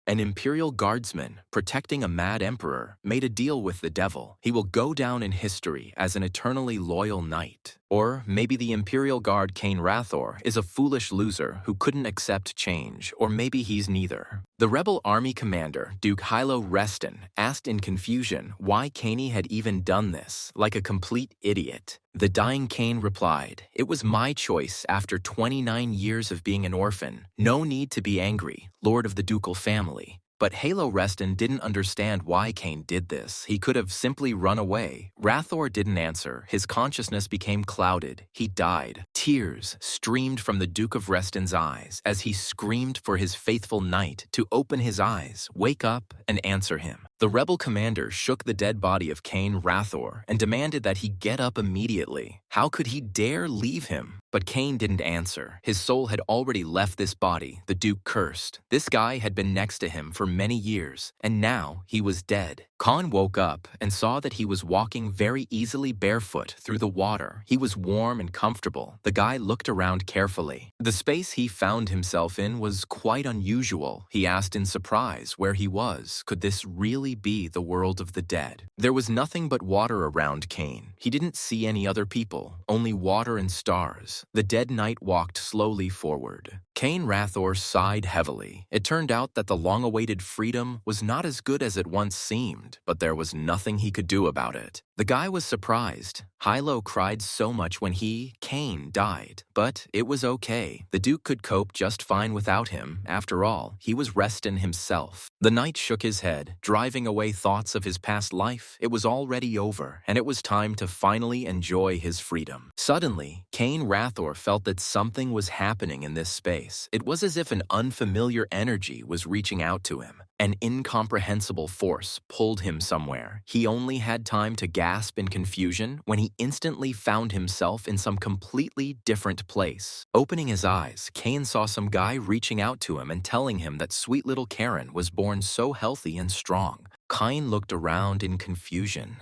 An imperial guardsman, protecting a mad emperor, made a deal with the devil. He will go down in history as an eternally loyal knight. Or maybe the Imperial Guard Cain Rathor is a foolish loser who couldn't accept change, or maybe he's neither. The rebel army commander, Duke Hilo Reston, asked in confusion why Cain had even done this, like a complete idiot. The dying Cain replied, "It was my choice after 29 years of being an orphan. No need to be angry, lord of the ducal family." But Halo Reston didn't understand why Cain did this. He could have simply run away. Rathor didn't answer. His consciousness became clouded. He died. Tears streamed from the Duke of Reston's eyes as he screamed for his faithful knight to open his eyes, wake up, and answer him. The rebel commander shook the dead body of Cain Rathor and demanded that he get up immediately. How could he dare leave him? But Cain didn't answer. His soul had already left this body, the Duke cursed. This guy had been next to him for many years, and now he was dead. Khan woke up and saw that he was walking very easily barefoot through the water. He was warm and comfortable. The guy looked around carefully. The space he found himself in was quite unusual. He asked in surprise where he was. Could this really be the world of the dead? There was nothing but water around Cain. He didn't see any other people, only water and stars. The dead knight walked slowly forward. Cain Rathor sighed heavily. It turned out that the long-awaited freedom was not as good as it once seemed, but there was nothing he could do about it. The guy was surprised. Hilo cried so much when he, Cain, died, but it was okay. The Duke could cope just fine without him. After all, he was Reston himself. The knight shook his head, driving away thoughts of his past life. It was already over, and it was time to finally enjoy his freedom. Suddenly, Cain Rathor felt that something was happening in this space. It was as if an unfamiliar energy was reaching out to him. An incomprehensible force pulled him somewhere. He only had time to gasp in confusion when he instantly found himself in some completely different place. Opening his eyes, Cain saw some guy reaching out to him and telling him that sweet little Karen was born so healthy and strong. Cain looked around in confusion.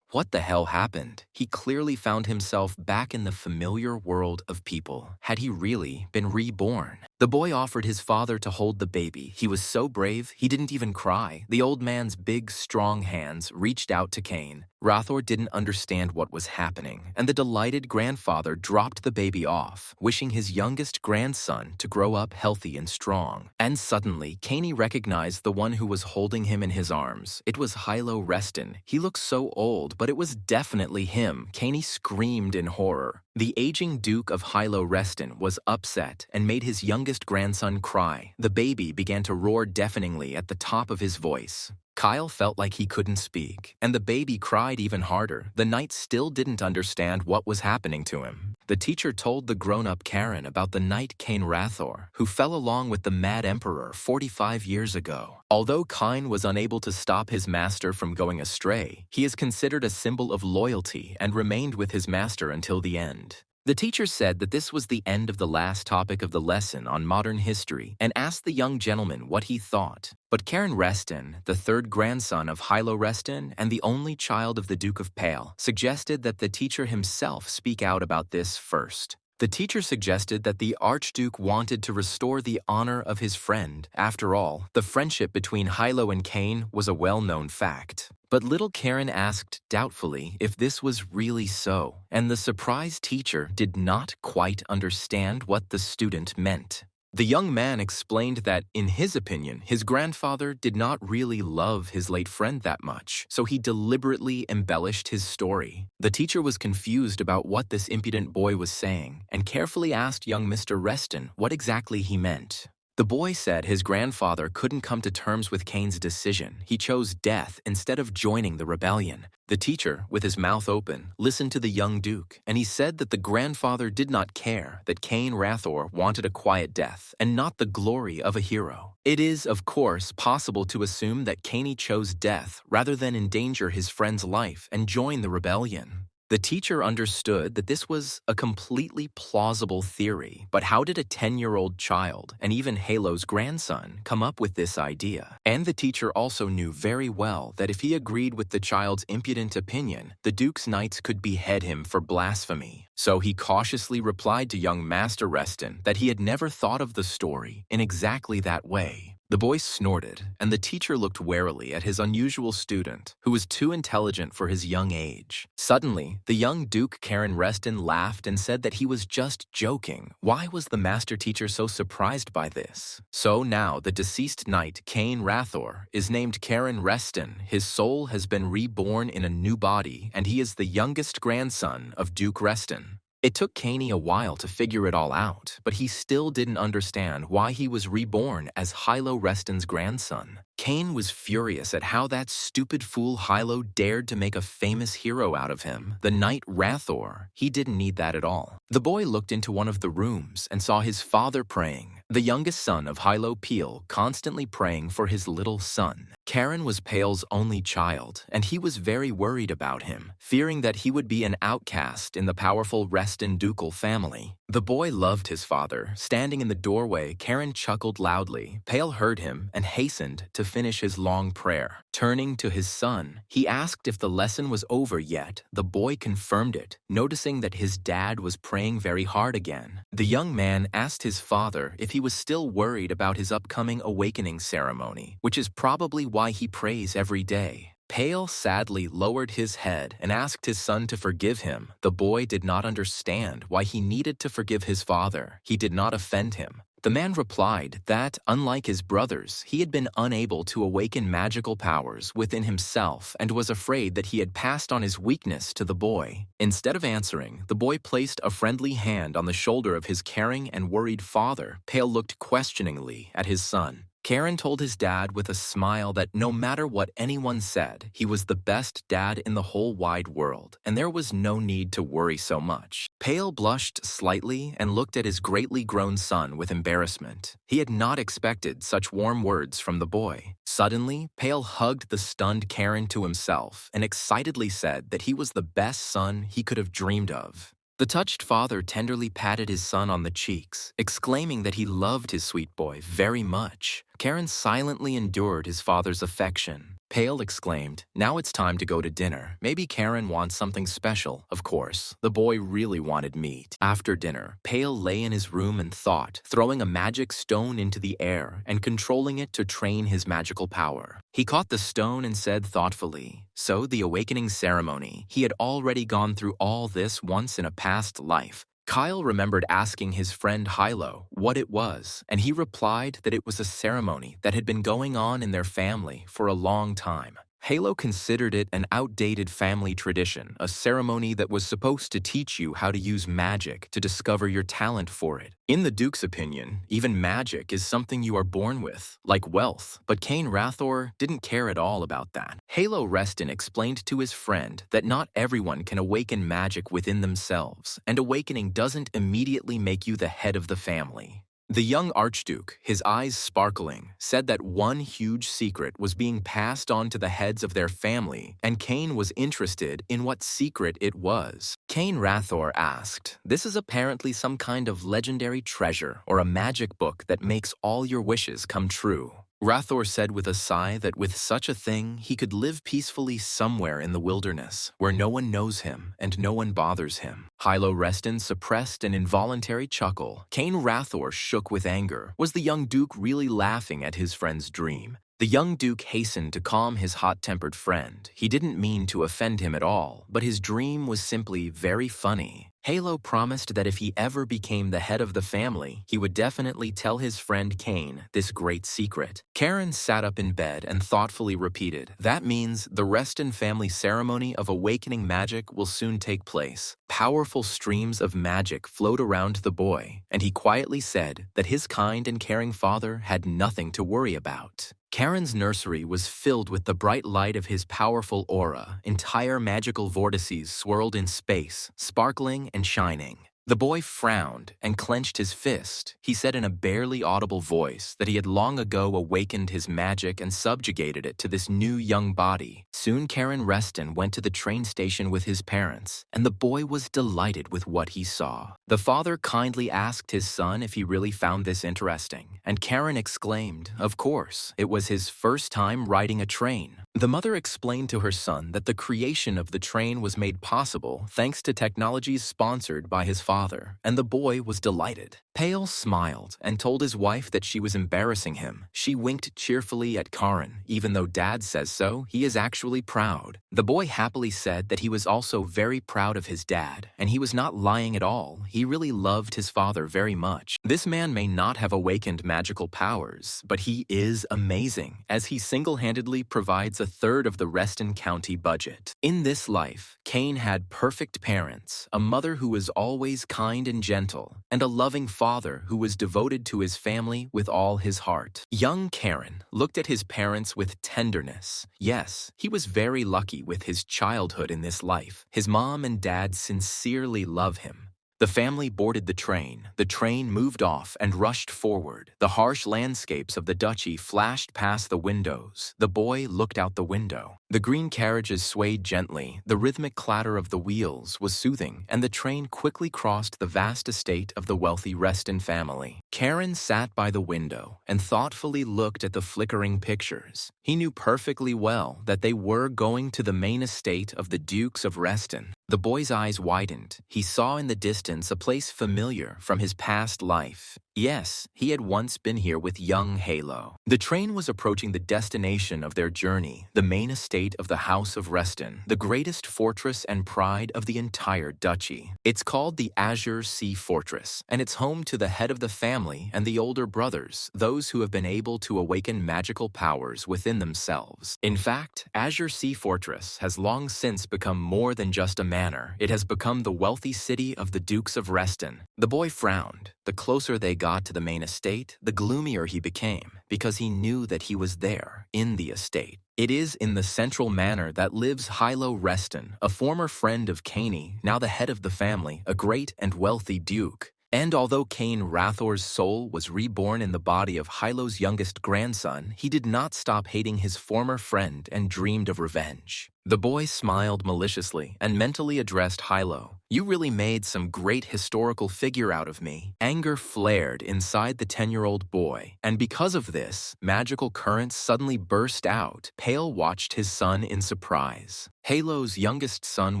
What the hell happened? He clearly found himself back in the familiar world of people. Had he really been reborn? The boy offered his father to hold the baby. He was so brave, he didn't even cry. The old man's big, strong hands reached out to Cain. Rathor didn't understand what was happening, and the delighted grandfather dropped the baby off, wishing his youngest grandson to grow up healthy and strong. And suddenly, Cain recognized the one who was holding him in his arms. It was Hilo Reston. He looked so old, but it was definitely him. Cain screamed in horror. The aging Duke of Hilo Reston was upset and made his youngest grandson cry. The baby began to roar deafeningly at the top of his voice. Kyle felt like he couldn't speak, and the baby cried even harder. The knight still didn't understand what was happening to him. The teacher told the grown-up Karen about the knight Cain Rathor, who fell along with the Mad Emperor 45 years ago. Although Cain was unable to stop his master from going astray, he is considered a symbol of loyalty and remained with his master until the end. The teacher said that this was the end of the last topic of the lesson on modern history and asked the young gentleman what he thought. But Karen Reston, the third grandson of Hilo Reston and the only child of the Duke of Pale, suggested that the teacher himself speak out about this first. The teacher suggested that the Archduke wanted to restore the honor of his friend. After all, the friendship between Hilo and Cain was a well-known fact. But little Karen asked doubtfully if this was really so, and the surprised teacher did not quite understand what the student meant. The young man explained that, in his opinion, his grandfather did not really love his late friend that much, so he deliberately embellished his story. The teacher was confused about what this impudent boy was saying, and carefully asked young Mr. Reston what exactly he meant. The boy said his grandfather couldn't come to terms with Cain's decision. He chose death instead of joining the rebellion. The teacher, with his mouth open, listened to the young duke, and he said that the grandfather did not care, that Cain Rathor wanted a quiet death and not the glory of a hero. It is, of course, possible to assume that Cain chose death rather than endanger his friend's life and join the rebellion. The teacher understood that this was a completely plausible theory, but how did a 10-year-old child, and even Halo's grandson, come up with this idea? And the teacher also knew very well that if he agreed with the child's impudent opinion, the Duke's knights could behead him for blasphemy. So he cautiously replied to young Master Reston that he had never thought of the story in exactly that way. The boy snorted, and the teacher looked warily at his unusual student, who was too intelligent for his young age. Suddenly, the young Duke Karen Reston laughed and said that he was just joking. Why was the master teacher so surprised by this? So now the deceased knight, Cain Rathor, is named Karen Reston. His soul has been reborn in a new body, and he is the youngest grandson of Duke Reston. It took Caney a while to figure it all out, but he still didn't understand why he was reborn as Hilo Reston's grandson. Cain was furious at how that stupid fool Hilo dared to make a famous hero out of him, the knight Rathor. He didn't need that at all. The boy looked into one of the rooms and saw his father praying, the youngest son of Hilo Peel, constantly praying for his little son. Karen was Pale's only child, and he was very worried about him, fearing that he would be an outcast in the powerful Reston ducal family. The boy loved his father. Standing in the doorway, Karen chuckled loudly. Pale heard him and hastened to finish his long prayer. Turning to his son, he asked if the lesson was over yet. The boy confirmed it, noticing that his dad was praying very hard again. The young man asked his father if he was still worried about his upcoming awakening ceremony, which is probably why he prays every day. Pale sadly lowered his head and asked his son to forgive him. The boy did not understand why he needed to forgive his father. He did not offend him. The man replied that, unlike his brothers, he had been unable to awaken magical powers within himself and was afraid that he had passed on his weakness to the boy. Instead of answering, the boy placed a friendly hand on the shoulder of his caring and worried father. Pale looked questioningly at his son. Karen told his dad with a smile that no matter what anyone said, he was the best dad in the whole wide world, and there was no need to worry so much. Pale blushed slightly and looked at his greatly grown son with embarrassment. He had not expected such warm words from the boy. Suddenly, Pale hugged the stunned Karen to himself and excitedly said that he was the best son he could have dreamed of. The touched father tenderly patted his son on the cheeks, exclaiming that he loved his sweet boy very much. Karen silently endured his father's affection. Pale exclaimed, "Now it's time to go to dinner. Maybe Karen wants something special." Of course, the boy really wanted meat. After dinner, Pale lay in his room and thought, throwing a magic stone into the air and controlling it to train his magical power. He caught the stone and said thoughtfully, "So the awakening ceremony. He had already gone through all this once in a past life." Kyle remembered asking his friend Hilo what it was, and he replied that it was a ceremony that had been going on in their family for a long time. Halo considered it an outdated family tradition, a ceremony that was supposed to teach you how to use magic to discover your talent for it. In the Duke's opinion, even magic is something you are born with, like wealth, but Cain Rathor didn't care at all about that. Halo Reston explained to his friend that not everyone can awaken magic within themselves, and awakening doesn't immediately make you the head of the family. The young Archduke, his eyes sparkling, said that one huge secret was being passed on to the heads of their family, and Cain was interested in what secret it was. Cain Rathor asked, "This is apparently some kind of legendary treasure or a magic book that makes all your wishes come true." Rathor said with a sigh that with such a thing, he could live peacefully somewhere in the wilderness, where no one knows him and no one bothers him. Hilo Reston suppressed an involuntary chuckle. Cain Rathor shook with anger. Was the young Duke really laughing at his friend's dream? The young Duke hastened to calm his hot-tempered friend. He didn't mean to offend him at all, but his dream was simply very funny. Halo promised that if he ever became the head of the family, he would definitely tell his friend Cain this great secret. Karen sat up in bed and thoughtfully repeated, "That means the Reston family ceremony of awakening magic will soon take place." Powerful streams of magic flowed around the boy, and he quietly said that his kind and caring father had nothing to worry about. Karen's nursery was filled with the bright light of his powerful aura. Entire magical vortices swirled in space, sparkling and shining. The boy frowned and clenched his fist. He said in a barely audible voice that he had long ago awakened his magic and subjugated it to this new young body. Soon Karen Reston went to the train station with his parents, and the boy was delighted with what he saw. The father kindly asked his son if he really found this interesting, and Karen exclaimed, of course, it was his first time riding a train. The mother explained to her son that the creation of the train was made possible thanks to technologies sponsored by his father, and the boy was delighted. Pale smiled and told his wife that she was embarrassing him. She winked cheerfully at Karen. Even though Dad says so, he is actually proud. The boy happily said that he was also very proud of his dad, and he was not lying at all. He really loved his father very much. This man may not have awakened magical powers, but he is amazing, as he single-handedly provides a third of the Reston County budget. In this life, Kane had perfect parents, a mother who was always kind and gentle, and a loving father who was devoted to his family with all his heart. Young Karen looked at his parents with tenderness. Yes, he was very lucky with his childhood in this life. His mom and dad sincerely love him. The family boarded the train. The train moved off and rushed forward. The harsh landscapes of the duchy flashed past the windows. The boy looked out the window. The green carriages swayed gently. The rhythmic clatter of the wheels was soothing, and the train quickly crossed the vast estate of the wealthy Reston family. Karen sat by the window and thoughtfully looked at the flickering pictures. He knew perfectly well that they were going to the main estate of the Dukes of Reston. The boy's eyes widened. He saw in the distance a place familiar from his past life. Yes, he had once been here with young Halo. The train was approaching the destination of their journey, the main estate of the House of Reston, the greatest fortress and pride of the entire duchy. It's called the Azure Sea Fortress, and it's home to the head of the family and the older brothers, those who have been able to awaken magical powers within themselves. In fact, Azure Sea Fortress has long since become more than just a manor. It has become the wealthy city of the Dukes of Reston. The boy frowned. The closer they got to the main estate, the gloomier he became, because he knew that he was there, in the estate. It is in the central manor that lives Hilo Reston, a former friend of Caney, now the head of the family, a great and wealthy duke. And although Cain Rathor's soul was reborn in the body of Hilo's youngest grandson, he did not stop hating his former friend and dreamed of revenge. The boy smiled maliciously and mentally addressed Hilo. "You really made some great historical figure out of me." Anger flared inside the 10-year-old boy, and because of this, magical currents suddenly burst out. Pale watched his son in surprise. Halo's youngest son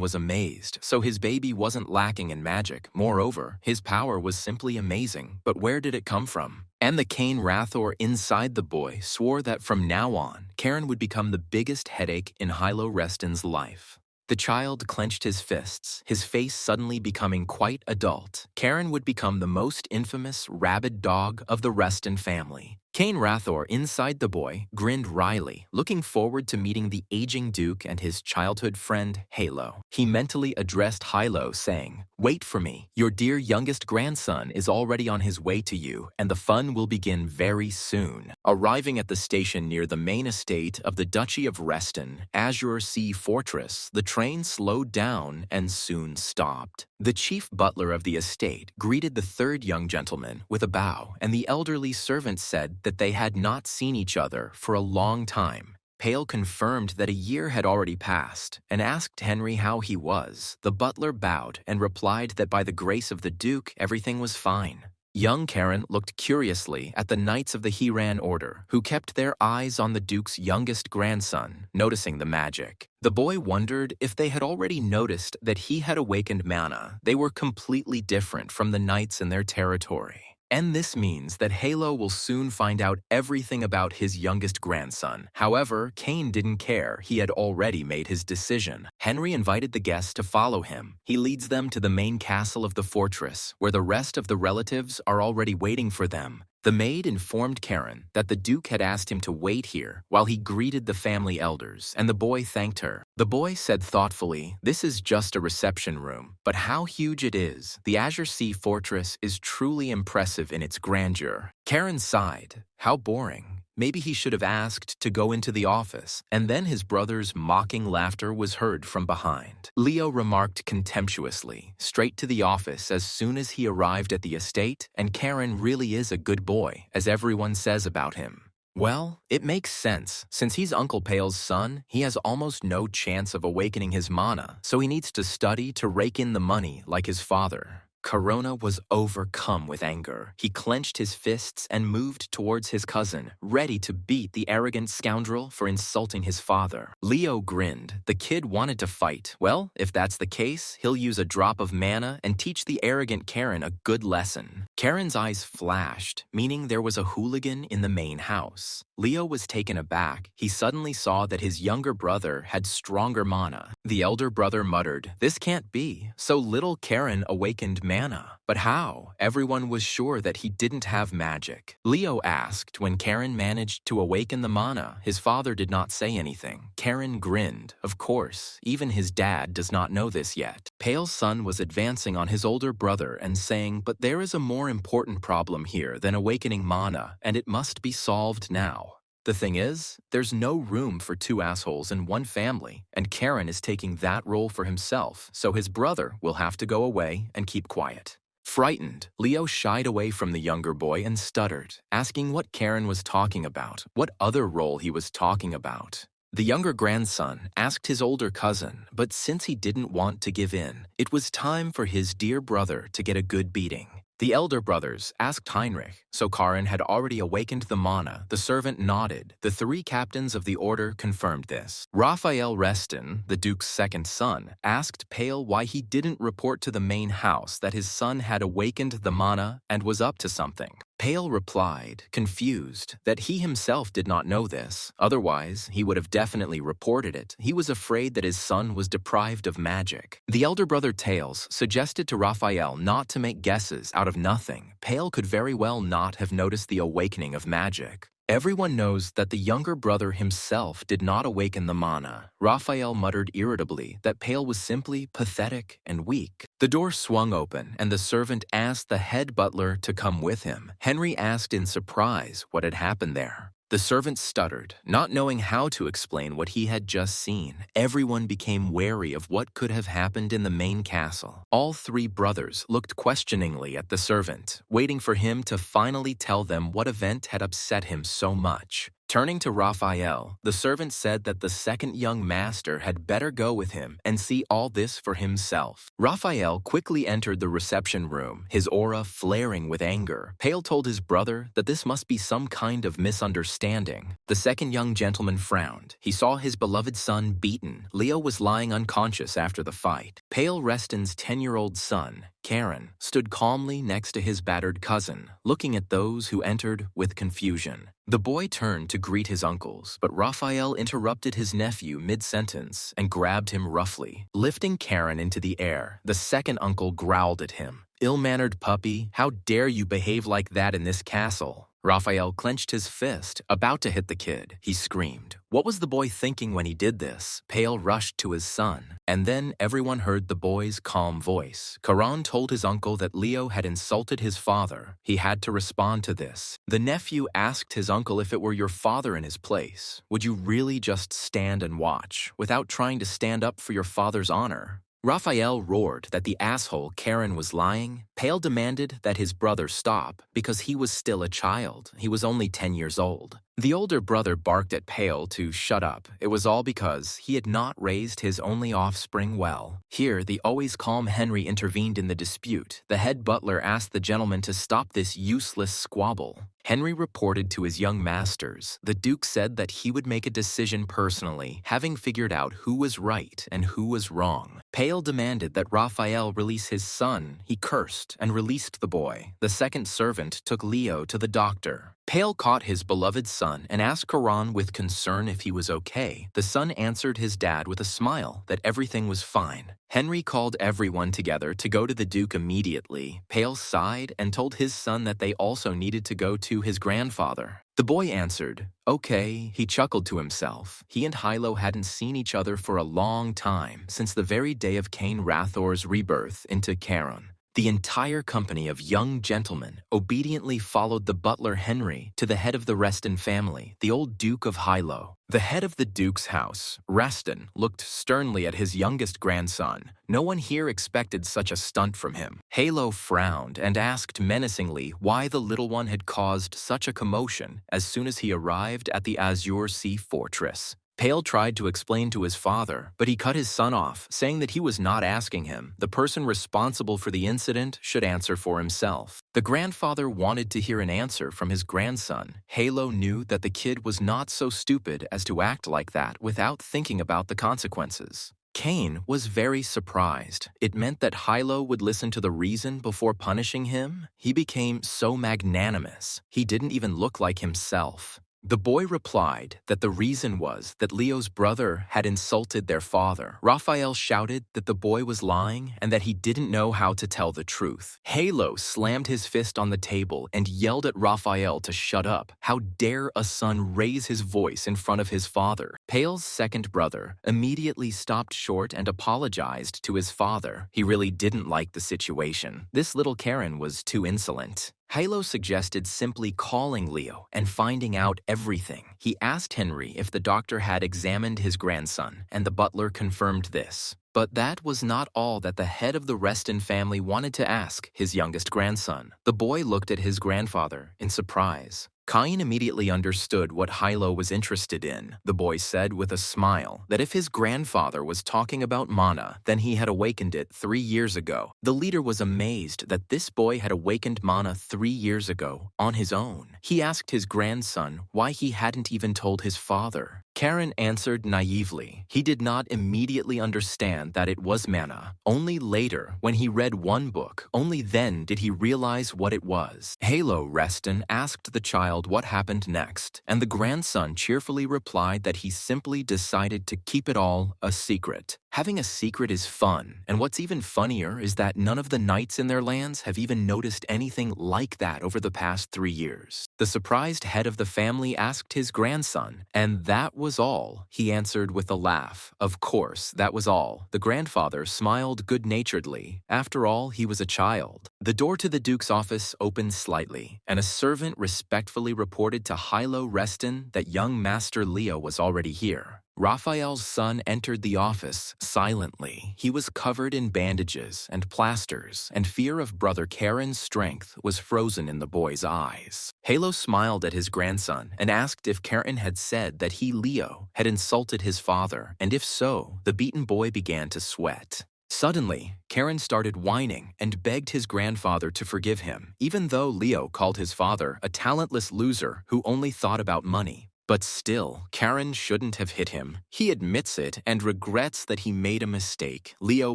was amazed, so his baby wasn't lacking in magic. Moreover, his power was simply amazing. But where did it come from? And the Cain Rathor inside the boy swore that from now on, Karen would become the biggest headache in Hilo Reston's life. The child clenched his fists, his face suddenly becoming quite adult. Karen would become the most infamous rabid dog of the Reston family. Cain Rathor, inside the boy, grinned wryly, looking forward to meeting the aging duke and his childhood friend, Halo. He mentally addressed Hilo, saying, "Wait for me. Your dear youngest grandson is already on his way to you, and the fun will begin very soon." Arriving at the station near the main estate of the Duchy of Reston, Azure Sea Fortress, the train slowed down and soon stopped. The chief butler of the estate greeted the third young gentleman with a bow, and the elderly servant said that they had not seen each other for a long time. Pale confirmed that a year had already passed and asked Henry how he was. The butler bowed and replied that by the grace of the Duke, everything was fine. Young Karen looked curiously at the Knights of the Hiran Order, who kept their eyes on the Duke's youngest grandson, noticing the magic. The boy wondered if they had already noticed that he had awakened mana. They were completely different from the Knights in their territory. And this means that Halo will soon find out everything about his youngest grandson. However, Cain didn't care. He had already made his decision. Henry invited the guests to follow him. He leads them to the main castle of the fortress, where the rest of the relatives are already waiting for them. The maid informed Karen that the Duke had asked him to wait here while he greeted the family elders, and the boy thanked her. The boy said thoughtfully, "This is just a reception room, but how huge it is. The Azure Sea Fortress is truly impressive in its grandeur." Karen sighed. How boring. Maybe he should have asked to go into the office, and then his brother's mocking laughter was heard from behind. Leo remarked contemptuously, "Straight to the office as soon as he arrived at the estate, and Karen really is a good boy, as everyone says about him." Well, it makes sense. Since he's Uncle Pale's son, he has almost no chance of awakening his mana, so he needs to study to rake in the money like his father. Corona was overcome with anger. He clenched his fists and moved towards his cousin, ready to beat the arrogant scoundrel for insulting his father. Leo grinned. The kid wanted to fight. Well, if that's the case, he'll use a drop of mana and teach the arrogant Karen a good lesson. Karen's eyes flashed, meaning there was a hooligan in the main house. Leo was taken aback. He suddenly saw that his younger brother had stronger mana. The elder brother muttered, "This can't be. So little Karen awakened mana. But how? Everyone was sure that he didn't have magic." Leo asked when Karen managed to awaken the mana. His father did not say anything. Karen grinned. Of course, even his dad does not know this yet. Pale's son was advancing on his older brother and saying, "But there is a more important problem here than awakening mana, and it must be solved now. The thing is, there's no room for two assholes in one family, and Karen is taking that role for himself, so his brother will have to go away and keep quiet." Frightened, Leo shied away from the younger boy and stuttered, asking what Karen was talking about, what other role he was talking about. The younger grandson asked his older cousin, but since he didn't want to give in, it was time for his dear brother to get a good beating. The elder brothers asked Heinrich, so Karen had already awakened the mana. The servant nodded. The three captains of the order confirmed this. Raphael Reston, the Duke's second son, asked Pale why he didn't report to the main house that his son had awakened the mana and was up to something. Pale replied, confused, that he himself did not know this. Otherwise, he would have definitely reported it. He was afraid that his son was deprived of magic. The elder brother Tails suggested to Raphael not to make guesses out of nothing. Pale could very well not have noticed the awakening of magic. Everyone knows that the younger brother himself did not awaken the mana. Raphael muttered irritably that Pale was simply pathetic and weak. The door swung open, and the servant asked the head butler to come with him. Henry asked in surprise what had happened there. The servant stuttered, not knowing how to explain what he had just seen. Everyone became wary of what could have happened in the main castle. All three brothers looked questioningly at the servant, waiting for him to finally tell them what event had upset him so much. Turning to Raphael, the servant said that the second young master had better go with him and see all this for himself. Raphael quickly entered the reception room, his aura flaring with anger. Pale told his brother that this must be some kind of misunderstanding. The second young gentleman frowned. He saw his beloved son beaten. Leo was lying unconscious after the fight. Pale Reston's 10-year-old son, Karen, stood calmly next to his battered cousin, looking at those who entered with confusion. The boy turned to greet his uncles, but Raphael interrupted his nephew mid-sentence and grabbed him roughly. Lifting Karen into the air, the second uncle growled at him. "Ill-mannered puppy, how dare you behave like that in this castle?" Raphael clenched his fist, about to hit the kid. He screamed. What was the boy thinking when he did this? Pale rushed to his son, and then everyone heard the boy's calm voice. Karan told his uncle that Leo had insulted his father. He had to respond to this. The nephew asked his uncle if it were your father in his place. Would you really just stand and watch, without trying to stand up for your father's honor? Raphael roared that the asshole Karen was lying. Pale demanded that his brother stop because he was still a child. He was only 10 years old. The older brother barked at Pale to shut up. It was all because he had not raised his only offspring well. Here, the always calm Henry intervened in the dispute. The head butler asked the gentleman to stop this useless squabble. Henry reported to his young masters. The Duke said that he would make a decision personally, having figured out who was right and who was wrong. Pale demanded that Raphael release his son. He cursed and released the boy. The second servant took Leo to the doctor. Pale caught his beloved son and asked Karan with concern if he was okay. The son answered his dad with a smile that everything was fine. Henry called everyone together to go to the Duke immediately. Pale sighed and told his son that they also needed to go to his grandfather. The boy answered, okay. He chuckled to himself. He and Hilo hadn't seen each other for a long time, since the very day of Cain Rathor's rebirth into Charon. The entire company of young gentlemen obediently followed the butler Henry to the head of the Reston family, the old Duke of Hilo. The head of the Duke's house, Reston, looked sternly at his youngest grandson. No one here expected such a stunt from him. Halo frowned and asked menacingly why the little one had caused such a commotion as soon as he arrived at the Azure Sea Fortress. Pale tried to explain to his father, but he cut his son off, saying that he was not asking him. The person responsible for the incident should answer for himself. The grandfather wanted to hear an answer from his grandson. Halo knew that the kid was not so stupid as to act like that without thinking about the consequences. Cain was very surprised. It meant that Hilo would listen to the reason before punishing him. He became so magnanimous, he didn't even look like himself. The boy replied that the reason was that Leo's brother had insulted their father. Raphael shouted that the boy was lying and that he didn't know how to tell the truth. Halo slammed his fist on the table and yelled at Raphael to shut up. How dare a son raise his voice in front of his father? Pale's second brother immediately stopped short and apologized to his father. He really didn't like the situation. This little Karen was too insolent. Hilo suggested simply calling Leo and finding out everything. He asked Henry if the doctor had examined his grandson, and the butler confirmed this. But that was not all that the head of the Reston family wanted to ask his youngest grandson. The boy looked at his grandfather in surprise. Cain immediately understood what Hilo was interested in. The boy said with a smile that if his grandfather was talking about mana, then he had awakened it 3 years ago. The leader was amazed that this boy had awakened mana 3 years ago on his own. He asked his grandson why he hadn't even told his father. Karen answered naively. He did not immediately understand that it was mana. Only later, when he read one book, only then did he realize what it was. Halo Reston asked the child what happened next, and the grandson cheerfully replied that he simply decided to keep it all a secret. Having a secret is fun, and what's even funnier is that none of the knights in their lands have even noticed anything like that over the past 3 years. The surprised head of the family asked his grandson, and that was all. He answered with a laugh. Of course, that was all. The grandfather smiled good-naturedly. After all, he was a child. The door to the Duke's office opened slightly, and a servant respectfully reported to Hilo Reston that young Master Leo was already here. Raphael's son entered the office silently. He was covered in bandages and plasters, and fear of Brother Karen's strength was frozen in the boy's eyes. Halo smiled at his grandson and asked if Karen had said that he, Leo, had insulted his father, and if so, the beaten boy began to sweat. Suddenly, Karen started whining and begged his grandfather to forgive him, even though Leo called his father a talentless loser who only thought about money. But still, Karen shouldn't have hit him. He admits it and regrets that he made a mistake. Leo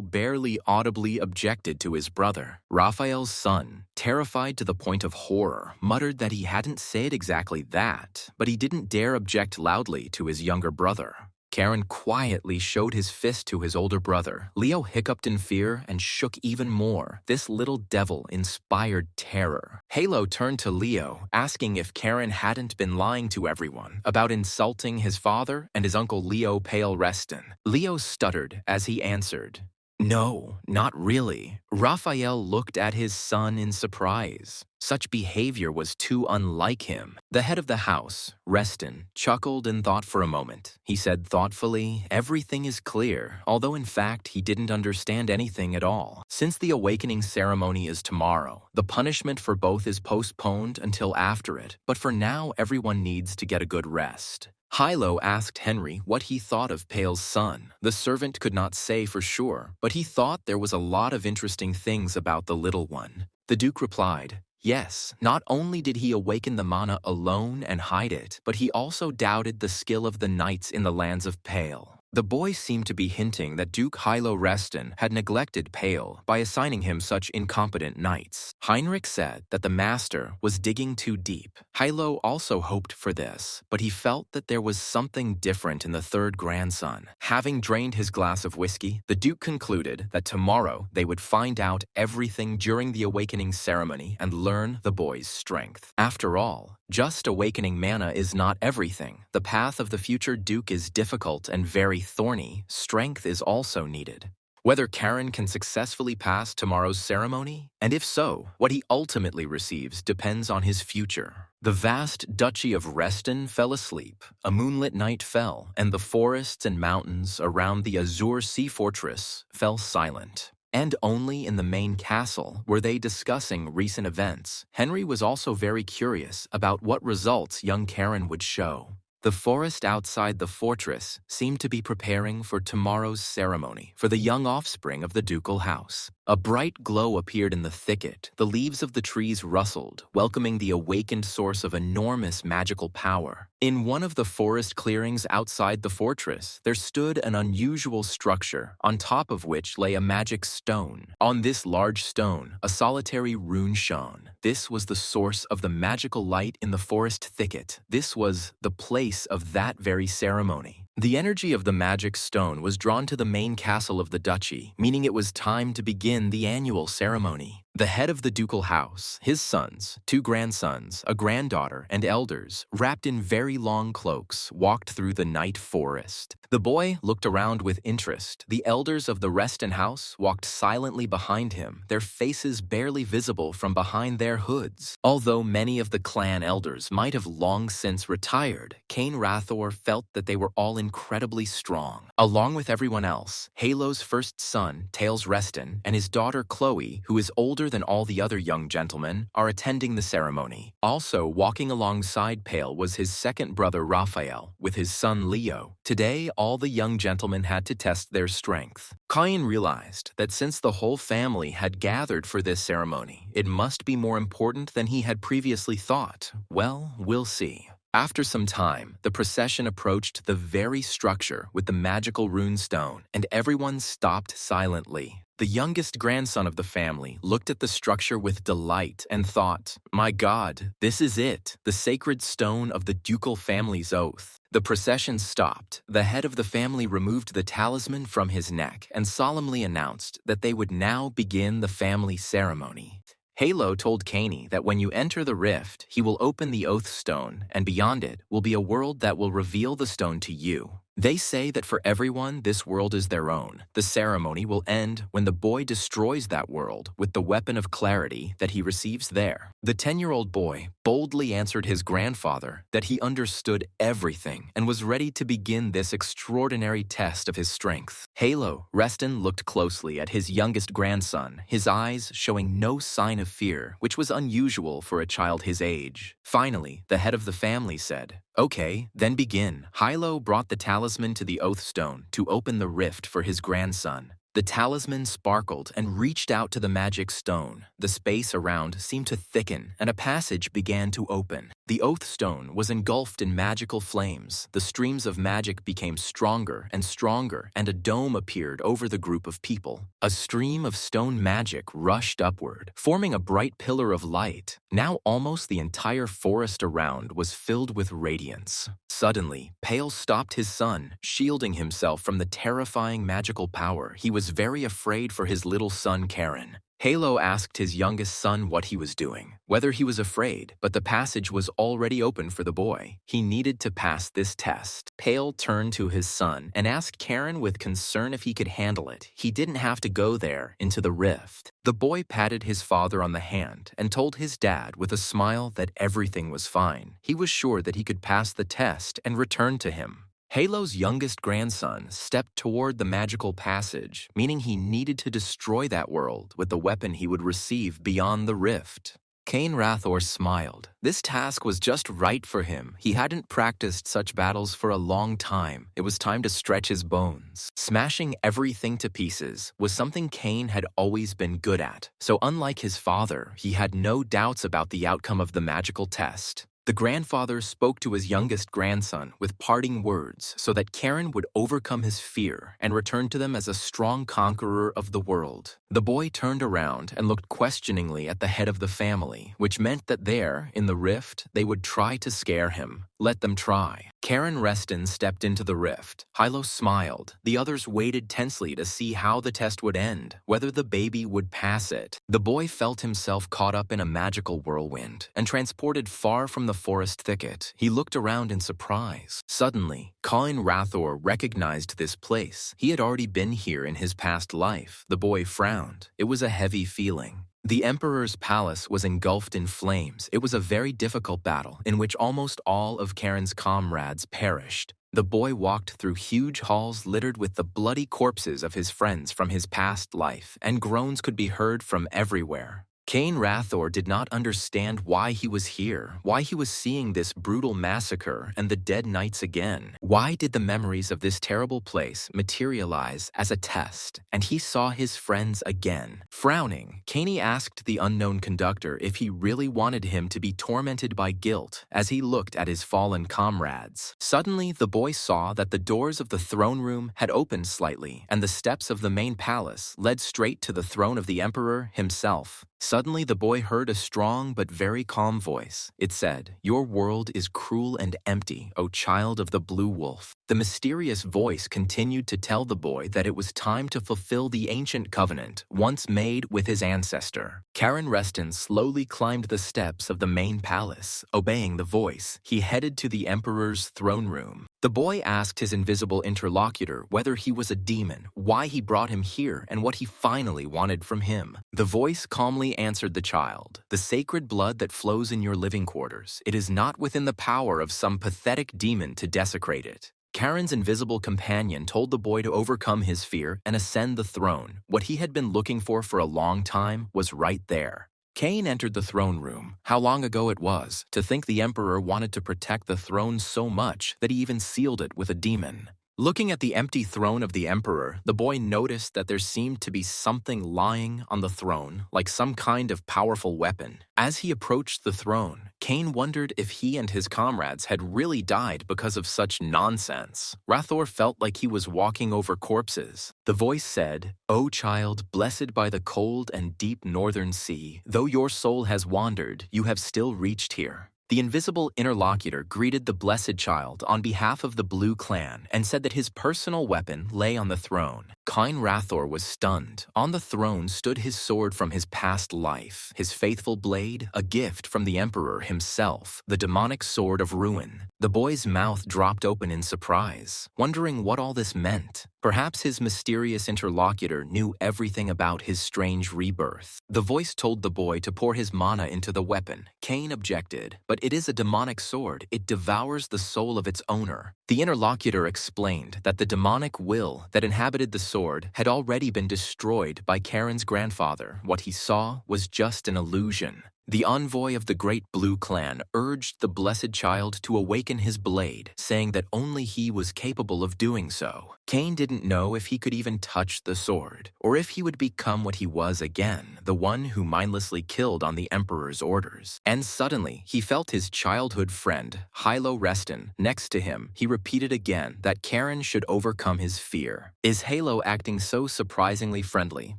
barely audibly objected to his brother. Raphael's son, terrified to the point of horror, muttered that he hadn't said exactly that, but he didn't dare object loudly to his younger brother. Karen quietly showed his fist to his older brother. Leo hiccuped in fear and shook even more. This little devil inspired terror. Halo turned to Leo, asking if Karen hadn't been lying to everyone about insulting his father and his uncle Leo Pale Reston. Leo stuttered as he answered, "No, not really." Raphael looked at his son in surprise. Such behavior was too unlike him. The head of the house, Reston, chuckled and thought for a moment. He said thoughtfully, "Everything is clear," although in fact he didn't understand anything at all. Since the awakening ceremony is tomorrow, the punishment for both is postponed until after it, but for now everyone needs to get a good rest. Hilo asked Henry what he thought of Pale's son. The servant could not say for sure, but he thought there was a lot of interesting things about the little one. The Duke replied, "Yes, not only did he awaken the mana alone and hide it, but he also doubted the skill of the knights in the lands of Pale." The boy seemed to be hinting that Duke Hilo Reston had neglected Pale by assigning him such incompetent knights. Heinrich said that the master was digging too deep. Hilo also hoped for this, but he felt that there was something different in the third grandson. Having drained his glass of whiskey, the Duke concluded that tomorrow they would find out everything during the awakening ceremony and learn the boy's strength. After all, just awakening mana is not everything. The path of the future Duke is difficult and very thorny. Strength is also needed. Whether Karen can successfully pass tomorrow's ceremony, and if so, what he ultimately receives depends on his future. The vast duchy of Reston fell asleep. A moonlit night fell, and the forests and mountains around the Azure Sea Fortress fell silent. And only in the main castle were they discussing recent events. Henry was also very curious about what results young Karen would show. The forest outside the fortress seemed to be preparing for tomorrow's ceremony for the young offspring of the ducal house. A bright glow appeared in the thicket. The leaves of the trees rustled, welcoming the awakened source of enormous magical power. In one of the forest clearings outside the fortress, there stood an unusual structure, on top of which lay a magic stone. On this large stone, a solitary rune shone. This was the source of the magical light in the forest thicket. This was the place of that very ceremony. The energy of the magic stone was drawn to the main castle of the duchy, meaning it was time to begin the annual ceremony. The head of the ducal house, his sons, 2 grandsons, a granddaughter, and elders, wrapped in very long cloaks, walked through the night forest. The boy looked around with interest. The elders of the Reston house walked silently behind him, their faces barely visible from behind their hoods. Although many of the clan elders might have long since retired, Cain Rathor felt that they were all incredibly strong. Along with everyone else, Halo's first son, Tails Reston, and his daughter Chloe, who is older than all the other young gentlemen, are attending the ceremony. Also walking alongside Pale was his second brother Raphael, with his son Leo. Today, all the young gentlemen had to test their strength. Cain realized that since the whole family had gathered for this ceremony, it must be more important than he had previously thought. Well, we'll see. After some time, the procession approached the very structure with the magical rune stone, and everyone stopped silently. The youngest grandson of the family looked at the structure with delight and thought, "My God, this is it, the sacred stone of the ducal family's oath." The procession stopped. The head of the family removed the talisman from his neck and solemnly announced that they would now begin the family ceremony. Halo told Caney that when you enter the rift, he will open the oath stone, and beyond it will be a world that will reveal the stone to you. They say that for everyone, this world is their own. The ceremony will end when the boy destroys that world with the weapon of clarity that he receives there. The 10-year-old boy boldly answered his grandfather that he understood everything and was ready to begin this extraordinary test of his strength. Halo, Reston looked closely at his youngest grandson, his eyes showing no sign of fear, which was unusual for a child his age. Finally, the head of the family said, "Okay, then begin." Hilo brought the talisman to the oath stone to open the rift for his grandson. The talisman sparkled and reached out to the magic stone. The space around seemed to thicken, and a passage began to open. The oath stone was engulfed in magical flames. The streams of magic became stronger, and a dome appeared over the group of people. A stream of stone magic rushed upward, forming a bright pillar of light. Now almost the entire forest around was filled with radiance. Suddenly, Pale stopped his son, shielding himself from the terrifying magical power. He was very afraid for his little son, Karen. Halo asked his youngest son what he was doing, whether he was afraid, but the passage was already open for the boy. He needed to pass this test. Pale turned to his son and asked Karen with concern if he could handle it. He didn't have to go there into the rift. The boy patted his father on the hand and told his dad with a smile that everything was fine. He was sure that he could pass the test and return to him. Halo's youngest grandson stepped toward the magical passage, meaning he needed to destroy that world with the weapon he would receive beyond the rift. Cain Rathor smiled. This task was just right for him. He hadn't practiced such battles for a long time. It was time to stretch his bones. Smashing everything to pieces was something Cain had always been good at. So unlike his father, he had no doubts about the outcome of the magical test. The grandfather spoke to his youngest grandson with parting words so that Karen would overcome his fear and return to them as a strong conqueror of the world. The boy turned around and looked questioningly at the head of the family, which meant that there, in the rift, they would try to scare him. Let them try. Karen Reston stepped into the rift. Hilo smiled. The others waited tensely to see how the test would end, whether the baby would pass it. The boy felt himself caught up in a magical whirlwind and transported far from the forest thicket. He looked around in surprise. Suddenly, Cain Rathor recognized this place. He had already been here in his past life. The boy frowned. It was a heavy feeling. The Emperor's palace was engulfed in flames. It was a very difficult battle in which almost all of Karen's comrades perished. The boy walked through huge halls littered with the bloody corpses of his friends from his past life, and groans could be heard from everywhere. Cain Rathor did not understand why he was here, why he was seeing this brutal massacre and the dead knights again. Why did the memories of this terrible place materialize as a test, and he saw his friends again? Frowning, Cain asked the unknown conductor if he really wanted him to be tormented by guilt as he looked at his fallen comrades. Suddenly, the boy saw that the doors of the throne room had opened slightly, and the steps of the main palace led straight to the throne of the emperor himself. Suddenly, the boy heard a strong but very calm voice. It said, "Your world is cruel and empty, O child of the blue wolf." The mysterious voice continued to tell the boy that it was time to fulfill the ancient covenant once made with his ancestor. Karen Reston slowly climbed the steps of the main palace. Obeying the voice, he headed to the emperor's throne room. The boy asked his invisible interlocutor whether he was a demon, why he brought him here, and what he finally wanted from him. The voice calmly answered the child, "The sacred blood that flows in your living quarters, it is not within the power of some pathetic demon to desecrate it." Karen's invisible companion told the boy to overcome his fear and ascend the throne. What he had been looking for a long time was right there. Cain entered the throne room. How long ago it was, to think the emperor wanted to protect the throne so much that he even sealed it with a demon. Looking at the empty throne of the emperor, the boy noticed that there seemed to be something lying on the throne, like some kind of powerful weapon. As he approached the throne, Cain wondered if he and his comrades had really died because of such nonsense. Rathor felt like he was walking over corpses. The voice said, "O child, blessed by the cold and deep northern sea, though your soul has wandered, you have still reached here." The invisible interlocutor greeted the blessed child on behalf of the Blue Clan and said that his personal weapon lay on the throne. Cain Rathor was stunned. On the throne stood his sword from his past life, his faithful blade, a gift from the emperor himself, the demonic sword of ruin. The boy's mouth dropped open in surprise, wondering what all this meant. Perhaps his mysterious interlocutor knew everything about his strange rebirth. The voice told the boy to pour his mana into the weapon. Cain objected, "But it is a demonic sword. It devours the soul of its owner." The interlocutor explained that the demonic will that inhabited the sword had already been destroyed by Karen's grandfather. What he saw was just an illusion. The envoy of the Great Blue Clan urged the blessed child to awaken his blade, saying that only he was capable of doing so. Cain didn't know if he could even touch the sword, or if he would become what he was again, the one who mindlessly killed on the emperor's orders. And suddenly, he felt his childhood friend, Hilo Reston, next to him. He repeated again that Karen should overcome his fear. Is Halo acting so surprisingly friendly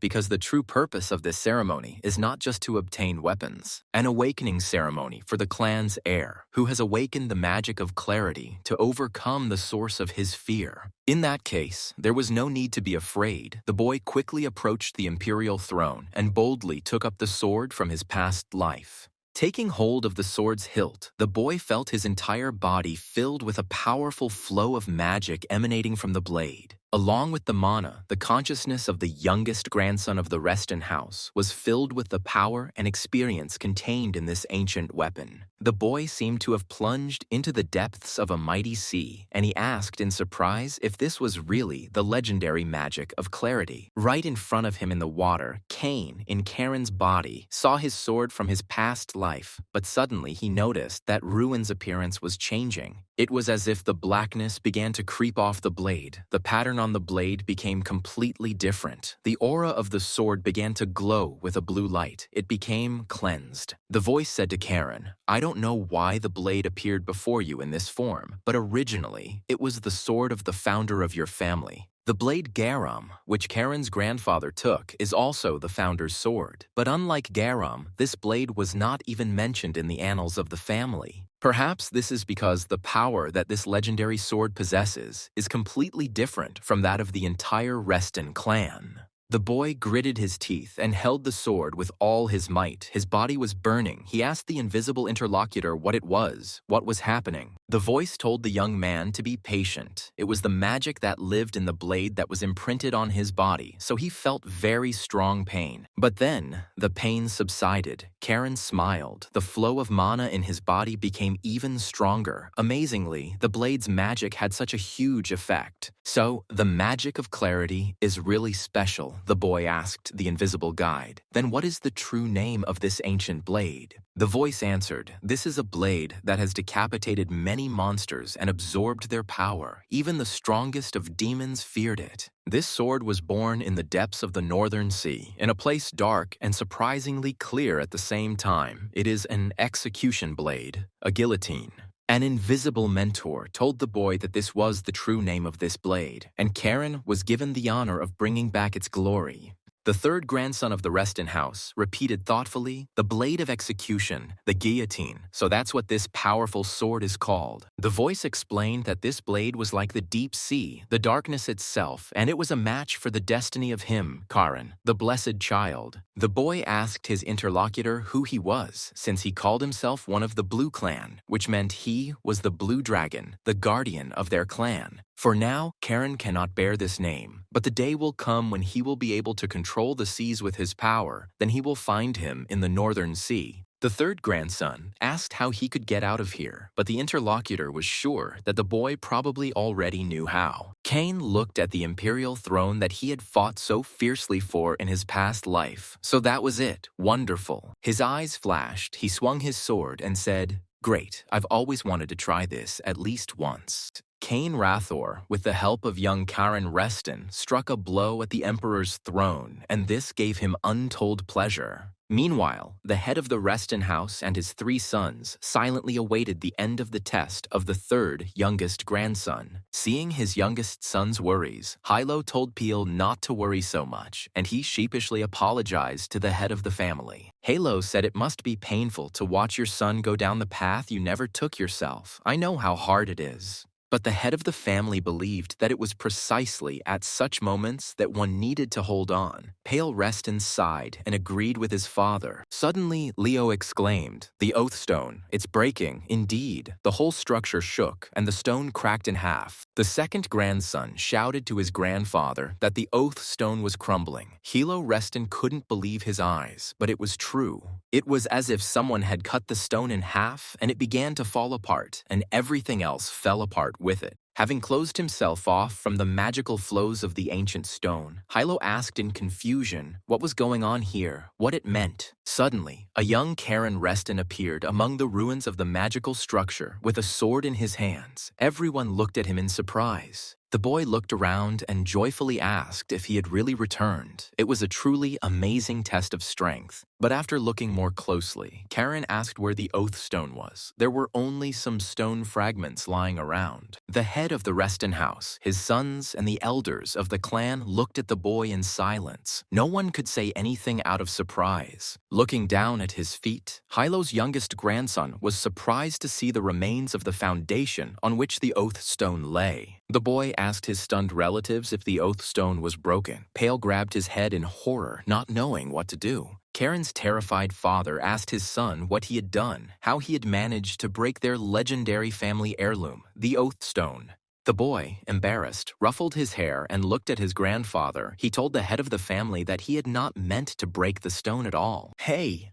because the true purpose of this ceremony is not just to obtain weapons? An awakening ceremony for the clan's heir, who has awakened the magic of clarity to overcome the source of his fear. In that case, there was no need to be afraid. The boy quickly approached the imperial throne and boldly took up the sword from his past life. Taking hold of the sword's hilt, the boy felt his entire body filled with a powerful flow of magic emanating from the blade. Along with the mana, the consciousness of the youngest grandson of the Reston house was filled with the power and experience contained in this ancient weapon. The boy seemed to have plunged into the depths of a mighty sea, and he asked in surprise if this was really the legendary magic of clarity. Right in front of him in the water, Cain, in Karen's body, saw his sword from his past life, but suddenly he noticed that Ruin's appearance was changing. It was as if the blackness began to creep off the blade. The pattern on the blade became completely different. The aura of the sword began to glow with a blue light. It became cleansed. The voice said to Karen, "I don't know why the blade appeared before you in this form, but originally it was the sword of the founder of your family." The blade Garam, which Karen's grandfather took, is also the founder's sword. But unlike Garam, this blade was not even mentioned in the annals of the family. Perhaps this is because the power that this legendary sword possesses is completely different from that of the entire Reston clan. The boy gritted his teeth and held the sword with all his might. His body was burning. He asked the invisible interlocutor what it was, what was happening. The voice told the young man to be patient. It was the magic that lived in the blade that was imprinted on his body, so he felt very strong pain. But then, the pain subsided. Karen smiled. The flow of mana in his body became even stronger. Amazingly, the blade's magic had such a huge effect. So, the magic of clarity is really special, the boy asked the invisible guide. Then what is the true name of this ancient blade? The voice answered, this is a blade that has decapitated many monsters and absorbed their power. Even the strongest of demons feared it. This sword was born in the depths of the northern sea, in a place dark and surprisingly clear at the same time. It is an execution blade, a guillotine. An invisible mentor told the boy that this was the true name of this blade, and Karen was given the honor of bringing back its glory. The third grandson of the Reston house repeated thoughtfully, the blade of execution, the guillotine, so that's what this powerful sword is called. The voice explained that this blade was like the deep sea, the darkness itself, and it was a match for the destiny of him, Karen, the blessed child. The boy asked his interlocutor who he was, since he called himself one of the Blue Clan, which meant he was the Blue Dragon, the guardian of their clan. For now, Karen cannot bear this name, but the day will come when he will be able to control the seas with his power. Then he will find him in the northern sea. The third grandson asked how he could get out of here, but the interlocutor was sure that the boy probably already knew how. Cain looked at the imperial throne that he had fought so fiercely for in his past life. So that was it. Wonderful. His eyes flashed, he swung his sword and said, "Great, I've always wanted to try this at least once." Cain Rathor, with the help of young Karen Reston, struck a blow at the Emperor's throne, and this gave him untold pleasure. Meanwhile, the head of the Reston house and his 3 sons silently awaited the end of the test of the third youngest grandson. Seeing his youngest son's worries, Hilo told Peel not to worry so much, and he sheepishly apologized to the head of the family. Halo said it must be painful to watch your son go down the path you never took yourself. I know how hard it is. But the head of the family believed that it was precisely at such moments that one needed to hold on. Pale Reston sighed and agreed with his father. Suddenly, Leo exclaimed, "The oath stone, it's breaking, indeed." The whole structure shook, and the stone cracked in half. The second grandson shouted to his grandfather that the oath stone was crumbling. Hilo Reston couldn't believe his eyes, but it was true. It was as if someone had cut the stone in half, and it began to fall apart, and everything else fell apart with it. Having closed himself off from the magical flows of the ancient stone, Hilo asked in confusion what was going on here, what it meant. Suddenly, a young Karen Reston appeared among the ruins of the magical structure with a sword in his hands. Everyone looked at him in surprise. The boy looked around and joyfully asked if he had really returned. It was a truly amazing test of strength. But after looking more closely, Karen asked where the oath stone was. There were only some stone fragments lying around. The head of the Reston house, his sons, and the elders of the clan looked at the boy in silence. No one could say anything out of surprise. Looking down at his feet, Hilo's youngest grandson was surprised to see the remains of the foundation on which the oath stone lay. The boy asked his stunned relatives if the oath stone was broken. Pale grabbed his head in horror, not knowing what to do. Karen's terrified father asked his son what he had done, how he had managed to break their legendary family heirloom, the oath stone. The boy, embarrassed, ruffled his hair and looked at his grandfather. He told the head of the family that he had not meant to break the stone at all. "Hey!"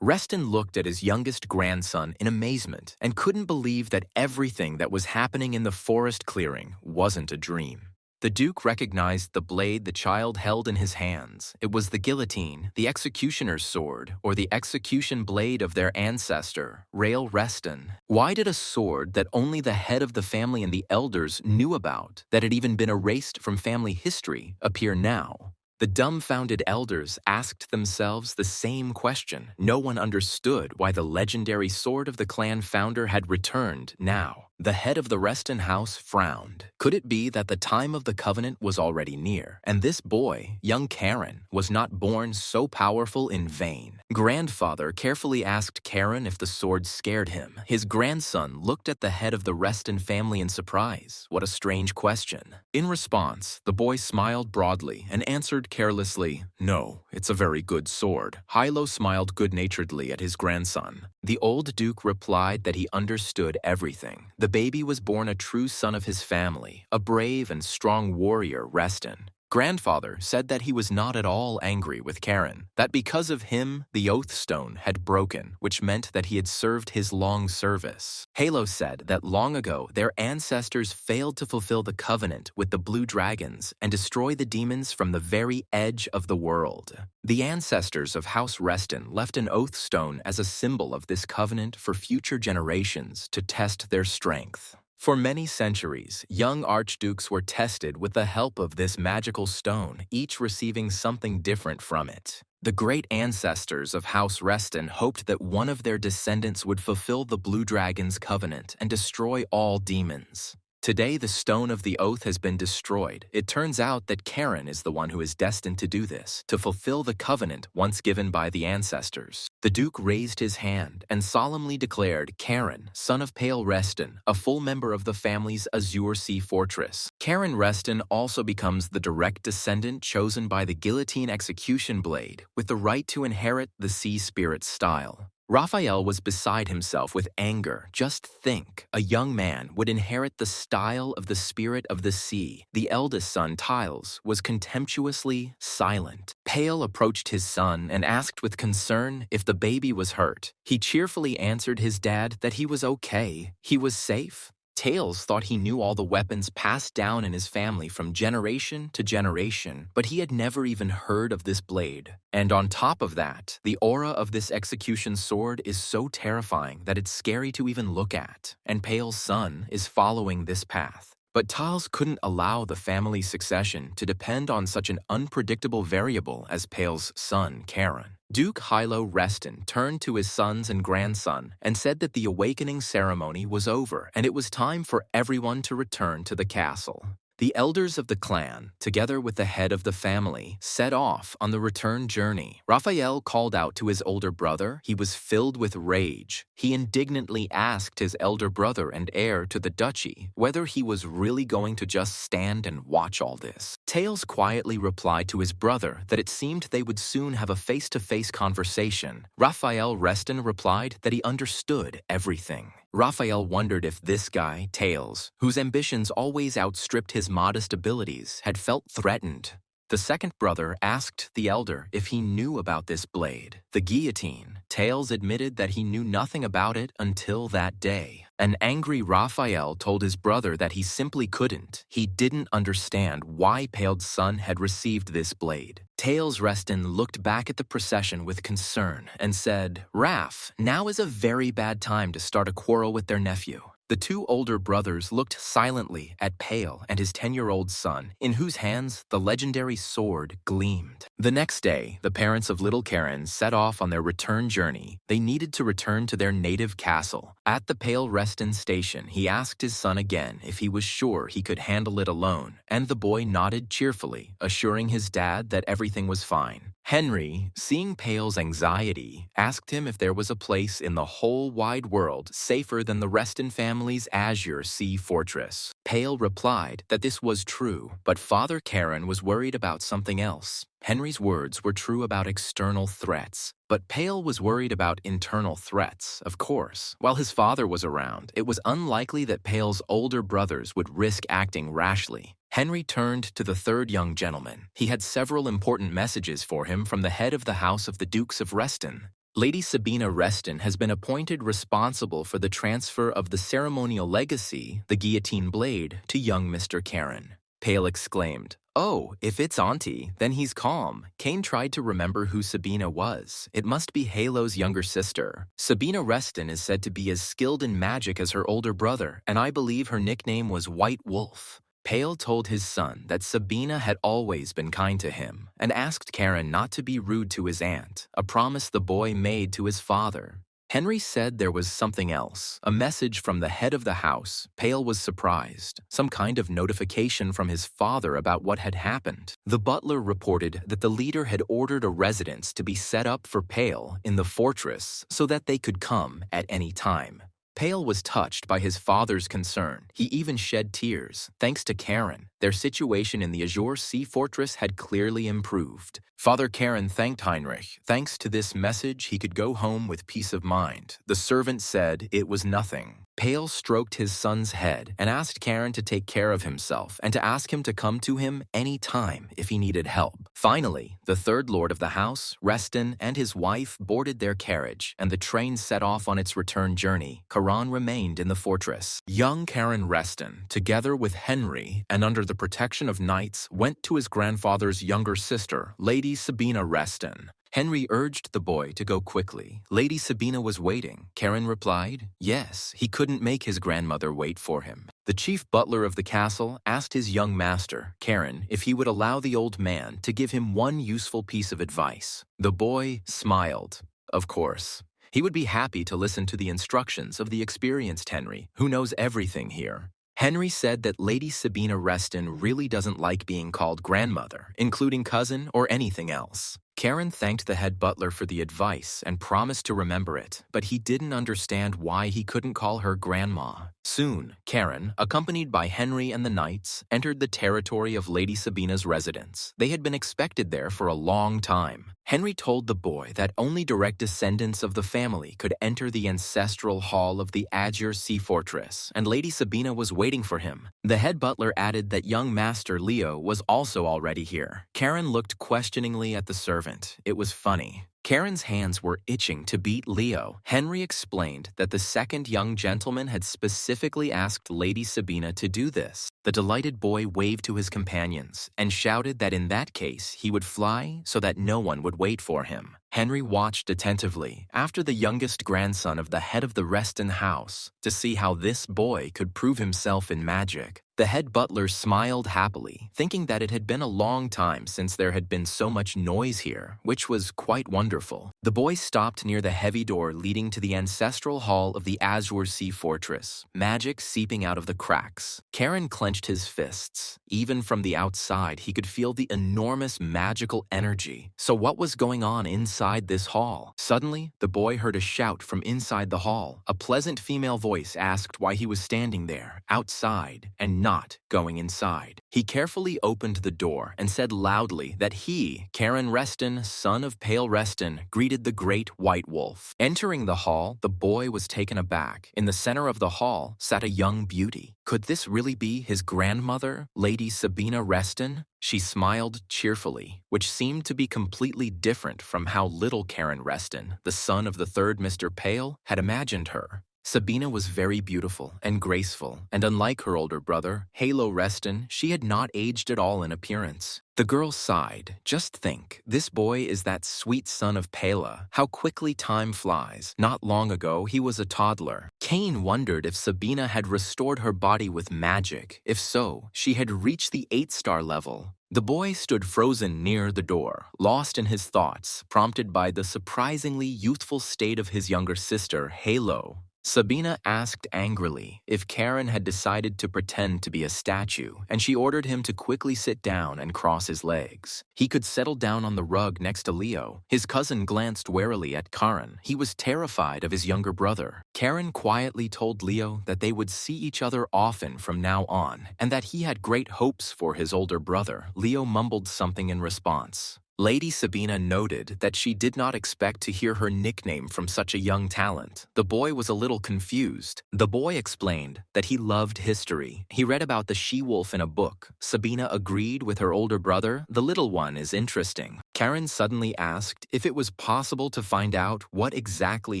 Reston looked at his youngest grandson in amazement and couldn't believe that everything that was happening in the forest clearing wasn't a dream. The Duke recognized the blade the child held in his hands. It was the guillotine, the executioner's sword, or the execution blade of their ancestor, Rael Reston. Why did a sword that only the head of the family and the elders knew about, that had even been erased from family history, appear now? The dumbfounded elders asked themselves the same question. No one understood why the legendary sword of the clan founder had returned now. The head of the Reston house frowned. Could it be that the time of the covenant was already near, and this boy, young Karen, was not born so powerful in vain? Grandfather carefully asked Karen if the sword scared him. His grandson looked at the head of the Reston family in surprise. What a strange question. In response, the boy smiled broadly and answered carelessly, "No, it's a very good sword." Hilo smiled good-naturedly at his grandson. The old Duke replied that he understood everything. The baby was born a true son of his family, a brave and strong warrior, Reston. Grandfather said that he was not at all angry with Karen, that because of him, the oath stone had broken, which meant that he had served his long service. Halo said that long ago, their ancestors failed to fulfill the covenant with the blue dragons and destroy the demons from the very edge of the world. The ancestors of House Reston left an oath stone as a symbol of this covenant for future generations to test their strength. For many centuries, young archdukes were tested with the help of this magical stone, each receiving something different from it. The great ancestors of House Reston hoped that one of their descendants would fulfill the Blue Dragon's covenant and destroy all demons. Today, the Stone of the Oath has been destroyed. It turns out that Karen is the one who is destined to do this, to fulfill the covenant once given by the ancestors. The Duke raised his hand and solemnly declared Karen, son of Pale Reston, a full member of the family's Azure Sea Fortress. Karen Reston also becomes the direct descendant chosen by the guillotine execution blade, with the right to inherit the Sea Spirit style. Raphael was beside himself with anger. Just think, a young man would inherit the style of the spirit of the sea. The eldest son, Tiles, was contemptuously silent. Pale approached his son and asked with concern if the baby was hurt. He cheerfully answered his dad that he was okay. He was safe. Tails thought he knew all the weapons passed down in his family from generation to generation, but he had never even heard of this blade. And on top of that, the aura of this execution sword is so terrifying that it's scary to even look at, and Pale's son is following this path. But Tiles couldn't allow the family succession to depend on such an unpredictable variable as Pale's son, Karen. Duke Hilo Reston turned to his sons and grandson and said that the awakening ceremony was over and it was time for everyone to return to the castle. The elders of the clan, together with the head of the family, set off on the return journey. Raphael called out to his older brother. He was filled with rage. He indignantly asked his elder brother and heir to the duchy whether he was really going to just stand and watch all this. Tails quietly replied to his brother that it seemed they would soon have a face-to-face conversation. Raphael Reston replied that he understood everything. Raphael wondered if this guy, Tails, whose ambitions always outstripped his modest abilities, had felt threatened. The second brother asked the elder if he knew about this blade, the guillotine. Tails admitted that he knew nothing about it until that day. An angry Raphael told his brother that he simply couldn't. He didn't understand why Pale's son had received this blade. Tails Reston looked back at the procession with concern and said, "Raph, now is a very bad time to start a quarrel with their nephew." The two older brothers looked silently at Pale and his 10-year-old son, in whose hands the legendary sword gleamed. The next day, the parents of little Karen set off on their return journey. They needed to return to their native castle. At the Pale Reston station, he asked his son again if he was sure he could handle it alone, and the boy nodded cheerfully, assuring his dad that everything was fine. Henry, seeing Pale's anxiety, asked him if there was a place in the whole wide world safer than the Reston family's Azure Sea Fortress. Pale replied that this was true, but Father Karen was worried about something else. Henry's words were true about external threats, but Pale was worried about internal threats, of course. While his father was around, it was unlikely that Pale's older brothers would risk acting rashly. Henry turned to the third young gentleman. He had several important messages for him from the head of the House of the Dukes of Reston. Lady Sabina Reston has been appointed responsible for the transfer of the ceremonial legacy, the guillotine blade, to young Mr. Karen. Pale exclaimed, "Oh, if it's Auntie, then he's calm." Kane tried to remember who Sabina was. It must be Halo's younger sister. Sabina Reston is said to be as skilled in magic as her older brother, and I believe her nickname was White Wolf. Pale told his son that Sabina had always been kind to him and asked Karen not to be rude to his aunt, a promise the boy made to his father. Henry said there was something else, a message from the head of the house. Pale was surprised, some kind of notification from his father about what had happened. The butler reported that the leader had ordered a residence to be set up for Pale in the fortress so that they could come at any time. Pale was touched by his father's concern. He even shed tears. Thanks to Karen, their situation in the Azure Sea Fortress had clearly improved. Father Karen thanked Heinrich. Thanks to this message, he could go home with peace of mind. The servant said it was nothing. Pale stroked his son's head and asked Karen to take care of himself and to ask him to come to him any time if he needed help. Finally, the third lord of the house, Reston, and his wife boarded their carriage, and the train set off on its return journey. Karan remained in the fortress. Young Karen Reston, together with Henry and under the protection of knights, went to his grandfather's younger sister, Lady Sabina Reston. Henry urged the boy to go quickly. Lady Sabina was waiting. Karen replied, yes, he couldn't make his grandmother wait for him. The chief butler of the castle asked his young master, Karen, if he would allow the old man to give him one useful piece of advice. The boy smiled. Of course. He would be happy to listen to the instructions of the experienced Henry, who knows everything here. Henry said that Lady Sabina Reston really doesn't like being called grandmother, including cousin or anything else. Karen thanked the head butler for the advice and promised to remember it, but he didn't understand why he couldn't call her grandma. Soon, Karen, accompanied by Henry and the knights, entered the territory of Lady Sabina's residence. They had been expected there for a long time. Henry told the boy that only direct descendants of the family could enter the ancestral hall of the Azure Sea Fortress, and Lady Sabina was waiting for him. The head butler added that young Master Leo was also already here. Karen looked questioningly at the servant. It was funny. Karen's hands were itching to beat Leo. Henry explained that the second young gentleman had specifically asked Lady Sabina to do this. The delighted boy waved to his companions and shouted that in that case he would fly so that no one would wait for him. Henry watched attentively after the youngest grandson of the head of the Reston house to see how this boy could prove himself in magic. The head butler smiled happily, thinking that it had been a long time since there had been so much noise here, which was quite wonderful. The boy stopped near the heavy door leading to the ancestral hall of the Azure Sea Fortress, magic seeping out of the cracks. Karen clenched his fists. Even from the outside, he could feel the enormous magical energy. So what was going on inside this hall? Suddenly, the boy heard a shout from inside the hall. A pleasant female voice asked why he was standing there, outside, and not going inside. He carefully opened the door and said loudly that he, Karen Reston, son of Pale Reston, greeted the great white wolf. Entering the hall, the boy was taken aback. In the center of the hall sat a young beauty. Could this really be his grandmother, Lady Sabina Reston? She smiled cheerfully, which seemed to be completely different from how little Karen Reston, the son of the third Mr. Pale, had imagined her. Sabina was very beautiful and graceful, and unlike her older brother, Halo Reston, she had not aged at all in appearance. The girl sighed. Just think, this boy is that sweet son of Pela. How quickly time flies. Not long ago, he was a toddler. Cain wondered if Sabina had restored her body with magic. If so, she had reached the 8-star level. The boy stood frozen near the door, lost in his thoughts, prompted by the surprisingly youthful state of his younger sister, Halo. Sabina asked angrily if Karen had decided to pretend to be a statue, and she ordered him to quickly sit down and cross his legs. He could settle down on the rug next to Leo. His cousin glanced warily at Karen. He was terrified of his younger brother. Karen quietly told Leo that they would see each other often from now on, and that he had great hopes for his older brother. Leo mumbled something in response. Lady Sabina noted that she did not expect to hear her nickname from such a young talent. The boy was a little confused. The boy explained that he loved history. He read about the she-wolf in a book. Sabina agreed with her older brother. The little one is interesting. Karen suddenly asked if it was possible to find out what exactly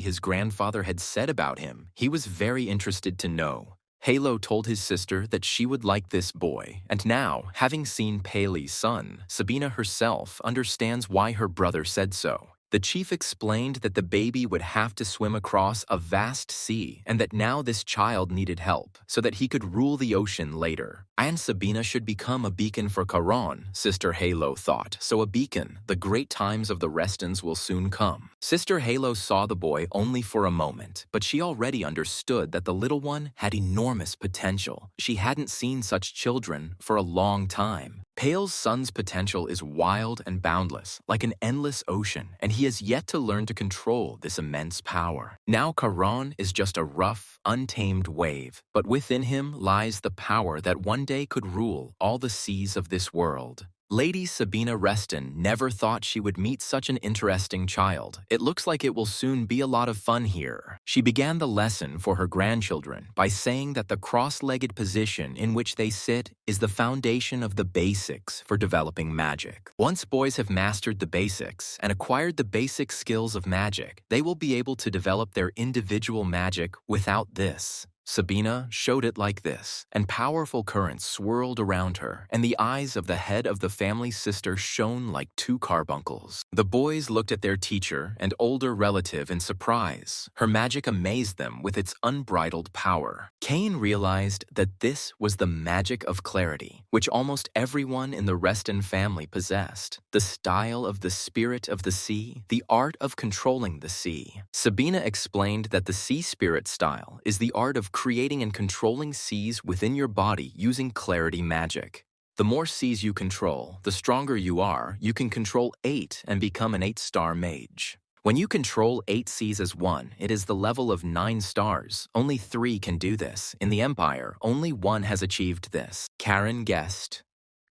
his grandfather had said about him. He was very interested to know. Halo told his sister that she would like this boy, and now, having seen Paley's son, Sabina herself understands why her brother said so. The chief explained that the baby would have to swim across a vast sea and that now this child needed help so that he could rule the ocean later. And Sabina should become a beacon for Karan, Sister Halo thought. So a beacon, the great times of the Restons will soon come. Sister Halo saw the boy only for a moment, but she already understood that the little one had enormous potential. She hadn't seen such children for a long time. Pale's son's potential is wild and boundless, like an endless ocean, and he has yet to learn to control this immense power. Now Karan is just a rough, untamed wave, but within him lies the power that one day could rule all the seas of this world. Lady Sabina Reston never thought she would meet such an interesting child. It looks like it will soon be a lot of fun here. She began the lesson for her grandchildren by saying that the cross-legged position in which they sit is the foundation of the basics for developing magic. Once boys have mastered the basics and acquired the basic skills of magic, they will be able to develop their individual magic without this. Sabina showed it like this, and powerful currents swirled around her, and the eyes of the head of the family sister shone like two carbuncles. The boys looked at their teacher and older relative in surprise. Her magic amazed them with its unbridled power. Cain realized that this was the magic of clarity, which almost everyone in the Reston family possessed. The style of the spirit of the sea, the art of controlling the sea. Sabina explained that the sea spirit style is the art of creating and controlling seas within your body using clarity magic. The more seas you control, the stronger you are. You can control 8 and become an 8-star mage. When you control 8 seas as one, it is the level of 9 stars. Only 3 can do this. In the Empire, only 1 has achieved this. Karen guessed.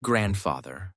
Grandfather.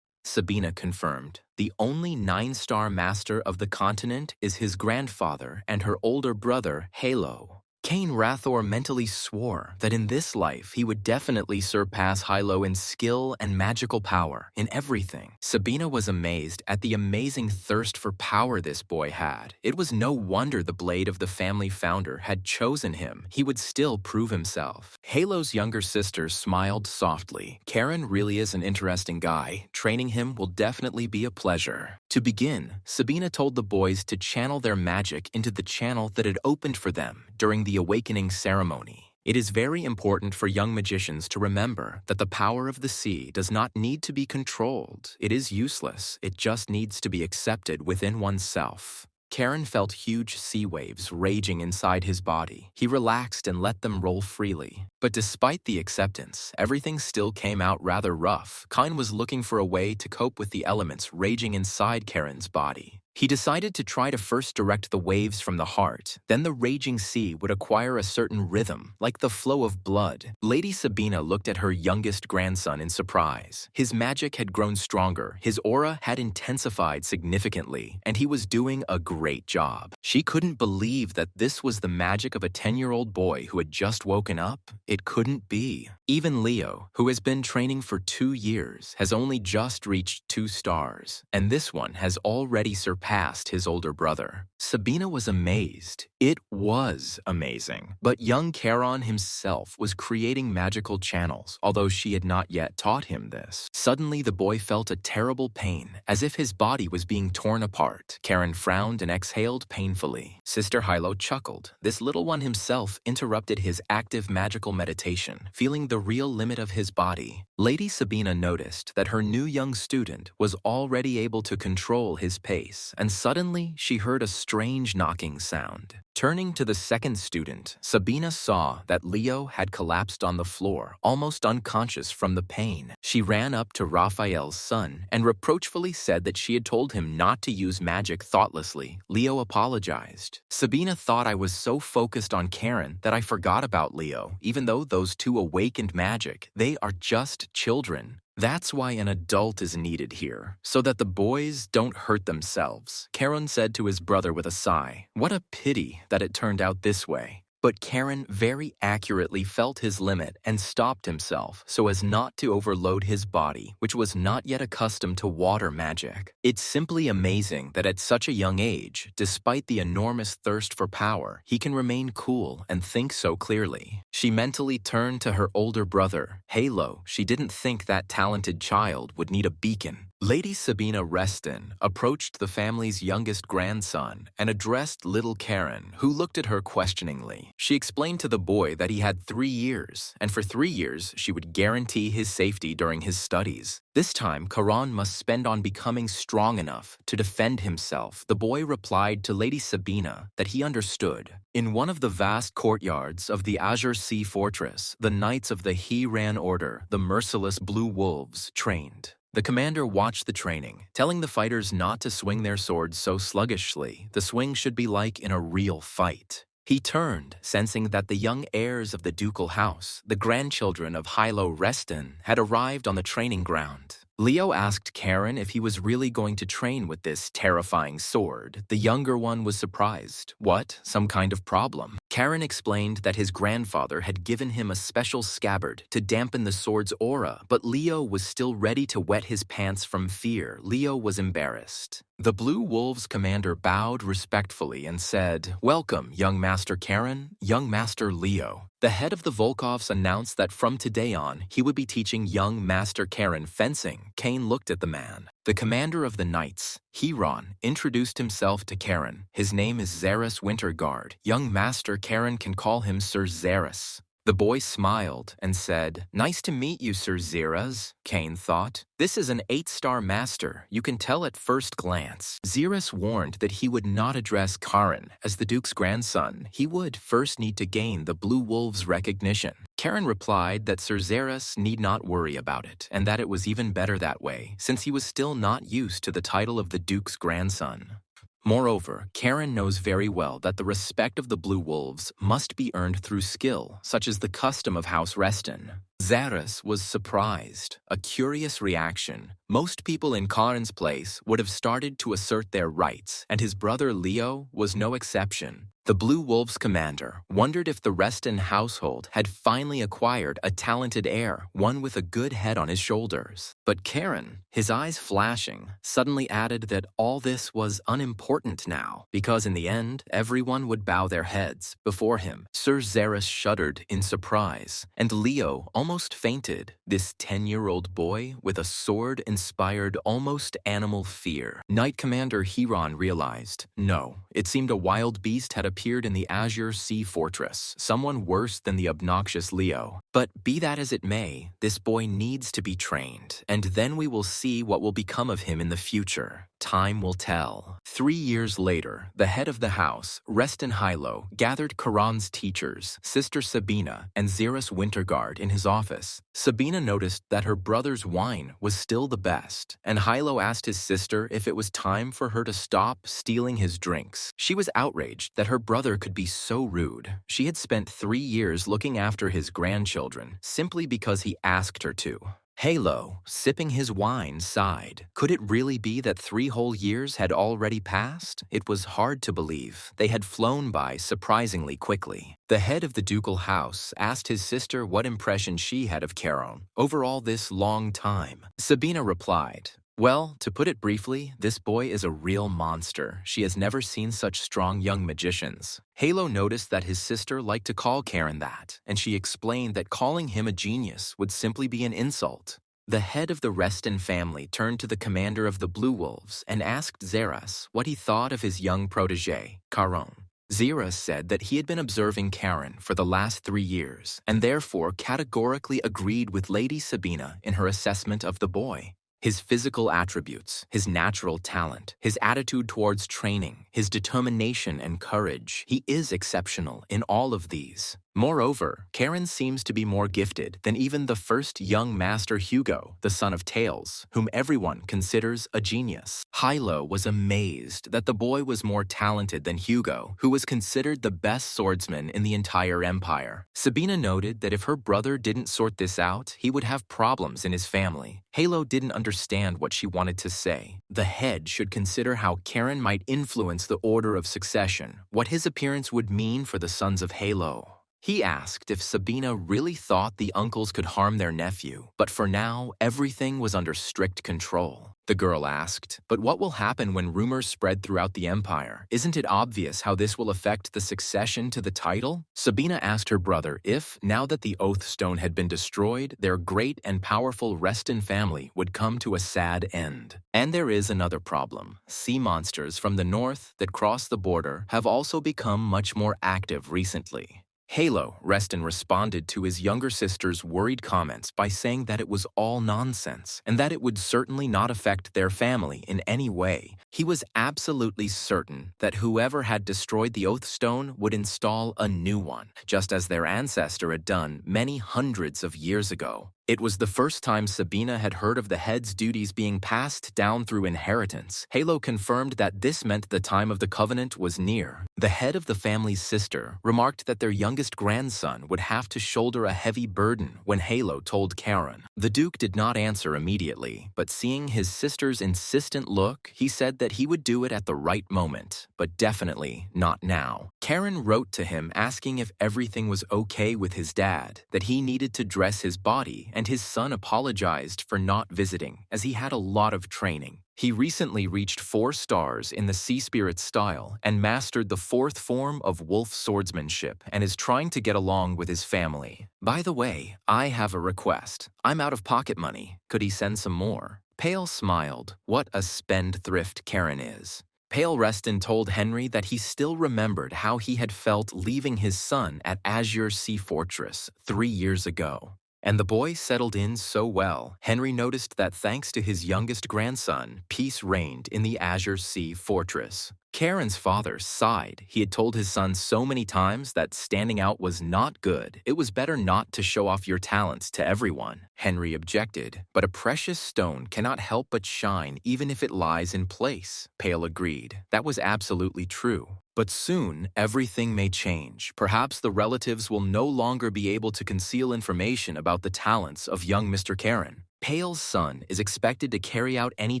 Sabina confirmed. The only 9-star master of the continent is his grandfather and her older brother, Halo. Cain Rathor mentally swore that in this life he would definitely surpass Hilo in skill and magical power in everything. Sabina was amazed at the amazing thirst for power this boy had. It was no wonder the blade of the family founder had chosen him. He would still prove himself. Halo's younger sister smiled softly. Karen really is an interesting guy. Training him will definitely be a pleasure. To begin, Sabina told the boys to channel their magic into the channel that had opened for them during the awakening ceremony. It is very important for young magicians to remember that the power of the sea does not need to be controlled. It is useless. It just needs to be accepted within oneself. Karen felt huge sea waves raging inside his body. He relaxed and let them roll freely. But despite the acceptance, everything still came out rather rough. Cain was looking for a way to cope with the elements raging inside Karen's body. He decided to try to first direct the waves from the heart. Then the raging sea would acquire a certain rhythm, like the flow of blood. Lady Sabina looked at her youngest grandson in surprise. His magic had grown stronger, his aura had intensified significantly, and he was doing a great job. She couldn't believe that this was the magic of a 10-year-old boy who had just woken up. It couldn't be. Even Leo, who has been training for 2 years, has only just reached 2 stars, and this one has already surpassed his older brother. Sabina was amazed. It was amazing. But young Charon himself was creating magical channels, although she had not yet taught him this. Suddenly, the boy felt a terrible pain, as if his body was being torn apart. Charon frowned and exhaled painfully. Sister Hilo chuckled. This little one himself interrupted his active magical meditation, feeling the real limit of his body. Lady Sabina noticed that her new young student was already able to control his pace, and suddenly she heard a strange knocking sound. Turning to the second student, Sabina saw that Leo had collapsed on the floor, almost unconscious from the pain. She ran up to Raphael's son and reproachfully said that she had told him not to use magic thoughtlessly. Leo apologized. Sabina thought I was so focused on Karen that I forgot about Leo, even though those two awakened magic. They are just children. That's why an adult is needed here, so that the boys don't hurt themselves, Karen said to his brother with a sigh. What a pity that it turned out this way. But Karen very accurately felt his limit and stopped himself so as not to overload his body, which was not yet accustomed to water magic. It's simply amazing that at such a young age, despite the enormous thirst for power, he can remain cool and think so clearly. She mentally turned to her older brother, Halo. She didn't think that talented child would need a beacon. Lady Sabina Reston approached the family's youngest grandson and addressed little Karen, who looked at her questioningly. She explained to the boy that he had 3 years, and for 3 years she would guarantee his safety during his studies. This time, Karan must spend on becoming strong enough to defend himself. The boy replied to Lady Sabina that he understood. In one of the vast courtyards of the Azure Sea Fortress, the knights of the He-Ran Order, the merciless Blue Wolves, trained. The commander watched the training, telling the fighters not to swing their swords so sluggishly. The swing should be like in a real fight. He turned, sensing that the young heirs of the ducal house, the grandchildren of Hilo Reston, had arrived on the training ground. Leo asked Karen if he was really going to train with this terrifying sword. The younger one was surprised. What? Some kind of problem? Karen explained that his grandfather had given him a special scabbard to dampen the sword's aura, but Leo was still ready to wet his pants from fear. Leo was embarrassed. The Blue Wolves commander bowed respectfully and said, "Welcome, young Master Karen, young Master Leo." The head of the Volkovs announced that from today on, he would be teaching young Master Karen fencing. Kane looked at the man. The commander of the Knights, Heron, introduced himself to Karen. His name is Xeris Winterguard. Young Master Karen can call him Sir Xeris. The boy smiled and said, "Nice to meet you, Sir Xeris," Kane thought. "This is an 8-star master. You can tell at first glance." Xeris warned that he would not address Karen as the Duke's grandson. He would first need to gain the Blue Wolves' recognition. Karen replied that Sir Xeris need not worry about it, and that it was even better that way, since he was still not used to the title of the Duke's grandson. Moreover, Karen knows very well that the respect of the Blue Wolves must be earned through skill, such as the custom of House Reston. Xeris was surprised, a curious reaction. Most people in Karen's place would have started to assert their rights, and his brother Leo was no exception. The Blue Wolves commander wondered if the Reston household had finally acquired a talented heir, one with a good head on his shoulders. But Karen, his eyes flashing, suddenly added that all this was unimportant now, because in the end, everyone would bow their heads before him. Sir Xeris shuddered in surprise, and Leo almost fainted. This 10-year-old boy with a sword inspired almost animal fear. Knight Commander Heron realized, no, it seemed a wild beast had appeared in the Azure Sea Fortress, someone worse than the obnoxious Leo. But be that as it may, this boy needs to be trained, and then we will see what will become of him in the future. Time will tell. 3 years later, the head of the house, Reston Hilo, gathered Karan's teachers, Sister Sabina and Xeris Winterguard, in his office. Sabina noticed that her brother's wine was still the best, and Hilo asked his sister if it was time for her to stop stealing his drinks. She was outraged that her brother could be so rude. She had spent 3 years looking after his grandchildren simply because he asked her to. Halo, sipping his wine, sighed. Could it really be that 3 whole years had already passed? It was hard to believe. They had flown by surprisingly quickly. The head of the ducal house asked his sister what impression she had of Karen over all this long time. Sabina replied, "Well, to put it briefly, this boy is a real monster. She has never seen such strong young magicians." Halo noticed that his sister liked to call Karen that, and she explained that calling him a genius would simply be an insult. The head of the Reston family turned to the commander of the Blue Wolves and asked Xeris what he thought of his young protege, Karen. Xeris said that he had been observing Karen for the last 3 years, and therefore categorically agreed with Lady Sabina in her assessment of the boy. His physical attributes, his natural talent, his attitude towards training, his determination and courage, he is exceptional in all of these. Moreover, Karen seems to be more gifted than even the first young master Hugo, the son of Tails, whom everyone considers a genius. Hilo was amazed that the boy was more talented than Hugo, who was considered the best swordsman in the entire empire. Sabina noted that if her brother didn't sort this out, he would have problems in his family. Halo didn't understand what she wanted to say. The head should consider how Karen might influence the order of succession, what his appearance would mean for the sons of Halo. He asked if Sabina really thought the uncles could harm their nephew, but for now, everything was under strict control. The girl asked, "But what will happen when rumors spread throughout the empire? Isn't it obvious how this will affect the succession to the title?" Sabina asked her brother if, now that the Oath Stone had been destroyed, their great and powerful Reston family would come to a sad end. And there is another problem. Sea monsters from the north that cross the border have also become much more active recently. Halo, Reston responded to his younger sister's worried comments by saying that it was all nonsense and that it would certainly not affect their family in any way. He was absolutely certain that whoever had destroyed the Oath Stone would install a new one, just as their ancestor had done many hundreds of years ago. It was the first time Sabina had heard of the head's duties being passed down through inheritance. Halo confirmed that this meant the time of the covenant was near. The head of the family's sister remarked that their youngest grandson would have to shoulder a heavy burden when Halo told Karen. The Duke did not answer immediately, but seeing his sister's insistent look, he said that he would do it at the right moment, but definitely not now. Karen wrote to him asking if everything was okay with his dad, that he needed to dress his body, and his son apologized for not visiting, as he had a lot of training. He recently reached 4 stars in the Sea Spirit style and mastered the 4th form of wolf swordsmanship and is trying to get along with his family. By the way, I have a request. I'm out of pocket money. Could he send some more? Pale smiled. What a spendthrift Karen is. Pale Reston told Henry that he still remembered how he had felt leaving his son at Azure Sea Fortress 3 years ago. And the boy settled in so well, Henry noticed that thanks to his youngest grandson, peace reigned in the Azure Sea Fortress. Karen's father sighed. He had told his son so many times that standing out was not good. It was better not to show off your talents to everyone. Henry objected, but a precious stone cannot help but shine even if it lies in place. Pale agreed. That was absolutely true. But soon, everything may change. Perhaps the relatives will no longer be able to conceal information about the talents of young Mr. Karen. Pale's son is expected to carry out any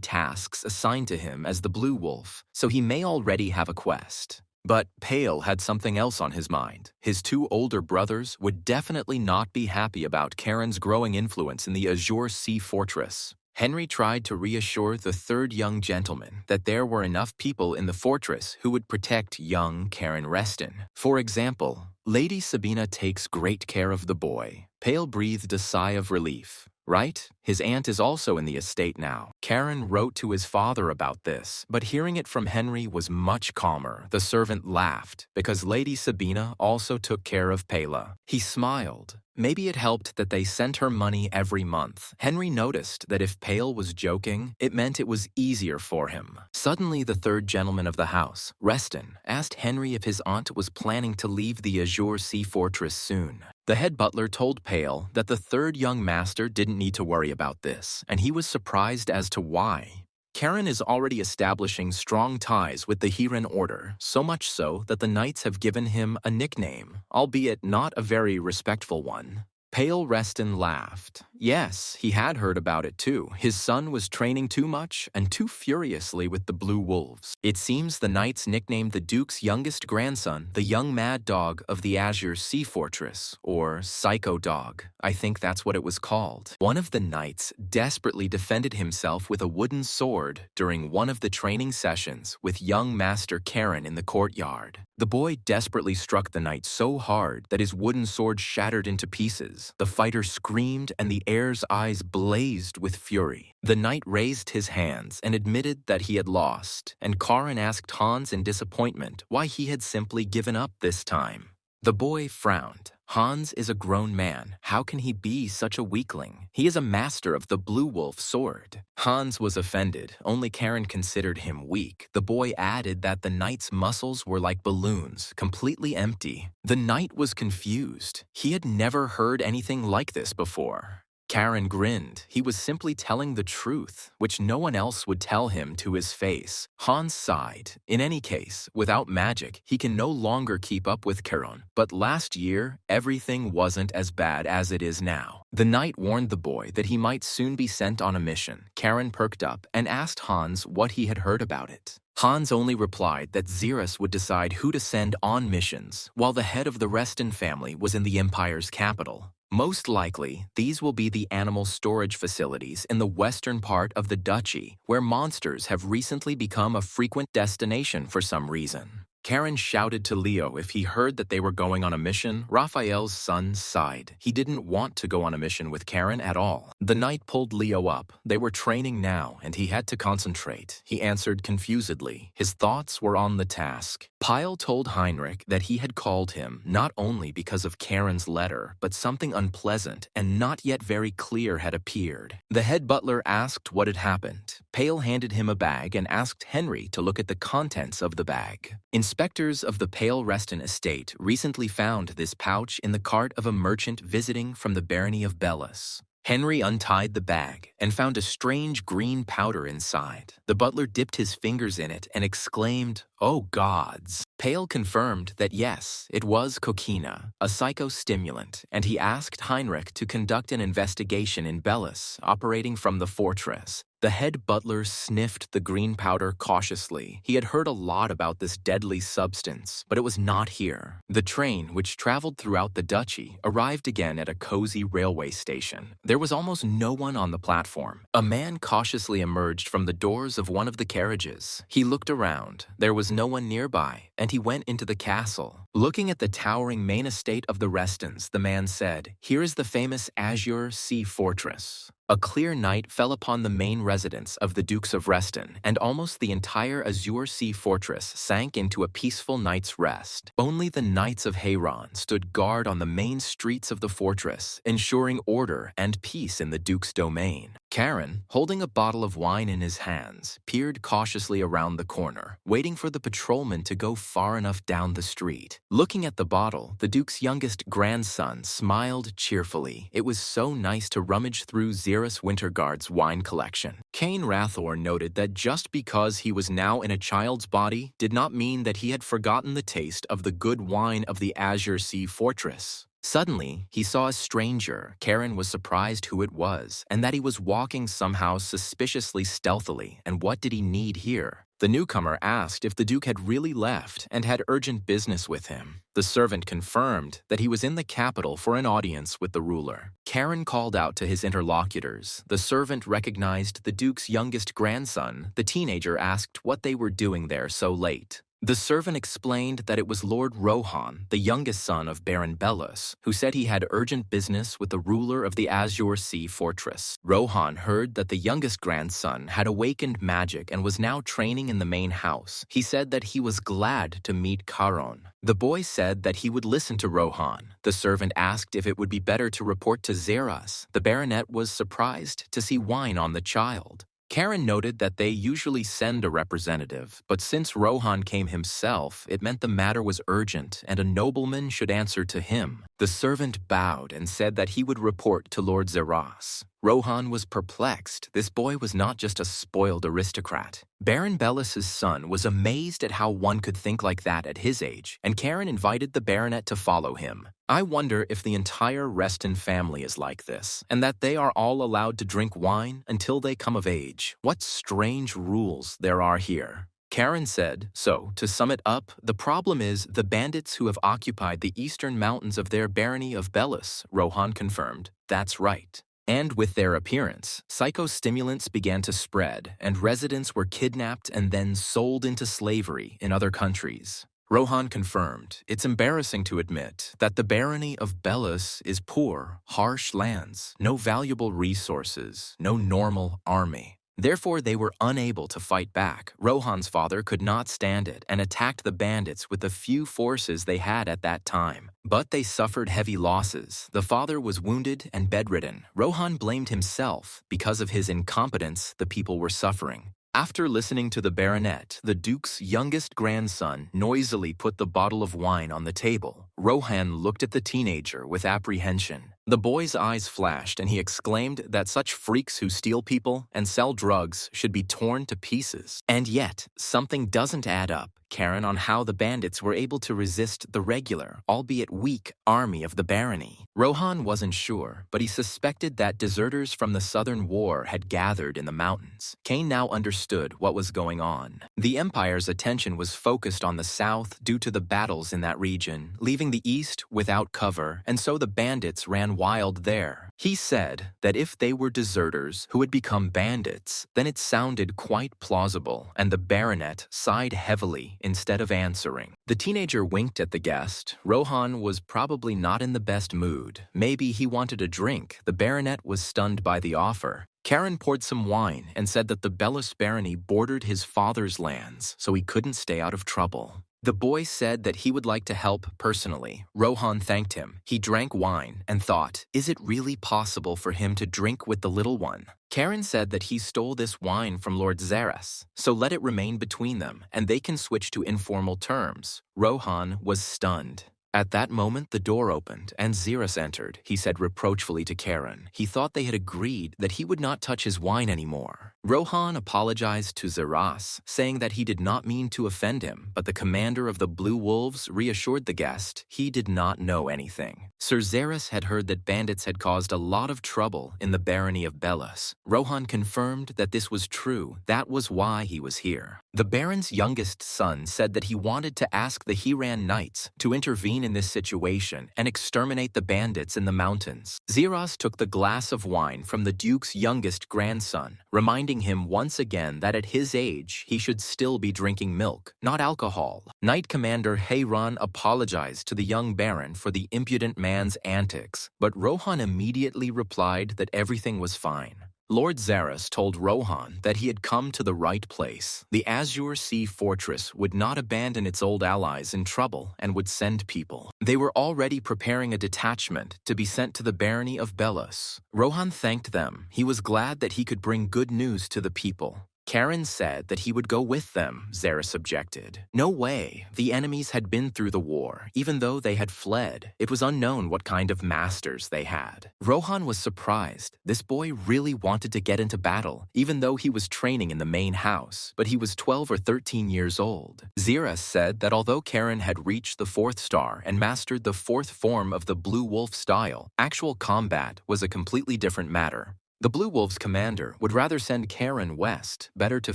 tasks assigned to him as the Blue Wolf, so he may already have a quest. But Pale had something else on his mind. His 2 older brothers would definitely not be happy about Karen's growing influence in the Azure Sea Fortress. Henry tried to reassure the 3rd young gentleman that there were enough people in the fortress who would protect young Karen Reston. For example, Lady Sabina takes great care of the boy. Pale breathed a sigh of relief. Right? His aunt is also in the estate now. Karen wrote to his father about this, but hearing it from Henry was much calmer. The servant laughed, because Lady Sabina also took care of Pela. He smiled. Maybe it helped that they sent her money every month. Henry noticed that if Pale was joking, it meant it was easier for him. Suddenly, the 3rd gentleman of the house, Reston, asked Henry if his aunt was planning to leave the Azure Sea Fortress soon. The head butler told Pale that the 3rd young master didn't need to worry about this, and he was surprised as to why. Karen is already establishing strong ties with the Hiran Order, so much so that the knights have given him a nickname, albeit not a very respectful one. Pale Reston laughed. Yes, he had heard about it too. His son was training too much and too furiously with the Blue Wolves. It seems the knights nicknamed the Duke's youngest grandson the young mad dog of the Azure Sea Fortress, or Psycho Dog. I think that's what it was called. One of the knights desperately defended himself with a wooden sword during one of the training sessions with young Master Karen in the courtyard. The boy desperately struck the knight so hard that his wooden sword shattered into pieces. The fighter screamed and the heir's eyes blazed with fury. The knight raised his hands and admitted that he had lost, and Karen asked Hans in disappointment why he had simply given up this time. The boy frowned. Hans is a grown man. How can he be such a weakling? He is a master of the Blue Wolf sword. Hans was offended. Only Karen considered him weak. The boy added that the knight's muscles were like balloons, completely empty. The knight was confused. He had never heard anything like this before. Karen grinned. He was simply telling the truth, which no one else would tell him to his face. Hans sighed. In any case, without magic, he can no longer keep up with Karen. But last year, everything wasn't as bad as it is now. The knight warned the boy that he might soon be sent on a mission. Karen perked up and asked Hans what he had heard about it. Hans only replied that Xeris would decide who to send on missions, while the head of the Reston family was in the Empire's capital. Most likely, these will be the animal storage facilities in the western part of the duchy, where monsters have recently become a frequent destination for some reason. Karen shouted to Leo if he heard that they were going on a mission. Raphael's son sighed. He didn't want to go on a mission with Karen at all. The knight pulled Leo up. They were training now, and he had to concentrate. He answered confusedly. His thoughts were on the task. Pyle told Heinrich that he had called him not only because of Karen's letter, but something unpleasant and not yet very clear had appeared. The head butler asked what had happened. Pale handed him a bag and asked Henry to look at the contents of the bag. Inspectors of the Pale Reston estate recently found this pouch in the cart of a merchant visiting from the barony of Bellis. Henry untied the bag and found a strange green powder inside. The butler dipped his fingers in it and exclaimed, "Oh gods!" Pale confirmed that yes, it was coquina, a psychostimulant, and he asked Heinrich to conduct an investigation in Bellis, operating from the fortress. The head butler sniffed the green powder cautiously. He had heard a lot about this deadly substance, but it was not here. The train, which traveled throughout the duchy, arrived again at a cozy railway station. There was almost no one on the platform. A man cautiously emerged from the doors of one of the carriages. He looked around. There was no one nearby, and he went into the castle. Looking at the towering main estate of the Restons, the man said, "Here is the famous Azure Sea Fortress." A clear night fell upon the main residence of the Dukes of Reston, and almost the entire Azure Sea Fortress sank into a peaceful night's rest. Only the Knights of Hayron stood guard on the main streets of the fortress, ensuring order and peace in the Duke's domain. Karen, holding a bottle of wine in his hands, peered cautiously around the corner, waiting for the patrolman to go far enough down the street. Looking at the bottle, the Duke's youngest grandson smiled cheerfully. It was so nice to rummage through Xeris Winterguard's wine collection. Cain Rathor noted that just because he was now in a child's body did not mean that he had forgotten the taste of the good wine of the Azure Sea Fortress. Suddenly, he saw a stranger. Karen was surprised who it was, and that he was walking somehow suspiciously stealthily, and what did he need here? The newcomer asked if the Duke had really left and had urgent business with him. The servant confirmed that he was in the capital for an audience with the ruler. Karen called out to his interlocutors. The servant recognized the Duke's youngest grandson. The teenager asked what they were doing there so late. The servant explained that it was Lord Rohan, the youngest son of Baron Bellis, who said he had urgent business with the ruler of the Azure Sea Fortress. Rohan heard that the youngest grandson had awakened magic and was now training in the main house. He said that he was glad to meet Charon. The boy said that he would listen to Rohan. The servant asked if it would be better to report to Xeras. The baronet was surprised to see wine on the child. Karen noted that they usually send a representative, but since Rohan came himself, it meant the matter was urgent and a nobleman should answer to him. The servant bowed and said that he would report to Lord Xeras. Rohan was perplexed. This boy was not just a spoiled aristocrat. Baron Bellis's son was amazed at how one could think like that at his age, and Karen invited the baronet to follow him. I wonder if the entire Reston family is like this, and that they are all allowed to drink wine until they come of age. What strange rules there are here. Karen said, "So, to sum it up, the problem is the bandits who have occupied the eastern mountains of their barony of Bellis," Rohan confirmed. "That's right." And with their appearance, psychostimulants began to spread, and residents were kidnapped and then sold into slavery in other countries. Rohan confirmed, "It's embarrassing to admit that the barony of Bellis is poor, harsh lands, no valuable resources, no normal army. Therefore, they were unable to fight back. Rohan's father could not stand it and attacked the bandits with the few forces they had at that time. But they suffered heavy losses. The father was wounded and bedridden. Rohan blamed himself. Because of his incompetence, the people were suffering. After listening to the baronet, the Duke's youngest grandson noisily put the bottle of wine on the table. Rohan looked at the teenager with apprehension. The boy's eyes flashed and he exclaimed that such freaks who steal people and sell drugs should be torn to pieces. And yet, something doesn't add up, Karen, on how the bandits were able to resist the regular, albeit weak, army of the barony. Rohan wasn't sure, but he suspected that deserters from the Southern War had gathered in the mountains. Cain now understood what was going on. The Empire's attention was focused on the south due to the battles in that region, leaving the east without cover, and so the bandits ran wild there. He said that if they were deserters who had become bandits, then it sounded quite plausible, and the baronet sighed heavily instead of answering. The teenager winked at the guest. Rohan was probably not in the best mood. Maybe he wanted a drink. The baronet was stunned by the offer. Karen poured some wine and said that the Bellis barony bordered his father's lands, so he couldn't stay out of trouble. The boy said that he would like to help personally. Rohan thanked him. He drank wine and thought, is it really possible for him to drink with the little one? Karen said that he stole this wine from Lord Xeras, so let it remain between them, and they can switch to informal terms. Rohan was stunned. At that moment, the door opened, and Xeris entered. He said reproachfully to Karen. He thought they had agreed that he would not touch his wine anymore. Rohan apologized to Xeris, saying that he did not mean to offend him, but the commander of the Blue Wolves reassured the guest he did not know anything. Sir Xeris had heard that bandits had caused a lot of trouble in the barony of Belus. Rohan confirmed that this was true. That was why he was here. The Baron's youngest son said that he wanted to ask the Hiran Knights to intervene in this situation and exterminate the bandits in the mountains. Xeris took the glass of wine from the Duke's youngest grandson, reminding him once again that at his age he should still be drinking milk, not alcohol. Knight Commander Hayron apologized to the young Baron for the impudent man's antics, but Rohan immediately replied that everything was fine. Lord Xeris told Rohan that he had come to the right place. The Azure Sea Fortress would not abandon its old allies in trouble and would send people. They were already preparing a detachment to be sent to the barony of Belus. Rohan thanked them. He was glad that he could bring good news to the people. Karen said that he would go with them, Xeris objected. No way. The enemies had been through the war. Even though they had fled, it was unknown what kind of masters they had. Rohan was surprised. This boy really wanted to get into battle, even though he was training in the main house, but he was 12 or 13 years old. Xeris said that although Karen had reached the 4th star and mastered the 4th form of the Blue Wolf style, actual combat was a completely different matter. The Blue Wolves commander would rather send Karen west, better to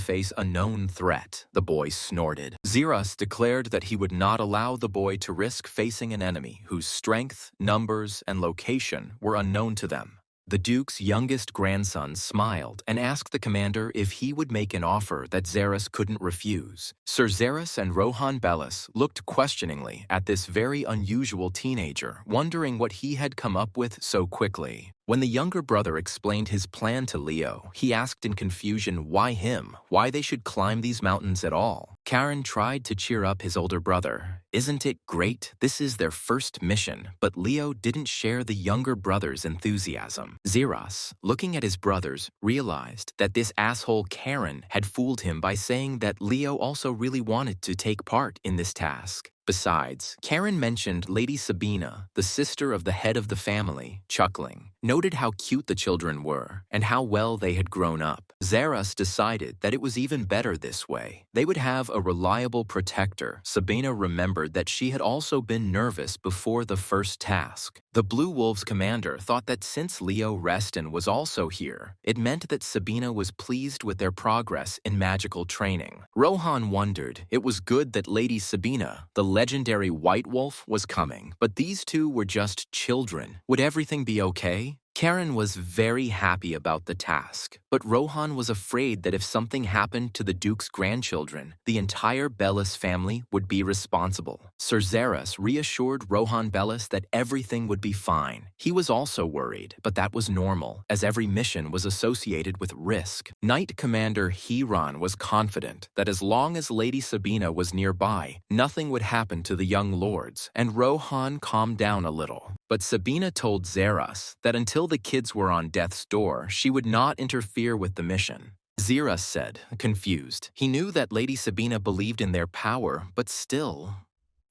face a known threat, the boy snorted. Xeris declared that he would not allow the boy to risk facing an enemy whose strength, numbers, and location were unknown to them. The Duke's youngest grandson smiled and asked the commander if he would make an offer that Xeris couldn't refuse. Sir Xeris and Rohan Belus looked questioningly at this very unusual teenager, wondering what he had come up with so quickly. When the younger brother explained his plan to Leo, he asked in confusion why him, why they should climb these mountains at all. Karen tried to cheer up his older brother. Isn't it great? This is their first mission. But Leo didn't share the younger brother's enthusiasm. Xeris, looking at his brothers, realized that this asshole Karen had fooled him by saying that Leo also really wanted to take part in this task. Besides, Karen mentioned Lady Sabina, the sister of the head of the family, chuckling, noted how cute the children were and how well they had grown up. Xeris decided that it was even better this way. They would have a reliable protector. Sabina remembered that she had also been nervous before the first task. The Blue Wolves commander thought that since Leo Reston was also here, it meant that Sabina was pleased with their progress in magical training. Rohan wondered. It was good that Lady Sabina, the legendary White Wolf, was coming, but these two were just children. Would everything be okay? Karen was very happy about the task, but Rohan was afraid that if something happened to the Duke's grandchildren, the entire Belus family would be responsible. Sir Xeris reassured Rohan Belus that everything would be fine. He was also worried, but that was normal, as every mission was associated with risk. Knight Commander Hiran was confident that as long as Lady Sabina was nearby, nothing would happen to the young lords, and Rohan calmed down a little. But Sabina told Xeris that until the kids were on death's door, she would not interfere with the mission. Xeris said, confused. He knew that Lady Sabina believed in their power, but still.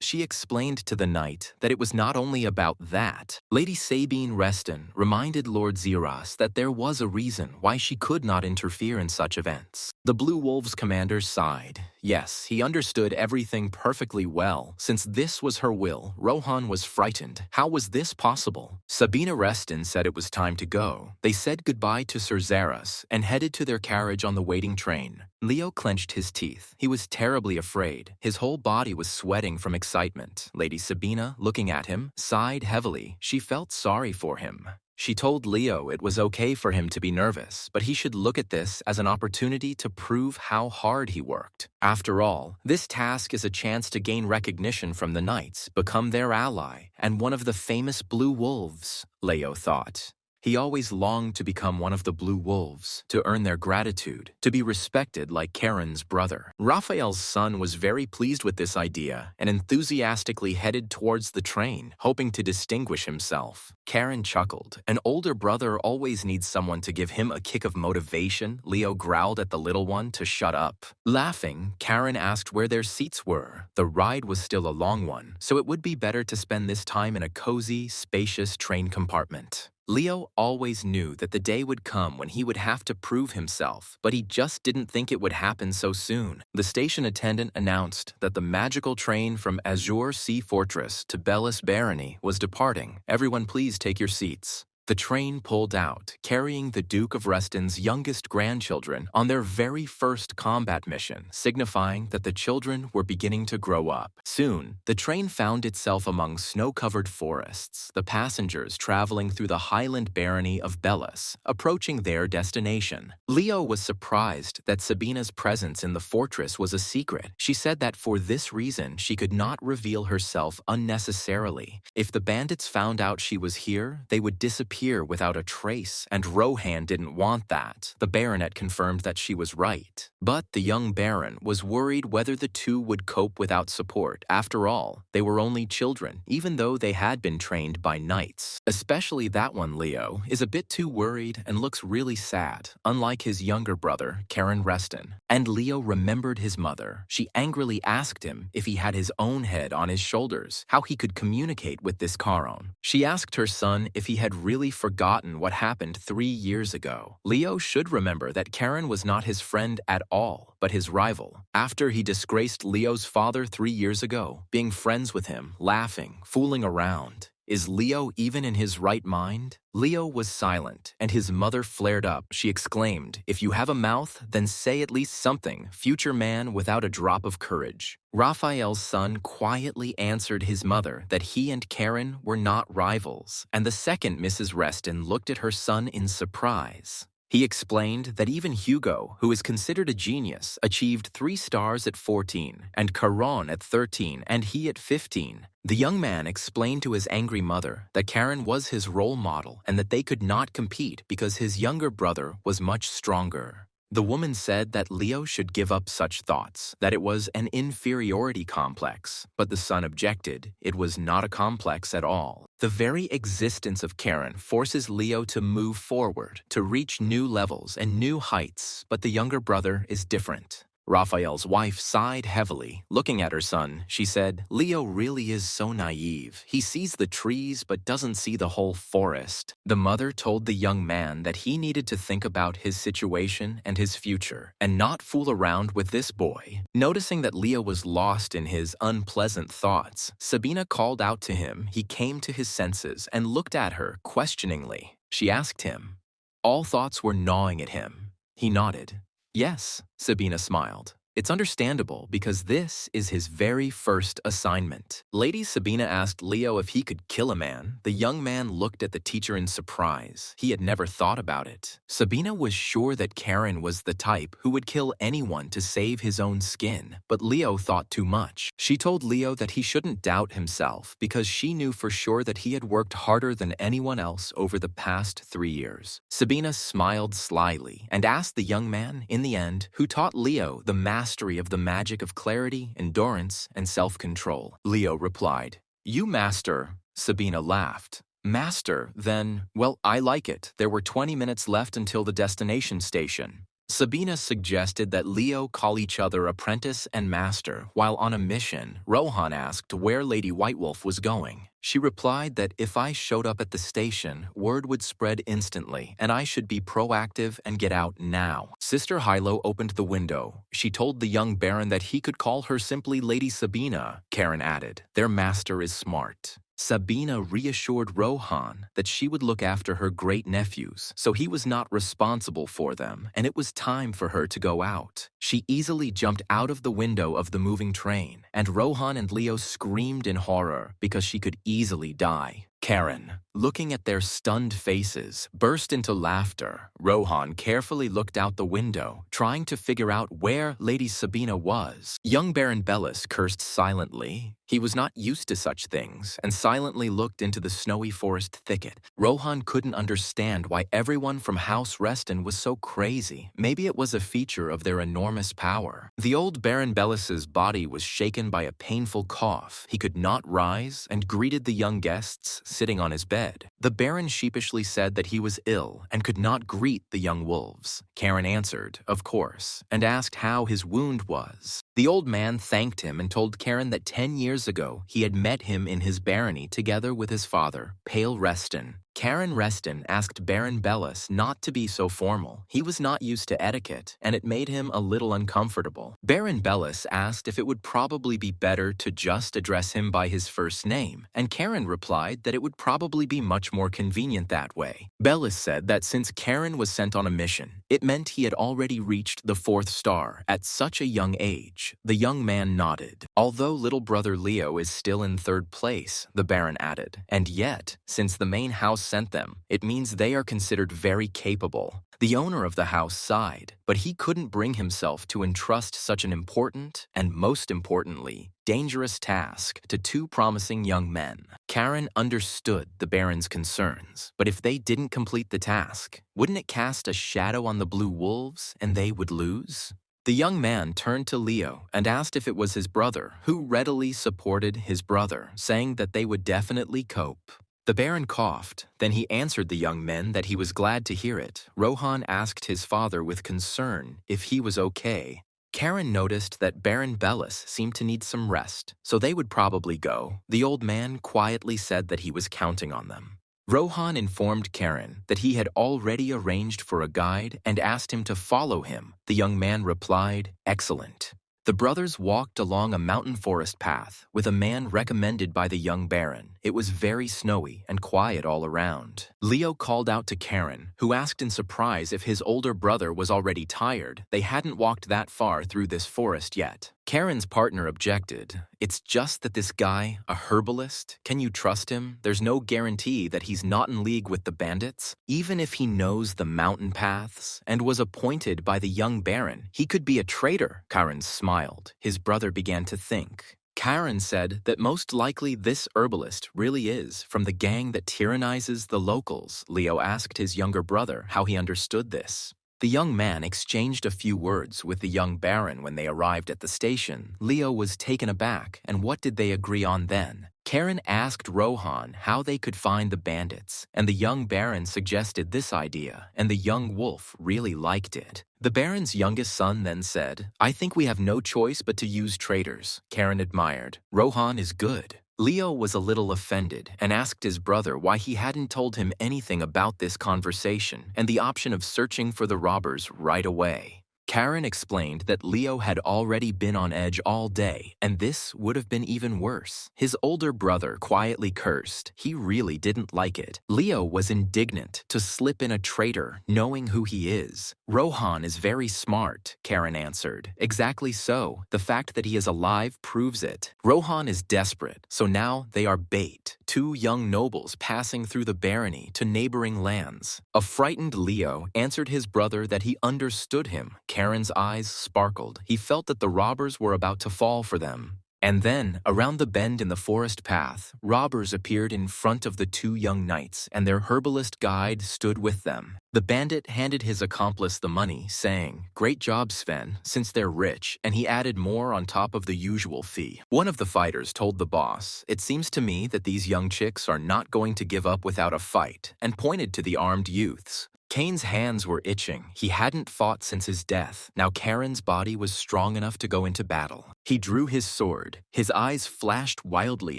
She explained to the knight that it was not only about that. Lady Sabine Reston reminded Lord Xeris that there was a reason why she could not interfere in such events. The Blue Wolves commander sighed. Yes, he understood everything perfectly well. Since this was her will, Rohan was frightened. How was this possible? Sabina Reston said it was time to go. They said goodbye to Sir Xeris and headed to their carriage on the waiting train. Leo clenched his teeth. He was terribly afraid. His whole body was sweating from excitement. Lady Sabina, looking at him, sighed heavily. She felt sorry for him. She told Leo it was okay for him to be nervous, but he should look at this as an opportunity to prove how hard he worked. After all, this task is a chance to gain recognition from the knights, become their ally, and one of the famous Blue Wolves, Leo thought. He always longed to become one of the Blue Wolves, to earn their gratitude, to be respected like Karen's brother. Raphael's son was very pleased with this idea and enthusiastically headed towards the train, hoping to distinguish himself. Karen chuckled. An older brother always needs someone to give him a kick of motivation. Leo growled at the little one to shut up. Laughing, Karen asked where their seats were. The ride was still a long one, so it would be better to spend this time in a cozy, spacious train compartment. Leo always knew that the day would come when he would have to prove himself, but he just didn't think it would happen so soon. The station attendant announced that the magical train from Azure Sea Fortress to Bellis Barony was departing. Everyone please take your seats. The train pulled out, carrying the Duke of Reston's youngest grandchildren on their very first combat mission, signifying that the children were beginning to grow up. Soon, the train found itself among snow-covered forests, the passengers traveling through the highland barony of Bellis, approaching their destination. Leo was surprised that Sabina's presence in the fortress was a secret. She said that for this reason, she could not reveal herself unnecessarily. If the bandits found out she was here, they would disappear without a trace, and Rohan didn't want that. The baronet confirmed that she was right. But the young baron was worried whether the two would cope without support. After all, they were only children, even though they had been trained by knights. Especially that one, Leo, is a bit too worried and looks really sad, unlike his younger brother, Karen Reston. And Leo remembered his mother. She angrily asked him if he had his own head on his shoulders, how he could communicate with this Charon. She asked her son if he had really forgotten what happened 3 years ago. Leo should remember that Karen was not his friend at all, but his rival. After he disgraced Leo's father 3 years ago, being friends with him, laughing, fooling around. Is Leo even in his right mind? Leo was silent, and his mother flared up. She exclaimed, "If you have a mouth, then say at least something, future man without a drop of courage." Raphael's son quietly answered his mother that he and Karen were not rivals, and the second Mrs. Reston looked at her son in surprise. He explained that even Hugo, who is considered a genius, achieved 3 stars at 14, and Caron at 13, and he at 15. The young man explained to his angry mother that Karen was his role model and that they could not compete because his younger brother was much stronger. The woman said that Leo should give up such thoughts, that it was an inferiority complex, but the son objected. It was not a complex at all. The very existence of Karen forces Leo to move forward, to reach new levels and new heights, but the younger brother is different. Raphael's wife sighed heavily. Looking at her son, she said, "Leo really is so naive. He sees the trees but doesn't see the whole forest." The mother told the young man that he needed to think about his situation and his future, and not fool around with this boy. Noticing that Leo was lost in his unpleasant thoughts, Sabina called out to him. He came to his senses and looked at her questioningly. She asked him. All thoughts were gnawing at him. He nodded. "Yes," Sabina smiled. It's understandable because this is his very first assignment. Lady Sabina asked Leo if he could kill a man. The young man looked at the teacher in surprise. He had never thought about it. Sabina was sure that Karen was the type who would kill anyone to save his own skin, but Leo thought too much. She told Leo that he shouldn't doubt himself because she knew for sure that he had worked harder than anyone else over the past 3 years. Sabina smiled slyly and asked the young man, in the end, who taught Leo the mastery of the magic of clarity, endurance, and self-control. Leo replied, "You master." Sabina laughed. "Master, then, well, I like it. There were 20 minutes left until the destination station." Sabina suggested that Leo call each other apprentice and master. While on a mission, Rohan asked where Lady Whitewolf was going. She replied that if I showed up at the station, word would spread instantly, and I should be proactive and get out now. Sister Hilo opened the window. She told the young baron that he could call her simply Lady Sabina. Karen added, "Their master is smart." Sabina reassured Rohan that she would look after her great-nephews, so he was not responsible for them, and it was time for her to go out. She easily jumped out of the window of the moving train, and Rohan and Leo screamed in horror because she could easily die. Karen, looking at their stunned faces, burst into laughter. Rohan carefully looked out the window, trying to figure out where Lady Sabina was. Young Baron Bellis cursed silently. He was not used to such things, and silently looked into the snowy forest thicket. Rohan couldn't understand why everyone from House Reston was so crazy. Maybe it was a feature of their enormous power. The old Baron Bellis's body was shaken by a painful cough. He could not rise, and greeted the young guests sitting on his bed. The Baron sheepishly said that he was ill and could not greet the young wolves. Karen answered, of course, and asked how his wound was. The old man thanked him and told Karen that 10 years ago he had met him in his barony together with his father, Pale Reston. Karen Reston asked Baron Bellis not to be so formal. He was not used to etiquette, and it made him a little uncomfortable. Baron Bellis asked if it would probably be better to just address him by his first name, and Karen replied that it would probably be much more convenient that way. Bellis said that since Karen was sent on a mission, it meant he had already reached the 4th star at such a young age. The young man nodded. Although little brother Leo is still in 3rd place, the Baron added, and yet, since the main house sent them, it means they are considered very capable. The owner of the house sighed, but he couldn't bring himself to entrust such an important, and most importantly, dangerous task to 2 promising young men. Karen understood the Baron's concerns, but if they didn't complete the task, wouldn't it cast a shadow on the Blue Wolves and they would lose? The young man turned to Leo and asked if it was his brother, who readily supported his brother, saying that they would definitely cope. The Baron coughed. Then he answered the young men that he was glad to hear it. Rohan asked his father with concern if he was okay. Karen noticed that Baron Bellis seemed to need some rest, so they would probably go. The old man quietly said that he was counting on them. Rohan informed Karen that he had already arranged for a guide and asked him to follow him. The young man replied, "Excellent." The brothers walked along a mountain forest path with a man recommended by the young Baron. It was very snowy and quiet all around. Leo called out to Karen, who asked in surprise if his older brother was already tired. They hadn't walked that far through this forest yet. Karen's partner objected. "It's just that this guy, a herbalist, can you trust him? There's no guarantee that he's not in league with the bandits. Even if he knows the mountain paths and was appointed by the young Baron, he could be a traitor." Karen smiled. His brother began to think. Karen said that most likely this herbalist really is from the gang that tyrannizes the locals. Leo asked his younger brother how he understood this. The young man exchanged a few words with the young Baron when they arrived at the station. Leo was taken aback, and what did they agree on then? Karen asked Rohan how they could find the bandits, and the young Baron suggested this idea, and the young wolf really liked it. The Baron's youngest son then said, "I think we have no choice but to use traitors." Karen admired. "Rohan is good." Leo was a little offended and asked his brother why he hadn't told him anything about this conversation and the option of searching for the robbers right away. Karen explained that Leo had already been on edge all day, and this would have been even worse. His older brother quietly cursed. He really didn't like it. Leo was indignant to slip in a traitor, knowing who he is. "Rohan is very smart," Karen answered. "Exactly so. The fact that he is alive proves it. Rohan is desperate, so now they are bait. 2 young nobles passing through the barony to neighboring lands." A frightened Leo answered his brother that he understood him. Karen's eyes sparkled. He felt that the robbers were about to fall for them. And then, around the bend in the forest path, robbers appeared in front of the 2 young knights, and their herbalist guide stood with them. The bandit handed his accomplice the money, saying, "Great job, Sven, since they're rich," and he added more on top of the usual fee. One of the fighters told the boss, "It seems to me that these young chicks are not going to give up without a fight," and pointed to the armed youths. Kane's hands were itching. He hadn't fought since his death. Now Karen's body was strong enough to go into battle. He drew his sword. His eyes flashed wildly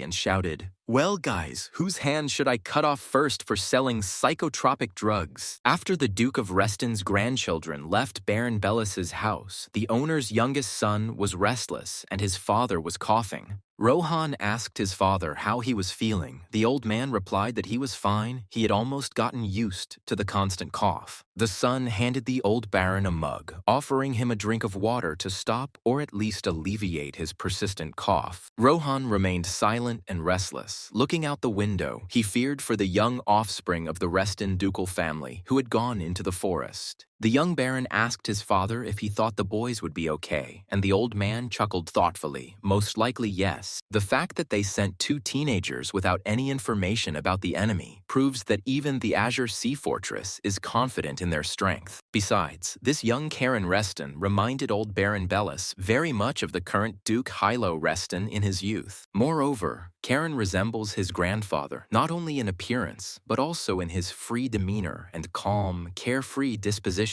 and shouted, "Well, guys, whose hand should I cut off first for selling psychotropic drugs?" After the Duke of Reston's grandchildren left Baron Bellis's house, the owner's youngest son was restless and his father was coughing. Rohan asked his father how he was feeling. The old man replied that he was fine. He had almost gotten used to the constant cough. The son handed the old Baron a mug, offering him a drink of water to stop or at least alleviate alleviate his persistent cough. Rohan remained silent and restless. Looking out the window, he feared for the young offspring of the Reston ducal family who had gone into the forest. The young baron asked his father if he thought the boys would be okay, and the old man chuckled thoughtfully, most likely yes. The fact that they sent 2 teenagers without any information about the enemy proves that even the Azure Sea Fortress is confident in their strength. Besides, this young Karen Reston reminded old Baron Bellis very much of the current Duke Hilo Reston in his youth. Moreover, Karen resembles his grandfather not only in appearance, but also in his free demeanor and calm, carefree disposition.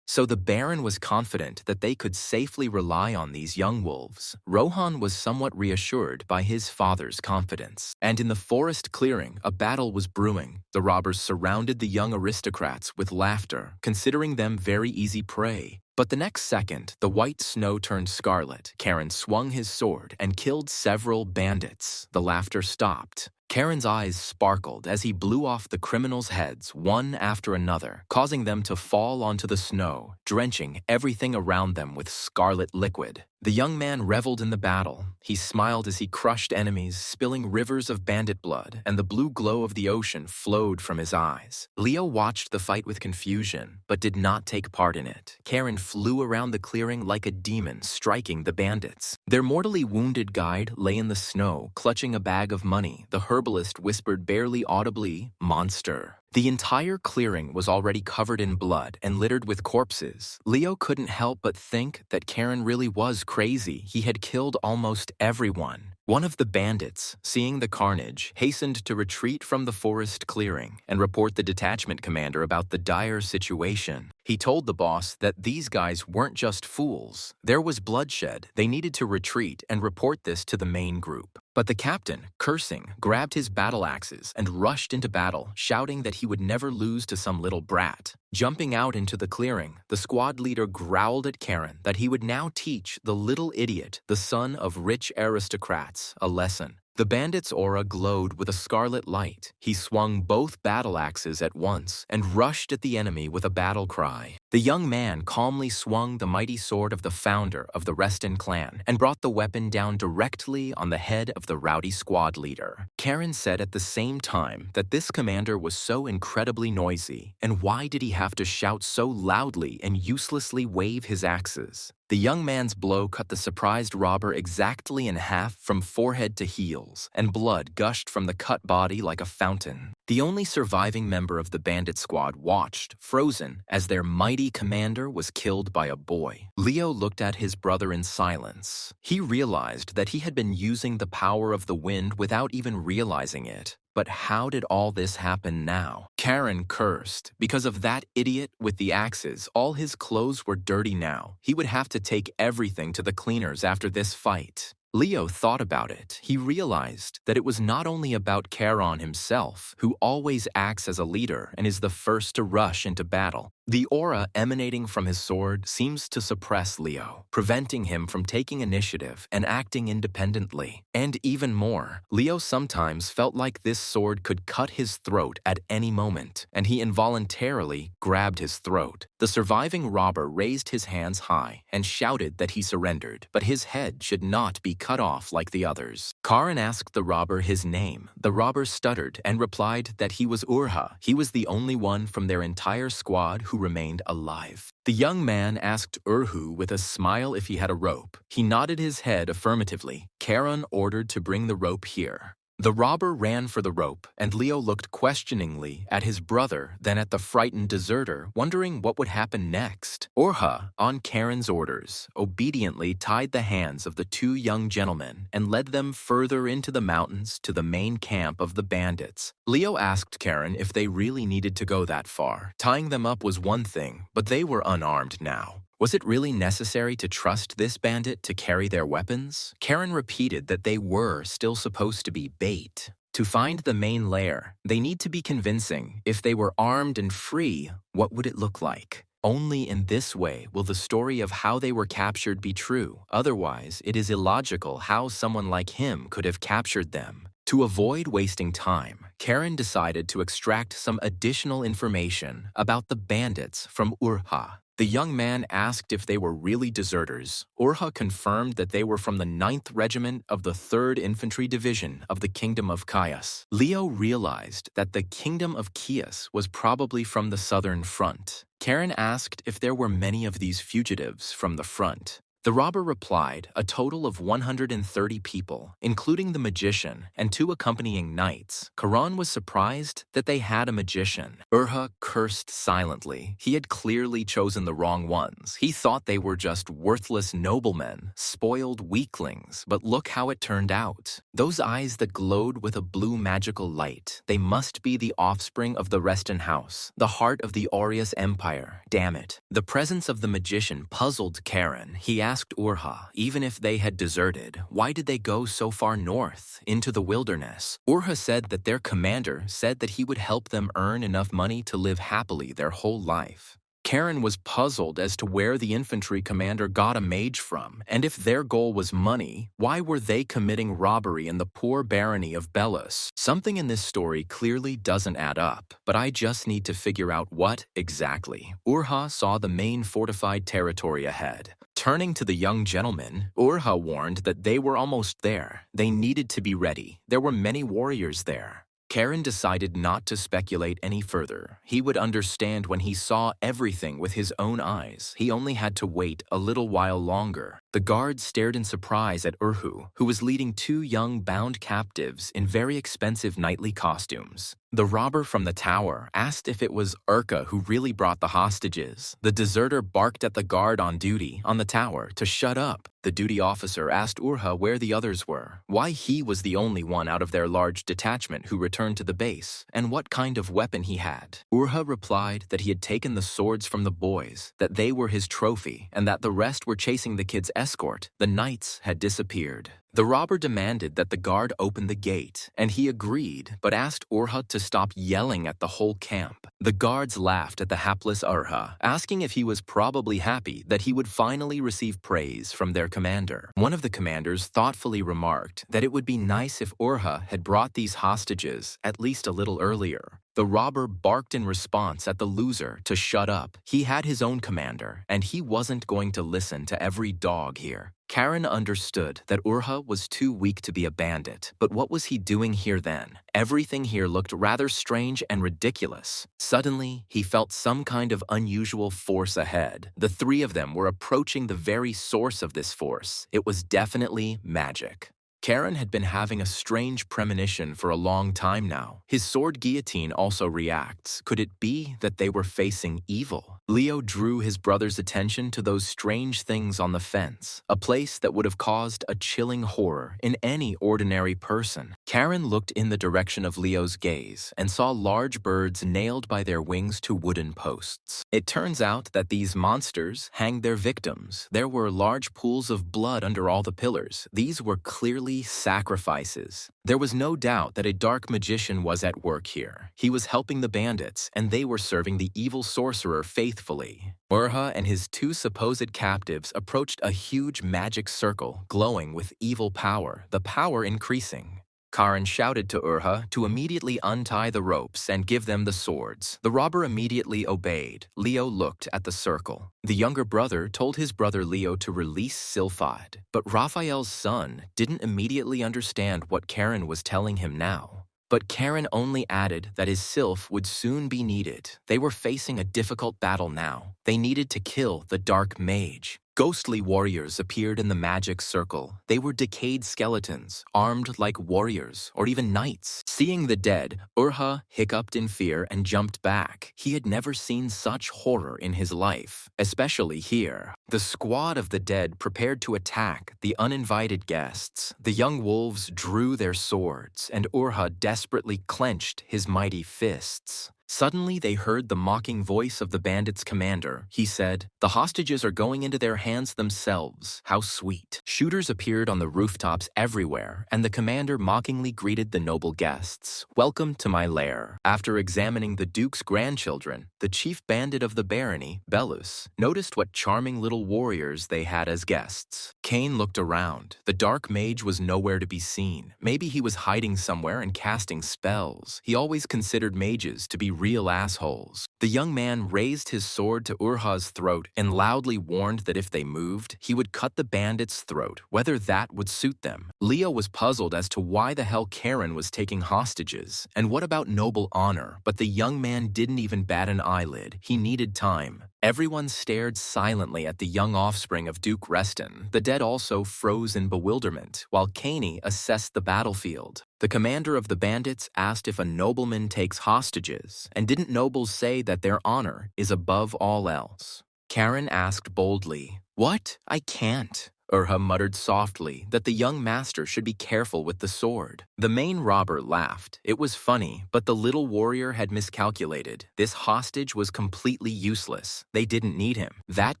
So the Baron was confident that they could safely rely on these young wolves. Rohan was somewhat reassured by his father's confidence. And in the forest clearing, a battle was brewing. The robbers surrounded the young aristocrats with laughter, considering them very easy prey. But the next second, the white snow turned scarlet. Karen swung his sword and killed several bandits. The laughter stopped. Karen's eyes sparkled as he blew off the criminals' heads one after another, causing them to fall onto the snow, drenching everything around them with scarlet liquid. The young man reveled in the battle. He smiled as he crushed enemies, spilling rivers of bandit blood, and the blue glow of the ocean flowed from his eyes. Leo watched the fight with confusion, but did not take part in it. Karen flew around the clearing like a demon, striking the bandits. Their mortally wounded guide lay in the snow, clutching a bag of money. The herbalist whispered barely audibly, "Monster." The entire clearing was already covered in blood and littered with corpses. Leo couldn't help but think that Karen really was crazy. He had killed almost everyone. One of the bandits, seeing the carnage, hastened to retreat from the forest clearing and report the detachment commander about the dire situation. He told the boss that these guys weren't just fools. There was bloodshed. They needed to retreat and report this to the main group. But the captain, cursing, grabbed his battle axes and rushed into battle, shouting that he would never lose to some little brat. Jumping out into the clearing, the squad leader growled at Karen that he would now teach the little idiot, the son of rich aristocrats, a lesson. The bandit's aura glowed with a scarlet light. He swung both battle axes at once and rushed at the enemy with a battle cry. The young man calmly swung the mighty sword of the founder of the Reston clan and brought the weapon down directly on the head of the rowdy squad leader. Karen said at the same time that this commander was so incredibly noisy, and why did he have to shout so loudly and uselessly wave his axes? The young man's blow cut the surprised robber exactly in half from forehead to heels, and blood gushed from the cut body like a fountain. The only surviving member of the bandit squad watched, frozen, as their mighty commander was killed by a boy. Leo looked at his brother in silence. He realized that he had been using the power of the wind without even realizing it. But how did all this happen now? Karen cursed. Because of that idiot with the axes, all his clothes were dirty now. He would have to take everything to the cleaners after this fight. Leo thought about it. He realized that it was not only about Charon himself, who always acts as a leader and is the first to rush into battle. The aura emanating from his sword seems to suppress Leo, preventing him from taking initiative and acting independently. And even more, Leo sometimes felt like this sword could cut his throat at any moment, and he involuntarily grabbed his throat. The surviving robber raised his hands high and shouted that he surrendered, but his head should not be cut off like the others. Karin asked the robber his name. The robber stuttered and replied that he was Urha. He was the only one from their entire squad who remained alive. The young man asked Urhu with a smile if he had a rope. He nodded his head affirmatively. Charon ordered to bring the rope here. The robber ran for the rope, and Leo looked questioningly at his brother, then at the frightened deserter, wondering what would happen next. Urha, on Karen's orders, obediently tied the hands of the two young gentlemen and led them further into the mountains to the main camp of the bandits. Leo asked Karen if they really needed to go that far. Tying them up was one thing, but they were unarmed now. Was it really necessary to trust this bandit to carry their weapons? Karen repeated that they were still supposed to be bait. To find the main lair, they need to be convincing. If they were armed and free, what would it look like? Only in this way will the story of how they were captured be true. Otherwise, it is illogical how someone like him could have captured them. To avoid wasting time, Karen decided to extract some additional information about the bandits from Urha. The young man asked if they were really deserters. Urha confirmed that they were from the 9th Regiment of the 3rd Infantry Division of the Kingdom of Chios. Leo realized that the Kingdom of Chios was probably from the Southern Front. Karen asked if there were many of these fugitives from the front. The robber replied, a total of 130 people, including the magician and 2 accompanying knights. Karan was surprised that they had a magician. Urha cursed silently. He had clearly chosen the wrong ones. He thought they were just worthless noblemen, spoiled weaklings, but look how it turned out. Those eyes that glowed with a blue magical light. They must be the offspring of the Reston House, the heart of the Aureus Empire. Damn it. The presence of the magician puzzled Karen. He asked Urha, even if they had deserted, why did they go so far north, into the wilderness? Urha said that their commander said that he would help them earn enough money to live happily their whole life. Karen was puzzled as to where the infantry commander got a mage from, and if their goal was money, why were they committing robbery in the poor barony of Belus? Something in this story clearly doesn't add up, but I just need to figure out what exactly. Urha saw the main fortified territory ahead. Turning to the young gentleman, Urha warned that they were almost there. They needed to be ready. There were many warriors there. Karen decided not to speculate any further. He would understand when he saw everything with his own eyes. He only had to wait a little while longer. The guards stared in surprise at Urhu, who was leading 2 young bound captives in very expensive knightly costumes. The robber from the tower asked if it was Urka who really brought the hostages. The deserter barked at the guard on duty on the tower to shut up. The duty officer asked Urha where the others were, why he was the only one out of their large detachment who returned to the base, and what kind of weapon he had. Urha replied that he had taken the swords from the boys, that they were his trophy, and that the rest were chasing the kids' escort. The knights had disappeared. The robber demanded that the guard open the gate, and he agreed, but asked Urha to stop yelling at the whole camp. The guards laughed at the hapless Urha, asking if he was probably happy that he would finally receive praise from their commander. One of the commanders thoughtfully remarked that it would be nice if Urha had brought these hostages at least a little earlier. The robber barked in response at the loser to shut up. He had his own commander, and he wasn't going to listen to every dog here. Karen understood that Urha was too weak to be a bandit, but what was he doing here then? Everything here looked rather strange and ridiculous. Suddenly, he felt some kind of unusual force ahead. The 3 of them were approaching the very source of this force. It was definitely magic. Karen had been having a strange premonition for a long time now. His sword guillotine also reacts. Could it be that they were facing evil? Leo drew his brother's attention to those strange things on the fence, a place that would have caused a chilling horror in any ordinary person. Karen looked in the direction of Leo's gaze and saw large birds nailed by their wings to wooden posts. It turns out that these monsters hanged their victims. There were large pools of blood under all the pillars. These were clearly sacrifices. There was no doubt that a dark magician was at work here. He was helping the bandits, and they were serving the evil sorcerer faithfully. Urha and his 2 supposed captives approached a huge magic circle glowing with evil power, the power increasing. Karen shouted to Urha to immediately untie the ropes and give them the swords. The robber immediately obeyed. Leo looked at the circle. The younger brother told his brother Leo to release Sylphide, but Raphael's son didn't immediately understand what Karen was telling him now. But Karen only added that his sylph would soon be needed. They were facing a difficult battle now. They needed to kill the dark mage. Ghostly warriors appeared in the magic circle. They were decayed skeletons, armed like warriors or even knights. Seeing the dead, Urha hiccuped in fear and jumped back. He had never seen such horror in his life, especially here. The squad of the dead prepared to attack the uninvited guests. The young wolves drew their swords, and Urha desperately clenched his mighty fists. Suddenly, they heard the mocking voice of the bandits' commander. He said, "The hostages are going into their hands themselves. How sweet." Shooters appeared on the rooftops everywhere, and the commander mockingly greeted the noble guests. "Welcome to my lair." After examining the duke's grandchildren, the chief bandit of the barony, Belus, noticed what charming little warriors they had as guests. Cain looked around. The dark mage was nowhere to be seen. Maybe he was hiding somewhere and casting spells. He always considered mages to be real assholes. The young man raised his sword to Urha's throat and loudly warned that if they moved, he would cut the bandit's throat, whether that would suit them. Leo was puzzled as to why the hell Karen was taking hostages, and what about noble honor, but the young man didn't even bat an eyelid. He needed time. Everyone stared silently at the young offspring of Duke Reston. The dead also froze in bewilderment, while Caney assessed the battlefield. The commander of the bandits asked if a nobleman takes hostages, and didn't nobles say that their honor is above all else? Karen asked boldly, "What? I can't." Urha muttered softly that the young master should be careful with the sword. The main robber laughed. It was funny, but the little warrior had miscalculated. This hostage was completely useless. They didn't need him. That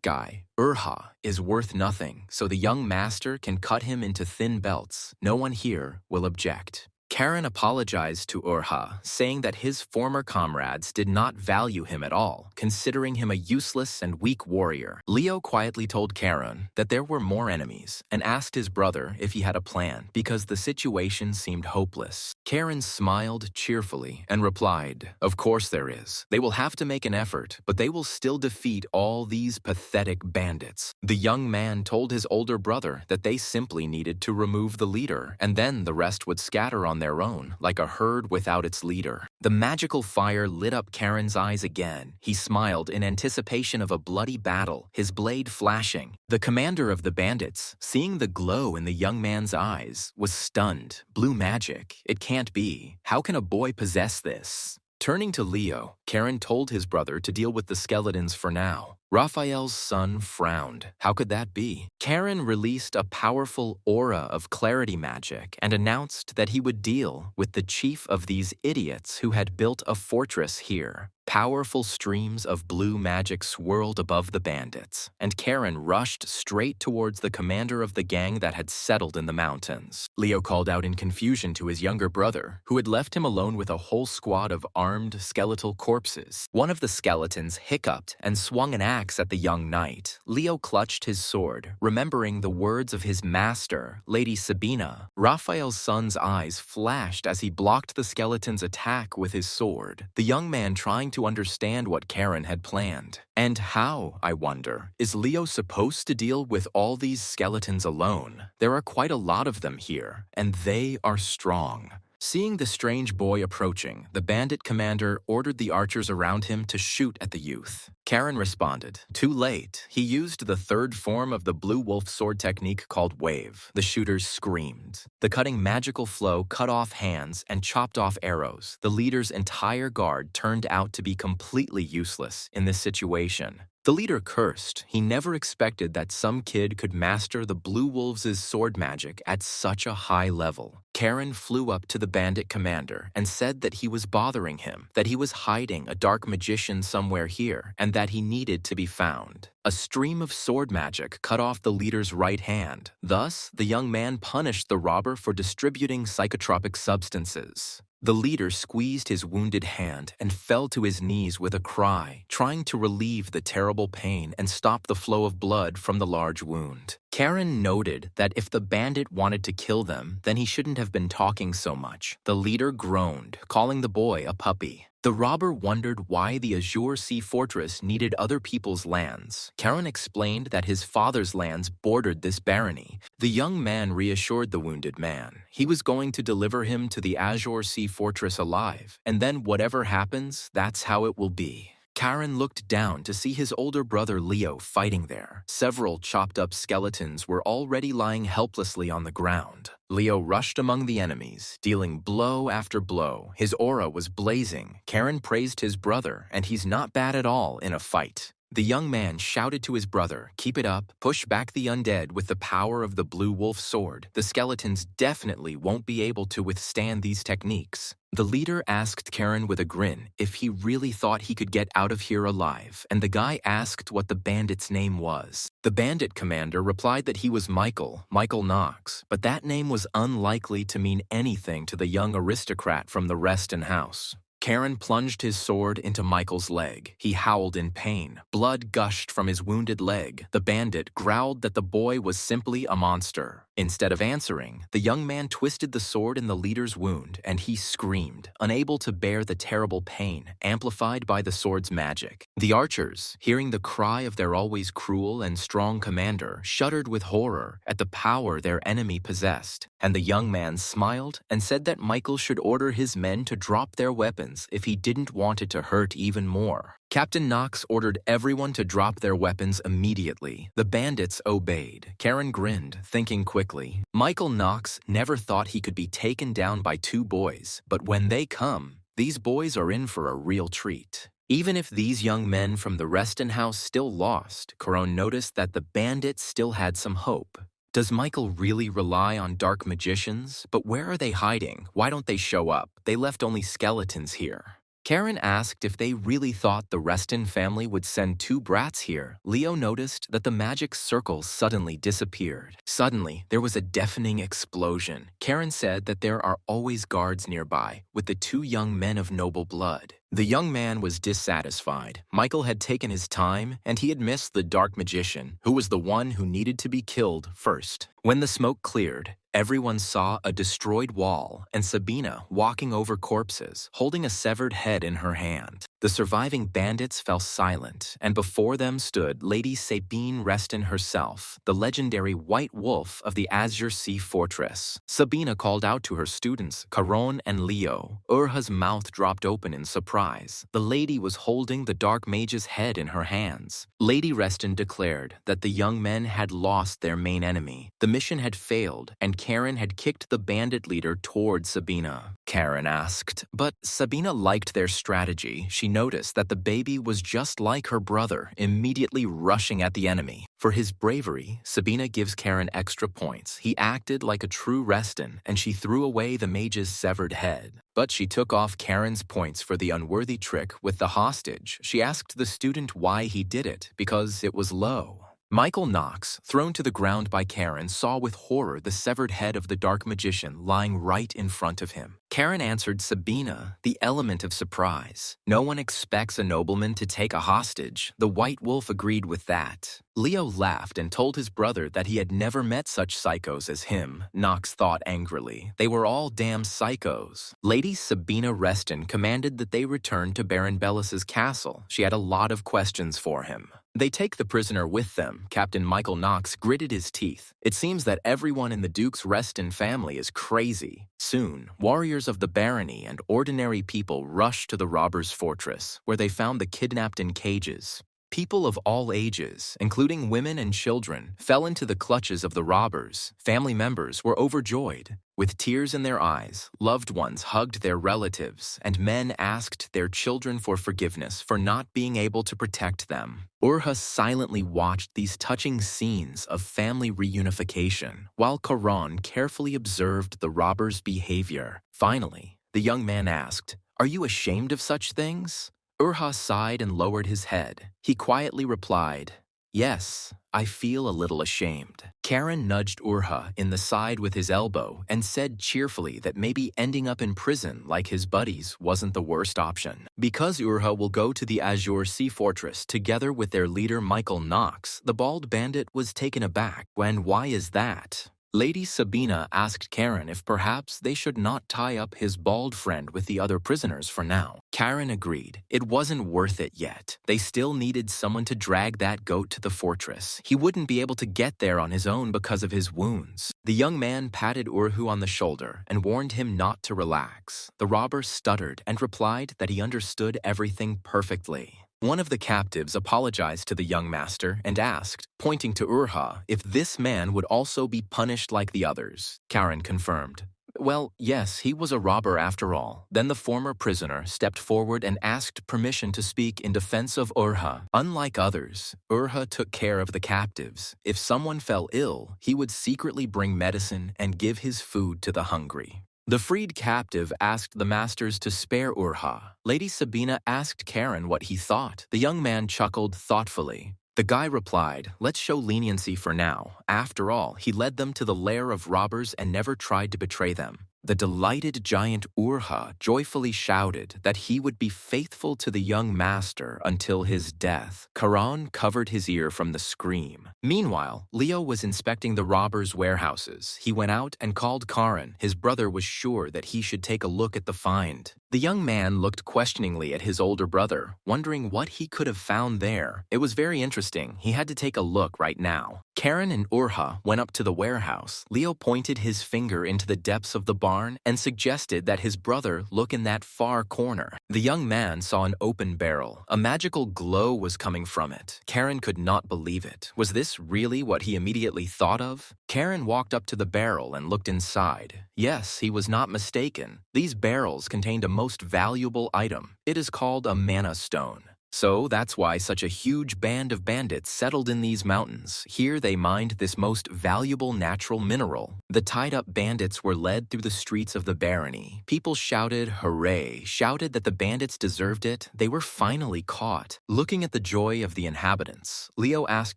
guy, Urha, is worth nothing, so the young master can cut him into thin belts. No one here will object. Karen apologized to Urha, saying that his former comrades did not value him at all, considering him a useless and weak warrior. Leo quietly told Karen that there were more enemies and asked his brother if he had a plan because the situation seemed hopeless. Karen smiled cheerfully and replied, "Of course there is. They will have to make an effort, but they will still defeat all these pathetic bandits." The young man told his older brother that they simply needed to remove the leader, and then the rest would scatter on their own, like a herd without its leader. The magical fire lit up Karen's eyes again. He smiled in anticipation of a bloody battle, his blade flashing. The commander of the bandits, seeing the glow in the young man's eyes, was stunned. Blue magic? It can't be. How can a boy possess this? Turning to Leo, Karen told his brother to deal with the skeletons for now. Raphael's son frowned. How could that be? Karen released a powerful aura of clarity magic and announced that he would deal with the chief of these idiots who had built a fortress here. Powerful streams of blue magic swirled above the bandits, and Karen rushed straight towards the commander of the gang that had settled in the mountains. Leo called out in confusion to his younger brother, who had left him alone with a whole squad of armed skeletal corpses. One of the skeletons hiccuped and swung an axe at the young knight. Leo clutched his sword, remembering the words of his master, Lady Sabina. Raphael's son's eyes flashed as he blocked the skeleton's attack with his sword, the young man trying to understand what Karen had planned. And how, I wonder, is Leo supposed to deal with all these skeletons alone? There are quite a lot of them here, and they are strong. Seeing the strange boy approaching, the bandit commander ordered the archers around him to shoot at the youth. Karen responded. Too late. He used the third form of the blue wolf sword technique called wave. The shooters screamed. The cutting magical flow cut off hands and chopped off arrows. The leader's entire guard turned out to be completely useless in this situation. The leader cursed. He never expected that some kid could master the Blue Wolves' sword magic at such a high level. Karen flew up to the bandit commander and said that he was bothering him, that he was hiding a dark magician somewhere here, and that he needed to be found. A stream of sword magic cut off the leader's right hand. Thus, the young man punished the robber for distributing psychotropic substances. The leader squeezed his wounded hand and fell to his knees with a cry, trying to relieve the terrible pain and stop the flow of blood from the large wound. Karen noted that if the bandit wanted to kill them, then he shouldn't have been talking so much. The leader groaned, calling the boy a puppy. The robber wondered why the Azure Sea Fortress needed other people's lands. Karen explained that his father's lands bordered this barony. The young man reassured the wounded man. He was going to deliver him to the Azure Sea Fortress alive, and then whatever happens, that's how it will be. Karen looked down to see his older brother Leo fighting there. Several chopped-up skeletons were already lying helplessly on the ground. Leo rushed among the enemies, dealing blow after blow. His aura was blazing. Karen praised his brother, and he's not bad at all in a fight. The young man shouted to his brother, "Keep it up, push back the undead with the power of the Blue Wolf sword. The skeletons definitely won't be able to withstand these techniques." The leader asked Karen with a grin if he really thought he could get out of here alive, and the guy asked what the bandit's name was. The bandit commander replied that he was Michael Knox, but that name was unlikely to mean anything to the young aristocrat from the Reston house. Karen plunged his sword into Michael's leg. He howled in pain. Blood gushed from his wounded leg. The bandit growled that the boy was simply a monster. Instead of answering, the young man twisted the sword in the leader's wound, and he screamed, unable to bear the terrible pain, amplified by the sword's magic. The archers, hearing the cry of their always cruel and strong commander, shuddered with horror at the power their enemy possessed, and the young man smiled and said that Michael should order his men to drop their weapons if he didn't want it to hurt even more. Captain Knox ordered everyone to drop their weapons immediately. The bandits obeyed. Karen grinned, thinking quickly. Michael Knox never thought he could be taken down by two boys, but when they come, these boys are in for a real treat. Even if these young men from the Reston house still lost, Caron noticed that the bandits still had some hope. Does Michael really rely on dark magicians? But where are they hiding? Why don't they show up? They left only skeletons here. Karen asked if they really thought the Reston family would send two brats here. Leo noticed that the magic circle suddenly disappeared. Suddenly, there was a deafening explosion. Karen said that there are always guards nearby, with the two young men of noble blood. The young man was dissatisfied. Michael had taken his time, and he had missed the dark magician, who was the one who needed to be killed first. When the smoke cleared, everyone saw a destroyed wall and Sabina walking over corpses, holding a severed head in her hand. The surviving bandits fell silent, and before them stood Lady Sabine Reston herself, the legendary White Wolf of the Azure Sea Fortress. Sabina called out to her students, Caron and Leo. Urha's mouth dropped open in surprise. The lady was holding the dark mage's head in her hands. Lady Reston declared that the young men had lost their main enemy. The mission had failed, and Karen had kicked the bandit leader toward Sabina. Karen asked, but Sabina liked their strategy. She noticed that the baby was just like her brother, immediately rushing at the enemy. For his bravery, Sabina gives Karen extra points. He acted like a true Reston, and she threw away the mage's severed head. But she took off Karen's points for the unworthy trick with the hostage. She asked the student why he did it, because it was low. Michael Knox, thrown to the ground by Karen, saw with horror the severed head of the dark magician lying right in front of him. Karen answered Sabina, the element of surprise. No one expects a nobleman to take a hostage. The White Wolf agreed with that. Leo laughed and told his brother that he had never met such psychos as him. Knox thought angrily. They were all damn psychos. Lady Sabina Reston commanded that they return to Baron Bellis's castle. She had a lot of questions for him. They take the prisoner with them. Captain Michael Knox gritted his teeth. It seems that everyone in the Duke's Reston family is crazy. Soon, warriors of the barony and ordinary people rushed to the robbers' fortress, where they found the kidnapped in cages. People of all ages, including women and children, fell into the clutches of the robbers. Family members were overjoyed. With tears in their eyes, loved ones hugged their relatives, and men asked their children for forgiveness for not being able to protect them. Urha silently watched these touching scenes of family reunification, while Caron carefully observed the robbers' behavior. Finally, the young man asked, "Are you ashamed of such things?" Urha sighed and lowered his head. He quietly replied, "Yes, I feel a little ashamed." Karen nudged Urha in the side with his elbow and said cheerfully that maybe ending up in prison like his buddies wasn't the worst option. Because Urha will go to the Azure Sea Fortress together with their leader Michael Knox, the bald bandit was taken aback. "And why is that?" Lady Sabina asked Karen if perhaps they should not tie up his bald friend with the other prisoners for now. Karen agreed. It wasn't worth it yet. They still needed someone to drag that goat to the fortress. He wouldn't be able to get there on his own because of his wounds. The young man patted Urhu on the shoulder and warned him not to relax. The robber stuttered and replied that he understood everything perfectly. One of the captives apologized to the young master and asked, pointing to Urha, if this man would also be punished like the others. Karen confirmed. Well, yes, he was a robber after all. Then the former prisoner stepped forward and asked permission to speak in defense of Urha. Unlike others, Urha took care of the captives. If someone fell ill, he would secretly bring medicine and give his food to the hungry. The freed captive asked the masters to spare Urha. Lady Sabina asked Karen what he thought. The young man chuckled thoughtfully. The guy replied, "Let's show leniency for now. After all, he led them to the lair of robbers and never tried to betray them." The delighted giant Urha joyfully shouted that he would be faithful to the young master until his death. Karan covered his ear from the scream. Meanwhile, Leo was inspecting the robbers' warehouses. He went out and called Karan. His brother was sure that he should take a look at the find. The young man looked questioningly at his older brother, wondering what he could have found there. It was very interesting. He had to take a look right now. Karan and Urha went up to the warehouse. Leo pointed his finger into the depths of the barn and suggested that his brother look in that far corner. The young man saw an open barrel. A magical glow was coming from it. Karan could not believe it. Was this really what he immediately thought of? Karan walked up to the barrel and looked inside. Yes, he was not mistaken. These barrels contained a most valuable item. It is called a mana stone. So that's why such a huge band of bandits settled in these mountains. Here they mined this most valuable natural mineral. The tied-up bandits were led through the streets of the barony. People shouted, hooray, shouted that the bandits deserved it. They were finally caught. Looking at the joy of the inhabitants, Leo asked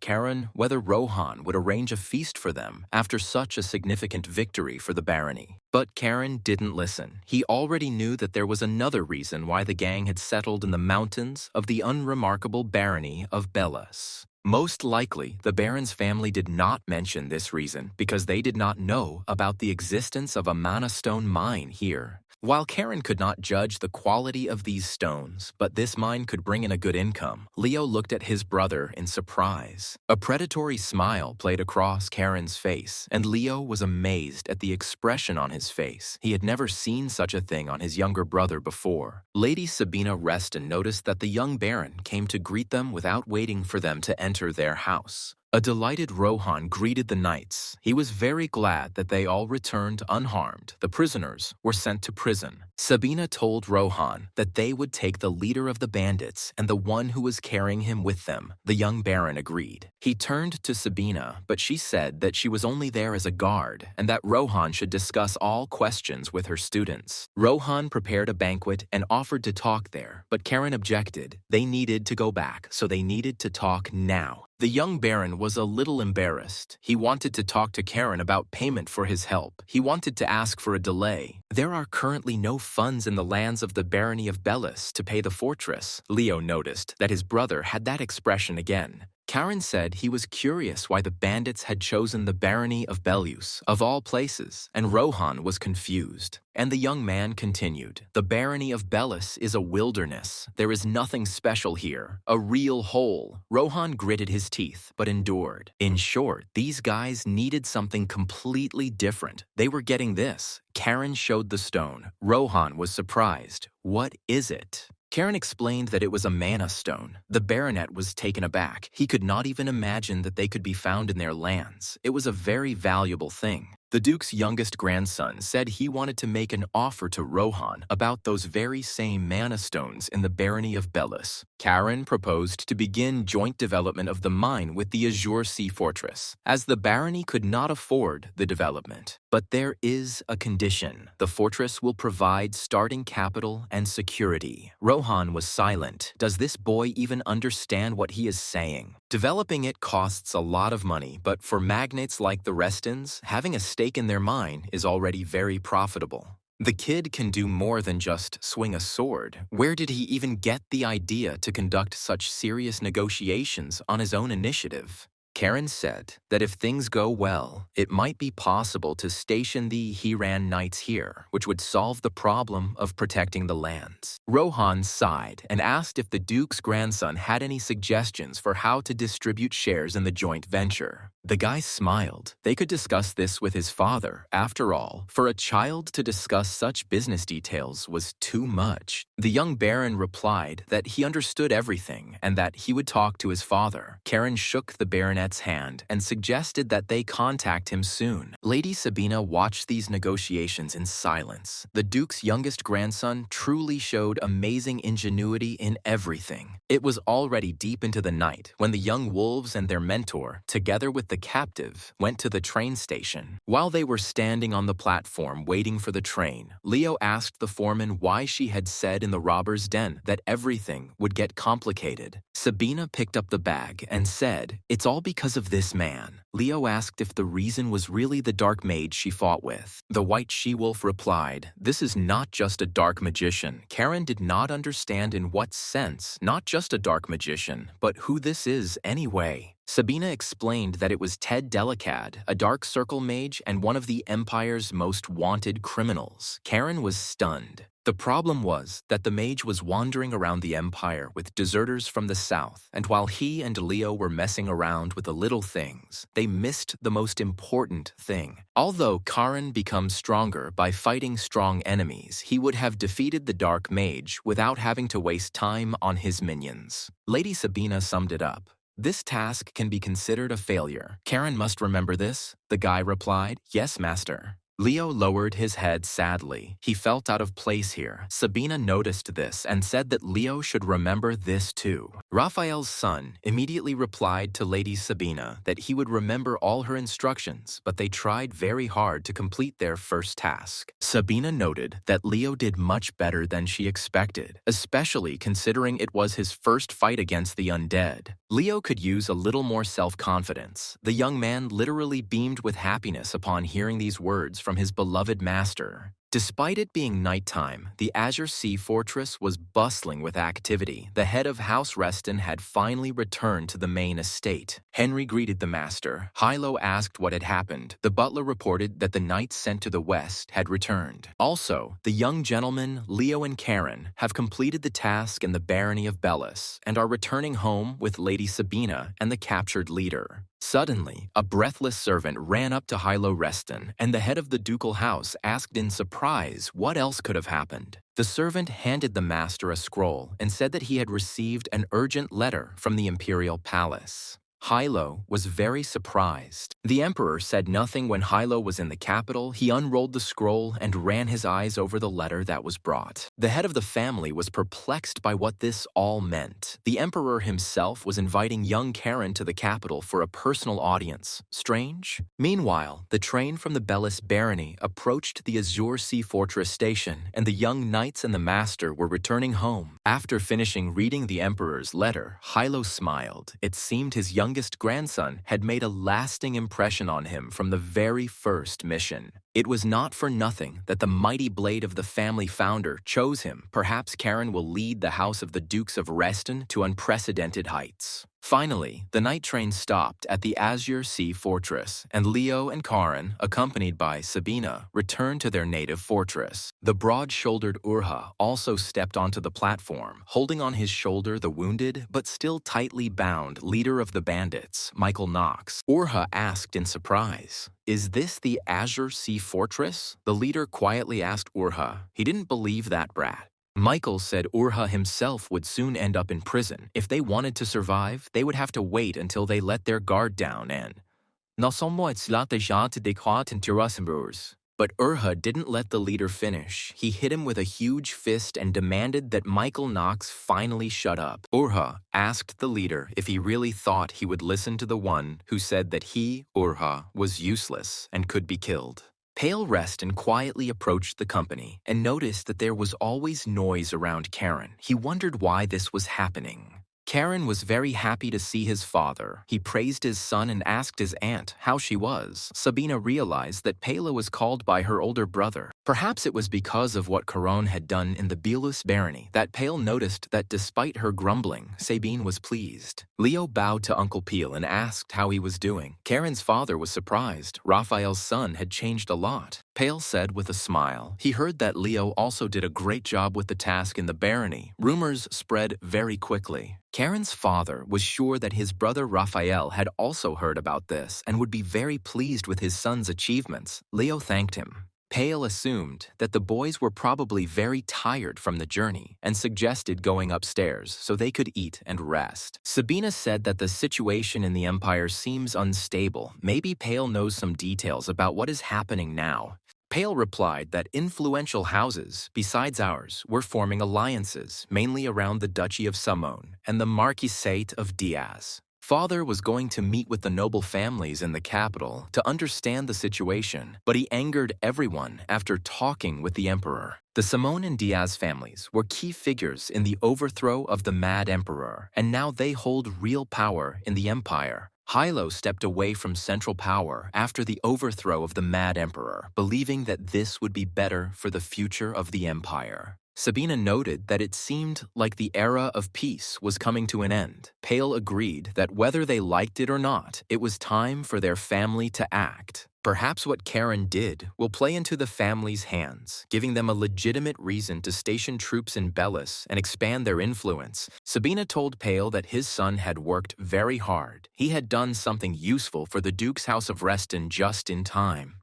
Karan whether Rohan would arrange a feast for them after such a significant victory for the barony. But Karan didn't listen. He already knew that there was another reason why the gang had settled in the mountains of the unremarkable barony of Belus. Most likely, the Baron's family did not mention this reason because they did not know about the existence of a mana stone mine here. While Karan could not judge the quality of these stones, but this mine could bring in a good income, Leo looked at his brother in surprise. A predatory smile played across Karan's face, and Leo was amazed at the expression on his face. He had never seen such a thing on his younger brother before. Lady Sabina Reston noticed that the young Baron came to greet them without waiting for them to enter their house. A delighted Rohan greeted the knights. He was very glad that they all returned unharmed. The prisoners were sent to prison. Sabina told Rohan that they would take the leader of the bandits and the one who was carrying him with them. The young Baron agreed. He turned to Sabina, but she said that she was only there as a guard and that Rohan should discuss all questions with her students. Rohan prepared a banquet and offered to talk there, but Karan objected. They needed to go back, so they needed to talk now. The young Baron was a little embarrassed. He wanted to talk to Karan about payment for his help. He wanted to ask for a delay. There are currently no funds in the lands of the barony of Belus to pay the fortress. Leo noticed that his brother had that expression again. Karan said he was curious why the bandits had chosen the barony of Belus, of all places, and Rohan was confused. And the young man continued, "The barony of Belus is a wilderness. There is nothing special here. A real hole." Rohan gritted his teeth, but endured. In short, these guys needed something completely different. They were getting this. Karan showed the stone. Rohan was surprised. "What is it?" Karan explained that it was a mana stone. The baronet was taken aback. He could not even imagine that they could be found in their lands. It was a very valuable thing. The Duke's youngest grandson said he wanted to make an offer to Rohan about those very same mana stones in the barony of Belus. Karan proposed to begin joint development of the mine with the Azure Sea Fortress, as the barony could not afford the development. But there is a condition. The fortress will provide starting capital and security. Rohan was silent. Does this boy even understand what he is saying? Developing it costs a lot of money, but for magnates like the Restons, having a stake in their mine is already very profitable. The kid can do more than just swing a sword. Where did he even get the idea to conduct such serious negotiations on his own initiative? Karan said that if things go well, it might be possible to station the Hiran Knights here, which would solve the problem of protecting the lands. Rohan sighed and asked if the Duke's grandson had any suggestions for how to distribute shares in the joint venture. The guy smiled. They could discuss this with his father. After all, for a child to discuss such business details was too much. The young Baron replied that he understood everything and that he would talk to his father. Karan shook the baronet's hand and suggested that they contact him soon. Lady Sabina watched these negotiations in silence. The Duke's youngest grandson truly showed amazing ingenuity in everything. It was already deep into the night when the young wolves and their mentor, together with the captive, went to the train station. While they were standing on the platform waiting for the train, Leo asked the foreman why she had said in the robber's den that everything would get complicated. Sabina picked up the bag and said, "It's all because because of this man. Leo asked if the reason was really the dark mage she fought with. The white she-wolf replied, "This is not just a dark magician." Karen did not understand in what sense, not just a dark magician, but who this is anyway. Sabina explained that it was Ted Delicad, a dark circle mage and one of the Empire's most wanted criminals. Karen was stunned. The problem was that the mage was wandering around the Empire with deserters from the south, and while he and Leo were messing around with the little things, they missed the most important thing. Although Karen becomes stronger by fighting strong enemies, he would have defeated the dark mage without having to waste time on his minions. Lady Sabina summed it up. "This task can be considered a failure. Karen must remember this," the guy replied. "Yes, master." Leo lowered his head sadly. He felt out of place here. Sabina noticed this and said that Leo should remember this too. Raphael's son immediately replied to Lady Sabina that he would remember all her instructions, but they tried very hard to complete their first task. Sabina noted that Leo did much better than she expected, especially considering it was his first fight against the undead. Leo could use a little more self-confidence. The young man literally beamed with happiness upon hearing these words from his beloved master. Despite it being nighttime, the Azure Sea Fortress was bustling with activity. The head of House Reston had finally returned to the main estate. Henry greeted the master. Hilo asked what had happened. The butler reported that the knights sent to the west had returned. Also, the young gentlemen, Leo and Karen, have completed the task in the barony of Bellis and are returning home with Lady Sabina and the captured leader. Suddenly, a breathless servant ran up to Hilo Reston, and the head of the ducal house asked in surprise what else could have happened. The servant handed the master a scroll and said that he had received an urgent letter from the imperial palace. Hilo was very surprised. The emperor said nothing when Hilo was in the capital. He unrolled the scroll and ran his eyes over the letter that was brought. The head of the family was perplexed by what this all meant. The emperor himself was inviting young Karen to the capital for a personal audience. Strange? Meanwhile, the train from the Bellis barony approached the Azure Sea Fortress station, and the young knights and the master were returning home. After finishing reading the emperor's letter, Hilo smiled. It seemed his youngest grandson had made a lasting impression on him from the very first mission. It was not for nothing that the mighty blade of the family founder chose him. Perhaps Karen will lead the house of the Dukes of Reston to unprecedented heights. Finally, the night train stopped at the Azure Sea Fortress, and Leo and Karen, accompanied by Sabina, returned to their native fortress. The broad-shouldered Urha also stepped onto the platform, holding on his shoulder the wounded but still tightly bound leader of the bandits, Michael Knox. Urha asked in surprise, "Is this the Azure Sea Fortress?" The leader quietly asked Urha. He didn't believe that brat. Michael said Urha himself would soon end up in prison. If they wanted to survive, they would have to wait until they let their guard down and... But Urha didn't let the leader finish. He hit him with a huge fist and demanded that Michael Knox finally shut up. Urha asked the leader if he really thought he would listen to the one who said that he, Urha, was useless and could be killed. Pale Reston quietly approached the company and noticed that there was always noise around Karen. He wondered why this was happening. Karen was very happy to see his father. He praised his son and asked his aunt how she was. Sabina realized that Pela was called by her older brother. Perhaps it was because of what Caron had done in the Belus barony that Pale noticed that despite her grumbling, Sabine was pleased. Leo bowed to Uncle Peel and asked how he was doing. Karen's father was surprised. Raphael's son had changed a lot. Pale said with a smile. He heard that Leo also did a great job with the task in the barony. Rumors spread very quickly. Karen's father was sure that his brother Raphael had also heard about this and would be very pleased with his son's achievements. Leo thanked him. Pale assumed that the boys were probably very tired from the journey and suggested going upstairs so they could eat and rest. Sabina said that the situation in the Empire seems unstable. Maybe Pale knows some details about what is happening now. Pale replied that influential houses, besides ours, were forming alliances, mainly around the Duchy of Samone and the Marquisate of Diaz. Father was going to meet with the noble families in the capital to understand the situation, but he angered everyone after talking with the emperor. The Samone and Diaz families were key figures in the overthrow of the Mad Emperor, and now they hold real power in the empire. Hilo stepped away from central power after the overthrow of the Mad Emperor, believing that this would be better for the future of the empire. Sabina noted that it seemed like the era of peace was coming to an end. Pale agreed that whether they liked it or not, it was time for their family to act. Perhaps what Karen did will play into the family's hands, giving them a legitimate reason to station troops in Bellis and expand their influence. Sabina told Pale that his son had worked very hard. He had done something useful for the Duke's House of Reston just in time.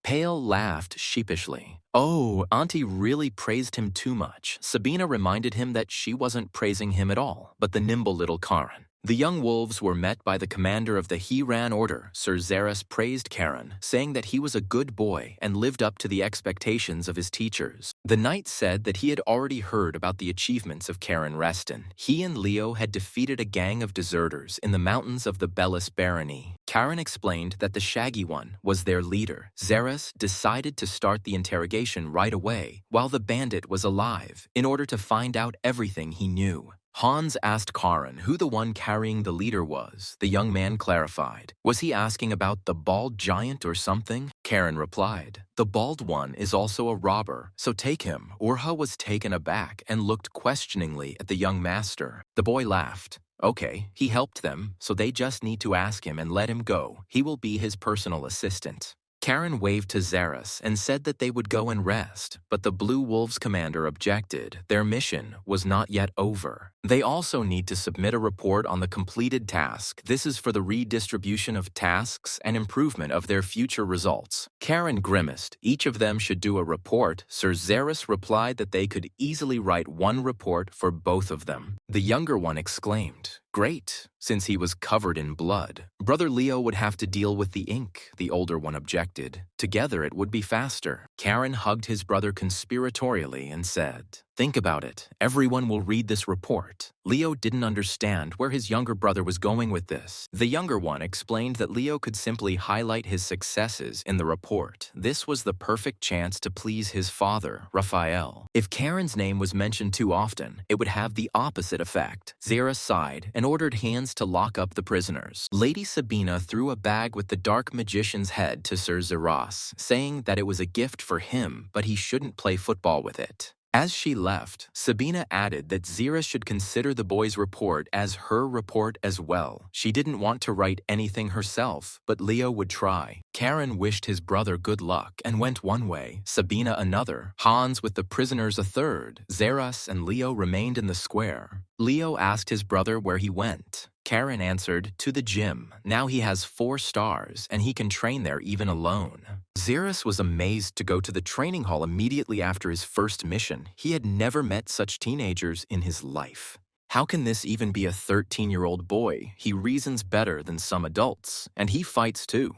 Pale laughed sheepishly. Oh, Auntie really praised him too much. Sabina reminded him that she wasn't praising him at all, but the nimble little Karen. The young wolves were met by the commander of the He-Ran Order. Sir Xeris praised Karen, saying that he was a good boy and lived up to the expectations of his teachers. The knight said that he had already heard about the achievements of Karen Reston. He and Leo had defeated a gang of deserters in the mountains of the Bellis Barony. Karen explained that the Shaggy One was their leader. Xeris decided to start the interrogation right away while the bandit was alive in order to find out everything he knew. Hans asked Karen who the one carrying the leader was. The young man clarified. Was he asking about the bald giant or something? Karen replied, the bald one is also a robber, so take him. Urha was taken aback and looked questioningly at the young master. The boy laughed. Okay, he helped them, so they just need to ask him and let him go. He will be his personal assistant. Karen waved to Xeris and said that they would go and rest, but the Blue Wolves commander objected. Their mission was not yet over. They also need to submit a report on the completed task. This is for the redistribution of tasks and improvement of their future results. Karen grimaced. Each of them should do a report. Sir Xeris replied that they could easily write one report for both of them. The younger one exclaimed, great, since he was covered in blood. Brother Leo would have to deal with the ink, the older one objected. Together it would be faster. Karen hugged his brother conspiratorially and said, think about it. Everyone will read this report. Leo didn't understand where his younger brother was going with this. The younger one explained that Leo could simply highlight his successes in the report. This was the perfect chance to please his father, Raphael. If Karen's name was mentioned too often, it would have the opposite effect. Xeris sighed and ordered hands to lock up the prisoners. Lady Sabina threw a bag with the dark magician's head to Sir Xeris, saying that it was a gift for him, but he shouldn't play football with it. As she left, Sabina added that Xeris should consider the boy's report as her report as well. She didn't want to write anything herself, but Leo would try. Karen wished his brother good luck and went one way, Sabina another, Hans with the prisoners a third. Xeris and Leo remained in the square. Leo asked his brother where he went. Karen answered, to the gym. Now he has 4 stars, and he can train there even alone. Xeris was amazed to go to the training hall immediately after his first mission. He had never met such teenagers in his life. How can this even be a 13-year-old boy? He reasons better than some adults, and he fights too.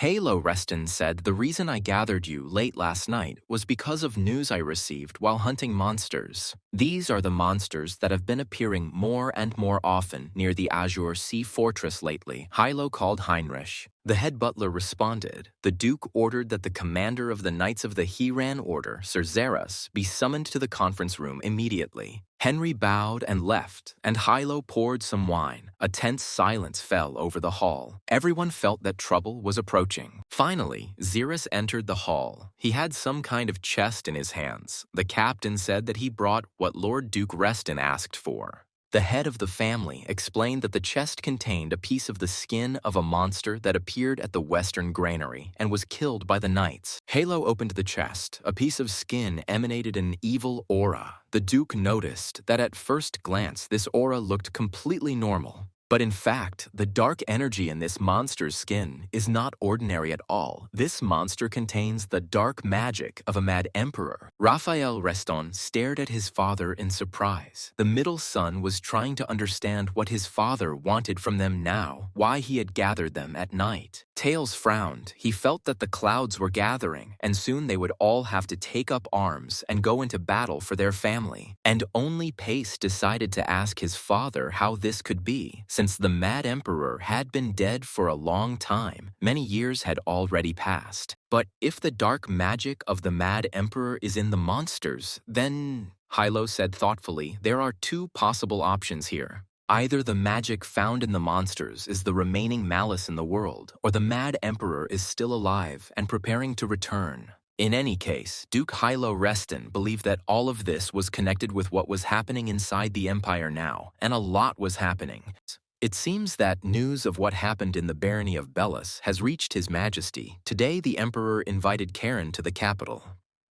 Halo Reston said, the reason I gathered you late last night was because of news I received while hunting monsters. These are the monsters that have been appearing more and more often near the Azure Sea Fortress lately. Hilo called Heinrich. The head butler responded. The Duke ordered that the commander of the Knights of the He-Ran Order, Sir Xeris, be summoned to the conference room immediately. Henry bowed and left, and Hilo poured some wine. A tense silence fell over the hall. Everyone felt that trouble was approaching. Finally, Xeris entered the hall. He had some kind of chest in his hands. The captain said that he brought what Lord Duke Reston asked for. The head of the family explained that the chest contained a piece of the skin of a monster that appeared at the western granary and was killed by the knights. Halo opened the chest. A piece of skin emanated an evil aura. The Duke noticed that at first glance this aura looked completely normal. But in fact, the dark energy in this monster's skin is not ordinary at all. This monster contains the dark magic of a mad emperor. Raphael Reston stared at his father in surprise. The middle son was trying to understand what his father wanted from them now, why he had gathered them at night. Tails frowned. He felt that the clouds were gathering, and soon they would all have to take up arms and go into battle for their family. And only Pace decided to ask his father how this could be. Since the Mad Emperor had been dead for a long time, many years had already passed. But if the dark magic of the Mad Emperor is in the monsters, then Hilo said thoughtfully, there are two possible options here. Either the magic found in the monsters is the remaining malice in the world, or the Mad Emperor is still alive and preparing to return. In any case, Duke Hilo Reston believed that all of this was connected with what was happening inside the Empire now, and a lot was happening. It seems that news of what happened in the barony of Belus has reached His Majesty. Today, the Emperor invited Karen to the capital.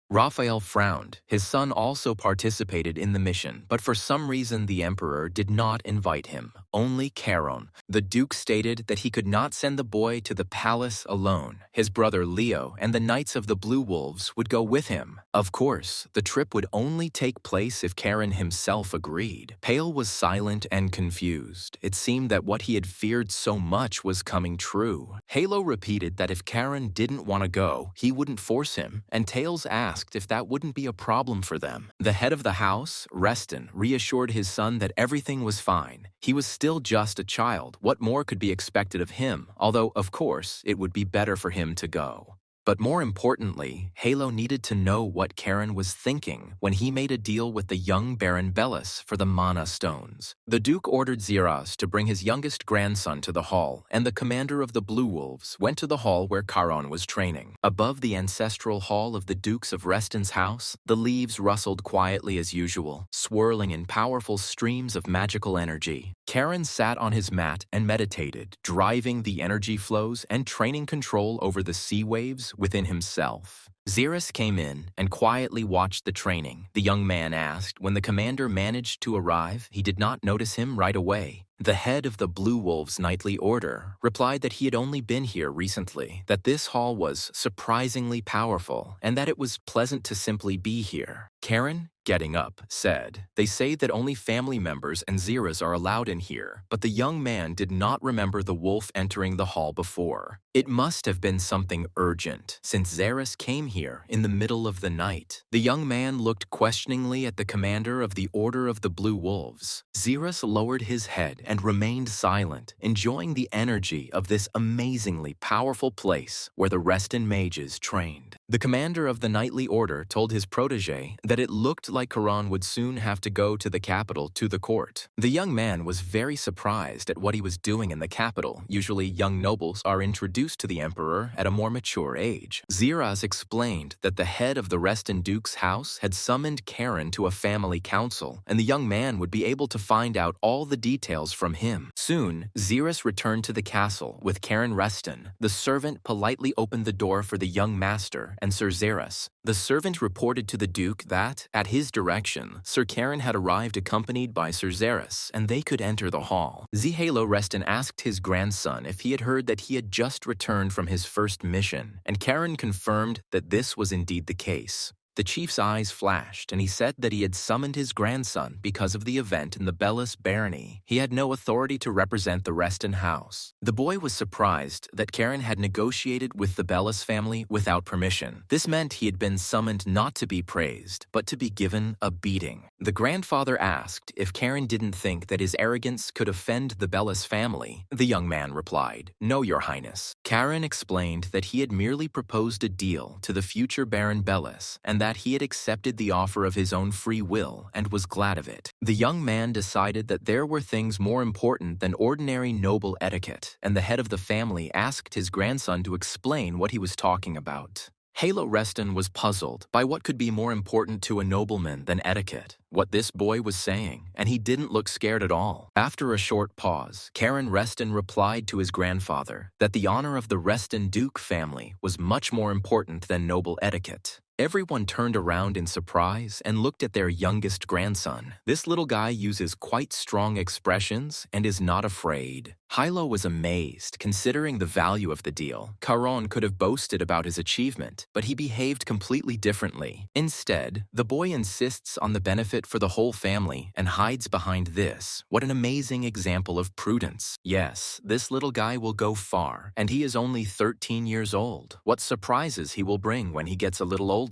Raphael frowned. His son also participated in the mission, but for some reason the Emperor did not invite him, only Charon. The Duke stated that he could not send the boy to the palace alone. His brother Leo and the Knights of the Blue Wolves would go with him. Of course, the trip would only take place if Charon himself agreed. Pale was silent and confused. It seemed that what he had feared so much was coming true. Halo repeated that if Charon didn't want to go, he wouldn't force him, and Tails asked if that wouldn't be a problem for them. The head of the house, Reston, reassured his son that everything was fine. He was still just a child. What more could be expected of him? Although, of course, it would be better for him to go. But more importantly, Halo needed to know what Charon was thinking when he made a deal with the young Baron Bellis for the mana stones. The Duke ordered Zeras to bring his youngest grandson to the hall, and the commander of the Blue Wolves went to the hall where Charon was training. Above the ancestral hall of the Dukes of Reston's house, the leaves rustled quietly as usual, swirling in powerful streams of magical energy. Charon sat on his mat and meditated, driving the energy flows and training control over the sea waves within himself. Xeris came in and quietly watched the training. The young man asked when the commander managed to arrive. He did not notice him right away. The head of the Blue Wolves' nightly order replied that he had only been here recently, that this hall was surprisingly powerful, and that it was pleasant to simply be here. Karen, getting up, said, "They say that only family members and Zeras are allowed in here," but the young man did not remember the wolf entering the hall before. It must have been something urgent, since Zeras came here in the middle of the night. The young man looked questioningly at the commander of the Order of the Blue Wolves. Zeras lowered his head and remained silent, enjoying the energy of this amazingly powerful place where the Reston mages trained. The commander of the Knightly Order told his protege that it looked like Charon would soon have to go to the capital to the court. The young man was very surprised at what he was doing in the capital. Usually young nobles are introduced to the emperor at a more mature age. Zeras explained that the head of the Reston Duke's house had summoned Karen to a family council, and the young man would be able to find out all the details from him. Soon, Zeras returned to the castle with Karen Reston. The servant politely opened the door for the young master and Sir Zeras. The servant reported to the Duke that, at his direction, Sir Karen had arrived accompanied by Sir Zeras, and they could enter the hall. Zihalo Reston asked his grandson if he had heard that he had just returned from his first mission, and Karen confirmed that this was indeed the case. The chief's eyes flashed, and he said that he had summoned his grandson because of the event in the Bellis barony. He had no authority to represent the Reston house. The boy was surprised that Karen had negotiated with the Bellis family without permission. This meant he had been summoned not to be praised, but to be given a beating. The grandfather asked if Karen didn't think that his arrogance could offend the Bellis family. The young man replied, "No, Your Highness." Karen explained that he had merely proposed a deal to the future Baron Bellis, and that he had accepted the offer of his own free will and was glad of it. The young man decided that there were things more important than ordinary noble etiquette, and the head of the family asked his grandson to explain what he was talking about. Halo Reston was puzzled by what could be more important to a nobleman than etiquette, what this boy was saying, and he didn't look scared at all. After a short pause, Karen Reston replied to his grandfather that the honor of the Reston Duke family was much more important than noble etiquette. Everyone turned around in surprise and looked at their youngest grandson. This little guy uses quite strong expressions and is not afraid. Hilo was amazed, considering the value of the deal. Charon could have boasted about his achievement, but he behaved completely differently. Instead, the boy insists on the benefit for the whole family and hides behind this. What an amazing example of prudence. Yes, this little guy will go far, and he is only 13 years old. What surprises he will bring when he gets a little older.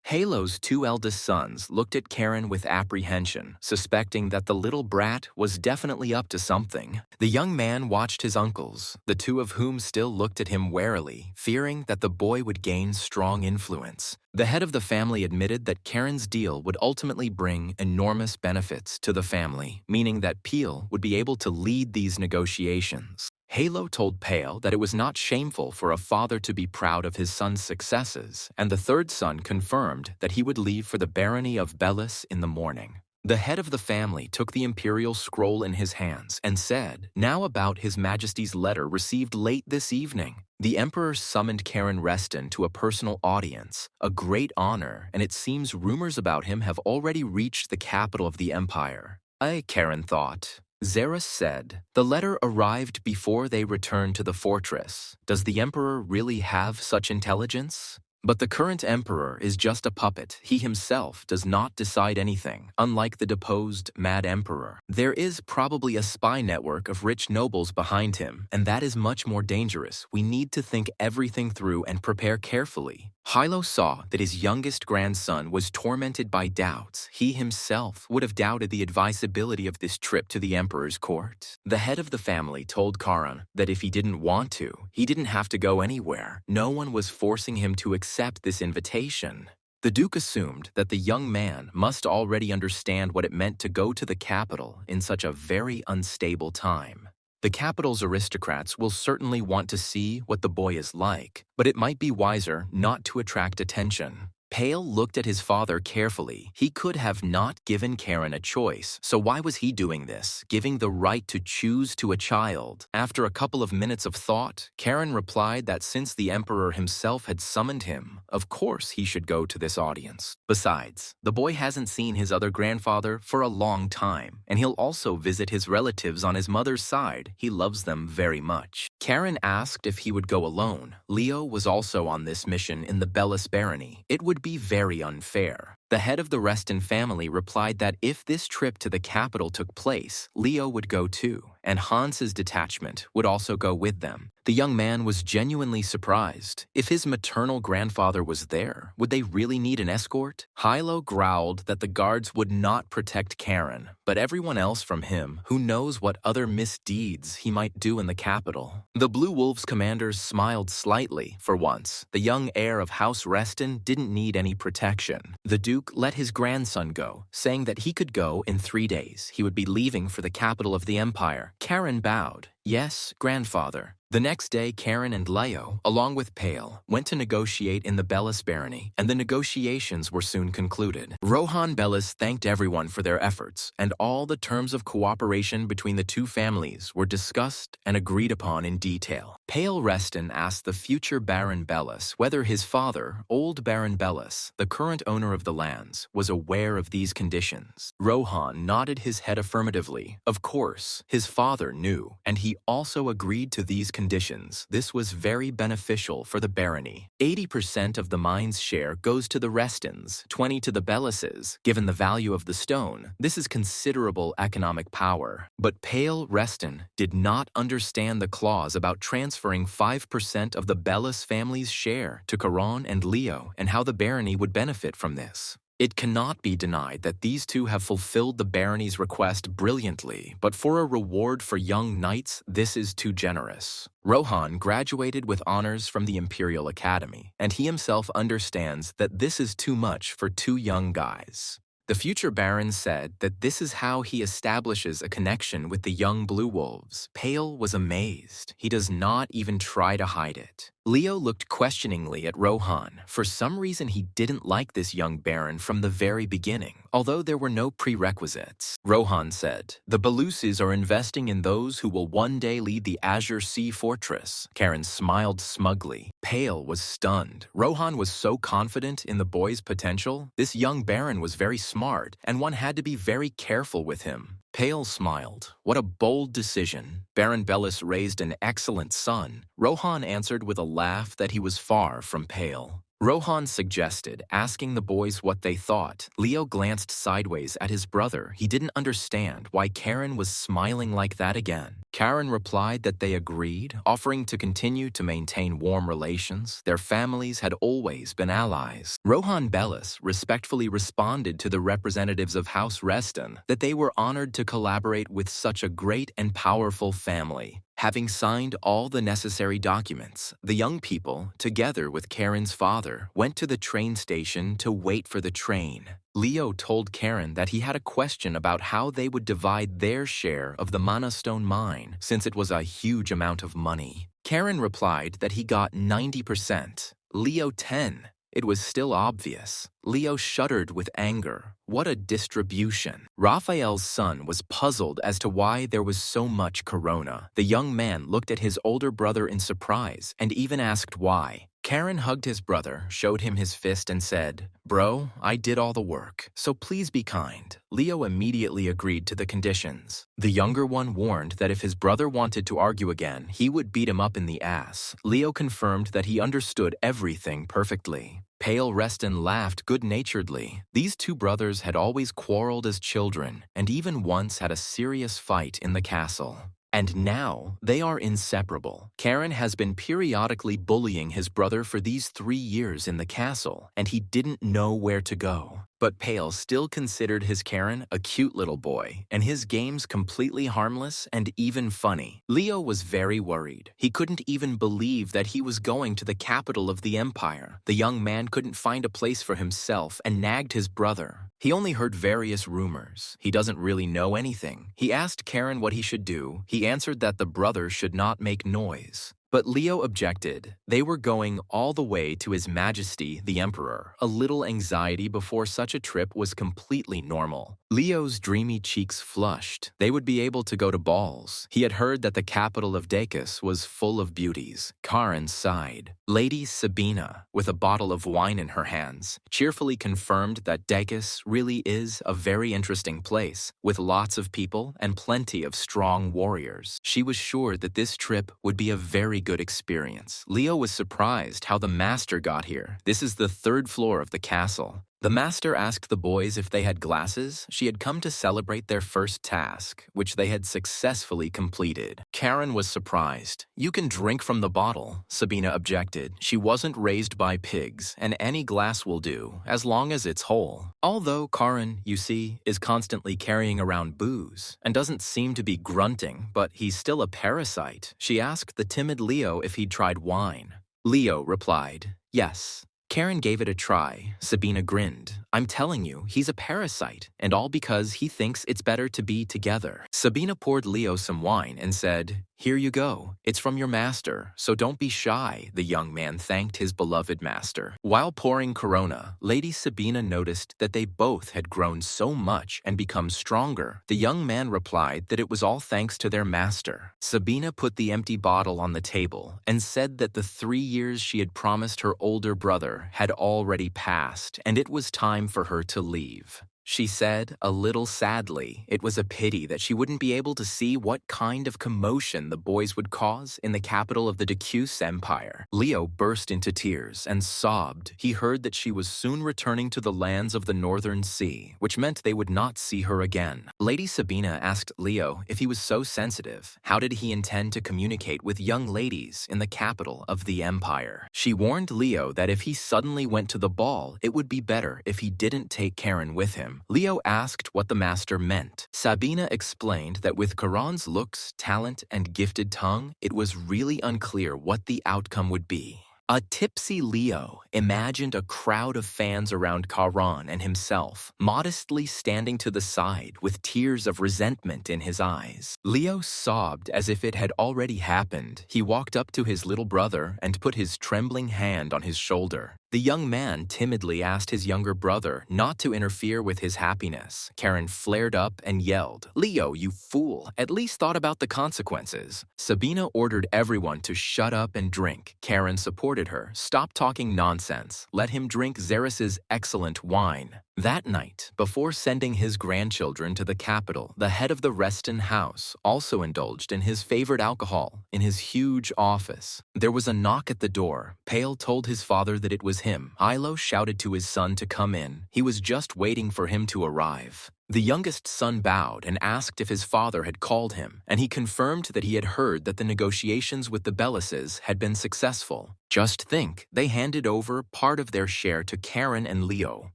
Halo's two eldest sons looked at Karen with apprehension, suspecting that the little brat was definitely up to something. The young man watched his uncles, the two of whom still looked at him warily, fearing that the boy would gain strong influence. The head of the family admitted that Karen's deal would ultimately bring enormous benefits to the family, meaning that Peel would be able to lead these negotiations. Halo told Pale that it was not shameful for a father to be proud of his son's successes, and the third son confirmed that he would leave for the barony of Bellis in the morning. The head of the family took the imperial scroll in his hands and said, "Now about His Majesty's letter received late this evening." The emperor summoned Karen Reston to a personal audience, a great honor, and it seems rumors about him have already reached the capital of the empire. Karen thought. Xeris said, "The letter arrived before they returned to the fortress. Does the emperor really have such intelligence?" But the current emperor is just a puppet. He himself does not decide anything, unlike the deposed Mad Emperor. There is probably a spy network of rich nobles behind him, and that is much more dangerous. We need to think everything through and prepare carefully. Hilo saw that his youngest grandson was tormented by doubts. He himself would have doubted the advisability of this trip to the emperor's court. The head of the family told Karan that if he didn't want to, he didn't have to go anywhere. No one was forcing him to accept this invitation. The Duke assumed that the young man must already understand what it meant to go to the capital in such a very unstable time. The capital's aristocrats will certainly want to see what the boy is like, but it might be wiser not to attract attention. Pale looked at his father carefully. He could have not given Karen a choice, so why was he doing this, giving the right to choose to a child? After a couple of minutes of thought, Karen replied that since the emperor himself had summoned him, of course he should go to this audience. Besides, the boy hasn't seen his other grandfather for a long time, and he'll also visit his relatives on his mother's side. He loves them very much. Karen asked if he would go alone. Leo was also on this mission in the Bellis barony. It would be very unfair. The head of the Reston family replied that if this trip to the capital took place, Leo would go too, and Hans's detachment would also go with them. The young man was genuinely surprised. If his maternal grandfather was there, would they really need an escort? Hilo growled that the guards would not protect Karen, but everyone else from him, who knows what other misdeeds he might do in the capital. The Blue Wolves commanders smiled slightly for once. The young heir of House Reston didn't need any protection. The Duke let his grandson go, saying that he could go in 3 days. He would be leaving for the capital of the empire. Karen bowed. "Yes, grandfather." The next day, Karen and Leo, along with Pale, went to negotiate in the Bellis barony, and the negotiations were soon concluded. Rohan Bellis thanked everyone for their efforts, and all the terms of cooperation between the two families were discussed and agreed upon in detail. Pale Reston asked the future Baron Bellis whether his father, old Baron Bellis, the current owner of the lands, was aware of these conditions. Rohan nodded his head affirmatively. Of course, his father knew, and he also agreed to these conditions. This was very beneficial for the barony. 80% of the mine's share goes to the Restons, 20% to the Bellises. Given the value of the stone, this is considerable economic power. But Pale Reston did not understand the clause about transferring 5% of the Bellis family's share to Karan and Leo, and how the barony would benefit from this. It cannot be denied that these two have fulfilled the barony's request brilliantly, but for a reward for young knights, this is too generous. Rohan graduated with honors from the Imperial Academy, and he himself understands that this is too much for two young guys. The future Baron said that this is how he establishes a connection with the young Blue Wolves. Pale was amazed. He does not even try to hide it. Leo looked questioningly at Rohan. For some reason, he didn't like this young Baron from the very beginning, although there were no prerequisites. Rohan said, "The Belusis are investing in those who will one day lead the Azure Sea Fortress." Karen smiled smugly. Pale was stunned. Rohan was so confident in the boy's potential. This young Baron was very smart, and one had to be very careful with him. Pale smiled. What a bold decision. Baron Bellis raised an excellent son. Rohan answered with a laugh that he was far from Pale. Rohan suggested, asking the boys what they thought. Leo glanced sideways at his brother. He didn't understand why Karen was smiling like that again. Karen replied that they agreed, offering to continue to maintain warm relations. Their families had always been allies. Rohan Bellis respectfully responded to the representatives of House Reston that they were honored to collaborate with such a great and powerful family. Having signed all the necessary documents, the young people, together with Karen's father, went to the train station to wait for the train. Leo told Karen that he had a question about how they would divide their share of the Mana Stone mine, since it was a huge amount of money. Karen replied that he got 90%, Leo 10%. It was still obvious. Leo shuddered with anger. What a distribution. Raphael's son was puzzled as to why there was so much corona. The young man looked at his older brother in surprise and even asked why. Karen hugged his brother, showed him his fist and said, "Bro, I did all the work, so please be kind." Leo immediately agreed to the conditions. The younger one warned that if his brother wanted to argue again, he would beat him up in the ass. Leo confirmed that he understood everything perfectly. Pale Reston laughed good-naturedly. These two brothers had always quarreled as children and even once had a serious fight in the castle. And now, they are inseparable. Karen has been periodically bullying his brother for these 3 years in the castle, and he didn't know where to go. But Pale still considered his Karen a cute little boy, and his games completely harmless and even funny. Leo was very worried. He couldn't even believe that he was going to the capital of the empire. The young man couldn't find a place for himself and nagged his brother. He only heard various rumors. He doesn't really know anything. He asked Karen what he should do. He answered that the brother should not make noise. But Leo objected. They were going all the way to His Majesty, the Emperor. A little anxiety before such a trip was completely normal. Leo's dreamy cheeks flushed. They would be able to go to balls. He had heard that the capital of Dacus was full of beauties. Karen sighed. Lady Sabina, with a bottle of wine in her hands, cheerfully confirmed that Dacus really is a very interesting place, with lots of people and plenty of strong warriors. She was sure that this trip would be a very good experience. Leo was surprised how the master got here. This is the 3rd floor of the castle. The master asked the boys if they had glasses. She had come to celebrate their first task, which they had successfully completed. Karen was surprised. "You can drink from the bottle," Sabina objected. She wasn't raised by pigs, and any glass will do, as long as it's whole. Although Karen, you see, is constantly carrying around booze, and doesn't seem to be grunting, but he's still a parasite. She asked the timid Leo if he'd tried wine. Leo replied, "Yes." Karen gave it a try. Sabina grinned. "I'm telling you, he's a parasite, and all because he thinks it's better to be together." Sabina poured Leo some wine and said, "Here you go. It's from your master, so don't be shy." The young man thanked his beloved master. While pouring Corona, Lady Sabina noticed that they both had grown so much and become stronger. The young man replied that it was all thanks to their master. Sabina put the empty bottle on the table and said that the 3 years she had promised her older brother had already passed, and it was time for her to leave. She said, a little sadly, it was a pity that she wouldn't be able to see what kind of commotion the boys would cause in the capital of the Dacus Empire. Leo burst into tears and sobbed. He heard that she was soon returning to the lands of the Northern Sea, which meant they would not see her again. Lady Sabina asked Leo if he was so sensitive. How did he intend to communicate with young ladies in the capital of the empire? She warned Leo that if he suddenly went to the ball, it would be better if he didn't take Karen with him. Leo asked what the master meant. Sabina explained that with Karan's looks, talent, and gifted tongue, it was really unclear what the outcome would be. A tipsy Leo imagined a crowd of fans around Karan and himself, modestly standing to the side with tears of resentment in his eyes. Leo sobbed as if it had already happened. He walked up to his little brother and put his trembling hand on his shoulder. The young man timidly asked his younger brother not to interfere with his happiness. Karen flared up and yelled, "Leo, you fool, at least thought about the consequences." Sabina ordered everyone to shut up and drink. Karen supported comforted her, "Stop talking nonsense. Let him drink Xerxes' excellent wine." That night, before sending his grandchildren to the capital, the head of the Reston house also indulged in his favorite alcohol in his huge office. There was a knock at the door. Pale told his father that it was him. Hilo shouted to his son to come in. He was just waiting for him to arrive. The youngest son bowed and asked if his father had called him, and he confirmed that he had heard that the negotiations with the Bellises had been successful. "Just think, they handed over part of their share to Karen and Leo,"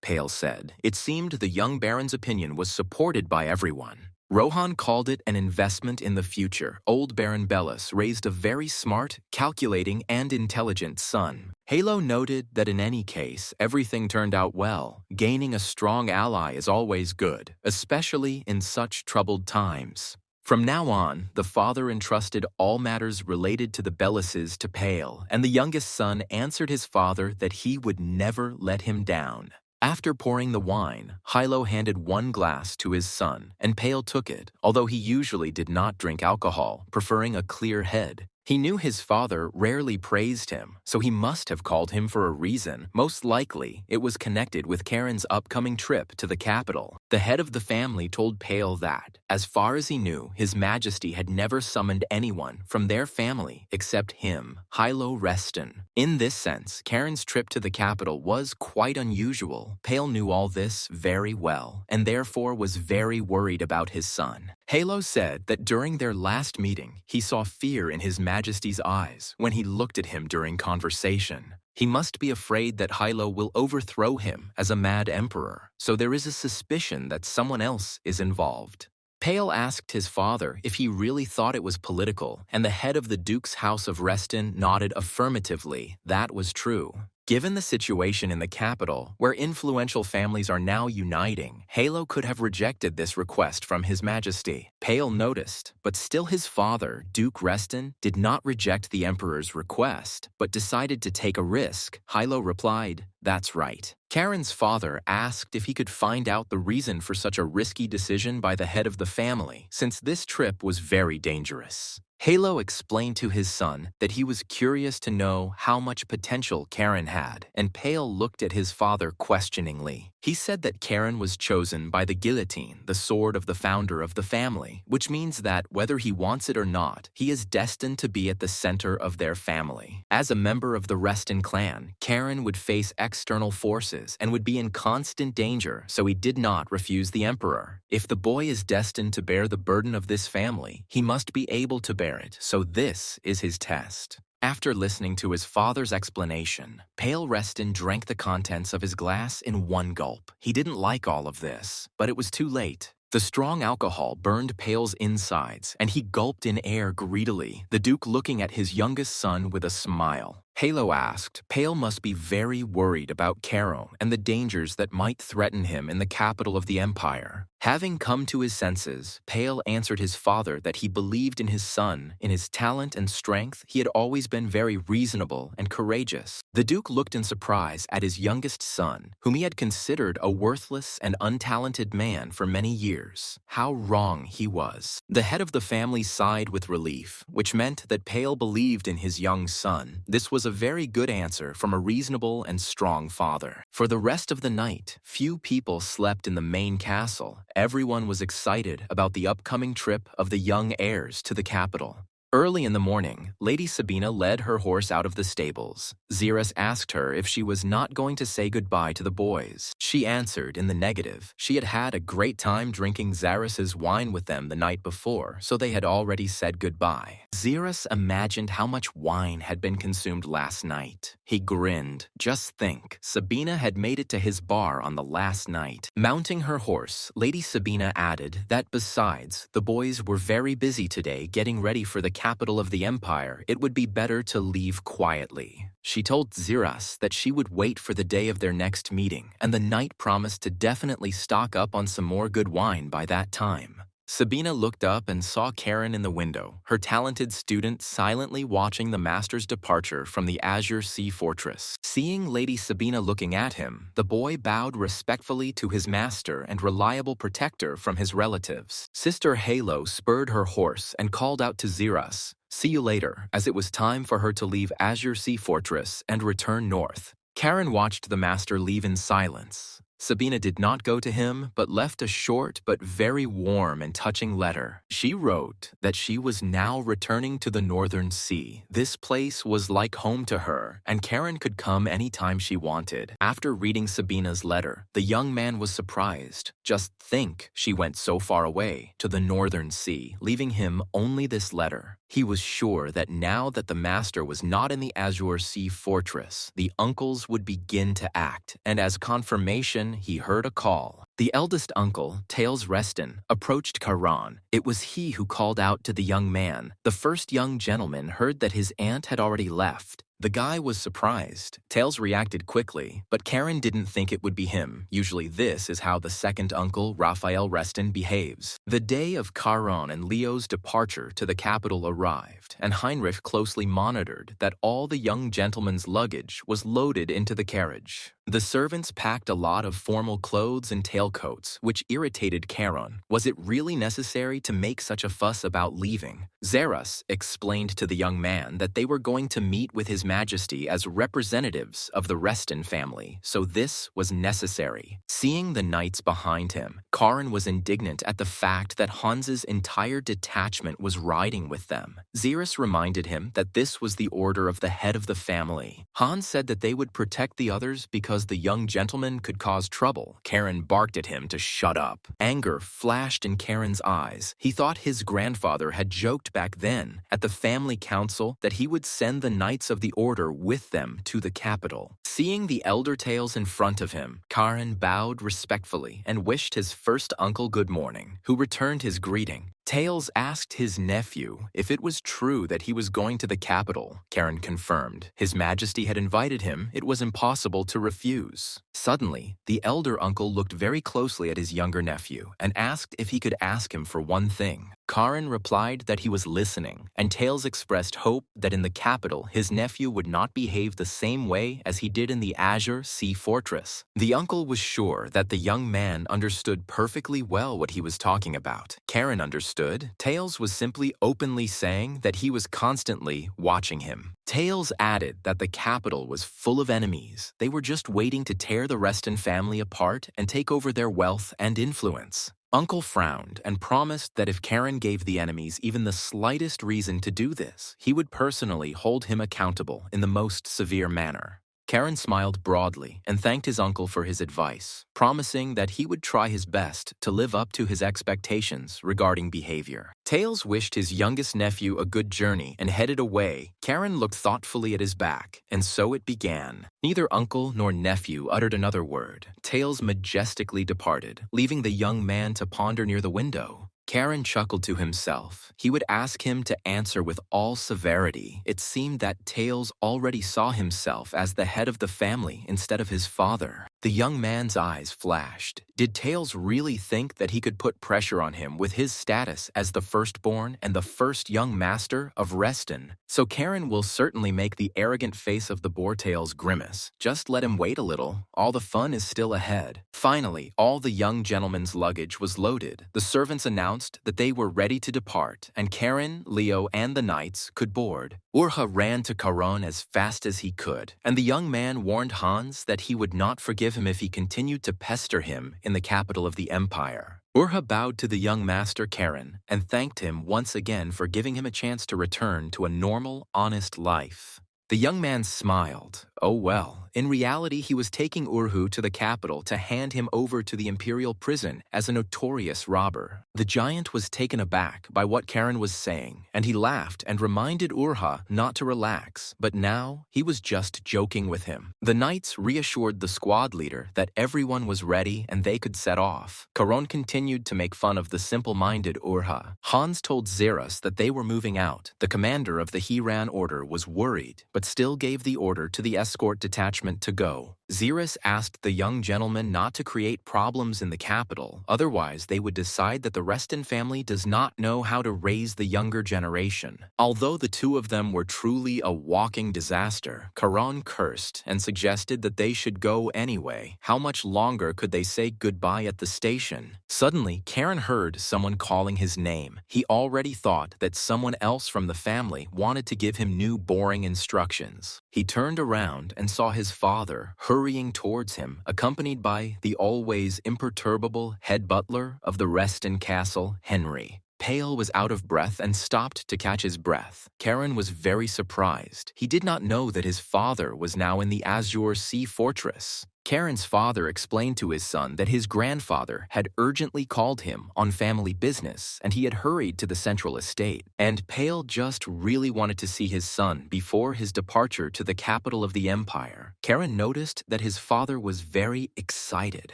Pale said. It seemed the young baron's opinion was supported by everyone. Rohan called it an investment in the future. Old Baron Bellis raised a very smart, calculating, and intelligent son. Halo noted that in any case, everything turned out well. Gaining a strong ally is always good, especially in such troubled times. From now on, the father entrusted all matters related to the Bellises to Pale, and the youngest son answered his father that he would never let him down. After pouring the wine, Hilo handed one glass to his son, and Pale took it, although he usually did not drink alcohol, preferring a clear head. He knew his father rarely praised him, so he must have called him for a reason. Most likely, it was connected with Karen's upcoming trip to the capital. The head of the family told Pale that, as far as he knew, His Majesty had never summoned anyone from their family except him, Hilo Reston. In this sense, Karen's trip to the capital was quite unusual. Pale knew all this very well, and therefore was very worried about his son. Halo said that during their last meeting, he saw fear in His Majesty's eyes when he looked at him during conversation. He must be afraid that Hilo will overthrow him as a mad emperor, so there is a suspicion that someone else is involved. Pale asked his father if he really thought it was political, and the head of the Duke's House of Reston nodded affirmatively. That was true. Given the situation in the capital, where influential families are now uniting, Halo could have rejected this request from His Majesty. Pale noticed, but still his father, Duke Reston, did not reject the Emperor's request, but decided to take a risk. Hilo replied, "That's right." Karen's father asked if he could find out the reason for such a risky decision by the head of the family, since this trip was very dangerous. Halo explained to his son that he was curious to know how much potential Karen had, and Pale looked at his father questioningly. He said that Karen was chosen by the guillotine, the sword of the founder of the family, which means that, whether he wants it or not, he is destined to be at the center of their family. As a member of the Reston clan, Karen would face external forces and would be in constant danger, so he did not refuse the Emperor. If the boy is destined to bear the burden of this family, he must be able to bear it, so this is his test. After listening to his father's explanation, Pale Reston drank the contents of his glass in one gulp. He didn't like all of this, but it was too late. The strong alcohol burned Pale's insides, and he gulped in air greedily, the Duke looking at his youngest son with a smile. Halo asked, Pale must be very worried about Caro and the dangers that might threaten him in the capital of the Empire. Having come to his senses, Pale answered his father that he believed in his son, in his talent and strength. He had always been very reasonable and courageous. The Duke looked in surprise at his youngest son, whom he had considered a worthless and untalented man for many years. How wrong he was. The head of the family sighed with relief, which meant that Pale believed in his young son. This was a very good answer from a reasonable and strong father. For the rest of the night, few people slept in the main castle. Everyone was excited about the upcoming trip of the young heirs to the capital. Early in the morning, Lady Sabina led her horse out of the stables. Xerxes asked her if she was not going to say goodbye to the boys. She answered in the negative. She had had a great time drinking Xerxes' wine with them the night before, so they had already said goodbye. Xerxes imagined how much wine had been consumed last night. He grinned. Just think, Sabina had made it to his bar on the last night. Mounting her horse, Lady Sabina added that besides, the boys were very busy today getting ready for the capital of the empire. It would be better to leave quietly. She told Xerxes that she would wait for the day of their next meeting, and the knight promised to definitely stock up on some more good wine by that time. Sabina looked up and saw Karen in the window, her talented student silently watching the master's departure from the Azure Sea Fortress. Seeing Lady Sabina looking at him, the boy bowed respectfully to his master and reliable protector from his relatives. Sister Halo spurred her horse and called out to Xeras, "See you later," as it was time for her to leave Azure Sea Fortress and return north. Karen watched the master leave in silence. Sabina did not go to him, but left a short but very warm and touching letter. She wrote that she was now returning to the Northern Sea. This place was like home to her, and Karen could come anytime she wanted. After reading Sabina's letter, the young man was surprised. Just think, she went so far away, to the Northern Sea, leaving him only this letter. He was sure that now that the master was not in the Azure Sea Fortress, the uncles would begin to act, and as confirmation, he heard a call. The eldest uncle, Tails Reston, approached Karan. It was he who called out to the young man. The first young gentleman heard that his aunt had already left. The guy was surprised. Tails reacted quickly, but Karen didn't think it would be him. Usually this is how the second uncle, Raphael Reston, behaves. The day of Karan and Leo's departure to the capital arrived, and Heinrich closely monitored that all the young gentleman's luggage was loaded into the carriage. The servants packed a lot of formal clothes and tailcoats, which irritated Karen. Was it really necessary to make such a fuss about leaving? Xeras explained to the young man that they were going to meet with His Majesty as representatives of the Reston family, so this was necessary. Seeing the knights behind him, Karen was indignant at the fact that Hans's entire detachment was riding with them. Xeras reminded him that this was the order of the head of the family. Hans said that they would protect the others because the young gentleman could cause trouble. Karen barked at him to shut up. Anger flashed in Karen's eyes. He thought his grandfather had joked back then at the family council that he would send the knights of the order with them to the capital. Seeing the elder Tails in front of him, Karen bowed respectfully and wished his first uncle good morning, who returned his greeting. Tails asked his nephew if it was true that he was going to the capital. Karen confirmed. His Majesty had invited him. It was impossible to refuse. Suddenly, the elder uncle looked very closely at his younger nephew and asked if he could ask him for one thing. Karen replied that he was listening, and Tails expressed hope that in the capital his nephew would not behave the same way as he did in the Azure Sea Fortress. The uncle was sure that the young man understood perfectly well what he was talking about. Karen understood. Tails was simply openly saying that he was constantly watching him. Tails added that the capital was full of enemies. They were just waiting to tear the Reston family apart and take over their wealth and influence. Uncle frowned and promised that if Karen gave the enemies even the slightest reason to do this, he would personally hold him accountable in the most severe manner. Karen smiled broadly and thanked his uncle for his advice, promising that he would try his best to live up to his expectations regarding behavior. Tails wished his youngest nephew a good journey and headed away. Karen looked thoughtfully at his back, and so it began. Neither uncle nor nephew uttered another word. Tails majestically departed, leaving the young man to ponder near the window. Karen chuckled to himself. He would ask him to answer with all severity. It seemed that Tails already saw himself as the head of the family instead of his father. The young man's eyes flashed. Did Tails really think that he could put pressure on him with his status as the firstborn and the first young master of Reston? So Karen will certainly make the arrogant face of the boar Tails grimace. Just let him wait a little. All the fun is still ahead. Finally, all the young gentleman's luggage was loaded. The servants announced that they were ready to depart, and Karen, Leo, and the knights could board. Urha ran to Karan as fast as he could, and the young man warned Hans that he would not forgive him if he continued to pester him in the capital of the empire. Urha bowed to the young master Karen and thanked him once again for giving him a chance to return to a normal, honest life. The young man smiled. Oh well, in reality he was taking Urhu to the capital to hand him over to the imperial prison as a notorious robber. The giant was taken aback by what Karen was saying, and he laughed and reminded Urha not to relax, but now he was just joking with him. The knights reassured the squad leader that everyone was ready and they could set off. Karon continued to make fun of the simple-minded Urha. Hans told Xeras that they were moving out. The commander of the Hiran order was worried, but still gave the order to the escort detachment to go. Xerus asked the young gentleman not to create problems in the capital, otherwise they would decide that the Reston family does not know how to raise the younger generation. Although the two of them were truly a walking disaster, Charon cursed and suggested that they should go anyway. How much longer could they say goodbye at the station? Suddenly, Karen heard someone calling his name. He already thought that someone else from the family wanted to give him new boring instructions. He turned around and saw his father hurrying towards him, accompanied by the always imperturbable head butler of the Reston Castle, Henry. Pale was out of breath and stopped to catch his breath. Karen was very surprised. He did not know that his father was now in the Azure Sea Fortress. Karen's father explained to his son that his grandfather had urgently called him on family business and he had hurried to the central estate. And Pale just really wanted to see his son before his departure to the capital of the empire. Karen noticed that his father was very excited.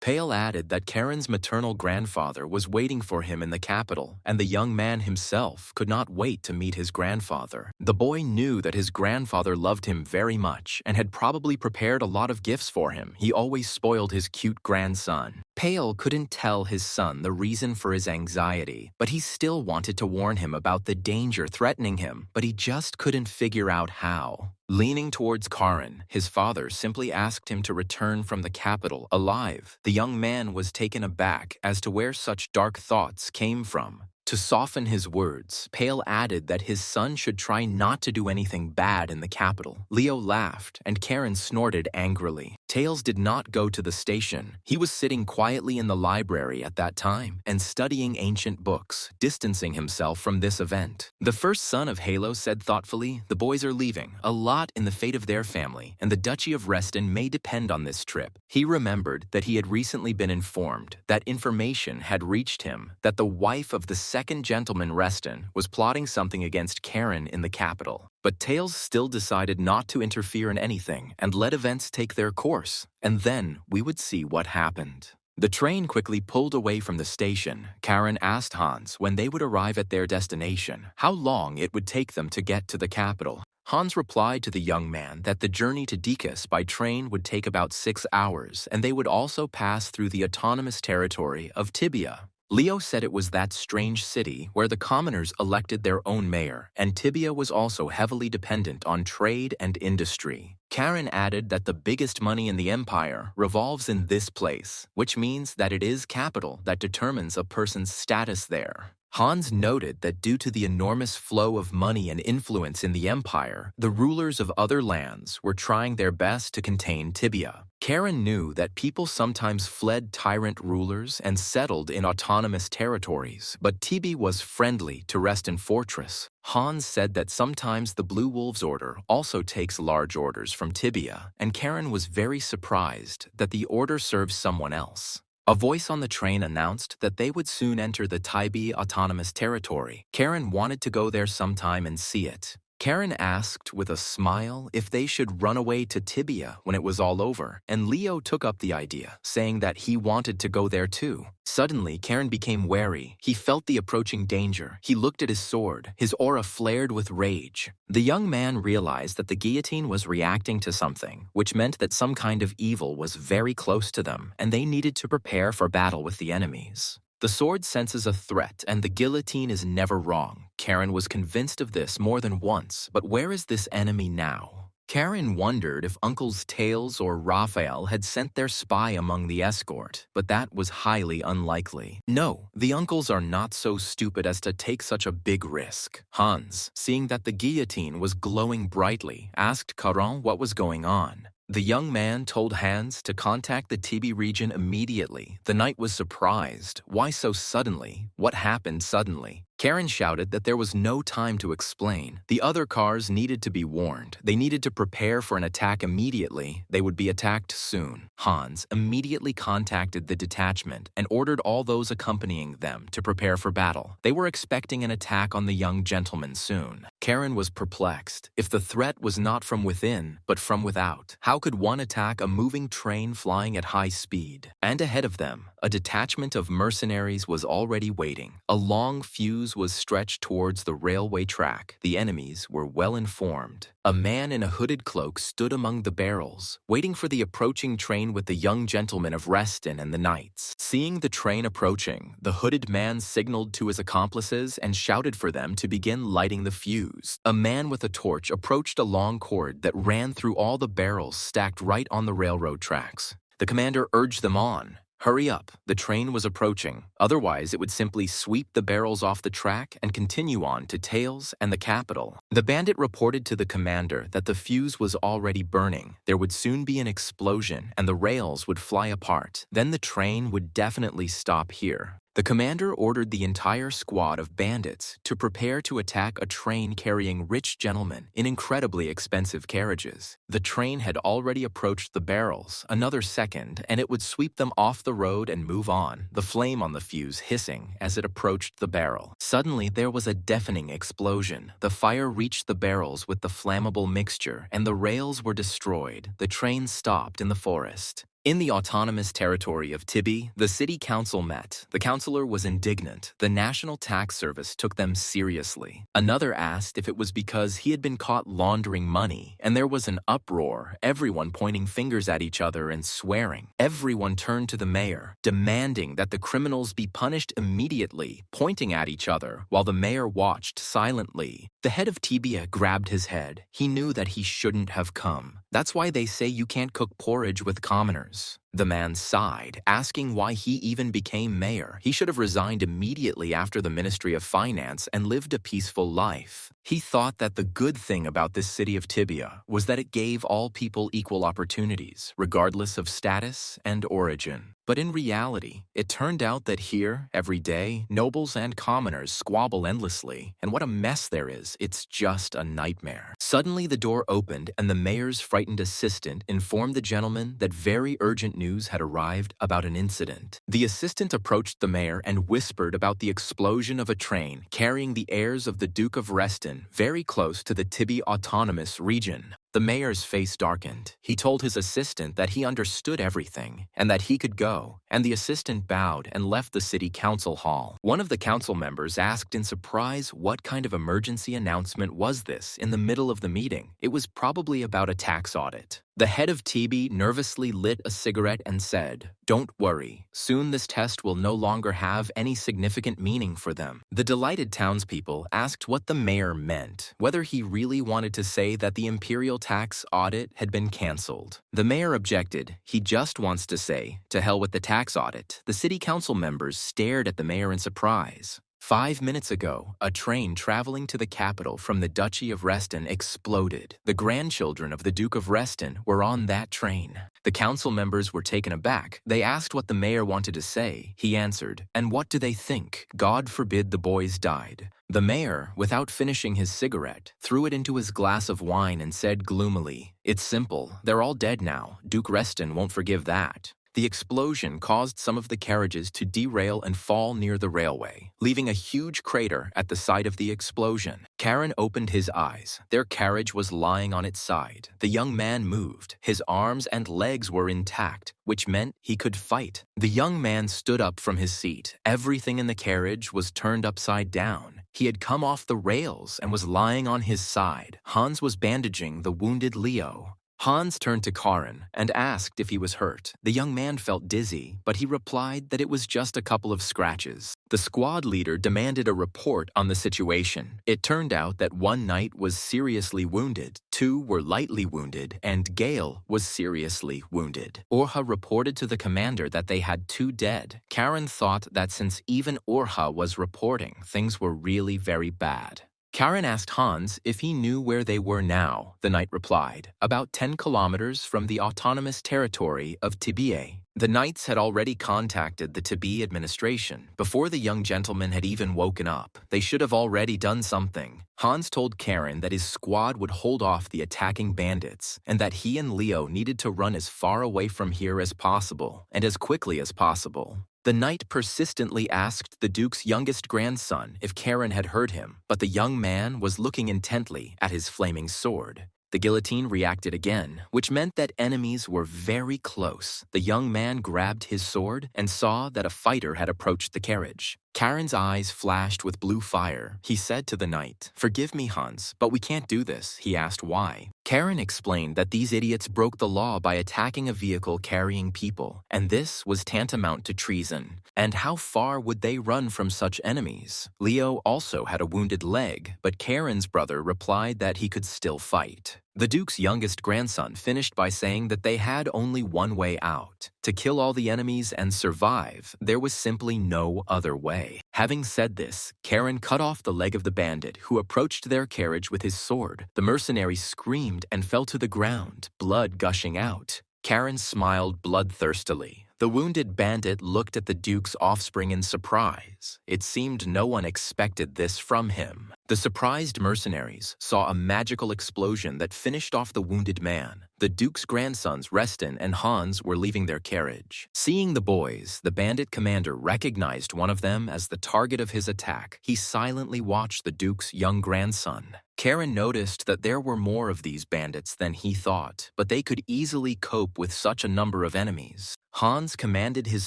Pale added that Karen's maternal grandfather was waiting for him in the capital, and the young man himself could not wait to meet his grandfather. The boy knew that his grandfather loved him very much and had probably prepared a lot of gifts for him. He always spoiled his cute grandson. Pale couldn't tell his son the reason for his anxiety, but he still wanted to warn him about the danger threatening him, but he just couldn't figure out how. Leaning towards Karen, his father simply asked him to return from the capital alive. The young man was taken aback as to where such dark thoughts came from. To soften his words, Pale added that his son should try not to do anything bad in the capital. Leo laughed, and Karen snorted angrily. Tails did not go to the station. He was sitting quietly in the library at that time and studying ancient books, distancing himself from this event. The first son of Halo said thoughtfully, "The boys are leaving. A lot in the fate of their family, and the Duchy of Reston may depend on this trip." He remembered that he had recently been informed that information had reached him that the wife of the second gentleman Reston was plotting something against Karen in the capital. But Tails still decided not to interfere in anything and let events take their course, and then we would see what happened. The train quickly pulled away from the station. Karen asked Hans when they would arrive at their destination, how long it would take them to get to the capital. Hans replied to the young man that the journey to Dekas by train would take about 6 hours, and they would also pass through the autonomous territory of Tibia. Leo said it was that strange city where the commoners elected their own mayor, and Tibia was also heavily dependent on trade and industry. Karen added that the biggest money in the empire revolves in this place, which means that it is capital that determines a person's status there. Hans noted that due to the enormous flow of money and influence in the empire, the rulers of other lands were trying their best to contain Tibia. Karen knew that people sometimes fled tyrant rulers and settled in autonomous territories, but Tibia was friendly to Reston Fortress. Hans said that sometimes the Blue Wolves Order also takes large orders from Tibia, and Karen was very surprised that the order serves someone else. A voice on the train announced that they would soon enter the Tibia Autonomous Territory. Karen wanted to go there sometime and see it. Karen asked with a smile if they should run away to Tibia when it was all over, and Leo took up the idea, saying that he wanted to go there too. Suddenly, Karen became wary. He felt the approaching danger. He looked at his sword. His aura flared with rage. The young man realized that the guillotine was reacting to something, which meant that some kind of evil was very close to them, and they needed to prepare for battle with the enemies. The sword senses a threat, and the guillotine is never wrong. Karen was convinced of this more than once, but where is this enemy now? Karen wondered if Uncles Tails or Raphael had sent their spy among the escort, but that was highly unlikely. No, the uncles are not so stupid as to take such a big risk. Hans, seeing that the guillotine was glowing brightly, asked Charon what was going on. The young man told Hans to contact the Tibi region immediately. The knight was surprised. Why so suddenly? What happened suddenly? Karen shouted that there was no time to explain. The other cars needed to be warned. They needed to prepare for an attack immediately. They would be attacked soon. Hans immediately contacted the detachment and ordered all those accompanying them to prepare for battle. They were expecting an attack on the young gentleman soon. Karen was perplexed. If the threat was not from within, but from without, how could one attack a moving train flying at high speed? And ahead of them, a detachment of mercenaries was already waiting. A long fuse was stretched towards the railway track. The enemies were well informed. A man in a hooded cloak stood among the barrels, waiting for the approaching train with the young gentlemen of Reston and the knights. Seeing the train approaching, the hooded man signaled to his accomplices and shouted for them to begin lighting the fuse. A man with a torch approached a long cord that ran through all the barrels stacked right on the railroad tracks. The commander urged them on. Hurry up, the train was approaching. Otherwise, it would simply sweep the barrels off the track and continue on to Tales and the capital. The bandit reported to the commander that the fuse was already burning. There would soon be an explosion and the rails would fly apart. Then the train would definitely stop here. The commander ordered the entire squad of bandits to prepare to attack a train carrying rich gentlemen in incredibly expensive carriages. The train had already approached the barrels. Another second, and it would sweep them off the road and move on, the flame on the fuse hissing as it approached the barrel. Suddenly, there was a deafening explosion. The fire reached the barrels with the flammable mixture, and the rails were destroyed. The train stopped in the forest. In the autonomous territory of Tibi, the city council met. The councillor was indignant. The National Tax Service took them seriously. Another asked if it was because he had been caught laundering money, and there was an uproar, everyone pointing fingers at each other and swearing. Everyone turned to the mayor, demanding that the criminals be punished immediately, pointing at each other, while the mayor watched silently. The head of Tibia grabbed his head. He knew that he shouldn't have come. That's why they say you can't cook porridge with commoners. The man sighed, asking why he even became mayor. He should have resigned immediately after the Ministry of Finance and lived a peaceful life. He thought that the good thing about this city of Tibia was that it gave all people equal opportunities, regardless of status and origin. But in reality, it turned out that here, every day, nobles and commoners squabble endlessly, and what a mess there is, it's just a nightmare. Suddenly the door opened and the mayor's frightened assistant informed the gentleman that very urgent news had arrived about an incident. The assistant approached the mayor and whispered about the explosion of a train carrying the heirs of the Duke of Reston very close to the Tibi Autonomous Region. The mayor's face darkened. He told his assistant that he understood everything and that he could go, and the assistant bowed and left the city council hall. One of the council members asked in surprise what kind of emergency announcement was this in the middle of the meeting. It was probably about a tax audit. The head of TB nervously lit a cigarette and said, "Don't worry, soon this test will no longer have any significant meaning for them." The delighted townspeople asked what the mayor meant, whether he really wanted to say that the imperial tax audit had been cancelled. The mayor objected. He just wants to say, "To hell with the tax audit." The city council members stared at the mayor in surprise. 5 minutes ago, a train traveling to the capital from the Duchy of Reston exploded. The grandchildren of the Duke of Reston were on that train. The council members were taken aback. They asked what the mayor wanted to say. He answered, "And what do they think? God forbid the boys died." The mayor, without finishing his cigarette, threw it into his glass of wine and said gloomily, "It's simple. They're all dead now. Duke Reston won't forgive that." The explosion caused some of the carriages to derail and fall near the railway, leaving a huge crater at the site of the explosion. Karen opened his eyes. Their carriage was lying on its side. The young man moved. His arms and legs were intact, which meant he could fight. The young man stood up from his seat. Everything in the carriage was turned upside down. He had come off the rails and was lying on his side. Hans was bandaging the wounded Leo. Hans turned to Karin and asked if he was hurt. The young man felt dizzy, but he replied that it was just a couple of scratches. The squad leader demanded a report on the situation. It turned out that one knight was seriously wounded, 2 were lightly wounded, and Gale was seriously wounded. Orha reported to the commander that they had 2 dead. Karen thought that since even Orha was reporting, things were really very bad. Karen asked Hans if he knew where they were now. The knight replied, "About 10 kilometers from the autonomous territory of Tibie." The knights had already contacted the Tibie administration before the young gentleman had even woken up. They should have already done something. Hans told Karen that his squad would hold off the attacking bandits and that he and Leo needed to run as far away from here as possible and as quickly as possible. The knight persistently asked the Duke's youngest grandson if Karen had heard him, but the young man was looking intently at his flaming sword. The guillotine reacted again, which meant that enemies were very close. The young man grabbed his sword and saw that a fighter had approached the carriage. Karen's eyes flashed with blue fire. He said to the knight, "Forgive me, Hans, but we can't do this." He asked why. Karen explained that these idiots broke the law by attacking a vehicle carrying people, and this was tantamount to treason. And how far would they run from such enemies? Leo also had a wounded leg, but Karen's brother replied that he could still fight. The Duke's youngest grandson finished by saying that they had only one way out: to kill all the enemies and survive. There was simply no other way. Having said this, Karen cut off the leg of the bandit, who approached their carriage with his sword. The mercenary screamed and fell to the ground, blood gushing out. Karen smiled bloodthirstily. The wounded bandit looked at the Duke's offspring in surprise. It seemed no one expected this from him. The surprised mercenaries saw a magical explosion that finished off the wounded man. The Duke's grandsons, Reston and Hans, were leaving their carriage. Seeing the boys, the bandit commander recognized one of them as the target of his attack. He silently watched the Duke's young grandson. Karen noticed that there were more of these bandits than he thought, but they could easily cope with such a number of enemies. Hans commanded his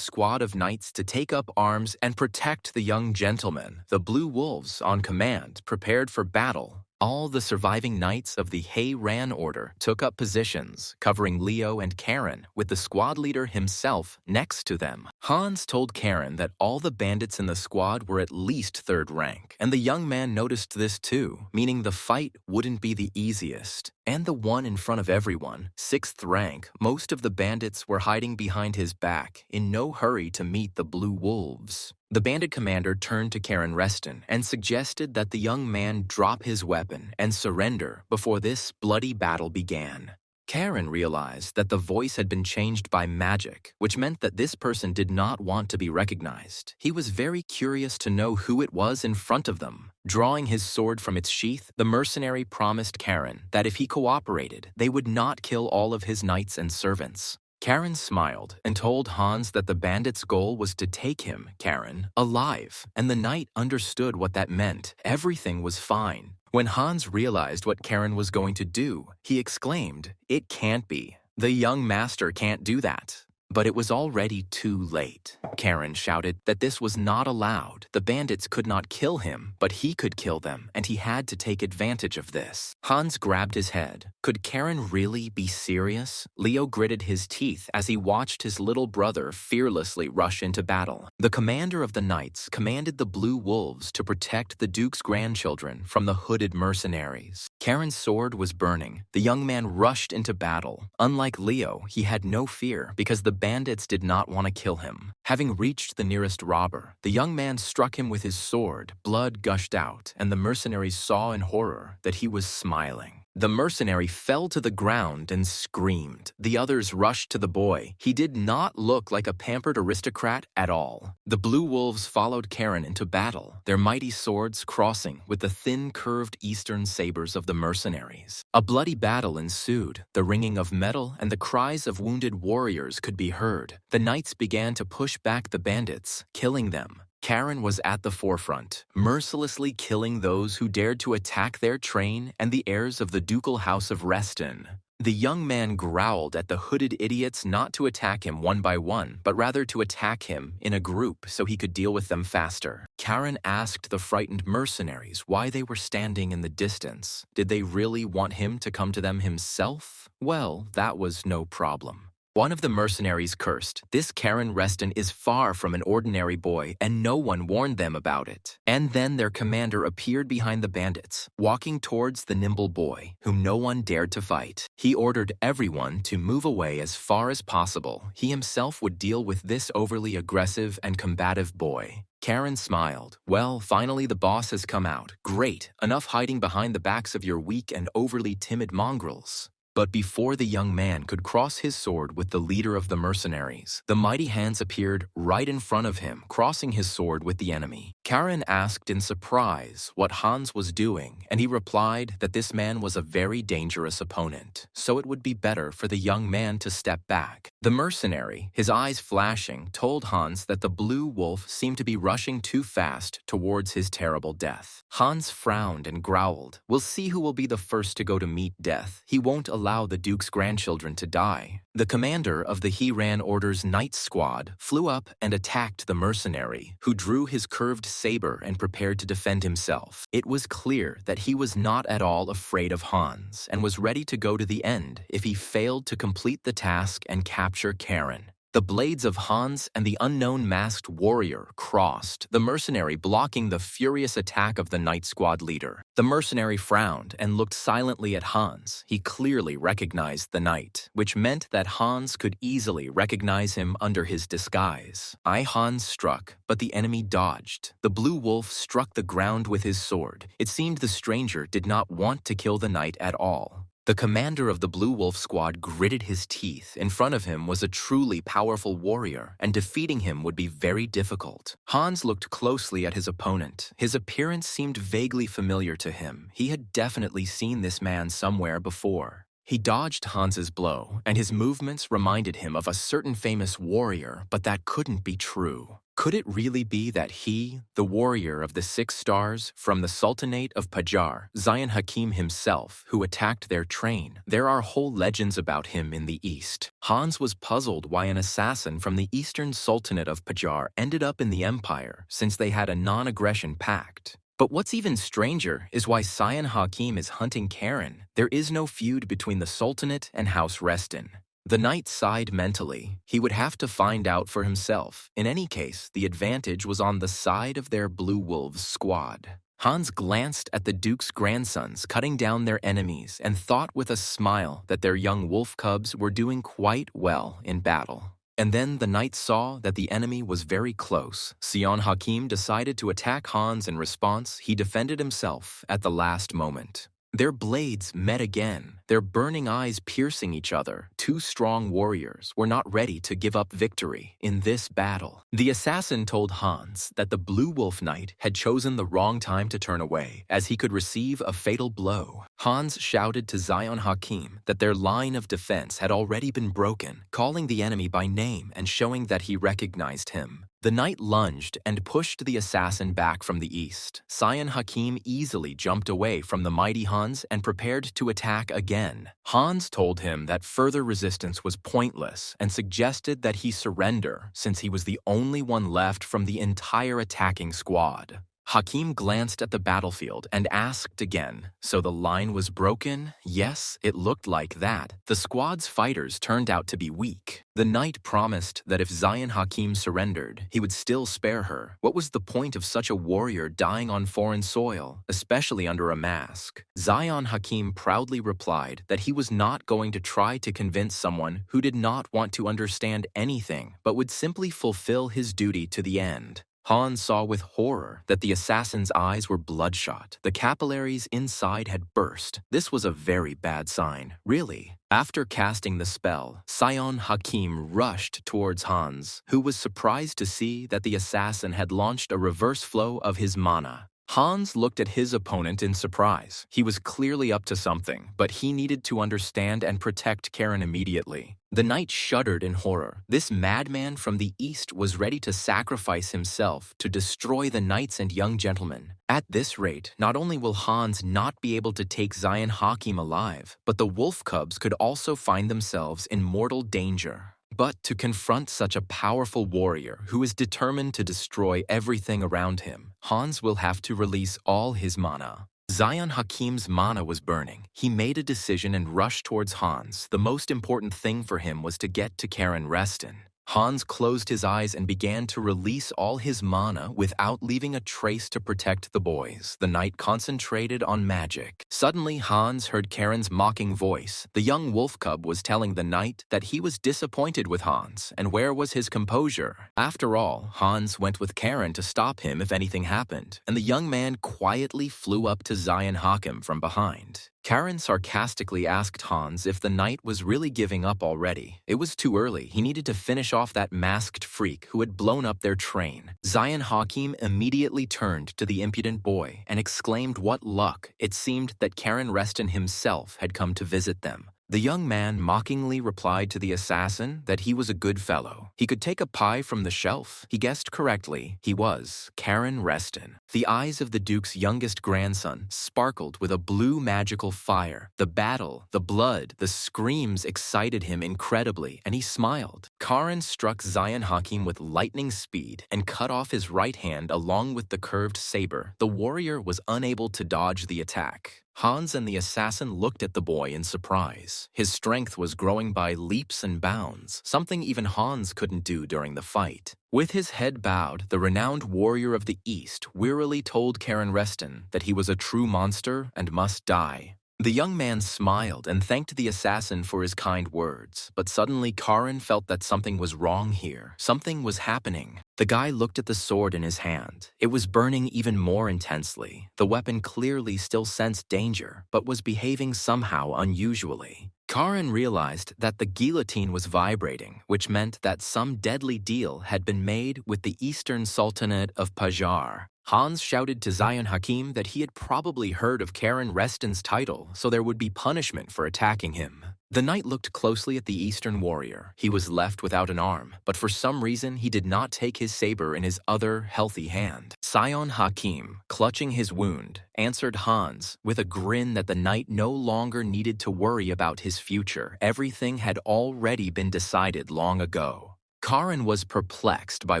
squad of knights to take up arms and protect the young gentleman. The Blue Wolves, on command, prepared for battle. All the surviving knights of the Hey Ran order took up positions, covering Leo and Karen, with the squad leader himself next to them. Hans told Karen that all the bandits in the squad were at least third rank, and the young man noticed this too, meaning the fight wouldn't be the easiest. And the one in front of everyone, sixth rank, most of the bandits were hiding behind his back, in no hurry to meet the Blue Wolves. The bandit commander turned to Karen Reston and suggested that the young man drop his weapon and surrender before this bloody battle began. Karen realized that the voice had been changed by magic, which meant that this person did not want to be recognized. He was very curious to know who it was in front of them. Drawing his sword from its sheath, the mercenary promised Karen that if he cooperated, they would not kill all of his knights and servants. Karen smiled and told Hans that the bandit's goal was to take him, Karen, alive, and the knight understood what that meant. Everything was fine. When Hans realized what Karen was going to do, he exclaimed, "It can't be. The young master can't do that." But it was already too late. Karen shouted that this was not allowed. The bandits could not kill him, but he could kill them, and he had to take advantage of this. Hans grabbed his head. Could Karen really be serious? Leo gritted his teeth as he watched his little brother fearlessly rush into battle. The commander of the knights commanded the Blue Wolves to protect the Duke's grandchildren from the hooded mercenaries. Karen's sword was burning. The young man rushed into battle. Unlike Leo, he had no fear because the bandits did not want to kill him. Having reached the nearest robber, the young man struck him with his sword. Blood gushed out, and the mercenaries saw in horror that he was smiling. The mercenary fell to the ground and screamed. The others rushed to the boy. He did not look like a pampered aristocrat at all. The Blue Wolves followed Karen into battle, their mighty swords crossing with the thin, curved eastern sabers of the mercenaries. A bloody battle ensued. The ringing of metal and the cries of wounded warriors could be heard. The knights began to push back the bandits, killing them. Karen was at the forefront, mercilessly killing those who dared to attack their train and the heirs of the ducal house of Reston. The young man growled at the hooded idiots not to attack him one by one, but rather to attack him in a group so he could deal with them faster. Karen asked the frightened mercenaries why they were standing in the distance. Did they really want him to come to them himself? Well, that was no problem. One of the mercenaries cursed, "This Karen Reston is far from an ordinary boy, and no one warned them about it." And then their commander appeared behind the bandits, walking towards the nimble boy, whom no one dared to fight. He ordered everyone to move away as far as possible. He himself would deal with this overly aggressive and combative boy. Karen smiled. "Well, finally the boss has come out. Great, enough hiding behind the backs of your weak and overly timid mongrels." But before the young man could cross his sword with the leader of the mercenaries, the mighty hands appeared right in front of him, crossing his sword with the enemy. Karen asked in surprise what Hans was doing, and he replied that this man was a very dangerous opponent, so it would be better for the young man to step back. The mercenary, his eyes flashing, told Hans that the blue wolf seemed to be rushing too fast towards his terrible death. Hans frowned and growled, "We'll see who will be the first to go to meet death. He won't allow the Duke's grandchildren to die." The commander of the He Ran Order's Knights Squad flew up and attacked the mercenary, who drew his curved saber and prepared to defend himself. It was clear that he was not at all afraid of Hans and was ready to go to the end if he failed to complete the task and capture Karen. The blades of Hans and the unknown masked warrior crossed, the mercenary blocking the furious attack of the Knight Squad leader. The mercenary frowned and looked silently at Hans. He clearly recognized the knight, which meant that Hans could easily recognize him under his disguise. Hans struck, but the enemy dodged. The blue wolf struck the ground with his sword. It seemed the stranger did not want to kill the knight at all. The commander of the Blue Wolf Squad gritted his teeth. In front of him was a truly powerful warrior, and defeating him would be very difficult. Hans looked closely at his opponent. His appearance seemed vaguely familiar to him. He had definitely seen this man somewhere before. He dodged Hans's blow, and his movements reminded him of a certain famous warrior, but that couldn't be true. Could it really be that he, the warrior of the 6 stars from the Sultanate of Pajar, Zion Hakim himself, who attacked their train? There are whole legends about him in the East. Hans was puzzled why an assassin from the Eastern Sultanate of Pajar ended up in the Empire, since they had a non-aggression pact. But what's even stranger is why Zion Hakim is hunting Karen. There is no feud between the Sultanate and House Reston. The knight sighed mentally. He would have to find out for himself. In any case, the advantage was on the side of their Blue Wolves squad. Hans glanced at the Duke's grandsons cutting down their enemies and thought with a smile that their young wolf cubs were doing quite well in battle. And then the knight saw that the enemy was very close. Zion Hakim decided to attack Hans. In response, he defended himself at the last moment. Their blades met again, their burning eyes piercing each other. 2 strong warriors were not ready to give up victory in this battle. The assassin told Hans that the Blue Wolf Knight had chosen the wrong time to turn away, as he could receive a fatal blow. Hans shouted to Zion Hakim that their line of defense had already been broken, calling the enemy by name and showing that he recognized him. The knight lunged and pushed the assassin back from the east. Zion Hakim easily jumped away from the mighty Hans and prepared to attack again. Hans told him that further resistance was pointless and suggested that he surrender since he was the only one left from the entire attacking squad. Hakim glanced at the battlefield and asked again, "So the line was broken?" Yes, it looked like that. The squad's fighters turned out to be weak. The knight promised that if Zion Hakim surrendered, he would still spare her. What was the point of such a warrior dying on foreign soil, especially under a mask? Zion Hakim proudly replied that he was not going to try to convince someone who did not want to understand anything, but would simply fulfill his duty to the end. Hans saw with horror that the assassin's eyes were bloodshot. The capillaries inside had burst. This was a very bad sign, really. After casting the spell, Zion Hakim rushed towards Hans, who was surprised to see that the assassin had launched a reverse flow of his mana. Hans looked at his opponent in surprise. He was clearly up to something, but he needed to understand and protect Karen immediately. The knight shuddered in horror. This madman from the east was ready to sacrifice himself to destroy the knights and young gentlemen. At this rate, not only will Hans not be able to take Zion Hakim alive, but the wolf cubs could also find themselves in mortal danger. But to confront such a powerful warrior who is determined to destroy everything around him, Hans will have to release all his mana. Zion Hakim's mana was burning. He made a decision and rushed towards Hans. The most important thing for him was to get to Karen Reston. Hans closed his eyes and began to release all his mana without leaving a trace to protect the boys. The knight concentrated on magic. Suddenly, Hans heard Karen's mocking voice. The young wolf cub was telling the knight that he was disappointed with Hans, and where was his composure? After all, Hans went with Karen to stop him if anything happened, and the young man quietly flew up to Zion Hakim from behind. Karen sarcastically asked Hans if the knight was really giving up already. It was too early. He needed to finish off that masked freak who had blown up their train. Zion Hakim immediately turned to the impudent boy and exclaimed what luck. It seemed that Karen Reston himself had come to visit them. The young man mockingly replied to the assassin that he was a good fellow. He could take a pie from the shelf. He guessed correctly. He was Karen Reston. The eyes of the Duke's youngest grandson sparkled with a blue magical fire. The battle, the blood, the screams excited him incredibly, and he smiled. Karen struck Zion Hakim with lightning speed and cut off his right hand along with the curved saber. The warrior was unable to dodge the attack. Hans and the assassin looked at the boy in surprise. His strength was growing by leaps and bounds, something even Hans couldn't do during the fight. With his head bowed, the renowned warrior of the East wearily told Karen Reston that he was a true monster and must die. The young man smiled and thanked the assassin for his kind words, but suddenly Karen felt that something was wrong here. Something was happening. The guy looked at the sword in his hand. It was burning even more intensely. The weapon clearly still sensed danger, but was behaving somehow unusually. Karen realized that the guillotine was vibrating, which meant that some deadly deal had been made with the Eastern Sultanate of Pajar. Hans shouted to Zion Hakim that he had probably heard of Karen Reston's title, so there would be punishment for attacking him. The knight looked closely at the Eastern warrior. He was left without an arm, but for some reason he did not take his saber in his other healthy hand. Zion Hakim, clutching his wound, answered Hans with a grin that the knight no longer needed to worry about his future. Everything had already been decided long ago. Karen was perplexed by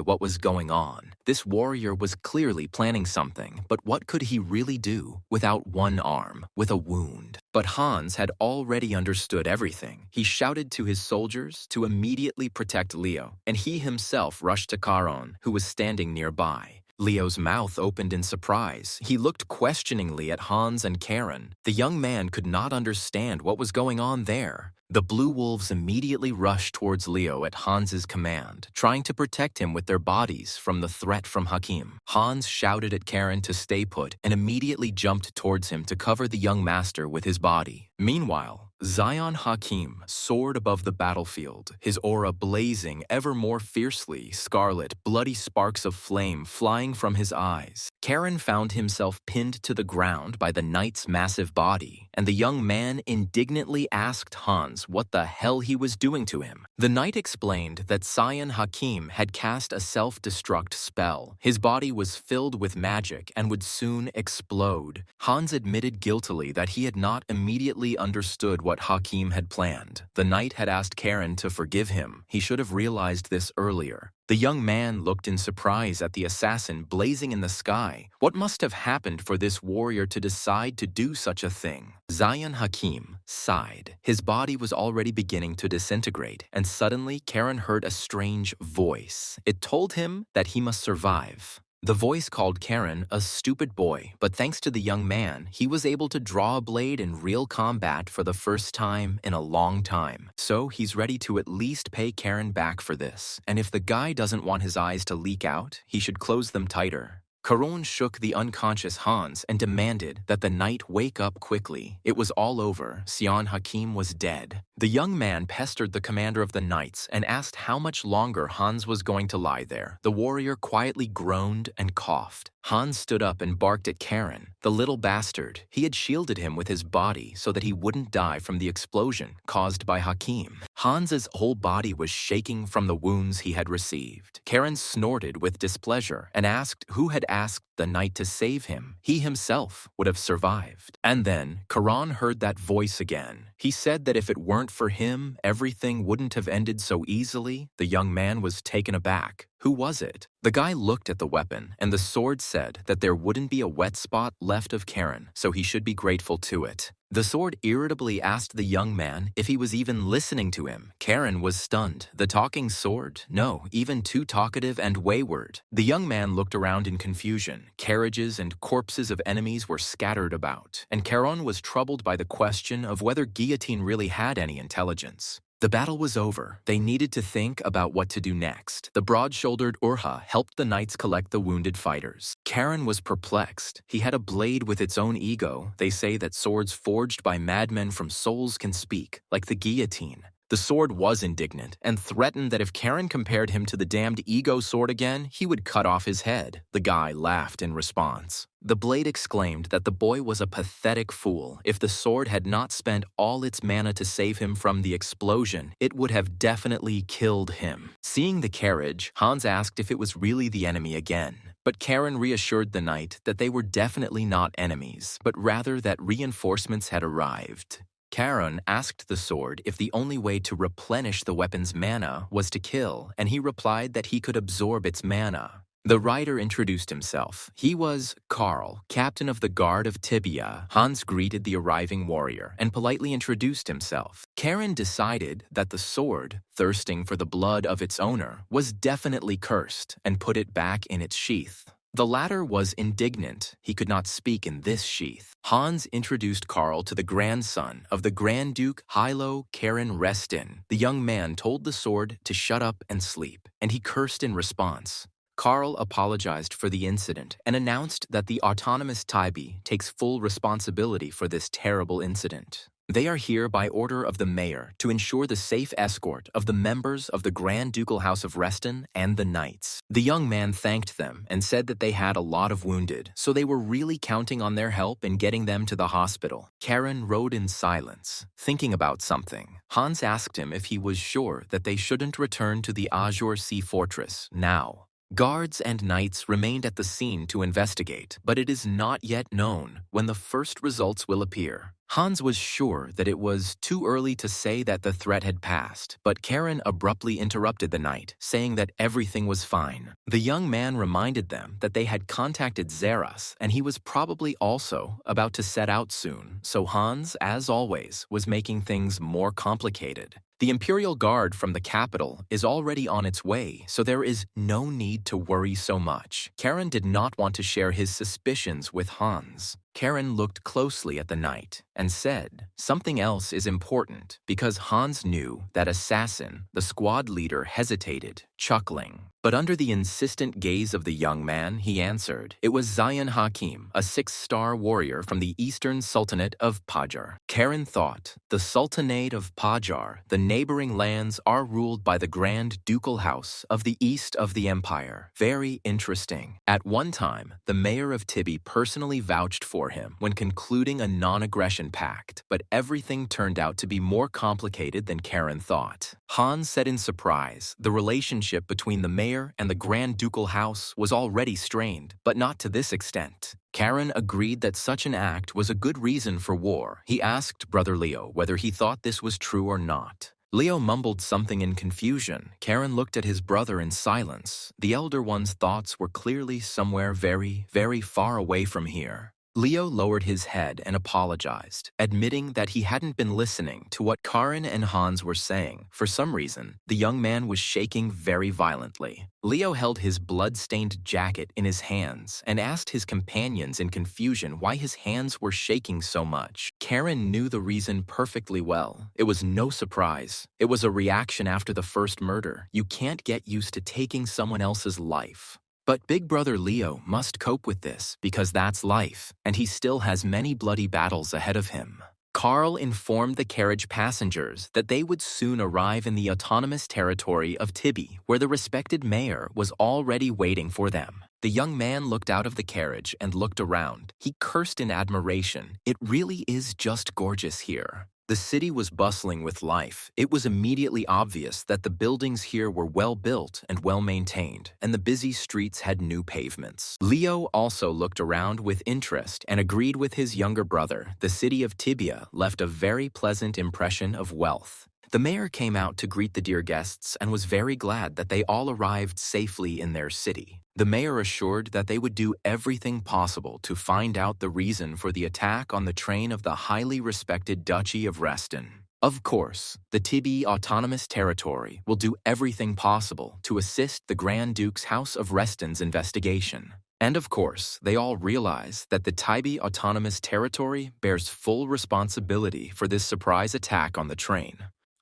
what was going on. This warrior was clearly planning something, but what could he really do without one arm, with a wound? But Hans had already understood everything. He shouted to his soldiers to immediately protect Leo, and he himself rushed to Karen, who was standing nearby. Leo's mouth opened in surprise. He looked questioningly at Hans and Karen. The young man could not understand what was going on there. The Blue Wolves immediately rushed towards Leo at Hans's command, trying to protect him with their bodies from the threat from Hakim. Hans shouted at Karen to stay put and immediately jumped towards him to cover the young master with his body. Meanwhile, Zion Hakim soared above the battlefield, his aura blazing ever more fiercely, scarlet, bloody sparks of flame flying from his eyes. Karen found himself pinned to the ground by the knight's massive body, and the young man indignantly asked Hans what the hell he was doing to him. The knight explained that Zion Hakim had cast a self-destruct spell. His body was filled with magic and would soon explode. Hans admitted guiltily that he had not immediately understood what Hakim had planned. The knight had asked Karen to forgive him. He should have realized this earlier. The young man looked in surprise at the assassin blazing in the sky. What must have happened for this warrior to decide to do such a thing? Zion Hakim sighed. His body was already beginning to disintegrate, and suddenly Karen heard a strange voice. It told him that he must survive. The voice called Karen a stupid boy, but thanks to the young man, he was able to draw a blade in real combat for the first time in a long time. So he's ready to at least pay Karen back for this, and if the guy doesn't want his eyes to leak out, he should close them tighter. Karen shook the unconscious Hans and demanded that the knight wake up quickly. It was all over. Zion Hakim was dead. The young man pestered the commander of the knights and asked how much longer Hans was going to lie there. The warrior quietly groaned and coughed. Hans stood up and barked at Karen. The little bastard. He had shielded him with his body so that he wouldn't die from the explosion caused by Hakim. Hans's whole body was shaking from the wounds he had received. Karen snorted with displeasure and asked who had asked the knight to save him. He himself would have survived. And then Karen heard that voice again. He said that if it weren't for him, everything wouldn't have ended so easily. The young man was taken aback. Who was it? The guy looked at the weapon, and the sword said that there wouldn't be a wet spot left of Karen, so he should be grateful to it. The sword irritably asked the young man if he was even listening to him. Karen was stunned. The talking sword? No, even too talkative and wayward. The young man looked around in confusion. Carriages and corpses of enemies were scattered about, and Karen was troubled by the question of whether guillotine really had any intelligence. The battle was over. They needed to think about what to do next. The broad-shouldered Urha helped the knights collect the wounded fighters. Karen was perplexed. He had a blade with its own ego. They say that swords forged by madmen from souls can speak, like the guillotine. The sword was indignant and threatened that if Karen compared him to the damned ego sword again, he would cut off his head. The guy laughed in response. The blade exclaimed that the boy was a pathetic fool. If the sword had not spent all its mana to save him from the explosion, it would have definitely killed him. Seeing the carriage, Hans asked if it was really the enemy again. But Karen reassured the knight that they were definitely not enemies, but rather that reinforcements had arrived. Karen asked the sword if the only way to replenish the weapon's mana was to kill, and he replied that he could absorb its mana. The rider introduced himself. He was Karl, captain of the Guard of Tibia. Hans greeted the arriving warrior and politely introduced himself. Karen decided that the sword, thirsting for the blood of its owner, was definitely cursed and put it back in its sheath. The latter was indignant. He could not speak in this sheath. Hans introduced Karl to the grandson of the Grand Duke Hilo Karen Restin. The young man told the sword to shut up and sleep, and he cursed in response. Karl apologized for the incident and announced that the autonomous Taibi takes full responsibility for this terrible incident. They are here by order of the mayor to ensure the safe escort of the members of the Grand Ducal House of Reston and the knights. The young man thanked them and said that they had a lot of wounded, so they were really counting on their help in getting them to the hospital. Karen rode in silence, thinking about something. Hans asked him if he was sure that they shouldn't return to the Azure Sea Fortress now. Guards and knights remained at the scene to investigate, but it is not yet known when the first results will appear. Hans was sure that it was too early to say that the threat had passed, but Karen abruptly interrupted the knight, saying that everything was fine. The young man reminded them that they had contacted Zeras, and he was probably also about to set out soon, so Hans, as always, was making things more complicated. The Imperial Guard from the capital is already on its way, so there is no need to worry so much. Karen did not want to share his suspicions with Hans. Karen looked closely at the knight and said, "Something else is important," because Hans knew that Assassin, the squad leader, hesitated, chuckling. But under the insistent gaze of the young man, he answered, "It was Zayan Hakim, a 6-star warrior from the Eastern Sultanate of Pajar." Karen thought, the Sultanate of Pajar, the neighboring lands, are ruled by the Grand Ducal House of the East of the Empire. Very interesting. At one time, the mayor of Tibi personally vouched for him when concluding a non-aggression pact, but everything turned out to be more complicated than Karen thought. Hans said in surprise, the relationship between the mayor and the Grand Ducal House was already strained, but not to this extent. Karen agreed that such an act was a good reason for war. He asked Brother Leo whether he thought this was true or not. Leo mumbled something in confusion. Karen looked at his brother in silence. The elder one's thoughts were clearly somewhere very, very far away from here. Leo lowered his head and apologized, admitting that he hadn't been listening to what Karen and Hans were saying. For some reason, the young man was shaking very violently. Leo held his blood-stained jacket in his hands and asked his companions in confusion why his hands were shaking so much. Karen knew the reason perfectly well. It was no surprise. It was a reaction after the first murder. You can't get used to taking someone else's life. But Big Brother Leo must cope with this because that's life, and he still has many bloody battles ahead of him. Karl informed the carriage passengers that they would soon arrive in the autonomous territory of Tibi, where the respected mayor was already waiting for them. The young man looked out of the carriage and looked around. He cursed in admiration. It really is just gorgeous here. The city was bustling with life. It was immediately obvious that the buildings here were well built and well maintained, and the busy streets had new pavements. Leo also looked around with interest and agreed with his younger brother. The city of Tibia left a very pleasant impression of wealth. The mayor came out to greet the dear guests and was very glad that they all arrived safely in their city. The mayor assured that they would do everything possible to find out the reason for the attack on the train of the highly respected Duchy of Reston. Of course, the Tibi Autonomous Territory will do everything possible to assist the Grand Duke's House of Reston's investigation. And of course, they all realize that the Tibi Autonomous Territory bears full responsibility for this surprise attack on the train.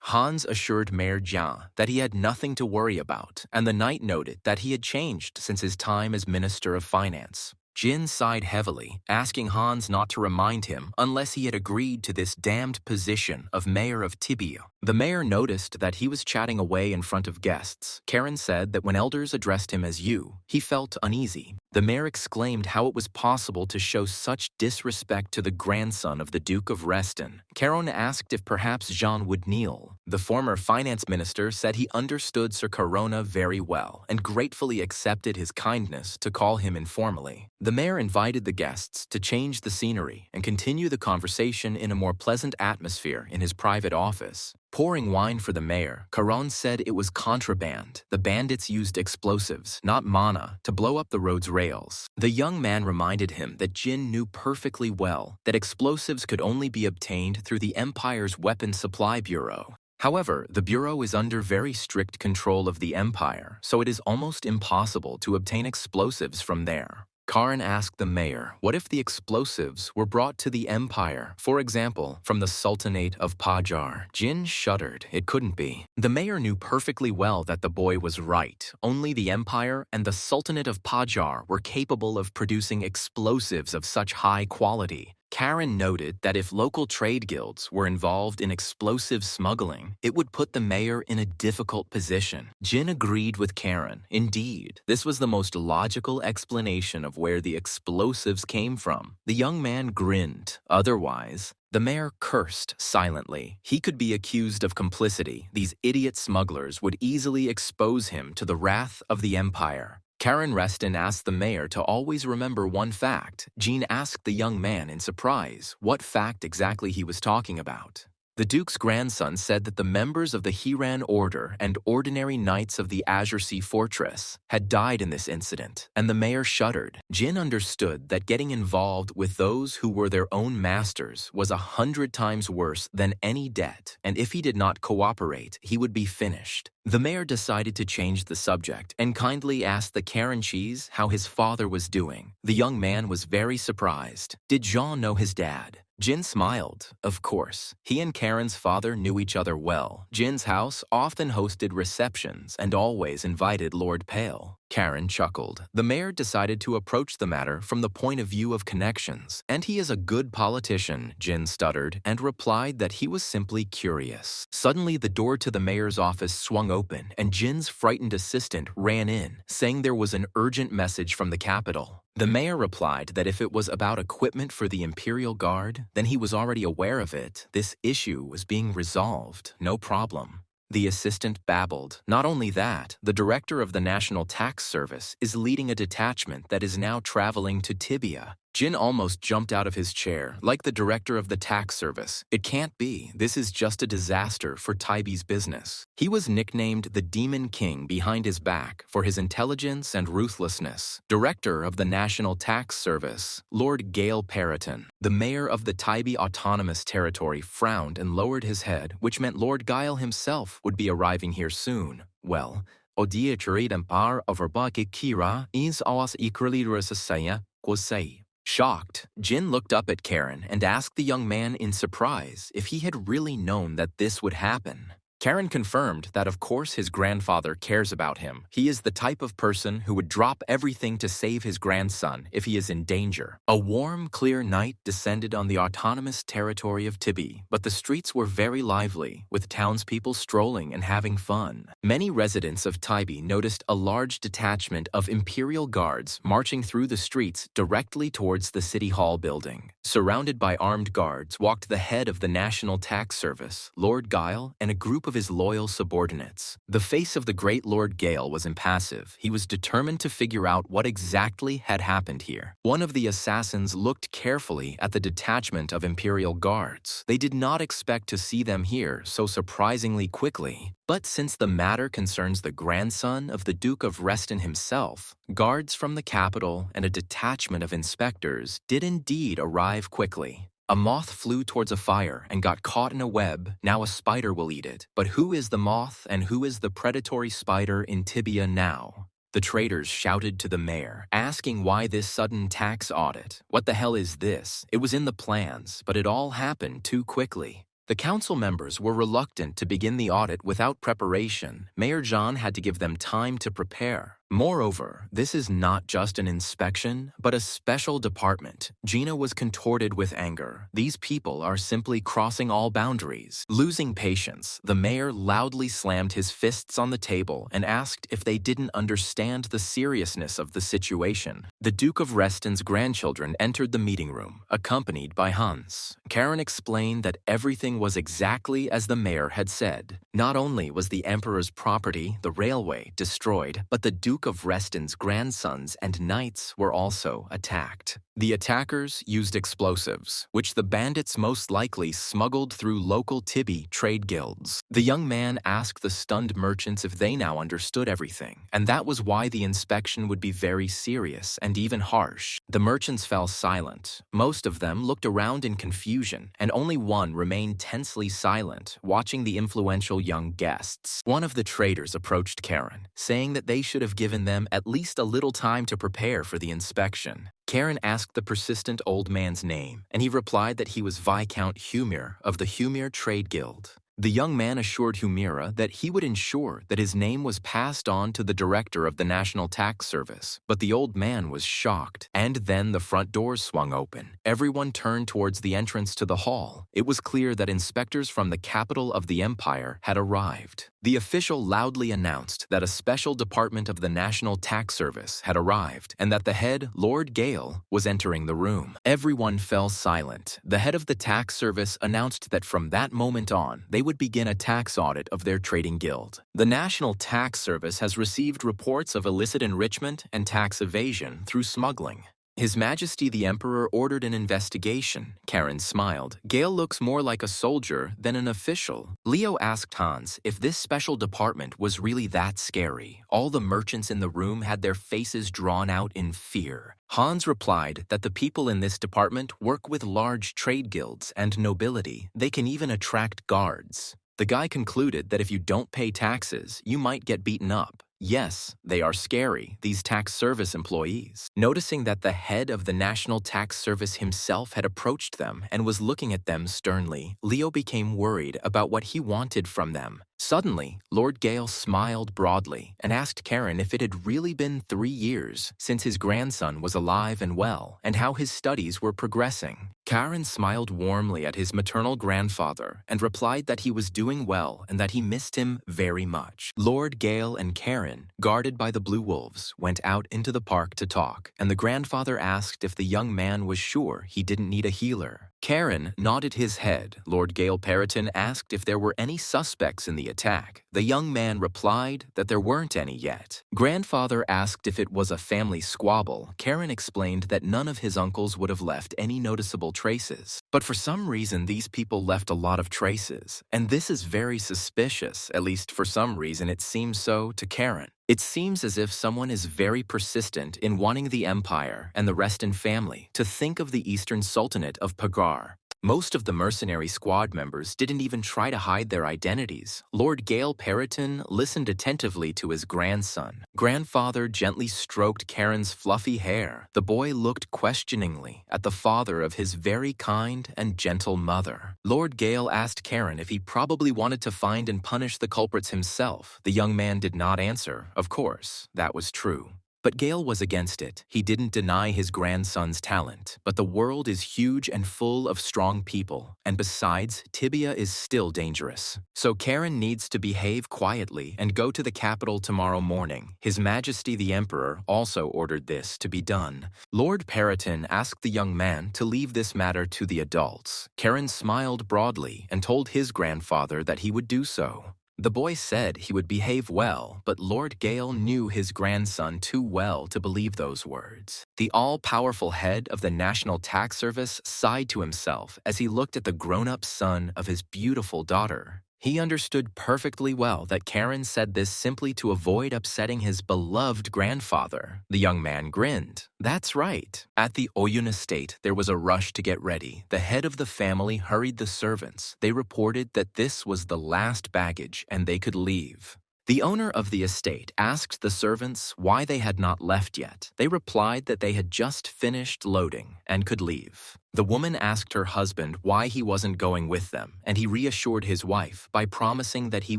Hans assured Mayor Jia that he had nothing to worry about, and the knight noted that he had changed since his time as Minister of Finance. Jin sighed heavily, asking Hans not to remind him unless he had agreed to this damned position of mayor of Tibia. The mayor noticed that he was chatting away in front of guests. Karen said that when elders addressed him as you, he felt uneasy. The mayor exclaimed how it was possible to show such disrespect to the grandson of the Duke of Reston. Karen asked if perhaps Jean would kneel. The former finance minister said he understood Sir Corona very well and gratefully accepted his kindness to call him informally. The mayor invited the guests to change the scenery and continue the conversation in a more pleasant atmosphere in his private office. Pouring wine for the mayor, Caron said it was contraband. The bandits used explosives, not mana, to blow up the road's rails. The young man reminded him that Jin knew perfectly well that explosives could only be obtained through the Empire's Weapon Supply Bureau. However, the Bureau is under very strict control of the Empire, so it is almost impossible to obtain explosives from there. Karin asked the mayor what if the explosives were brought to the Empire, for example, from the Sultanate of Pajar. Jin shuddered. It couldn't be. The mayor knew perfectly well that the boy was right. Only the Empire and the Sultanate of Pajar were capable of producing explosives of such high quality. Karen noted that if local trade guilds were involved in explosive smuggling, it would put the mayor in a difficult position. Jin agreed with Karen. Indeed, this was the most logical explanation of where the explosives came from. The young man grinned. Otherwise, the mayor cursed silently. He could be accused of complicity. These idiot smugglers would easily expose him to the wrath of the Empire. Karen Reston asked the mayor to always remember one fact. Jean asked the young man in surprise what fact exactly he was talking about. The Duke's grandson said that the members of the Hiran Order and ordinary knights of the Azure Sea Fortress had died in this incident, and the mayor shuddered. Jin understood that getting involved with those who were their own masters was 100 times worse than any debt, and if he did not cooperate, he would be finished. The mayor decided to change the subject and kindly asked the Karen Cheese how his father was doing. The young man was very surprised. Did Jean know his dad? Jin smiled. Of course. He and Karen's father knew each other well. Jin's house often hosted receptions and always invited Lord Pale. Karen chuckled. The mayor decided to approach the matter from the point of view of connections. And he is a good politician, Jin stuttered, and replied that he was simply curious. Suddenly, the door to the mayor's office swung open, and Jin's frightened assistant ran in, saying there was an urgent message from the capital. The mayor replied that if it was about equipment for the Imperial Guard, then he was already aware of it. This issue was being resolved, no problem. The assistant babbled. Not only that, the director of the National Tax Service is leading a detachment that is now traveling to Tibia. Jin almost jumped out of his chair, like the director of the tax service. It can't be. This is just a disaster for Taibi's business. He was nicknamed the Demon King behind his back for his intelligence and ruthlessness. Director of the National Tax Service, Lord Gale Periton. The mayor of the Taibi Autonomous Territory frowned and lowered his head, which meant Lord Gile himself would be arriving here soon. Well, Odia Churidempar Overbaki Kira is awas Ikralirasasaya Kwasei. Shocked, Jin looked up at Karen and asked the young man in surprise if he had really known that this would happen. Karen confirmed that of course his grandfather cares about him. He is the type of person who would drop everything to save his grandson if he is in danger. A warm, clear night descended on the autonomous territory of Tibi, but the streets were very lively, with townspeople strolling and having fun. Many residents of Taibi noticed a large detachment of Imperial Guards marching through the streets directly towards the City Hall building. Surrounded by armed guards walked the head of the National Tax Service, Lord Gile, and a group of his loyal subordinates. The face of the great Lord Gale was impassive. He was determined to figure out what exactly had happened here. One of the assassins looked carefully at the detachment of Imperial Guards. They did not expect to see them here so surprisingly quickly. But since the matter concerns the grandson of the Duke of Reston himself, guards from the capital and a detachment of inspectors did indeed arrive quickly. A moth flew towards a fire and got caught in a web. Now a spider will eat it. But who is the moth and who is the predatory spider in Tibia now? The traders shouted to the mayor, asking why this sudden tax audit. What the hell is this? It was in the plans, but it all happened too quickly. The council members were reluctant to begin the audit without preparation. Mayor John had to give them time to prepare. Moreover, this is not just an inspection, but a special department. Gina was contorted with anger. These people are simply crossing all boundaries. Losing patience, the mayor loudly slammed his fists on the table and asked if they didn't understand the seriousness of the situation. The Duke of Reston's grandchildren entered the meeting room, accompanied by Hans. Karen explained that everything was exactly as the mayor had said. Not only was the emperor's property, the railway, destroyed, but the Duke of Reston's grandsons and knights were also attacked. The attackers used explosives, which the bandits most likely smuggled through local Tibi trade guilds. The young man asked the stunned merchants if they now understood everything, and that was why the inspection would be very serious and even harsh. The merchants fell silent. Most of them looked around in confusion, and only one remained tensely silent, watching the influential young guests. One of the traders approached Karen, saying that they should have given them at least a little time to prepare for the inspection. Karen asked the persistent old man's name, and he replied that he was Viscount Humir of the Humir Trade Guild. The young man assured Humira that he would ensure that his name was passed on to the director of the National Tax Service, but the old man was shocked, and then the front doors swung open. Everyone turned towards the entrance to the hall. It was clear that inspectors from the capital of the empire had arrived. The official loudly announced that a special department of the National Tax Service had arrived and that the head, Lord Gale, was entering the room. Everyone fell silent. The head of the tax service announced that from that moment on, they would begin a tax audit of their trading guild. The National Tax Service has received reports of illicit enrichment and tax evasion through smuggling. His Majesty the Emperor ordered an investigation. Karen smiled. Gale looks more like a soldier than an official. Leo asked Hans if this special department was really that scary. All the merchants in the room had their faces drawn out in fear. Hans replied that the people in this department work with large trade guilds and nobility. They can even attract guards. The guy concluded that if you don't pay taxes, you might get beaten up. Yes, they are scary, these tax service employees. Noticing that the head of the National Tax Service himself had approached them and was looking at them sternly, Leo became worried about what he wanted from them. Suddenly, Lord Gale smiled broadly and asked Karen if it had really been 3 years since his grandson was alive and well, and how his studies were progressing. Karen smiled warmly at his maternal grandfather and replied that he was doing well and that he missed him very much. Lord Gale and Karen, guarded by the Blue Wolves, went out into the park to talk, and the grandfather asked if the young man was sure he didn't need a healer. Karen nodded his head. Lord Gale Periton asked if there were any suspects in the attack. The young man replied that there weren't any yet. Grandfather asked if it was a family squabble. Karen explained that none of his uncles would have left any noticeable traces. But for some reason, these people left a lot of traces. And this is very suspicious, at least for some reason it seems so to Karen. It seems as if someone is very persistent in wanting the Empire and the Reston family to think of the Eastern Sultanate of Pagar. Most of the mercenary squad members didn't even try to hide their identities. Lord Gale Periton listened attentively to his grandson. Grandfather gently stroked Karen's fluffy hair. The boy looked questioningly at the father of his very kind and gentle mother. Lord Gale asked Karen if he probably wanted to find and punish the culprits himself. The young man did not answer. Of course, that was true. But Gale was against it. He didn't deny his grandson's talent. But the world is huge and full of strong people. And besides, Tibia is still dangerous. So Karen needs to behave quietly and go to the capital tomorrow morning. His Majesty the Emperor also ordered this to be done. Lord Periton asked the young man to leave this matter to the adults. Karen smiled broadly and told his grandfather that he would do so. The boy said he would behave well, but Lord Gale knew his grandson too well to believe those words. The all-powerful head of the National Tax Service sighed to himself as he looked at the grown-up son of his beautiful daughter. He understood perfectly well that Karen said this simply to avoid upsetting his beloved grandfather. The young man grinned. That's right. At the Oyun estate, there was a rush to get ready. The head of the family hurried the servants. They reported that this was the last baggage and they could leave. The owner of the estate asked the servants why they had not left yet. They replied that they had just finished loading and could leave. The woman asked her husband why he wasn't going with them, and he reassured his wife by promising that he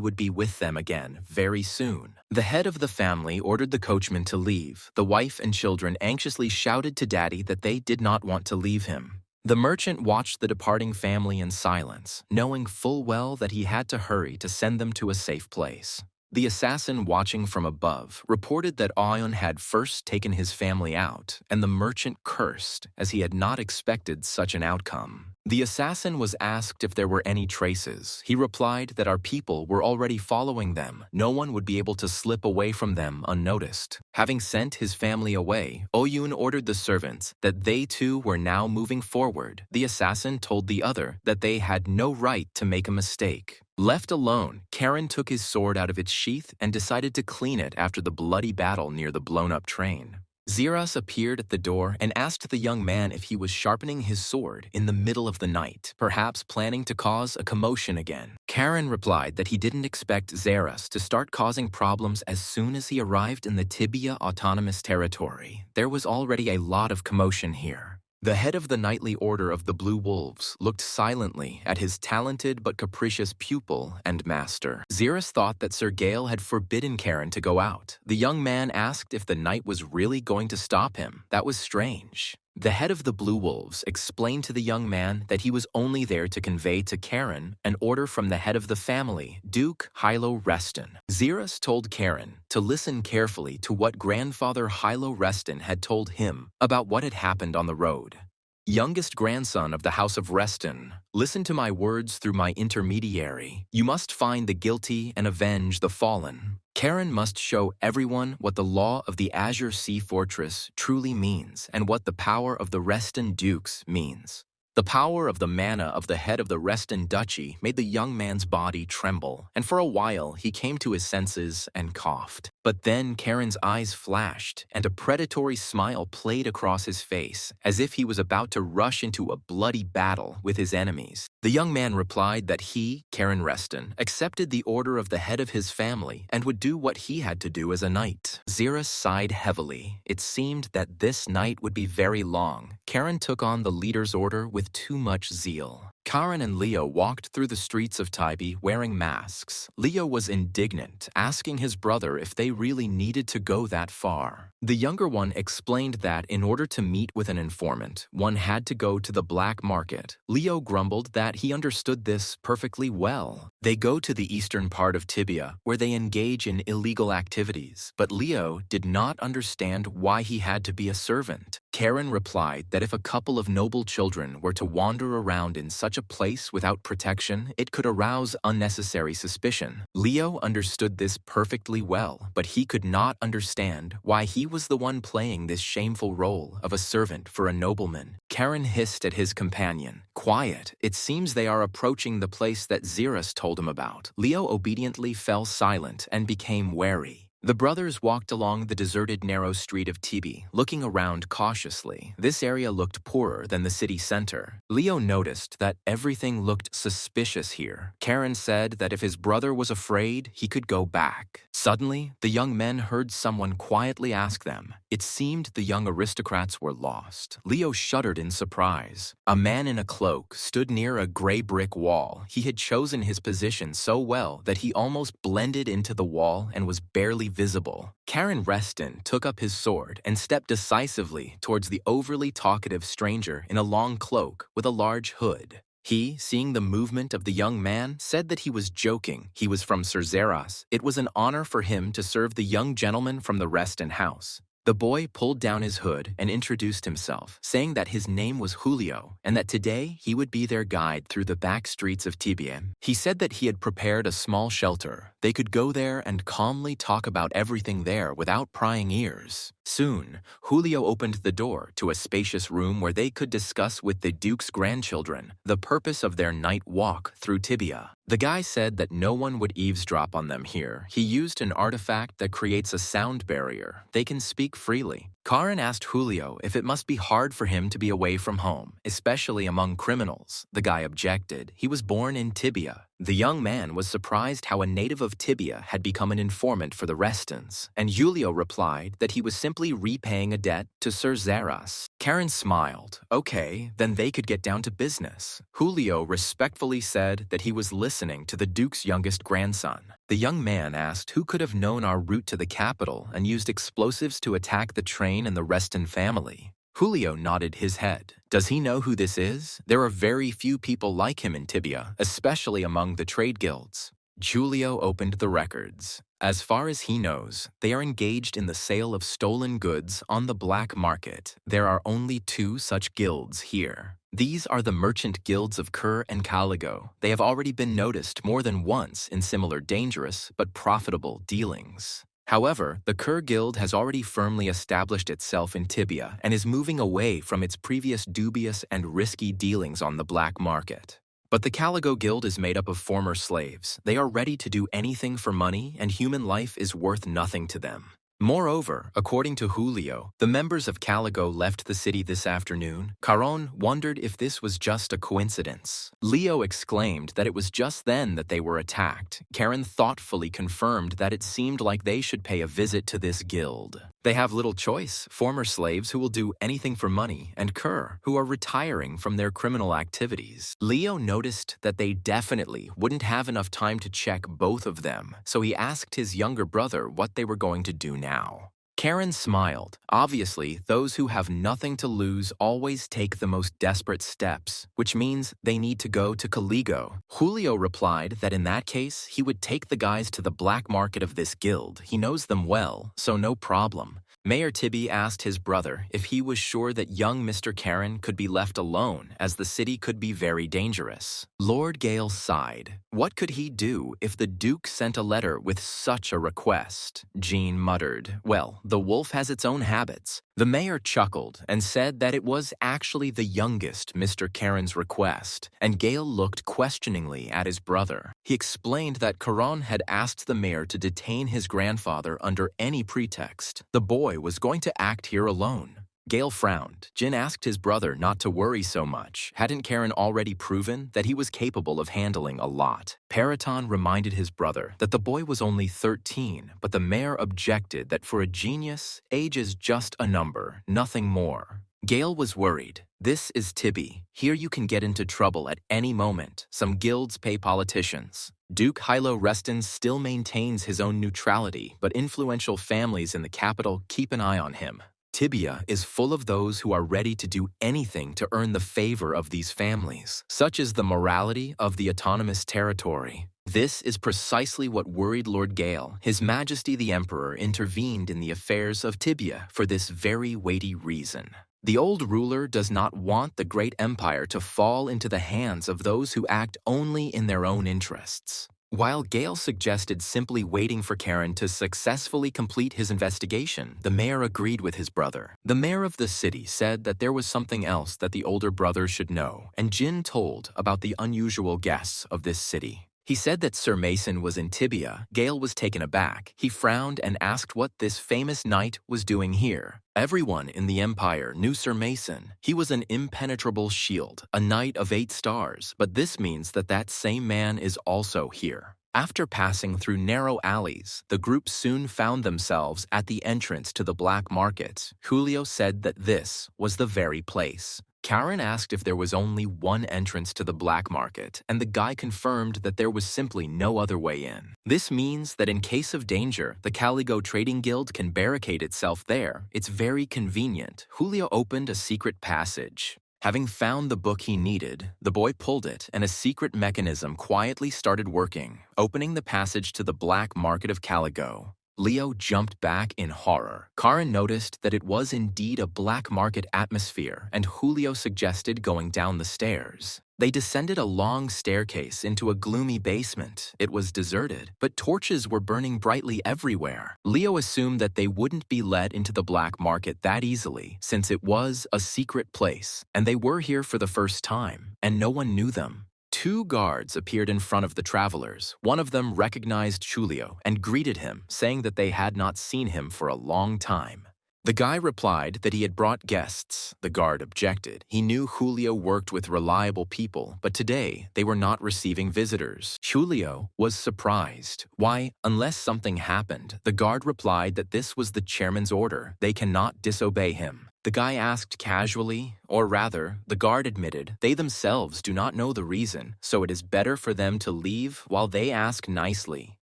would be with them again very soon. The head of the family ordered the coachman to leave. The wife and children anxiously shouted to Daddy that they did not want to leave him. The merchant watched the departing family in silence, knowing full well that he had to hurry to send them to a safe place. The assassin watching from above reported that Ayon had first taken his family out, and the merchant cursed as he had not expected such an outcome. The assassin was asked if there were any traces. He replied that our people were already following them. No one would be able to slip away from them unnoticed. Having sent his family away, Oyun ordered the servants that they too were now moving forward. The assassin told the other that they had no right to make a mistake. Left alone, Karen took his sword out of its sheath and decided to clean it after the bloody battle near the blown-up train. Zeras appeared at the door and asked the young man if he was sharpening his sword in the middle of the night, perhaps planning to cause a commotion again. Karen replied that he didn't expect Zeras to start causing problems as soon as he arrived in the Tibia Autonomous Territory. There was already a lot of commotion here. The head of the Knightly Order of the Blue Wolves looked silently at his talented but capricious pupil and master. Zeras thought that Sir Gale had forbidden Karen to go out. The young man asked if the knight was really going to stop him. That was strange. The head of the Blue Wolves explained to the young man that he was only there to convey to Karen an order from the head of the family, Duke Hilo Reston. Zeras told Karen to listen carefully to what grandfather Hilo Reston had told him about what had happened on the road. Youngest grandson of the House of Reston, listen to my words through my intermediary. You must find the guilty and avenge the fallen. Karen must show everyone what the law of the Azure Sea Fortress truly means and what the power of the Reston Dukes means. The power of the mana of the head of the Reston Duchy made the young man's body tremble, and for a while he came to his senses and coughed. But then Karen's eyes flashed, and a predatory smile played across his face, as if he was about to rush into a bloody battle with his enemies. The young man replied that he, Karen Reston, accepted the order of the head of his family and would do what he had to do as a knight. Zeras sighed heavily. It seemed that this night would be very long. Karen took on the leader's order with too much zeal. Karen and Leo walked through the streets of Taibi wearing masks. Leo was indignant, asking his brother if they really needed to go that far. The younger one explained that in order to meet with an informant, one had to go to the black market. Leo grumbled that he understood this perfectly well. They go to the eastern part of Tibia, where they engage in illegal activities, but Leo did not understand why he had to be a servant. Karen replied that if a couple of noble children were to wander around in such a place without protection, it could arouse unnecessary suspicion. Leo understood this perfectly well, but he could not understand why he was the one playing this shameful role of a servant for a nobleman. Karen hissed at his companion. Quiet, it seems they are approaching the place that Zeras told him about. Leo obediently fell silent and became wary. The brothers walked along the deserted narrow street of Tibi, looking around cautiously. This area looked poorer than the city center. Leo noticed that everything looked suspicious here. Karen said that if his brother was afraid, he could go back. Suddenly, the young men heard someone quietly ask them. It seemed the young aristocrats were lost. Leo shuddered in surprise. A man in a cloak stood near a gray brick wall. He had chosen his position so well that he almost blended into the wall and was barely visible. Karen Reston took up his sword and stepped decisively towards the overly talkative stranger in a long cloak with a large hood. He, seeing the movement of the young man, said that he was joking. He was from Sir Zeras. It was an honor for him to serve the young gentleman from the Reston house. The boy pulled down his hood and introduced himself, saying that his name was Julio and that today he would be their guide through the back streets of Tibia. He said that he had prepared a small shelter. They could go there and calmly talk about everything there without prying ears. Soon, Julio opened the door to a spacious room where they could discuss with the Duke's grandchildren the purpose of their night walk through Tibia. The guy said that no one would eavesdrop on them here. He used an artifact that creates a sound barrier. They can speak freely. Karen asked Julio if it must be hard for him to be away from home, especially among criminals. The guy objected. He was born in Tibia. The young man was surprised how a native of Tibia had become an informant for the Restons, and Julio replied that he was simply repaying a debt to Sir Zeras. Karen smiled. Okay, then they could get down to business. Julio respectfully said that he was listening to the Duke's youngest grandson. The young man asked who could have known our route to the capital and used explosives to attack the train and the Reston family. Julio nodded his head. Does he know who this is? There are very few people like him in Tibia, especially among the trade guilds. Julio opened the records. As far as he knows, they are engaged in the sale of stolen goods on the black market. There are only 2 such guilds here. These are the merchant guilds of Kur and Caligo. They have already been noticed more than once in similar dangerous but profitable dealings. However, the Kur Guild has already firmly established itself in Tibia and is moving away from its previous dubious and risky dealings on the black market. But the Caligo Guild is made up of former slaves. They are ready to do anything for money, and human life is worth nothing to them. Moreover, according to Julio, the members of Caligo left the city this afternoon. Caron wondered if this was just a coincidence. Leo exclaimed that it was just then that they were attacked. Karen thoughtfully confirmed that it seemed like they should pay a visit to this guild. They have little choice, former slaves who will do anything for money, and Kur, who are retiring from their criminal activities. Leo noticed that they definitely wouldn't have enough time to check both of them, so he asked his younger brother what they were going to do now. Karen smiled. Obviously, those who have nothing to lose always take the most desperate steps, which means they need to go to Caligo. Julio replied that in that case, he would take the guys to the black market of this guild. He knows them well, so no problem. Mayor Tibby asked his brother if he was sure that young Mr. Karen could be left alone, as the city could be very dangerous. Lord Gale sighed. What could he do if the Duke sent a letter with such a request? Jean muttered, well, the wolf has its own habits. The mayor chuckled and said that it was actually the youngest Mr. Karen's request, and Gale looked questioningly at his brother. He explained that Caron had asked the mayor to detain his grandfather under any pretext. The boy was going to act here alone. Gale frowned. Jin asked his brother not to worry so much. Hadn't Karen already proven that he was capable of handling a lot? Periton reminded his brother that the boy was only 13, but the mayor objected that for a genius, age is just a number, nothing more. Gale was worried. This is Tibby. Here you can get into trouble at any moment. Some guilds pay politicians. Duke Hilo Reston still maintains his own neutrality, but influential families in the capital keep an eye on him. Tibia is full of those who are ready to do anything to earn the favor of these families. Such is the morality of the autonomous territory. This is precisely what worried Lord Gale. His Majesty the Emperor intervened in the affairs of Tibia for this very weighty reason. The old ruler does not want the great empire to fall into the hands of those who act only in their own interests. While Gale suggested simply waiting for Karen to successfully complete his investigation, the mayor agreed with his brother. The mayor of the city said that there was something else that the older brother should know, and Jin told about the unusual guests of this city. He said that Sir Mason was in Tibia. Gale was taken aback. He frowned and asked what this famous knight was doing here. Everyone in the Empire knew Sir Mason. He was an impenetrable shield, a knight of 8 stars, but this means that that same man is also here. After passing through narrow alleys, the group soon found themselves at the entrance to the black market. Julio said that this was the very place. Karen asked if there was only one entrance to the black market, and the guy confirmed that there was simply no other way in. This means that in case of danger, the Caligo Trading Guild can barricade itself there. It's very convenient. Julio opened a secret passage. Having found the book he needed, the boy pulled it, and a secret mechanism quietly started working, opening the passage to the black market of Caligo. Leo jumped back in horror. Karen noticed that it was indeed a black market atmosphere, and Julio suggested going down the stairs. They descended a long staircase into a gloomy basement. It was deserted, but torches were burning brightly everywhere. Leo assumed that they wouldn't be let into the black market that easily, since it was a secret place, and they were here for the first time, and no one knew them. 2 guards appeared in front of the travelers. One of them recognized Julio and greeted him, saying that they had not seen him for a long time. The guy replied that he had brought guests. The guard objected. He knew Julio worked with reliable people, but today they were not receiving visitors. Julio was surprised. Why, unless something happened, the guard replied that this was the chairman's order. They cannot disobey him. The guy asked casually, or rather, the guard admitted they themselves do not know the reason, so it is better for them to leave while they ask nicely.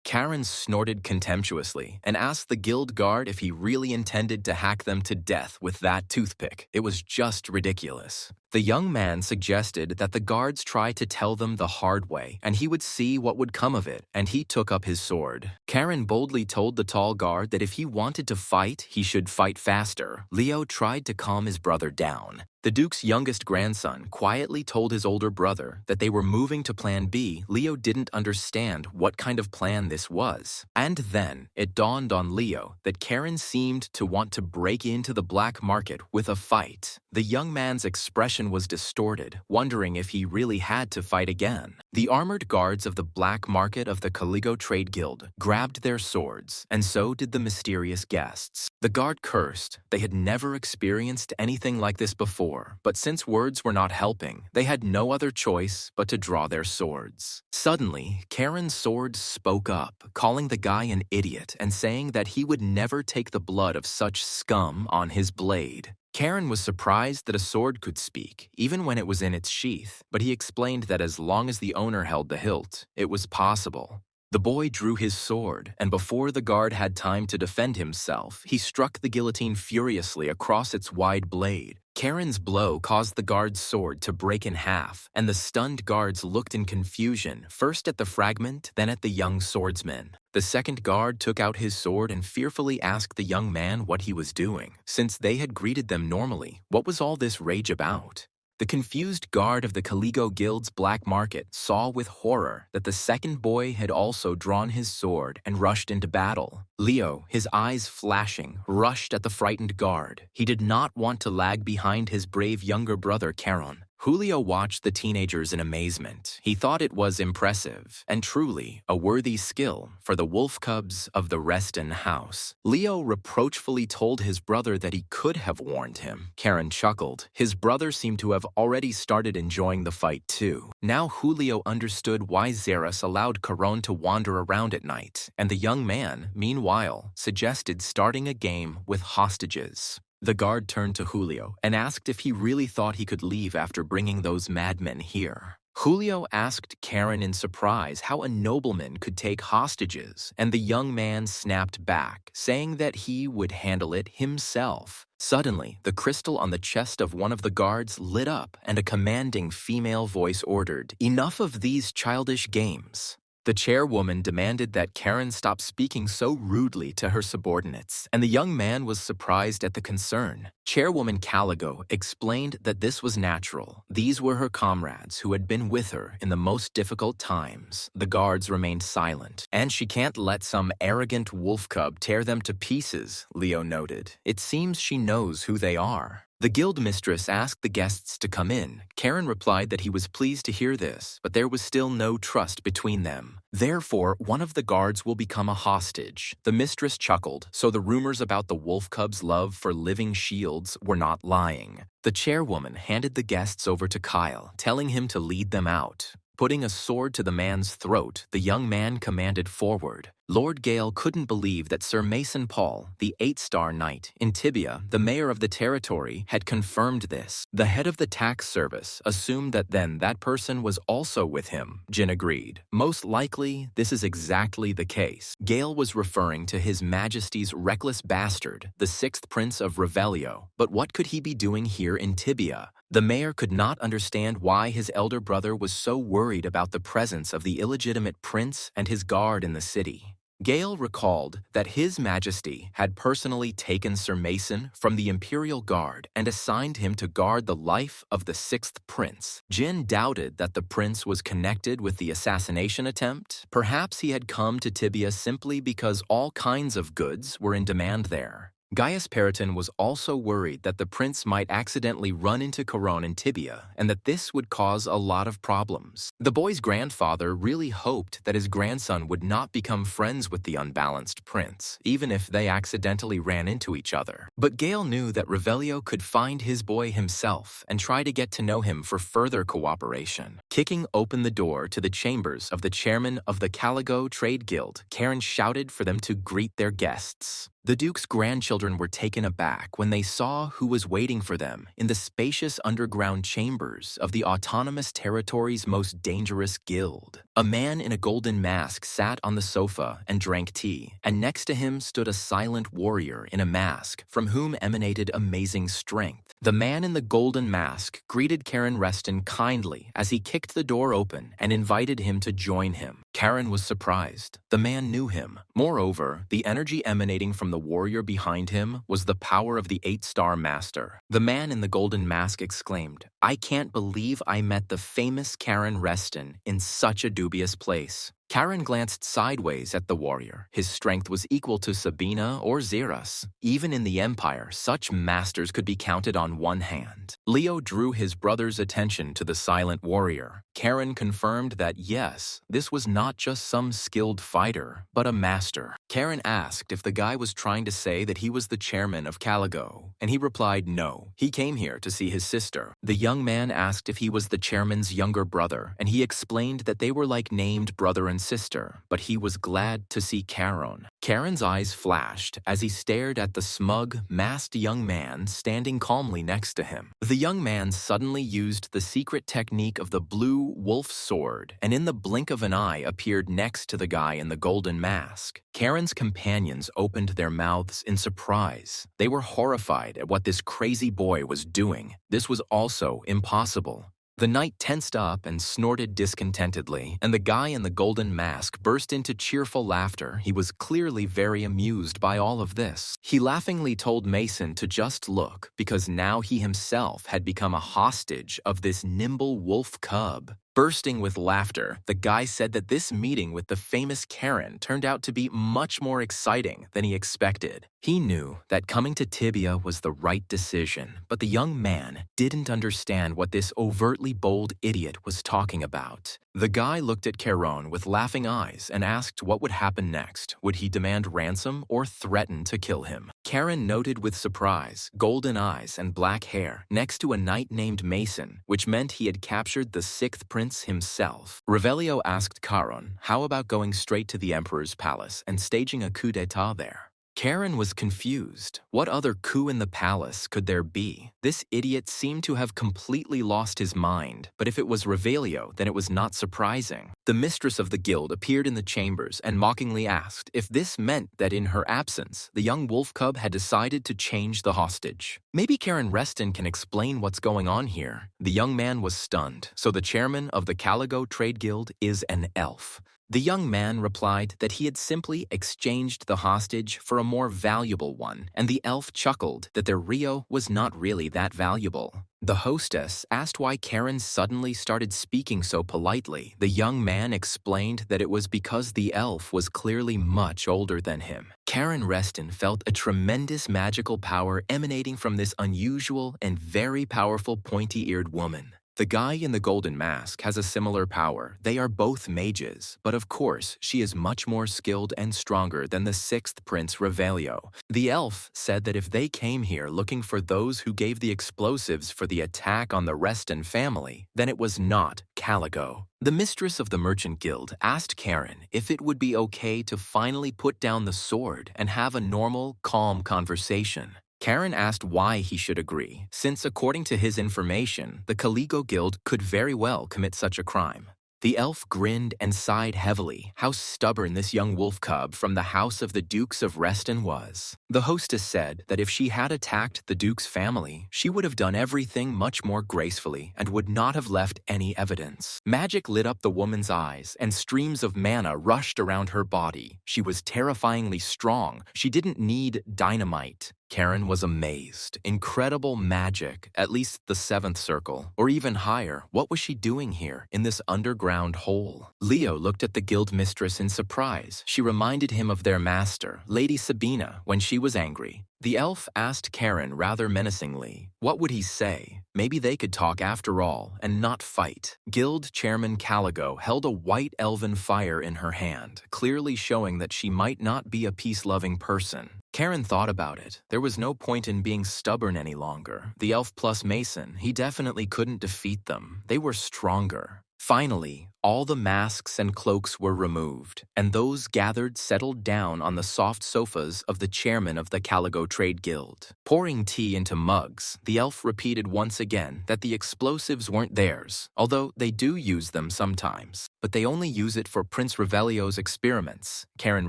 Karen snorted contemptuously and asked the guild guard if he really intended to hack them to death with that toothpick. It was just ridiculous. The young man suggested that the guards try to tell them the hard way, and he would see what would come of it, and he took up his sword. Karen boldly told the tall guard that if he wanted to fight, he should fight faster. Leo tried to calm his brother down. The Duke's youngest grandson quietly told his older brother that they were moving to Plan B. Leo didn't understand what kind of plan this was. And then it dawned on Leo that Karen seemed to want to break into the black market with a fight. The young man's expression was distorted, wondering if he really had to fight again. The armored guards of the black market of the Caligo Trade Guild grabbed their swords, and so did the mysterious guests. The guard cursed. They had never experienced anything like this before, but since words were not helping, they had no other choice but to draw their swords. Suddenly, Karen's sword spoke up, calling the guy an idiot and saying that he would never take the blood of such scum on his blade. Karen was surprised that a sword could speak, even when it was in its sheath, but he explained that as long as the owner held the hilt, it was possible. The boy drew his sword, and before the guard had time to defend himself, he struck the guillotine furiously across its wide blade. Karen's blow caused the guard's sword to break in half, and the stunned guards looked in confusion, first at the fragment, then at the young swordsman. The second guard took out his sword and fearfully asked the young man what he was doing. Since they had greeted them normally, what was all this rage about? The confused guard of the Caligo Guild's black market saw with horror that the second boy had also drawn his sword and rushed into battle. Leo, his eyes flashing, rushed at the frightened guard. He did not want to lag behind his brave younger brother, Karen. Julio watched the teenagers in amazement. He thought it was impressive, and truly a worthy skill for the wolf cubs of the Reston house. Leo reproachfully told his brother that he could have warned him. Karen chuckled. His brother seemed to have already started enjoying the fight too. Now Julio understood why Zeras allowed Caron to wander around at night, and the young man, meanwhile, suggested starting a game with hostages. The guard turned to Julio and asked if he really thought he could leave after bringing those madmen here. Julio asked Karen in surprise how a nobleman could take hostages, and the young man snapped back, saying that he would handle it himself. Suddenly, the crystal on the chest of one of the guards lit up, and a commanding female voice ordered, "Enough of these childish games." The chairwoman demanded that Karen stop speaking so rudely to her subordinates, and the young man was surprised at the concern. Chairwoman Caligo explained that this was natural. These were her comrades who had been with her in the most difficult times. The guards remained silent, and she can't let some arrogant wolf cub tear them to pieces, Leo noted. It seems she knows who they are. The guild mistress asked the guests to come in. Karen replied that he was pleased to hear this, but there was still no trust between them. Therefore, one of the guards will become a hostage. The mistress chuckled, so the rumors about the wolf cub's love for living shields were not lying. The chairwoman handed the guests over to Kyle, telling him to lead them out. Putting a sword to the man's throat, the young man commanded forward. Lord Gale couldn't believe that Sir Mason Paul, the 8-star knight in Tibia, the mayor of the territory, had confirmed this. The head of the tax service assumed that then that person was also with him. Jin agreed. Most likely, this is exactly the case. Gale was referring to His Majesty's reckless bastard, the 6th Prince of Revelio. But what could he be doing here in Tibia? The mayor could not understand why his elder brother was so worried about the presence of the illegitimate prince and his guard in the city. Gale recalled that His Majesty had personally taken Sir Mason from the Imperial Guard and assigned him to guard the life of the 6th Prince. Jin doubted that the prince was connected with the assassination attempt. Perhaps he had come to Tibia simply because all kinds of goods were in demand there. Gaius Periton was also worried that the prince might accidentally run into Charon and Tibia and that this would cause a lot of problems. The boy's grandfather really hoped that his grandson would not become friends with the unbalanced prince, even if they accidentally ran into each other. But Gale knew that Revelio could find his boy himself and try to get to know him for further cooperation. Kicking open the door to the chambers of the chairman of the Caligo Trade Guild, Karen shouted for them to greet their guests. The Duke's grandchildren were taken aback when they saw who was waiting for them in the spacious underground chambers of the autonomous territory's most dangerous guild. A man in a golden mask sat on the sofa and drank tea, and next to him stood a silent warrior in a mask from whom emanated amazing strength. The man in the golden mask greeted Karen Reston kindly as he kicked the door open and invited him to join him. Karen was surprised. The man knew him. Moreover, the energy emanating from the warrior behind him was the power of the 8-star master. The man in the golden mask exclaimed, "I can't believe I met the famous Karen Reston in such a dubious place." Karen glanced sideways at the warrior. His strength was equal to Sabina or Xeras. Even in the Empire, such masters could be counted on one hand. Leo drew his brother's attention to the silent warrior. Karen confirmed that yes, this was not just some skilled fighter, but a master. Karen asked if the guy was trying to say that he was the chairman of Caligo, and he replied no. He came here to see his sister. The young man asked if he was the chairman's younger brother, and he explained that they were like named brother and sister, but he was glad to see Karen. Karen's eyes flashed as he stared at the smug, masked young man standing calmly next to him. The young man suddenly used the secret technique of the blue wolf sword, and in the blink of an eye appeared next to the guy in the golden mask. Karen's companions opened their mouths in surprise. They were horrified at what this crazy boy was doing. This was also impossible. The knight tensed up and snorted discontentedly, and the guy in the golden mask burst into cheerful laughter. He was clearly very amused by all of this. He laughingly told Mason to just look, because now he himself had become a hostage of this nimble wolf cub. Bursting with laughter, the guy said that this meeting with the famous Karen turned out to be much more exciting than he expected. He knew that coming to Tibia was the right decision, but the young man didn't understand what this overtly bold idiot was talking about. The guy looked at Charon with laughing eyes and asked what would happen next. Would he demand ransom or threaten to kill him? Karen noted with surprise golden eyes and black hair next to a knight named Mason, which meant he had captured the 6th prince himself. Revelio asked Charon, how about going straight to the emperor's palace and staging a coup d'etat there? Karen was confused. What other coup in the palace could there be? This idiot seemed to have completely lost his mind, but if it was Revelio, then it was not surprising. The mistress of the guild appeared in the chambers and mockingly asked if this meant that in her absence, the young wolf cub had decided to change the hostage. Maybe Karen Reston can explain what's going on here. The young man was stunned, so the chairman of the Caligo Trade Guild is an elf. The young man replied that he had simply exchanged the hostage for a more valuable one, and the elf chuckled that their Rio was not really that valuable. The hostess asked why Karen suddenly started speaking so politely. The young man explained that it was because the elf was clearly much older than him. Karen Reston felt a tremendous magical power emanating from this unusual and very powerful pointy-eared woman. The guy in the golden mask has a similar power. They are both mages, but of course, she is much more skilled and stronger than the 6th Prince Revelio. The elf said that if they came here looking for those who gave the explosives for the attack on the Reston family, then it was not Caligo. The mistress of the Merchant Guild asked Karen if it would be okay to finally put down the sword and have a normal, calm conversation. Karen asked why he should agree, since according to his information, the Caligo Guild could very well commit such a crime. The elf grinned and sighed heavily. How stubborn this young wolf cub from the house of the Dukes of Reston was. The hostess said that if she had attacked the Duke's family, she would have done everything much more gracefully and would not have left any evidence. Magic lit up the woman's eyes, and streams of mana rushed around her body. She was terrifyingly strong. She didn't need dynamite. Karen was amazed. Incredible magic, at least the seventh circle, or even higher. What was she doing here, in this underground hole? Leo looked at the guild mistress in surprise. She reminded him of their master, Lady Sabina, when she was angry. The elf asked Karen rather menacingly, what would he say? Maybe they could talk after all, and not fight. Guild Chairman Caligo held a white elven fire in her hand, clearly showing that she might not be a peace-loving person. Karen thought about it. There was no point in being stubborn any longer. The elf plus Mason, he definitely couldn't defeat them. They were stronger. Finally, all the masks and cloaks were removed, and those gathered settled down on the soft sofas of the chairman of the Caligo Trade Guild. Pouring tea into mugs, the elf repeated once again that the explosives weren't theirs, although they do use them sometimes. But they only use it for Prince Revelio's experiments, Karen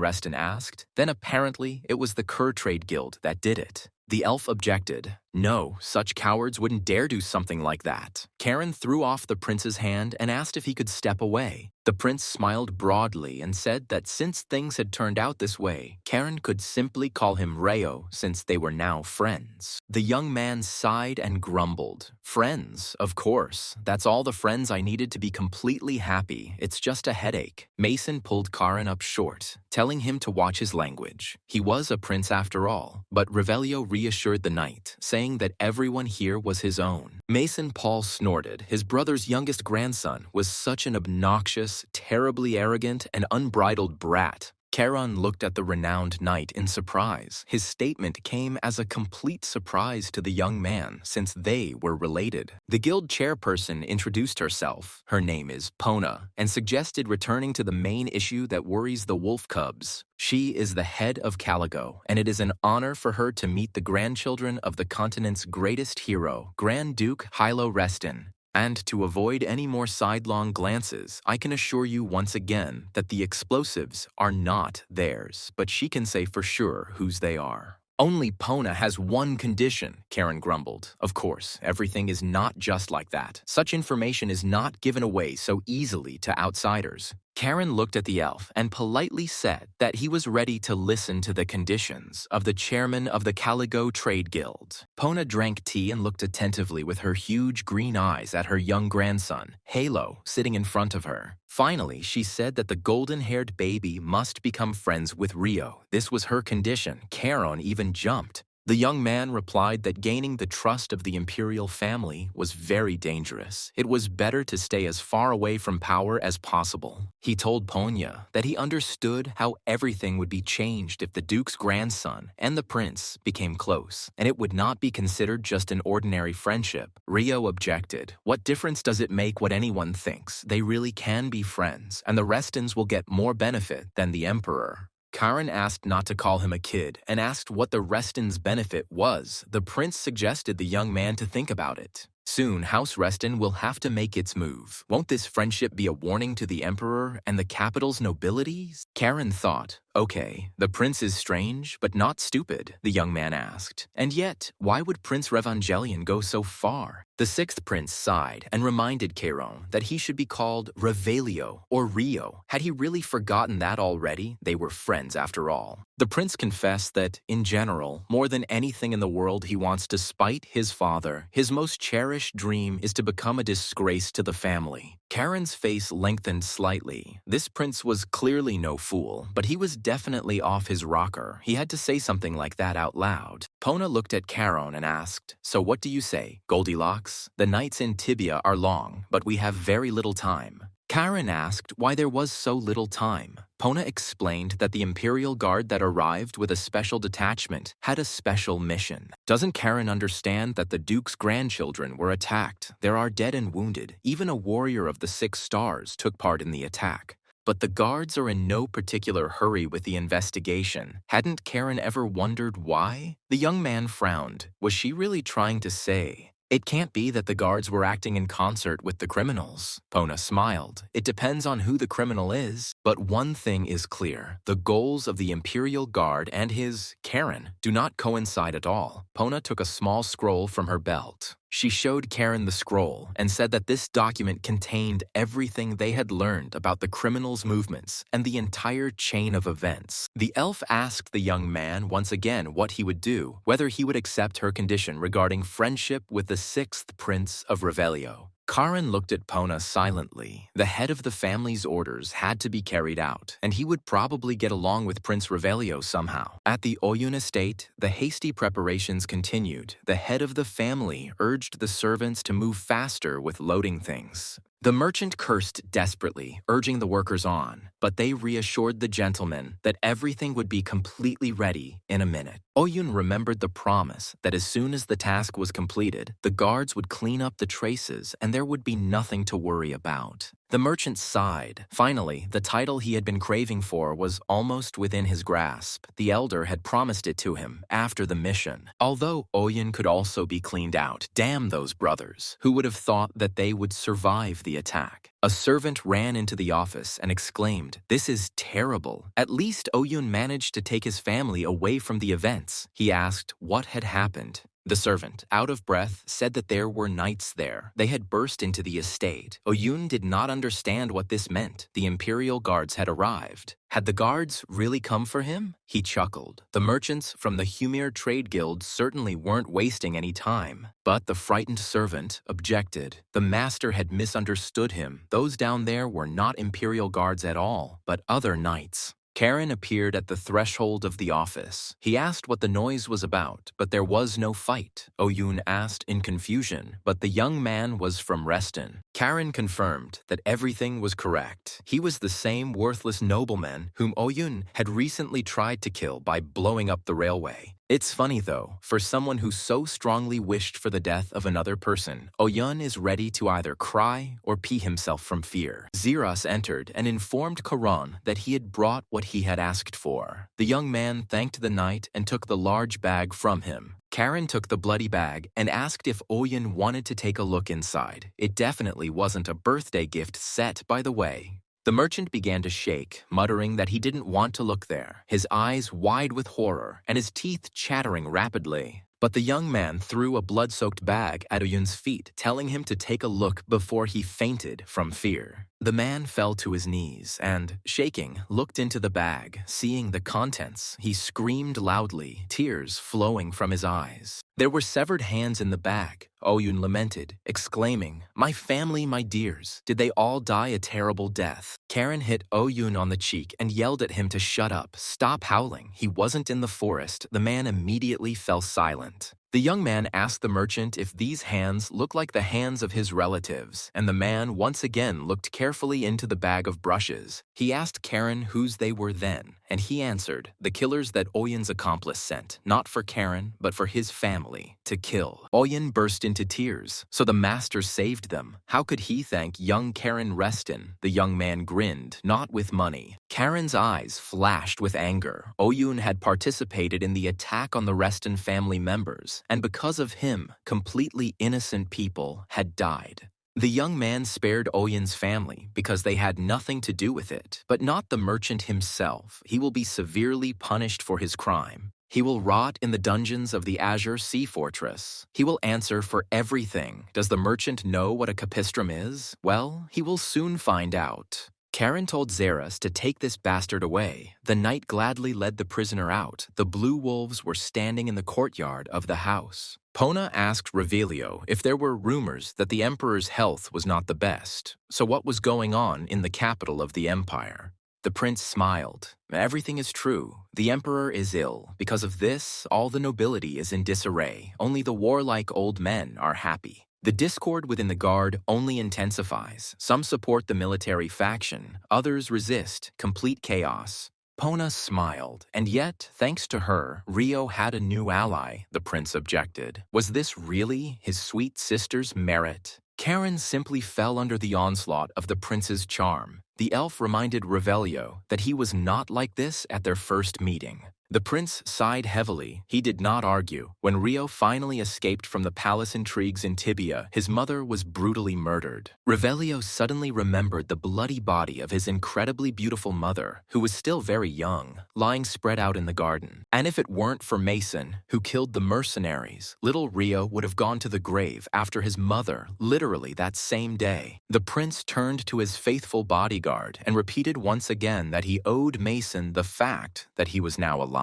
Reston asked. Then apparently it was the Kerr Trade Guild that did it. The elf objected. No, such cowards wouldn't dare do something like that. Karen threw off the prince's hand and asked if he could step away. The prince smiled broadly and said that since things had turned out this way, Karen could simply call him Rayo since they were now friends. The young man sighed and grumbled. Friends, of course. That's all the friends I needed to be completely happy. It's just a headache. Mason pulled Karen up short, telling him to watch his language. He was a prince after all, but Revelio reassured the knight, saying that everyone here was his own. Mason Paul snorted. His brother's youngest grandson was such an obnoxious, terribly arrogant, and unbridled brat. Charon looked at the renowned knight in surprise. His statement came as a complete surprise to the young man, since they were related. The guild chairperson introduced herself, her name is Pona, and suggested returning to the main issue that worries the wolf cubs. She is the head of Caligo, and it is an honor for her to meet the grandchildren of the continent's greatest hero, Grand Duke Hilo Reston. And to avoid any more sidelong glances, I can assure you once again that the explosives are not theirs, but she can say for sure whose they are. Only Pona has one condition, Karen grumbled. Of course, everything is not just like that. Such information is not given away so easily to outsiders. Karen looked at the elf and politely said that he was ready to listen to the conditions of the chairman of the Caligo Trade Guild. Pona drank tea and looked attentively with her huge green eyes at her young grandson, Halo, sitting in front of her. Finally, she said that the golden-haired baby must become friends with Rio. This was her condition. Karen even jumped. The young man replied that gaining the trust of the imperial family was very dangerous. It was better to stay as far away from power as possible. He told Ponya that he understood how everything would be changed if the duke's grandson and the prince became close, and it would not be considered just an ordinary friendship. Rio objected. What difference does it make what anyone thinks? They really can be friends, and the Restons will get more benefit than the emperor. Karen asked not to call him a kid and asked what the Reston's benefit was. The prince suggested the young man to think about it. Soon, House Reston will have to make its move. Won't this friendship be a warning to the emperor and the capital's nobility? Karen thought, okay, the prince is strange, but not stupid, the young man asked. And yet, why would Prince Revangelion go so far? The sixth prince sighed and reminded Karen that he should be called Revelio or Rio. Had he really forgotten that already? They were friends after all. The prince confessed that, in general, more than anything in the world he wants to spite his father. His most cherished dream is to become a disgrace to the family. Karen's face lengthened slightly. This prince was clearly no fool, but he was definitely off his rocker. He had to say something like that out loud. Pona looked at Karen and asked, so what do you say, Goldilocks? The nights in Tibia are long, but we have very little time. Karen asked why there was so little time. Pona explained that the Imperial Guard that arrived with a special detachment had a special mission. Doesn't Karen understand that the Duke's grandchildren were attacked? There are dead and wounded. Even a warrior of the 6 stars took part in the attack. But the guards are in no particular hurry with the investigation. Hadn't Karen ever wondered why? The young man frowned. Was she really trying to say, it can't be that the guards were acting in concert with the criminals? Pona smiled. It depends on who the criminal is. But one thing is clear. The goals of the Imperial Guard and his, Karen, do not coincide at all. Pona took a small scroll from her belt. She showed Karen the scroll and said that this document contained everything they had learned about the criminal's movements and the entire chain of events. The elf asked the young man once again what he would do, whether he would accept her condition regarding friendship with the sixth prince of Revelio. Karen looked at Pona silently. The head of the family's orders had to be carried out, and he would probably get along with Prince Revelio somehow. At the Oyun estate, the hasty preparations continued. The head of the family urged the servants to move faster with loading things. The merchant cursed desperately, urging the workers on, but they reassured the gentleman that everything would be completely ready in a minute. Oyun remembered the promise that as soon as the task was completed, the guards would clean up the traces and there would be nothing to worry about. The merchant sighed. Finally, the title he had been craving for was almost within his grasp. The elder had promised it to him after the mission. Although Oyun could also be cleaned out, damn those brothers, who would have thought that they would survive the attack. A servant ran into the office and exclaimed, "This is terrible. At least Oyun managed to take his family away from the events." He asked what had happened. The servant, out of breath, said that there were knights there. They had burst into the estate. Oyun did not understand what this meant. The imperial guards had arrived. Had the guards really come for him? He chuckled. The merchants from the Humir Trade Guild certainly weren't wasting any time. But the frightened servant objected. The master had misunderstood him. Those down there were not imperial guards at all, but other knights. Karen appeared at the threshold of the office. He asked what the noise was about, but there was no fight. Oyun asked in confusion, but the young man was from Reston. Karen confirmed that everything was correct. He was the same worthless nobleman whom Oyun had recently tried to kill by blowing up the railway. It's funny though, for someone who so strongly wished for the death of another person, Oyun is ready to either cry or pee himself from fear. Zeras entered and informed Karan that he had brought what he had asked for. The young man thanked the knight and took the large bag from him. Karen took the bloody bag and asked if Oyun wanted to take a look inside. It definitely wasn't a birthday gift set, by the way. The merchant began to shake, muttering that he didn't want to look there, his eyes wide with horror and his teeth chattering rapidly. But the young man threw a blood-soaked bag at Oyun's feet, telling him to take a look before he fainted from fear. The man fell to his knees and, shaking, looked into the bag. Seeing the contents, he screamed loudly, tears flowing from his eyes. There were severed hands in the bag. Oyun lamented, exclaiming, "My family, my dears, did they all die a terrible death?" Karen hit Oyun on the cheek and yelled at him to shut up, stop howling. He wasn't in the forest. The man immediately fell silent. The young man asked the merchant if these hands looked like the hands of his relatives, and the man once again looked carefully into the bag of brushes. He asked Karen whose they were then, and he answered, the killers that Oyun's accomplice sent, not for Karen, but for his family, to kill. Oyun burst into tears, so the master saved them. How could he thank young Karen Reston? The young man grinned, not with money. Karen's eyes flashed with anger. Oyun had participated in the attack on the Reston family members, and because of him, completely innocent people had died. The young man spared Oyun's family because they had nothing to do with it, but not the merchant himself. He will be severely punished for his crime. He will rot in the dungeons of the Azure Sea Fortress. He will answer for everything. Does the merchant know what a capistrum is? Well, he will soon find out. Karen told Zeras to take this bastard away. The knight gladly led the prisoner out. The blue wolves were standing in the courtyard of the house. Pona asked Revelio if there were rumors that the emperor's health was not the best. So what was going on in the capital of the empire? The prince smiled. Everything is true. The emperor is ill. Because of this, all the nobility is in disarray. Only the warlike old men are happy. The discord within the guard only intensifies. Some support the military faction, others resist. Complete chaos. Pona smiled, and yet, thanks to her, Rio had a new ally, the prince objected. Was this really his sweet sister's merit? Karen simply fell under the onslaught of the prince's charm. The elf reminded Revelio that he was not like this at their first meeting. The prince sighed heavily. He did not argue. When Rio finally escaped from the palace intrigues in Tibia, his mother was brutally murdered. Revelio suddenly remembered the bloody body of his incredibly beautiful mother, who was still very young, lying spread out in the garden. And if it weren't for Mason, who killed the mercenaries, little Rio would have gone to the grave after his mother, literally that same day. The prince turned to his faithful bodyguard and repeated once again that he owed Mason the fact that he was now alive.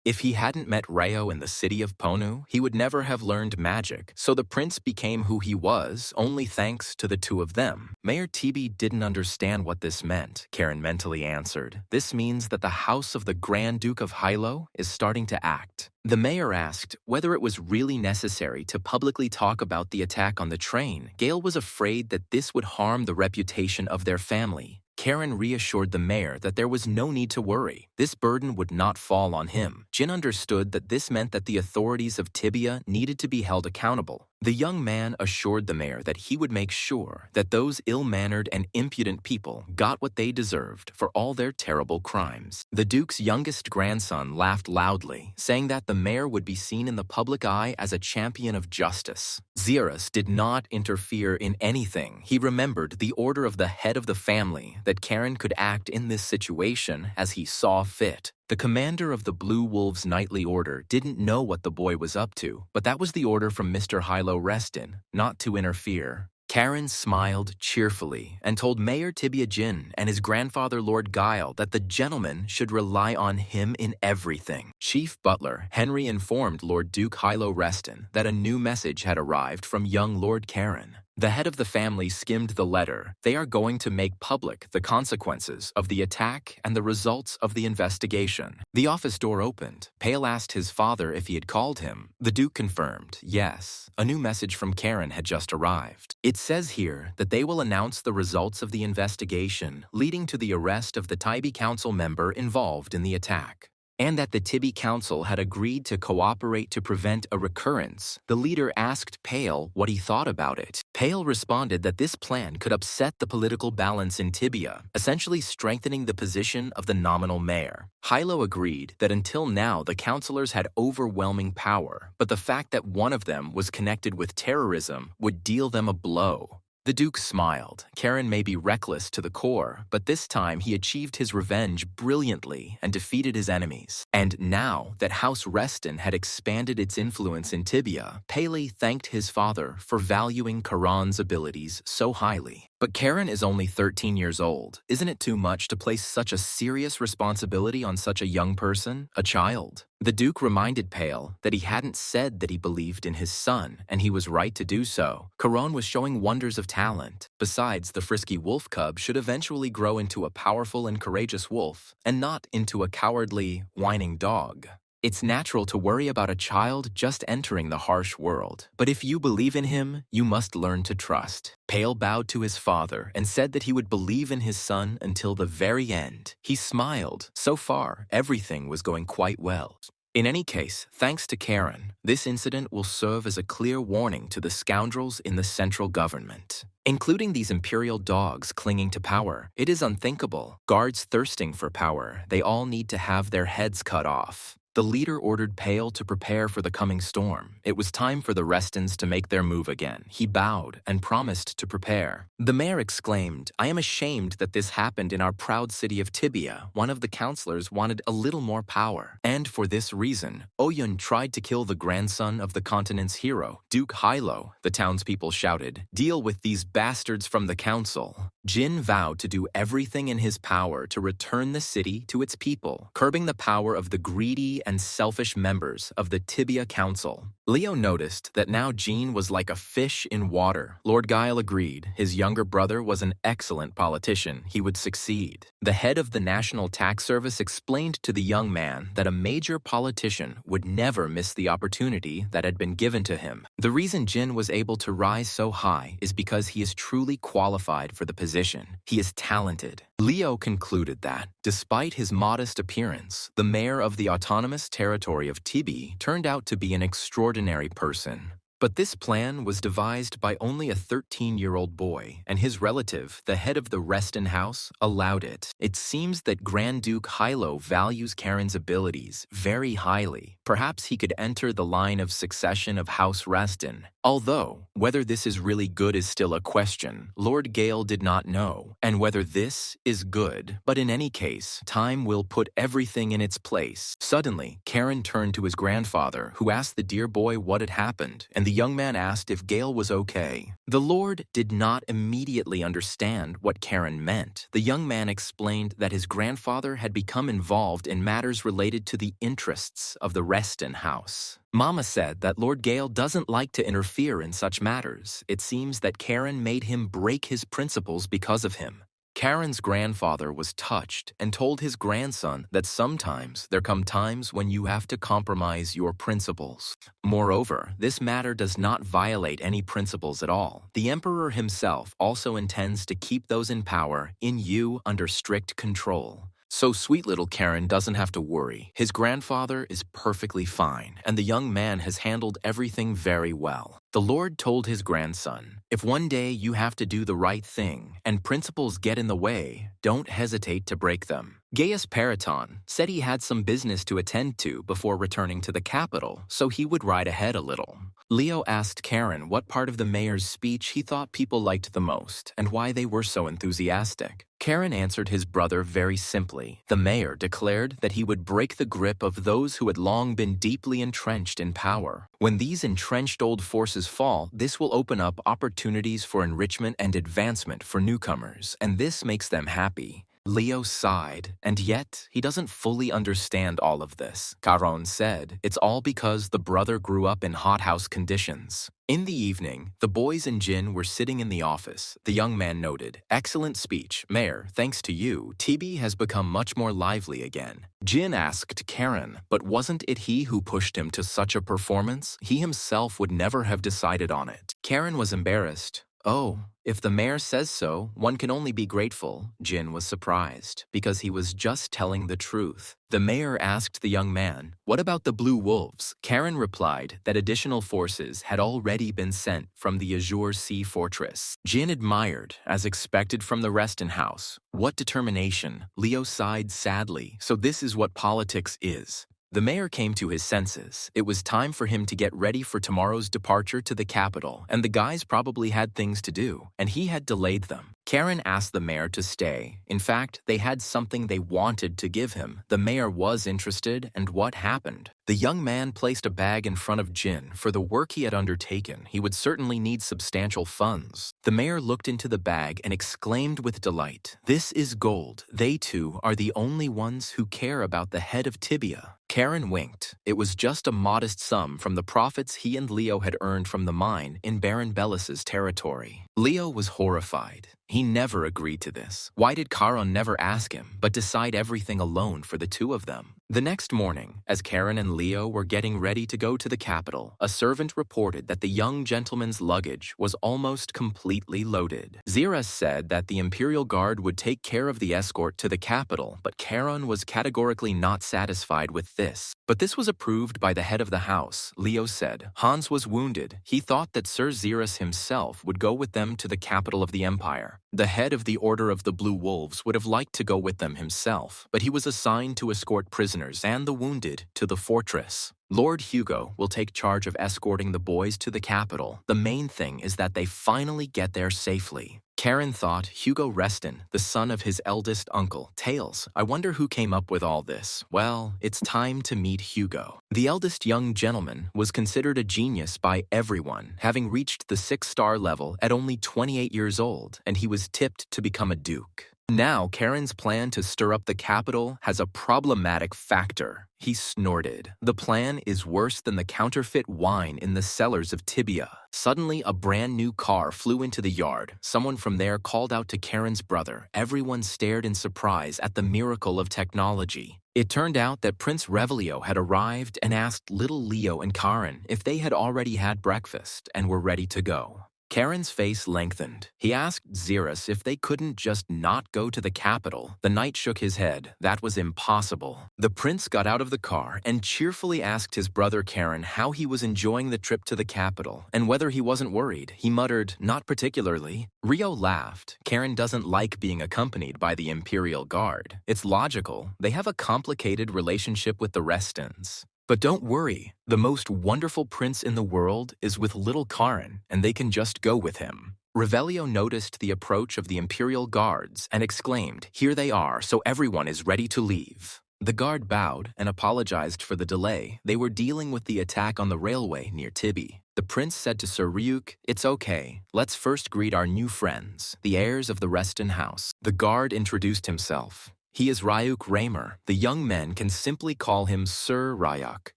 If he hadn't met Reo in the city of Ponu, he would never have learned magic, so the prince became who he was only thanks to the two of them. Mayor Tibi didn't understand what this meant, Karen mentally answered. This means that the house of the Grand Duke of Hilo is starting to act. The mayor asked whether it was really necessary to publicly talk about the attack on the train. Gale was afraid that this would harm the reputation of their family. Karen reassured the mayor that there was no need to worry. This burden would not fall on him. Jin understood that this meant that the authorities of Tibia needed to be held accountable. The young man assured the mayor that he would make sure that those ill-mannered and impudent people got what they deserved for all their terrible crimes. The duke's youngest grandson laughed loudly, saying that the mayor would be seen in the public eye as a champion of justice. Xerus did not interfere in anything. He remembered the order of the head of the family, that Karen could act in this situation as he saw fit. The commander of the Blue Wolves' nightly order didn't know what the boy was up to, but that was the order from Mr. Hilo Reston, not to interfere. Karen smiled cheerfully and told Mayor Tibia Jin and his grandfather Lord Guile that the gentleman should rely on him in everything. Chief Butler Henry informed Lord Duke Hilo Reston that a new message had arrived from young Lord Karen. The head of the family skimmed the letter. They are going to make public the consequences of the attack and the results of the investigation. The office door opened. Pale asked his father if he had called him. The Duke confirmed, yes. A new message from Karen had just arrived. It says here that they will announce the results of the investigation leading to the arrest of the Tibia Council member involved in the attack, and that the Tibia Council had agreed to cooperate to prevent a recurrence. The leader asked Pale what he thought about it. Pale responded that this plan could upset the political balance in Tibia, essentially strengthening the position of the nominal mayor. Hilo agreed that until now the councillors had overwhelming power, but the fact that one of them was connected with terrorism would deal them a blow. The Duke smiled. Karen may be reckless to the core, but this time he achieved his revenge brilliantly and defeated his enemies. And now that House Reston had expanded its influence in Tibia, Paley thanked his father for valuing Karan's abilities so highly. But Karen is only 13 years old. Isn't it too much to place such a serious responsibility on such a young person, a child? The Duke reminded Pale that he hadn't said that he believed in his son, and he was right to do so. Karan was showing wonders of talent. Besides, the frisky wolf cub should eventually grow into a powerful and courageous wolf, and not into a cowardly, whining dog. It's natural to worry about a child just entering the harsh world. But if you believe in him, you must learn to trust. Pale bowed to his father and said that he would believe in his son until the very end. He smiled. So far, everything was going quite well. In any case, thanks to Karen, this incident will serve as a clear warning to the scoundrels in the central government, including these imperial dogs clinging to power. It is unthinkable. Guards thirsting for power, they all need to have their heads cut off. The leader ordered Pale to prepare for the coming storm. It was time for the Restons to make their move again. He bowed and promised to prepare. The mayor exclaimed, "I am ashamed that this happened in our proud city of Tibia." One of the councillors wanted a little more power. And for this reason, Oyun tried to kill the grandson of the continent's hero, Duke Hilo. The townspeople shouted, "Deal with these bastards from the council." Jin vowed to do everything in his power to return the city to its people, curbing the power of the greedy and selfish members of the Tibia Council. Leo noticed that now Jean was like a fish in water. Lord Guile agreed. His younger brother was an excellent politician. He would succeed. The head of the National Tax Service explained to the young man that a major politician would never miss the opportunity that had been given to him. The reason Jin was able to rise so high is because he is truly qualified for the position. He is talented. Leo concluded that, despite his modest appearance, the mayor of the autonomous territory of Tibi turned out to be an extraordinary person. But this plan was devised by only a 13-year-old boy, and his relative, the head of the Reston house, allowed it. It seems that Grand Duke Hilo values Karen's abilities very highly. Perhaps he could enter the line of succession of House Reston. Although, whether this is really good is still a question. Lord Gale did not know, and whether this is good. But in any case, time will put everything in its place. Suddenly, Karen turned to his grandfather, who asked the dear boy what had happened, and the young man asked if Gale was okay. The Lord did not immediately understand what Karen meant. The young man explained that his grandfather had become involved in matters related to the interests of the Reston house. Mama said that Lord Gale doesn't like to interfere in such matters. It seems that Karen made him break his principles because of him. Karen's grandfather was touched and told his grandson that sometimes there come times when you have to compromise your principles. Moreover, this matter does not violate any principles at all. The emperor himself also intends to keep those in power in you under strict control. So sweet little Karen doesn't have to worry. His grandfather is perfectly fine, and the young man has handled everything very well. The Lord told his grandson, if one day you have to do the right thing and principles get in the way, don't hesitate to break them. Gaius Periton said he had some business to attend to before returning to the capital, so he would ride ahead a little. Leo asked Karen what part of the mayor's speech he thought people liked the most and why they were so enthusiastic. Karen answered his brother very simply. The mayor declared that he would break the grip of those who had long been deeply entrenched in power. When these entrenched old forces fall, this will open up opportunities for enrichment and advancement for newcomers, and this makes them happy. Leo sighed, and yet he doesn't fully understand all of this. Caron said it's all because the brother grew up in hothouse conditions. In the evening, the boys and Jin were sitting in the office. The young man noted, excellent speech, Mayor, thanks to you, TB has become much more lively again. Jin asked Karen, but wasn't it he who pushed him to such a performance? He himself would never have decided on it. Karen was embarrassed. Oh, if the mayor says so, one can only be grateful. Jin was surprised, because he was just telling the truth. The mayor asked the young man, what about the Blue Wolves? Karen replied that additional forces had already been sent from the Azure Sea Fortress. Jin admired, as expected from the Reston house. What determination! Leo sighed sadly, so this is what politics is. The mayor came to his senses. It was time for him to get ready for tomorrow's departure to the capital, and the guys probably had things to do, and he had delayed them. Karen asked the mayor to stay. In fact, they had something they wanted to give him. The mayor was interested, and what happened? The young man placed a bag in front of Jin. For the work he had undertaken, he would certainly need substantial funds. The mayor looked into the bag and exclaimed with delight, this is gold. They two are the only ones who care about the head of Tibia. Karen winked. It was just a modest sum from the profits he and Leo had earned from the mine in Baron Bellis's territory. Leo was horrified. He never agreed to this. Why did Caron never ask him, but decide everything alone for the two of them? The next morning, as Karen and Leo were getting ready to go to the capital, a servant reported that the young gentleman's luggage was almost completely loaded. Zira said that the Imperial Guard would take care of the escort to the capital, but Caron was categorically not satisfied with this. But this was approved by the head of the house. Leo said, Hans was wounded. He thought that Sir Xerus himself would go with them to the capital of the Empire. The head of the Order of the Blue Wolves would have liked to go with them himself, but he was assigned to escort prisoners and the wounded to the fortress. Lord Hugo will take charge of escorting the boys to the capital. The main thing is that they finally get there safely. Karen thought Hugo Reston, the son of his eldest uncle, Tails. I wonder who came up with all this. Well, it's time to meet Hugo. The eldest young gentleman was considered a genius by everyone, having reached the 6-star level at only 28 years old, and he was tipped to become a duke. Now, Karen's plan to stir up the capital has a problematic factor. He snorted. The plan is worse than the counterfeit wine in the cellars of Tibia. Suddenly, a brand new car flew into the yard. Someone from there called out to Karen's brother. Everyone stared in surprise at the miracle of technology. It turned out that Prince Revelio had arrived and asked little Leo and Karen if they had already had breakfast and were ready to go. Karen's face lengthened. He asked Xerus if they couldn't just not go to the capital. The knight shook his head. That was impossible. The prince got out of the car and cheerfully asked his brother Karen how he was enjoying the trip to the capital and whether he wasn't worried. He muttered, "Not particularly." Rio laughed. Karen doesn't like being accompanied by the Imperial Guard. It's logical. They have a complicated relationship with the Restons. But don't worry, the most wonderful prince in the world is with little Karen, and they can just go with him. Revelio noticed the approach of the Imperial Guards and exclaimed, "Here they are, so everyone is ready to leave." The guard bowed and apologized for the delay. They were dealing with the attack on the railway near Tibi. The prince said to Sir Ryuk, "It's okay. Let's first greet our new friends, the heirs of the Reston house." The guard introduced himself. He is Ryuk Raymer. The young men can simply call him Sir Ryuk.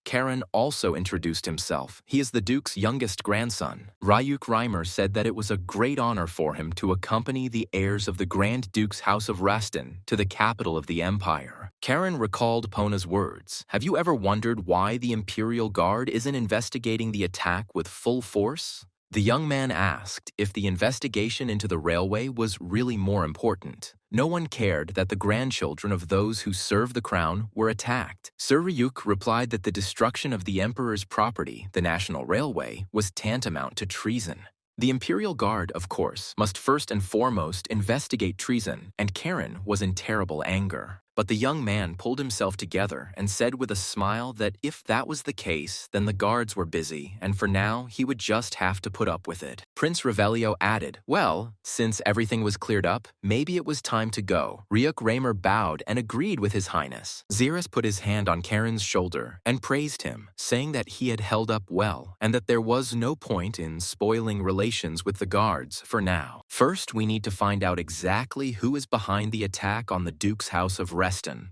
Karen also introduced himself. He is the Duke's youngest grandson. Ryuk Raymer said that it was a great honor for him to accompany the heirs of the Grand Duke's House of Reston to the capital of the Empire. Karen recalled Pona's words. "Have you ever wondered why the Imperial Guard isn't investigating the attack with full force?" The young man asked if the investigation into the railway was really more important. No one cared that the grandchildren of those who serve the crown were attacked. Sir Ryuk replied that the destruction of the emperor's property, the National Railway, was tantamount to treason. The Imperial Guard, of course, must first and foremost investigate treason, and Karen was in terrible anger. But the young man pulled himself together and said with a smile that if that was the case, then the guards were busy, and for now he would just have to put up with it. Prince Revelio added, "Well, since everything was cleared up, maybe it was time to go." Ryuk Raymer bowed and agreed with his highness. Xerus put his hand on Karen's shoulder and praised him, saying that he had held up well and that there was no point in spoiling relations with the guards for now. "First, we need to find out exactly who is behind the attack on the Duke's House of Reston."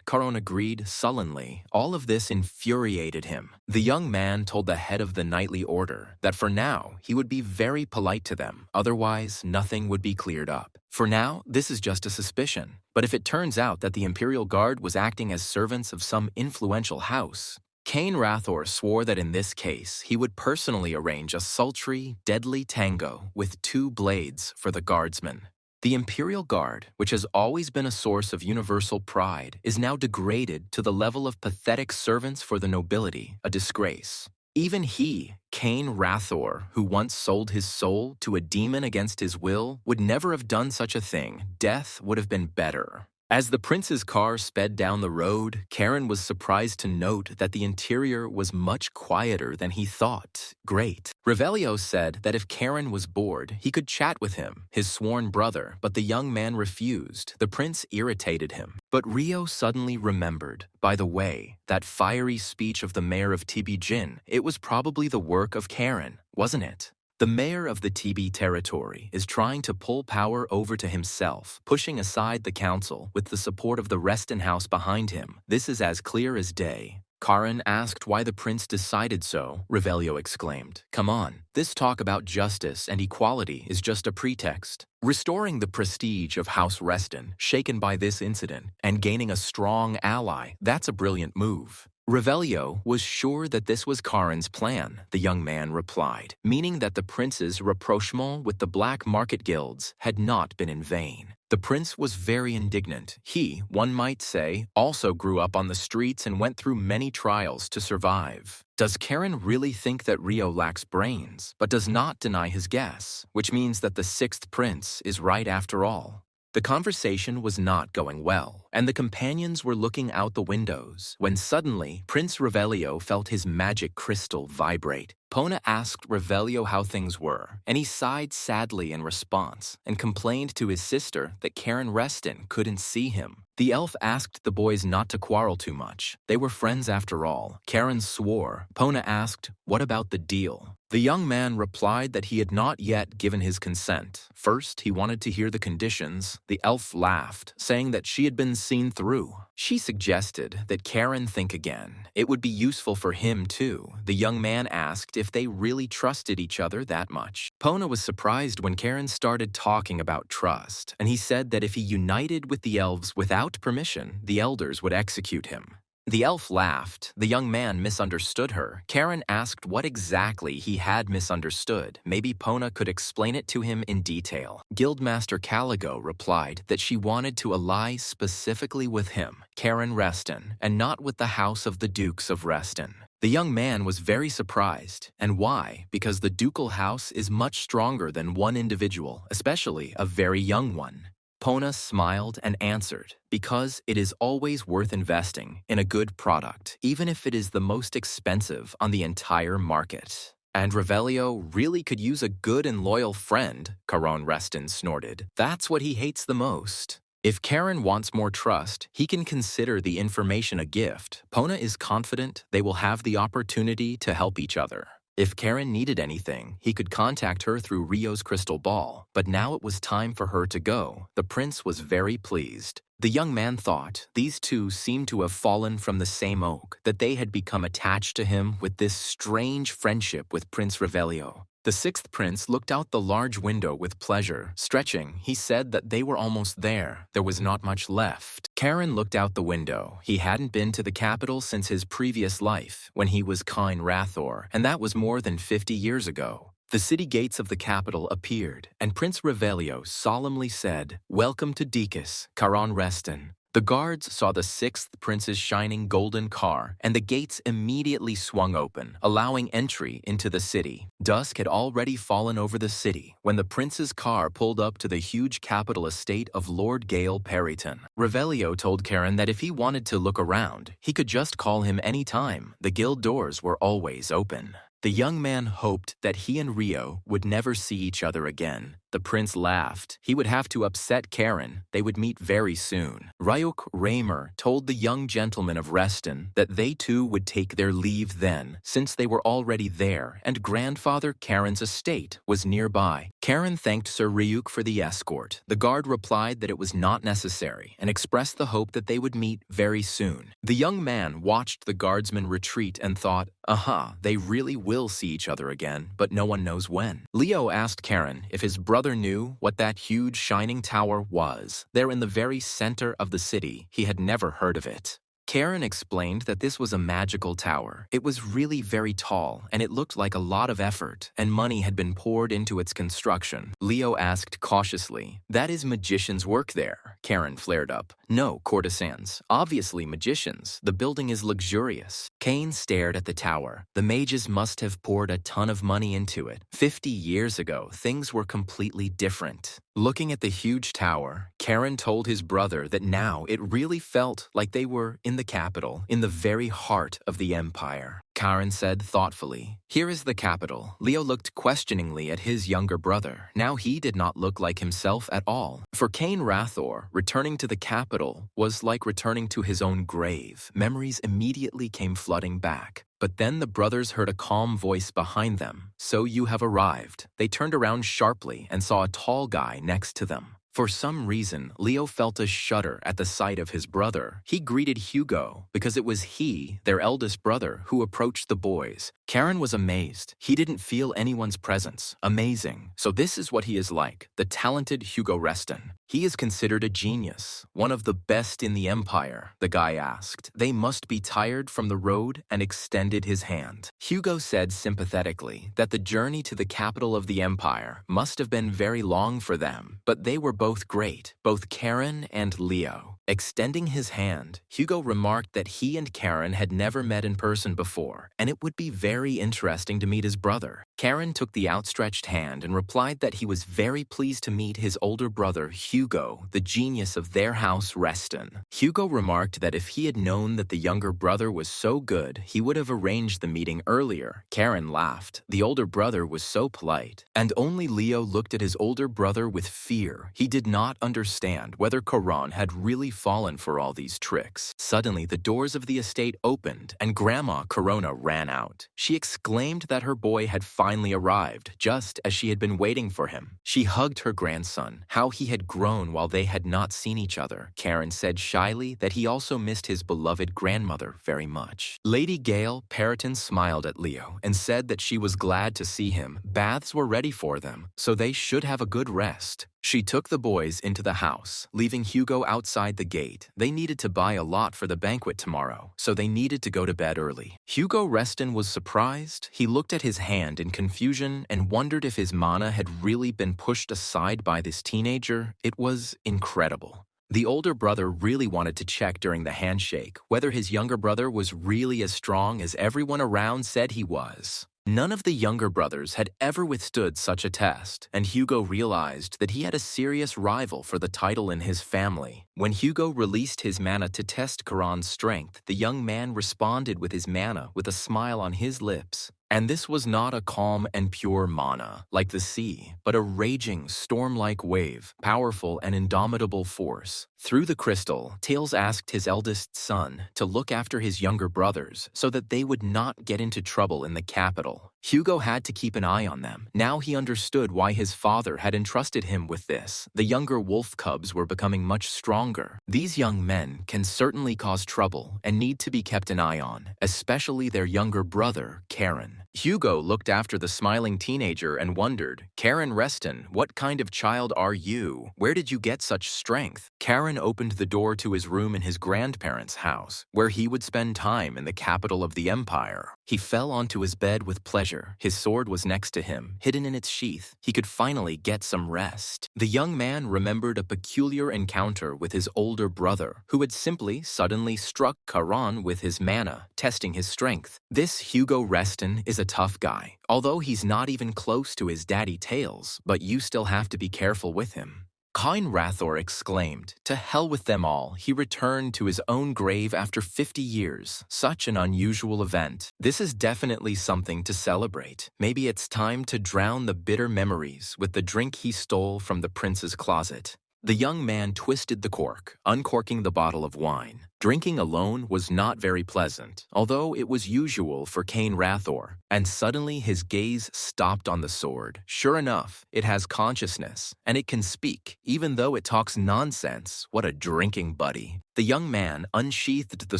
Caron agreed sullenly. All of this infuriated him. The young man told the head of the knightly order that for now he would be very polite to them, otherwise nothing would be cleared up. For now, this is just a suspicion, but if it turns out that the Imperial Guard was acting as servants of some influential house, Cain Rathor swore that in this case he would personally arrange a sultry, deadly tango with 2 blades for the guardsmen. The Imperial Guard, which has always been a source of universal pride, is now degraded to the level of pathetic servants for the nobility, a disgrace. Even he, Cain Rathor, who once sold his soul to a demon against his will, would never have done such a thing. Death would have been better. As the prince's car sped down the road, Karen was surprised to note that the interior was much quieter than he thought. Great. Revelio said that if Karen was bored, he could chat with him, his sworn brother, but the young man refused. The prince irritated him. But Rio suddenly remembered, by the way, that fiery speech of the mayor of Tibi Jin. It was probably the work of Karen, wasn't it? The mayor of the Tibi territory is trying to pull power over to himself, pushing aside the council with the support of the Reston house behind him. This is as clear as day. Karen asked why the prince decided so. Revelio exclaimed, "Come on, this talk about justice and equality is just a pretext." Restoring the prestige of House Reston, shaken by this incident, and gaining a strong ally, that's a brilliant move. Revelio was sure that this was Karen's plan, the young man replied, meaning that the prince's rapprochement with the black market guilds had not been in vain. The prince was very indignant. He, one might say, also grew up on the streets and went through many trials to survive. Does Karen really think that Rio lacks brains, but does not deny his guess, which means that the 6th prince is right after all? The conversation was not going well, and the companions were looking out the windows, when suddenly Prince Revelio felt his magic crystal vibrate. Pona asked Revelio how things were, and he sighed sadly in response and complained to his sister that Karen Reston couldn't see him. The elf asked the boys not to quarrel too much. They were friends after all. Karen swore. Pona asked, "What about the deal?" The young man replied that he had not yet given his consent. First, he wanted to hear the conditions. The elf laughed, saying that she had been seen through. She suggested that Karen think again. It would be useful for him, too. The young man asked if they really trusted each other that much. Pona was surprised when Karen started talking about trust, and he said that if he united with the elves without permission, the elders would execute him. The elf laughed. The young man misunderstood her. Karen asked what exactly he had misunderstood. Maybe Pona could explain it to him in detail. Guildmaster Caligo replied that she wanted to ally specifically with him, Karen Reston, and not with the house of the Dukes of Reston. The young man was very surprised. And why? Because the ducal house is much stronger than one individual, especially a very young one. Pona smiled and answered, because it is always worth investing in a good product, even if it is the most expensive on the entire market. And Revelio really could use a good and loyal friend, Caron Reston snorted. That's what he hates the most. If Karen wants more trust, he can consider the information a gift. Pona is confident they will have the opportunity to help each other. If Karen needed anything, he could contact her through Rio's crystal ball, but now it was time for her to go. The prince was very pleased. The young man thought these two seemed to have fallen from the same oak, that they had become attached to him with this strange friendship with Prince Revelio. The sixth prince looked out the large window with pleasure. Stretching, he said that they were almost there. There was not much left. Karen looked out the window. He hadn't been to the capital since his previous life, when he was Kine Rathor, and that was more than 50 years ago. The city gates of the capital appeared, and Prince Revelio solemnly said, "Welcome to Dekus, Caron Reston." The guards saw the sixth prince's shining golden car, and the gates immediately swung open, allowing entry into the city. Dusk had already fallen over the city when the prince's car pulled up to the huge capital estate of Lord Gale Perryton. Revelio told Karen that if he wanted to look around, he could just call him any time. The guild doors were always open. The young man hoped that he and Rio would never see each other again. The prince laughed. He would have to upset Karen. They would meet very soon. Ryuk Raymer told the young gentleman of Reston that they too would take their leave then, since they were already there, and grandfather Karen's estate was nearby. Karen thanked Sir Ryuk for the escort. The guard replied that it was not necessary, and expressed the hope that they would meet very soon. The young man watched the guardsmen retreat and thought, aha, they really will see each other again, but no one knows when. Leo asked Karen if his brother knew what that huge shining tower was. There in the very center of the city, he had never heard of it. Karen explained that this was a magical tower. It was really very tall, and it looked like a lot of effort, and money had been poured into its construction. Leo asked cautiously, "That is magicians' work there?" Karen flared up. "No, courtesans. Obviously magicians. The building is luxurious." Kane stared at the tower. The mages must have poured a ton of money into it. 50 years ago, things were completely different. Looking at the huge tower, Karen told his brother that now it really felt like they were in the capital, in the very heart of the empire. Karen said thoughtfully, "Here is the capital." Leo looked questioningly at his younger brother. Now he did not look like himself at all. For Kane Rathor, returning to the capital was like returning to his own grave. Memories immediately came flooding back. But then the brothers heard a calm voice behind them. "So you have arrived." They turned around sharply and saw a tall guy next to them. For some reason, Leo felt a shudder at the sight of his brother. He greeted Hugo because it was he, their eldest brother, who approached the boys. Karen was amazed. He didn't feel anyone's presence. Amazing. So this is what he is like, the talented Hugo Reston. He is considered a genius, one of the best in the empire, the guy asked. They must be tired from the road and extended his hand. Hugo said sympathetically that the journey to the capital of the empire must have been very long for them, but they were both great, both Karen and Leo. Extending his hand, Hugo remarked that he and Karen had never met in person before, and it would be very interesting to meet his brother. Karen took the outstretched hand and replied that he was very pleased to meet his older brother, Hugo, the genius of their house, Reston. Hugo remarked that if he had known that the younger brother was so good, he would have arranged the meeting earlier. Karen laughed. The older brother was so polite. And only Leo looked at his older brother with fear. He did not understand whether Caron had really fallen for all these tricks. Suddenly, the doors of the estate opened, and Grandma Corona ran out. She exclaimed that her boy had finally arrived, just as she had been waiting for him. She hugged her grandson. How he had grown while they had not seen each other. Karen said shyly that he also missed his beloved grandmother very much. Lady Gale Perryton smiled at Leo and said that she was glad to see him. Baths were ready for them, so they should have a good rest. She took the boys into the house, leaving Hugo outside the gate. They needed to buy a lot for the banquet tomorrow, so they needed to go to bed early. Hugo Reston was surprised. He looked at his hand in confusion and wondered if his mana had really been pushed aside by this teenager. It was incredible. The older brother really wanted to check during the handshake whether his younger brother was really as strong as everyone around said he was. None of the younger brothers had ever withstood such a test, and Hugo realized that he had a serious rival for the title in his family. When Hugo released his mana to test Karan's strength, the young man responded with his mana with a smile on his lips. And this was not a calm and pure mana, like the sea, but a raging, storm-like wave, powerful and indomitable force. Through the crystal, Tails asked his eldest son to look after his younger brothers so that they would not get into trouble in the capital. Hugo had to keep an eye on them. Now he understood why his father had entrusted him with this. The younger wolf cubs were becoming much stronger. These young men can certainly cause trouble and need to be kept an eye on, especially their younger brother, Karen. Hugo looked after the smiling teenager and wondered, "Karen Reston, what kind of child are you? Where did you get such strength?" Karen opened the door to his room in his grandparents' house, where he would spend time in the capital of the empire. He fell onto his bed with pleasure. His sword was next to him, hidden in its sheath. He could finally get some rest. The young man remembered a peculiar encounter with his older brother, who had simply suddenly struck Karan with his mana, testing his strength. This Hugo Reston is a tough guy, although he's not even close to his daddy Tails, but you still have to be careful with him. Kain Rathor exclaimed, "To hell with them all." He returned to his own grave after 50 years. Such an unusual event. This is definitely something to celebrate. Maybe it's time to drown the bitter memories with the drink he stole from the prince's closet. The young man twisted the cork, uncorking the bottle of wine. Drinking alone was not very pleasant, although it was usual for Kain Rathor, and suddenly his gaze stopped on the sword. Sure enough, it has consciousness, and it can speak, even though it talks nonsense. What a drinking buddy. The young man unsheathed the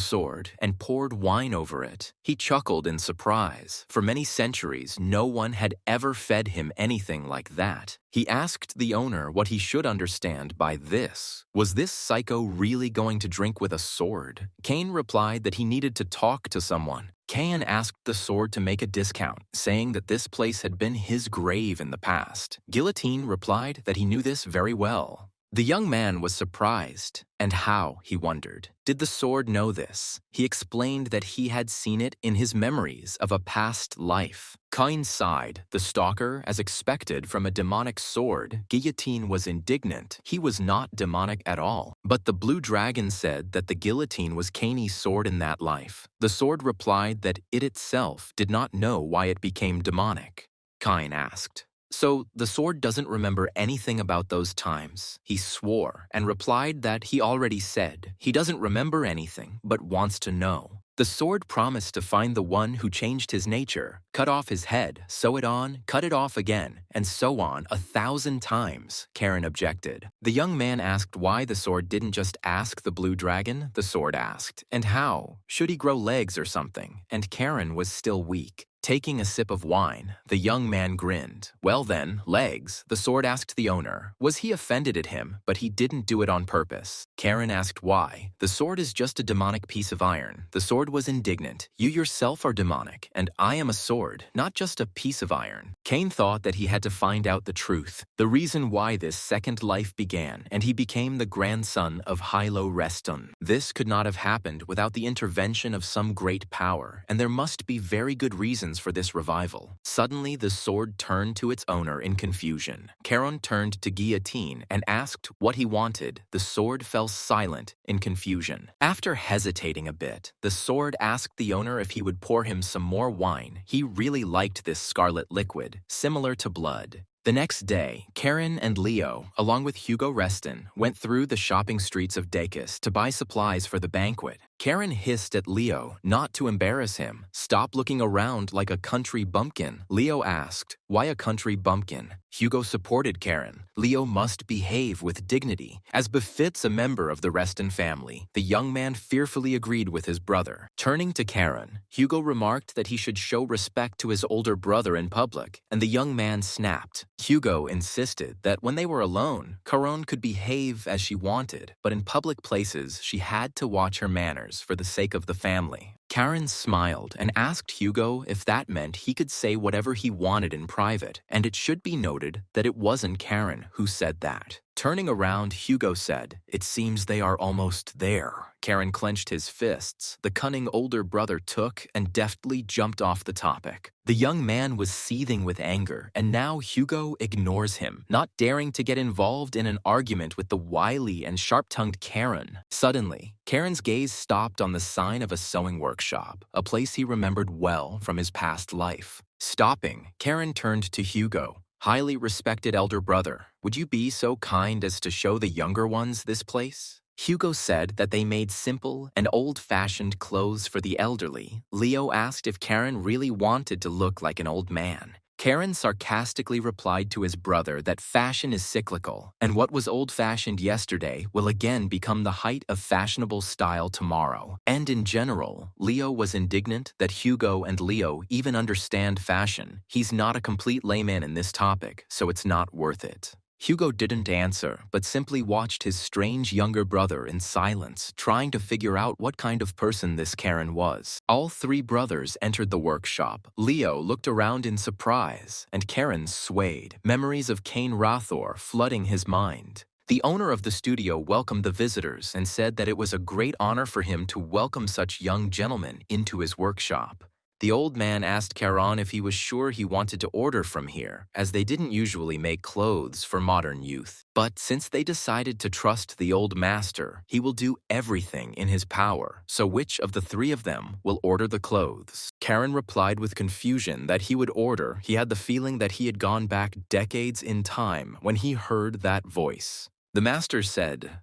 sword and poured wine over it. He chuckled in surprise. For many centuries, no one had ever fed him anything like that. He asked the owner what he should understand by this. Was this psycho really going to drink with a sword? Kain replied that he needed to talk to someone. Kain asked the sword to make a discount, saying that this place had been his grave in the past. Guillotine replied that he knew this very well. The young man was surprised, and how, he wondered. Did the sword know this? He explained that he had seen it in his memories of a past life. Kain sighed. The stalker, as expected from a demonic sword, Guillotine was indignant. He was not demonic at all. But the blue dragon said that the guillotine was Kain's sword in that life. The sword replied that it itself did not know why it became demonic. Kain asked, "So the sword doesn't remember anything about those times?" He swore and replied that he already said he doesn't remember anything but wants to know. The sword promised to find the one who changed his nature, cut off his head, sew it on, cut it off again, and so on 1,000 times, Karen objected. The young man asked why the sword didn't just ask the blue dragon, the sword asked, and how? Should he grow legs or something? And Karen was still weak. Taking a sip of wine, the young man grinned. "Well then, legs," the sword asked the owner. Was he offended at him, but he didn't do it on purpose? Karen asked why. "The sword is just a demonic piece of iron." The sword was indignant. "You yourself are demonic, and I am a sword, not just a piece of iron." Kain thought that he had to find out the truth, the reason why this second life began, and he became the grandson of Hylo Reston. This could not have happened without the intervention of some great power, and there must be very good reasons for this revival. Suddenly, the sword turned to its owner in confusion. Karen turned to Guillotine and asked what he wanted. The sword fell silent in confusion. After hesitating a bit, the sword asked the owner if he would pour him some more wine. He really liked this scarlet liquid, similar to blood. The next day, Karen and Leo, along with Hugo Reston, went through the shopping streets of Dakis to buy supplies for the banquet. Karen hissed at Leo not to embarrass him. Stop looking around like a country bumpkin. Leo asked, why a country bumpkin? Hugo supported Karen. Leo must behave with dignity, as befits a member of the Reston family. The young man fearfully agreed with his brother. Turning to Karen, Hugo remarked that he should show respect to his older brother in public, and the young man snapped. Hugo insisted that when they were alone, Karen could behave as she wanted, but in public places she had to watch her manners for the sake of the family. Karen smiled and asked Hugo if that meant he could say whatever he wanted in private, and it should be noted that it wasn't Karen who said that. Turning around, Hugo said, "It seems they are almost there." Karen clenched his fists. The cunning older brother took and deftly jumped off the topic. The young man was seething with anger, and now Hugo ignores him, not daring to get involved in an argument with the wily and sharp-tongued Karen. Suddenly, Karen's gaze stopped on the sign of a sewing workshop, a place he remembered well from his past life. Stopping, Karen turned to Hugo. "Highly respected elder brother, would you be so kind as to show the younger ones this place?" Hugo said that they made simple and old-fashioned clothes for the elderly. Leo asked if Karen really wanted to look like an old man. Karen sarcastically replied to his brother that fashion is cyclical, and what was old-fashioned yesterday will again become the height of fashionable style tomorrow. And in general, Leo was indignant that Hugo and Leo even understand fashion. He's not a complete layman in this topic, so it's not worth it. Hugo didn't answer, but simply watched his strange younger brother in silence, trying to figure out what kind of person this Karen was. All three brothers entered the workshop. Leo looked around in surprise, and Karen swayed, memories of Cain Rathor flooding his mind. The owner of the studio welcomed the visitors and said that it was a great honor for him to welcome such young gentlemen into his workshop. The old man asked Karen if he was sure he wanted to order from here, as they didn't usually make clothes for modern youth. But since they decided to trust the old master, he will do everything in his power. So which of the three of them will order the clothes? Karen replied with confusion that he would order. He had the feeling that he had gone back decades in time when he heard that voice. The master said,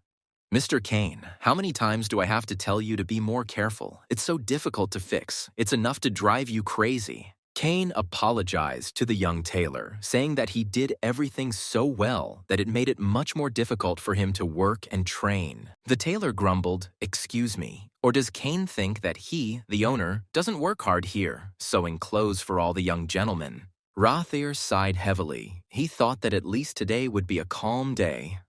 "Mr. Kane, how many times do I have to tell you to be more careful? It's so difficult to fix. It's enough to drive you crazy." Kane apologized to the young tailor, saying that he did everything so well that it made it much more difficult for him to work and train. The tailor grumbled, "Excuse me, or does Kane think that he, the owner, doesn't work hard here, sewing clothes for all the young gentlemen?" Rathir sighed heavily. He thought that at least today would be a calm day.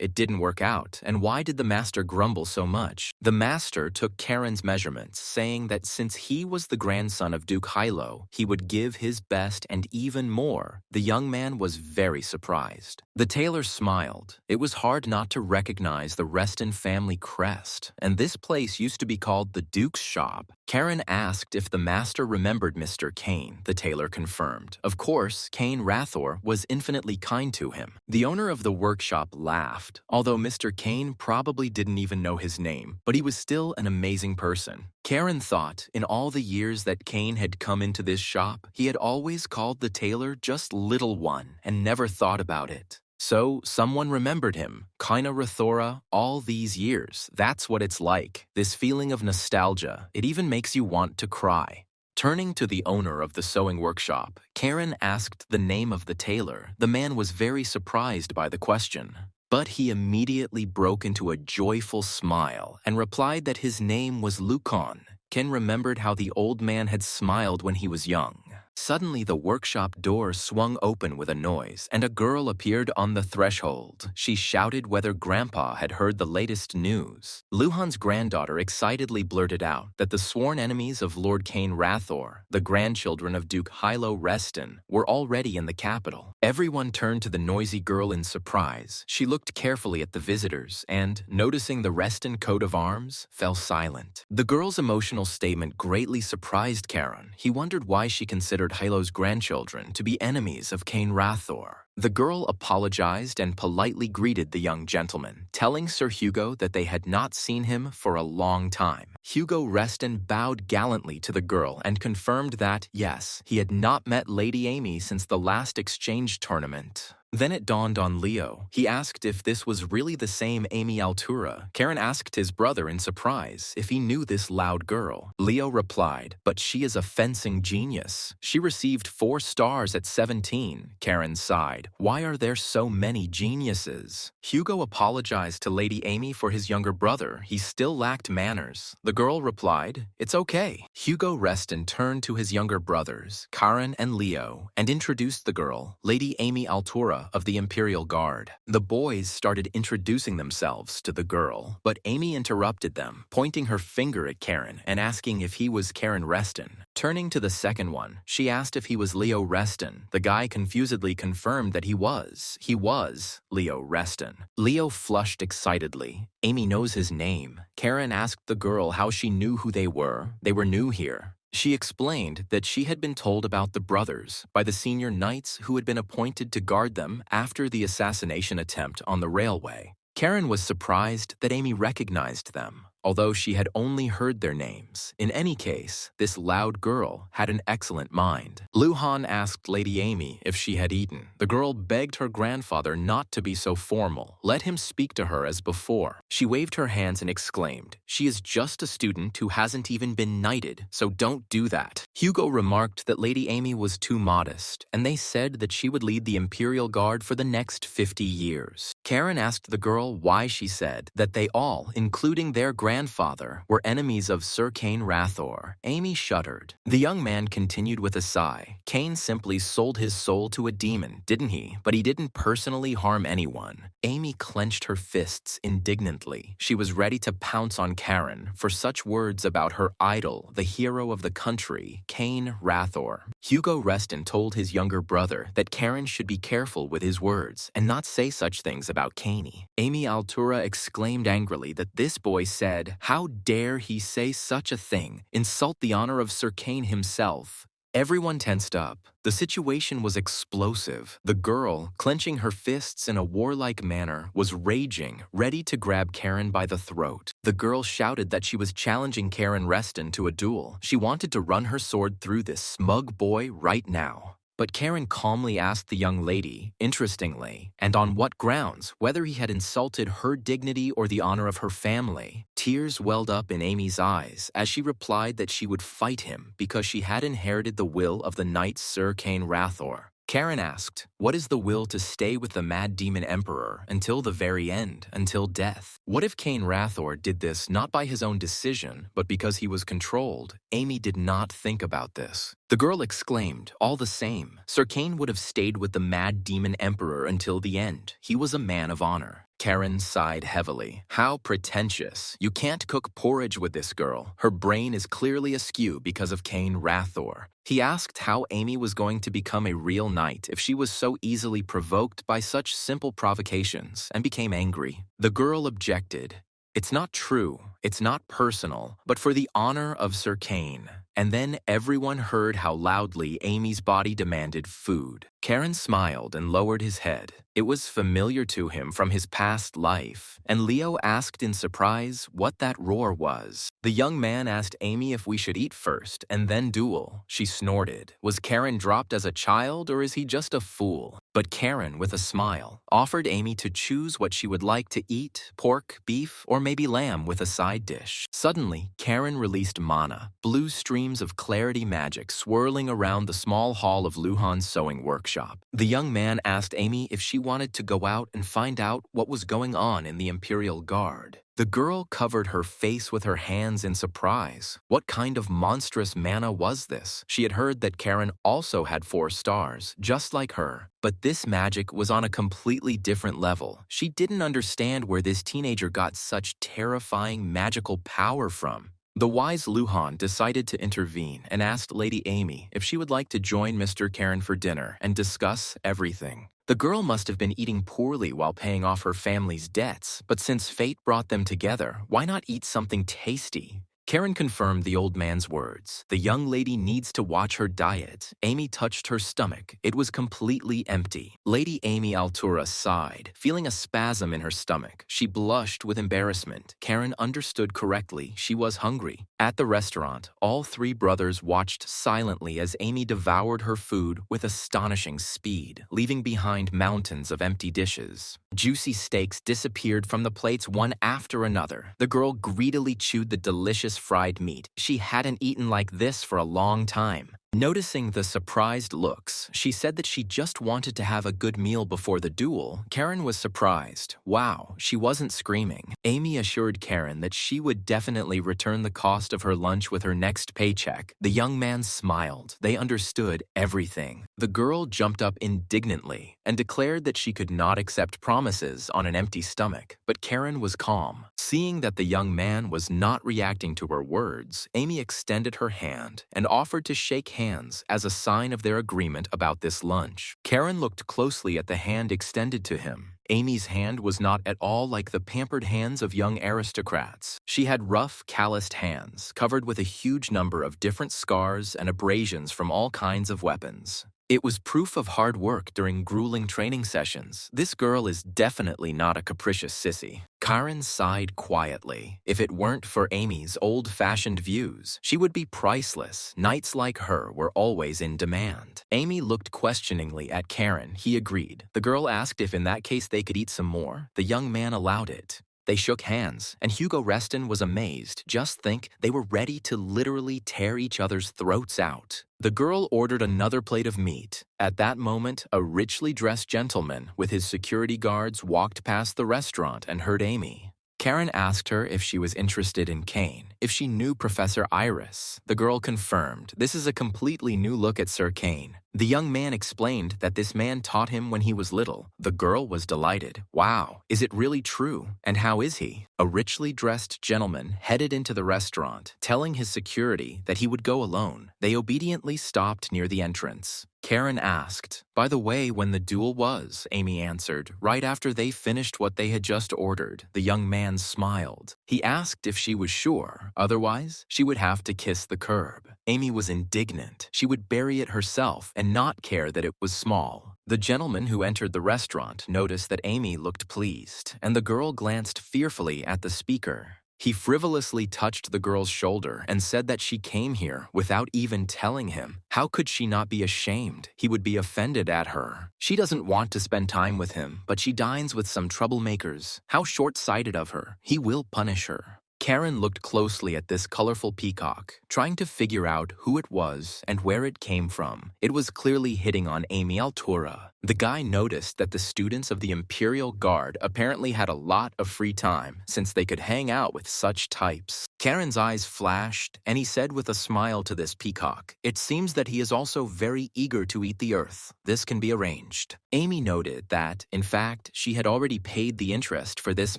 It didn't work out, and why did the master grumble so much? The master took Karen's measurements, saying that since he was the grandson of Duke Hilo, he would give his best and even more. The young man was very surprised. The tailor smiled. It was hard not to recognize the Reston family crest, and this place used to be called the Duke's Shop. Karen asked if the master remembered Mr. Kane. The tailor confirmed. Of course, Cain Rathor was infinitely kind to him. The owner of the workshop laughed, although Mr. Kane probably didn't even know his name, but he was still an amazing person. Karen thought, in all the years that Kane had come into this shop, he had always called the tailor just Little One and never thought about it. So someone remembered him, Kaina Rathora, all these years. That's what it's like, this feeling of nostalgia. It even makes you want to cry. Turning to the owner of the sewing workshop, Karen asked the name of the tailor. The man was very surprised by the question, but he immediately broke into a joyful smile and replied that his name was Lukon. Ken remembered how the old man had smiled when he was young. Suddenly, the workshop door swung open with a noise, and a girl appeared on the threshold. She shouted whether Grandpa had heard the latest news. Luhan's granddaughter excitedly blurted out that the sworn enemies of Lord Cain Rathor, the grandchildren of Duke Hilo Reston, were already in the capital. Everyone turned to the noisy girl in surprise. She looked carefully at the visitors and, noticing the Reston coat of arms, fell silent. The girl's emotional statement greatly surprised Karen. He wondered why she considered Hilo's grandchildren to be enemies of Cain Rathor. The girl apologized and politely greeted the young gentleman, telling Sir Hugo that they had not seen him for a long time. Hugo Reston bowed gallantly to the girl and confirmed that, yes, he had not met Lady Amy since the last exchange tournament. Then it dawned on Leo. He asked if this was really the same Amy Altura. Karen asked his brother in surprise if he knew this loud girl. Leo replied, but she is a fencing genius. She received 4 stars at 17. Karen sighed. Why are there so many geniuses? Hugo apologized to Lady Amy for his younger brother. He still lacked manners. The girl replied, it's okay. Hugo Reston turned to his younger brothers, Karen and Leo, and introduced the girl, Lady Amy Altura of the Imperial Guard. The boys started introducing themselves to the girl, but Amy interrupted them, pointing her finger at Karen and asking if he was Karen Reston. Turning to the second one, she asked if he was Leo Reston. The guy confusedly confirmed that he was. He was Leo Reston. Leo flushed excitedly. Amy knows his name. Karen asked the girl how she knew who they were. They were new here. She explained that she had been told about the brothers by the senior knights who had been appointed to guard them after the assassination attempt on the railway. Karen was surprised that Amy recognized them, although she had only heard their names. In any case, this loud girl had an excellent mind. Luhan asked Lady Amy if she had eaten. The girl begged her grandfather not to be so formal. Let him speak to her as before. She waved her hands and exclaimed, she is just a student who hasn't even been knighted, so don't do that. Hugo remarked that Lady Amy was too modest, and they said that she would lead the Imperial Guard for the next 50 years. Karen asked the girl why she said that they all, including their grandfather, were enemies of Sir Kane Rathor. Amy shuddered. The young man continued with a sigh. Kane simply sold his soul to a demon, didn't he? But he didn't personally harm anyone. Amy clenched her fists indignantly. She was ready to pounce on Karen for such words about her idol, the hero of the country, Kane Rathor. Hugo Reston told his younger brother that Karen should be careful with his words and not say such things about Kaney. Amy Altura exclaimed angrily that this boy said, how dare he say such a thing, insult the honor of Sir Kane himself. Everyone tensed up. The situation was explosive. The girl, clenching her fists in a warlike manner, was raging, ready to grab Karen by the throat. The girl shouted that she was challenging Karen Reston to a duel. She wanted to run her sword through this smug boy right now. But Karen calmly asked the young lady, interestingly, and on what grounds, whether he had insulted her dignity or the honor of her family. Tears welled up in Amy's eyes as she replied that she would fight him because she had inherited the will of the knight Sir Kane Rathor. Karen asked, what is the will to stay with the Mad Demon Emperor until the very end, until death? What if Kane Rathor did this not by his own decision, but because he was controlled? Amy did not think about this. The girl exclaimed, all the same, Sir Kane would have stayed with the Mad Demon Emperor until the end. He was a man of honor. Karen sighed heavily. How pretentious. You can't cook porridge with this girl. Her brain is clearly askew because of Kane Rathor. He asked how Amy was going to become a real knight if she was so easily provoked by such simple provocations, and became angry. The girl objected. It's not true, it's not personal, but for the honor of Sir Kane. And then everyone heard how loudly Amy's body demanded food. Karen smiled and lowered his head. It was familiar to him from his past life, and Leo asked in surprise what that roar was. The young man asked Amy if we should eat first and then duel. She snorted. Was Karen dropped as a child, or is he just a fool? But Karen, with a smile, offered Amy to choose what she would like to eat, pork, beef, or maybe lamb with a side dish. Suddenly, Karen released mana, blue streams of clarity magic swirling around the small hall of Luhan's sewing workshop. The young man asked Amy if she wanted to go out and find out what was going on in the Imperial Guard. The girl covered her face with her hands in surprise. What kind of monstrous mana was this? She had heard that Karen also had 4 stars, just like her. But this magic was on a completely different level. She didn't understand where this teenager got such terrifying magical power from. The wise Luhan decided to intervene and asked Lady Amy if she would like to join Mr. Karen for dinner and discuss everything. The girl must have been eating poorly while paying off her family's debts, but since fate brought them together, why not eat something tasty? Karen confirmed the old man's words. The young lady needs to watch her diet. Amy touched her stomach. It was completely empty. Lady Amy Altura sighed, feeling a spasm in her stomach. She blushed with embarrassment. Karen understood correctly. She was hungry. At the restaurant, all three brothers watched silently as Amy devoured her food with astonishing speed, leaving behind mountains of empty dishes. Juicy steaks disappeared from the plates one after another. The girl greedily chewed the delicious fried meat. She hadn't eaten like this for a long time. Noticing the surprised looks, she said that she just wanted to have a good meal before the duel. Karen was surprised. Wow, she wasn't screaming. Amy assured Karen that she would definitely return the cost of her lunch with her next paycheck. The young man smiled. They understood everything. The girl jumped up indignantly and declared that she could not accept promises on an empty stomach. But Karen was calm. Seeing that the young man was not reacting to her words, Amy extended her hand and offered to shake hands as a sign of their agreement about this lunch. Karen looked closely at the hand extended to him. Amy's hand was not at all like the pampered hands of young aristocrats. She had rough, calloused hands, covered with a huge number of different scars and abrasions from all kinds of weapons. It was proof of hard work during grueling training sessions. This girl is definitely not a capricious sissy. Karen sighed quietly. If it weren't for Amy's old-fashioned views, she would be priceless. Knights like her were always in demand. Amy looked questioningly at Karen. He agreed. The girl asked if in that case they could eat some more. The young man allowed it. They shook hands, and Hugo Reston was amazed. Just think, they were ready to literally tear each other's throats out. The girl ordered another plate of meat. At that moment, a richly dressed gentleman with his security guards walked past the restaurant and heard Amy. Karen asked her if she was interested in Kane, if she knew Professor Iris. The girl confirmed, this is a completely new look at Sir Kane. The young man explained that this man taught him when he was little. The girl was delighted. Wow, is it really true? And how is he? A richly dressed gentleman headed into the restaurant, telling his security that he would go alone. They obediently stopped near the entrance. Karen asked, "By the way, when the duel was," Amy answered, right after they finished what they had just ordered. The young man smiled. He asked if she was sure, otherwise she would have to kiss the curb. Amy was indignant. She would bury it herself and not care that it was small. The gentleman who entered the restaurant noticed that Amy looked pleased, and the girl glanced fearfully at the speaker. He frivolously touched the girl's shoulder and said that she came here without even telling him. How could she not be ashamed? He would be offended at her. She doesn't want to spend time with him, but she dines with some troublemakers. How short-sighted of her. He will punish her. Karen looked closely at this colorful peacock, trying to figure out who it was and where it came from. It was clearly hitting on Amy Altura. The guy noticed that the students of the Imperial Guard apparently had a lot of free time since they could hang out with such types. Karen's eyes flashed, and he said with a smile to this peacock, "It seems that he is also very eager to eat the earth. This can be arranged." Amy noted that, in fact, she had already paid the interest for this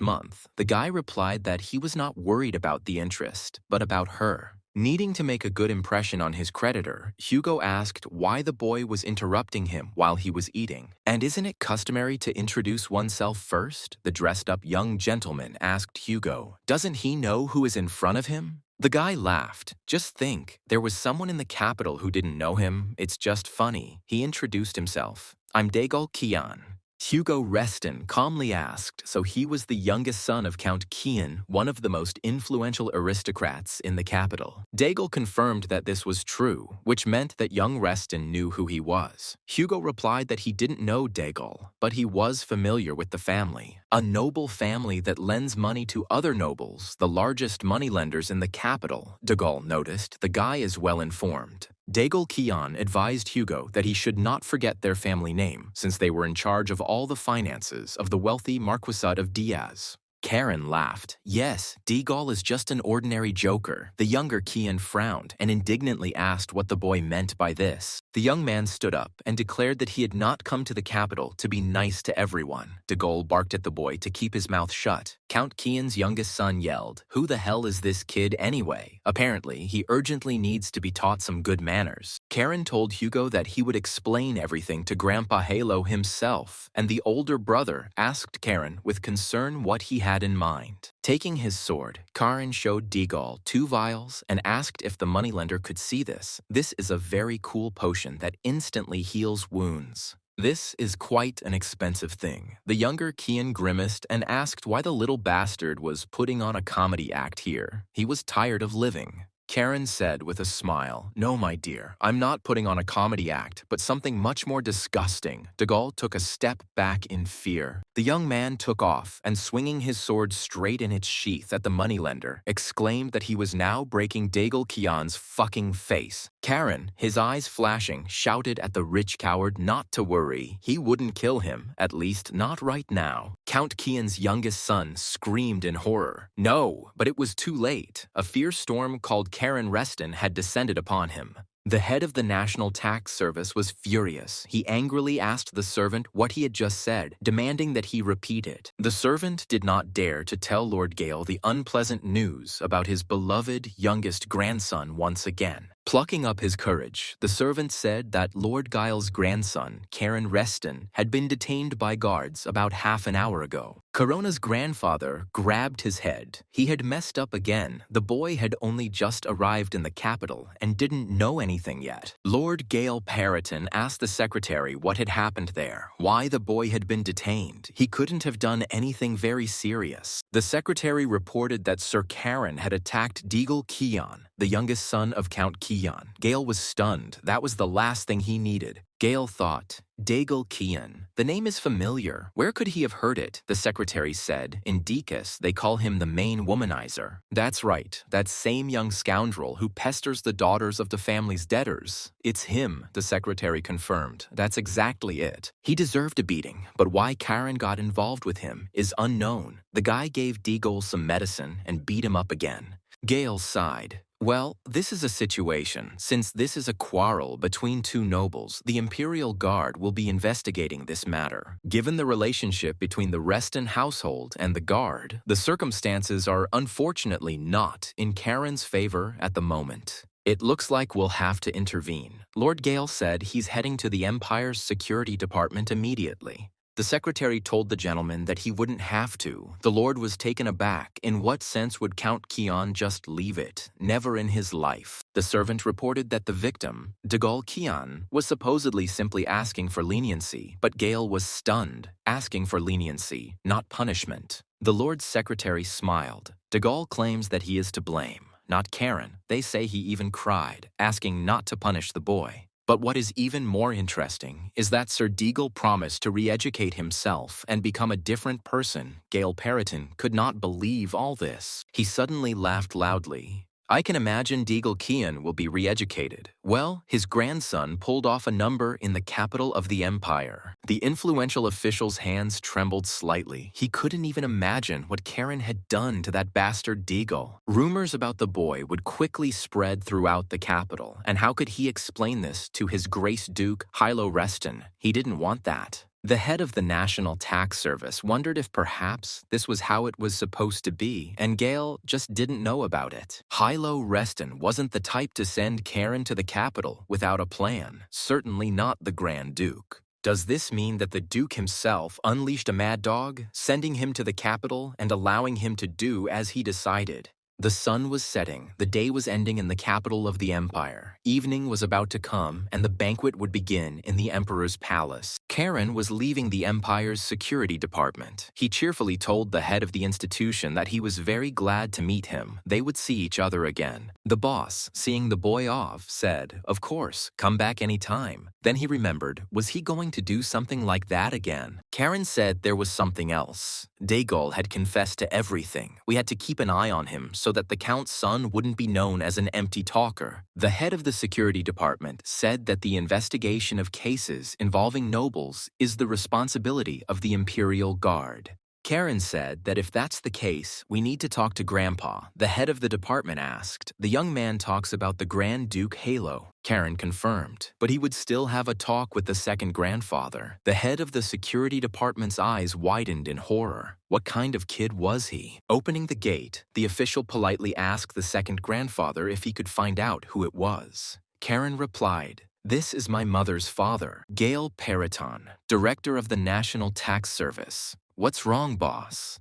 month. The guy replied that he was not worried about the interest, but about her. Needing to make a good impression on his creditor, Hugo asked why the boy was interrupting him while he was eating. "And isn't it customary to introduce oneself first?" The dressed-up young gentleman asked Hugo. "Doesn't he know who is in front of him?" The guy laughed. "Just think, there was someone in the capital who didn't know him. It's just funny." He introduced himself. "I'm Daegul Kian." Hugo Reston calmly asked, so he was the youngest son of Count Kian, one of the most influential aristocrats in the capital. Daegul confirmed that this was true, which meant that young Reston knew who he was. Hugo replied that he didn't know Daegul, but he was familiar with the family. A noble family that lends money to other nobles, the largest moneylenders in the capital. Daegul noticed the guy is well informed. Daegul Kian advised Hugo that he should not forget their family name, since they were in charge of all the finances of the wealthy Marquisate of Diaz. Karen laughed. "Yes, Daegul is just an ordinary joker." The younger Kian frowned and indignantly asked what the boy meant by this. The young man stood up and declared that he had not come to the capital to be nice to everyone. Daegul barked at the boy to keep his mouth shut. Count Kian's youngest son yelled, "Who the hell is this kid anyway?" Apparently, he urgently needs to be taught some good manners. Karen told Hugo that he would explain everything to Grandpa Halo himself, and the older brother asked Karen with concern what he had in mind. Taking his sword, Karen showed Deagle 2 vials and asked if the moneylender could see this. This is a very cool potion that instantly heals wounds. This is quite an expensive thing. The younger Kian grimaced and asked why the little bastard was putting on a comedy act here. He was tired of living. Karen said with a smile, "No, my dear, I'm not putting on a comedy act, but something much more disgusting." Deagle took a step back in fear. The young man took off and, swinging his sword straight in its sheath at the moneylender, exclaimed that he was now breaking Deagle Kian's fucking face. Karen, his eyes flashing, shouted at the rich coward not to worry. He wouldn't kill him, at least not right now. Count Kian's youngest son screamed in horror. No, but it was too late. A fierce storm called Karen Reston had descended upon him. The head of the National Tax Service was furious. He angrily asked the servant what he had just said, demanding that he repeat it. The servant did not dare to tell Lord Gale the unpleasant news about his beloved youngest grandson once again. Plucking up his courage, the servant said that Lord Giles' grandson, Karen Reston, had been detained by guards about half an hour ago. Corona's grandfather grabbed his head. He had messed up again. The boy had only just arrived in the capital and didn't know anything yet. Lord Gale Perrotin asked the secretary what had happened there, why the boy had been detained. He couldn't have done anything very serious. The secretary reported that Sir Karen had attacked Deagle Kian, the youngest son of Count Kian. Gale was stunned. That was the last thing he needed. Gale thought, Deagle Kian. The name is familiar. Where could he have heard it? The secretary said. In Deakus, they call him the main womanizer. That's right, that same young scoundrel who pesters the daughters of the family's debtors. It's him, the secretary confirmed. That's exactly it. He deserved a beating, but why Karen got involved with him is unknown. The guy gave Deagle some medicine and beat him up again. Gale sighed. Well, this is a situation. Since this is a quarrel between two nobles, the Imperial Guard will be investigating this matter. Given the relationship between the Reston household and the Guard, the circumstances are unfortunately not in Karen's favor at the moment. It looks like we'll have to intervene. Lord Gale said he's heading to the Empire's security department immediately. The secretary told the gentleman that he wouldn't have to. The Lord was taken aback. In what sense would Count Kian just leave it? Never in his life. The servant reported that the victim, Deagle Kian, was supposedly simply asking for leniency, but Gale was stunned, asking for leniency, not punishment. The Lord's secretary smiled. Deagle claims that he is to blame, not Karen. They say he even cried, asking not to punish the boy. But what is even more interesting is that Sir Deagle promised to re-educate himself and become a different person. Gale Perrotin could not believe all this. He suddenly laughed loudly. I can imagine Deagle Kian will be re-educated. Well, his grandson pulled off a number in the capital of the Empire. The influential official's hands trembled slightly. He couldn't even imagine what Karen had done to that bastard Deagle. Rumors about the boy would quickly spread throughout the capital, and how could he explain this to his Grace Duke, Hilo Reston? He didn't want that. The head of the National Tax Service wondered if perhaps this was how it was supposed to be, and Gale just didn't know about it. Hilo Reston wasn't the type to send Karen to the capital without a plan, certainly not the Grand Duke. Does this mean that the Duke himself unleashed a mad dog, sending him to the capital and allowing him to do as he decided? The sun was setting, the day was ending in the capital of the Empire. Evening was about to come, and the banquet would begin in the Emperor's palace. Karen was leaving the Empire's security department. He cheerfully told the head of the institution that he was very glad to meet him. They would see each other again. The boss, seeing the boy off, said, "Of course, come back any time." Then he remembered, was he going to do something like that again? Karen said there was something else. Deagle had confessed to everything. We had to keep an eye on him so that the Count's son wouldn't be known as an empty talker. The head of the security department said that the investigation of cases involving nobles is the responsibility of the Imperial Guard. Karen said that if that's the case, we need to talk to Grandpa. The head of the department asked. The young man talks about the Grand Duke Halo. Karen confirmed, but he would still have a talk with the second grandfather. The head of the security department's eyes widened in horror. What kind of kid was he? Opening the gate, the official politely asked the second grandfather if he could find out who it was. Karen replied, "This is my mother's father, Gale Perrotin, director of the National Tax Service." "What's wrong, boss?"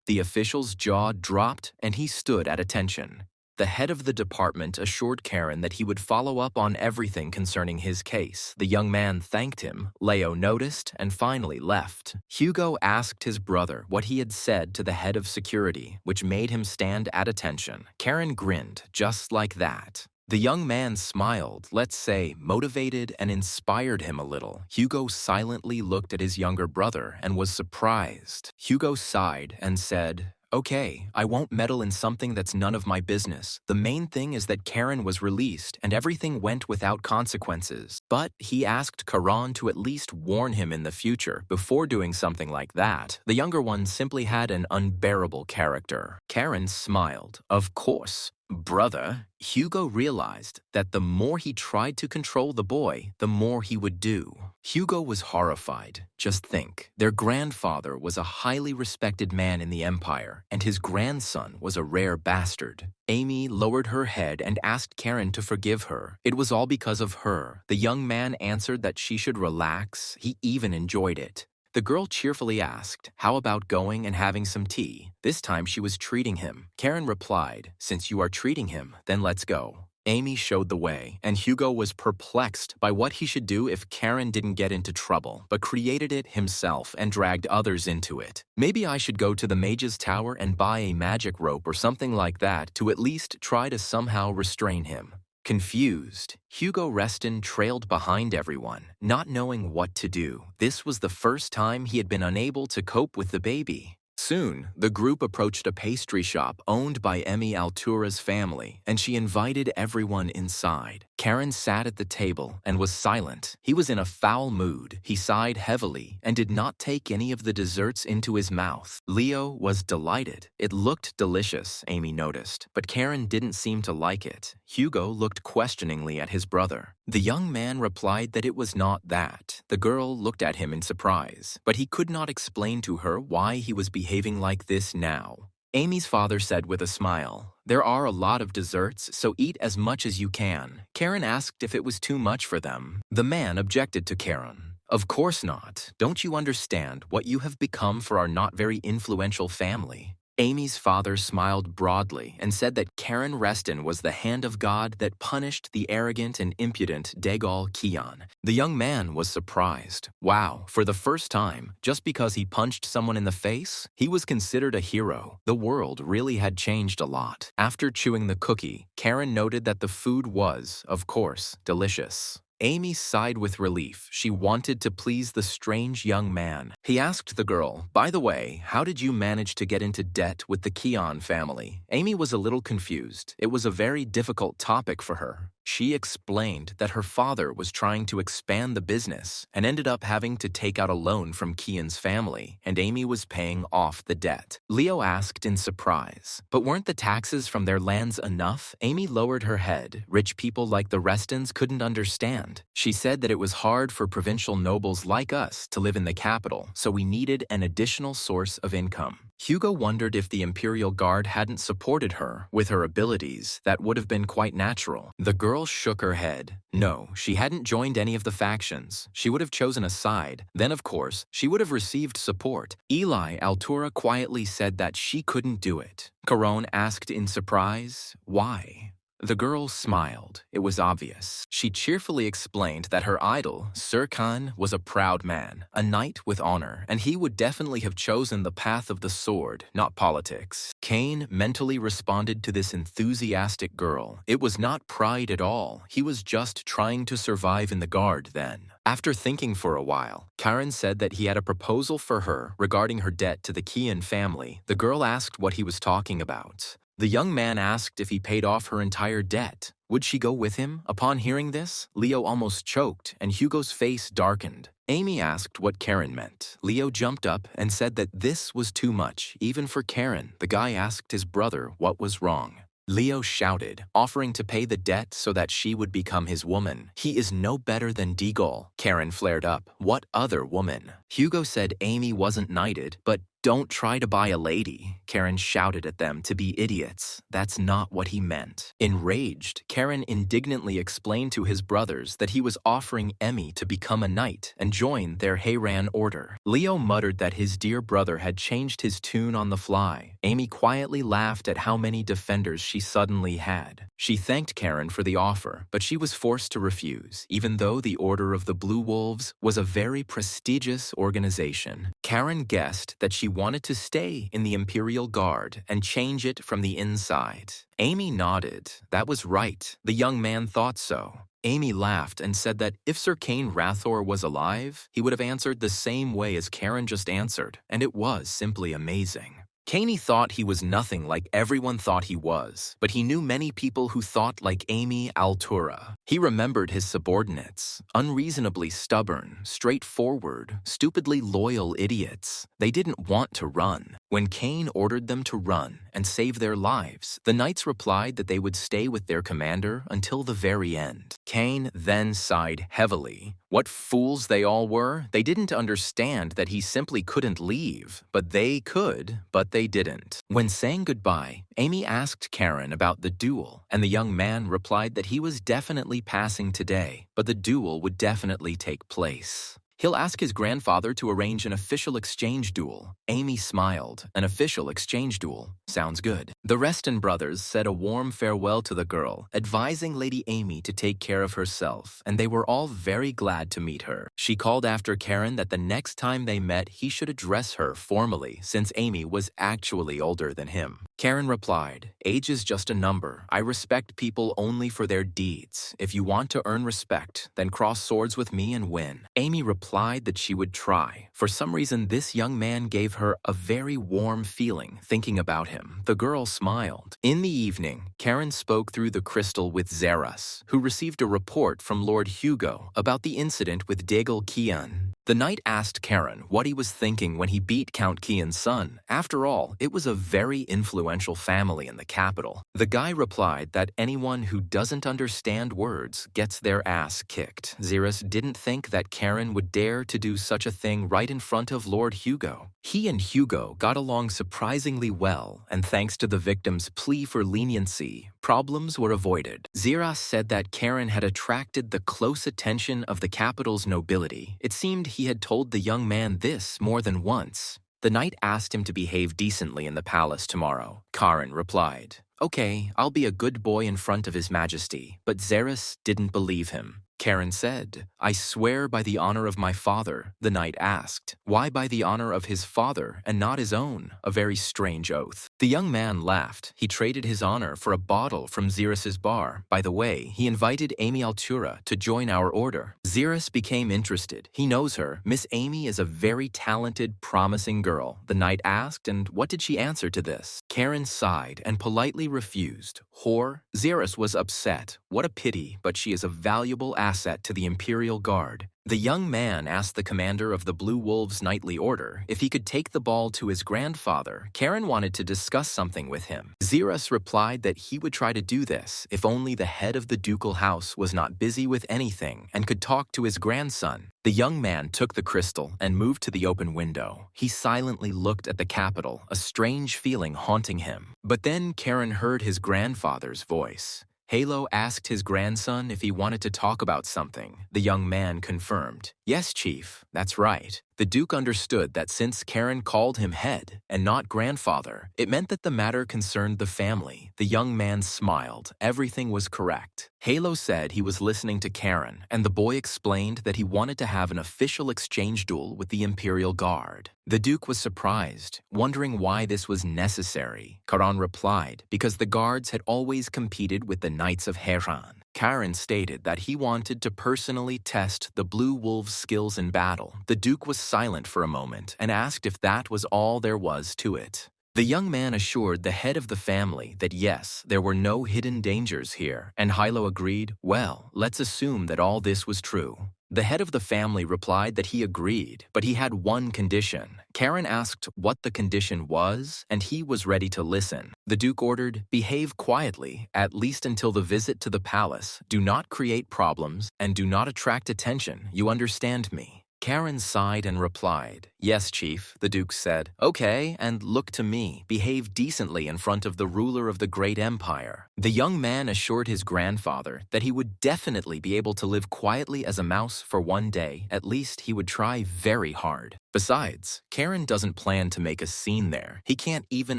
The official's jaw dropped and he stood at attention. The head of the department assured Karen that he would follow up on everything concerning his case. The young man thanked him, Leo noticed, and finally left. Hugo asked his brother what he had said to the head of security, which made him stand at attention. Karen grinned, just like that. The young man smiled, let's say, motivated and inspired him a little. Hugo silently looked at his younger brother and was surprised. Hugo sighed and said, "Okay, I won't meddle in something that's none of my business. The main thing is that Karen was released and everything went without consequences." But he asked Karan to at least warn him in the future before doing something like that. The younger one simply had an unbearable character. Karen smiled. Of course. Brother, Hugo realized that the more he tried to control the boy, the more he would do. Hugo was horrified. Just think, their grandfather was a highly respected man in the empire, and his grandson was a rare bastard. Amy lowered her head and asked Karen to forgive her. It was all because of her. The young man answered that she should relax. He even enjoyed it. The girl cheerfully asked, "How about going and having some tea?" This time she was treating him. Karen replied, "Since you are treating him, then let's go." Amy showed the way, and Hugo was perplexed by what he should do if Karen didn't get into trouble, but created it himself and dragged others into it. Maybe I should go to the mage's tower and buy a magic rope or something like that to at least try to somehow restrain him. Confused, Hugo Reston trailed behind everyone, not knowing what to do. This was the first time he had been unable to cope with the baby. Soon, the group approached a pastry shop owned by Emi Altura's family, and she invited everyone inside. Karen sat at the table and was silent. He was in a foul mood. He sighed heavily and did not take any of the desserts into his mouth. Leo was delighted. It looked delicious, Amy noticed, but Karen didn't seem to like it. Hugo looked questioningly at his brother. The young man replied that it was not that. The girl looked at him in surprise, but he could not explain to her why he was behaving like this now. Amy's father said with a smile, "There are a lot of desserts, so eat as much as you can." Karen asked if it was too much for them. The man objected to Karen. "Of course not. Don't you understand what you have become for our not very influential family?" Amy's father smiled broadly and said that Karen Reston was the hand of God that punished the arrogant and impudent Dagal Kian. The young man was surprised. Wow, for the first time, just because he punched someone in the face, he was considered a hero. The world really had changed a lot. After chewing the cookie, Karen noted that the food was, of course, delicious. Amy sighed with relief. She wanted to please the strange young man. He asked the girl, "By the way, how did you manage to get into debt with the Kian family?" Amy was a little confused. It was a very difficult topic for her. She explained that her father was trying to expand the business and ended up having to take out a loan from Kian's family, and Amy was paying off the debt. Leo asked in surprise, "But weren't the taxes from their lands enough?" Amy lowered her head. Rich people like the Restons couldn't understand. She said that it was hard for provincial nobles like us to live in the capital, so we needed an additional source of income. Hugo wondered if the Imperial Guard hadn't supported her. With her abilities, that would have been quite natural. The girl shook her head. No, she hadn't joined any of the factions. She would have chosen a side. Then, of course, she would have received support. Eli Altura quietly said that she couldn't do it. Caron asked in surprise, "Why?" The girl smiled. It was obvious. She cheerfully explained that her idol, Sir Khan, was a proud man, a knight with honor, and he would definitely have chosen the path of the sword, not politics. Kane mentally responded to this enthusiastic girl. It was not pride at all. He was just trying to survive in the guard then. After thinking for a while, Karen said that he had a proposal for her regarding her debt to the Kian family. The girl asked what he was talking about. The young man asked if he paid off her entire debt. Would she go with him? Upon hearing this, Leo almost choked, and Hugo's face darkened. Amy asked what Karen meant. Leo jumped up and said that this was too much, even for Karen. The guy asked his brother what was wrong. Leo shouted, offering to pay the debt so that she would become his woman. He is no better than Deagle. Karen flared up. What other woman? Hugo said Amy wasn't knighted, but don't try to buy a lady. Karen shouted at them to be idiots. That's not what he meant. Enraged, Karen indignantly explained to his brothers that he was offering Emmy to become a knight and join their Heiran order. Leo muttered that his dear brother had changed his tune on the fly. Amy quietly laughed at how many defenders she suddenly had. She thanked Karen for the offer, but she was forced to refuse, even though the Order of the Blue Wolves was a very prestigious organization. Karen guessed that she wanted to stay in the Imperial Guard and change it from the inside. Amy nodded. That was right. The young man thought so. Amy laughed and said that if Sir Cain Rathor was alive, he would have answered the same way as Karen just answered, and it was simply amazing. Caney thought he was nothing like everyone thought he was, but he knew many people who thought like Amy Altura. He remembered his subordinates, unreasonably stubborn, straightforward, stupidly loyal idiots. They didn't want to run. When Cain ordered them to run and save their lives, the knights replied that they would stay with their commander until the very end. Cain then sighed heavily. What fools they all were! They didn't understand that he simply couldn't leave, but they could, but they didn't. When saying goodbye, Amy asked Karen about the duel, and the young man replied that he was definitely passing today, but the duel would definitely take place. He'll ask his grandfather to arrange an official exchange duel. Amy smiled. An official exchange duel. Sounds good. The Reston brothers said a warm farewell to the girl, advising Lady Amy to take care of herself, and they were all very glad to meet her. She called after Karen that the next time they met, he should address her formally, since Amy was actually older than him. Karen replied, "Age is just a number. I respect people only for their deeds. If you want to earn respect, then cross swords with me and win." Amy replied that she would try. For some reason, this young man gave her a very warm feeling thinking about him. The girl smiled. In the evening, Karen spoke through the crystal with Zeras, who received a report from Lord Hugo about the incident with Daigle Kian. The knight asked Karen what he was thinking when he beat Count Kian's son. After all, it was a very influential family in the capital. The guy replied that anyone who doesn't understand words gets their ass kicked. Zeras didn't think that Karen would dare to do such a thing right in front of Lord Hugo. He and Hugo got along surprisingly well, and thanks to the victim's plea for leniency, problems were avoided. Zeras said that Karen had attracted the close attention of the capital's nobility. It seemed he had told the young man this more than once. The knight asked him to behave decently in the palace tomorrow. Karen replied, "Okay, I'll be a good boy in front of His Majesty," but Zeras didn't believe him. Karen said, "I swear by the honor of my father." The knight asked, "Why by the honor of his father and not his own?" A very strange oath. The young man laughed. He traded his honor for a bottle from Zeras's bar. By the way, he invited Amy Altura to join our order. Zeras became interested. He knows her. Miss Amy is a very talented, promising girl. The knight asked, and what did she answer to this? Karen sighed and politely refused. Whore? Zeras was upset. What a pity, but she is a valuable asset to the Imperial Guard. The young man asked the commander of the Blue Wolves' knightly order if he could take the ball to his grandfather. Karen wanted to discuss something with him. Zeras replied that he would try to do this if only the head of the ducal house was not busy with anything and could talk to his grandson. The young man took the crystal and moved to the open window. He silently looked at the capital, a strange feeling haunting him. But then Karen heard his grandfather's voice. Halo asked his grandson if he wanted to talk about something. The young man confirmed, "Yes, Chief, that's right." The Duke understood that since Karen called him head and not grandfather, it meant that the matter concerned the family. The young man smiled. Everything was correct. Halo said he was listening to Karen, and the boy explained that he wanted to have an official exchange duel with the Imperial Guard. The Duke was surprised, wondering why this was necessary. Karen replied, because the guards had always competed with the Knights of Heiran. Karen stated that he wanted to personally test the Blue Wolves' skills in battle. The Duke was silent for a moment and asked if that was all there was to it. The young man assured the head of the family that yes, there were no hidden dangers here, and Hilo agreed, "Well, let's assume that all this was true." The head of the family replied that he agreed, but he had one condition. Karen asked what the condition was, and he was ready to listen. The Duke ordered, "Behave quietly, at least until the visit to the palace. Do not create problems, and do not attract attention. You understand me?" Karen sighed and replied, "Yes, Chief," the Duke said. "Okay, and look to me. Behave decently in front of the ruler of the great empire." The young man assured his grandfather that he would definitely be able to live quietly as a mouse for one day. At least he would try very hard. Besides, Karen doesn't plan to make a scene there. He can't even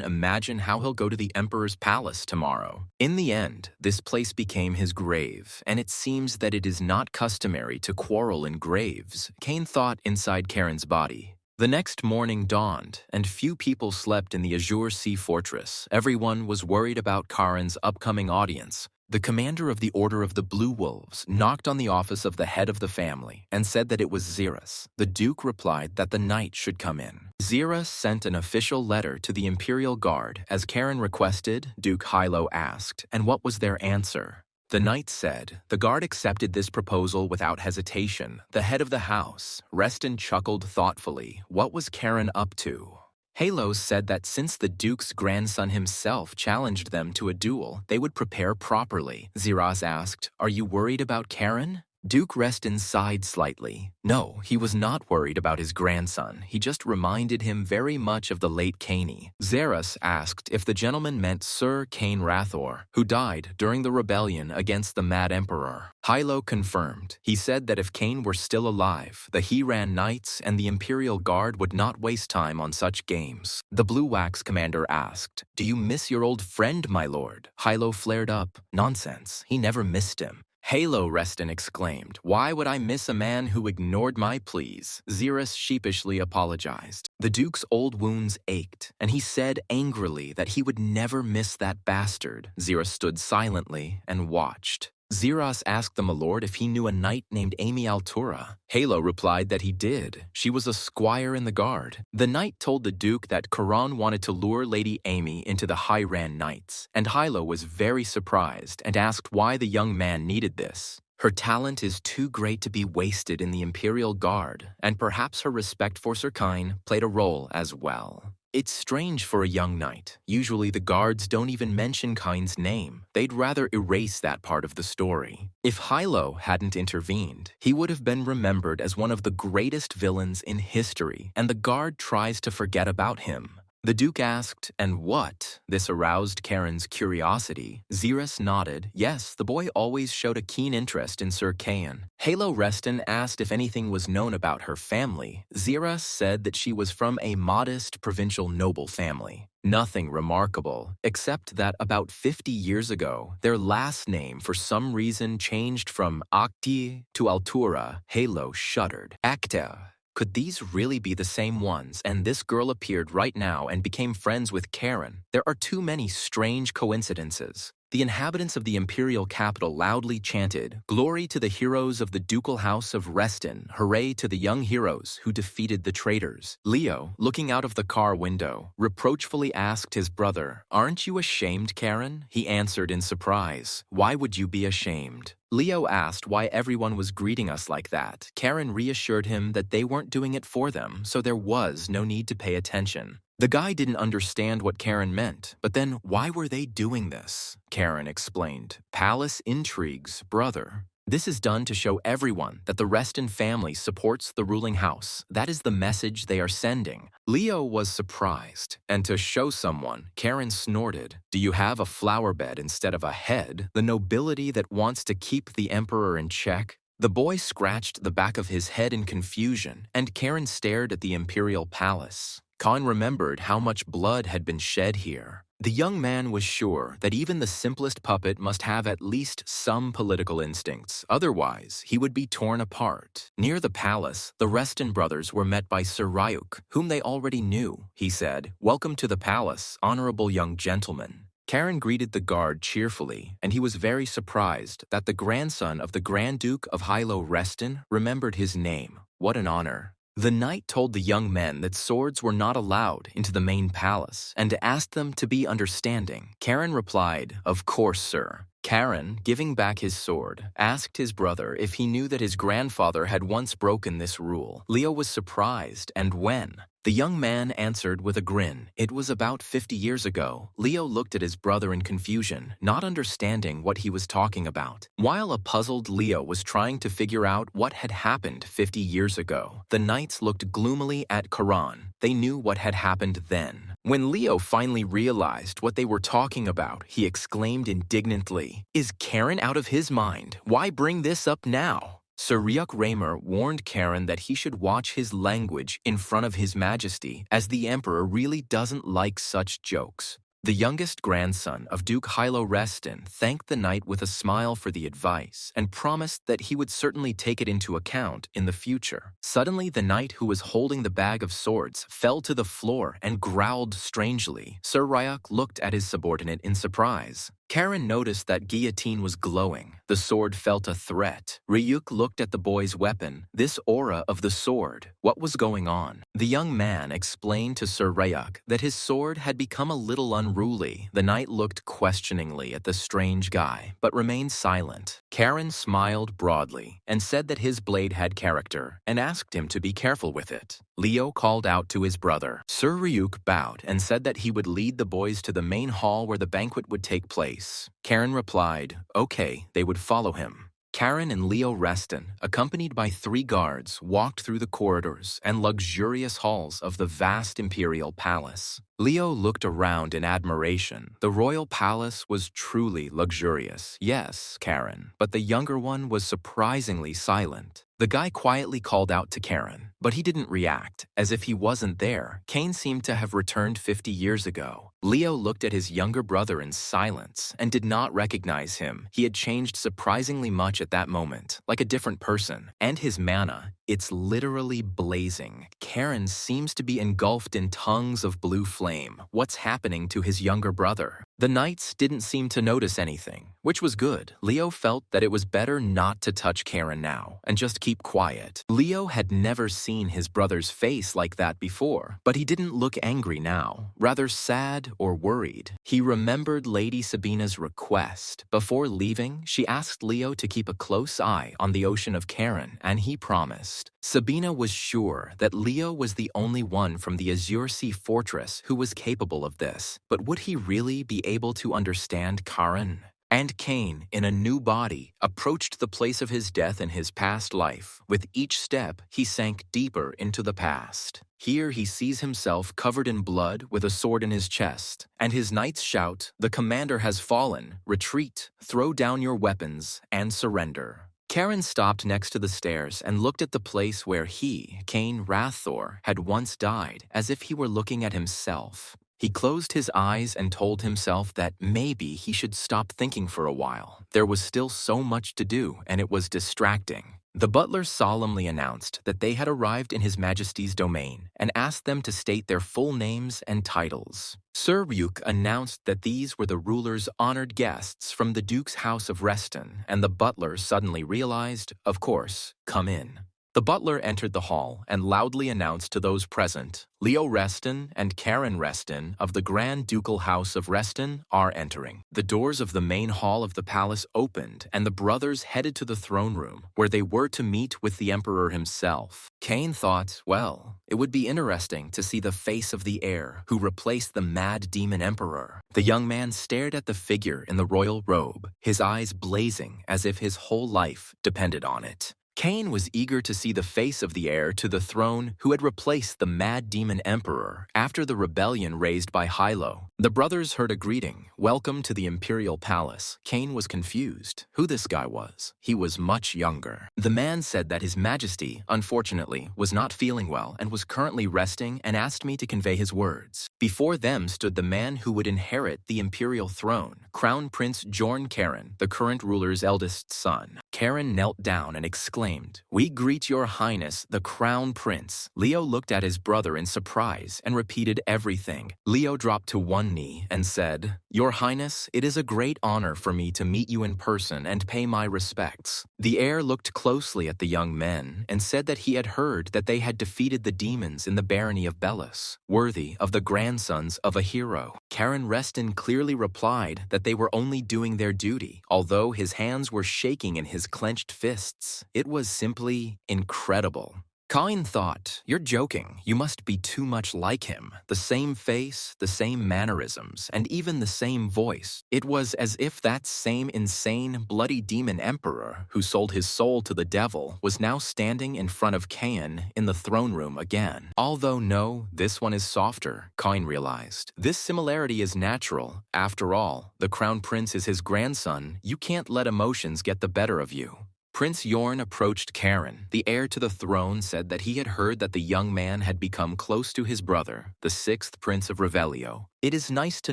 imagine how he'll go to the Emperor's palace tomorrow. In the end, this place became his grave, and it seems that it is not customary to quarrel in graves, Kane thought inside Karen's body. The next morning dawned, and few people slept in the Azure Sea Fortress. Everyone was worried about Karen's upcoming audience. The commander of the Order of the Blue Wolves knocked on the office of the head of the family and said that it was Xeris. The Duke replied that the knight should come in. Xeris sent an official letter to the Imperial Guard. As Karen requested, Duke Hilo asked, and what was their answer? The knight said, "The guard accepted this proposal without hesitation." The head of the house, Reston, chuckled thoughtfully. What was Karen up to? Halo said that since the Duke's grandson himself challenged them to a duel, they would prepare properly. Xeris asked, "Are you worried about Karen?" Duke Reston sighed slightly. No, he was not worried about his grandson. He just reminded him very much of the late Caney. Xeris asked if the gentleman meant Sir Cain Rathor, who died during the rebellion against the Mad Emperor. Hilo confirmed. He said that if Cain were still alive, the He-Ran Knights and the Imperial Guard would not waste time on such games. The Blue Wax commander asked, "Do you miss your old friend, my lord?" Hilo flared up. Nonsense. He never missed him. "Halo," Reston exclaimed. "Why would I miss a man who ignored my pleas?" Xeris sheepishly apologized. The Duke's old wounds ached, and he said angrily that he would never miss that bastard. Xeris stood silently and watched. Xeris asked the milord if he knew a knight named Amy Altura. Halo replied that he did. She was a squire in the guard. The knight told the Duke that Karan wanted to lure Lady Amy into the He-Ran Knights, and Hilo was very surprised and asked why the young man needed this. Her talent is too great to be wasted in the Imperial Guard, and perhaps her respect for Sir Cain played a role as well. It's strange for a young knight. Usually the guards don't even mention Cain's name. They'd rather erase that part of the story. If Hilo hadn't intervened, he would have been remembered as one of the greatest villains in history, and the guard tries to forget about him. The Duke asked, "And what?" This aroused Karen's curiosity. Xeris nodded. Yes, the boy always showed a keen interest in Sir Cain. Halo Reston asked if anything was known about her family. Xeris said that she was from a modest provincial noble family. Nothing remarkable, except that about 50 years ago, their last name for some reason changed from Akti to Altura. Halo shuddered. Acta. Could these really be the same ones, and this girl appeared right now and became friends with Karen? There are too many strange coincidences. The inhabitants of the imperial capital loudly chanted, "Glory to the heroes of the ducal house of Reston, hooray to the young heroes who defeated the traitors." Leo, looking out of the car window, reproachfully asked his brother, "Aren't you ashamed, Karen?" He answered in surprise, "Why would you be ashamed?" Leo asked why everyone was greeting us like that. Karen reassured him that they weren't doing it for them, so there was no need to pay attention. The guy didn't understand what Karen meant, but then why were they doing this? Karen explained, "Palace intrigues, brother. This is done to show everyone that the Reston family supports the ruling house. That is the message they are sending." Leo was surprised, and to show someone, Karen snorted, "Do you have a flower bed instead of a head? The nobility that wants to keep the emperor in check?" The boy scratched the back of his head in confusion, and Karen stared at the imperial palace. Cain remembered how much blood had been shed here. The young man was sure that even the simplest puppet must have at least some political instincts, otherwise he would be torn apart. Near the palace, the Reston brothers were met by Sir Ryuk, whom they already knew. He said, "Welcome to the palace, honorable young gentleman." Karen greeted the guard cheerfully, and he was very surprised that the grandson of the Grand Duke of Hilo Reston remembered his name. What an honor. The knight told the young men that swords were not allowed into the main palace and asked them to be understanding. Karen replied, "Of course, sir." Karen, giving back his sword, asked his brother if he knew that his grandfather had once broken this rule. Leo was surprised, and when? The young man answered with a grin. It was about 50 years ago. Leo looked at his brother in confusion, not understanding what he was talking about. While a puzzled Leo was trying to figure out what had happened 50 years ago, the knights looked gloomily at Karan. They knew what had happened then. When Leo finally realized what they were talking about, he exclaimed indignantly, "Is Karen out of his mind? Why bring this up now?" Sir Ryuk Raymer warned Karen that he should watch his language in front of His Majesty, as the Emperor really doesn't like such jokes. The youngest grandson of Duke Hilo Reston thanked the knight with a smile for the advice and promised that he would certainly take it into account in the future. Suddenly, the knight who was holding the bag of swords fell to the floor and growled strangely. Sir Ryuk looked at his subordinate in surprise. Karen noticed that guillotine was glowing. The sword felt a threat. Ryuk looked at the boy's weapon. This aura of the sword. What was going on? The young man explained to Sir Ryuk that his sword had become a little unruly. The knight looked questioningly at the strange guy, but remained silent. Karen smiled broadly and said that his blade had character and asked him to be careful with it. Leo called out to his brother. Sir Ryuk bowed and said that he would lead the boys to the main hall where the banquet would take place. Karen replied, okay, they would follow him. Karen and Leo Reston, accompanied by 3 guards, walked through the corridors and luxurious halls of the vast imperial palace. Leo looked around in admiration. The royal palace was truly luxurious. Yes, Karen, but the younger one was surprisingly silent. The guy quietly called out to Karen, but he didn't react, as if he wasn't there. Kane seemed to have returned 50 years ago. Leo looked at his younger brother in silence and did not recognize him. He had changed surprisingly much at that moment, like a different person. And his mana, it's literally blazing. Karen seems to be engulfed in tongues of blue flame. What's happening to his younger brother? The knights didn't seem to notice anything, which was good. Leo felt that it was better not to touch Karen now and just keep quiet. Leo had never seen his brother's face like that before, but he didn't look angry now, rather sad or worried. He remembered Lady Sabina's request. Before leaving, she asked Leo to keep a close eye on the ocean of Karen, and he promised. Sabina was sure that Leo was the only one from the Azure Sea Fortress who was capable of this, but would he really be able to understand Karen? And Cain, in a new body, approached the place of his death in his past life. With each step, he sank deeper into the past. Here he sees himself covered in blood with a sword in his chest, and his knights shout, "The commander has fallen. Retreat, throw down your weapons, and surrender." Karen stopped next to the stairs and looked at the place where he, Cain Rathor, had once died, as if he were looking at himself. He closed his eyes and told himself that maybe he should stop thinking for a while. There was still so much to do, and it was distracting. The butler solemnly announced that they had arrived in His Majesty's domain and asked them to state their full names and titles. Sir Ryuk announced that these were the ruler's honored guests from the Duke's House of Reston, and the butler suddenly realized, of course, come in. The butler entered the hall and loudly announced to those present, Leo Reston and Karen Reston of the Grand Ducal House of Reston are entering. The doors of the main hall of the palace opened, and the brothers headed to the throne room, where they were to meet with the emperor himself. Cain thought, well, it would be interesting to see the face of the heir who replaced the mad demon emperor. The young man stared at the figure in the royal robe, his eyes blazing as if his whole life depended on it. Cain was eager to see the face of the heir to the throne who had replaced the mad demon emperor after the rebellion raised by Hilo. The brothers heard a greeting, welcome to the imperial palace. Cain was confused who this guy was. He was much younger. The man said that His Majesty, unfortunately, was not feeling well and was currently resting and asked me to convey his words. Before them stood the man who would inherit the imperial throne, Crown Prince Jorn Karen, the current ruler's eldest son. Karen knelt down and exclaimed, "We greet your highness, the crown prince." Leo looked at his brother in surprise and repeated everything. Leo dropped to one knee and said, "Your highness, it is a great honor for me to meet you in person and pay my respects." The heir looked closely at the young men and said that he had heard that they had defeated the demons in the barony of Belus, worthy of the grandsons of a hero. Karen Reston clearly replied that they were only doing their duty, although his hands were shaking in his clenched fists. It was simply incredible. Colin thought, "You're joking. You must be too much like him. The same face, the same mannerisms, and even the same voice." It was as if that same insane, bloody demon emperor who sold his soul to the devil was now standing in front of Cain in the throne room again. Although no, this one is softer, Colin realized. This similarity is natural. After all, the crown prince is his grandson. You can't let emotions get the better of you. Prince Yorn approached Karen. The heir to the throne said that he had heard that the young man had become close to his brother, the 6th Prince of Revelio. It is nice to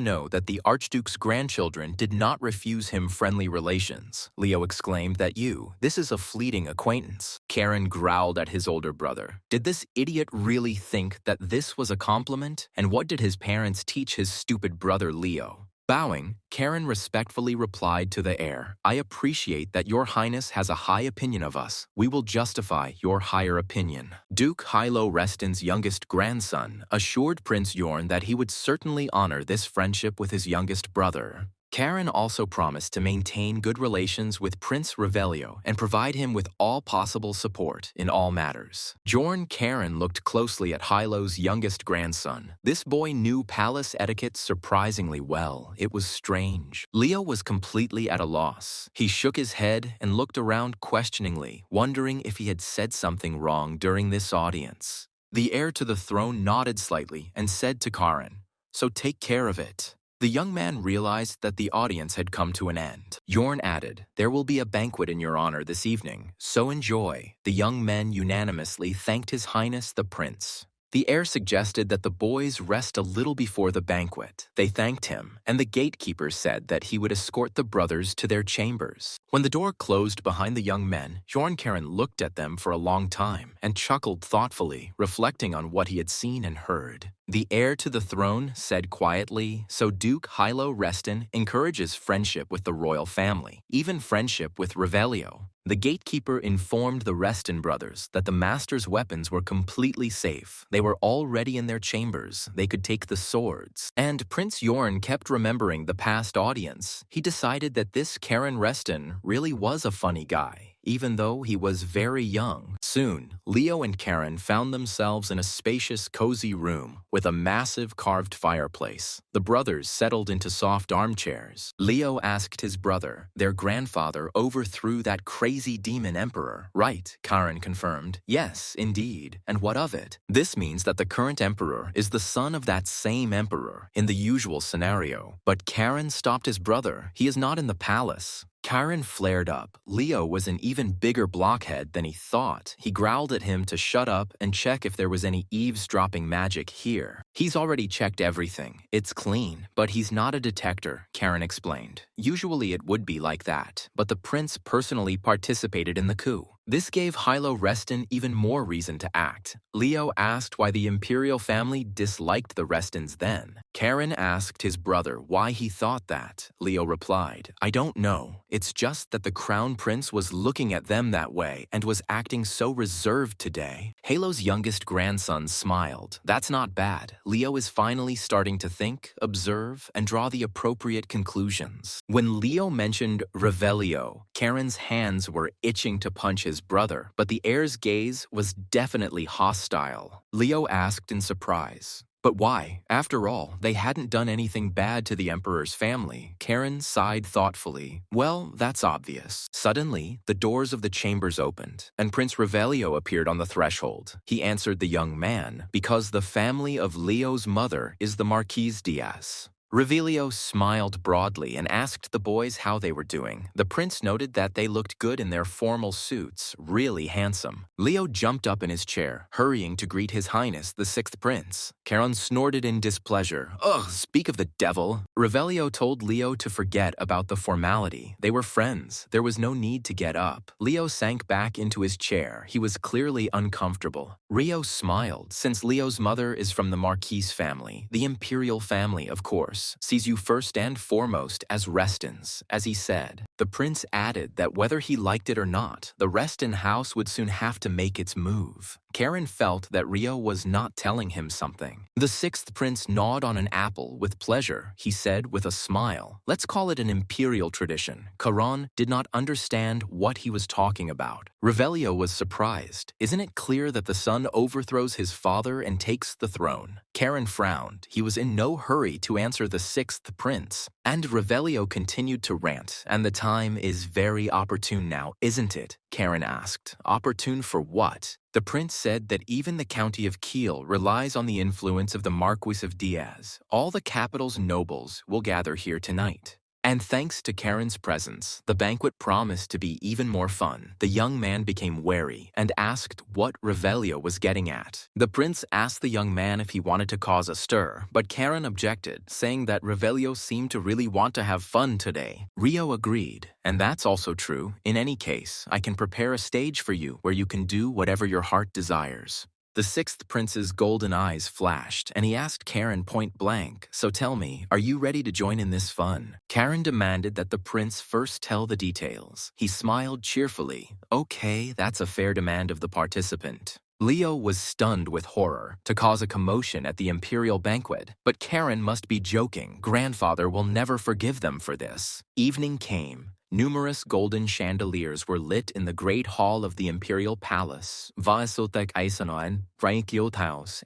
know that the Archduke's grandchildren did not refuse him friendly relations. Leo exclaimed that this is a fleeting acquaintance. Karen growled at his older brother. Did this idiot really think that this was a compliment? And what did his parents teach his stupid brother Leo? Bowing, Karen respectfully replied to the heir, "I appreciate that your highness has a high opinion of us. We will justify your higher opinion." Duke Hilo Reston's youngest grandson assured Prince Yorn that he would certainly honor this friendship with his youngest brother. Karen also promised to maintain good relations with Prince Revelio and provide him with all possible support in all matters. Jorn Karen looked closely at Hilo's youngest grandson. This boy knew palace etiquette surprisingly well. It was strange. Leo was completely at a loss. He shook his head and looked around questioningly, wondering if he had said something wrong during this audience. The heir to the throne nodded slightly and said to Karen, "So take care of it." The young man realized that the audience had come to an end. Yorn added, "There will be a banquet in your honor this evening, so enjoy." The young men unanimously thanked His Highness the Prince. The heir suggested that the boys rest a little before the banquet. They thanked him, and the gatekeeper said that he would escort the brothers to their chambers. When the door closed behind the young men, Karen looked at them for a long time and chuckled thoughtfully, reflecting on what he had seen and heard. The heir to the throne said quietly, "So Duke Hilo Reston encourages friendship with the royal family, even friendship with Revelio." The gatekeeper informed the Reston brothers that the master's weapons were completely safe. They were already in their chambers. They could take the swords. And Prince Yorn kept remembering the past audience. He decided that this Karen Reston really was a funny guy, even though he was very young. Soon, Leo and Karen found themselves in a spacious, cozy room with a massive carved fireplace. The brothers settled into soft armchairs. Leo asked his brother, "Their grandfather overthrew that crazy demon emperor, right?" Karen confirmed, "Yes, indeed. And what of it?" This means that the current emperor is the son of that same emperor in the usual scenario. But Karen stopped his brother. He is not in the palace. Karen flared up. Leo was an even bigger blockhead than he thought. He growled at him to shut up and check if there was any eavesdropping magic here. "He's already checked everything. It's clean, but he's not a detector," Karen explained. Usually it would be like that, but the prince personally participated in the coup. This gave Hilo Reston even more reason to act. Leo asked why the imperial family disliked the Restons then. Karen asked his brother why he thought that. Leo replied, "I don't know. It's just that the crown prince was looking at them that way and was acting so reserved today." Halo's youngest grandson smiled. "That's not bad. Leo is finally starting to think, observe, and draw the appropriate conclusions." When Leo mentioned Revelio, Karen's hands were itching to punch his brother, but the heir's gaze was definitely hostile. Leo asked in surprise, "But why? After all, they hadn't done anything bad to the emperor's family." Karen sighed thoughtfully. "Well, that's obvious." Suddenly, the doors of the chambers opened, and Prince Revelio appeared on the threshold. He answered the young man, "Because the family of Leo's mother is the Marquise Diaz." Revelio smiled broadly and asked the boys how they were doing. The prince noted that they looked good in their formal suits, really handsome. Leo jumped up in his chair, hurrying to greet His Highness the 6th Prince. Karen snorted in displeasure. "Ugh, speak of the devil." Revelio told Leo to forget about the formality. They were friends. There was no need to get up. Leo sank back into his chair. He was clearly uncomfortable. Rio smiled. Since Leo's mother is from the Marquise family, the imperial family, of course, sees you first and foremost as Restons, as he said. The prince added that whether he liked it or not, the Reston house would soon have to make its move. Karen felt that Rio was not telling him something. The sixth prince gnawed on an apple with pleasure. He said with a smile, "Let's call it an imperial tradition." Caron did not understand what he was talking about. Revelio was surprised. Isn't it clear that the son overthrows his father and takes the throne? Karen frowned. He was in no hurry to answer the sixth prince. And Revelio continued to rant. "And the time is very opportune now, isn't it?" Karen asked. "Opportune for what?" The prince said that even the county of Kiel relies on the influence of the Marquis of Diaz. All the capital's nobles will gather here tonight. And thanks to Karen's presence, the banquet promised to be even more fun. The young man became wary and asked what Revelio was getting at. The prince asked the young man if he wanted to cause a stir, but Karen objected, saying that Revelio seemed to really want to have fun today. Rio agreed, and that's also true. "In any case, I can prepare a stage for you where you can do whatever your heart desires." The sixth prince's golden eyes flashed, and he asked Karen point blank, "So tell me, are you ready to join in this fun?" Karen demanded that the prince first tell the details. He smiled cheerfully. "Okay, that's a fair demand of the participant." Leo was stunned with horror to cause a commotion at the imperial banquet, but Karen must be joking. Grandfather will never forgive them for this. Evening came. Numerous golden chandeliers were lit in the great hall of the imperial palace,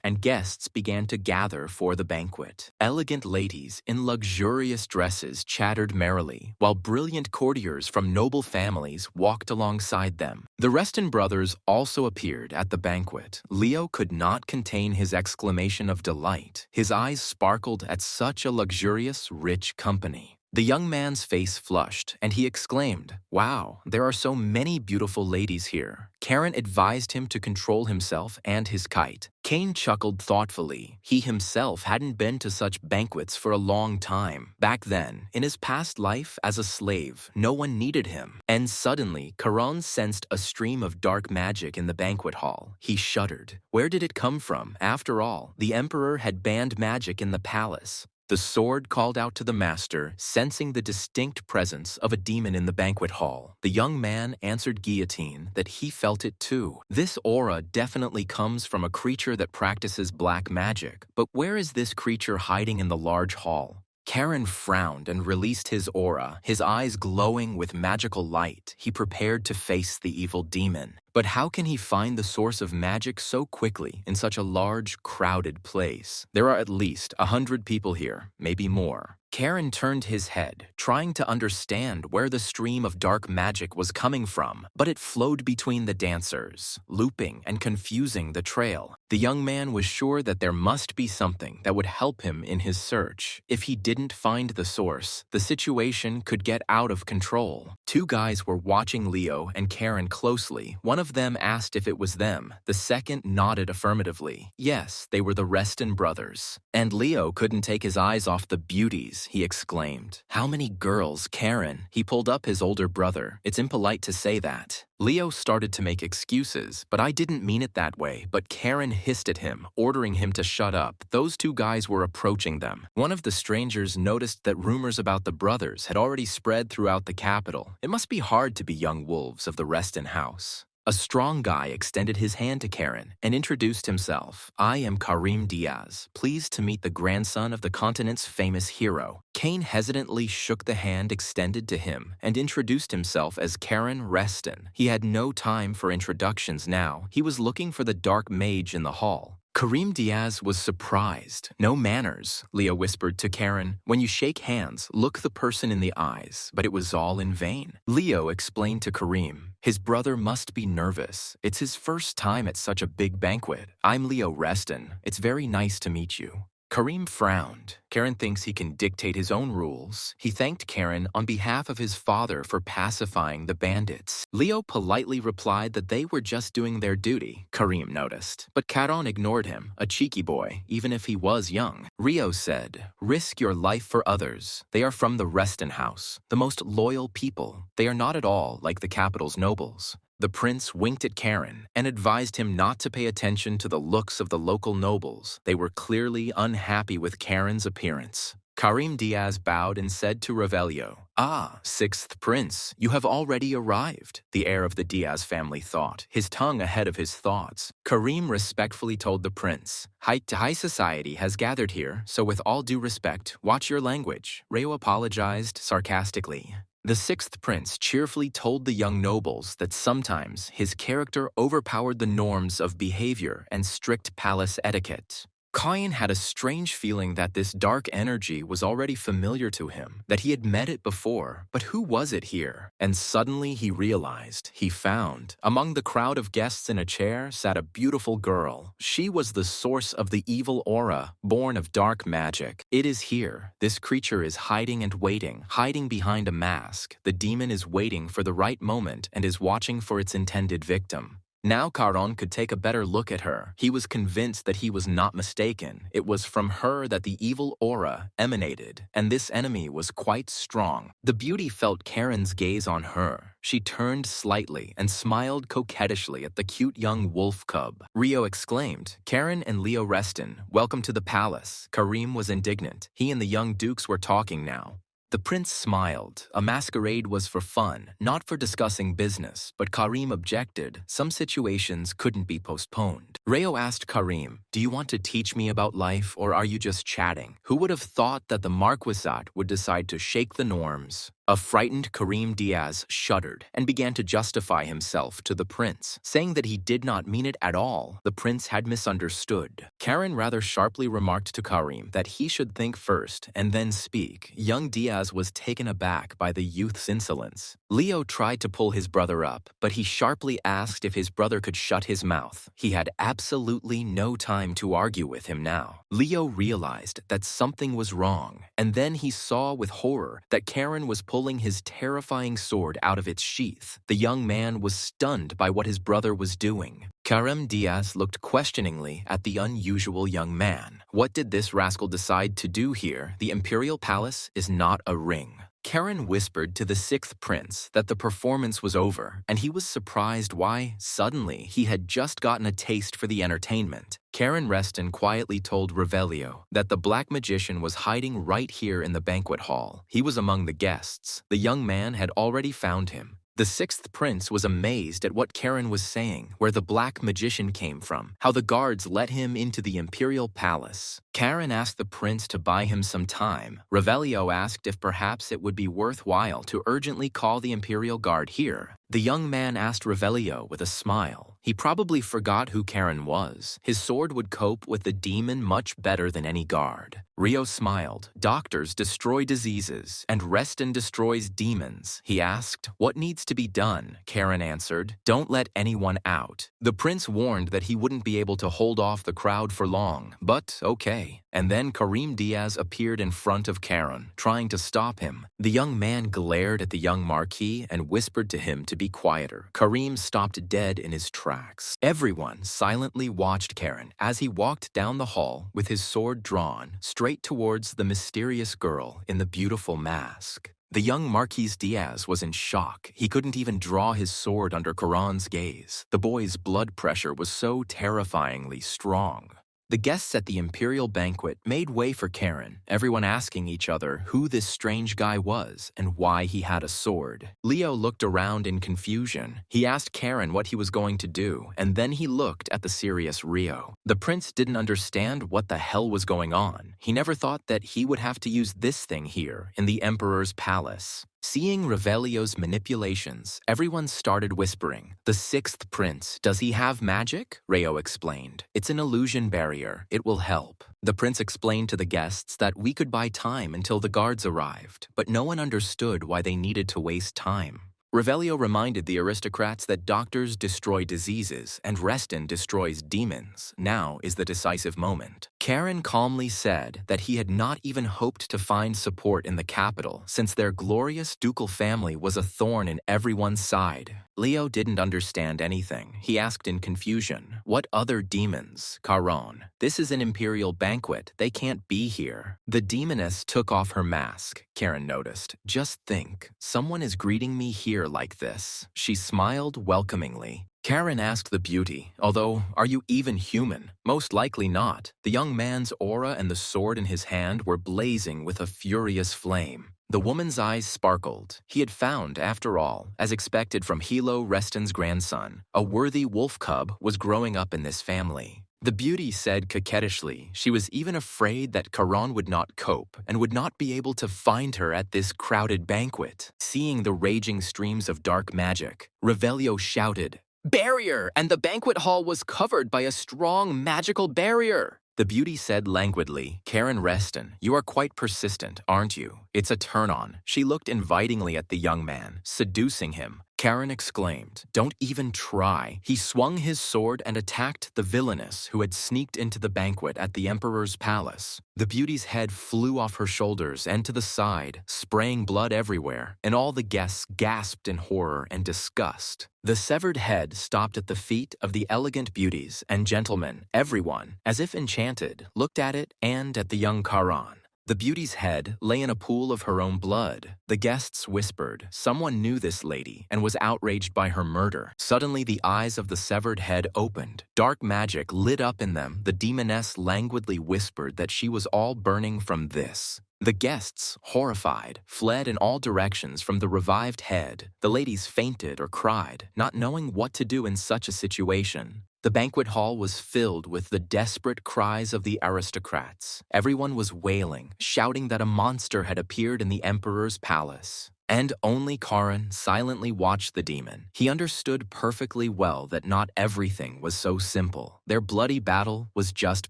and guests began to gather for the banquet. Elegant ladies in luxurious dresses chattered merrily, while brilliant courtiers from noble families walked alongside them. The Reston brothers also appeared at the banquet. Leo could not contain his exclamation of delight. His eyes sparkled at such a luxurious, rich company. The young man's face flushed, and he exclaimed, "Wow, there are so many beautiful ladies here." Karen advised him to control himself and his kite. Kane chuckled thoughtfully. He himself hadn't been to such banquets for a long time. Back then, in his past life as a slave, no one needed him. And suddenly, Caron sensed a stream of dark magic in the banquet hall. He shuddered. Where did it come from? After all, the emperor had banned magic in the palace. The sword called out to the master, sensing the distinct presence of a demon in the banquet hall. The young man answered Guillotine that he felt it too. This aura definitely comes from a creature that practices black magic. But where is this creature hiding in the large hall? Karen frowned and released his aura, his eyes glowing with magical light. He prepared to face the evil demon. But how can he find the source of magic so quickly in such a large, crowded place? There are at least 100 people here, maybe more. Karen turned his head, trying to understand where the stream of dark magic was coming from, but it flowed between the dancers, looping and confusing the trail. The young man was sure that there must be something that would help him in his search. If he didn't find the source, the situation could get out of control. Two guys were watching Leo and Karen closely. One of them asked if it was them. The second nodded affirmatively. Yes, they were the Reston brothers. And Leo couldn't take his eyes off the beauties, he exclaimed. "How many girls, Karen?" He pulled up his older brother. "It's impolite to say that." Leo started to make excuses, "But I didn't mean it that way." But Karen hissed at him, ordering him to shut up. Those two guys were approaching them. One of the strangers noticed that rumors about the brothers had already spread throughout the capital. It must be hard to be young wolves of the Reston house. A strong guy extended his hand to Karen and introduced himself. "I am Karim Diaz, pleased to meet the grandson of the continent's famous hero." Kane hesitantly shook the hand extended to him and introduced himself as Karen Reston. He had no time for introductions now. He was looking for the dark mage in the hall. Karim Diaz was surprised. "No manners," Leo whispered to Karen. "When you shake hands, look the person in the eyes." But it was all in vain. Leo explained to Karim, his brother must be nervous. It's his first time at such a big banquet. "I'm Leo Reston. It's very nice to meet you." Karim frowned. Karen thinks he can dictate his own rules. He thanked Karen on behalf of his father for pacifying the bandits. Leo politely replied that they were just doing their duty, Karim noticed. But Caron ignored him, a cheeky boy, even if he was young. Rio said, "Risk your life for others. They are from the Reston house, the most loyal people. They are not at all like the capital's nobles." The prince winked at Karen and advised him not to pay attention to the looks of the local nobles. They were clearly unhappy with Karen's appearance. Karim Diaz bowed and said to Revelio, "Ah, sixth prince, you have already arrived," the heir of the Diaz family thought, his tongue ahead of his thoughts. Karim respectfully told the prince, High society has gathered here, so with all due respect, watch your language." Reo apologized sarcastically. The sixth prince cheerfully told the young nobles that sometimes his character overpowered the norms of behavior and strict palace etiquette. Kayan had a strange feeling that this dark energy was already familiar to him, that he had met it before, but who was it here? And suddenly he realized, he found, among the crowd of guests in a chair sat a beautiful girl. She was the source of the evil aura, born of dark magic. It is here. This creature is hiding and waiting, hiding behind a mask. The demon is waiting for the right moment and is watching for its intended victim. Now Caron could take a better look at her. He was convinced that he was not mistaken. It was from her that the evil aura emanated, and this enemy was quite strong. The beauty felt Karen's gaze on her. She turned slightly and smiled coquettishly at the cute young wolf cub. Rio exclaimed, "Karen and Leo Reston, welcome to the palace." Karim was indignant. He and the young dukes were talking now. The prince smiled. A masquerade was for fun, not for discussing business, but Karim objected. Some situations couldn't be postponed. Reo asked Karim, "Do you want to teach me about life, or are you just chatting?" Who would have thought that the Marquisate would decide to shake the norms? A frightened Karim Diaz shuddered and began to justify himself to the prince, saying that he did not mean it at all. The prince had misunderstood. Karen rather sharply remarked to Karim that he should think first and then speak. Young Diaz was taken aback by the youth's insolence. Leo tried to pull his brother up, but he sharply asked if his brother could shut his mouth. He had absolutely no time to argue with him now. Leo realized that something was wrong, and then he saw with horror that Karen was pulling his terrifying sword out of its sheath. The young man was stunned by what his brother was doing. Karim Diaz looked questioningly at the unusual young man. What did this rascal decide to do here? The imperial palace is not a ring. Karen whispered to the sixth prince that the performance was over, and he was surprised why, suddenly, he had just gotten a taste for the entertainment. Karen Reston quietly told Revelio that the black magician was hiding right here in the banquet hall. He was among the guests. The young man had already found him. The sixth prince was amazed at what Karen was saying, where the black magician came from, how the guards let him into the imperial palace. Karen asked the prince to buy him some time. Revelio asked if perhaps it would be worthwhile to urgently call the imperial guard here. The young man asked Revelio with a smile. He probably forgot who Karen was. His sword would cope with the demon much better than any guard. Rio smiled. Doctors destroy diseases, and Reston destroys demons. He asked, "What needs to be done?" Karen answered, "Don't let anyone out." The prince warned that he wouldn't be able to hold off the crowd for long, but okay. And then Karim Diaz appeared in front of Karen, trying to stop him. The young man glared at the young marquis and whispered to him to be quieter. Karim stopped dead in his tracks. Everyone silently watched Karen as he walked down the hall with his sword drawn straight towards the mysterious girl in the beautiful mask. The young Marquis Diaz was in shock. He couldn't even draw his sword under Karan's gaze. The boy's blood pressure was so terrifyingly strong. The guests at the imperial banquet made way for Karen, everyone asking each other who this strange guy was and why he had a sword. Leo looked around in confusion. He asked Karen what he was going to do, and then he looked at the serious Rio. The prince didn't understand what the hell was going on. He never thought that he would have to use this thing here in the emperor's palace. Seeing Revelio's manipulations, everyone started whispering, "The sixth prince, does he have magic?" Reo explained, "It's an illusion barrier. It will help." The prince explained to the guests that we could buy time until the guards arrived, but no one understood why they needed to waste time. Revelio reminded the aristocrats that doctors destroy diseases and Reston destroys demons. Now is the decisive moment. Karen calmly said that he had not even hoped to find support in the capital since their glorious ducal family was a thorn in everyone's side. Leo didn't understand anything. He asked in confusion, "What other demons, Caron? This is an imperial banquet. They can't be here." The demoness took off her mask, Karen noticed. "Just think, someone is greeting me here like this." She smiled welcomingly. Karen asked the beauty, although, are you even human? Most likely not. The young man's aura and the sword in his hand were blazing with a furious flame. The woman's eyes sparkled. He had found, after all, as expected from Hilo Reston's grandson, a worthy wolf cub was growing up in this family. The beauty said coquettishly she was even afraid that Karan would not cope and would not be able to find her at this crowded banquet. Seeing the raging streams of dark magic, Revelio shouted, "Barrier!" And the banquet hall was covered by a strong magical barrier. The beauty said languidly, "Karen Reston, you are quite persistent, aren't you? It's a turn-on." She looked invitingly at the young man, seducing him. Karen exclaimed, "Don't even try." He swung his sword and attacked the villainess who had sneaked into the banquet at the emperor's palace. The beauty's head flew off her shoulders and to the side, spraying blood everywhere, and all the guests gasped in horror and disgust. The severed head stopped at the feet of the elegant beauties, and gentlemen, everyone, as if enchanted, looked at it and at the young Karan. The beauty's head lay in a pool of her own blood. The guests whispered. Someone knew this lady and was outraged by her murder. Suddenly, the eyes of the severed head opened. Dark magic lit up in them. The demoness languidly whispered that she was all burning from this. The guests, horrified, fled in all directions from the revived head. The ladies fainted or cried, not knowing what to do in such a situation. The banquet hall was filled with the desperate cries of the aristocrats. Everyone was wailing, shouting that a monster had appeared in the emperor's palace. And only Karan silently watched the demon. He understood perfectly well that not everything was so simple. Their bloody battle was just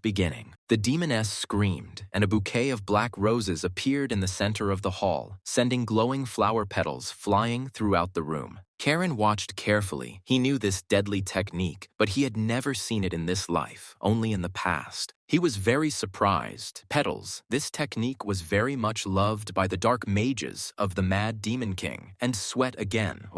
beginning. The demoness screamed, and a bouquet of black roses appeared in the center of the hall, sending glowing flower petals flying throughout the room. Karen watched carefully. He knew this deadly technique, but he had never seen it in this life, only in the past. He was very surprised. Petals, this technique was very much loved by the dark mages of the Mad Demon King. And sweat again.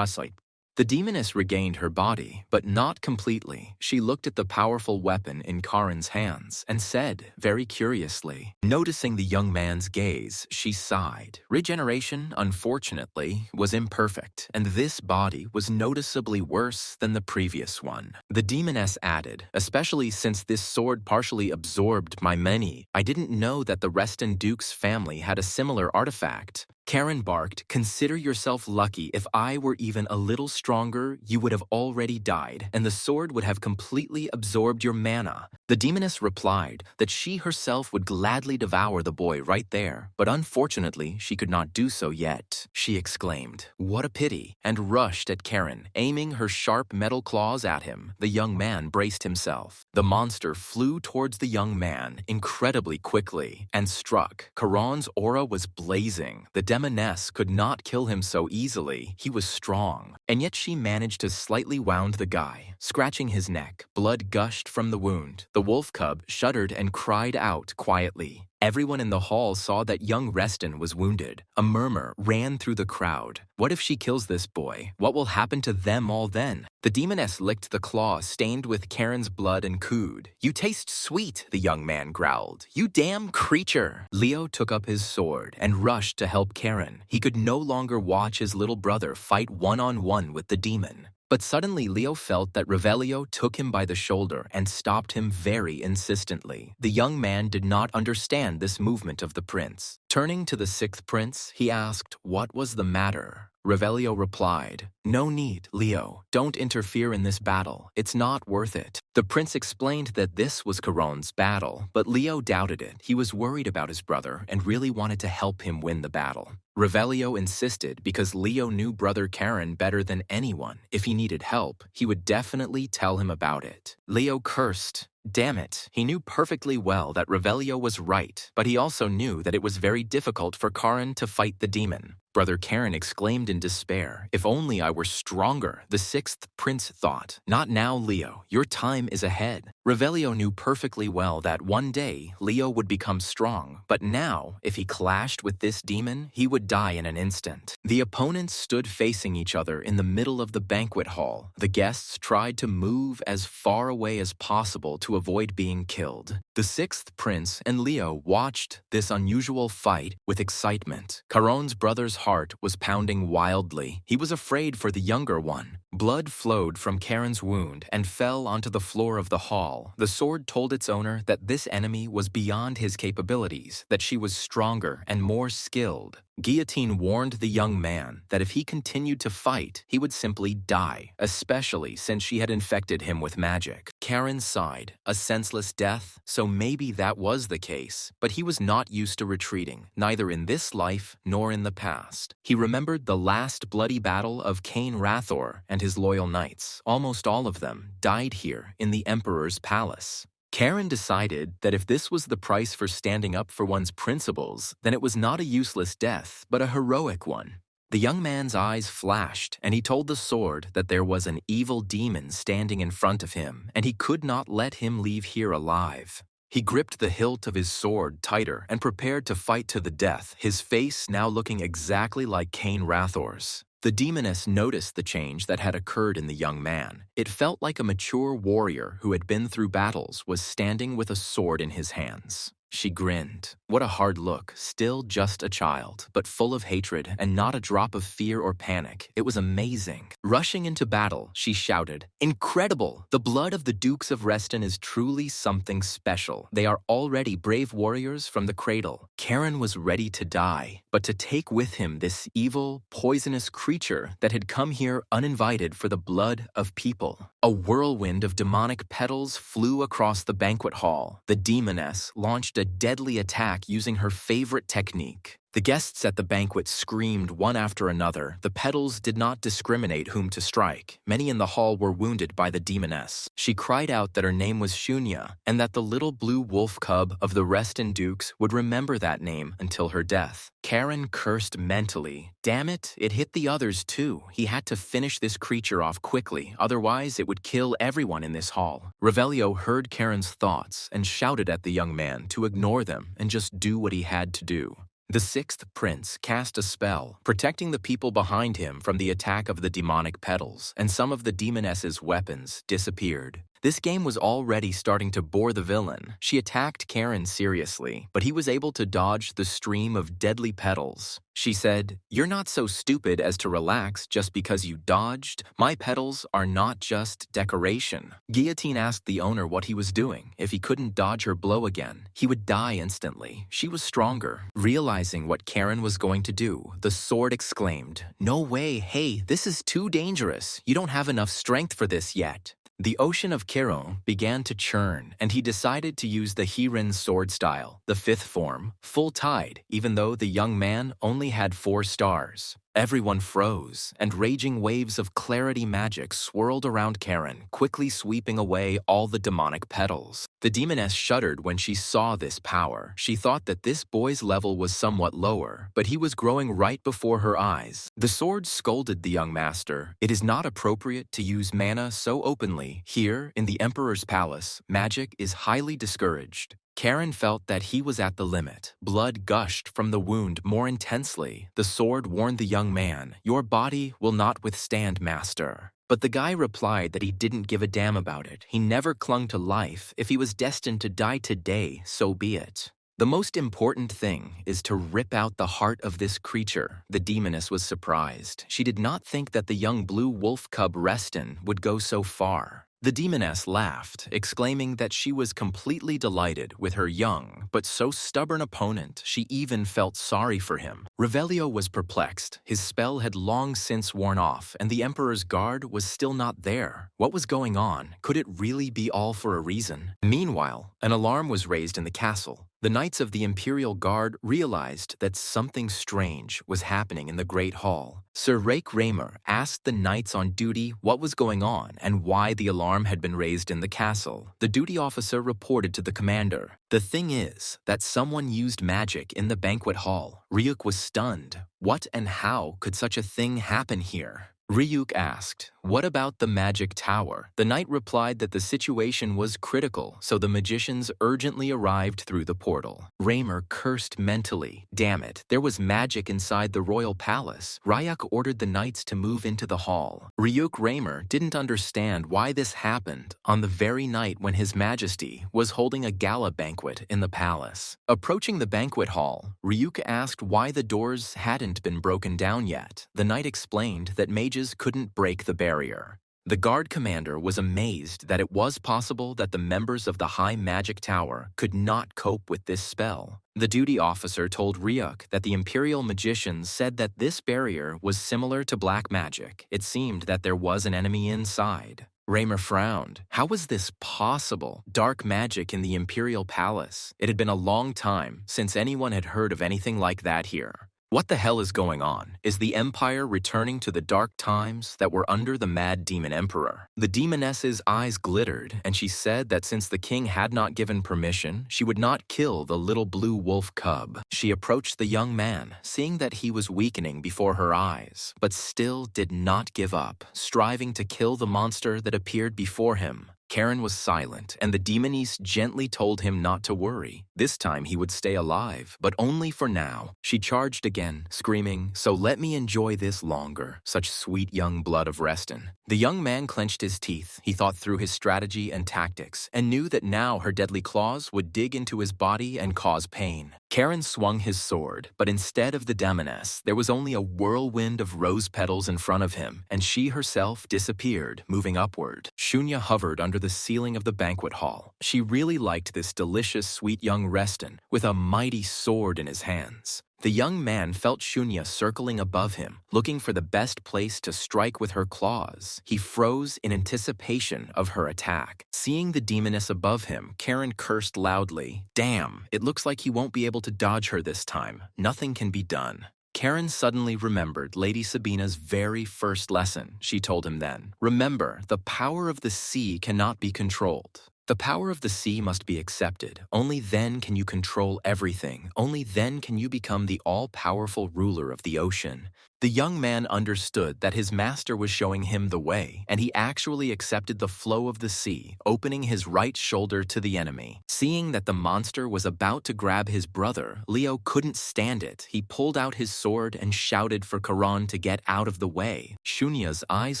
The demoness regained her body, but not completely. She looked at the powerful weapon in Karan's hands and said, very curiously, noticing the young man's gaze, she sighed. Regeneration, unfortunately, was imperfect, and this body was noticeably worse than the previous one. The demoness added, especially since this sword partially absorbed my many, I didn't know that the Reston Duke's family had a similar artifact. Karen barked, "Consider yourself lucky. If I were even a little stronger, you would have already died, and the sword would have completely absorbed your mana." The demoness replied that she herself would gladly devour the boy right there, but unfortunately she could not do so yet. She exclaimed, "What a pity," and rushed at Karen, aiming her sharp metal claws at him. The young man braced himself. The monster flew towards the young man incredibly quickly and struck. Karan's aura was blazing. The demoness could not kill him so easily. He was strong. And yet she managed to slightly wound the guy, scratching his neck. Blood gushed from the wound. The wolf cub shuddered and cried out quietly. Everyone in the hall saw that young Reston was wounded. A murmur ran through the crowd. What if she kills this boy? What will happen to them all then? The demoness licked the claw stained with Karen's blood and cooed. "You taste sweet," the young man growled. "You damn creature." Leo took up his sword and rushed to help Karen. He could no longer watch his little brother fight one-on-one with the demon. But suddenly Leo felt that Revelio took him by the shoulder and stopped him very insistently. The young man did not understand this movement of the prince. Turning to the sixth prince, he asked what was the matter. Revelio replied, "No need, Leo. Don't interfere in this battle. It's not worth it." The prince explained that this was Karan's battle, but Leo doubted it. He was worried about his brother and really wanted to help him win the battle. Revelio insisted because Leo knew brother Karen better than anyone. If he needed help, he would definitely tell him about it. Leo cursed. Damn it. He knew perfectly well that Revelio was right, but he also knew that it was very difficult for Karen to fight the demon. Brother Karen exclaimed in despair, "If only I were stronger," the sixth prince thought. "Not now, Leo. Your time is ahead." Revelio knew perfectly well that one day Leo would become strong, but now, if he clashed with this demon, he would die in an instant. The opponents stood facing each other in the middle of the banquet hall. The guests tried to move as far away as possible to avoid being killed. The sixth prince and Leo watched this unusual fight with excitement. Karan's brother's heart was pounding wildly. He was afraid for the younger one. Blood flowed from Karen's wound and fell onto the floor of the hall. The sword told its owner that this enemy was beyond his capabilities, that she was stronger and more skilled. Guillotine warned the young man that if he continued to fight, he would simply die, especially since she had infected him with magic. Karen sighed. A senseless death? So maybe that was the case. But he was not used to retreating, neither in this life nor in the past. He remembered the last bloody battle of Cain Rathor and his loyal knights. Almost all of them died here in the Emperor's palace. Karen decided that if this was the price for standing up for one's principles, then it was not a useless death, but a heroic one. The young man's eyes flashed, and he told the sword that there was an evil demon standing in front of him, and he could not let him leave here alive. He gripped the hilt of his sword tighter and prepared to fight to the death, his face now looking exactly like Cain Rathor's. The demoness noticed the change that had occurred in the young man. It felt like a mature warrior who had been through battles was standing with a sword in his hands. She grinned. What a hard look, still just a child, but full of hatred and not a drop of fear or panic. It was amazing. Rushing into battle, she shouted, "Incredible! The blood of the Dukes of Reston is truly something special. They are already brave warriors from the cradle." Karen was ready to die, but to take with him this evil, poisonous creature that had come here uninvited for the blood of people. A whirlwind of demonic petals flew across the banquet hall. The demoness launched a deadly attack using her favorite technique. The guests at the banquet screamed one after another. The petals did not discriminate whom to strike. Many in the hall were wounded by the demoness. She cried out that her name was Shunya, and that the little blue wolf cub of the Reston Dukes would remember that name until her death. Karen cursed mentally. Damn it, it hit the others too. He had to finish this creature off quickly, otherwise it would kill everyone in this hall. Revelio heard Karen's thoughts and shouted at the young man to ignore them and just do what he had to do. The sixth prince cast a spell, protecting the people behind him from the attack of the demonic petals, and some of the demoness's weapons disappeared. This game was already starting to bore the villain. She attacked Karen seriously, but he was able to dodge the stream of deadly petals. She said, "You're not so stupid as to relax just because you dodged. My petals are not just decoration." Guillotine asked the owner what he was doing. If he couldn't dodge her blow again, he would die instantly. She was stronger. Realizing what Karen was going to do, the sword exclaimed, "No way, hey, this is too dangerous. You don't have enough strength for this yet." The ocean of Kiron began to churn, and he decided to use the Hirin sword style, the fifth form, full tide, even though the young man only had 4 stars. Everyone froze, and raging waves of clarity magic swirled around Karen, quickly sweeping away all the demonic petals. The demoness shuddered when she saw this power. She thought that this boy's level was somewhat lower, but he was growing right before her eyes. The sword scolded the young master. "It is not appropriate to use mana so openly. Here, in the Emperor's palace, magic is highly discouraged." Karen felt that he was at the limit. Blood gushed from the wound more intensely. The sword warned the young man, "Your body will not withstand, master." But the guy replied that he didn't give a damn about it. He never clung to life. If he was destined to die today, so be it. The most important thing is to rip out the heart of this creature. The demoness was surprised. She did not think that the young blue wolf cub Reston would go so far. The demoness laughed, exclaiming that she was completely delighted with her young but so stubborn opponent she even felt sorry for him. Revelio was perplexed. His spell had long since worn off, and the Emperor's guard was still not there. What was going on? Could it really be all for a reason? Meanwhile, an alarm was raised in the castle. The knights of the Imperial Guard realized that something strange was happening in the Great Hall. Sir Rake Raymer asked the knights on duty what was going on and why the alarm had been raised in the castle. The duty officer reported to the commander. "The thing is that someone used magic in the banquet hall." Ryuk was stunned. What and how could such a thing happen here? Ryuk asked, "What about the magic tower?" The knight replied that the situation was critical, so the magicians urgently arrived through the portal. Raymer cursed mentally. Damn it, there was magic inside the royal palace. Ryuk ordered the knights to move into the hall. Ryuk Raymer didn't understand why this happened on the very night when His Majesty was holding a gala banquet in the palace. Approaching the banquet hall, Ryuk asked why the doors hadn't been broken down yet. The knight explained that mages couldn't break the barrier. The guard commander was amazed that it was possible that the members of the High Magic Tower could not cope with this spell. The duty officer told Ryuk that the Imperial magicians said that this barrier was similar to black magic. It seemed that there was an enemy inside. Raymer frowned. How was this possible? Dark magic in the Imperial Palace. It had been a long time since anyone had heard of anything like that here. What the hell is going on? Is the Empire returning to the dark times that were under the Mad Demon Emperor? The demoness's eyes glittered, and she said that since the king had not given permission, she would not kill the little blue wolf cub. She approached the young man, seeing that he was weakening before her eyes, but still did not give up, striving to kill the monster that appeared before him. Karen was silent, and the demoness gently told him not to worry. This time he would stay alive, but only for now. She charged again, screaming, "So let me enjoy this longer, such sweet young blood of Reston." The young man clenched his teeth. He thought through his strategy and tactics, and knew that now her deadly claws would dig into his body and cause pain. Karen swung his sword, but instead of the demoness, there was only a whirlwind of rose petals in front of him, and she herself disappeared, moving upward. Shunya hovered under the ceiling of the banquet hall. She really liked this delicious, sweet young Reston, with a mighty sword in his hands. The young man felt Shunya circling above him, looking for the best place to strike with her claws. He froze in anticipation of her attack. Seeing the demoness above him, Karen cursed loudly. Damn, it looks like he won't be able to dodge her this time. Nothing can be done. Karen suddenly remembered Lady Sabina's very first lesson. She told him then, "Remember, the power of the sea cannot be controlled. The power of the sea must be accepted. Only then can you control everything. Only then can you become the all-powerful ruler of the ocean." The young man understood that his master was showing him the way, and he actually accepted the flow of the sea, opening his right shoulder to the enemy. Seeing that the monster was about to grab his brother, Leo couldn't stand it. He pulled out his sword and shouted for Karan to get out of the way. Shunya's eyes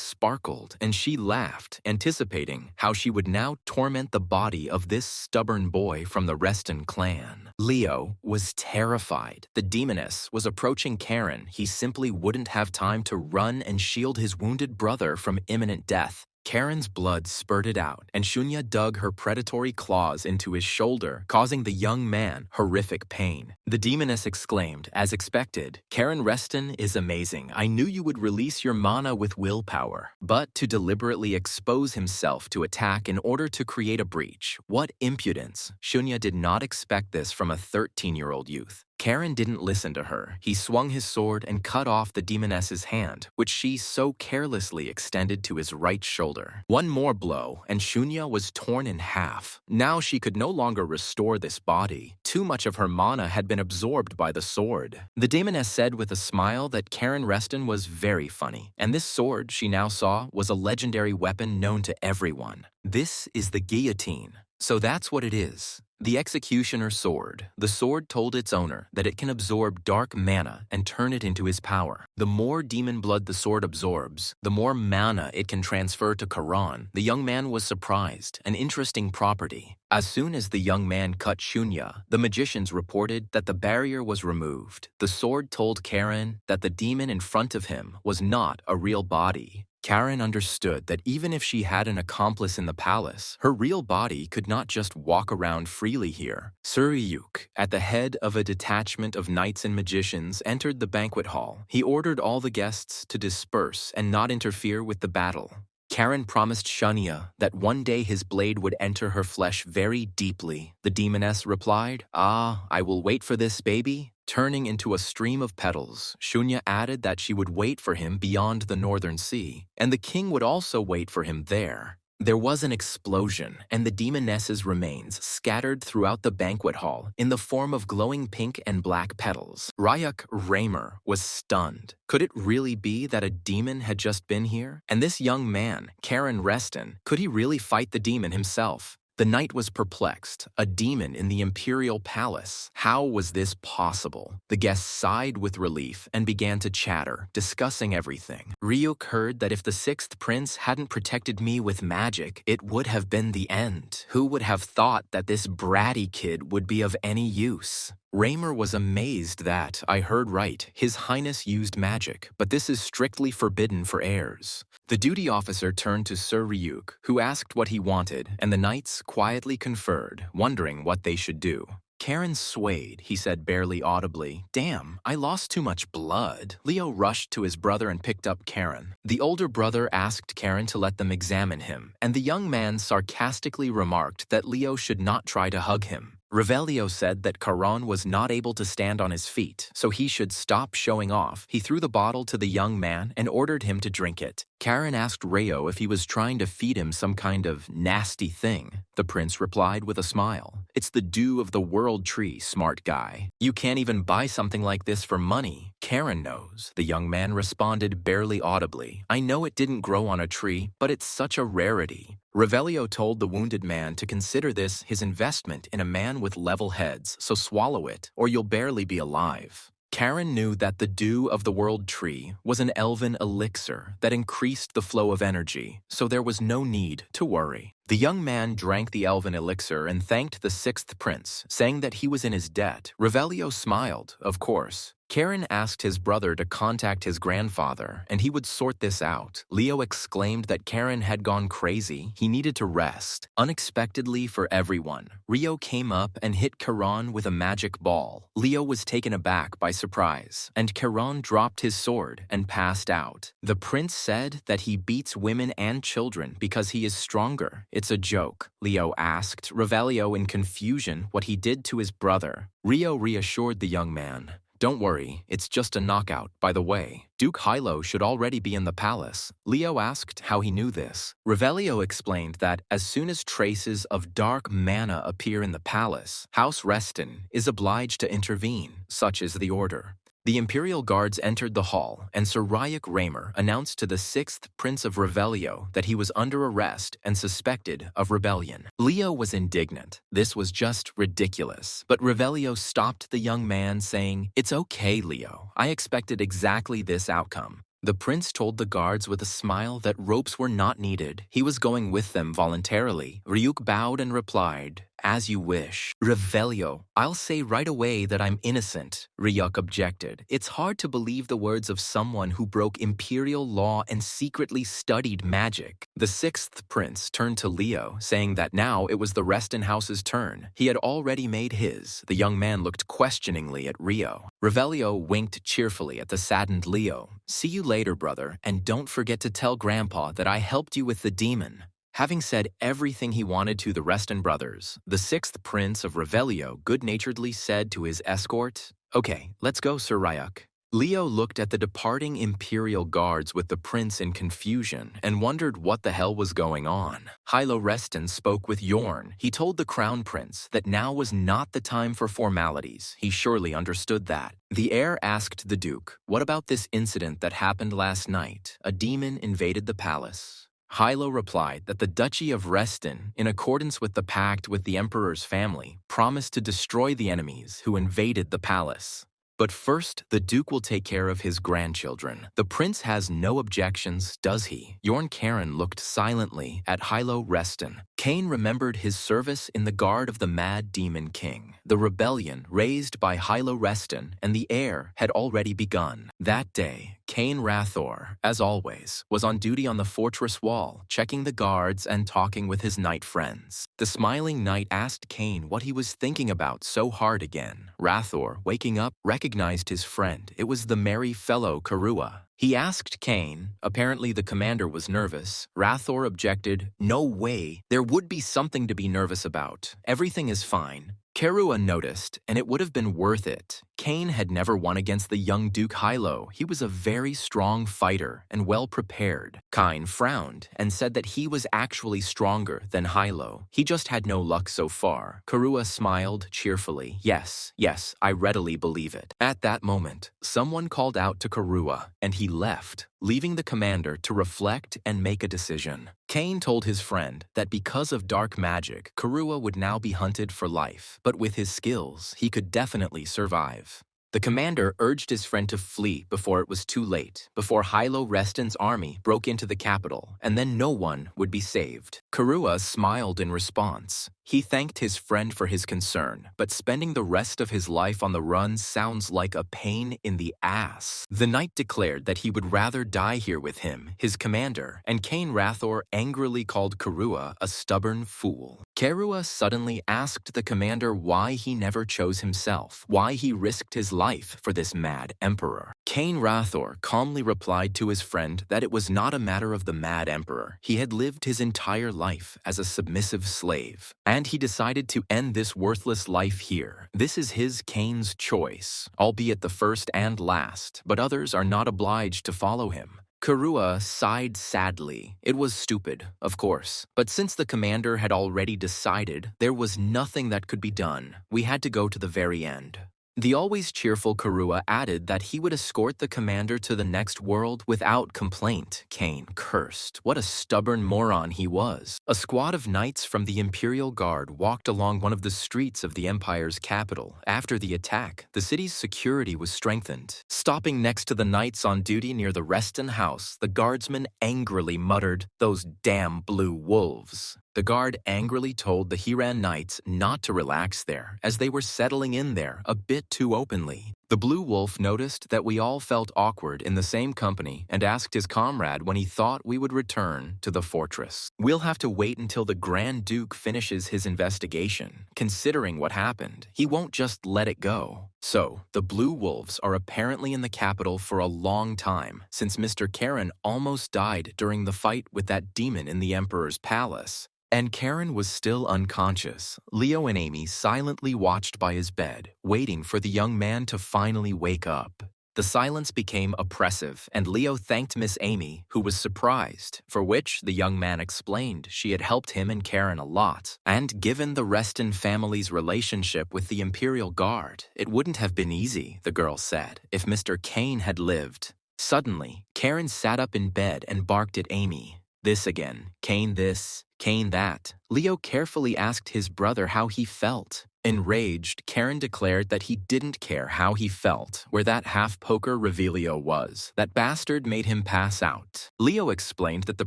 sparkled, and she laughed, anticipating how she would now torment the body of this stubborn boy from the Reston clan. Leo was terrified. The demoness was approaching Karen. He simply wouldn't have time to run and shield his wounded brother from imminent death. Karen's blood spurted out, and Shunya dug her predatory claws into his shoulder, causing the young man horrific pain. The demoness exclaimed, as expected, "Karen Reston is amazing. I knew you would release your mana with willpower." But to deliberately expose himself to attack in order to create a breach. What impudence! Shunya did not expect this from a 13-year-old youth. Karen didn't listen to her. He swung his sword and cut off the demoness's hand, which she so carelessly extended to his right shoulder. One more blow, and Shunya was torn in half. Now she could no longer restore this body. Too much of her mana had been absorbed by the sword. The demoness said with a smile that Karen Reston was very funny, and this sword, she now saw, was a legendary weapon known to everyone. This is the guillotine. So that's what it is. The executioner's sword. The sword told its owner that it can absorb dark mana and turn it into his power. The more demon blood the sword absorbs, the more mana it can transfer to Karan. The young man was surprised, an interesting property. As soon as the young man cut Shunya, the magicians reported that the barrier was removed. The sword told Karen that the demon in front of him was not a real body. Karen understood that even if she had an accomplice in the palace, her real body could not just walk around freely here. Suryuk, at the head of a detachment of knights and magicians, entered the banquet hall. He ordered all the guests to disperse and not interfere with the battle. Karen promised Shunya that one day his blade would enter her flesh very deeply. The demoness replied, "Ah, I will wait for this, baby." Turning into a stream of petals, Shunya added that she would wait for him beyond the northern sea, and the king would also wait for him there. There was an explosion, and the demoness's remains scattered throughout the banquet hall in the form of glowing pink and black petals. Ryuk Raymer was stunned. Could it really be that a demon had just been here? And this young man, Karen Reston, could he really fight the demon himself? The knight was perplexed. A demon in the imperial palace. How was this possible? The guests sighed with relief and began to chatter, discussing everything. Ryuk heard that if the sixth prince hadn't protected me with magic, it would have been the end. Who would have thought that this bratty kid would be of any use? Raymer was amazed that, I heard right, His Highness used magic, but this is strictly forbidden for heirs. The duty officer turned to Sir Ryuk, who asked what he wanted, and the knights quietly conferred, wondering what they should do. Karen swayed, he said barely audibly. Damn, I lost too much blood. Leo rushed to his brother and picked up Karen. The older brother asked Karen to let them examine him, and the young man sarcastically remarked that Leo should not try to hug him. Revelio said that Karan was not able to stand on his feet, so he should stop showing off. He threw the bottle to the young man and ordered him to drink it. Karen asked Rayo if he was trying to feed him some kind of nasty thing. The prince replied with a smile. It's the dew of the world tree, smart guy. You can't even buy something like this for money. Karen knows. The young man responded barely audibly. I know it didn't grow on a tree, but it's such a rarity. Revelio told the wounded man to consider this his investment in a man with level heads, so swallow it, or you'll barely be alive. Karen knew that the dew of the world tree was an elven elixir that increased the flow of energy, so there was no need to worry. The young man drank the elven elixir and thanked the sixth prince, saying that he was in his debt. Revelio smiled, of course. Karen asked his brother to contact his grandfather, and he would sort this out. Leo exclaimed that Karen had gone crazy. He needed to rest. Unexpectedly for everyone, Rio came up and hit Karan with a magic ball. Leo was taken aback by surprise, and Karan dropped his sword and passed out. The prince said that he beats women and children because he is stronger. It's a joke. Leo asked Revelio in confusion what he did to his brother. Rio reassured the young man. Don't worry, it's just a knockout. By the way, Duke Hilo should already be in the palace. Leo asked how he knew this. Revelio explained that as soon as traces of dark mana appear in the palace, House Reston is obliged to intervene, such is the order. The Imperial Guards entered the hall, and Sir Ryuk Raymer announced to the sixth Prince of Revelio that he was under arrest and suspected of rebellion. Leo was indignant. This was just ridiculous. But Revelio stopped the young man, saying, It's okay, Leo. I expected exactly this outcome. The prince told the guards with a smile that ropes were not needed. He was going with them voluntarily. Ryuk bowed and replied, As you wish. Revelio, I'll say right away that I'm innocent, Ryuk objected. It's hard to believe the words of someone who broke imperial law and secretly studied magic. The sixth prince turned to Leo, saying that now it was the Reston house's turn. He had already made his. The young man looked questioningly at Rio. Revelio winked cheerfully at the saddened Leo. See you later, brother, and don't forget to tell Grandpa that I helped you with the demon. Having said everything he wanted to the Reston brothers, the sixth prince of Revelio good-naturedly said to his escort, Okay, let's go, Sir Ryuk. Leo looked at the departing Imperial Guards with the prince in confusion and wondered what the hell was going on. Hilo Reston spoke with Yorn. He told the Crown Prince that now was not the time for formalities. He surely understood that. The heir asked the Duke, What about this incident that happened last night? A demon invaded the palace. Hilo replied that the Duchy of Reston, in accordance with the pact with the Emperor's family, promised to destroy the enemies who invaded the palace. But first, the Duke will take care of his grandchildren. The prince has no objections, does he? Yorn Karen looked silently at Hilo Reston. Kane remembered his service in the guard of the Mad Demon King. The rebellion raised by Hilo Reston and the heir had already begun. That day, Kane Rathor, as always, was on duty on the fortress wall, checking the guards and talking with his knight friends. The smiling knight asked Kane what he was thinking about so hard again. Rathor, waking up, recognized his friend. It was the merry fellow Karua. He asked Kane. Apparently the commander was nervous. Rathor objected, No way. There would be something to be nervous about. Everything is fine. Karua noticed, and it would have been worth it. Kane had never won against the young Duke Hilo. He was a very strong fighter and well prepared. Kane frowned and said that he was actually stronger than Hilo. He just had no luck so far. Kurua smiled cheerfully. Yes, I readily believe it. At that moment, someone called out to Kurua, and he left, leaving the commander to reflect and make a decision. Kane told his friend that because of dark magic, Kurua would now be hunted for life, but with his skills, he could definitely survive. The commander urged his friend to flee before it was too late, before Hilo Reston's army broke into the capital, and then no one would be saved. Kurua smiled in response. He thanked his friend for his concern, but spending the rest of his life on the run sounds like a pain in the ass. The knight declared that he would rather die here with him, his commander, and Kane Rathor angrily called Kurua a stubborn fool. Kurua suddenly asked the commander why he never chose himself, why he risked his life for this mad emperor. Kane Rathor calmly replied to his friend that it was not a matter of the mad emperor. He had lived his entire life as a submissive slave, and he decided to end this worthless life here. This is his, Kane's, choice, albeit the first and last, but others are not obliged to follow him. Kurua sighed sadly. It was stupid, of course, but since the commander had already decided, there was nothing that could be done. We had to go to the very end. The always cheerful Kurua added that he would escort the commander to the next world without complaint. Kane cursed. What a stubborn moron he was. A squad of knights from the Imperial Guard walked along one of the streets of the Empire's capital. After the attack, the city's security was strengthened. Stopping next to the knights on duty near the Reston house, the guardsman angrily muttered, "Those damn blue wolves." The guard angrily told the Hiran Knights not to relax there, as they were settling in there a bit too openly. The Blue Wolf noticed that we all felt awkward in the same company and asked his comrade when he thought we would return to the fortress. "We'll have to wait until the Grand Duke finishes his investigation. Considering what happened, he won't just let it go." So, the Blue Wolves are apparently in the capital for a long time, since Mr. Karen almost died during the fight with that demon in the Emperor's palace. And Karen was still unconscious. Leo and Amy silently watched by his bed, waiting for the young man to finally wake up. The silence became oppressive, and Leo thanked Miss Amy, who was surprised, for which the young man explained she had helped him and Karen a lot. And given the Reston family's relationship with the Imperial Guard, it wouldn't have been easy, the girl said, if Mr. Kane had lived. Suddenly, Karen sat up in bed and barked at Amy. This again, Kane this, Kane that. Leo carefully asked his brother how he felt. Enraged, Karen declared that he didn't care how he felt, where that half-poker Revelio was. That bastard made him pass out. Leo explained that the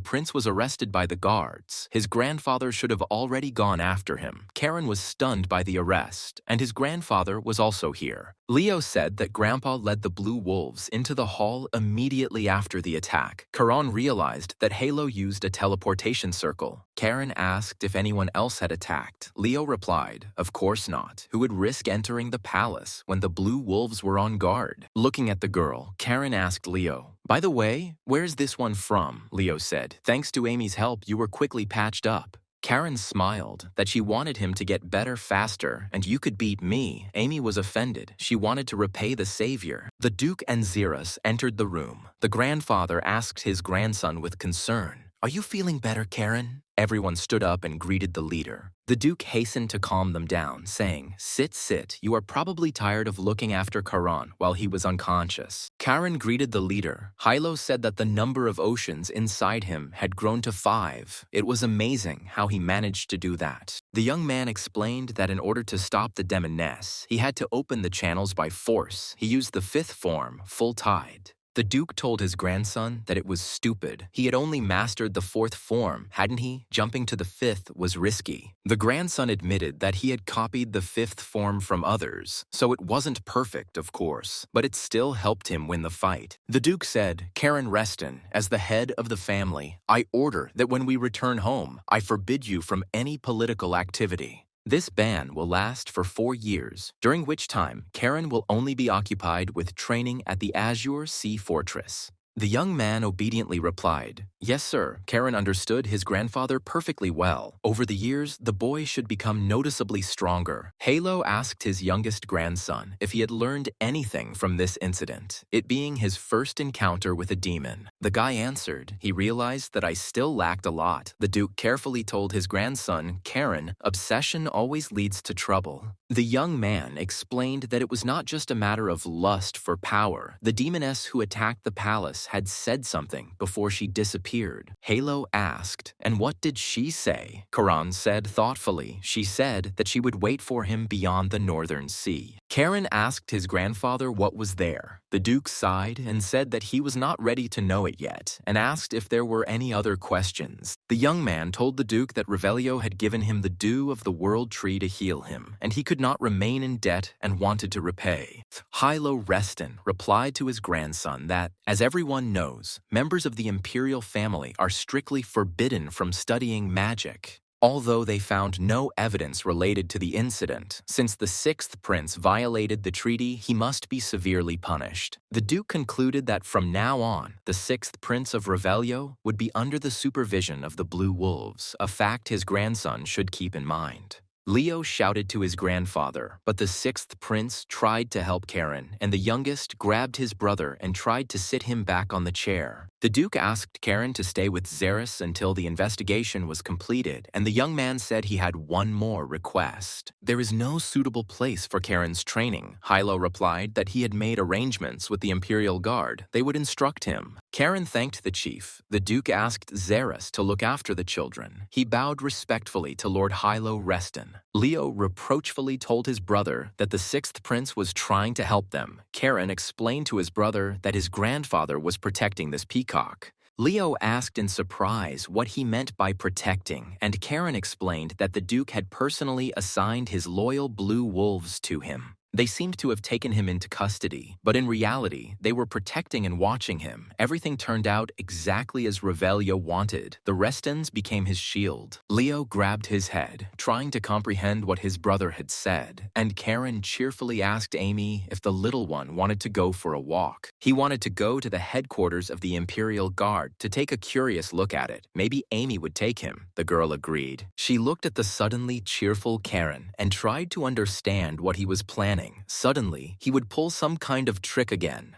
prince was arrested by the guards. His grandfather should have already gone after him. Karen was stunned by the arrest, and his grandfather was also here. Leo said that Grandpa led the Blue Wolves into the hall immediately after the attack. Karan realized that Halo used a teleportation circle. Karen asked if anyone else had attacked. Leo replied, of course not. Who would risk entering the palace when the Blue Wolves were on guard? Looking at the girl, Karen asked Leo, "By the way, where's this one from?" Leo said, "Thanks to Amy's help, you were quickly patched up." Karen smiled, that she wanted him to get better faster, and you could beat me. Amy was offended. She wanted to repay the savior. The Duke and Xeris entered the room. The grandfather asked his grandson with concern, "Are you feeling better, Karen?" Everyone stood up and greeted the leader. The Duke hastened to calm them down, saying, sit, you are probably tired of looking after Karan while he was unconscious." Karen greeted the leader. Hilo said that the number of oceans inside him had grown to 5. It was amazing how he managed to do that. The young man explained that in order to stop the demoness, he had to open the channels by force. He used the 5th form, full tide. The Duke told his grandson that it was stupid. He had only mastered the 4th form, hadn't he? Jumping to the 5th was risky. The grandson admitted that he had copied the 5th form from others, so it wasn't perfect, of course, but it still helped him win the fight. The Duke said, "Karen Reston, as the head of the family, I order that when we return home, I forbid you from any political activity. This ban will last for 4 years, during which time Karen will only be occupied with training at the Azure Sea Fortress." The young man obediently replied, "Yes, sir." Karen understood his grandfather perfectly well. Over the years, the boy should become noticeably stronger. Halo asked his youngest grandson if he had learned anything from this incident, it being his first encounter with a demon. The guy answered, "He realized that I still lacked a lot." The Duke carefully told his grandson, Karen, "Obsession always leads to trouble." The young man explained that it was not just a matter of lust for power. The demoness who attacked the palace had said something before she disappeared. Halo asked, "And what did she say?" Karan said thoughtfully, "She said that she would wait for him beyond the northern sea." Karen asked his grandfather what was there. The Duke sighed and said that he was not ready to know it yet, and asked if there were any other questions. The young man told the Duke that Revelio had given him the dew of the world tree to heal him, and he could not remain in debt and wanted to repay. Hilo Reston replied to his grandson that, as everyone knows, members of the imperial family are strictly forbidden from studying magic. Although they found no evidence related to the incident, since the sixth prince violated the treaty, he must be severely punished. The Duke concluded that from now on, the sixth prince of Revelio would be under the supervision of the Blue Wolves, a fact his grandson should keep in mind. Leo shouted to his grandfather, but the sixth prince tried to help Karen, and the youngest grabbed his brother and tried to sit him back on the chair. The Duke asked Karen to stay with Xeris until the investigation was completed, and the young man said he had one more request. "There is no suitable place for Karen's training." Hilo replied that he had made arrangements with the Imperial Guard. They would instruct him. Karen thanked the chief. The Duke asked Xeris to look after the children. He bowed respectfully to Lord Hilo Reston. Leo reproachfully told his brother that the sixth prince was trying to help them. Karen explained to his brother that his grandfather was protecting this peacock. Leo asked in surprise what he meant by protecting, and Karen explained that the Duke had personally assigned his loyal blue wolves to him. They seemed to have taken him into custody, but in reality, they were protecting and watching him. Everything turned out exactly as Revelio wanted. The Restons became his shield. Leo grabbed his head, trying to comprehend what his brother had said, and Karen cheerfully asked Amy if the little one wanted to go for a walk. He wanted to go to the headquarters of the Imperial Guard to take a curious look at it. Maybe Amy would take him, the girl agreed. She looked at the suddenly cheerful Karen and tried to understand what he was planning. Suddenly, he would pull some kind of trick again.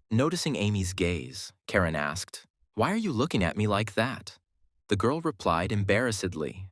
Noticing Amy's gaze, Karen asked, "Why are you looking at me like that?" The girl replied embarrassedly,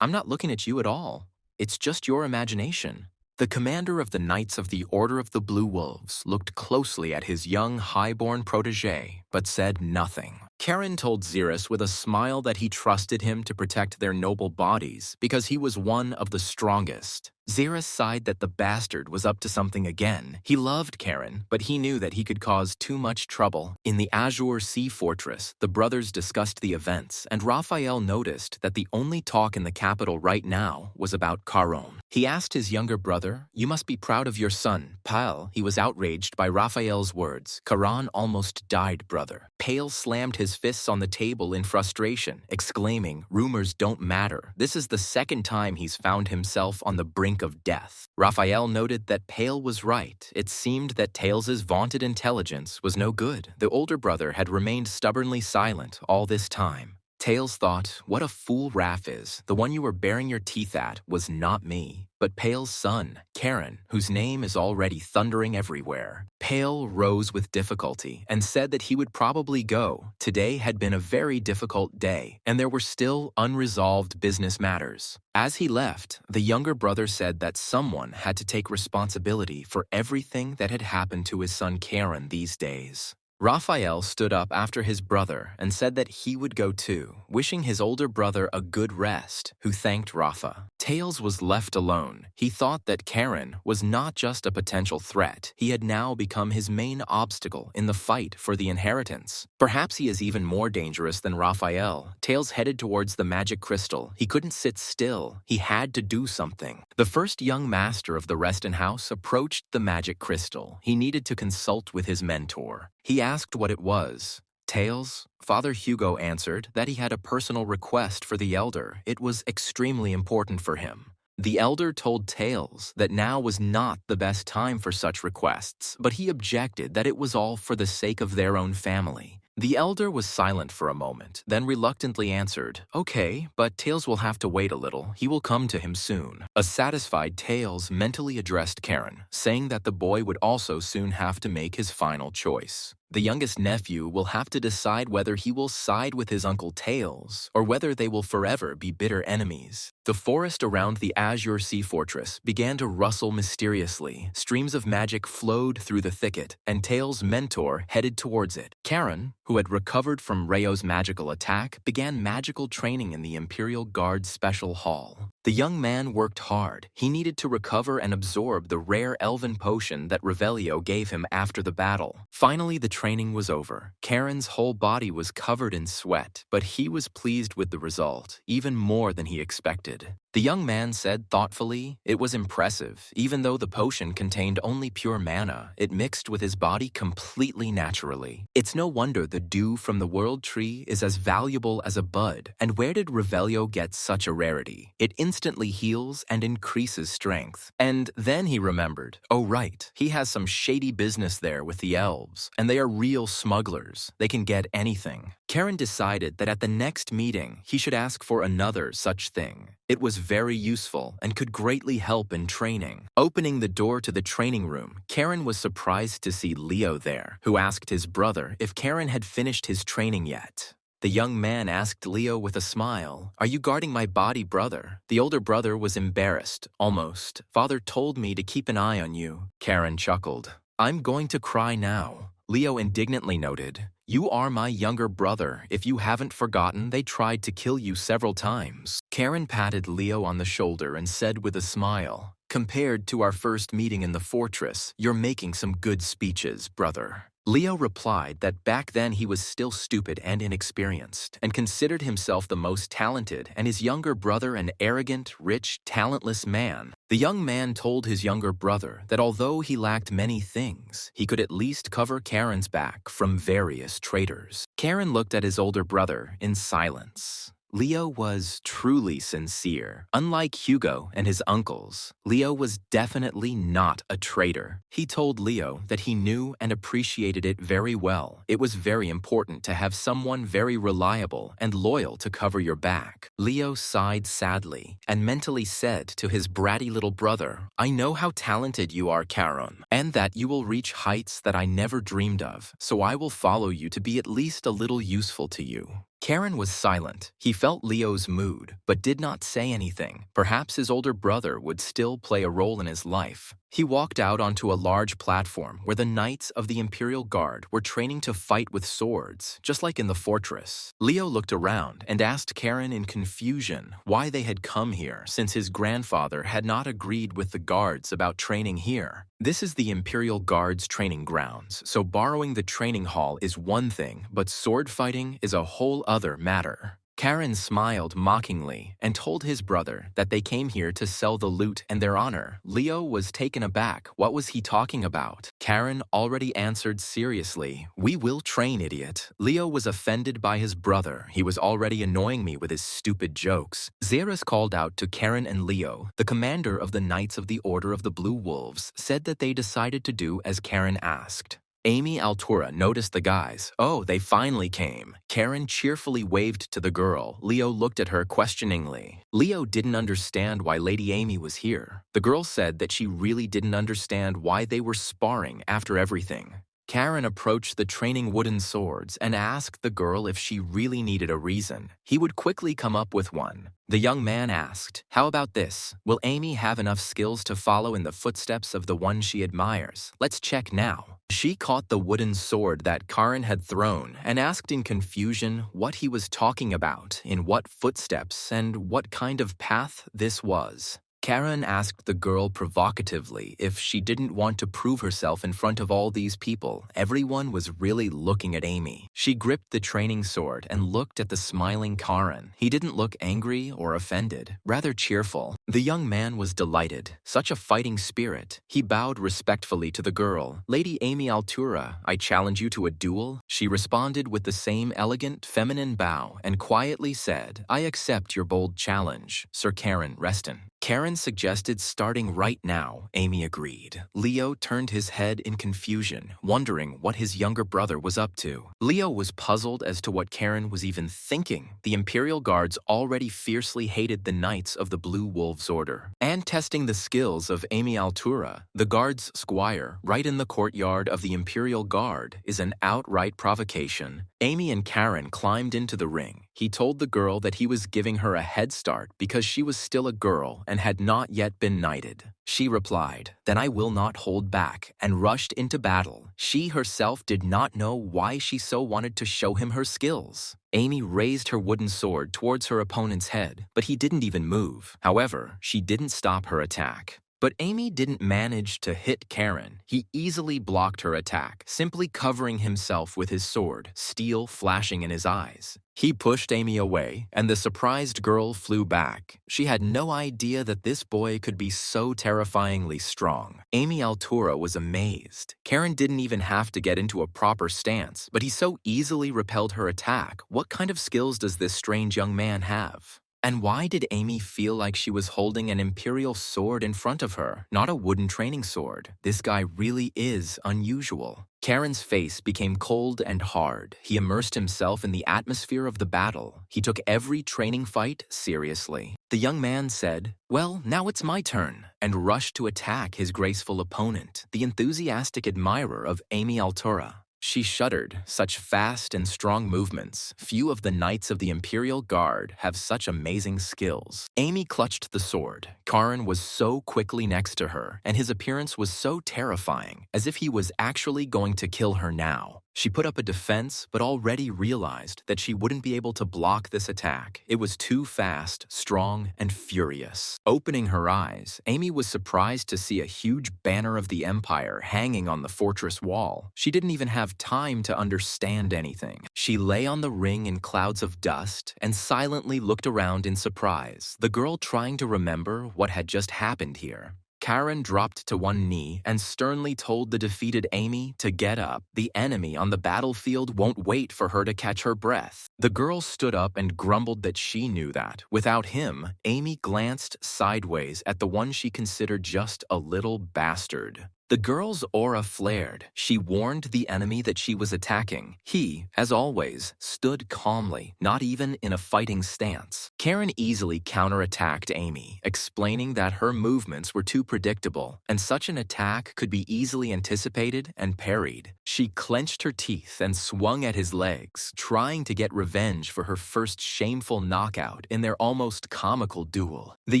"I'm not looking at you at all. It's just your imagination." The commander of the Knights of the Order of the Blue Wolves looked closely at his young, highborn protege, but said nothing. Karen told Xeris with a smile that he trusted him to protect their noble bodies because he was one of the strongest. Xeris sighed that the bastard was up to something again. He loved Karen, but he knew that he could cause too much trouble. In the Azure Sea Fortress, the brothers discussed the events, and Raphael noticed that the only talk in the capital right now was about Caron. He asked his younger brother, "You must be proud of your son, Pale." He was outraged by Raphael's words. "Caron almost died, brother." Pale slammed his fists on the table in frustration, exclaiming, "Rumors don't matter. This is the second time he's found himself on the brink of death." Raphael noted that Pale was right. It seemed that Tails's vaunted intelligence was no good. The older brother had remained stubbornly silent all this time. Tails thought, "What a fool Raph is. The one you were baring your teeth at was not me, but Pale's son, Karen, whose name is already thundering everywhere." Pale rose with difficulty and said that he would probably go. Today had been a very difficult day, and there were still unresolved business matters. As he left, the younger brother said that someone had to take responsibility for everything that had happened to his son Karen these days. Raphael stood up after his brother and said that he would go too, wishing his older brother a good rest, who thanked Rafa. Tails was left alone. He thought that Karen was not just a potential threat. He had now become his main obstacle in the fight for the inheritance. Perhaps he is even more dangerous than Raphael. Tails headed towards the magic crystal. He couldn't sit still. He had to do something. The first young master of the Reston house approached the magic crystal. He needed to consult with his mentor. He asked what it was. Tails, Father Hugo answered that he had a personal request for the elder. It was extremely important for him. The elder told Tails that now was not the best time for such requests, but he objected that it was all for the sake of their own family. The elder was silent for a moment, then reluctantly answered, "Okay, but Tails will have to wait a little. He will come to him soon." A satisfied Tails mentally addressed Karen, saying that the boy would also soon have to make his final choice. The youngest nephew will have to decide whether he will side with his uncle Tails or whether they will forever be bitter enemies. The forest around the Azure Sea Fortress began to rustle mysteriously. Streams of magic flowed through the thicket, and Tails' mentor headed towards it. Karen, who had recovered from Rayo's magical attack, began magical training in the Imperial Guard Special Hall. The young man worked hard. He needed to recover and absorb the rare elven potion that Revelio gave him after the battle. Finally, the training was over. Karen's whole body was covered in sweat, but he was pleased with the result, even more than he expected. The young man said thoughtfully, "It was impressive. Even though the potion contained only pure mana, it mixed with his body completely naturally. It's no wonder the dew from the World Tree is as valuable as a bud. And where did Revelio get such a rarity? It instantly heals and increases strength." And then he remembered, oh right, he has some shady business there with the elves, and they are real smugglers. They can get anything. Karen decided that at the next meeting, he should ask for another such thing. It was very useful and could greatly help in training. Opening the door to the training room, Karen was surprised to see Leo there, who asked his brother if Karen had finished his training yet. The young man asked Leo with a smile, "Are you guarding my body, brother?" The older brother was embarrassed, almost. "Father told me to keep an eye on you." Karen chuckled. "I'm going to cry now." Leo indignantly noted, "You are my younger brother. If you haven't forgotten, they tried to kill you several times." Karen patted Leo on the shoulder and said with a smile, "Compared to our first meeting in the fortress, you're making some good speeches, brother." Leo replied that back then he was still stupid and inexperienced, and considered himself the most talented, and his younger brother an arrogant, rich, talentless man. The young man told his younger brother that although he lacked many things, he could at least cover Karen's back from various traitors. Karen looked at his older brother in silence. Leo was truly sincere. Unlike Hugo and his uncles, Leo was definitely not a traitor. He told Leo that he knew and appreciated it very well. It was very important to have someone very reliable and loyal to cover your back. Leo sighed sadly and mentally said to his bratty little brother, "I know how talented you are, Karen, and that you will reach heights that I never dreamed of, so I will follow you to be at least a little useful to you." Karen was silent. He felt Leo's mood, but did not say anything. Perhaps his older brother would still play a role in his life. He walked out onto a large platform where the knights of the Imperial Guard were training to fight with swords, just like in the fortress. Leo looked around and asked Karen in confusion why they had come here, since his grandfather had not agreed with the guards about training here. This is the Imperial Guard's training grounds, so borrowing the training hall is one thing, but sword fighting is a whole other matter. Karen smiled mockingly and told his brother that they came here to sell the loot and their honor. Leo was taken aback. What was he talking about? Karen already answered seriously, "We will train, idiot." Leo was offended by his brother. He was already annoying me with his stupid jokes. Xeris called out to Karen and Leo. The commander of the Knights of the Order of the Blue Wolves said that they decided to do as Karen asked. Amy Altura noticed the guys. "Oh, they finally came." Karen cheerfully waved to the girl. Leo looked at her questioningly. Leo didn't understand why Lady Amy was here. The girl said that she really didn't understand why they were sparring after everything. Karen approached the training wooden swords and asked the girl if she really needed a reason. He would quickly come up with one. The young man asked, "How about this? Will Amy have enough skills to follow in the footsteps of the one she admires? Let's check now." She caught the wooden sword that Karen had thrown and asked in confusion what he was talking about, in what footsteps, and what kind of path this was. Karen asked the girl provocatively if she didn't want to prove herself in front of all these people. Everyone was really looking at Amy. She gripped the training sword and looked at the smiling Karen. He didn't look angry or offended, rather cheerful. The young man was delighted. Such a fighting spirit. He bowed respectfully to the girl. "Lady Amy Altura, I challenge you to a duel." She responded with the same elegant, feminine bow and quietly said, "I accept your bold challenge, Sir Karen Reston." Karen suggested starting right now, Amy agreed. Leo turned his head in confusion, wondering what his younger brother was up to. Leo was puzzled as to what Karen was even thinking. The Imperial Guards already fiercely hated the Knights of the Blue Wolves Order. And testing the skills of Amy Altura, the guard's squire, right in the courtyard of the Imperial Guard, is an outright provocation. Amy and Karen climbed into the ring. He told the girl that he was giving her a head start because she was still a girl and had not yet been knighted. She replied, "Then I will not hold back," and rushed into battle. She herself did not know why she so wanted to show him her skills. Amy raised her wooden sword towards her opponent's head, but he didn't even move. However, she didn't stop her attack. But Amy didn't manage to hit Karen. He easily blocked her attack, simply covering himself with his sword, steel flashing in his eyes. He pushed Amy away, and the surprised girl flew back. She had no idea that this boy could be so terrifyingly strong. Amy Altura was amazed. Karen didn't even have to get into a proper stance, but he so easily repelled her attack. What kind of skills does this strange young man have? And why did Amy feel like she was holding an imperial sword in front of her, not a wooden training sword? This guy really is unusual. Karen's face became cold and hard. He immersed himself in the atmosphere of the battle. He took every training fight seriously. The young man said, "Well, now it's my turn," and rushed to attack his graceful opponent, the enthusiastic admirer of Amy Altura. She shuddered. Such fast and strong movements. Few of the knights of the Imperial Guard have such amazing skills. Amy clutched the sword. Karen was so quickly next to her, and his appearance was so terrifying, as if he was actually going to kill her now. She put up a defense, but already realized that she wouldn't be able to block this attack. It was too fast, strong, and furious. Opening her eyes, Amy was surprised to see a huge banner of the Empire hanging on the fortress wall. She didn't even have time to understand anything. She lay on the ring in clouds of dust and silently looked around in surprise, the girl trying to remember what had just happened here. Karen dropped to one knee and sternly told the defeated Amy to get up. The enemy on the battlefield won't wait for her to catch her breath. The girl stood up and grumbled that she knew that. Without him, Amy glanced sideways at the one she considered just a little bastard. The girl's aura flared. She warned the enemy that she was attacking. He, as always, stood calmly, not even in a fighting stance. Karen easily counterattacked Amy, explaining that her movements were too predictable, and such an attack could be easily anticipated and parried. She clenched her teeth and swung at his legs, trying to get revenge for her first shameful knockout in their almost comical duel. The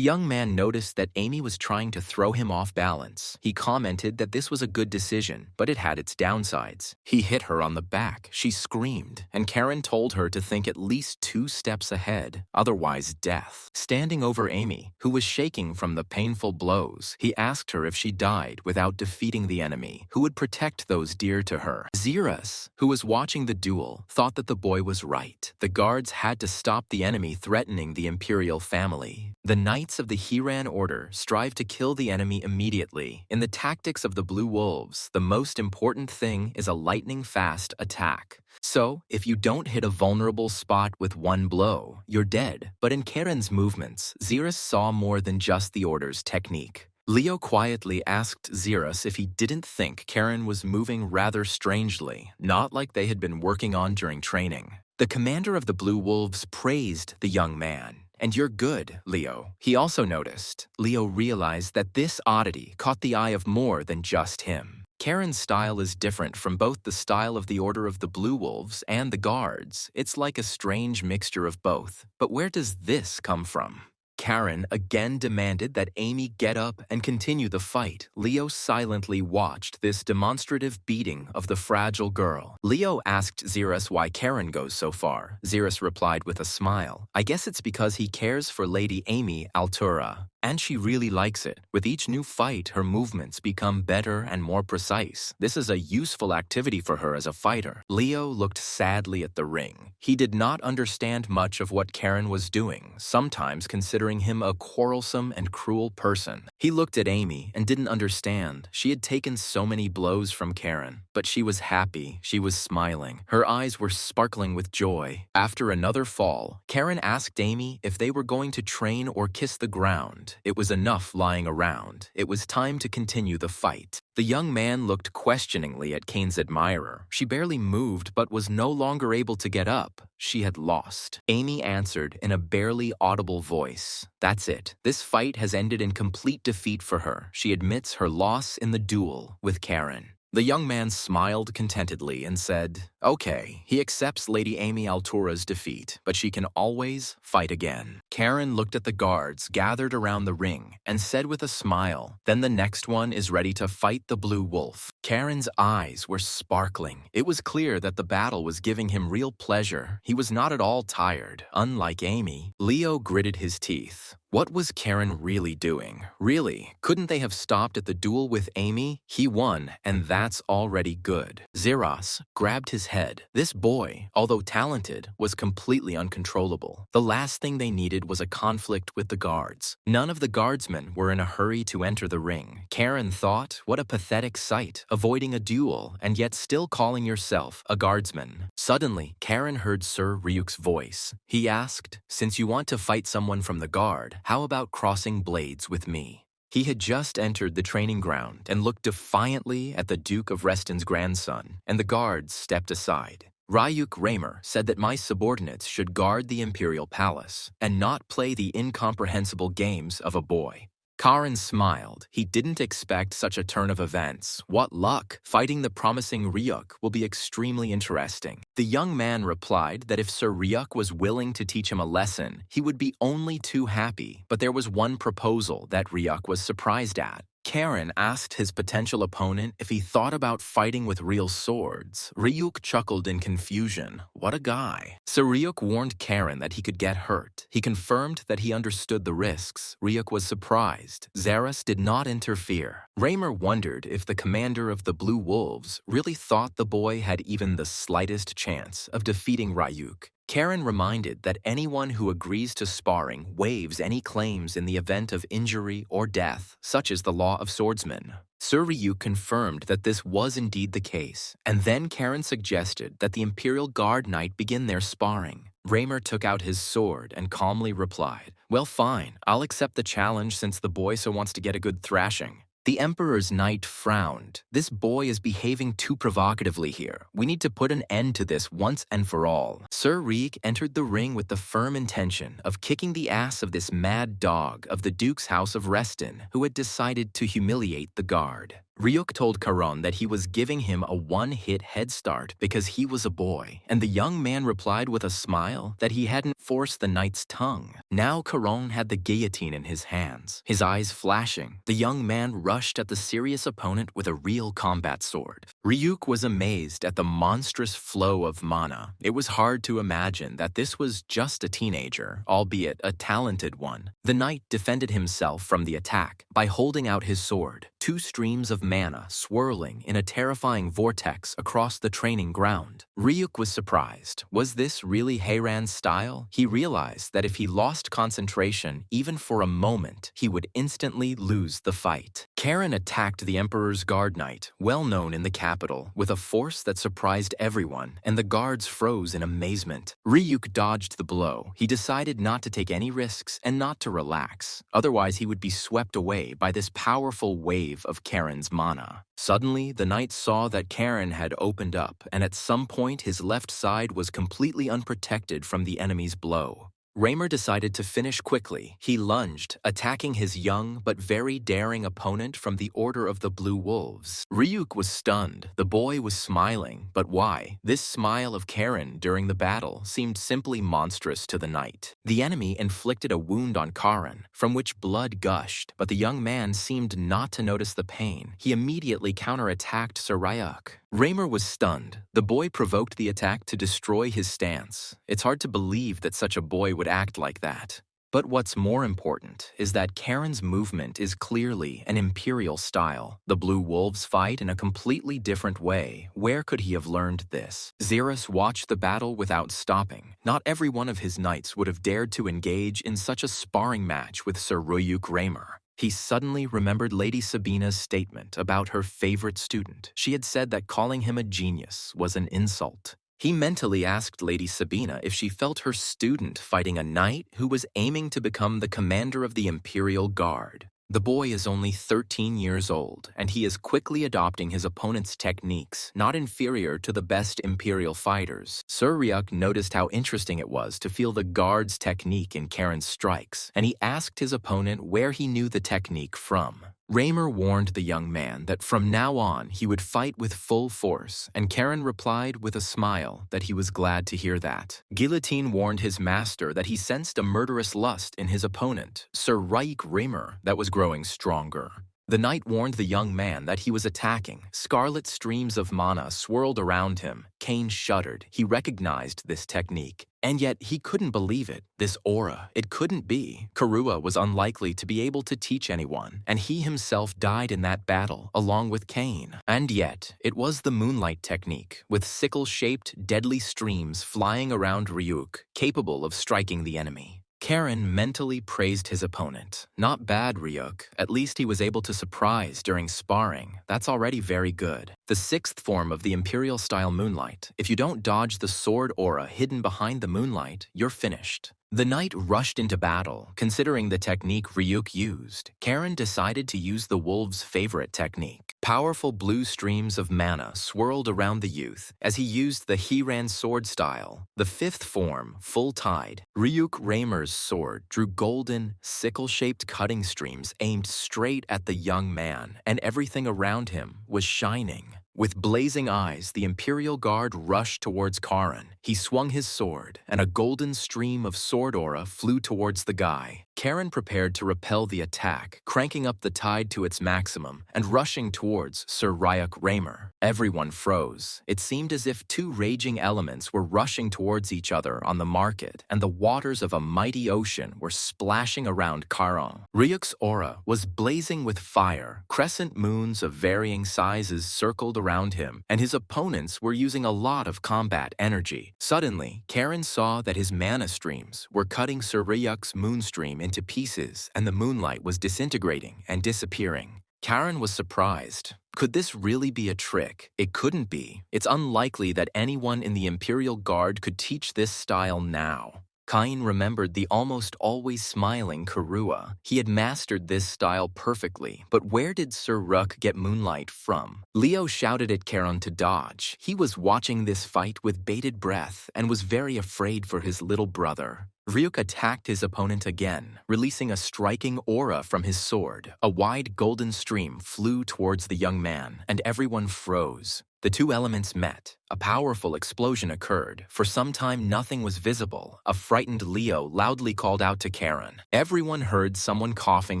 young man noticed that Amy was trying to throw him off balance. He commented that this was a good decision, but it had its downsides. He hit her on the back. She screamed, and Karen told her to think at least 2 steps ahead, otherwise death. Standing over Amy, who was shaking from the painful blows, he asked her if she died without defeating the enemy, who would protect those dear to her. Xeris, who was watching the duel, thought that the boy was right. The guards had to stop the enemy threatening the imperial family. The Knights of the Hiran Order strive to kill the enemy immediately. In the tactics of the Blue Wolves, the most important thing is a lightning-fast attack. So, if you don't hit a vulnerable spot with one blow, you're dead. But in Karen's movements, Xeris saw more than just the Order's technique. Leo quietly asked Xeris if he didn't think Karen was moving rather strangely, not like they had been working on during training. The commander of the Blue Wolves praised the young man. "And you're good, Leo." He also noticed. Leo realized that this oddity caught the eye of more than just him. Karen's style is different from both the style of the Order of the Blue Wolves and the Guards. It's like a strange mixture of both. But where does this come from? Karen again demanded that Amy get up and continue the fight. Leo silently watched this demonstrative beating of the fragile girl. Leo asked Xeris why Karen goes so far. Xeris replied with a smile. "I guess it's because he cares for Lady Amy Altura. And she really likes it. With each new fight, her movements become better and more precise. This is a useful activity for her as a fighter." Leo looked sadly at the ring. He did not understand much of what Karen was doing, sometimes considering him a quarrelsome and cruel person. He looked at Amy and didn't understand. She had taken so many blows from Karen, but she was happy. She was smiling. Her eyes were sparkling with joy. After another fall, Karen asked Amy if they were going to train or kiss the ground. thought. It was enough lying around. It was time to continue the fight. The young man looked questioningly at Kane's admirer. She barely moved but was no longer able to get up. She had lost. Amy answered in a barely audible voice. That's it. This fight has ended in complete defeat for her. She admits her loss in the duel with Karen. The young man smiled contentedly and said, okay, he accepts Lady Amy Altura's defeat, but she can always fight again. Karen looked at the guards gathered around the ring and said with a smile, then the next one is ready to fight the blue wolf. Karen's eyes were sparkling. It was clear that the battle was giving him real pleasure. He was not at all tired, unlike Amy. Leo gritted his teeth. What was Karen really doing? Really, couldn't they have stopped at the duel with Amy? He won, and that's already good. Zeros grabbed his head. This boy, although talented, was completely uncontrollable. The last thing they needed was a conflict with the guards. None of the guardsmen were in a hurry to enter the ring. Karen thought, what a pathetic sight, avoiding a duel and yet still calling yourself a guardsman. Suddenly, Karen heard Sir Ryuk's voice. He asked, since you want to fight someone from the guard, how about crossing blades with me? He had just entered the training ground and looked defiantly at the Duke of Reston's grandson, and the guards stepped aside. Ryuk Raymer said that my subordinates should guard the Imperial Palace and not play the incomprehensible games of a boy. Karan smiled. He didn't expect such a turn of events. What luck! Fighting the promising Ryuk will be extremely interesting. The young man replied that if Sir Ryuk was willing to teach him a lesson, he would be only too happy, but there was one proposal that Ryuk was surprised at. Karen asked his potential opponent if he thought about fighting with real swords. Ryuk chuckled in confusion. What a guy. So Ryuk warned Karen that he could get hurt. He confirmed that he understood the risks. Ryuk was surprised. Zeros did not interfere. Raymer wondered if the commander of the Blue Wolves really thought the boy had even the slightest chance of defeating Ryuk. Karen reminded that anyone who agrees to sparring waives any claims in the event of injury or death, such as the law of swordsmen. Sir Ryuk confirmed that this was indeed the case, and then Karen suggested that the Imperial Guard Knight begin their sparring. Raymer took out his sword and calmly replied, well, fine, I'll accept the challenge since the boy so wants to get a good thrashing. The Emperor's knight frowned. This boy is behaving too provocatively here. We need to put an end to this once and for all. Sir Ryuk entered the ring with the firm intention of kicking the ass of this mad dog of the Duke's House of Reston, who had decided to humiliate the guard. Ryuk told Karan that he was giving him a one-hit head start because he was a boy, and the young man replied with a smile that he hadn't forced the knight's tongue. Now Karan had the guillotine in his hands. His eyes flashing, the young man rushed at the serious opponent with a real combat sword. Ryuk was amazed at the monstrous flow of mana. It was hard to imagine that this was just a teenager, albeit a talented one. The knight defended himself from the attack by holding out his sword. Two streams of mana swirling in a terrifying vortex across the training ground. Ryuk was surprised. Was this really Heiran's style? He realized that if he lost concentration even for a moment, he would instantly lose the fight. Karen attacked the Emperor's Guard Knight, well known in the capital, with a force that surprised everyone, and the guards froze in amazement. Ryuk dodged the blow. He decided not to take any risks and not to relax. Otherwise, he would be swept away by this powerful wave of Karen's mana. Suddenly, the knight saw that Karen had opened up, and at some point his left side was completely unprotected from the enemy's blow. Raymer decided to finish quickly. He lunged, attacking his young but very daring opponent from the Order of the Blue Wolves. Ryuk was stunned. The boy was smiling, but why? This smile of Karen during the battle seemed simply monstrous to the knight. The enemy inflicted a wound on Karan, from which blood gushed, but the young man seemed not to notice the pain. He immediately counterattacked Sir Ryuk. Raymer was stunned. The boy provoked the attack to destroy his stance. It's hard to believe that such a boy would act like that. But what's more important is that Karen's movement is clearly an imperial style. The Blue Wolves fight in a completely different way. Where could he have learned this? Zeros watched the battle without stopping. Not every one of his knights would have dared to engage in such a sparring match with Sir Ryuk Raymer. He suddenly remembered Lady Sabina's statement about her favorite student. She had said that calling him a genius was an insult. He mentally asked Lady Sabina if she felt her student fighting a knight who was aiming to become the commander of the Imperial Guard. The boy is only 13 years old, and he is quickly adopting his opponent's techniques, not inferior to the best Imperial fighters. Sir Ryuk noticed how interesting it was to feel the guard's technique in Karen's strikes, and he asked his opponent where he knew the technique from. Raymer warned the young man that from now on he would fight with full force, and Karen replied with a smile that he was glad to hear that. Guillotine warned his master that he sensed a murderous lust in his opponent, Sir Ryuk Raymer, that was growing stronger. The knight warned the young man that he was attacking. Scarlet streams of mana swirled around him. Kane shuddered. He recognized this technique. And yet he couldn't believe it. This aura, it couldn't be. Kurua was unlikely to be able to teach anyone, and he himself died in that battle, along with Kane. And yet, it was the moonlight technique, with sickle-shaped, deadly streams flying around Ryuk, capable of striking the enemy. Karen mentally praised his opponent. Not bad, Ryuk. At least he was able to surprise during sparring. That's already very good. The sixth form of the Imperial-style moonlight. If you don't dodge the sword aura hidden behind the moonlight, you're finished. The knight rushed into battle. Considering the technique Ryuk used, Karen decided to use the wolf's favorite technique. Powerful blue streams of mana swirled around the youth as he used the Hiran sword style. The fifth form, full tide. Ryuk Raymer's sword drew golden, sickle-shaped cutting streams aimed straight at the young man, and everything around him was shining. With blazing eyes, the Imperial Guard rushed towards Karen. He swung his sword, and a golden stream of sword aura flew towards the guy. Karen prepared to repel the attack, cranking up the tide to its maximum and rushing towards Sir Ryuk Raymer. Everyone froze. It seemed as if two raging elements were rushing towards each other on the market, and the waters of a mighty ocean were splashing around Karen. Ryuk's aura was blazing with fire. Crescent moons of varying sizes circled around him, and his opponents were using a lot of combat energy. Suddenly, Karen saw that his mana streams were cutting Sir Ryuk's moonstream into pieces, and the moonlight was disintegrating and disappearing. Karen was surprised. Could this really be a trick? It couldn't be. It's unlikely that anyone in the Imperial Guard could teach this style now. Kain remembered the almost always smiling Kurua. He had mastered this style perfectly, but where did Sir Ryuk get moonlight from? Leo shouted at Karen to dodge. He was watching this fight with bated breath and was very afraid for his little brother. Ryuk attacked his opponent again, releasing a striking aura from his sword. A wide golden stream flew towards the young man, and everyone froze. The two elements met. A powerful explosion occurred. For some time, nothing was visible. A frightened Leo loudly called out to Karen. Everyone heard someone coughing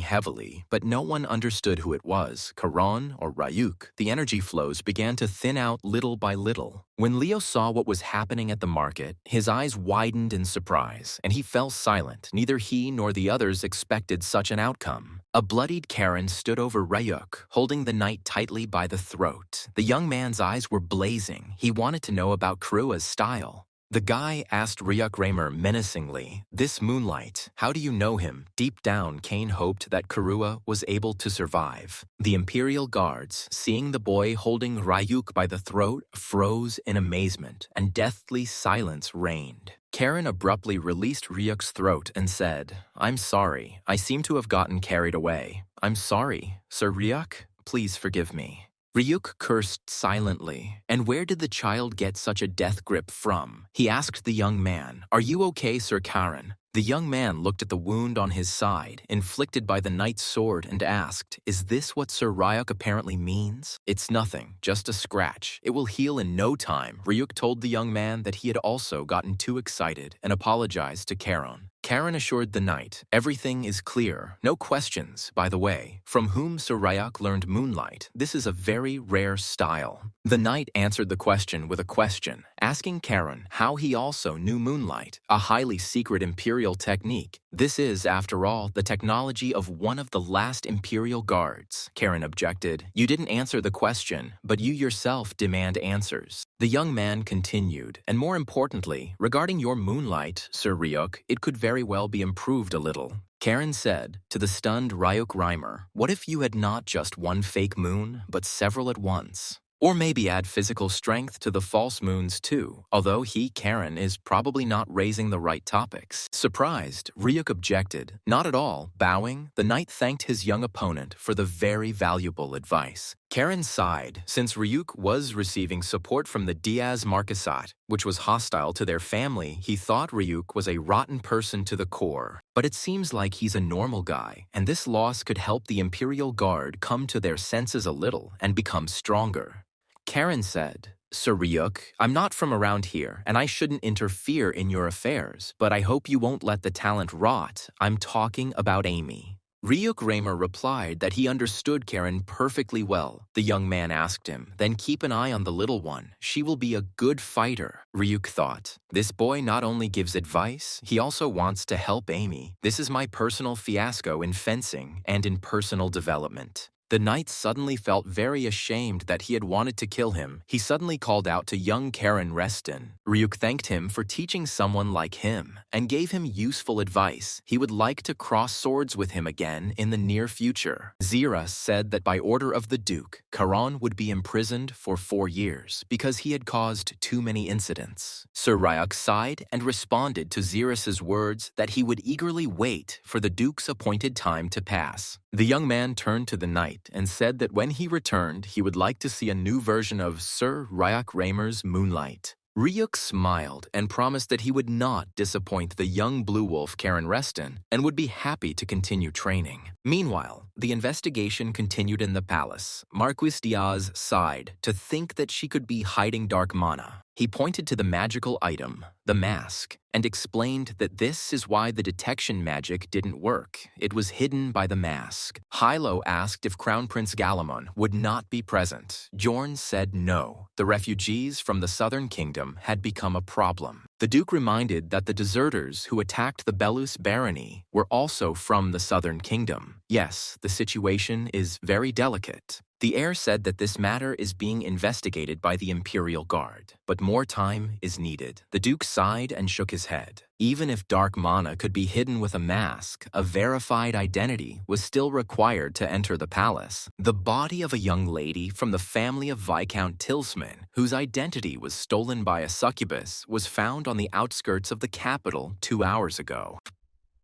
heavily, but no one understood who it was, Karen or Ryuk. The energy flows began to thin out little by little. When Leo saw what was happening at the market, his eyes widened in surprise, and he fell silent. Neither he nor the others expected such an outcome. A bloodied Karen stood over Ryuk, holding the knight tightly by the throat. The young man's eyes were blazing. He wanted to know about Kurua's style. The guy asked Ryuk Raymer menacingly, "This moonlight, how do you know him?" Deep down, Kane hoped that Kurua was able to survive. The Imperial Guards, seeing the boy holding Ryuk by the throat, froze in amazement, and deathly silence reigned. Karen abruptly released Ryuk's throat and said, "I'm sorry. I seem to have gotten carried away. I'm sorry, Sir Ryuk. Please forgive me." Ryuk cursed silently. And where did the child get such a death grip from? He asked the young man, "Are you okay, Sir Karen?" The young man looked at the wound on his side, inflicted by the knight's sword, and asked, "Is this what Sir Ryuk apparently means?" "It's nothing, just a scratch. It will heal in no time." Ryuk told the young man that he had also gotten too excited and apologized to Karen. Karen assured the knight, "Everything is clear. No questions, by the way. From whom Sir Ryuk learned moonlight. This is a very rare style." The knight answered the question with a question, asking Karen how he also knew moonlight, a highly secret imperial technique. "This is, after all, the technology of one of the last Imperial Guards." Karen objected. "You didn't answer the question, but you yourself demand answers." The young man continued, "And more importantly, regarding your moonlight, Sir Ryuk, it could very well be improved a little." Karen said to the stunned Ryuk Raymer, "What if you had not just one fake moon, but several at once?" Or maybe add physical strength to the false moons too, although he, Karen, is probably not raising the right topics. Surprised, Ryuk objected. Not at all. Bowing, the knight thanked his young opponent for the very valuable advice. Karen sighed, since Ryuk was receiving support from the Diaz Marquisate, which was hostile to their family. He thought Ryuk was a rotten person to the core. But it seems like he's a normal guy, and this loss could help the Imperial Guard come to their senses a little and become stronger. Karen said, Sir Ryuk, I'm not from around here, and I shouldn't interfere in your affairs, but I hope you won't let the talent rot. I'm talking about Amy. Ryuk Raymer replied that he understood Karen perfectly well. The young man asked him, then keep an eye on the little one. She will be a good fighter. Ryuk thought, this boy not only gives advice, he also wants to help Amy. This is my personal fiasco in fencing and in personal development. The knight suddenly felt very ashamed that he had wanted to kill him. He suddenly called out to young Karen Reston. Ryuk thanked him for teaching someone like him and gave him useful advice. He would like to cross swords with him again in the near future. Zira said that by order of the Duke, Karan would be imprisoned for 4 years because he had caused too many incidents. Sir Ryuk sighed and responded to Ziras's words that he would eagerly wait for the Duke's appointed time to pass. The young man turned to the knight and said that when he returned, he would like to see a new version of Sir Ryuk Raymer's Moonlight. Ryuk smiled and promised that he would not disappoint the young blue wolf Karen Reston and would be happy to continue training. Meanwhile, the investigation continued in the palace. Marquis Diaz sighed to think that she could be hiding dark mana. He pointed to the magical item, the mask, and explained that this is why the detection magic didn't work. It was hidden by the mask. Hilo asked if Crown Prince Galamon would not be present. Jorn said no. The refugees from the southern kingdom had become a problem. The Duke reminded that the deserters who attacked the Belus barony were also from the southern kingdom. Yes, the situation is very delicate. The heir said that this matter is being investigated by the Imperial Guard, but more time is needed. The Duke sighed and shook his head. Even if dark mana could be hidden with a mask, a verified identity was still required to enter the palace. The body of a young lady from the family of Viscount Tilsman, whose identity was stolen by a succubus, was found on the outskirts of the capital 2 hours ago.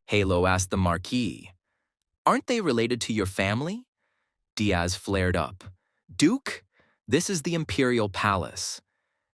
Halo asked the Marquis, "Aren't they related to your family?" Diaz flared up. "Duke, this is the Imperial Palace,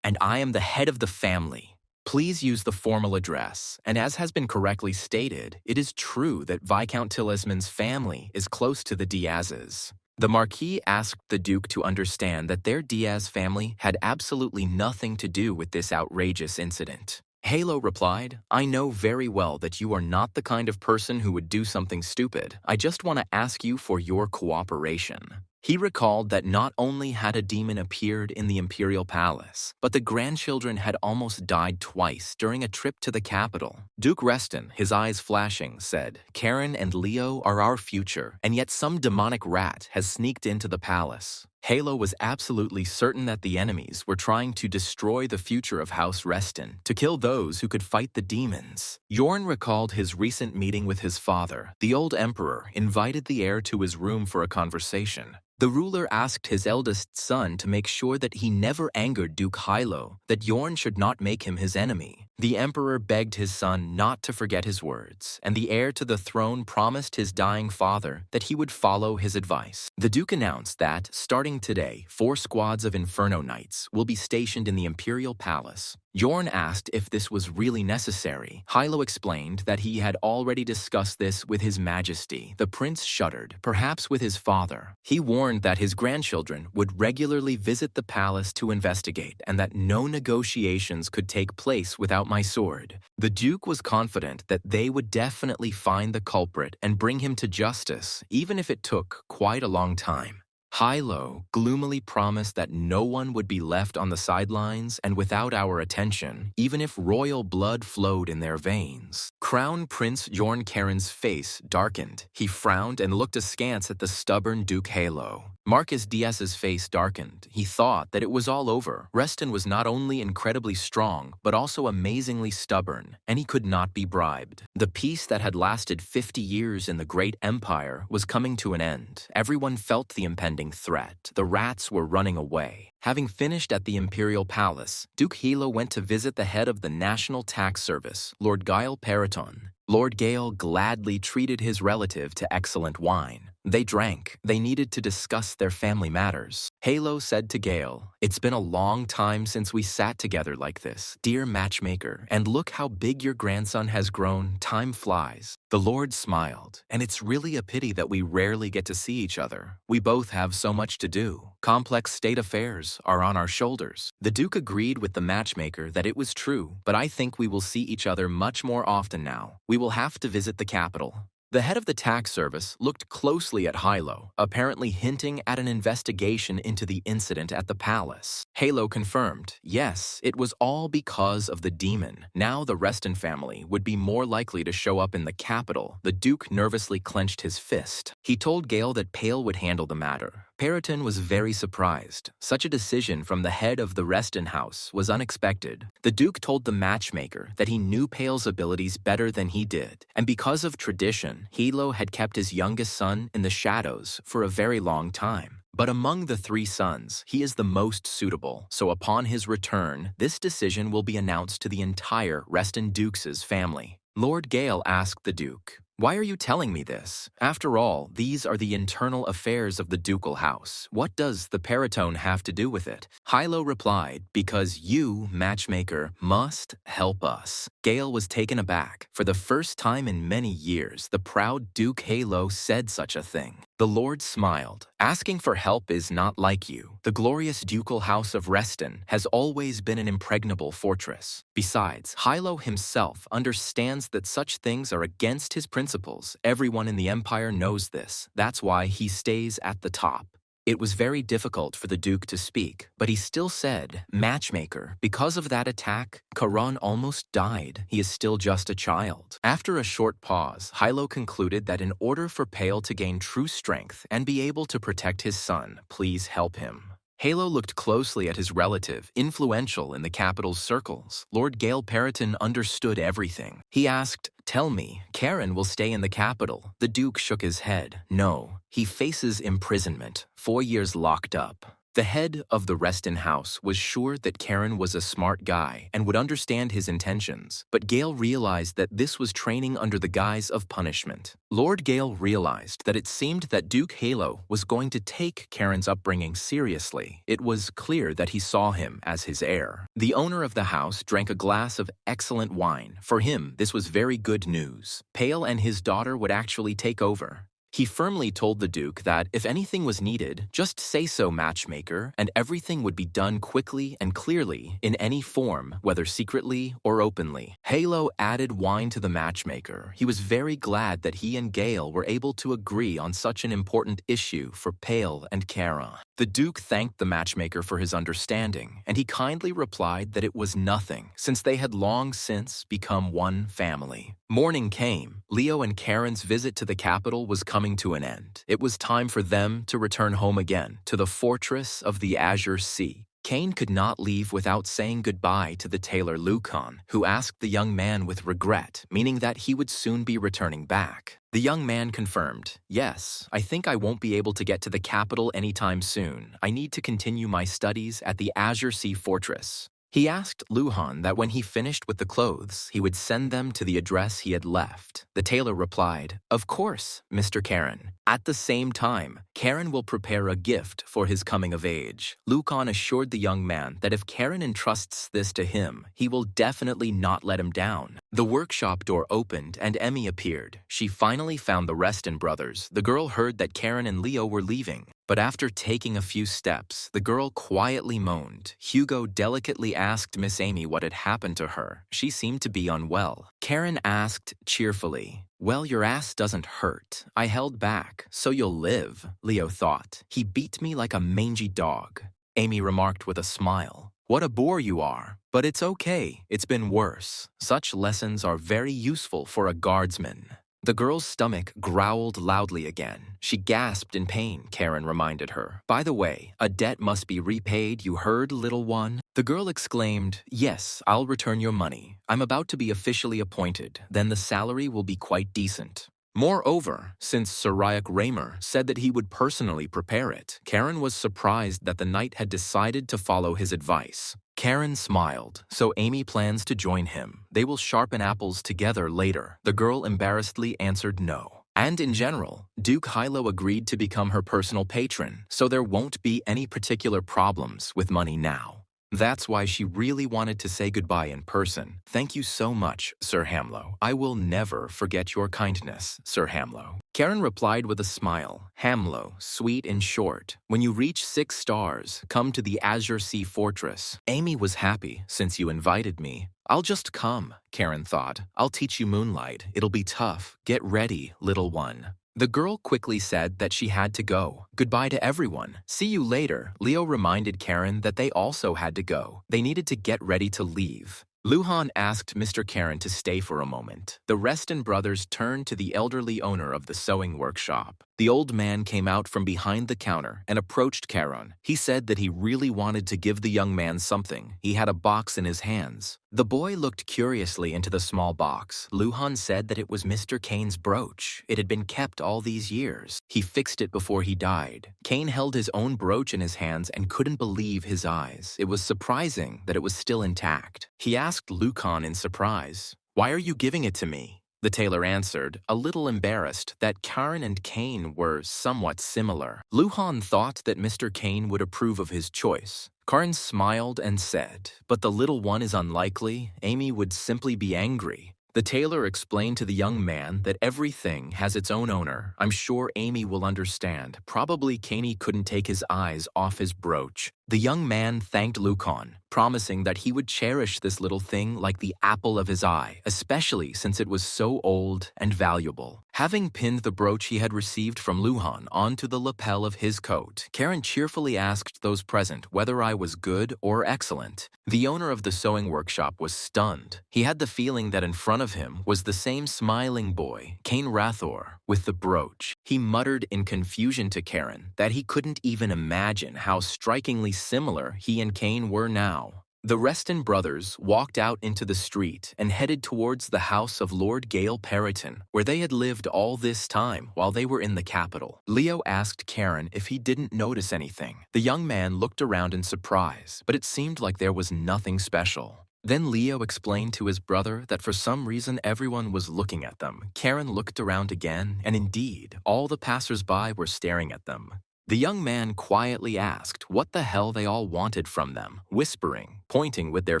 and I am the head of the family. Please use the formal address, and as has been correctly stated, it is true that Viscount Tillisman's family is close to the Diaz's." The Marquis asked the Duke to understand that their Diaz family had absolutely nothing to do with this outrageous incident. Halo replied, "I know very well that you are not the kind of person who would do something stupid. I just want to ask you for your cooperation." He recalled that not only had a demon appeared in the Imperial Palace, but the grandchildren had almost died twice during a trip to the capital. Duke Reston, his eyes flashing, said, "Karen and Leo are our future, and yet some demonic rat has sneaked into the palace." Halo was absolutely certain that the enemies were trying to destroy the future of House Reston, to kill those who could fight the demons. Yorn recalled his recent meeting with his father. The old emperor invited the heir to his room for a conversation. The ruler asked his eldest son to make sure that he never angered Duke Hilo, that Yorn should not make him his enemy. The emperor begged his son not to forget his words, and the heir to the throne promised his dying father that he would follow his advice. The Duke announced that, starting today, 4 squads of Inferno Knights will be stationed in the Imperial Palace. Yorn asked if this was really necessary. Hilo explained that he had already discussed this with His Majesty. The prince shuddered, perhaps with his father. He warned that his grandchildren would regularly visit the palace to investigate and that no negotiations could take place without my sword. The Duke was confident that they would definitely find the culprit and bring him to justice, even if it took quite a long time. Hilo gloomily promised that no one would be left on the sidelines and without our attention, even if royal blood flowed in their veins. Crown Prince Yorn Karen's face darkened. He frowned and looked askance at the stubborn Duke Halo. Marcus Diaz's face darkened. He thought that it was all over. Reston was not only incredibly strong, but also amazingly stubborn, and he could not be bribed. The peace that had lasted 50 years in the great empire was coming to an end. Everyone felt the impending threat. The rats were running away. Having finished at the imperial palace, Duke Hilo went to visit the head of the National Tax Service, Lord Gael Periton. Lord Gael gladly treated his relative to excellent wine. They drank. They needed to discuss their family matters. Halo said to Gael, "It's been a long time since we sat together like this, dear matchmaker, and look how big your grandson has grown. Time flies." The Lord smiled, "And it's really a pity that we rarely get to see each other. We both have so much to do. Complex state affairs are on our shoulders." The Duke agreed with the matchmaker that it was true, but I think we will see each other much more often now. We will have to visit the capital. The head of the tax service looked closely at Hilo, apparently hinting at an investigation into the incident at the palace. Halo confirmed, yes, it was all because of the demon. Now the Reston family would be more likely to show up in the capital. The Duke nervously clenched his fist. He told Gael that Pale would handle the matter. Periton was very surprised. Such a decision from the head of the Reston house was unexpected. The Duke told the matchmaker that he knew Pale's abilities better than he did, and because of tradition, Hilo had kept his youngest son in the shadows for a very long time. But among the 3 sons, he is the most suitable, so upon his return, this decision will be announced to the entire Reston Dukes' family. Lord Gael asked the Duke, "Why are you telling me this? After all, these are the internal affairs of the ducal house. What does the Periton have to do with it?" Hilo replied, "Because you, matchmaker, must help us." Gael was taken aback. For the first time in many years, the proud Duke Halo said such a thing. The Lord smiled. "Asking for help is not like you. The glorious ducal house of Reston has always been an impregnable fortress. Besides, Hilo himself understands that such things are against his principles. Everyone in the empire knows this. That's why he stays at the top." It was very difficult for the Duke to speak, but he still said, "Matchmaker, because of that attack, Karan almost died. He is still just a child." After a short pause, Hilo concluded that in order for Pale to gain true strength and be able to protect his son, please help him. Halo looked closely at his relative, influential in the capital's circles. Lord Gael Periton understood everything. He asked, "Tell me, Karen will stay in the capital?" The Duke shook his head. "No, he faces imprisonment, 4 years locked up." The head of the Reston house was sure that Karen was a smart guy and would understand his intentions, but Gael realized that this was training under the guise of punishment. Lord Gael realized that it seemed that Duke Halo was going to take Karen's upbringing seriously. It was clear that he saw him as his heir. The owner of the house drank a glass of excellent wine. For him, this was very good news. Pale and his daughter would actually take over. He firmly told the Duke that if anything was needed, just say so, matchmaker, and everything would be done quickly and clearly in any form, whether secretly or openly. Halo added wine to the matchmaker. He was very glad that he and Gael were able to agree on such an important issue for Pale and Kara. The Duke thanked the matchmaker for his understanding, and he kindly replied that it was nothing, since they had long since become one family. Morning came. Leo and Karen's visit to the capital was coming to an end. It was time for them to return home again, to the fortress of the Azure Sea. Cain could not leave without saying goodbye to the tailor Lucan, who asked the young man with regret, meaning that he would soon be returning back. The young man confirmed, "Yes, I think I won't be able to get to the capital anytime soon. I need to continue my studies at the Azure Sea Fortress." He asked Luhan that when he finished with the clothes, he would send them to the address he had left. The tailor replied, "Of course, Mr. Karen." At the same time, Karen will prepare a gift for his coming of age. Lucan assured the young man that if Karen entrusts this to him, he will definitely not let him down. The workshop door opened and Emmy appeared. She finally found the Reston brothers. The girl heard that Karen and Leo were leaving. But after taking a few steps, the girl quietly moaned. Hugo delicately asked Miss Amy what had happened to her. She seemed to be unwell. Karen asked cheerfully, "Well, your ass doesn't hurt. I held back, so you'll live," Leo thought. "He beat me like a mangy dog." Amy remarked with a smile, "What a bore you are. But it's okay. It's been worse. Such lessons are very useful for a guardsman." The girl's stomach growled loudly again. She gasped in pain, Karen reminded her. By the way, a debt must be repaid, you heard, little one? The girl exclaimed, yes, I'll return your money. I'm about to be officially appointed. Then the salary will be quite decent. Moreover, since Sir Raymer said that he would personally prepare it, Karen was surprised that the knight had decided to follow his advice. Karen smiled. So Amy plans to join him. They will sharpen apples together later. The girl embarrassedly answered no. And in general, Duke Hilo agreed to become her personal patron, so there won't be any particular problems with money now. That's why she really wanted to say goodbye in person. Thank you so much, Sir Hamlo. I will never forget your kindness, Sir Hamlo. Karen replied with a smile. Hamlo, sweet and short. When you reach 6 stars, come to the Azure Sea Fortress. Amy was happy since you invited me. I'll just come, Karen thought. I'll teach you moonlight. It'll be tough. Get ready, little one. The girl quickly said that she had to go. Goodbye to everyone. See you later. Leo reminded Karen that they also had to go. They needed to get ready to leave. Luhan asked Mr. Karen to stay for a moment. The Reston brothers turned to the elderly owner of the sewing workshop. The old man came out from behind the counter and approached Karen. He said that he really wanted to give the young man something. He had a box in his hands. The boy looked curiously into the small box. Luhan said that it was Mr. Kane's brooch. It had been kept all these years. He fixed it before he died. Kane held his own brooch in his hands and couldn't believe his eyes. It was surprising that it was still intact. He asked Luhan in surprise, "Why are you giving it to me?" The tailor answered, a little embarrassed, that Karen and Kane were somewhat similar. Luhan thought that Mr. Kane would approve of his choice. Karen smiled and said, "But the little one is unlikely. Amy would simply be angry." The tailor explained to the young man that everything has its own owner. I'm sure Amy will understand. Probably Kane couldn't take his eyes off his brooch. The young man thanked Lucan, promising that he would cherish this little thing like the apple of his eye, especially since it was so old and valuable. Having pinned the brooch he had received from Luhan onto the lapel of his coat, Karen cheerfully asked those present whether I was good or excellent. The owner of the sewing workshop was stunned. He had the feeling that in front of him was the same smiling boy, Kane Rathor, with the brooch. He muttered in confusion to Karen that he couldn't even imagine how strikingly similar he and Kane were now. The Reston brothers walked out into the street and headed towards the house of Lord Gale Perriton, where they had lived all this time while they were in the capital. Leo asked Karen if he didn't notice anything. The young man looked around in surprise, but it seemed like there was nothing special. Then Leo explained to his brother that for some reason everyone was looking at them. Karen looked around again, and indeed, all the passers-by were staring at them. The young man quietly asked what the hell they all wanted from them, whispering, pointing with their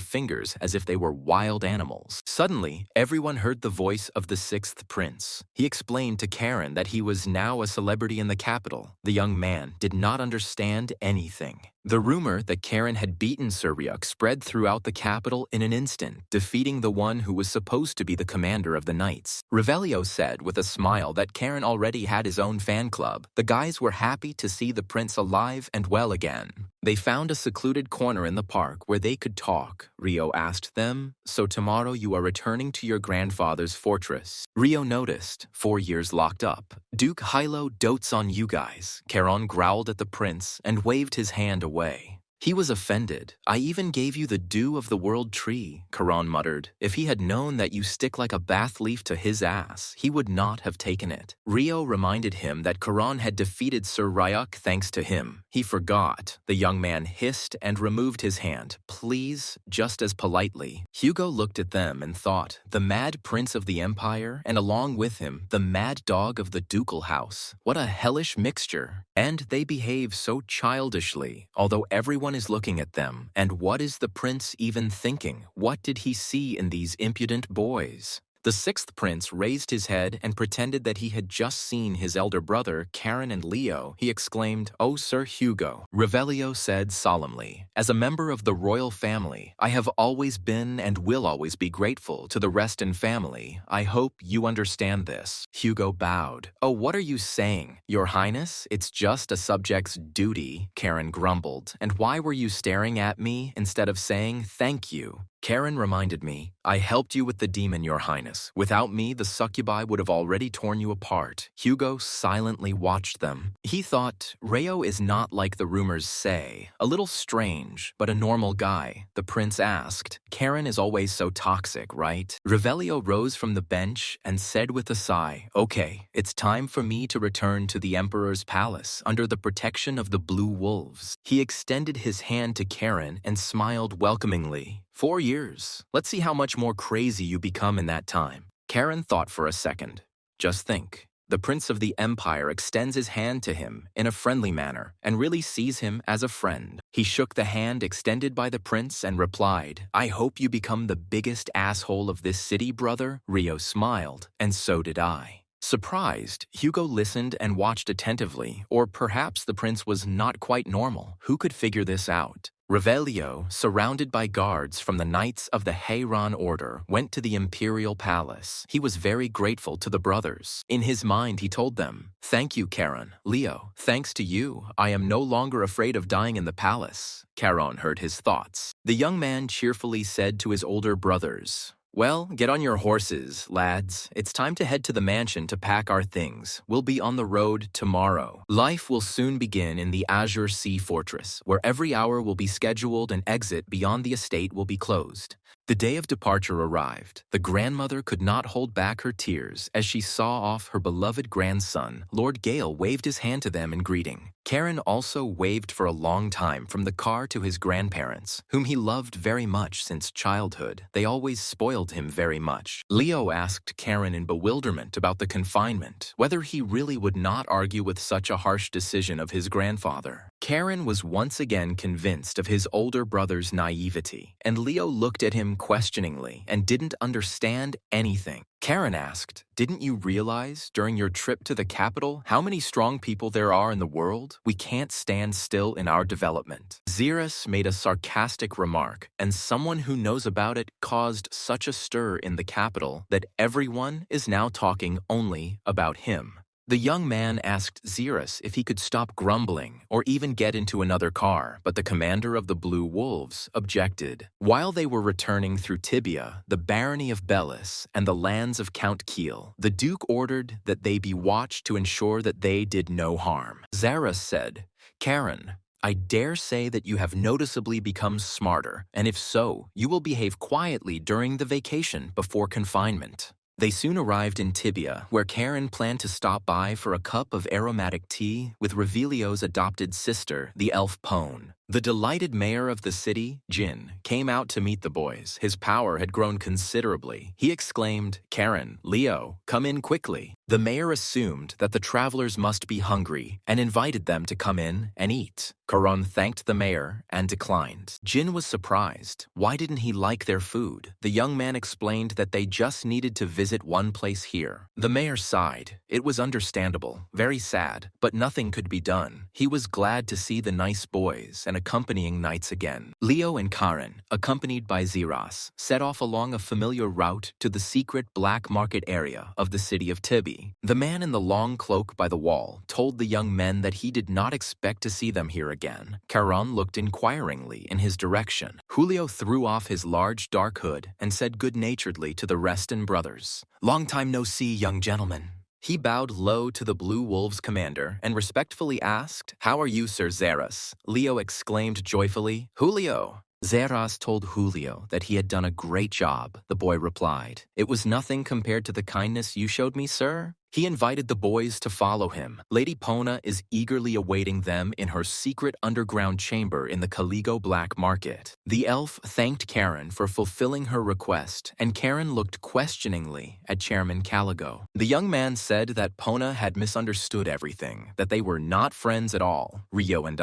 fingers as if they were wild animals. Suddenly, everyone heard the voice of the sixth prince. He explained to Karen that he was now a celebrity in the capital. The young man did not understand anything. The rumor that Karen had beaten Sir Ryuk spread throughout the capital in an instant, defeating the one who was supposed to be the commander of the knights. Revelio said with a smile that Karen already had his own fan club. The guys were happy to see the prince alive and well again. They found a secluded corner in the park where they could talk. Rio asked them, "So tomorrow you are returning to your grandfather's fortress?" Rio noticed, 4 years locked up. "Duke Hilo dotes on you guys." Charon growled at the prince and waved his hand away. He was offended. "I even gave you the dew of the world tree," Charon muttered. "If he had known that you stick like a bath leaf to his ass, he would not have taken it." Rio reminded him that Charon had defeated Sir Ryuk thanks to him. He forgot. The young man hissed and removed his hand. "Please," just as politely. Hugo looked at them and thought, the mad prince of the empire, and along with him, the mad dog of the ducal house. What a hellish mixture. And they behave so childishly, although everyone is looking at them. And what is the prince even thinking? What did he see in these impudent boys? The sixth prince raised his head and pretended that he had just seen his elder brother, Karen and Leo. He exclaimed, "Oh, Sir Hugo." Revelio said solemnly, "As a member of the royal family, I have always been and will always be grateful to the Reston family. I hope you understand this." Hugo bowed. "Oh, what are you saying? Your Highness, it's just a subject's duty," Karen grumbled. "And why were you staring at me instead of saying thank you?" Karen reminded me, I helped you with the demon, Your Highness. Without me, the succubi would have already torn you apart. Hugo silently watched them. He thought, Rayo is not like the rumors say. A little strange, but a normal guy. The prince asked, Karen is always so toxic, right? Revelio rose from the bench and said with a sigh, okay, it's time for me to return to the Emperor's palace under the protection of the Blue Wolves. He extended his hand to Karen and smiled welcomingly. 4 years. Let's see how much more crazy you become in that time. Karen thought for a second. Just think. The Prince of the Empire extends his hand to him in a friendly manner and really sees him as a friend. He shook the hand extended by the prince and replied, I hope you become the biggest asshole of this city, brother. Rio smiled, and so did I. Surprised, Hugo listened and watched attentively, or perhaps the prince was not quite normal. Who could figure this out? Revelio, surrounded by guards from the Knights of the Heiran Order, went to the Imperial Palace. He was very grateful to the brothers. In his mind, he told them, Thank you, Karen. Leo, thanks to you, I am no longer afraid of dying in the palace. Charon heard his thoughts. The young man cheerfully said to his older brothers, Well, get on your horses, lads. It's time to head to the mansion to pack our things. We'll be on the road tomorrow. Life will soon begin in the Azure Sea Fortress, where every hour will be scheduled and exit beyond the estate will be closed. The day of departure arrived. The grandmother could not hold back her tears as she saw off her beloved grandson. Lord Gale waved his hand to them in greeting. Karen also waved for a long time from the car to his grandparents, whom he loved very much since childhood. They always spoiled him very much. Leo asked Karen in bewilderment about the confinement, whether he really would not argue with such a harsh decision of his grandfather. Karen was once again convinced of his older brother's naivety, and Leo looked at him questioningly and didn't understand anything. Karen asked, Didn't you realize during your trip to the capital how many strong people there are in the world? We can't stand still in our development. Xerus made a sarcastic remark, and someone who knows about it caused such a stir in the capital that everyone is now talking only about him. The young man asked Xerus if he could stop grumbling or even get into another car, but the commander of the Blue Wolves objected. While they were returning through Tibia, the barony of Bellis, and the lands of Count Kiel, the Duke ordered that they be watched to ensure that they did no harm. Xerus said, Karen, I dare say that you have noticeably become smarter, and if so, you will behave quietly during the vacation before confinement. They soon arrived in Tibia, where Karen planned to stop by for a cup of aromatic tea with Revelio's adopted sister, the elf Pone. The delighted mayor of the city, Jin, came out to meet the boys. His power had grown considerably. He exclaimed, Karen, Leo, come in quickly. The mayor assumed that the travelers must be hungry and invited them to come in and eat. Karan thanked the mayor and declined. Jin was surprised. Why didn't he like their food? The young man explained that they just needed to visit one place here. The mayor sighed. It was understandable, very sad, but nothing could be done. He was glad to see the nice boys and accompanying knights again. Leo and Karen, accompanied by Xeras, set off along a familiar route to the secret black market area of the city of Tibi. The man in the long cloak by the wall told the young men that he did not expect to see them here again. Caron looked inquiringly in his direction. Julio threw off his large dark hood and said good-naturedly to the Reston brothers, Long time no see, young gentlemen. He bowed low to the Blue Wolves commander and respectfully asked, How are you, Sir Xeras? Leo exclaimed joyfully, Julio. Xeras told Julio that he had done a great job, the boy replied. It was nothing compared to the kindness you showed me, sir. He invited the boys to follow him. Lady Pona is eagerly awaiting them in her secret underground chamber in the Caligo Black Market. The elf thanked Karen for fulfilling her request, and Karen looked questioningly at Chairman Caligo. The young man said that Pona had misunderstood everything, that they were not friends at all. Rio and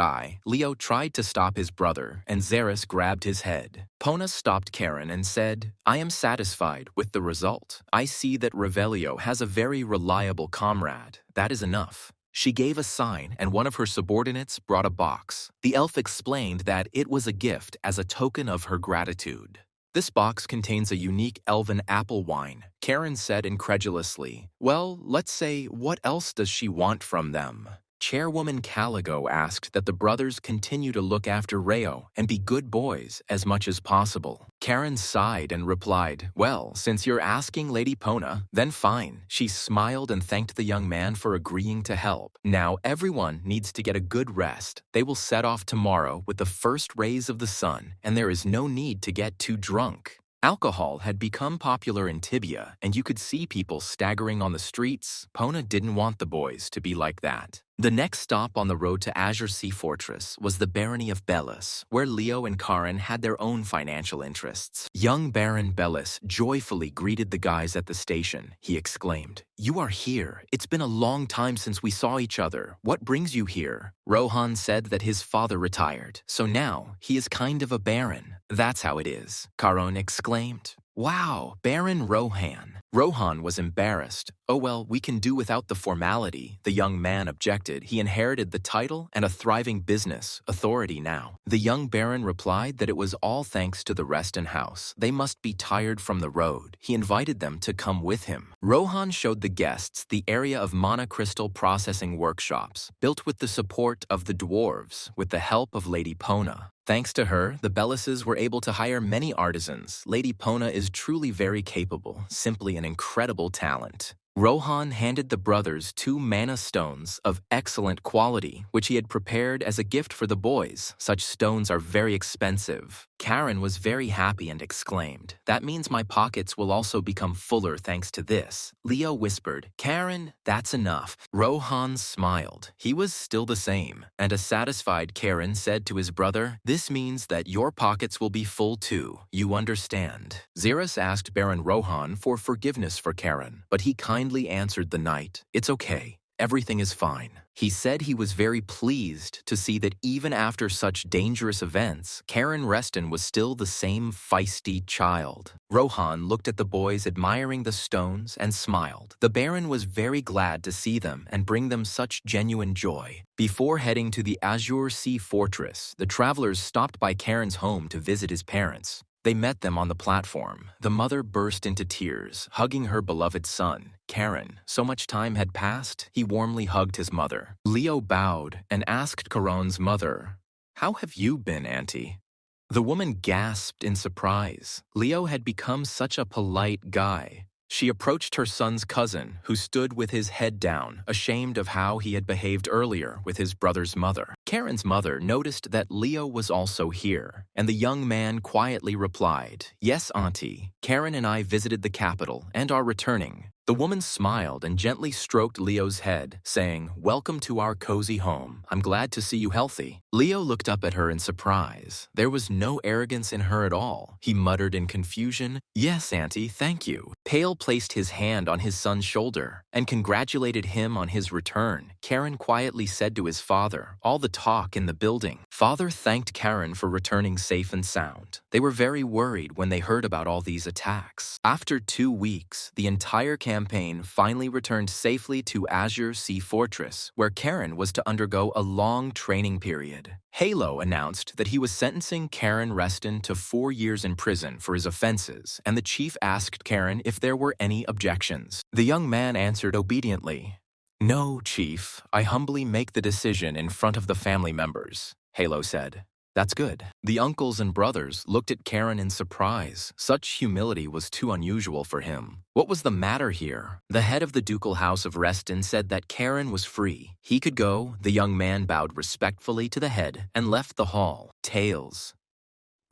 Leo tried to stop his brother, and Xeras grabbed his head. Pona stopped Karen and said, I am satisfied with the result. I see that Revelio has a very reliable comrade. That is enough. She gave a sign, and one of her subordinates brought a box. The elf explained that it was a gift as a token of her gratitude. This box contains a unique elven apple wine. Karen said incredulously, Well, let's say, what else does she want from them? Chairwoman Caligo asked that the brothers continue to look after Reo and be good boys as much as possible. Karen sighed and replied, "Well, since you're asking Lady Pona, then fine." She smiled and thanked the young man for agreeing to help. Now everyone needs to get a good rest. They will set off tomorrow with the first rays of the sun, and there is no need to get too drunk. Alcohol had become popular in Tibia, and you could see people staggering on the streets. Pona didn't want the boys to be like that. The next stop on the road to Azure Sea Fortress was the Barony of Bellis, where Leo and Karen had their own financial interests. Young Baron Bellis joyfully greeted the guys at the station. He exclaimed, "You are here. It's been a long time since we saw each other. What brings you here?" Rohan said that his father retired, so now he is kind of a baron. "That's how it is," Karon exclaimed. "Wow, Baron Rohan." Rohan was embarrassed. "Oh well, we can do without the formality," the young man objected. He inherited the title and a thriving business authority now. The young baron replied that it was all thanks to the Reston house. They must be tired from the road. He invited them to come with him. Rohan showed the guests the area of mana crystal processing workshops, built with the support of the dwarves, with the help of Lady Pona. Thanks to her, the Bellises were able to hire many artisans. Lady Pona is truly very capable, simply an incredible talent. Rohan handed the brothers 2 mana stones of excellent quality, which he had prepared as a gift for the boys. Such stones are very expensive. Karen was very happy and exclaimed, "That means my pockets will also become fuller thanks to this." Leo whispered, "Karen, that's enough." Rohan smiled. He was still the same, and a satisfied Karen said to his brother, "This means that your pockets will be full too. You understand." Xeris asked Baron Rohan for forgiveness for Karen, but he kindly answered the knight, "It's okay. Everything is fine." He said he was very pleased to see that even after such dangerous events, Karen Reston was still the same feisty child. Rohan looked at the boys admiring the stones and smiled. The Baron was very glad to see them and bring them such genuine joy. Before heading to the Azure Sea Fortress, the travelers stopped by Karen's home to visit his parents. They met them on the platform. The mother burst into tears, hugging her beloved son. Karen, so much time had passed, he warmly hugged his mother. Leo bowed and asked Karon's mother, "How have you been, Auntie?" The woman gasped in surprise. Leo had become such a polite guy. She approached her son's cousin, who stood with his head down, ashamed of how he had behaved earlier with his brother's mother. Karen's mother noticed that Leo was also here, and the young man quietly replied, "Yes, Auntie. Karen and I visited the capital and are returning." The woman smiled and gently stroked Leo's head, saying, "Welcome to our cozy home. I'm glad to see you healthy." Leo looked up at her in surprise. There was no arrogance in her at all. He muttered in confusion, "Yes, Auntie, thank you." Pale placed his hand on his son's shoulder and congratulated him on his return. Karen quietly said to his father, all the talk in the building. Father thanked Karen for returning safe and sound. They were very worried when they heard about all these attacks. After 2 weeks, the entire campaign finally returned safely to Azure Sea Fortress, where Karen was to undergo a long training period. Halo announced that he was sentencing Karen Reston to 4 years in prison for his offenses, and the chief asked Karen if there were any objections. The young man answered obediently, "No, Chief. I humbly make the decision in front of the family members," Halo said. "That's good." The uncles and brothers looked at Karen in surprise. Such humility was too unusual for him. What was the matter here? The head of the ducal house of Reston said that Karen was free. He could go. The young man bowed respectfully to the head and left the hall. Tails.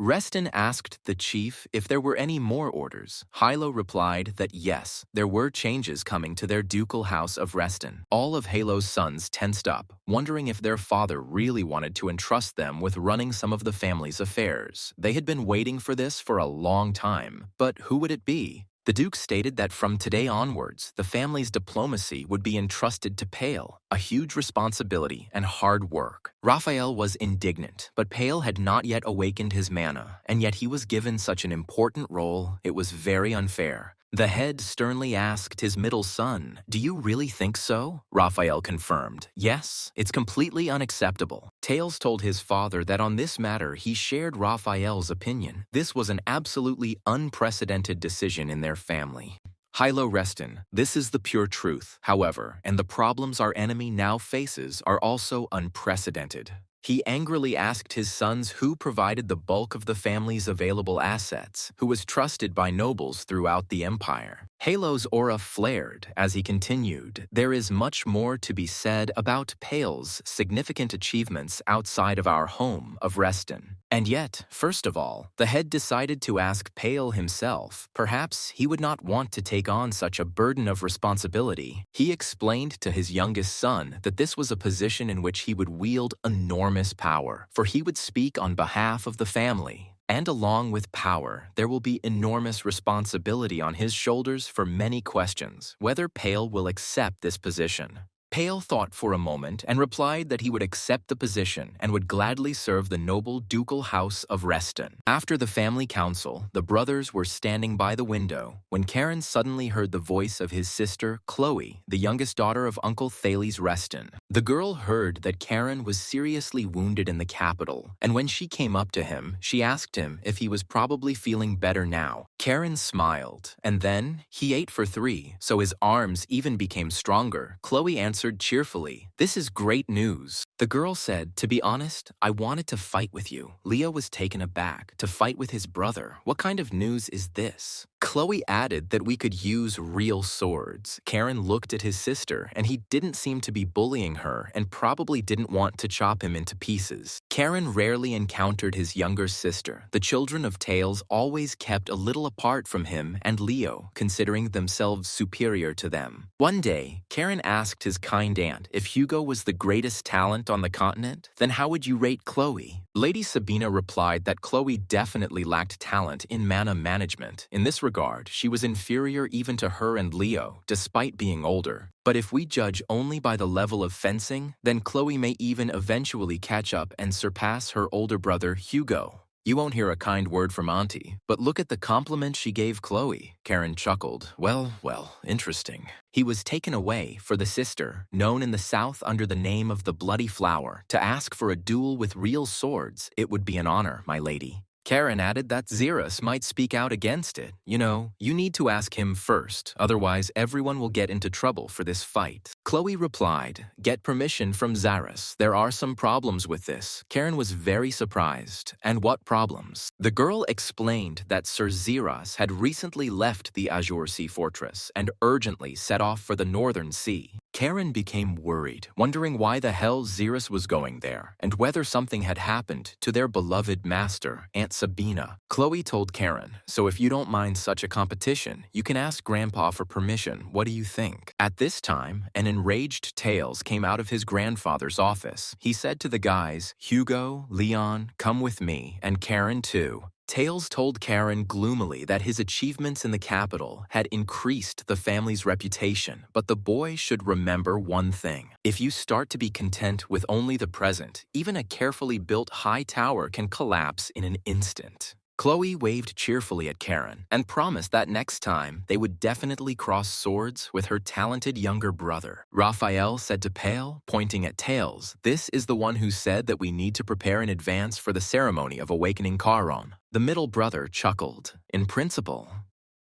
Reston asked the chief if there were any more orders. Hilo replied that yes, there were changes coming to their ducal house of Reston. All of Halo's sons tensed up, wondering if their father really wanted to entrust them with running some of the family's affairs. They had been waiting for this for a long time, but who would it be? The Duke stated that from today onwards, the family's diplomacy would be entrusted to Pale, a huge responsibility and hard work. Raphael was indignant, but Pale had not yet awakened his mana, and yet he was given such an important role. It was very unfair. The head sternly asked his middle son, "Do you really think so?" Raphael confirmed, "Yes, it's completely unacceptable." Tails told his father that on this matter he shared Raphael's opinion. This was an absolutely unprecedented decision in their family. Hilo Reston, this is the pure truth, however, and the problems our enemy now faces are also unprecedented. He angrily asked his sons who provided the bulk of the family's available assets, who was trusted by nobles throughout the empire. Halo's aura flared as he continued, there is much more to be said about Pale's significant achievements outside of our home of Reston. And yet, first of all, the head decided to ask Pale himself. Perhaps he would not want to take on such a burden of responsibility. He explained to his youngest son that this was a position in which he would wield enormous power, for he would speak on behalf of the family. And along with power, there will be enormous responsibility on his shoulders for many questions, whether Pale will accept this position. Pale thought for a moment and replied that he would accept the position and would gladly serve the noble ducal house of Reston. After the family council, the brothers were standing by the window when Karen suddenly heard the voice of his sister, Chloe, the youngest daughter of Uncle Thales Reston. The girl heard that Karen was seriously wounded in the capital, and when she came up to him, she asked him if he was probably feeling better now. Karen smiled, and then he ate for 3, so his arms even became stronger. Chloe answered cheerfully, "This is great news." The girl said, "To be honest, I wanted to fight with you." Leo was taken aback. To fight with his brother? What kind of news is this? Chloe added that we could use real swords. Karen looked at his sister, and he didn't seem to be bullying her and probably didn't want to chop him into pieces. Karen rarely encountered his younger sister. The children of Tails always kept a little apart from him and Leo, considering themselves superior to them. One day, Karen asked his kind aunt if Hugo was the greatest talent on the continent. Then how would you rate Chloe? Lady Sabina replied that Chloe definitely lacked talent in mana management. In this regard, she was inferior even to her and Leo, despite being older. But if we judge only by the level of fencing, then Chloe may even eventually catch up and surpass her older brother, Hugo. You won't hear a kind word from Auntie, but look at the compliment she gave Chloe. Karen chuckled. Well, interesting. He was taken away for the sister, known in the South under the name of the Bloody Flower, to ask for a duel with real swords. It would be an honor, my lady. Karen added that Xerus might speak out against it. You know, you need to ask him first, otherwise everyone will get into trouble for this fight. Chloe replied, "Get permission from Xerus. There are some problems with this." Karen was very surprised. And what problems? The girl explained that Sir Xerus had recently left the Azure Sea Fortress and urgently set off for the Northern Sea. Karen became worried, wondering why the hell Xerus was going there, and whether something had happened to their beloved master, Aunt Sabina. Chloe told Karen, "So if you don't mind such a competition, you can ask Grandpa for permission. What do you think?" At this time, an enraged Tails came out of his grandfather's office. He said to the guys, "Hugo, Leon, come with me, and Karen too." Tails told Karen gloomily that his achievements in the capital had increased the family's reputation, but the boy should remember one thing. If you start to be content with only the present, even a carefully built high tower can collapse in an instant. Chloe waved cheerfully at Karen and promised that next time they would definitely cross swords with her talented younger brother. Raphael said to Pale, pointing at Tails, "This is the one who said that we need to prepare in advance for the ceremony of awakening Charon." The middle brother chuckled. "In principle,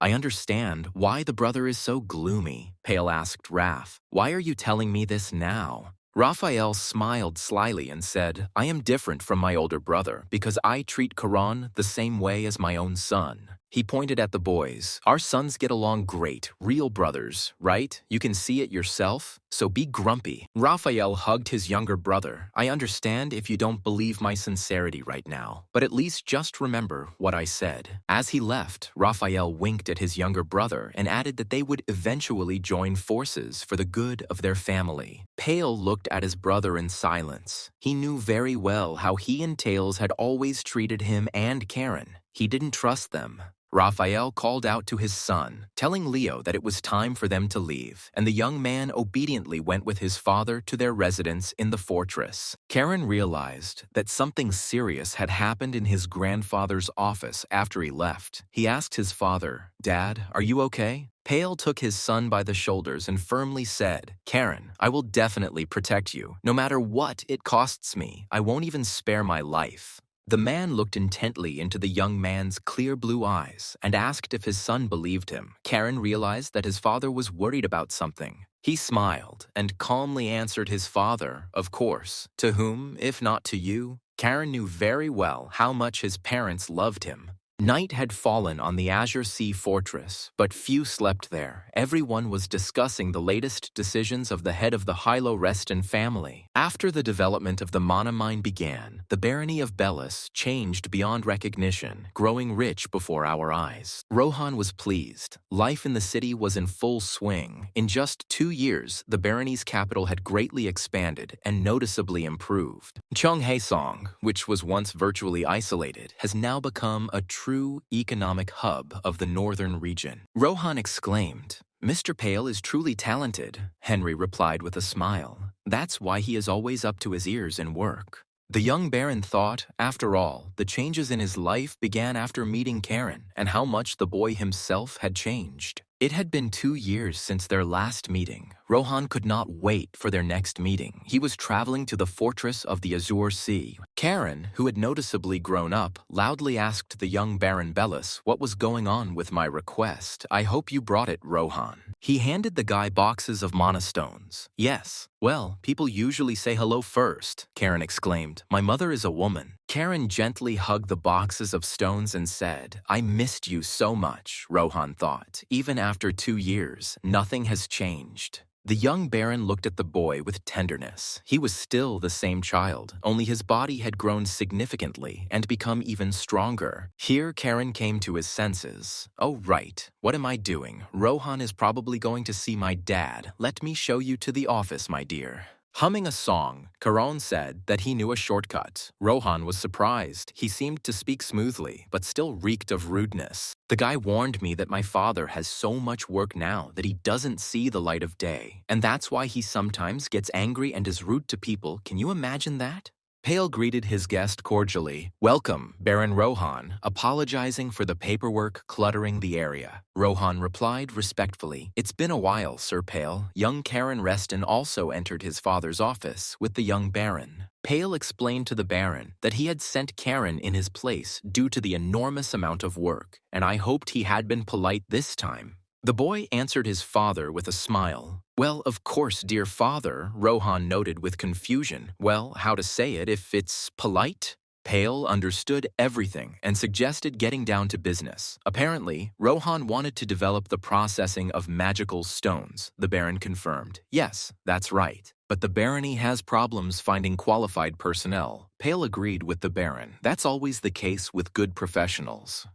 I understand why the brother is so gloomy," Pale asked Raph. "Why are you telling me this now?" Raphael smiled slyly and said, "I am different from my older brother because I treat Charon the same way as my own son." He pointed at the boys. "Our sons get along great, real brothers, right? You can see it yourself, so be grumpy." Raphael hugged his younger brother. "I understand if you don't believe my sincerity right now, but at least just remember what I said." As he left, Raphael winked at his younger brother and added that they would eventually join forces for the good of their family. Pale looked at his brother in silence. He knew very well how he and Tails had always treated him and Karen. He didn't trust them. Raphael called out to his son, telling Leo that it was time for them to leave, and the young man obediently went with his father to their residence in the fortress. Karen realized that something serious had happened in his grandfather's office after he left. He asked his father, "Dad, are you okay?" Pale took his son by the shoulders and firmly said, "Karen, I will definitely protect you. No matter what it costs me, I won't even spare my life." The man looked intently into the young man's clear blue eyes and asked if his son believed him. Karen realized that his father was worried about something. He smiled and calmly answered his father, of course. To whom, if not to you? Karen knew very well how much his parents loved him. Night had fallen on the Azure Sea fortress, but few slept there. Everyone was discussing the latest decisions of the head of the Hylo Reston family. After the development of the Mana mine began, the barony of Bellis changed beyond recognition, growing rich before our eyes. Rohan was pleased. Life in the city was in full swing. In just 2 years, the barony's capital had greatly expanded and noticeably improved. Cheonghaesong, which was once virtually isolated, has now become a true economic hub of the northern region. Rohan exclaimed, "Mr. Pale is truly talented," Henry replied with a smile. "That's why he is always up to his ears in work." The young baron thought, after all, the changes in his life began after meeting Karen, and how much the boy himself had changed. It had been 2 years since their last meeting. Rohan could not wait for their next meeting. He was traveling to the fortress of the Azure Sea. Karen, who had noticeably grown up, loudly asked the young Baron Bellis what was going on with my request. "I hope you brought it, Rohan." He handed the guy boxes of mana stones. "Yes. Well, people usually say hello first," Karen exclaimed. "My mother is a woman." Karen gently hugged the boxes of stones and said, "I missed you so much," Rohan thought. Even after 2 years, nothing has changed. The young baron looked at the boy with tenderness. He was still the same child, only his body had grown significantly and become even stronger. Here Karen came to his senses. "Oh, right. What am I doing? Rohan is probably going to see my dad. Let me show you to the office, my dear." Humming a song, Karan said that he knew a shortcut. Rohan was surprised. He seemed to speak smoothly, but still reeked of rudeness. "The guy warned me that my father has so much work now that he doesn't see the light of day, and that's why he sometimes gets angry and is rude to people. Can you imagine that?" Pale greeted his guest cordially. "Welcome, Baron Rohan," apologizing for the paperwork cluttering the area. Rohan replied respectfully, "It's been a while, Sir Pale." Young Karen Reston also entered his father's office with the young Baron. Pale explained to the Baron that he had sent Karen in his place due to the enormous amount of work, and I hoped he had been polite this time. The boy answered his father with a smile. "Well, of course, dear father," Rohan noted with confusion. "Well, how to say it if it's polite?" Pale understood everything and suggested getting down to business. Apparently, Rohan wanted to develop the processing of magical stones, the Baron confirmed. "Yes, that's right. But the barony has problems finding qualified personnel." Pale agreed with the Baron. "That's always the case with good professionals.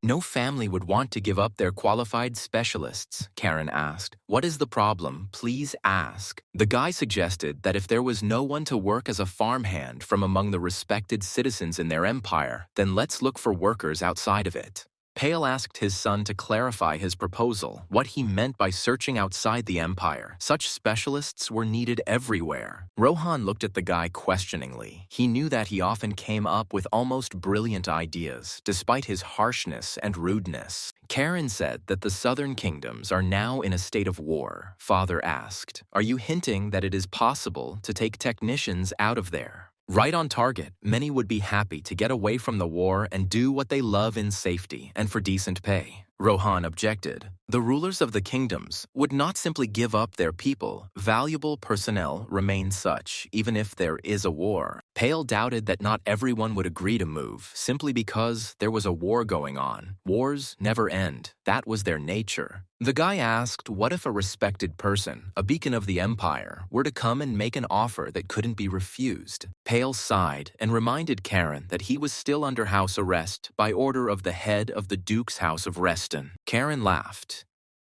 No family would want to give up their qualified specialists," Karen asked. "What is the problem? Please ask." The guy suggested that if there was no one to work as a farmhand from among the respected citizens in their empire, then let's look for workers outside of it. Pale asked his son to clarify his proposal, what he meant by searching outside the empire. Such specialists were needed everywhere. Rohan looked at the guy questioningly. He knew that he often came up with almost brilliant ideas, despite his harshness and rudeness. Karen said that the southern kingdoms are now in a state of war. Father asked, "Are you hinting that it is possible to take technicians out of there?" Right on target, many would be happy to get away from the war and do what they love in safety and for decent pay. Rohan objected. The rulers of the kingdoms would not simply give up their people. Valuable personnel remain such, even if there is a war. Pale doubted that not everyone would agree to move, simply because there was a war going on. Wars never end. That was their nature. The guy asked, what if a respected person, a beacon of the empire, were to come and make an offer that couldn't be refused? Pale sighed and reminded Karen that he was still under house arrest by order of the head of the Duke's House of Reston. Karen laughed.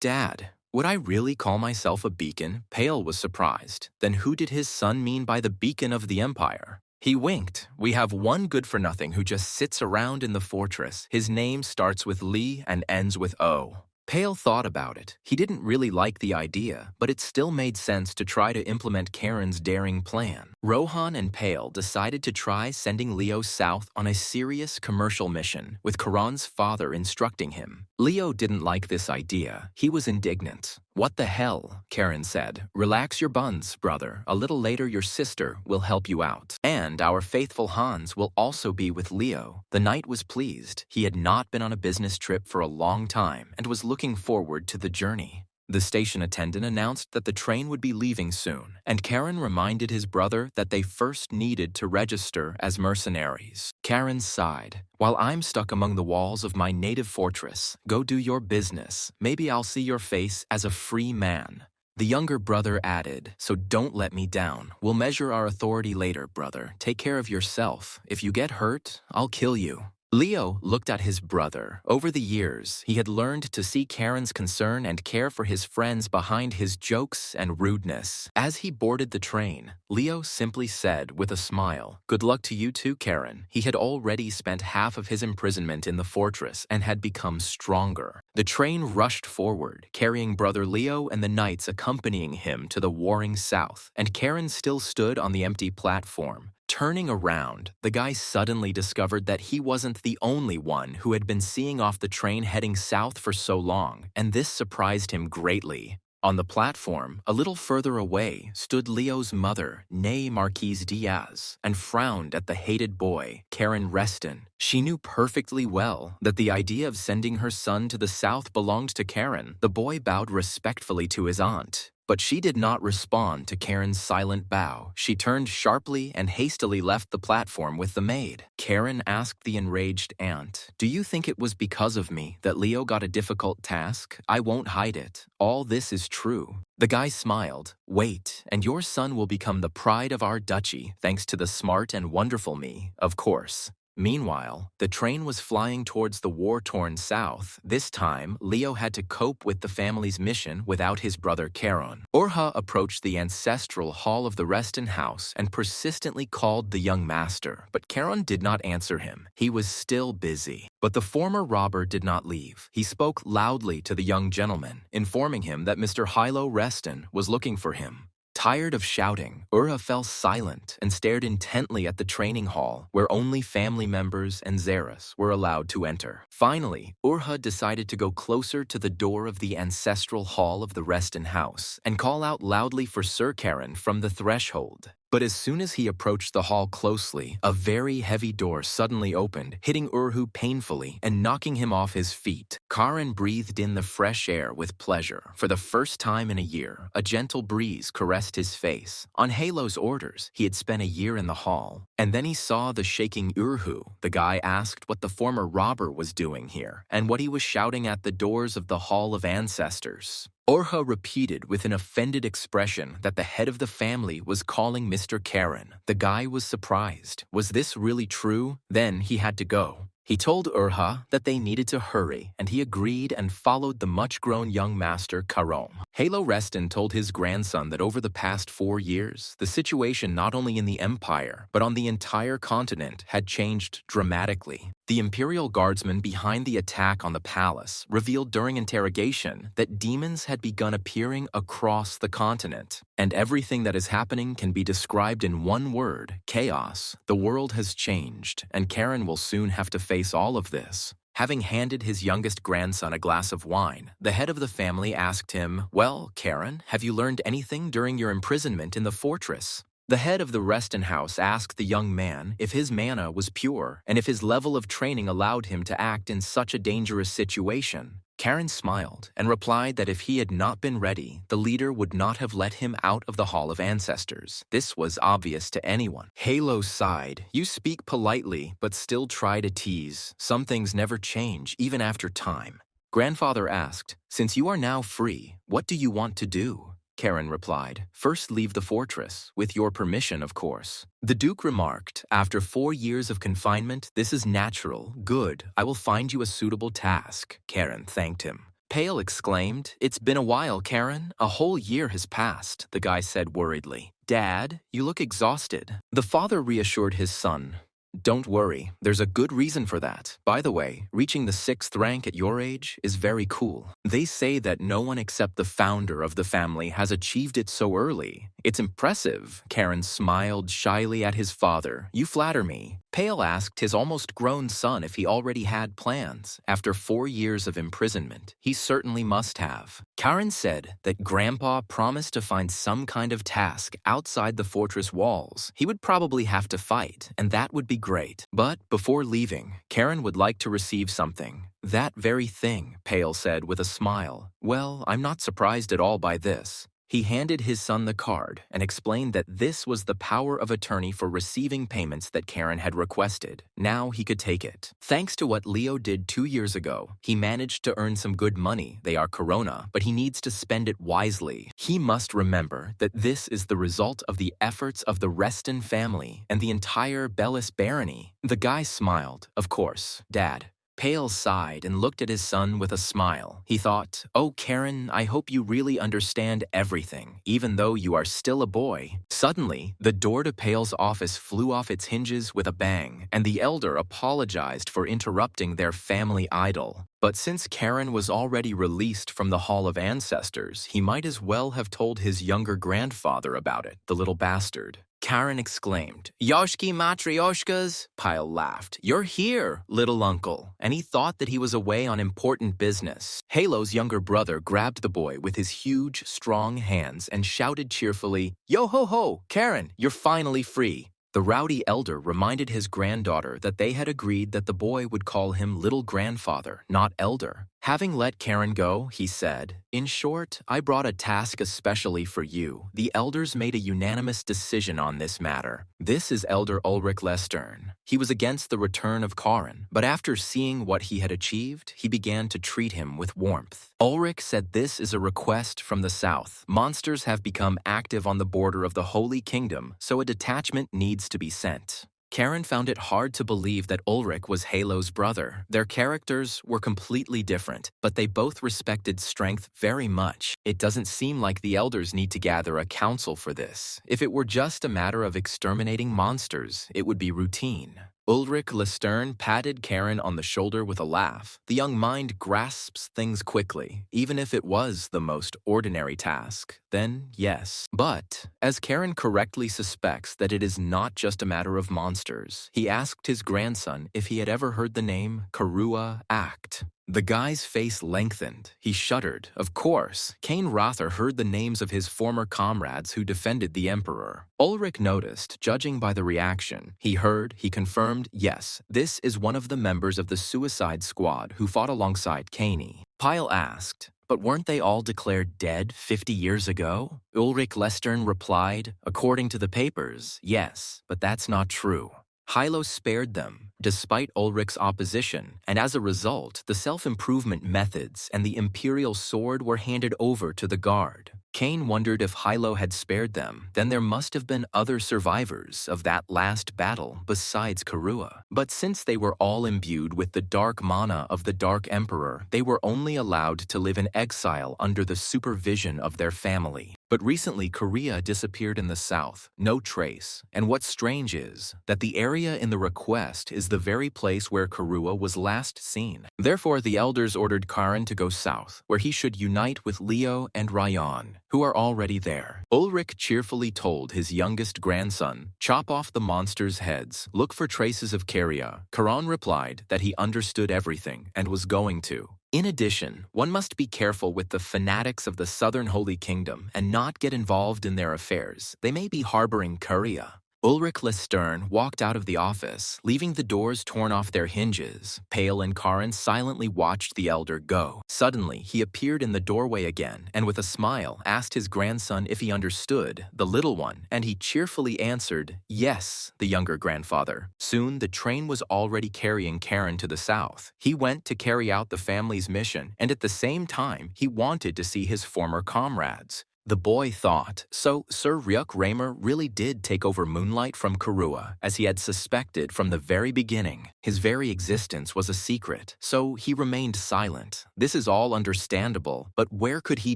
Dad, would I really call myself a beacon? Pale was surprised. Then who did his son mean by the beacon of the empire? He winked. We have one good-for-nothing who just sits around in the fortress. His name starts with Lee and ends with O. Pale thought about it. He didn't really like the idea, but it still made sense to try to implement Karen's daring plan. Rohan and Pale decided to try sending Leo south on a serious commercial mission, with Karan's father instructing him. Leo didn't like this idea. He was indignant. What the hell, Karen said. Relax your buns, brother. A little later your sister will help you out. And our faithful Hans will also be with Leo. The knight was pleased. He had not been on a business trip for a long time and was looking forward to the journey. The station attendant announced that the train would be leaving soon, and Karen reminded his brother that they first needed to register as mercenaries. Karen sighed. While I'm stuck among the walls of my native fortress, go do your business. Maybe I'll see your face as a free man. The younger brother added, so don't let me down. We'll measure our authority later, brother. Take care of yourself. If you get hurt, I'll kill you. Leo looked at his brother. Over the years, he had learned to see Karen's concern and care for his friends behind his jokes and rudeness. As he boarded the train, Leo simply said with a smile, "Good luck to you too, Karen." He had already spent half of his imprisonment in the fortress and had become stronger. The train rushed forward, carrying brother Leo and the knights accompanying him to the warring south, and Karen still stood on the empty platform. Turning around, the guy suddenly discovered that he wasn't the only one who had been seeing off the train heading south for so long, and this surprised him greatly. On the platform, a little further away, stood Leo's mother, née Marquise Diaz, and frowned at the hated boy, Karen Reston. She knew perfectly well that the idea of sending her son to the south belonged to Karen. The boy bowed respectfully to his aunt. But she did not respond to Karen's silent bow. She turned sharply and hastily left the platform with the maid. Karen asked the enraged aunt, "Do you think it was because of me that Leo got a difficult task? I won't hide it. All this is true." The guy smiled. "Wait, and your son will become the pride of our duchy, thanks to the smart and wonderful me, of course." Meanwhile, the train was flying towards the war-torn south. This time, Leo had to cope with the family's mission without his brother Charon. Urha approached the ancestral hall of the Reston house and persistently called the young master, but Charon did not answer him. He was still busy. But the former robber did not leave. He spoke loudly to the young gentleman, informing him that Mr. Hilo Reston was looking for him. Tired of shouting, Urha fell silent and stared intently at the training hall, where only family members and Xeris were allowed to enter. Finally, Urha decided to go closer to the door of the ancestral hall of the Reston house and call out loudly for Sir Karen from the threshold. But as soon as he approached the hall closely, a very heavy door suddenly opened, hitting Urhu painfully and knocking him off his feet. Karen breathed in the fresh air with pleasure. For the first time in a year, a gentle breeze caressed his face. On Halo's orders, he had spent a year in the hall. And then he saw the shaking Urhu. The guy asked what the former robber was doing here, and what he was shouting at the doors of the Hall of Ancestors. Urha repeated with an offended expression that the head of the family was calling Mr. Karen. The guy was surprised. Was this really true? Then he had to go. He told Urha that they needed to hurry, and he agreed and followed the much-grown young master, Karom. Halo Reston told his grandson that over the past 4 years, the situation not only in the Empire, but on the entire continent had changed dramatically. The Imperial Guardsmen behind the attack on the palace revealed during interrogation that demons had begun appearing across the continent. And everything that is happening can be described in one word: chaos. The world has changed, and Karen will soon have to face all of this. Having handed his youngest grandson a glass of wine, the head of the family asked him, "Well, Karen, have you learned anything during your imprisonment in the fortress?" The head of the Reston house asked the young man if his mana was pure and if his level of training allowed him to act in such a dangerous situation. Karen smiled and replied that if he had not been ready, the leader would not have let him out of the Hall of Ancestors. This was obvious to anyone. Halo sighed. "You speak politely, but still try to tease. Some things never change, even after time." Grandfather asked, "Since you are now free, what do you want to do?" Karen replied, "First leave the fortress, with your permission, of course." The Duke remarked, "After 4 years of confinement, this is natural. Good, I will find you a suitable task." Karen thanked him. Pale exclaimed, "It's been a while, Karen. A whole year has passed," the guy said worriedly. "Dad, you look exhausted." The father reassured his son. Don't worry, there's a good reason for that. By the way, reaching the 6th rank at your age is very cool. They say that no one except the founder of the family has achieved it so early. It's impressive. Karen smiled shyly at his father. You flatter me. Pale asked his almost grown son if he already had plans. After 4 years of imprisonment, he certainly must have. Karen said that Grandpa promised to find some kind of task outside the fortress walls. He would probably have to fight, and that would be great. But before leaving, Karen would like to receive something. That very thing, Pale said with a smile. Well, I'm not surprised at all by this. He handed his son the card and explained that this was the power of attorney for receiving payments that Karen had requested. Now he could take it. Thanks to what Leo did 2 years ago, he managed to earn some good money. They are Corona, but he needs to spend it wisely. He must remember that this is the result of the efforts of the Reston family and the entire Bellis barony. The guy smiled. Of course, Dad. Pale sighed and looked at his son with a smile. He thought, oh, Karen, I hope you really understand everything, even though you are still a boy. Suddenly, the door to Pale's office flew off its hinges with a bang, and the elder apologized for interrupting their family idol. But since Karen was already released from the Hall of Ancestors, he might as well have told his younger grandfather about it, the little bastard. Karen exclaimed, Yoshki Matryoshkas? Pyle laughed. You're here, little uncle. And he thought that he was away on important business. Halo's younger brother grabbed the boy with his huge, strong hands and shouted cheerfully, Yo ho ho, Karen, you're finally free. The rowdy elder reminded his granddaughter that they had agreed that the boy would call him little grandfather, not elder. Having let Karen go, he said, in short, I brought a task especially for you. The elders made a unanimous decision on this matter. This is Elder Ulrich Lestern. He was against the return of Karin, but after seeing what he had achieved, he began to treat him with warmth. Ulrich said this is a request from the south. Monsters have become active on the border of the Holy Kingdom, so a detachment needs to be sent. Karen found it hard to believe that Ulrich was Halo's brother. Their characters were completely different, but they both respected strength very much. It doesn't seem like the elders need to gather a council for this. If it were just a matter of exterminating monsters, it would be routine. Ulrich Lestern patted Karen on the shoulder with a laugh. The young mind grasps things quickly, even if it was the most ordinary task. Then, yes. But, as Karen correctly suspects that it is not just a matter of monsters, he asked his grandson if he had ever heard the name Karua Act. The guy's face lengthened. He shuddered. Of course, Cain Rother heard the names of his former comrades who defended the Emperor. Ulrich noticed, judging by the reaction. He heard, he confirmed, yes, this is one of the members of the Suicide Squad who fought alongside Caney. Pyle asked, but weren't they all declared dead 50 years ago? Ulrich Lestern replied, according to the papers, yes, but that's not true. Hilo spared them, despite Ulrich's opposition, and as a result, the self-improvement methods and the Imperial sword were handed over to the Guard. Cain wondered if Hilo had spared them, then there must have been other survivors of that last battle besides Karua. But since they were all imbued with the dark mana of the Dark Emperor, they were only allowed to live in exile under the supervision of their family. But recently, Korea disappeared in the south, no trace. And what's strange is that the area in the request is the very place where Karua was last seen. Therefore, the elders ordered Karin to go south, where he should unite with Leo and Ryan, who are already there. Ulrich cheerfully told his youngest grandson, chop off the monsters' heads, look for traces of Karia. Karan replied that he understood everything and was going to. In addition, one must be careful with the fanatics of the Southern Holy Kingdom and not get involved in their affairs. They may be harboring Karia. Ulrich Lestern walked out of the office, leaving the doors torn off their hinges. Pale and Karin silently watched the elder go. Suddenly, he appeared in the doorway again and with a smile asked his grandson if he understood, the little one, and he cheerfully answered, yes, the younger grandfather. Soon, the train was already carrying Karen to the south. He went to carry out the family's mission, and at the same time, he wanted to see his former comrades. The boy thought, so Sir Ryuk Raymer really did take over Moonlight from Karua, as he had suspected from the very beginning. His very existence was a secret, so he remained silent. This is all understandable, but where could he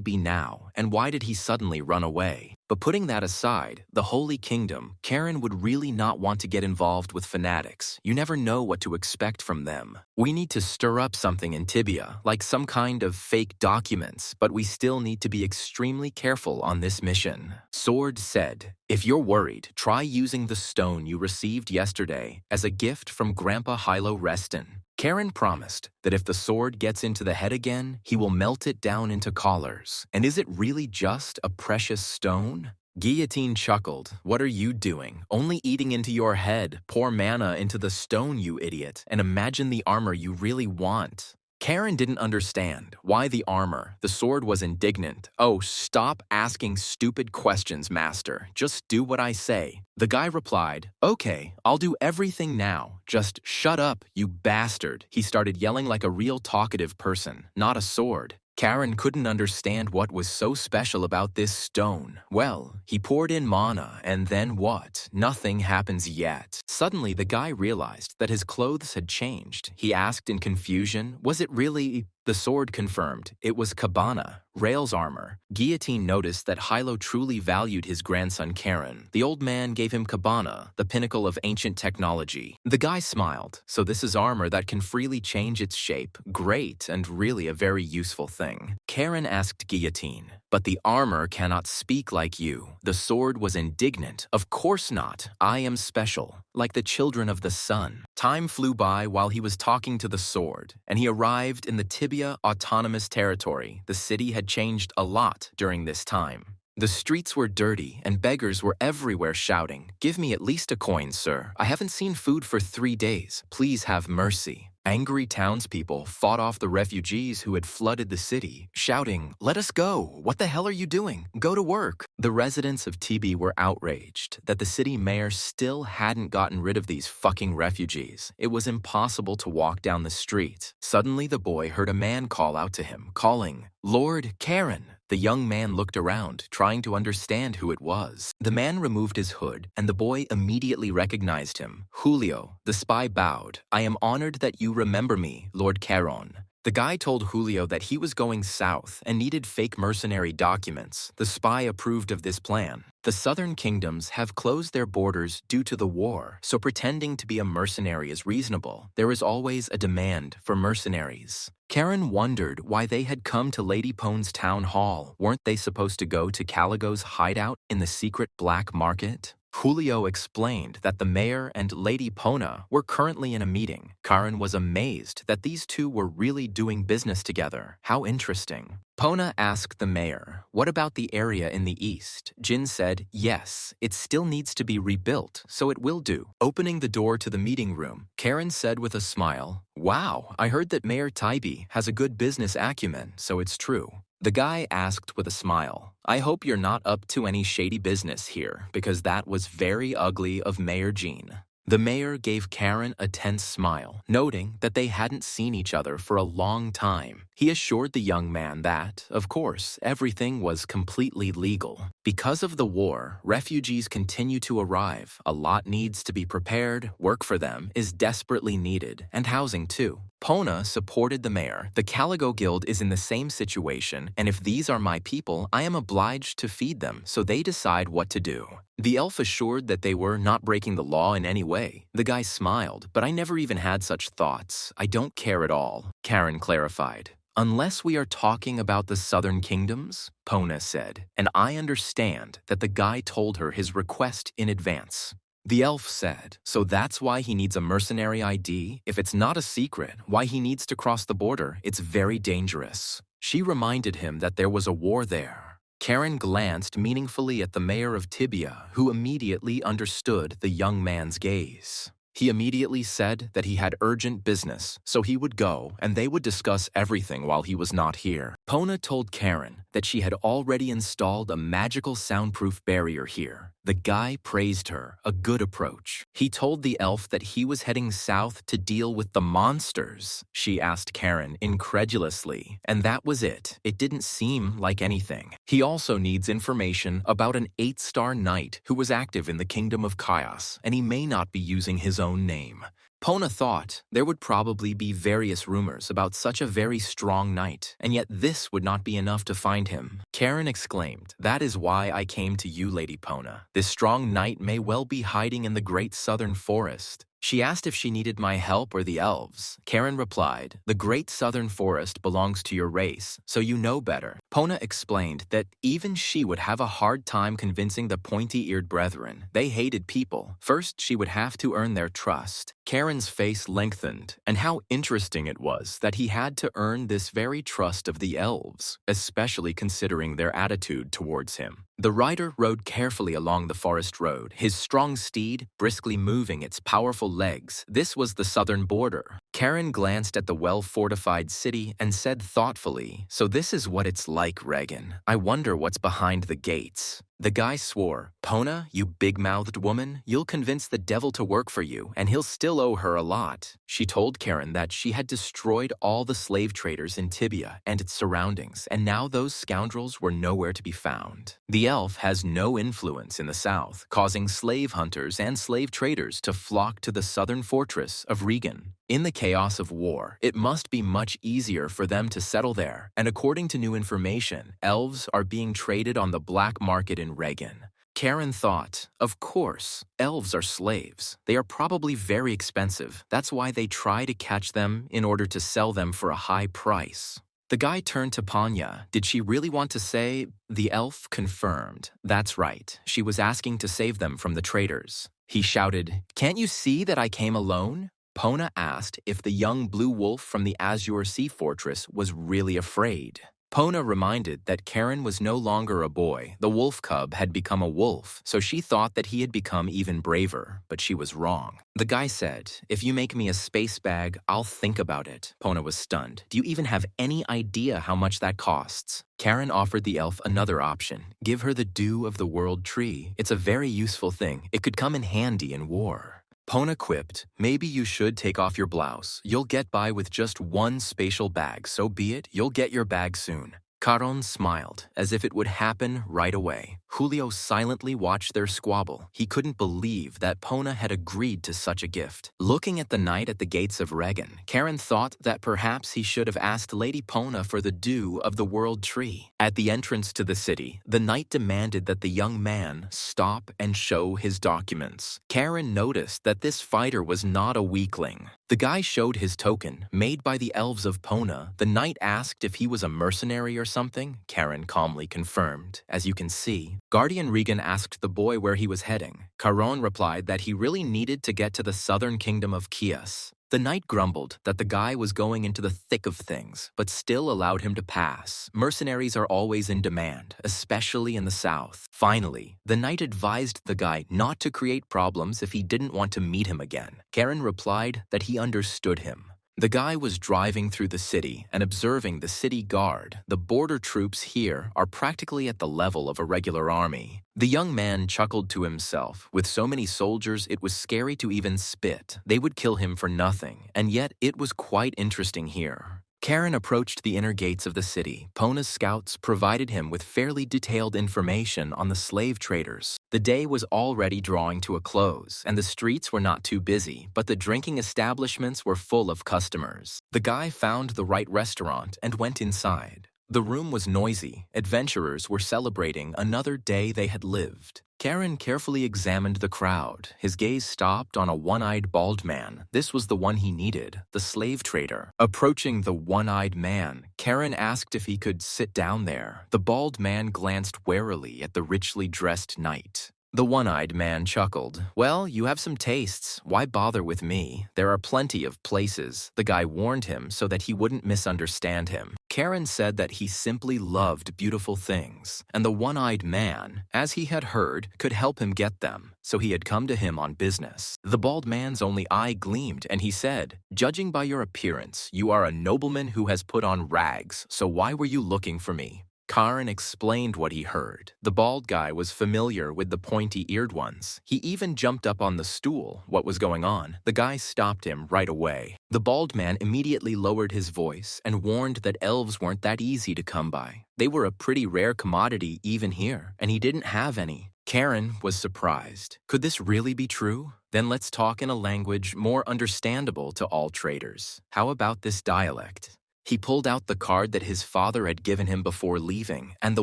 be now, and why did he suddenly run away? But putting that aside, the Holy Kingdom, Karen would really not want to get involved with fanatics. You never know what to expect from them. We need to stir up something in Tibia, like some kind of fake documents, but we still need to be extremely careful on this mission. Sword said, if you're worried, try using the stone you received yesterday as a gift from Grandpa Hilo Reston. Karen promised that if the sword gets into the head again, he will melt it down into collars. And is it really just a precious stone? Guillotine chuckled. What are you doing? Only eating into your head. Pour mana into the stone, you idiot, and imagine the armor you really want. Karen didn't understand. Why the armor? The sword was indignant. Oh, stop asking stupid questions, master. Just do what I say. The guy replied, okay, I'll do everything now. Just shut up, you bastard. He started yelling like a real talkative person, not a sword. Karen couldn't understand what was so special about this stone. Well, he poured in mana, and then what? Nothing happens yet. Suddenly, the guy realized that his clothes had changed. He asked in confusion, was it really... The sword confirmed. It was Cabana, Rail's armor. Guillotine noticed that Hilo truly valued his grandson Karen. The old man gave him Cabana, the pinnacle of ancient technology. The guy smiled. So this is armor that can freely change its shape. Great, and really a very useful thing. Karen asked Guillotine, but the armor cannot speak like you. The sword was indignant. Of course not. I am special, like the children of the sun. Time flew by while he was talking to the sword, and he arrived in the Tibia Autonomous Territory. The city had changed a lot during this time. The streets were dirty, and beggars were everywhere shouting, give me at least a coin, sir. I haven't seen food for 3 days. Please have mercy. Angry townspeople fought off the refugees who had flooded the city, shouting, let us go! What the hell are you doing? Go to work! The residents of Tibi were outraged that the city mayor still hadn't gotten rid of these fucking refugees. It was impossible to walk down the street. Suddenly the boy heard a man call out to him, calling, Lord Karen! The young man looked around, trying to understand who it was. The man removed his hood, and the boy immediately recognized him. Julio, the spy bowed. I am honored that you remember me, Lord Caron. The guy told Julio that he was going south and needed fake mercenary documents. The spy approved of this plan. The southern kingdoms have closed their borders due to the war, so pretending to be a mercenary is reasonable. There is always a demand for mercenaries. Karen wondered why they had come to Lady Pone's town hall. Weren't they supposed to go to Caligo's hideout in the secret black market? Julio explained that the mayor and Lady Pona were currently in a meeting. Karen was amazed that these two were really doing business together. How interesting. Pona asked the mayor, what about the area in the east? Jin said, yes, it still needs to be rebuilt, so it will do. Opening the door to the meeting room, Karen said with a smile, wow, I heard that Mayor Taibi has a good business acumen, so it's true. The guy asked with a smile, I hope you're not up to any shady business here, because that was very ugly of Mayor Jean. The mayor gave Karen a tense smile, noting that they hadn't seen each other for a long time. He assured the young man that, of course, everything was completely legal. Because of the war, refugees continue to arrive. A lot needs to be prepared, work for them is desperately needed, and housing too. Pona supported the mayor. The Caligo Guild is in the same situation, and if these are my people, I am obliged to feed them, so they decide what to do. The elf assured that they were not breaking the law in any way. The guy smiled, but I never even had such thoughts. I don't care at all, Karen clarified. Unless we are talking about the southern kingdoms, Pona said, and I understand that the guy told her his request in advance. The elf said, so that's why he needs a mercenary ID? If it's not a secret, why he needs to cross the border, it's very dangerous. She reminded him that there was a war there. Karen glanced meaningfully at the mayor of Tibia, who immediately understood the young man's gaze. He immediately said that he had urgent business, so he would go and they would discuss everything while he was not here. Pona told Karen that she had already installed a magical soundproof barrier here. The guy praised her, a good approach. He told the elf that he was heading south to deal with the monsters. She asked Karen incredulously, and that was it. It didn't seem like anything. He also needs information about an 8-star knight who was active in the Kingdom of Chaos, and he may not be using his own name. Pona thought there would probably be various rumors about such a very strong knight, and yet this would not be enough to find him. Karen exclaimed, "That is why I came to you, Lady Pona. This strong knight may well be hiding in the great southern forest." She asked if she needed my help or the elves. Karen replied, "The great southern forest belongs to your race, so you know better." Pona explained that even she would have a hard time convincing the pointy-eared brethren. They hated people. First, she would have to earn their trust. Karen's face lengthened, and how interesting it was that he had to earn this very trust of the elves, especially considering their attitude towards him. The rider rode carefully along the forest road, his strong steed briskly moving its powerful legs. This was the southern border. Karen glanced at the well-fortified city and said thoughtfully, "So this is what it's like, Regan. I wonder what's behind the gates." The guy swore, "Pona, you big-mouthed woman, you'll convince the devil to work for you, and he'll still owe her a lot." She told Karen that she had destroyed all the slave traders in Tibia and its surroundings, and now those scoundrels were nowhere to be found. The elf has no influence in the south, causing slave hunters and slave traders to flock to the southern fortress of Regan. In the chaos of war, it must be much easier for them to settle there, and according to new information, elves are being traded on the black market in Regan. Karen thought, of course, elves are slaves. They are probably very expensive. That's why they try to catch them in order to sell them for a high price. The guy turned to Panya. Did she really want to say? The elf confirmed. That's right. She was asking to save them from the traders. He shouted, "Can't you see that I came alone?" Pona asked if the young blue wolf from the Azure Sea Fortress was really afraid. Pona reminded that Karen was no longer a boy. The wolf cub had become a wolf, so she thought that he had become even braver, but she was wrong. The guy said, "If you make me a space bag, I'll think about it." Pona was stunned. "Do you even have any idea how much that costs?" Karen offered the elf another option. Give her the dew of the world tree. It's a very useful thing. It could come in handy in war. Pona quipped, "Maybe you should take off your blouse. You'll get by with just one spatial bag, so be it, you'll get your bag soon." Caron smiled, as if it would happen right away. Julio silently watched their squabble. He couldn't believe that Pona had agreed to such a gift. Looking at the knight at the gates of Regan, Karen thought that perhaps he should have asked Lady Pona for the dew of the world tree. At the entrance to the city, the knight demanded that the young man stop and show his documents. Karen noticed that this fighter was not a weakling. The guy showed his token, made by the elves of Pona. The knight asked if he was a mercenary or something. Karen calmly confirmed. As you can see, Guardian Regan asked the boy where he was heading. Caron replied that he really needed to get to the southern kingdom of Chios. The knight grumbled that the guy was going into the thick of things, but still allowed him to pass. Mercenaries are always in demand, especially in the south. Finally, the knight advised the guy not to create problems if he didn't want to meet him again. Karen replied that he understood him. The guy was driving through the city and observing the city guard. The border troops here are practically at the level of a regular army. The young man chuckled to himself. With so many soldiers, it was scary to even spit. They would kill him for nothing, and yet it was quite interesting here. Karen approached the inner gates of the city. Pona's scouts provided him with fairly detailed information on the slave traders. The day was already drawing to a close, and the streets were not too busy, but the drinking establishments were full of customers. The guy found the right restaurant and went inside. The room was noisy. Adventurers were celebrating another day they had lived. Karen carefully examined the crowd. His gaze stopped on a one-eyed bald man. This was the one he needed, the slave trader. Approaching the one-eyed man, Karen asked if he could sit down there. The bald man glanced warily at the richly dressed knight. The one-eyed man chuckled. "Well, you have some tastes. Why bother with me? There are plenty of places." The guy warned him so that he wouldn't misunderstand him. Karen said that he simply loved beautiful things, and the one-eyed man, as he had heard, could help him get them, so he had come to him on business. The bald man's only eye gleamed, and he said, "Judging by your appearance, you are a nobleman who has put on rags, so why were you looking for me?" Karen explained what he heard. The bald guy was familiar with the pointy-eared ones. He even jumped up on the stool. What was going on? The guy stopped him right away. The bald man immediately lowered his voice and warned that elves weren't that easy to come by. They were a pretty rare commodity even here, and he didn't have any. Karen was surprised. Could this really be true? Then let's talk in a language more understandable to all traders. How about this dialect? He pulled out the card that his father had given him before leaving, and the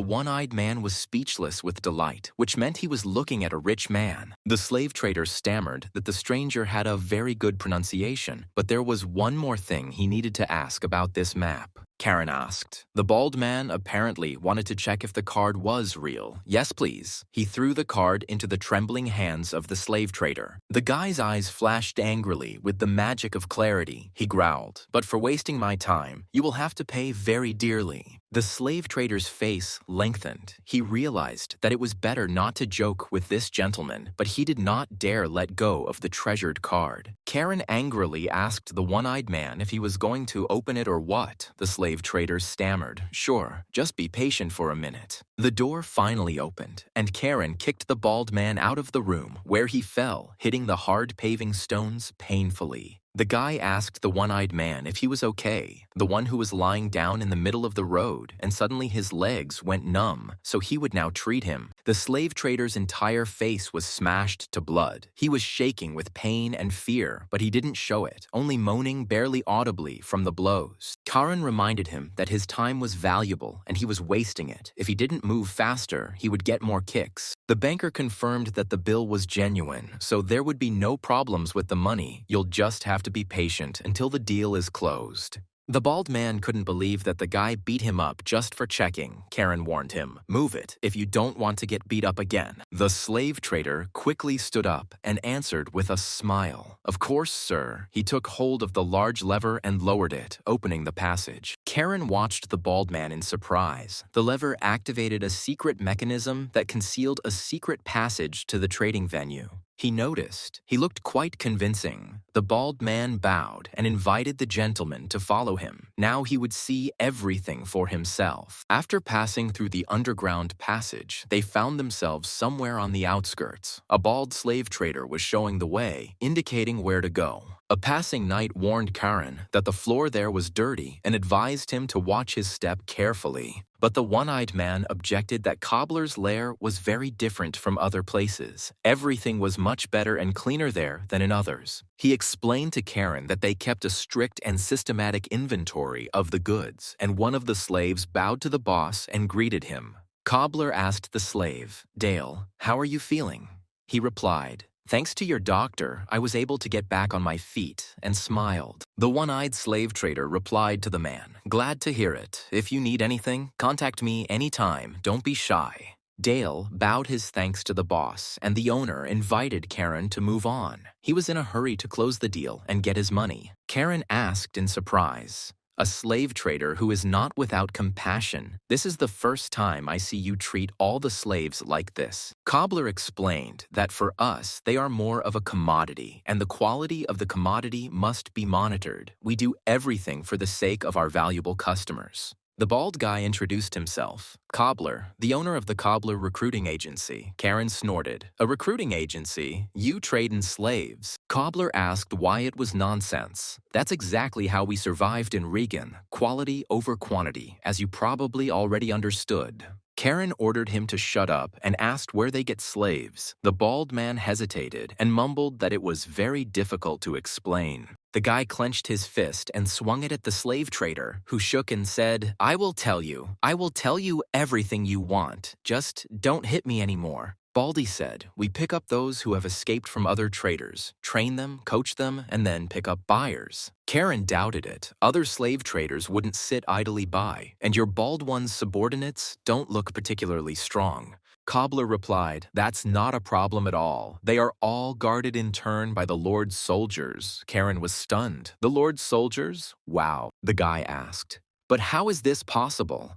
one-eyed man was speechless with delight, which meant he was looking at a rich man. The slave trader stammered that the stranger had a very good pronunciation, but there was one more thing he needed to ask about this map. Karen asked. The bald man apparently wanted to check if the card was real. Yes, please. He threw the card into the trembling hands of the slave trader. The guy's eyes flashed angrily with the magic of clarity. He growled, "But for wasting my time, you will have to pay very dearly." The slave trader's face lengthened. He realized that it was better not to joke with this gentleman, but he did not dare let go of the treasured card. Karen angrily asked the one-eyed man if he was going to open it or what. The slave trader stammered, "Sure, just be patient for a minute." The door finally opened, and Karen kicked the bald man out of the room, where he fell, hitting the hard paving stones painfully. The guy asked the one-eyed man if he was okay, the one who was lying down in the middle of the road, and suddenly his legs went numb, so he would now treat him. The slave trader's entire face was smashed to blood. He was shaking with pain and fear, but he didn't show it, only moaning barely audibly from the blows. Karen reminded him that his time was valuable and he was wasting it. If he didn't move faster, he would get more kicks. The banker confirmed that the bill was genuine, so there would be no problems with the money. You'll just have to be patient until the deal is closed. The bald man couldn't believe that the guy beat him up just for checking. Karen warned him, "Move it if you don't want to get beat up again." The slave trader quickly stood up and answered with a smile. "Of course, sir." He took hold of the large lever and lowered it, opening the passage. Karen watched the bald man in surprise. The lever activated a secret mechanism that concealed a secret passage to the trading venue. He noticed. He looked quite convincing. The bald man bowed and invited the gentleman to follow him. Now he would see everything for himself. After passing through the underground passage, they found themselves somewhere on the outskirts. A bald slave trader was showing the way, indicating where to go. A passing knight warned Karen that the floor there was dirty and advised him to watch his step carefully. But the one-eyed man objected that Cobbler's lair was very different from other places. Everything was much better and cleaner there than in others. He explained to Karen that they kept a strict and systematic inventory of the goods, and one of the slaves bowed to the boss and greeted him. Cobbler asked the slave, "Dale, how are you feeling?" He replied, "Thanks to your doctor, I was able to get back on my feet," and smiled. The one-eyed slave trader replied to the man, "Glad to hear it. If you need anything, contact me anytime. Don't be shy." Dale bowed his thanks to the boss, and the owner invited Karen to move on. He was in a hurry to close the deal and get his money. Karen asked in surprise, "A slave trader who is not without compassion. This is the first time I see you treat all the slaves like this." Cobbler explained that for us, they are more of a commodity, and the quality of the commodity must be monitored. We do everything for the sake of our valuable customers. The bald guy introduced himself. "Cobbler, the owner of the Cobbler recruiting agency." Karen snorted. "A recruiting agency? You trade in slaves." Cobbler asked why it was nonsense. "That's exactly how we survived in Regan. Quality over quantity, as you probably already understood." Karen ordered him to shut up and asked where they get slaves. The bald man hesitated and mumbled that it was very difficult to explain. The guy clenched his fist and swung it at the slave trader, who shook and said, I will tell you everything you want. Just don't hit me anymore." Baldy said, "We pick up those who have escaped from other traders, train them, coach them, and then pick up buyers." Karen doubted it. Other slave traders wouldn't sit idly by, and your bald one's subordinates don't look particularly strong. Cobbler replied, "That's not a problem at all. They are all guarded in turn by the Lord's soldiers." Karen was stunned. "The Lord's soldiers? Wow," the guy asked. "But how is this possible?"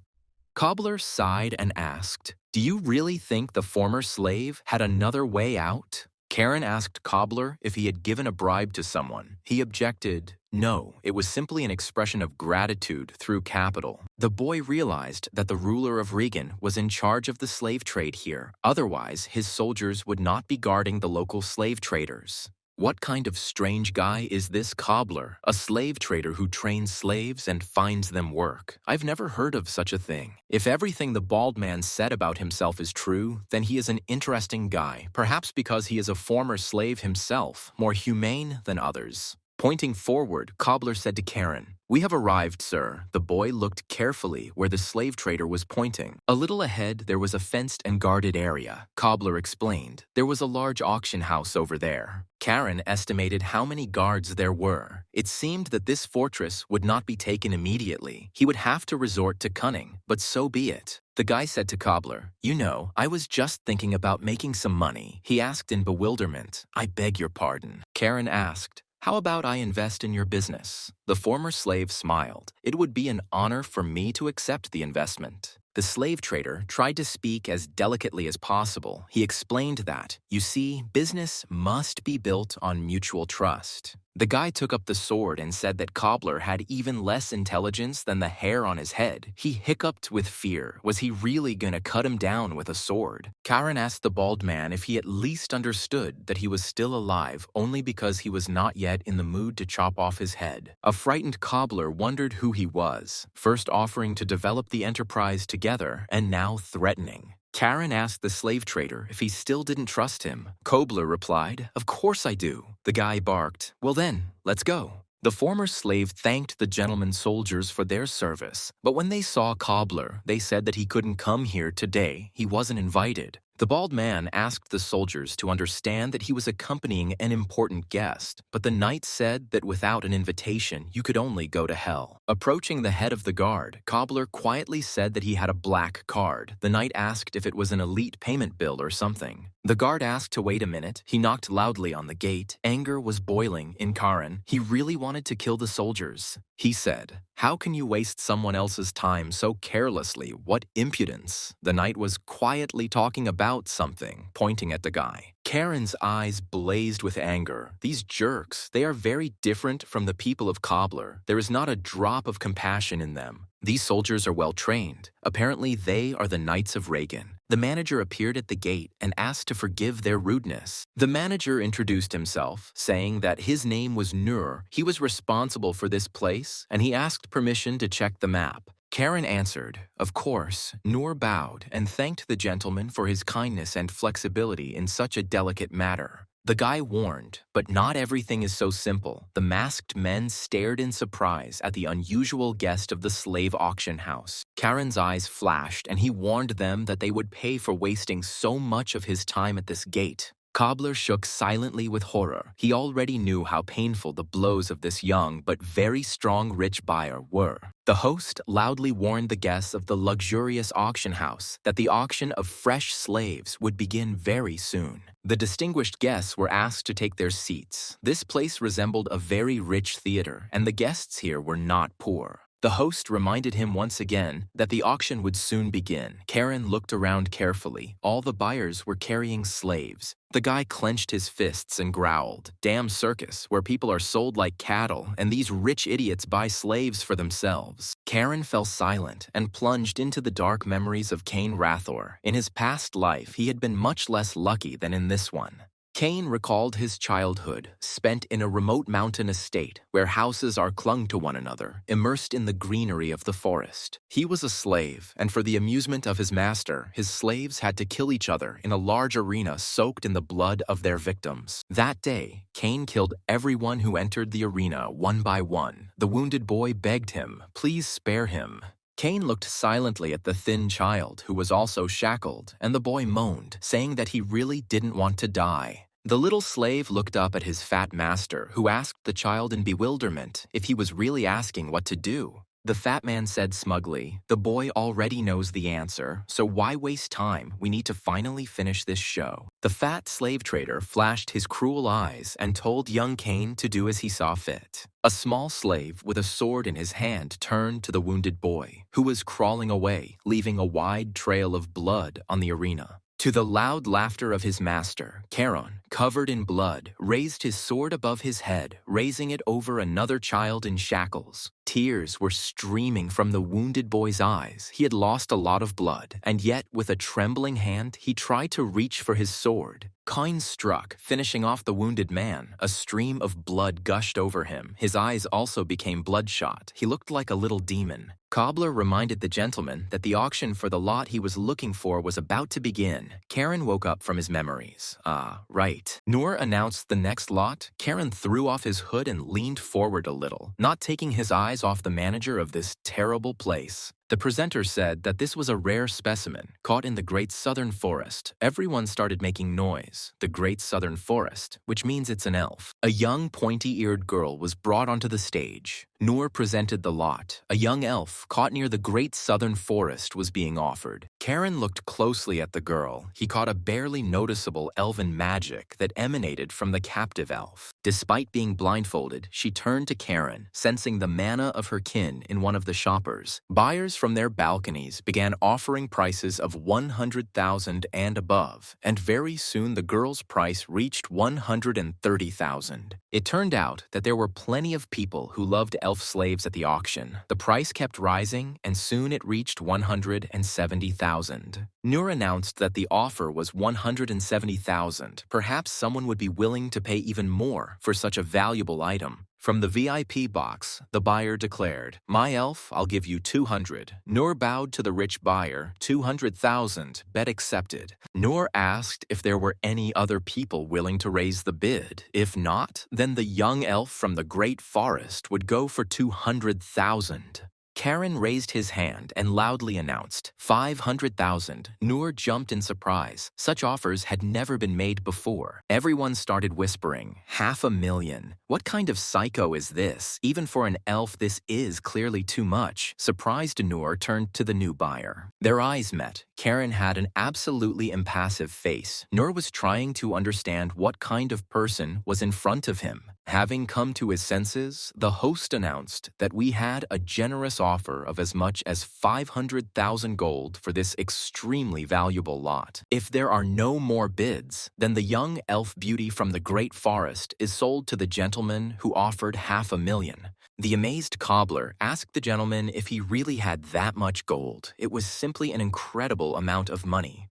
Cobbler sighed and asked, "Do you really think the former slave had another way out?" Karen asked Cobbler if he had given a bribe to someone. He objected, "No, it was simply an expression of gratitude through capital." The boy realized that the ruler of Regan was in charge of the slave trade here. Otherwise, his soldiers would not be guarding the local slave traders. What kind of strange guy is this cobbler, a slave trader who trains slaves and finds them work? I've never heard of such a thing. If everything the bald man said about himself is true, then he is an interesting guy, perhaps because he is a former slave himself, more humane than others. Pointing forward, Cobbler said to Karen, "We have arrived, sir." The boy looked carefully where the slave trader was pointing. A little ahead, there was a fenced and guarded area. Cobbler explained, "There was a large auction house over there." Karen estimated how many guards there were. It seemed that this fortress would not be taken immediately. He would have to resort to cunning, but so be it. The guy said to Cobbler, "You know, I was just thinking about making some money." He asked in bewilderment, "I beg your pardon." Karen asked, "How about I invest in your business?" The former slave smiled. "It would be an honor for me to accept the investment." The slave trader tried to speak as delicately as possible. He explained that, "You see, business must be built on mutual trust." The guy took up the sword and said that Cobbler had even less intelligence than the hair on his head. He hiccuped with fear. Was he really gonna cut him down with a sword? Karen asked the bald man if he at least understood that he was still alive only because he was not yet in the mood to chop off his head. A frightened cobbler wondered who he was, first offering to develop the enterprise together and now threatening. Karen asked the slave trader if he still didn't trust him. Cobbler replied, "Of course I do." The guy barked, "Well then, let's go." The former slave thanked the gentleman soldiers for their service, but when they saw Cobbler, they said that he couldn't come here today. He wasn't invited. The bald man asked the soldiers to understand that he was accompanying an important guest, but the knight said that without an invitation, you could only go to hell. Approaching the head of the guard, Cobbler quietly said that he had a black card. The knight asked if it was an elite payment bill or something. The guard asked to wait a minute. He knocked loudly on the gate. Anger was boiling in Karen. He really wanted to kill the soldiers. He said, "How can you waste someone else's time so carelessly? What impudence!" The knight was quietly talking about something, pointing at the guy. Karen's eyes blazed with anger. These jerks, they are very different from the people of Cobbler. There is not a drop of compassion in them. These soldiers are well trained. Apparently, they are the Knights of Reagan. The manager appeared at the gate and asked to forgive their rudeness. The manager introduced himself, saying that his name was Nur. He was responsible for this place, and he asked permission to check the map. Karen answered, "Of course." Nur bowed and thanked the gentleman for his kindness and flexibility in such a delicate matter. The guy warned, but not everything is so simple. The masked men stared in surprise at the unusual guest of the slave auction house. Karen's eyes flashed, and he warned them that they would pay for wasting so much of his time at this gate. Cobbler shook silently with horror. He already knew how painful the blows of this young but very strong rich buyer were. The host loudly warned the guests of the luxurious auction house that the auction of fresh slaves would begin very soon. The distinguished guests were asked to take their seats. This place resembled a very rich theater, and the guests here were not poor. The host reminded him once again that the auction would soon begin. Karen looked around carefully. All the buyers were carrying slaves. The guy clenched his fists and growled, "Damn circus, where people are sold like cattle, and these rich idiots buy slaves for themselves." Karen fell silent and plunged into the dark memories of Cain Rathor. In his past life, he had been much less lucky than in this one. Cain recalled his childhood, spent in a remote mountain estate where houses are clung to one another, immersed in the greenery of the forest. He was a slave, and for the amusement of his master, his slaves had to kill each other in a large arena soaked in the blood of their victims. That day, Cain killed everyone who entered the arena one by one. The wounded boy begged him, "Please spare him." Cain looked silently at the thin child, who was also shackled, and the boy moaned, saying that he really didn't want to die. The little slave looked up at his fat master, who asked the child in bewilderment if he was really asking what to do. The fat man said smugly, "The boy already knows the answer, so why waste time? We need to finally finish this show." The fat slave trader flashed his cruel eyes and told young Cain to do as he saw fit. A small slave with a sword in his hand turned to the wounded boy, who was crawling away, leaving a wide trail of blood on the arena. To the loud laughter of his master, Charon, covered in blood, raised his sword above his head, raising it over another child in shackles. Tears were streaming from the wounded boy's eyes. He had lost a lot of blood, and yet, with a trembling hand, he tried to reach for his sword. Coin struck, finishing off the wounded man. A stream of blood gushed over him. His eyes also became bloodshot. He looked like a little demon. Cobbler reminded the gentleman that the auction for the lot he was looking for was about to begin. Karen woke up from his memories. Ah, right. Noor announced the next lot. Karen threw off his hood and leaned forward a little, not taking his eyes off the manager of this terrible place. The presenter said that this was a rare specimen, caught in the Great Southern Forest. Everyone started making noise. The Great Southern Forest, which means it's an elf. A young, pointy-eared girl was brought onto the stage. Noor presented the lot. A young elf, caught near the Great Southern Forest, was being offered. Karen looked closely at the girl. He caught a barely noticeable elven magic that emanated from the captive elf. Despite being blindfolded, she turned to Karen, sensing the mana of her kin in one of the shoppers. Buyers from their balconies began offering prices of 100,000 and above, and very soon the girl's price reached 130,000. It turned out that there were plenty of people who loved elf slaves at the auction. The price kept rising, and soon it reached 170,000. Noor announced that the offer was 170,000. Perhaps someone would be willing to pay even more for such a valuable item. From the VIP box, the buyer declared, "My elf, I'll give you 200. Noor bowed to the rich buyer, 200,000, bet accepted. Noor asked if there were any other people willing to raise the bid. If not, then the young elf from the Great Forest would go for 200,000. Karen raised his hand and loudly announced, 500,000. Noor jumped in surprise. Such offers had never been made before. Everyone started whispering, 500,000. What kind of psycho is this? Even for an elf, this is clearly too much. Surprised, Noor turned to the new buyer. Their eyes met. Karen had an absolutely impassive face. Noor was trying to understand what kind of person was in front of him. Having come to his senses, the host announced that we had a generous offer of as much as 500,000 gold for this extremely valuable lot. If there are no more bids, then the young elf beauty from the Great Forest is sold to the gentleman who offered 500,000. The amazed cobbler asked the gentleman if he really had that much gold. It was simply an incredible amount of money.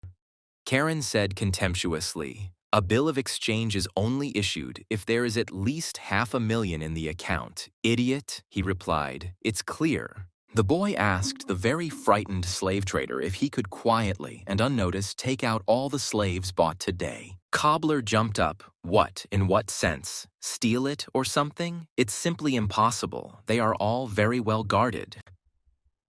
Karen said contemptuously, "A bill of exchange is only issued if there is at least 500,000 in the account." "Idiot," he replied, "it's clear." The boy asked the very frightened slave trader if he could quietly and unnoticed take out all the slaves bought today. Cobbler jumped up. "What? In what sense? Steal it or something? It's simply impossible. They are all very well guarded."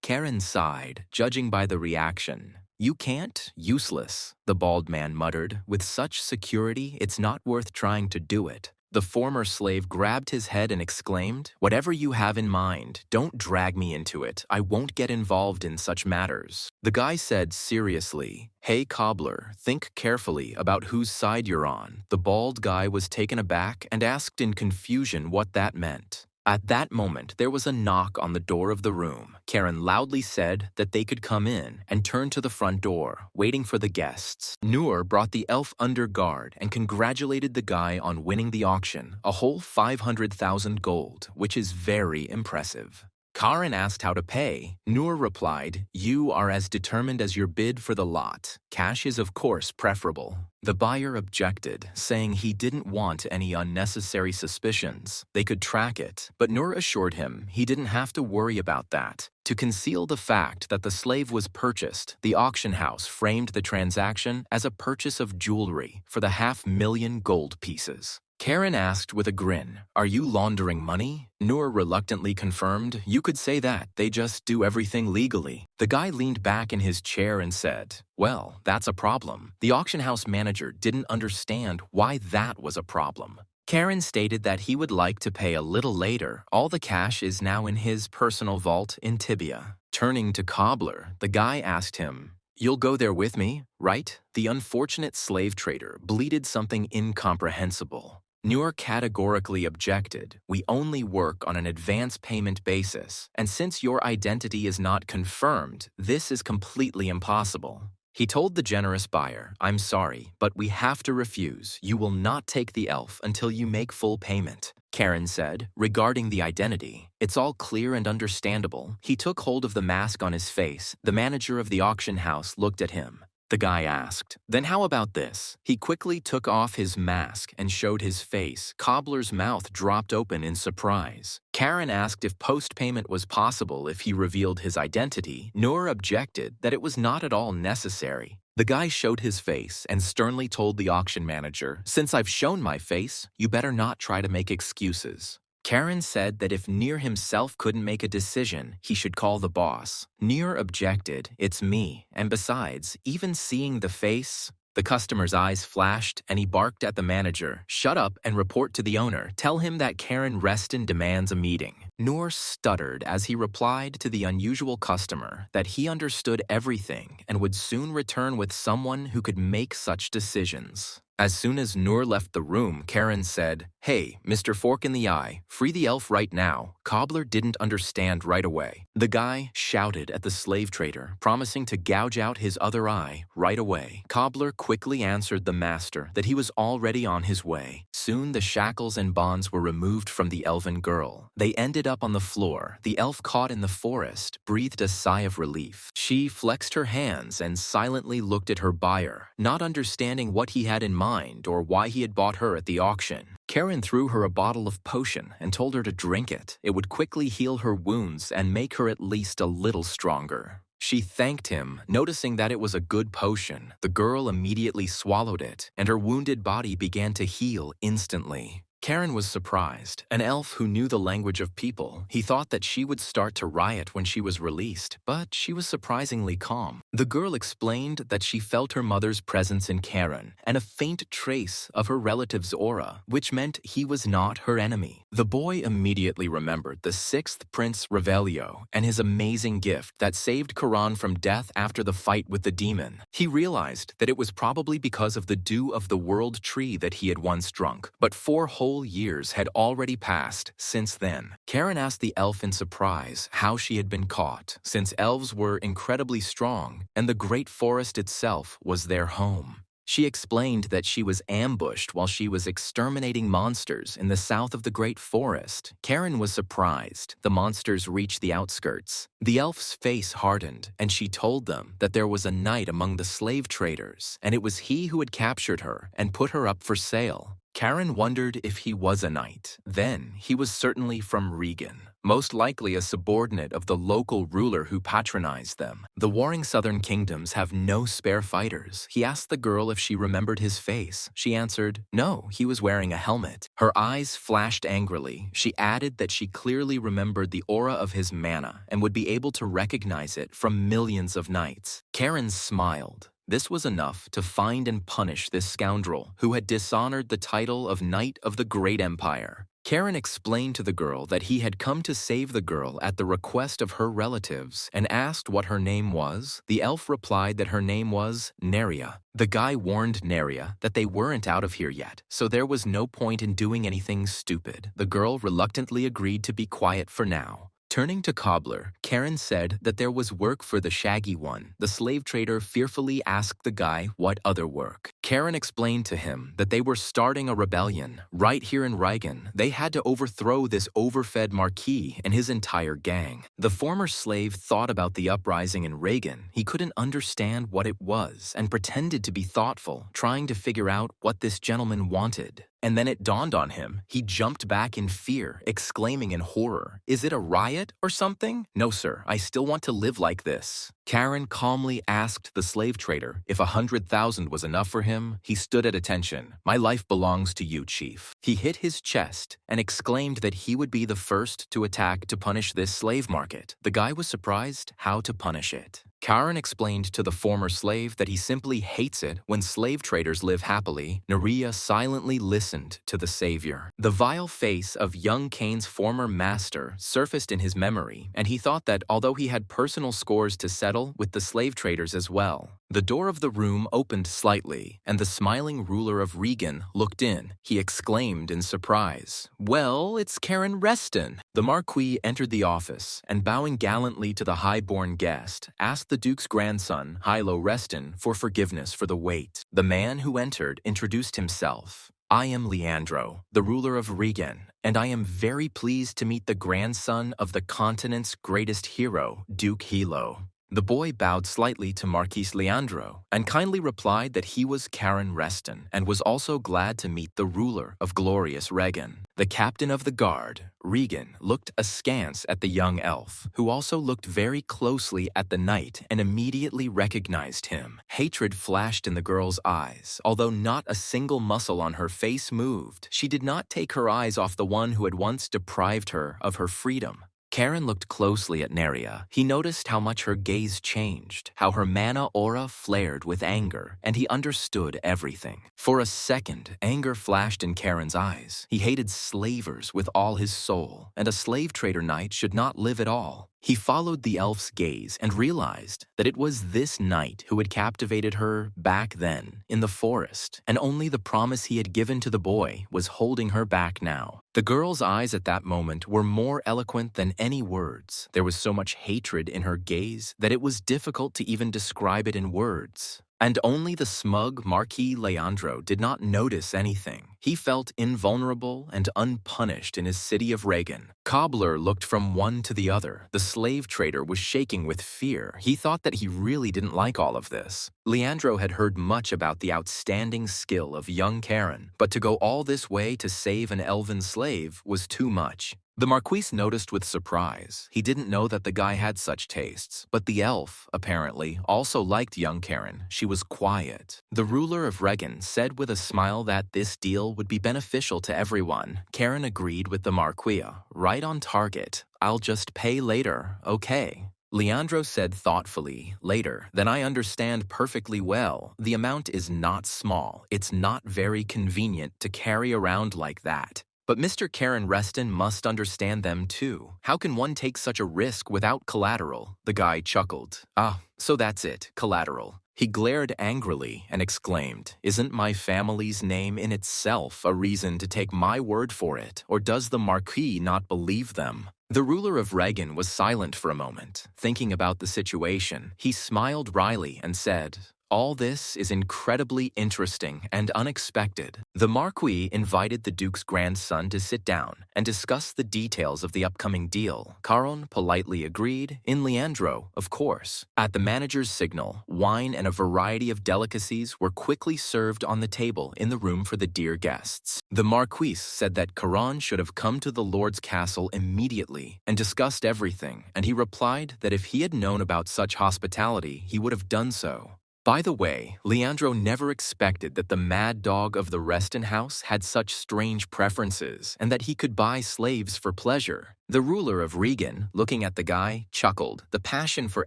Karen sighed, judging by the reaction. "You can't? Useless," the bald man muttered. "With such security, it's not worth trying to do it." The former slave grabbed his head and exclaimed, "Whatever you have in mind, don't drag me into it. I won't get involved in such matters." The guy said seriously, "Hey, cobbler, think carefully about whose side you're on." The bald guy was taken aback and asked in confusion what that meant. At that moment, there was a knock on the door of the room. Karen loudly said that they could come in and turned to the front door, waiting for the guests. Noor brought the elf under guard and congratulated the guy on winning the auction, a whole 500,000 gold, which is very impressive. Karen asked how to pay. Noor replied, "You are as determined as your bid for the lot. Cash is of course preferable." The buyer objected, saying he didn't want any unnecessary suspicions. They could track it, but Noor assured him he didn't have to worry about that. To conceal the fact that the slave was purchased, the auction house framed the transaction as a purchase of jewelry for the 500,000 gold pieces. Karen asked with a grin, "Are you laundering money?" Noor reluctantly confirmed, "You could say that. They just do everything legally." The guy leaned back in his chair and said, "Well, that's a problem." The auction house manager didn't understand why that was a problem. Karen stated that he would like to pay a little later. All the cash is now in his personal vault in Tibia. Turning to Cobbler, the guy asked him, "You'll go there with me, right?" The unfortunate slave trader bleated something incomprehensible. Noor categorically objected, "We only work on an advance payment basis, and since your identity is not confirmed, this is completely impossible." He told the generous buyer, "I'm sorry, but we have to refuse. You will not take the elf until you make full payment." Karen said, regarding the identity. It's all clear and understandable. He took hold of the mask on his face. The manager of the auction house looked at him. The guy asked, "Then how about this?" He quickly took off his mask and showed his face. Cobbler's mouth dropped open in surprise. Karen asked if post-payment was possible if he revealed his identity. Noor objected that it was not at all necessary. The guy showed his face and sternly told the auction manager, "Since I've shown my face, you better not try to make excuses." Karen said that if Near himself couldn't make a decision, he should call the boss. Near objected, "It's me, and besides, even seeing the face..." The customer's eyes flashed and he barked at the manager, "Shut up and report to the owner. Tell him that Karen Reston demands a meeting." Noor stuttered as he replied to the unusual customer that he understood everything and would soon return with someone who could make such decisions. As soon as Noor left the room, Karen said, "Hey, Mr. Fork in the Eye, free the elf right now." Cobbler didn't understand right away. The guy shouted at the slave trader, promising to gouge out his other eye right away. Cobbler quickly answered the master that he was already on his way. Soon the shackles and bonds were removed from the elven girl. They ended up on the floor. The elf caught in the forest breathed a sigh of relief. She flexed her hands and silently looked at her buyer, not understanding what he had in mind or why he had bought her at the auction. Karen threw her a bottle of potion and told her to drink it. It would quickly heal her wounds and make her at least a little stronger. She thanked him, noticing that it was a good potion. The girl immediately swallowed it, and her wounded body began to heal instantly. Karen was surprised. An elf who knew the language of people, he thought that she would start to riot when she was released, but she was surprisingly calm. The girl explained that she felt her mother's presence in Karen and a faint trace of her relative's aura, which meant he was not her enemy. The boy immediately remembered the 6th Prince Revelio and his amazing gift that saved Karan from death after the fight with the demon. He realized that it was probably because of the dew of the world tree that he had once drunk, but 4 whole years had already passed since then. Karen asked the elf in surprise how she had been caught, since elves were incredibly strong and the great forest itself was their home. She explained that she was ambushed while she was exterminating monsters in the south of the Great Forest. Karen was surprised. The monsters reached the outskirts. The elf's face hardened, and she told them that there was a knight among the slave traders, and it was he who had captured her and put her up for sale. Karen wondered if he was a knight. Then he was certainly from Regan, most likely a subordinate of the local ruler who patronized them. The warring southern kingdoms have no spare fighters. He asked the girl if she remembered his face. She answered, no, he was wearing a helmet. Her eyes flashed angrily. She added that she clearly remembered the aura of his mana and would be able to recognize it from millions of knights. Karen smiled. This was enough to find and punish this scoundrel who had dishonored the title of Knight of the Great Empire. Karen explained to the girl that he had come to save the girl at the request of her relatives and asked what her name was. The elf replied that her name was Neria. The guy warned Neria that they weren't out of here yet, so there was no point in doing anything stupid. The girl reluctantly agreed to be quiet for now. Turning to Cobbler, Karen said that there was work for the Shaggy One. The slave trader fearfully asked the guy what other work. Karen explained to him that they were starting a rebellion. Right here in Regan, they had to overthrow this overfed Marquis and his entire gang. The former slave thought about the uprising in Regan. He couldn't understand what it was and pretended to be thoughtful, trying to figure out what this gentleman wanted. And then it dawned on him. He jumped back in fear, exclaiming in horror, "Is it a riot or something?" "No, sir, I still want to live like this." Karen calmly asked the slave trader if 100,000 was enough for him. He stood at attention. "My life belongs to you, chief." He hit his chest and exclaimed that he would be the first to attack to punish this slave market. The guy was surprised how to punish it. Karen explained to the former slave that he simply hates it when slave traders live happily. Neria silently listened to the savior. The vile face of young Kane's former master surfaced in his memory, and he thought that although he had personal scores to settle with the slave traders as well. The door of the room opened slightly, and the smiling ruler of Regan looked in. He exclaimed in surprise, "Well, it's Karen Reston." The Marquis entered the office, and bowing gallantly to the high-born guest, asked the Duke's grandson, Hilo Reston, for forgiveness for the wait. The man who entered introduced himself. I am Leandro, the ruler of Regan, and I am very pleased to meet the grandson of the continent's greatest hero, Duke Hilo." The boy bowed slightly to Marquis Leandro and kindly replied that he was Karen Reston and was also glad to meet the ruler of glorious Regan. The captain of the guard, Regan, looked askance at the young elf, who also looked very closely at the knight and immediately recognized him. Hatred flashed in the girl's eyes. Although not a single muscle on her face moved, she did not take her eyes off the one who had once deprived her of her freedom. Karen looked closely at Neria. He noticed how much her gaze changed, how her mana aura flared with anger, and he understood everything. For a second, anger flashed in Karen's eyes. He hated slavers with all his soul, and a slave trader knight should not live at all. He followed the elf's gaze and realized that it was this knight who had captivated her back then in the forest, and only the promise he had given to the boy was holding her back now. The girl's eyes at that moment were more eloquent than any words. There was so much hatred in her gaze that it was difficult to even describe it in words. And only the smug Marquis Leandro did not notice anything. He felt invulnerable and unpunished in his city of Regan. Cobbler looked from one to the other. The slave trader was shaking with fear. He thought that he really didn't like all of this. Leandro had heard much about the outstanding skill of young Karen, but to go all this way to save an elven slave was too much. The Marquis noticed with surprise. He didn't know that the guy had such tastes, but the elf, apparently, also liked young Karen. She was quiet. The ruler of Regan said with a smile that this deal would be beneficial to everyone. Karen agreed with the Marquis. "Right on target. I'll just pay later, okay?" Leandro said thoughtfully, "Later, then I understand perfectly well. The amount is not small. It's not very convenient to carry around like that. But Mr. Karen Reston must understand them too. How can one take such a risk without collateral?" The guy chuckled. "Ah, so that's it, collateral." He glared angrily and exclaimed, "Isn't my family's name in itself a reason to take my word for it, or does the Marquis not believe them?" The ruler of Regan was silent for a moment, thinking about the situation. He smiled wryly and said, "All this is incredibly interesting and unexpected." The Marquis invited the Duke's grandson to sit down and discuss the details of the upcoming deal. Caron politely agreed, in Leandro, of course. At the manager's signal, wine and a variety of delicacies were quickly served on the table in the room for the dear guests. The Marquis said that Caron should have come to the Lord's castle immediately and discussed everything, and he replied that if he had known about such hospitality, he would have done so. By the way, Leandro never expected that the mad dog of the Reston house had such strange preferences and that he could buy slaves for pleasure. The ruler of Regan, looking at the guy, chuckled. The passion for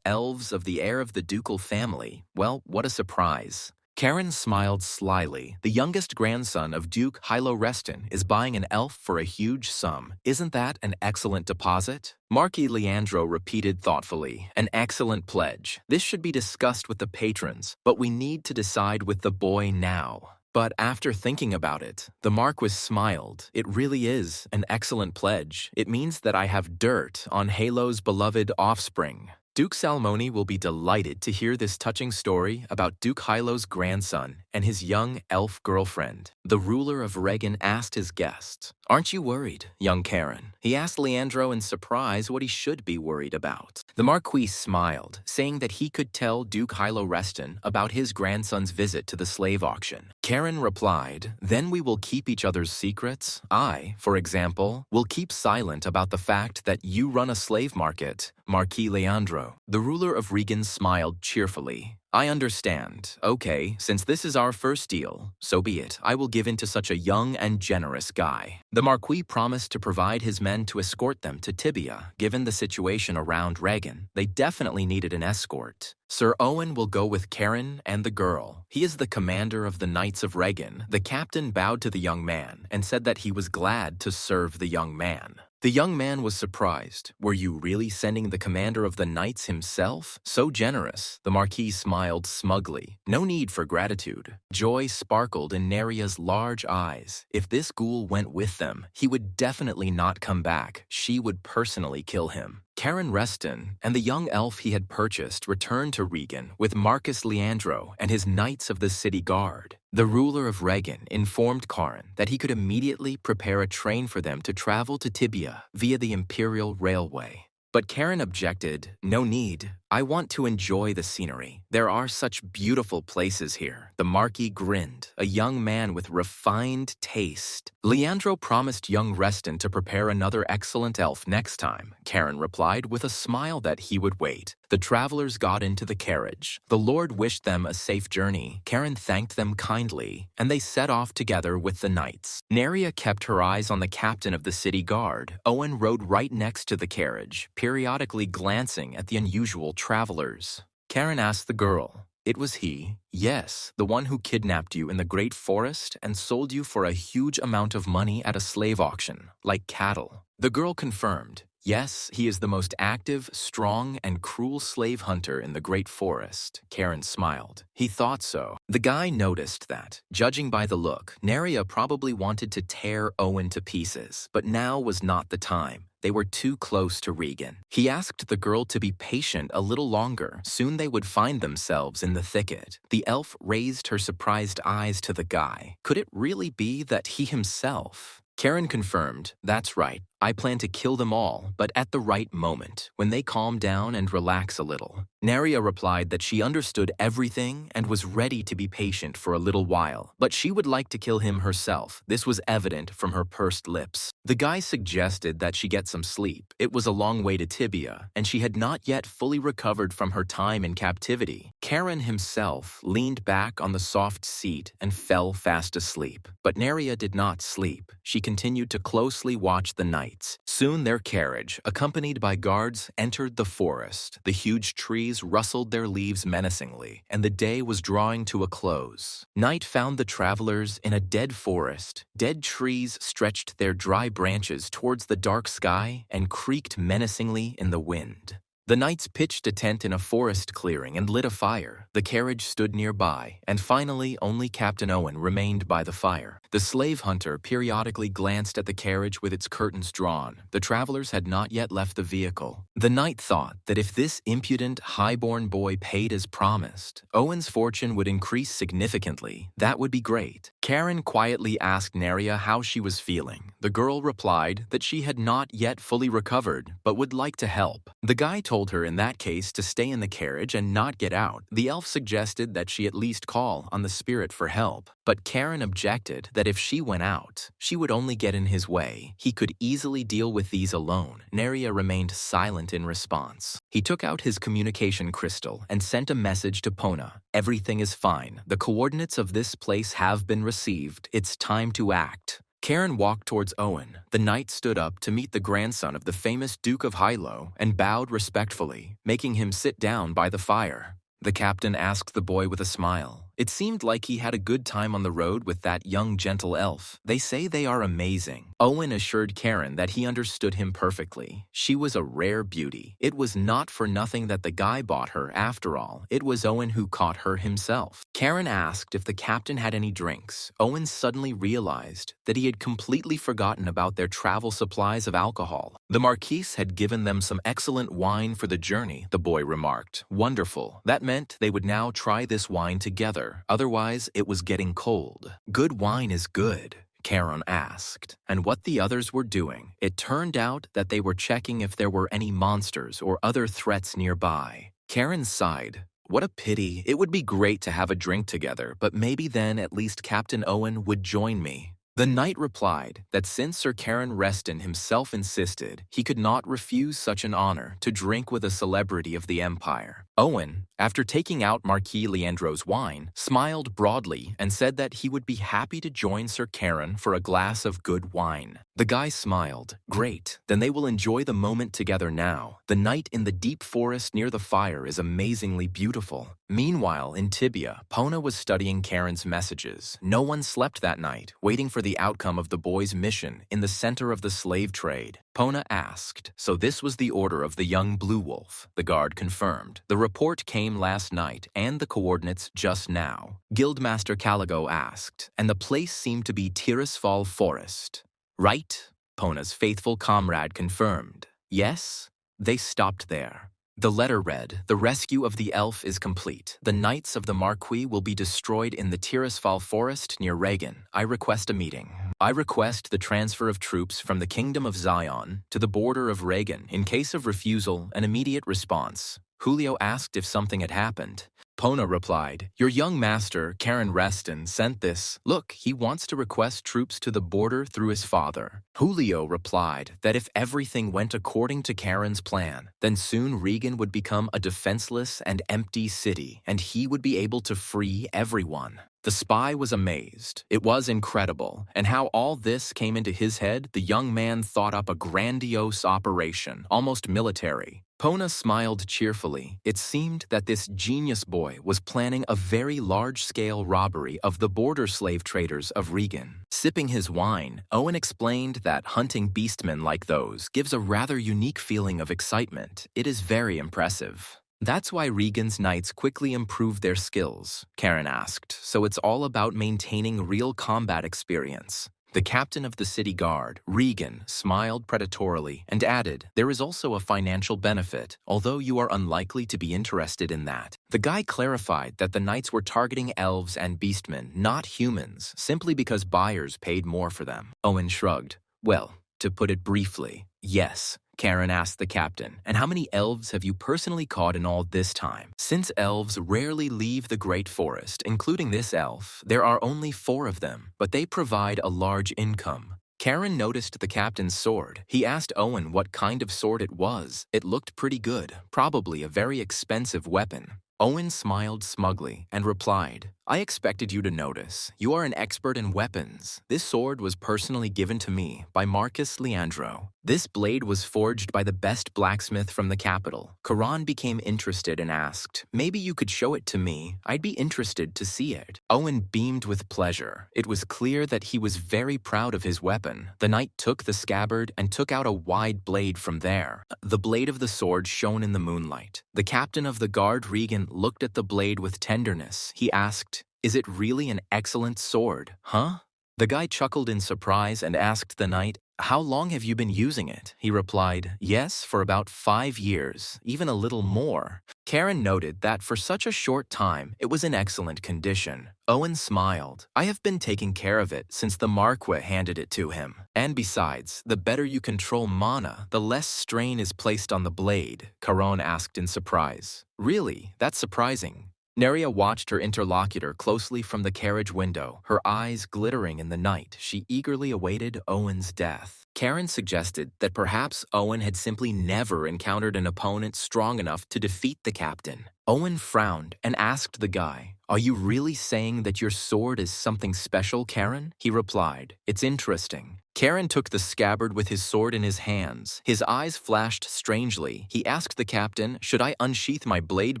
elves of the heir of the ducal family. Well, what a surprise. Karen smiled slyly. The youngest grandson of Duke Hilo Reston is buying an elf for a huge sum. Isn't that an excellent deposit? Marquis Leandro repeated thoughtfully, "An excellent pledge. This should be discussed with the patrons, but we need to decide with the boy now." But after thinking about it, the Marquis smiled. "It really is an excellent pledge. It means that I have dirt on Halo's beloved offspring." Duke Salmoni will be delighted to hear this touching story about Duke Hilo's grandson and his young elf girlfriend. The ruler of Regan asked his guest, "Aren't you worried, young Karen?" He asked Leandro in surprise what he should be worried about. The Marquis smiled, saying that he could tell Duke Hilo Reston about his grandson's visit to the slave auction. Karen replied, "Then we will keep each other's secrets. I, for example, will keep silent about the fact that you run a slave market, Marquis Leandro." The ruler of Regan smiled cheerfully. "I understand. Okay, since this is our first deal, so be it. I will give in to such a young and generous guy." The Marquis promised to provide his men to escort them to Tibia. Given the situation around Regan, they definitely needed an escort. Sir Owen will go with Karen and the girl. He is the commander of the Knights of Regan. The captain bowed to the young man and said that he was glad to serve the young man. The young man was surprised. "Were you really sending the commander of the knights himself? So generous." The Marquis smiled smugly. "No need for gratitude." Joy sparkled in Neria's large eyes. If this ghoul went with them, he would definitely not come back. She would personally kill him. Karen Reston and the young elf he had purchased returned to Regan with Marcus Leandro and his Knights of the City Guard. The ruler of Regan informed Karen that he could immediately prepare a train for them to travel to Tibia via the Imperial Railway. But Karen objected, "No need. I want to enjoy the scenery. There are such beautiful places here." The Marquis grinned, a young man with refined taste. Leandro promised young Reston to prepare another excellent elf next time. Karen replied with a smile that he would wait. The travelers got into the carriage. The Lord wished them a safe journey. Karen thanked them kindly, and they set off together with the knights. Neria kept her eyes on the captain of the city guard. Owen rode right next to the carriage, periodically glancing at the unusual travelers. Karen asked the girl, "It was he?" "Yes, the one who kidnapped you in the great forest and sold you for a huge amount of money at a slave auction, like cattle." The girl confirmed, "Yes, he is the most active, strong, and cruel slave hunter in the great forest." Karen smiled. He thought so. The guy noticed that, judging by the look, Neria probably wanted to tear Owen to pieces, but now was not the time. They were too close to Regan. He asked the girl to be patient a little longer. Soon they would find themselves in the thicket. The elf raised her surprised eyes to the guy. Could it really be that he himself? Karen confirmed, "That's right. I plan to kill them all, but at the right moment, when they calm down and relax a little." Neria replied that she understood everything and was ready to be patient for a little while, but she would like to kill him herself. This was evident from her pursed lips. The guy suggested that she get some sleep. It was a long way to Tibia, and she had not yet fully recovered from her time in captivity. Karen himself leaned back on the soft seat and fell fast asleep. But Neria did not sleep. She continued to closely watch the knights. Soon their carriage, accompanied by guards, entered the forest. The huge trees rustled their leaves menacingly, and the day was drawing to a close. Night found the travelers in a dead forest. Dead trees stretched their dry branches towards the dark sky and creaked menacingly in the wind. The knights pitched a tent in a forest clearing and lit a fire. The carriage stood nearby, and finally only Captain Owen remained by the fire. The slave hunter periodically glanced at the carriage with its curtains drawn. The travelers had not yet left the vehicle. The knight thought that if this impudent, high-born boy paid as promised, Owen's fortune would increase significantly. That would be great. Karen quietly asked Neria how she was feeling. The girl replied that she had not yet fully recovered, but would like to help. The guy told her in that case to stay in the carriage and not get out. The elf suggested that she at least call on the spirit for help. But Karen objected that if she went out, she would only get in his way. He could easily deal with these alone. Neria remained silent in response. He took out his communication crystal and sent a message to Pona. "Everything is fine. The coordinates of this place have been received. It's time to act." Karen walked towards Owen. The knight stood up to meet the grandson of the famous Duke of Hilo and bowed respectfully, making him sit down by the fire. The captain asked the boy with a smile. It seemed like he had a good time on the road with that young gentle elf. "They say they are amazing." Owen assured Karen that he understood him perfectly. She was a rare beauty. It was not for nothing that the guy bought her after all. It was Owen who caught her himself. Karen asked if the captain had any drinks. Owen suddenly realized that he had completely forgotten about their travel supplies of alcohol. The Marquise had given them some excellent wine for the journey, the boy remarked. Wonderful. That meant they would now try this wine together. Otherwise, it was getting cold. "Good wine is good?" Karen asked. And what the others were doing. It turned out that they were checking if there were any monsters or other threats nearby. Karen sighed. "What a pity. It would be great to have a drink together, but maybe then at least Captain Owen would join me." The knight replied that since Sir Karen Reston himself insisted, he could not refuse such an honor to drink with a celebrity of the Empire. Owen, after taking out Marquis Leandro's wine, smiled broadly and said that he would be happy to join Sir Karen for a glass of good wine. The guy smiled. "Great, then they will enjoy the moment together now. The night in the deep forest near the fire is amazingly beautiful." Meanwhile, in Tibia, Pona was studying Karen's messages. No one slept that night, waiting for the outcome of the boy's mission in the center of the slave trade. Pona asked, "So this was the order of the young Blue Wolf?" The guard confirmed. "The report came last night and the coordinates just now." Guildmaster Caligo asked, "And the place seemed to be Tirisfal Forest, right?" Pona's faithful comrade confirmed. "Yes?" They stopped there. The letter read, "The rescue of the elf is complete. The knights of the Marquis will be destroyed in the Tirisfal forest near Reagan. I request a meeting. I request the transfer of troops from the Kingdom of Zion to the border of Reagan. In case of refusal, an immediate response." Julio asked if something had happened. Pona replied, "Your young master, Karen Reston, sent this. Look, he wants to request troops to the border through his father." Julio replied that if everything went according to Karen's plan, then soon Regan would become a defenseless and empty city, and he would be able to free everyone. The spy was amazed. It was incredible, and how all this came into his head, the young man thought up a grandiose operation, almost military. Pona smiled cheerfully. It seemed that this genius boy was planning a very large-scale robbery of the border slave traders of Regan. Sipping his wine, Owen explained that hunting beastmen like those gives a rather unique feeling of excitement. It is very impressive. "That's why Regan's knights quickly improved their skills?" Karen asked. "So it's all about maintaining real combat experience." The captain of the city guard, Regan, smiled predatorily and added, "There is also a financial benefit, although you are unlikely to be interested in that." The guy clarified that the knights were targeting elves and beastmen, not humans, simply because buyers paid more for them. Owen shrugged. "Well, to put it briefly, yes." Karen asked the captain, "And how many elves have you personally caught in all this time?" Since elves rarely leave the Great Forest, including this elf, there are only 4 of them, but they provide a large income. Karen noticed the captain's sword. He asked Owen what kind of sword it was. It looked pretty good, probably a very expensive weapon. Owen smiled smugly and replied, "I expected you to notice. You are an expert in weapons. This sword was personally given to me by Marcus Leandro. This blade was forged by the best blacksmith from the capital." Karan became interested and asked, "Maybe you could show it to me. I'd be interested to see it." Owen beamed with pleasure. It was clear that he was very proud of his weapon. The knight took the scabbard and took out a wide blade from there. The blade of the sword shone in the moonlight. The captain of the guard, Regan, looked at the blade with tenderness. He asked, "Is it really an excellent sword, huh?" The guy chuckled in surprise and asked the knight, "How long have you been using it?" He replied, "Yes, for about 5 years, even a little more." Karen noted that for such a short time, it was in excellent condition. Owen smiled. "I have been taking care of it since the Marquis handed it to him. And besides, the better you control mana, the less strain is placed on the blade," Caron asked in surprise. "Really? That's surprising." Neria watched her interlocutor closely from the carriage window, her eyes glittering in the night. She eagerly awaited Owen's death. Karen suggested that perhaps Owen had simply never encountered an opponent strong enough to defeat the captain. Owen frowned and asked the guy, "Are you really saying that your sword is something special, Karen?" He replied, "It's interesting." Karen took the scabbard with his sword in his hands. His eyes flashed strangely. He asked the captain, "Should I unsheath my blade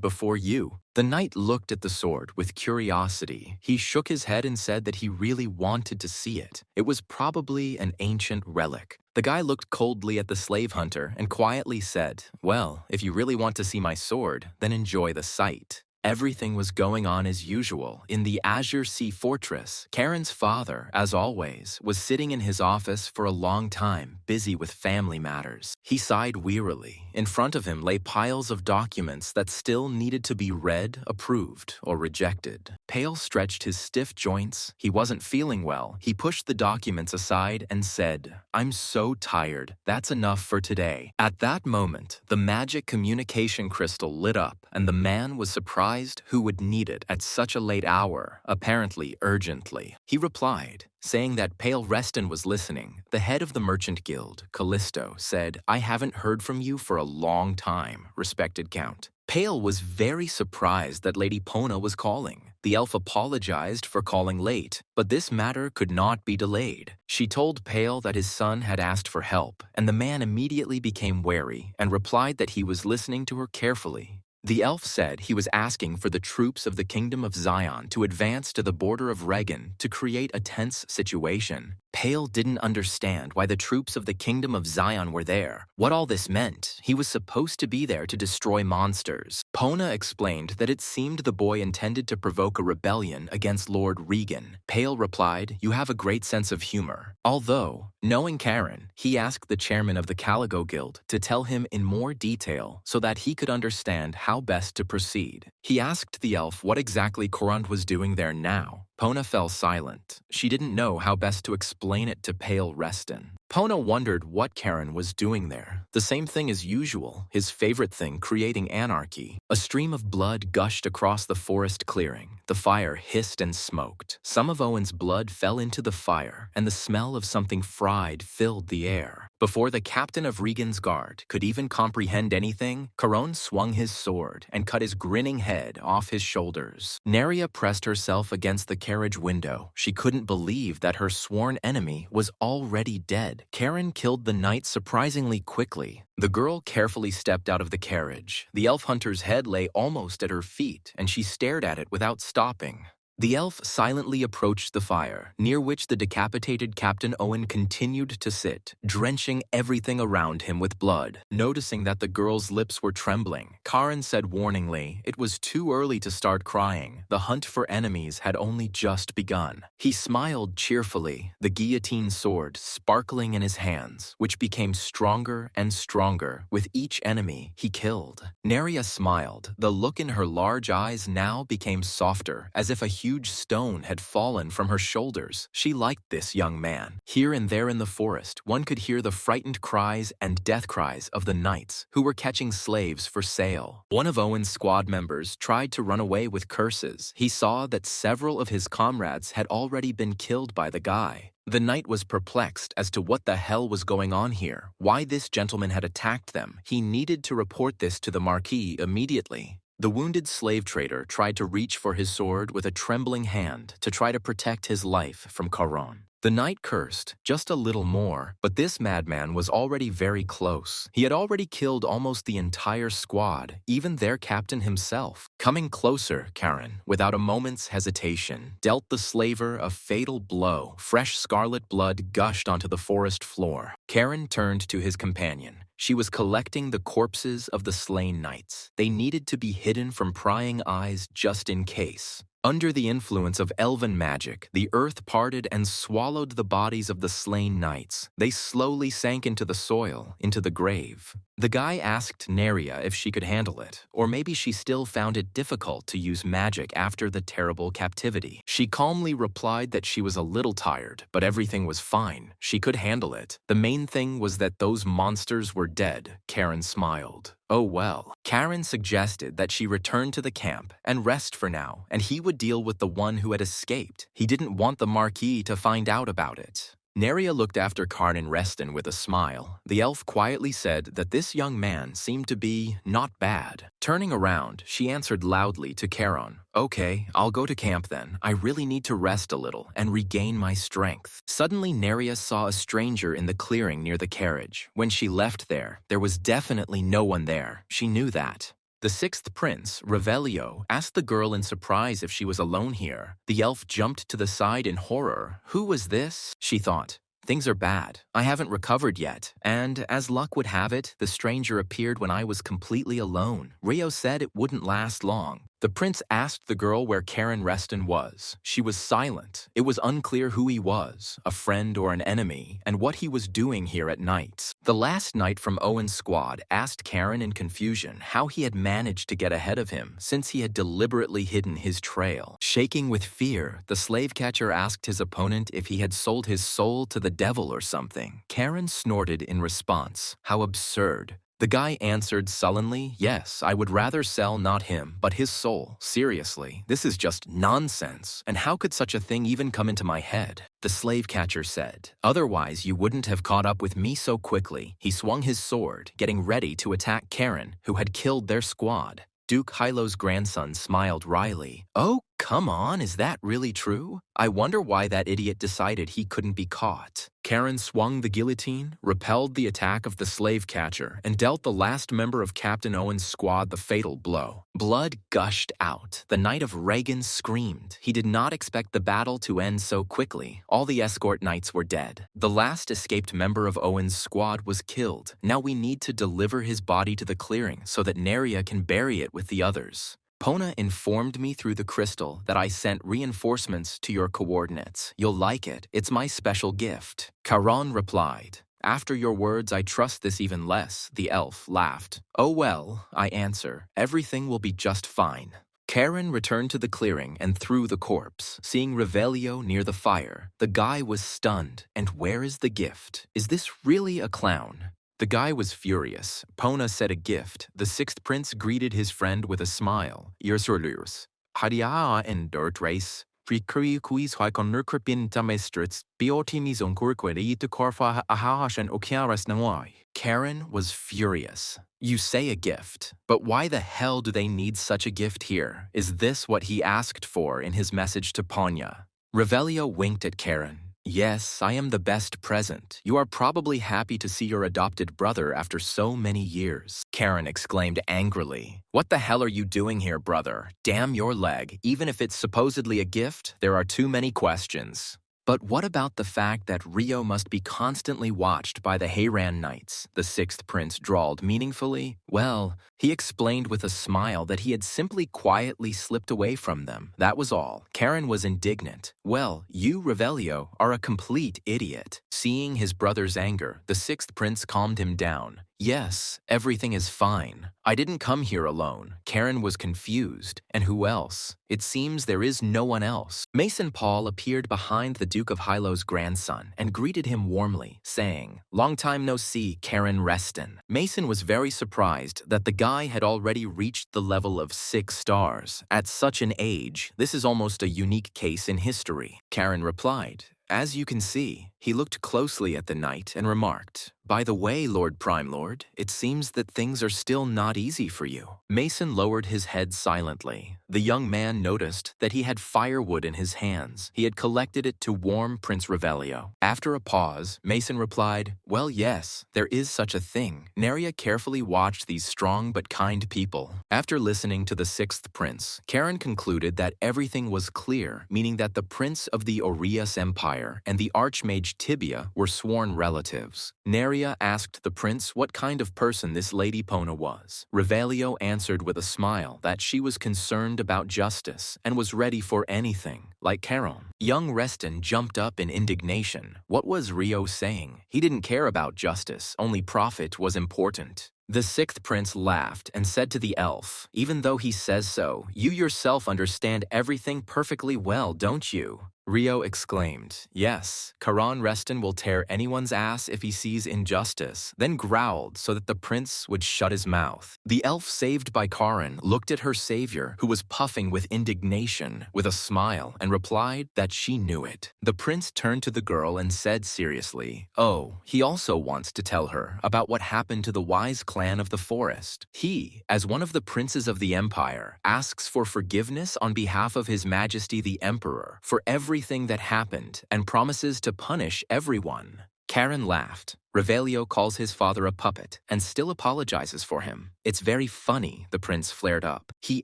before you?" The knight looked at the sword with curiosity. He shook his head and said that he really wanted to see it. It was probably an ancient relic. The guy looked coldly at the slave hunter and quietly said, "Well, if you really want to see my sword, then enjoy the sight." Everything was going on as usual in the Azure Sea Fortress. Karen's father, as always, was sitting in his office for a long time, busy with family matters. He sighed wearily. In front of him lay piles of documents that still needed to be read, approved, or rejected. Pale stretched his stiff joints. He wasn't feeling well. He pushed the documents aside and said, "I'm so tired. That's enough for today." At that moment, the magic communication crystal lit up, and the man was surprised who would need it at such a late hour, apparently urgently. He replied, saying that Pale Reston was listening. The head of the Merchant Guild, Callisto, said, "I haven't heard from you for a long time, respected Count." Pale was very surprised that Lady Pona was calling. The elf apologized for calling late, but this matter could not be delayed. She told Pale that his son had asked for help, and the man immediately became wary and replied that he was listening to her carefully. The elf said he was asking for the troops of the Kingdom of Zion to advance to the border of Regan to create a tense situation. Pale didn't understand why the troops of the Kingdom of Zion were there, what all this meant. He was supposed to be there to destroy monsters. Pona explained that it seemed the boy intended to provoke a rebellion against Lord Regan. Pale replied, "You have a great sense of humor." Although, knowing Karen, he asked the chairman of the Caligo Guild to tell him in more detail so that he could understand how best to proceed. He asked the elf what exactly Korund was doing there now. Pona fell silent. She didn't know how best to explain it to Pale Reston. Pona wondered what Karen was doing there. The same thing as usual, his favorite thing, creating anarchy. A stream of blood gushed across the forest clearing. The fire hissed and smoked. Some of Owen's blood fell into the fire, and the smell of something fried filled the air. Before the captain of Regan's guard could even comprehend anything, Caron swung his sword and cut his grinning head off his shoulders. Neria pressed herself against the carriage window. She couldn't believe that her sworn enemy was already dead. Karen killed the knight surprisingly quickly. The girl carefully stepped out of the carriage. The elf hunter's head lay almost at her feet, and she stared at it without stopping. The elf silently approached the fire, near which the decapitated Captain Owen continued to sit, drenching everything around him with blood. Noticing that the girl's lips were trembling, Karen said warningly, it was too early to start crying. The hunt for enemies had only just begun. He smiled cheerfully, the guillotine sword sparkling in his hands, which became stronger and stronger with each enemy he killed. Neria smiled. The look in her large eyes now became softer, as if a huge stone had fallen from her shoulders. She liked this young man. Here and there in the forest, one could hear the frightened cries and death cries of the knights who were catching slaves for sale. One of Owen's squad members tried to run away with curses. He saw that several of his comrades had already been killed by the guy. The knight was perplexed as to what the hell was going on here, why this gentleman had attacked them. He needed to report this to the Marquis immediately. The wounded slave trader tried to reach for his sword with a trembling hand to try to protect his life from Caron. The knight cursed, just a little more, but this madman was already very close. He had already killed almost the entire squad, even their captain himself. Coming closer, Karen, without a moment's hesitation, dealt the slaver a fatal blow. Fresh scarlet blood gushed onto the forest floor. Karen turned to his companion. She was collecting the corpses of the slain knights. They needed to be hidden from prying eyes just in case. Under the influence of elven magic, the earth parted and swallowed the bodies of the slain knights. They slowly sank into the soil, into the grave. The guy asked Neria if she could handle it, or maybe she still found it difficult to use magic after the terrible captivity. She calmly replied that she was a little tired, but everything was fine. She could handle it. The main thing was that those monsters were dead. Karen smiled. Oh well. Karen suggested that she return to the camp and rest for now, and he would deal with the one who had escaped. He didn't want the Marquis to find out about it. Neria looked after Carnan Reston with a smile. The elf quietly said that this young man seemed to be not bad. Turning around, she answered loudly to Charon, "Okay, I'll go to camp then. I really need to rest a little and regain my strength." Suddenly, Neria saw a stranger in the clearing near the carriage. When she left there was definitely no one there. She knew that. The sixth prince, Revelio, asked the girl in surprise if she was alone here. The elf jumped to the side in horror. Who was this? She thought. Things are bad. I haven't recovered yet. And as luck would have it, the stranger appeared when I was completely alone. Rio said it wouldn't last long. The prince asked the girl where Karen Reston was. She was silent. It was unclear who he was, a friend or an enemy, and what he was doing here at night. The last knight from Owen's squad asked Karen in confusion how he had managed to get ahead of him since he had deliberately hidden his trail. Shaking with fear, the slave catcher asked his opponent if he had sold his soul to the devil or something. Karen snorted in response. How absurd. The guy answered sullenly, "Yes, I would rather sell not him, but his soul. Seriously, this is just nonsense. And how could such a thing even come into my head?" The slave catcher said, "Otherwise you wouldn't have caught up with me so quickly." He swung his sword, getting ready to attack Karen, who had killed their squad. Duke Hilo's grandson smiled wryly. "Oh, Come on, is that really true? I wonder why that idiot decided he couldn't be caught. Karen swung the guillotine, repelled the attack of the slave catcher, and dealt the last member of Captain Owen's squad the fatal blow. Blood gushed out. The Knight of Reagan screamed. He did not expect the battle to end so quickly. All the escort knights were dead. The last escaped member of Owen's squad was killed. Now we need to deliver his body to the clearing so that Neria can bury it with the others. Pona informed me through the crystal that I sent reinforcements to your coordinates. You'll like it. It's my special gift. Charon replied. After your words, I trust this even less, the elf laughed. Oh well, I answer. Everything will be just fine. Karen returned to the clearing and threw the corpse. Seeing Revelio near the fire, the guy was stunned. And where is the gift? Is this really a clown? The guy was furious. Pona said a gift. The sixth prince greeted his friend with a smile. Yersurlurs. Hadia en dirt race. Prikri kuis haikon nurkripin tamestrits. Biotimizon kurquedi to korfa ahash and okiaras nawai. Karen was furious. You say a gift, but why the hell do they need such a gift here? Is this what he asked for in his message to Ponya? Revelio winked at Karen. Yes, I am the best present. You are probably happy to see your adopted brother after so many years. Karen exclaimed angrily. What the hell are you doing here, brother? Damn your leg. Even if it's supposedly a gift, there are too many questions. But what about the fact that Rio must be constantly watched by the Hayran Knights? The sixth prince drawled meaningfully. Well, he explained with a smile that he had simply quietly slipped away from them. That was all. Karen was indignant. Well, you, Revelio, are a complete idiot. Seeing his brother's anger, the sixth prince calmed him down. Yes, everything is fine. I didn't come here alone. Karen was confused. And who else? It seems there is no one else. Mason Paul appeared behind the Duke of Hilo's grandson and greeted him warmly, saying, Long time no see, Karen Reston. Mason was very surprised that the guy had already reached the level of 6 stars. At such an age, this is almost a unique case in history. Karen replied, As you can see. He looked closely at the knight and remarked, By the way, Lord Prime Lord, it seems that things are still not easy for you. Mason lowered his head silently. The young man noticed that he had firewood in his hands. He had collected it to warm Prince Revelio. After a pause, Mason replied, Well, yes, there is such a thing. Neria carefully watched these strong but kind people. After listening to the sixth prince, Karen concluded that everything was clear, meaning that the prince of the Orias Empire and the Archmage Tibia were sworn relatives. Neria asked the prince what kind of person this Lady Pona was. Revelio answered with a smile that she was concerned about justice and was ready for anything, like Charon. Young Reston jumped up in indignation. What was Rio saying? He didn't care about justice, only profit was important. The sixth prince laughed and said to the elf, Even though he says so, you yourself understand everything perfectly well, don't you? Rio exclaimed, Yes, Charon Reston will tear anyone's ass if he sees injustice, then growled so that the prince would shut his mouth. The elf saved by Charon looked at her savior, who was puffing with indignation, with a smile, and replied that she knew it. The prince turned to the girl and said seriously, Oh, he also wants to tell her about what happened to the wise clan of the forest. He, as one of the princes of the empire, asks for forgiveness on behalf of His Majesty the Emperor for everything that happened and promises to punish everyone. Karen laughed. Revelio calls his father a puppet and still apologizes for him. It's very funny, the prince flared up. He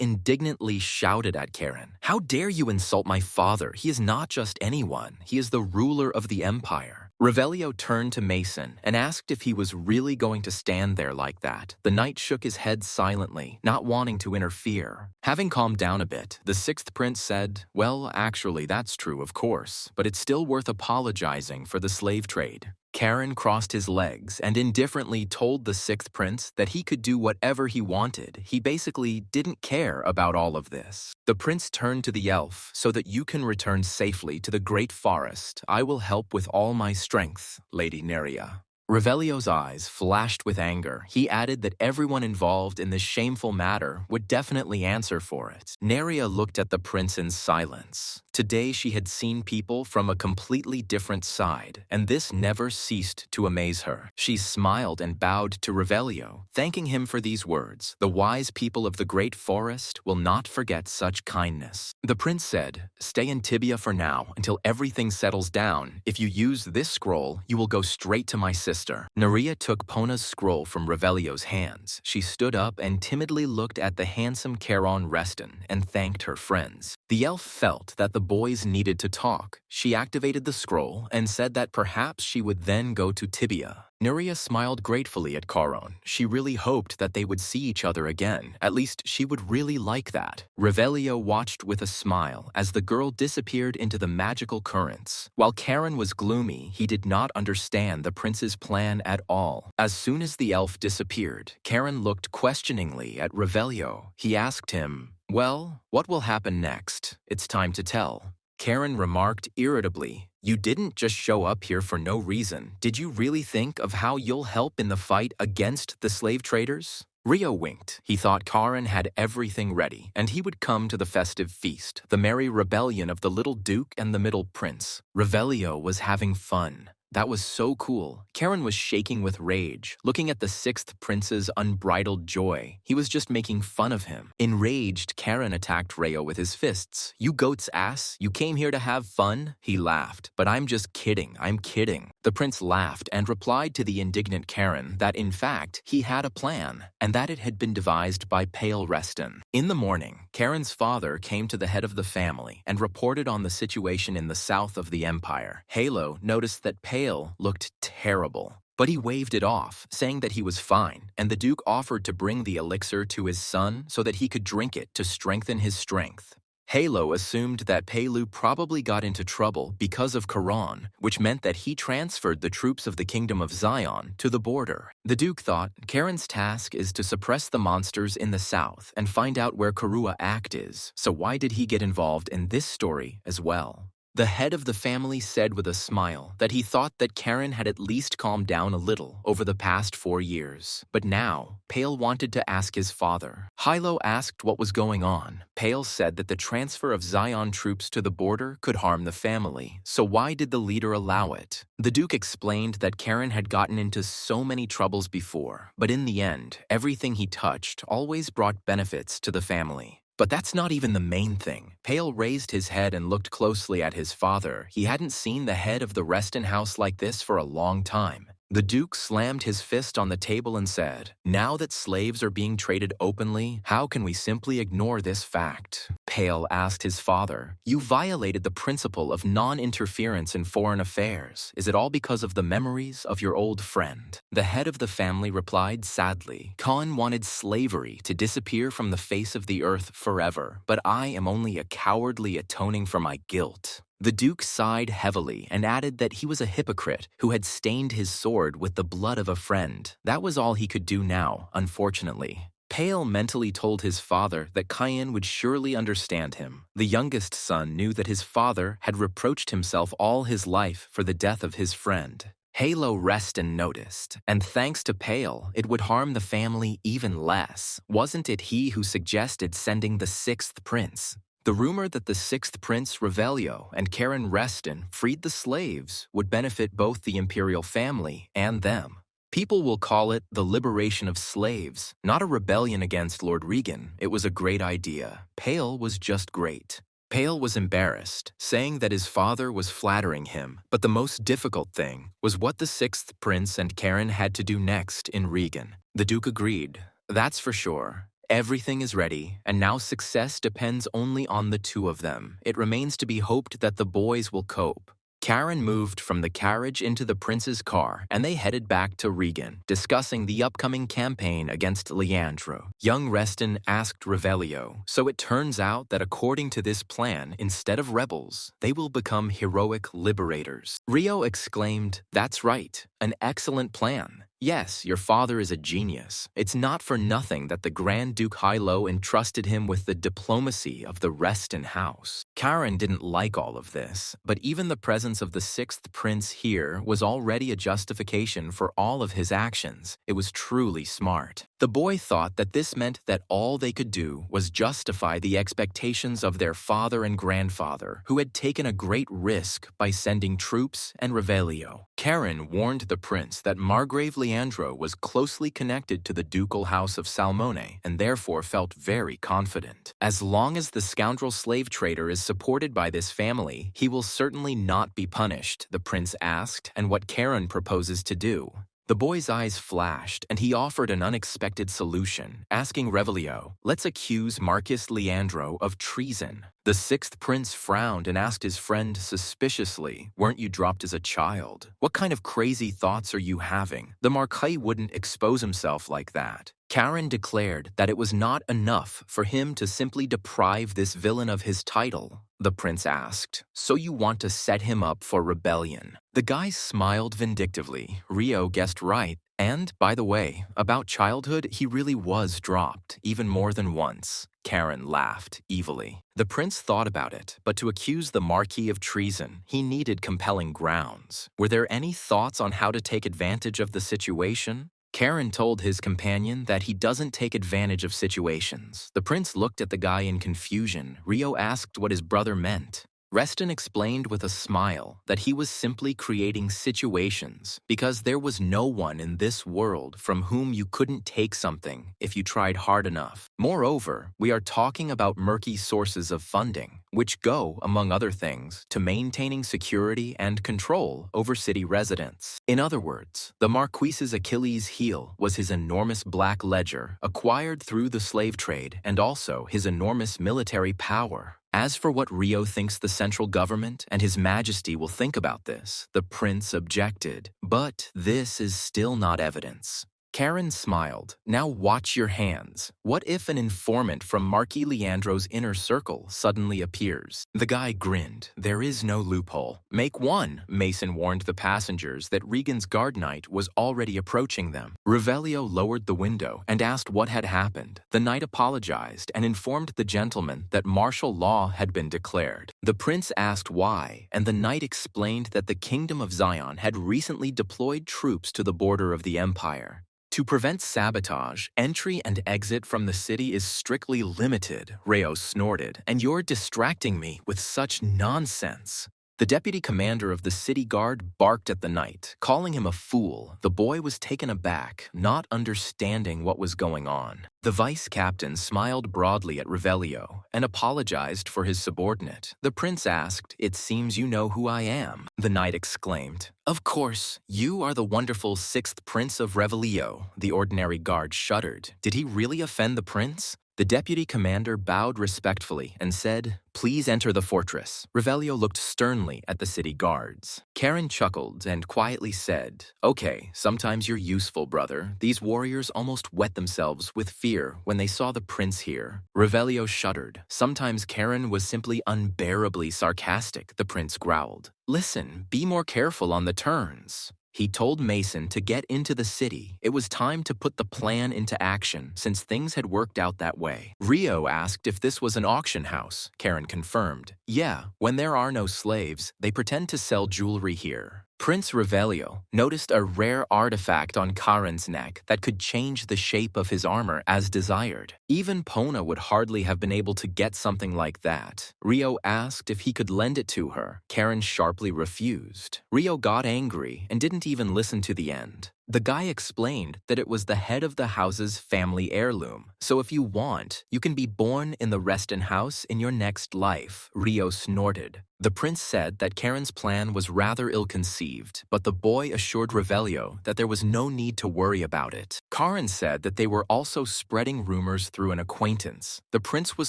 indignantly shouted at Karen, How dare you insult my father? He is not just anyone. He is the ruler of the empire. Revelio turned to Mason and asked if he was really going to stand there like that. The knight shook his head silently, not wanting to interfere. Having calmed down a bit, the sixth prince said, Well, actually, that's true, of course, but it's still worth apologizing for the slave trade. Karen crossed his legs and indifferently told the sixth prince that he could do whatever he wanted. He basically didn't care about all of this. The prince turned to the elf, So that you can return safely to the great forest, I will help with all my strength, Lady Neria. Revelio's eyes flashed with anger. He added that everyone involved in this shameful matter would definitely answer for it. Neria looked at the prince in silence. Today she had seen people from a completely different side, and this never ceased to amaze her. She smiled and bowed to Revelio, thanking him for these words. The wise people of the great forest will not forget such kindness. The prince said, "Stay in Tibia for now until everything settles down. If you use this scroll, you will go straight to my sister." Neria took Pona's scroll from Revelio's hands. She stood up and timidly looked at the handsome Charon Reston and thanked her friends. The elf felt that the boys needed to talk. She activated the scroll and said that perhaps she would then go to Tibia. Nuria smiled gratefully at Charon. She really hoped that they would see each other again. At least she would really like that. Revelio watched with a smile as the girl disappeared into the magical currents. While Charon was gloomy, he did not understand the prince's plan at all. As soon as the elf disappeared, Charon looked questioningly at Revelio. He asked him, "Well, what will happen next? It's time to tell." Charon remarked irritably, "You didn't just show up here for no reason. Did you really think of how you'll help in the fight against the slave traders?" Rio winked. He thought Charon had everything ready, and he would come to the festive feast, the merry rebellion of the little duke and the middle prince. Revelio was having fun. That was so cool. Charon was shaking with rage, looking at the sixth prince's unbridled joy. He was just making fun of him. Enraged, Charon attacked Reo with his fists. "You goat's ass, you came here to have fun?" He laughed. "But I'm just kidding, I'm kidding." The prince laughed and replied to the indignant Charon that in fact he had a plan, and that it had been devised by Pale Reston. In the morning, Charon's father came to the head of the family and reported on the situation in the south of the empire. Halo noticed that Pale looked terrible, but he waved it off, saying that he was fine, and the Duke offered to bring the elixir to his son so that he could drink it to strengthen his strength. Halo assumed that Pelu probably got into trouble because of Charon, which meant that he transferred the troops of the Kingdom of Zion to the border. The Duke thought Charon's task is to suppress the monsters in the south and find out where Karua Act is, so why did he get involved in this story as well? The head of the family said with a smile that he thought that Charon had at least calmed down a little over the past 4 years. But now, Pale wanted to ask his father. Hilo asked what was going on. Pale said that the transfer of Zion troops to the border could harm the family, so why did the leader allow it? The Duke explained that Charon had gotten into so many troubles before, but in the end, everything he touched always brought benefits to the family. But that's not even the main thing. Pale raised his head and looked closely at his father. He hadn't seen the head of the Reston house like this for a long time. The Duke slammed his fist on the table and said, "Now that slaves are being traded openly, how can we simply ignore this fact?" Pale asked his father, "You violated the principle of non-interference in foreign affairs. Is it all because of the memories of your old friend?" The head of the family replied sadly, "Khan wanted slavery to disappear from the face of the earth forever, but I am only a cowardly atoning for my guilt." The Duke sighed heavily and added that he was a hypocrite who had stained his sword with the blood of a friend. That was all he could do now, unfortunately. Pale mentally told his father that Cayenne would surely understand him. The youngest son knew that his father had reproached himself all his life for the death of his friend. Halo Reston noticed, and thanks to Pale, it would harm the family even less. Wasn't it he who suggested sending the sixth prince? The rumor that the sixth prince, Revelio, and Charon Reston freed the slaves would benefit both the imperial family and them. People will call it the liberation of slaves, not a rebellion against Lord Regan. It was a great idea. Pale was just great. Pale was embarrassed, saying that his father was flattering him, but the most difficult thing was what the sixth prince and Charon had to do next in Regan. The Duke agreed. "That's for sure. Everything is ready, and now success depends only on the two of them. It remains to be hoped that the boys will cope." Charon moved from the carriage into the prince's car, and they headed back to Regan, discussing the upcoming campaign against Leandro. Young Reston asked Revelio, "So it turns out that according to this plan, instead of rebels, they will become heroic liberators." Rio exclaimed, "That's right, an excellent plan. Yes, your father is a genius. It's not for nothing that the Grand Duke Hilo entrusted him with the diplomacy of the Reston house." Charon didn't like all of this, but even the presence of the sixth prince here was already a justification for all of his actions. It was truly smart. The boy thought that this meant that all they could do was justify the expectations of their father and grandfather, who had taken a great risk by sending troops and revelio. Karen warned the prince that Margrave Leandro was closely connected to the ducal house of Salmone and therefore felt very confident. As long as the scoundrel slave trader is supported by this family, he will certainly not be punished, the prince asked, and what Karen proposes to do. The boy's eyes flashed, and he offered an unexpected solution, asking Revelio, "Let's accuse Marcus Leandro of treason." The sixth prince frowned and asked his friend suspiciously, "Weren't you dropped as a child? What kind of crazy thoughts are you having? The Marquis wouldn't expose himself like that." Karen declared that it was not enough for him to simply deprive this villain of his title. The prince asked, "So you want to set him up for rebellion?" The guy smiled vindictively. Rio guessed right. And, by the way, about childhood, he really was dropped, even more than once. Karen laughed evilly. The prince thought about it, but to accuse the Marquis of treason, he needed compelling grounds. Were there any thoughts on how to take advantage of the situation? Karen told his companion that he doesn't take advantage of situations. The prince looked at the guy in confusion. Rio asked what his brother meant. Reston explained with a smile that he was simply creating situations because there was no one in this world from whom you couldn't take something if you tried hard enough. Moreover, we are talking about murky sources of funding, which go, among other things, to maintaining security and control over city residents. In other words, the Marquis's Achilles' heel was his enormous black ledger acquired through the slave trade and also his enormous military power. As for what Rio thinks the central government and His Majesty will think about this, the prince objected. But this is still not evidence. Karen smiled. Now watch your hands. What if an informant from Marquis Leandro's inner circle suddenly appears? The guy grinned. There is no loophole. Make one, Mason warned the passengers that Regan's guard knight was already approaching them. Revelio lowered the window and asked what had happened. The knight apologized and informed the gentleman that martial law had been declared. The prince asked why, and the knight explained that the Kingdom of Zion had recently deployed troops to the border of the empire. To prevent sabotage, entry and exit from the city is strictly limited, Reo snorted, and you're distracting me with such nonsense. The deputy commander of the city guard barked at the knight, calling him a fool. The boy was taken aback, not understanding what was going on. The vice captain smiled broadly at Revelio and apologized for his subordinate. The prince asked, "It seems you know who I am." The knight exclaimed, "Of course, you are the wonderful sixth prince of Revelio." The ordinary guard shuddered. Did he really offend the prince? The deputy commander bowed respectfully and said, "Please enter the fortress." Revelio looked sternly at the city guards. Karen chuckled and quietly said, "Okay, sometimes you're useful, brother." These warriors almost wet themselves with fear when they saw the prince here. Revelio shuddered. Sometimes Karen was simply unbearably sarcastic, the prince growled. "Listen, be more careful on the turns." He told Mason to get into the city. It was time to put the plan into action since things had worked out that way. Rio asked if this was an auction house. Karen confirmed. "Yeah, when there are no slaves, they pretend to sell jewelry here." Prince Revelio noticed a rare artifact on Karen's neck that could change the shape of his armor as desired. Even Pona would hardly have been able to get something like that. Rio asked if he could lend it to her. Karen sharply refused. Rio got angry and didn't even listen to the end. The guy explained that it was the head of the house's family heirloom, so if you want, you can be born in the Reston house in your next life. Rio snorted. The prince said that Karen's plan was rather ill-conceived, but the boy assured Revelio that there was no need to worry about it. Karen said that they were also spreading rumors through an acquaintance. The prince was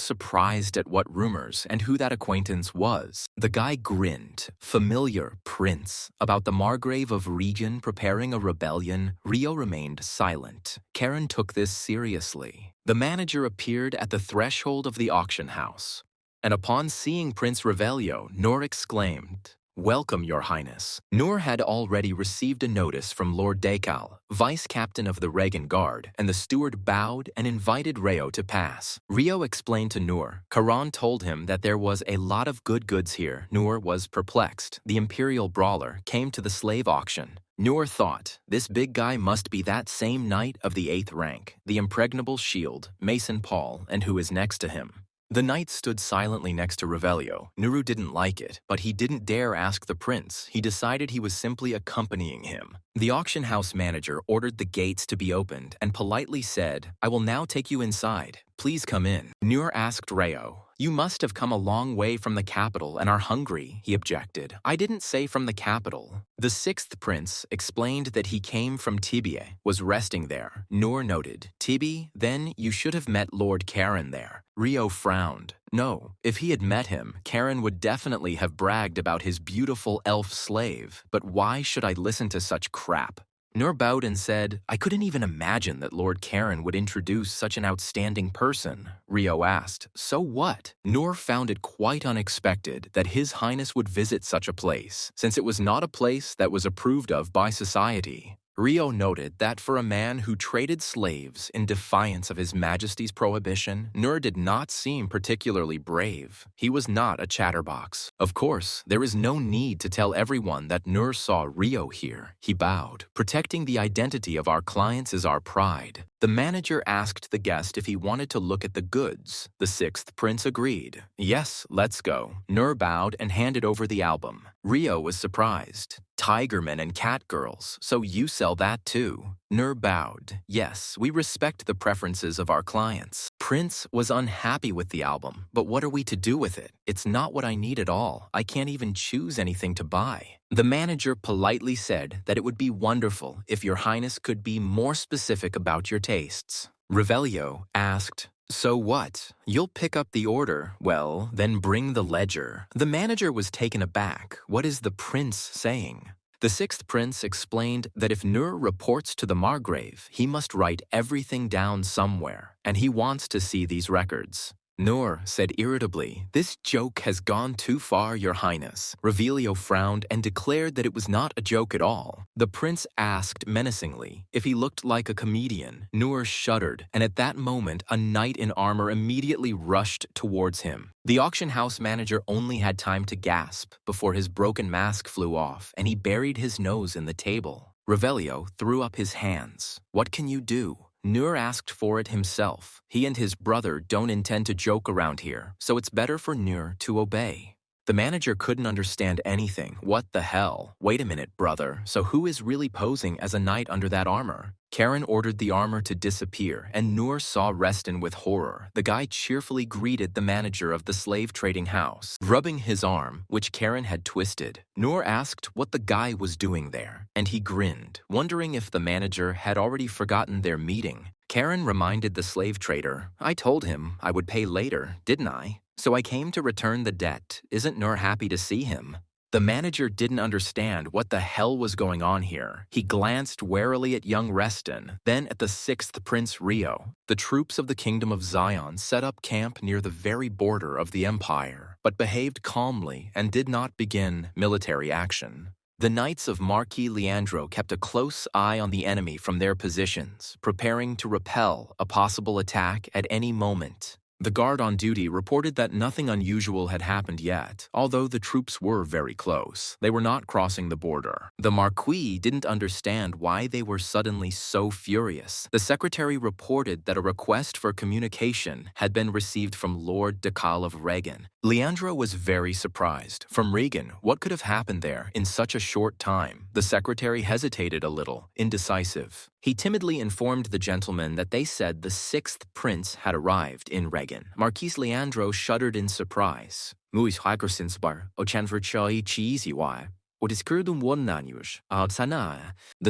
surprised at what rumors and who that acquaintance was. The guy grinned. Familiar prince. About the Margrave of Regan preparing a rebellion, Rio remained silent. Karen took this seriously. The manager appeared at the threshold of the auction house, and upon seeing Prince Revelio, Nor exclaimed, "Welcome, Your Highness." Nur had already received a notice from Lord Dekal, vice captain of the Regan Guard, and the steward bowed and invited Reo to pass. Rio explained to Nur. Karan told him that there was a lot of good goods here. Nur was perplexed. The Imperial Brawler came to the slave auction. Nur thought, this big guy must be that same knight of the 8th rank, the impregnable shield, Mason Paul, and who is next to him. The knight stood silently next to Revelio. Nuru didn't like it, but he didn't dare ask the prince. He decided he was simply accompanying him. The auction house manager ordered the gates to be opened and politely said, "I will now take you inside. Please come in." Nur asked Reo, "You must have come a long way from the capital and are hungry," he objected. "I didn't say from the capital." The 6th prince explained that he came from Tibie, was resting there. Nur noted, "Tibie, then you should have met Lord Karen there." Rio frowned. No, if he had met him, Karen would definitely have bragged about his beautiful elf slave. But why should I listen to such crap? Nur bowed and said, "I couldn't even imagine that Lord Karen would introduce such an outstanding person." Rio asked, "So what?" Nur found it quite unexpected that His Highness would visit such a place, since it was not a place that was approved of by society. Rio noted that for a man who traded slaves in defiance of His Majesty's prohibition, Nur did not seem particularly brave. He was not a chatterbox. Of course, there is no need to tell everyone that Nur saw Rio here. He bowed. "Protecting the identity of our clients is our pride." The manager asked the guest if he wanted to look at the goods. The 6th prince agreed. "Yes, let's go." Nur bowed and handed over the album. Rio was surprised. "Tigermen and catgirls, so you sell that too?" Nur bowed. "Yes, we respect the preferences of our clients." Prince was unhappy with the album, but what are we to do with it? It's not what I need at all. I can't even choose anything to buy. The manager politely said that it would be wonderful if Your Highness could be more specific about your tastes. Revelio asked, "So what? You'll pick up the order. Well, then bring the ledger." The manager was taken aback. What is the prince saying? The 6th prince explained that if Nur reports to the Margrave, he must write everything down somewhere, and he wants to see these records. Nur said irritably, "This joke has gone too far, Your Highness." Revelio frowned and declared that it was not a joke at all. The prince asked menacingly if he looked like a comedian. Nur shuddered, and at that moment a knight in armor immediately rushed towards him. The auction house manager only had time to gasp before his broken mask flew off, and he buried his nose in the table. Revelio threw up his hands. "What can you do?" Nur asked for it himself. He and his brother don't intend to joke around here, so it's better for Nur to obey. The manager couldn't understand anything. What the hell? Wait a minute, brother. So who is really posing as a knight under that armor? Karen ordered the armor to disappear, and Nur saw Reston with horror. The guy cheerfully greeted the manager of the slave trading house, rubbing his arm, which Karen had twisted. Nur asked what the guy was doing there, and he grinned, wondering if the manager had already forgotten their meeting. Karen reminded the slave trader, "I told him I would pay later, didn't I? So I came to return the debt. Isn't Nur happy to see him?" The manager didn't understand what the hell was going on here. He glanced warily at young Reston, then at the 6th Prince Rio. The troops of the Kingdom of Zion set up camp near the very border of the empire, but behaved calmly and did not begin military action. The knights of Marquis Leandro kept a close eye on the enemy from their positions, preparing to repel a possible attack at any moment. The guard on duty reported that nothing unusual had happened yet, although the troops were very close. They were not crossing the border. The Marquis didn't understand why they were suddenly so furious. The secretary reported that a request for communication had been received from Lord Dekal of Regan. Leandro was very surprised. From Regan, what could have happened there in such a short time? The secretary hesitated a little, indecisive. He timidly informed the gentleman that they said the 6th prince had arrived in Regan. Marquis Leandro shuddered in surprise. The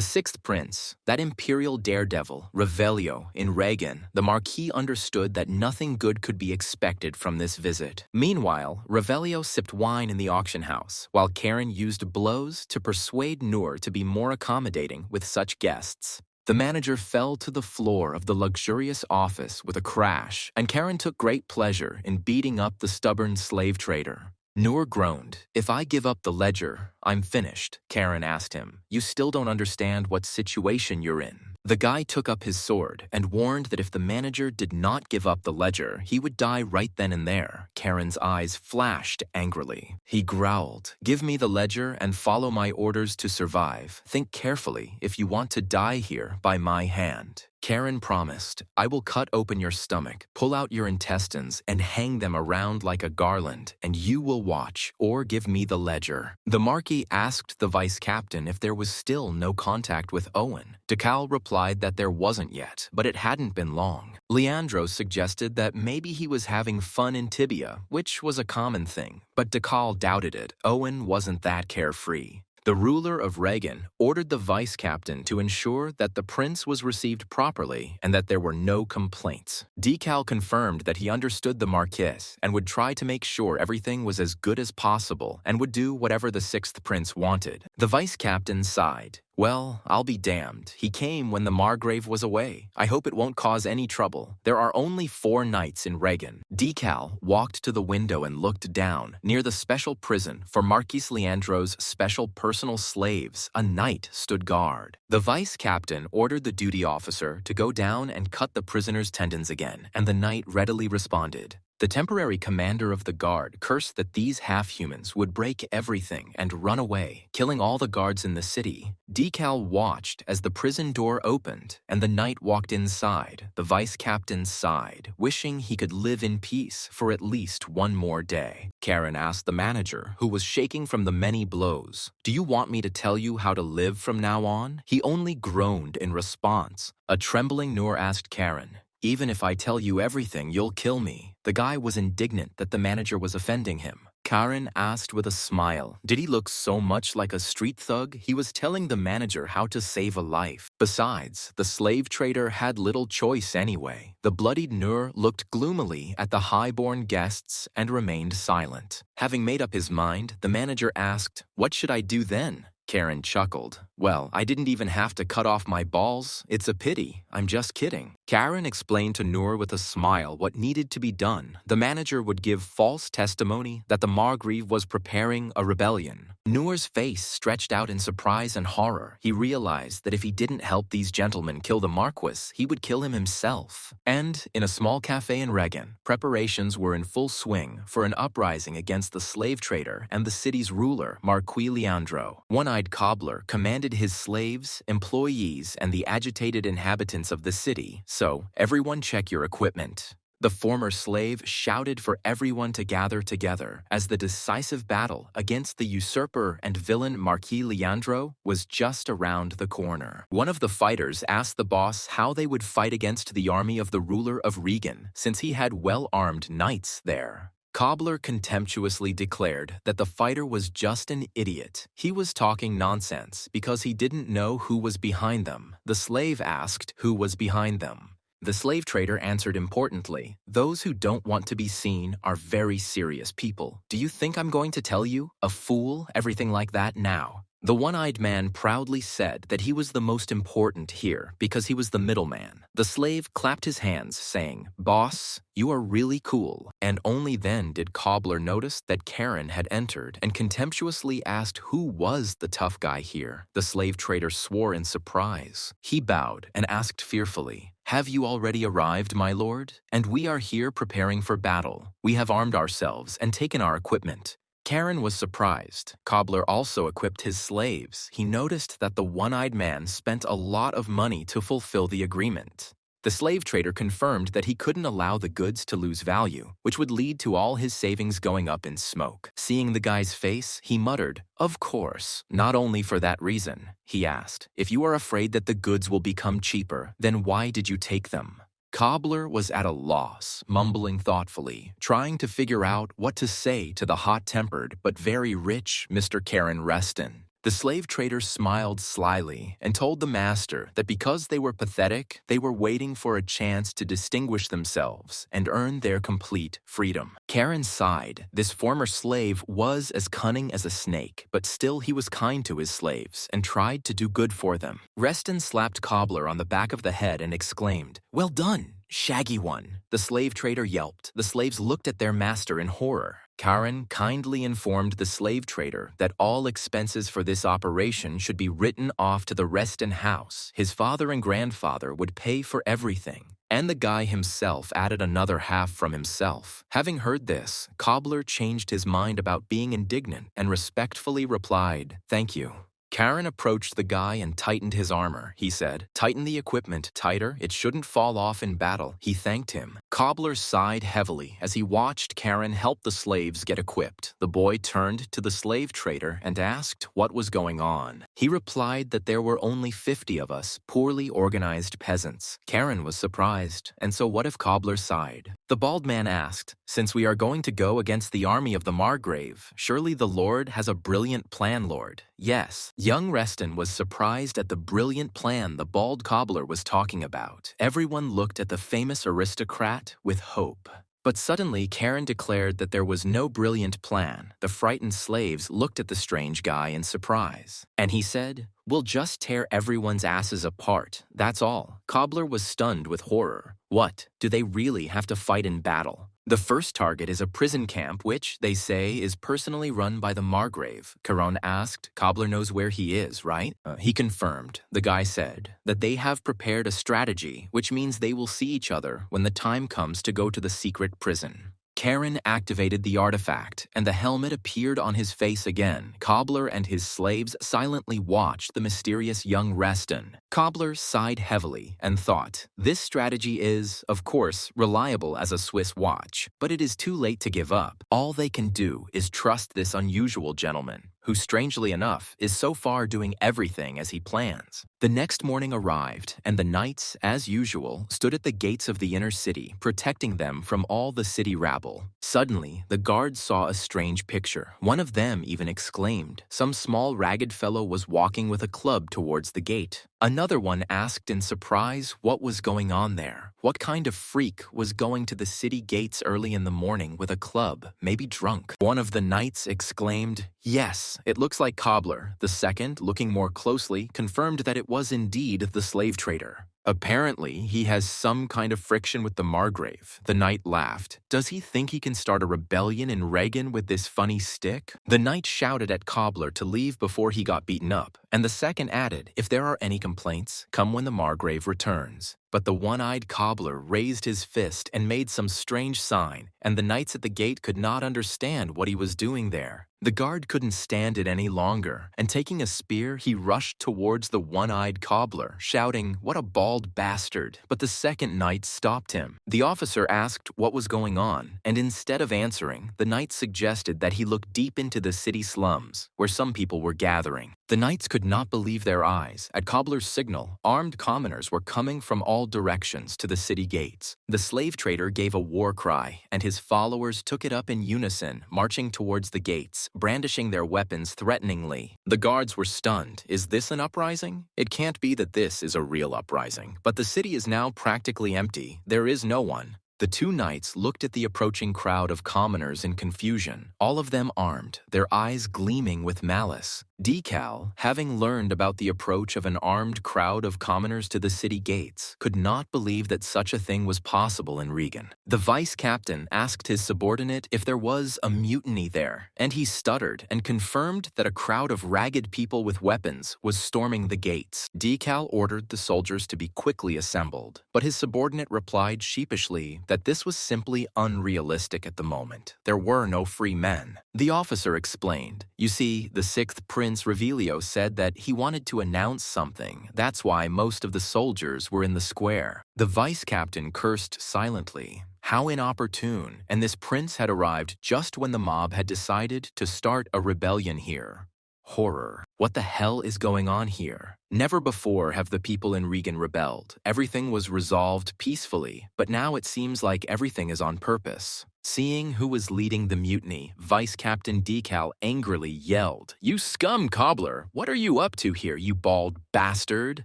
6th prince, that imperial daredevil, Revelio, in Regan, the Marquis understood that nothing good could be expected from this visit. Meanwhile, Revelio sipped wine in the auction house, while Karen used blows to persuade Nur to be more accommodating with such guests. The manager fell to the floor of the luxurious office with a crash, and Karen took great pleasure in beating up the stubborn slave trader. Noor groaned. If I give up the ledger, I'm finished, Karen asked him. You still don't understand what situation you're in. The guy took up his sword and warned that if the manager did not give up the ledger, he would die right then and there. Karen's eyes flashed angrily. He growled, "Give me the ledger and follow my orders to survive. Think carefully if you want to die here by my hand." Karen promised, "I will cut open your stomach, pull out your intestines, and hang them around like a garland, and you will watch, or give me the ledger." The Marquis asked the vice captain if there was still no contact with Owen. Decal replied that there wasn't yet, but it hadn't been long. Leandro suggested that maybe he was having fun in Tibia, which was a common thing, but Decal doubted it. Owen wasn't that carefree. The ruler of Regan ordered the vice captain to ensure that the prince was received properly and that there were no complaints. Decal confirmed that he understood the Marquis and would try to make sure everything was as good as possible and would do whatever the sixth prince wanted. The vice captain sighed. "Well, I'll be damned. He came when the Margrave was away. I hope it won't cause any trouble. There are only 4 knights in Regan." Decal walked to the window and looked down. Near the special prison for Marquis Leandro's special personal slaves, a knight stood guard. The vice captain ordered the duty officer to go down and cut the prisoner's tendons again, and the knight readily responded. The temporary commander of the guard cursed that these half-humans would break everything and run away, killing all the guards in the city. Decal watched as the prison door opened and the knight walked inside. The vice captain sighed, wishing he could live in peace for at least one more day. Karen asked the manager, who was shaking from the many blows, "Do you want me to tell you how to live from now on?" He only groaned in response. A trembling Noor asked Karen, "Even if I tell you everything, you'll kill me." The guy was indignant that the manager was offending him. Karen asked with a smile, "Did he look so much like a street thug? He was telling the manager how to save a life. Besides, the slave trader had little choice anyway." The bloodied Noor looked gloomily at the high-born guests and remained silent. Having made up his mind, the manager asked, "What should I do then?" Karen chuckled. "Well, I didn't even have to cut off my balls. It's a pity. I'm just kidding." Karen explained to Noor with a smile what needed to be done. The manager would give false testimony that the Margrave was preparing a rebellion. Noor's face stretched out in surprise and horror. He realized that if he didn't help these gentlemen kill the Marquis, he would kill him himself. And in a small cafe in Regan, preparations were in full swing for an uprising against the slave trader and the city's ruler, Marquis Leandro. One-eyed cobbler commanded his slaves, employees, and the agitated inhabitants of the city, "So, everyone check your equipment." The former slave shouted for everyone to gather together as the decisive battle against the usurper and villain Marquis Leandro was just around the corner. One of the fighters asked the boss how they would fight against the army of the ruler of Regan, since he had well-armed knights there. Cobbler contemptuously declared that the fighter was just an idiot. He was talking nonsense because he didn't know who was behind them. The slave asked who was behind them. The slave trader answered importantly, "Those who don't want to be seen are very serious people. Do you think I'm going to tell you? A fool, everything like that now." The one-eyed man proudly said that he was the most important here because he was the middleman. The slave clapped his hands, saying, "Boss, you are really cool." And only then did Cobbler notice that Karen had entered and contemptuously asked who was the tough guy here. The slave trader swore in surprise. He bowed and asked fearfully, "Have you already arrived, my lord? And we are here preparing for battle. We have armed ourselves and taken our equipment." Karen was surprised. Cobbler also equipped his slaves. He noticed that the one-eyed man spent a lot of money to fulfill the agreement. The slave trader confirmed that he couldn't allow the goods to lose value, which would lead to all his savings going up in smoke. Seeing the guy's face, he muttered, "Of course. Not only for that reason," he asked. "If you are afraid that the goods will become cheaper, then why did you take them?" Cobbler was at a loss, mumbling thoughtfully, trying to figure out what to say to the hot-tempered but very rich Mr. Karen Reston. The slave trader smiled slyly and told the master that because they were pathetic, they were waiting for a chance to distinguish themselves and earn their complete freedom. Karen sighed. This former slave was as cunning as a snake, but still he was kind to his slaves and tried to do good for them. Reston slapped Cobbler on the back of the head and exclaimed, "Well done! shaggy one. The slave trader yelped. The slaves looked at their master in horror. Karen kindly informed the slave trader that all expenses for this operation should be written off to the Reston house. His father and grandfather would pay for everything. And the guy himself added another half from himself. Having heard this, Cobbler changed his mind about being indignant and respectfully replied, "Thank you." Karen approached the guy and tightened his armor. He said, "Tighten the equipment tighter. It shouldn't fall off in battle." He thanked him. Cobbler sighed heavily as he watched Karen help the slaves get equipped. The boy turned to the slave trader and asked what was going on. He replied that there were only 50 of us, poorly organized peasants. Karen was surprised, and so what if Cobbler sighed? The bald man asked, "Since we are going to go against the army of the Margrave, surely the Lord has a brilliant plan, Lord." Yes. Young Reston was surprised at the brilliant plan the bald cobbler was talking about. Everyone looked at the famous aristocrat with hope. But suddenly, Karen declared that there was no brilliant plan. The frightened slaves looked at the strange guy in surprise. And he said, "We'll just tear everyone's asses apart, that's all." Cobbler was stunned with horror. What? Do they really have to fight in battle? The first target is a prison camp which, they say, is personally run by the Margrave. Caron asked. Cobbler knows where he is, right? He confirmed. The guy said that they have prepared a strategy, which means they will see each other when the time comes to go to the secret prison. Karen activated the artifact, and the helmet appeared on his face again. Cobbler and his slaves silently watched the mysterious young Reston. Cobbler sighed heavily and thought, this strategy is, of course, reliable as a Swiss watch, but it is too late to give up. All they can do is trust this unusual gentleman, who, strangely enough, is so far doing everything as he plans. The next morning arrived, and the knights, as usual, stood at the gates of the inner city, protecting them from all the city rabble. Suddenly, the guards saw a strange picture. One of them even exclaimed. Some small ragged fellow was walking with a club towards the gate. Another one asked in surprise what was going on there. What kind of freak was going to the city gates early in the morning with a club, maybe drunk? One of the knights exclaimed, "Yes, it looks like Cobbler." The second, looking more closely, confirmed that it was indeed the slave trader. Apparently, he has some kind of friction with the Margrave. The knight laughed. Does he think he can start a rebellion in Reagan with this funny stick? The knight shouted at Cobbler to leave before he got beaten up, and the second added, if there are any complaints, come when the Margrave returns. But the one-eyed cobbler raised his fist and made some strange sign, and the knights at the gate could not understand what he was doing there. The guard couldn't stand it any longer, and taking a spear, he rushed towards the one-eyed cobbler, shouting, "What a bald bastard!" But the second knight stopped him. The officer asked what was going on, and instead of answering, the knight suggested that he look deep into the city slums, where some people were gathering. The knights could not believe their eyes. At Cobbler's signal, armed commoners were coming from all directions to the city gates. The slave trader gave a war cry, and his followers took it up in unison, marching towards the gates, brandishing their weapons threateningly. The guards were stunned. Is this an uprising? It can't be that this is a real uprising. But the city is now practically empty. There is no one. The two knights looked at the approaching crowd of commoners in confusion, all of them armed, their eyes gleaming with malice. Decal, having learned about the approach of an armed crowd of commoners to the city gates, could not believe that such a thing was possible in Regan. The vice-captain asked his subordinate if there was a mutiny there, and he stuttered and confirmed that a crowd of ragged people with weapons was storming the gates. Decal ordered the soldiers to be quickly assembled, but his subordinate replied sheepishly that this was simply unrealistic at the moment. There were no free men. The officer explained, "You see, the sixth Prince Revelio said that he wanted to announce something. That's why most of the soldiers were in the square." The vice-captain cursed silently. How inopportune, and this prince had arrived just when the mob had decided to start a rebellion here. Horror. What the hell is going on here? Never before have the people in Regan rebelled. Everything was resolved peacefully, but now it seems like everything is on purpose. Seeing who was leading the mutiny, Vice-Captain Decal angrily yelled, "You scum cobbler! What are you up to here, you bald bastard?"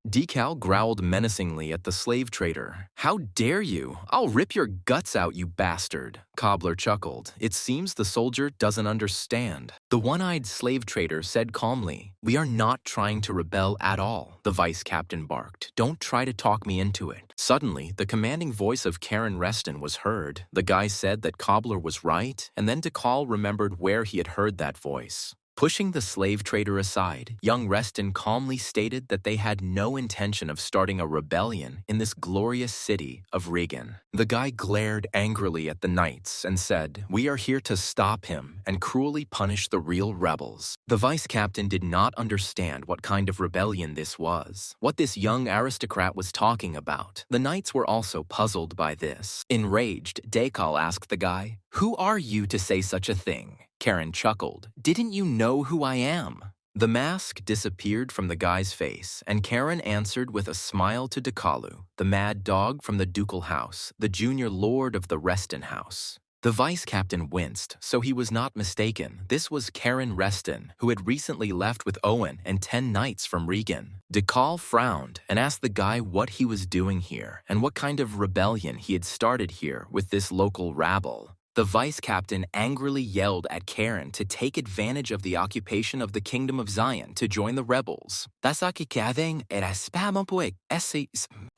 Decal growled menacingly at the slave trader. "How dare you? I'll rip your guts out, you bastard." Cobbler chuckled. It seems the soldier doesn't understand. The one-eyed slave trader said calmly, "We are not trying to rebel at all," the vice captain barked. "Don't try to talk me into it." Suddenly, the commanding voice of Karen Reston was heard. The guy said that Cobbler was right, and then Decal remembered where he had heard that voice. Pushing the slave trader aside, young Reston calmly stated that they had no intention of starting a rebellion in this glorious city of Regan. The guy glared angrily at the knights and said, "We are here to stop him and cruelly punish the real rebels." The vice captain did not understand what kind of rebellion this was, what this young aristocrat was talking about. The knights were also puzzled by this. Enraged, Decal asked the guy, "Who are you to say such a thing?" Karen chuckled. "Didn't you know who I am?" The mask disappeared from the guy's face, and Karen answered with a smile to Dekalu, the mad dog from the ducal house, the junior lord of the Reston house. The vice captain winced, so he was not mistaken. This was Karen Reston, who had recently left with Owen and 10 knights from Regan. Dekal frowned and asked the guy what he was doing here and what kind of rebellion he had started here with this local rabble. The vice captain angrily yelled at Karen to take advantage of the occupation of the Kingdom of Zion to join the rebels. A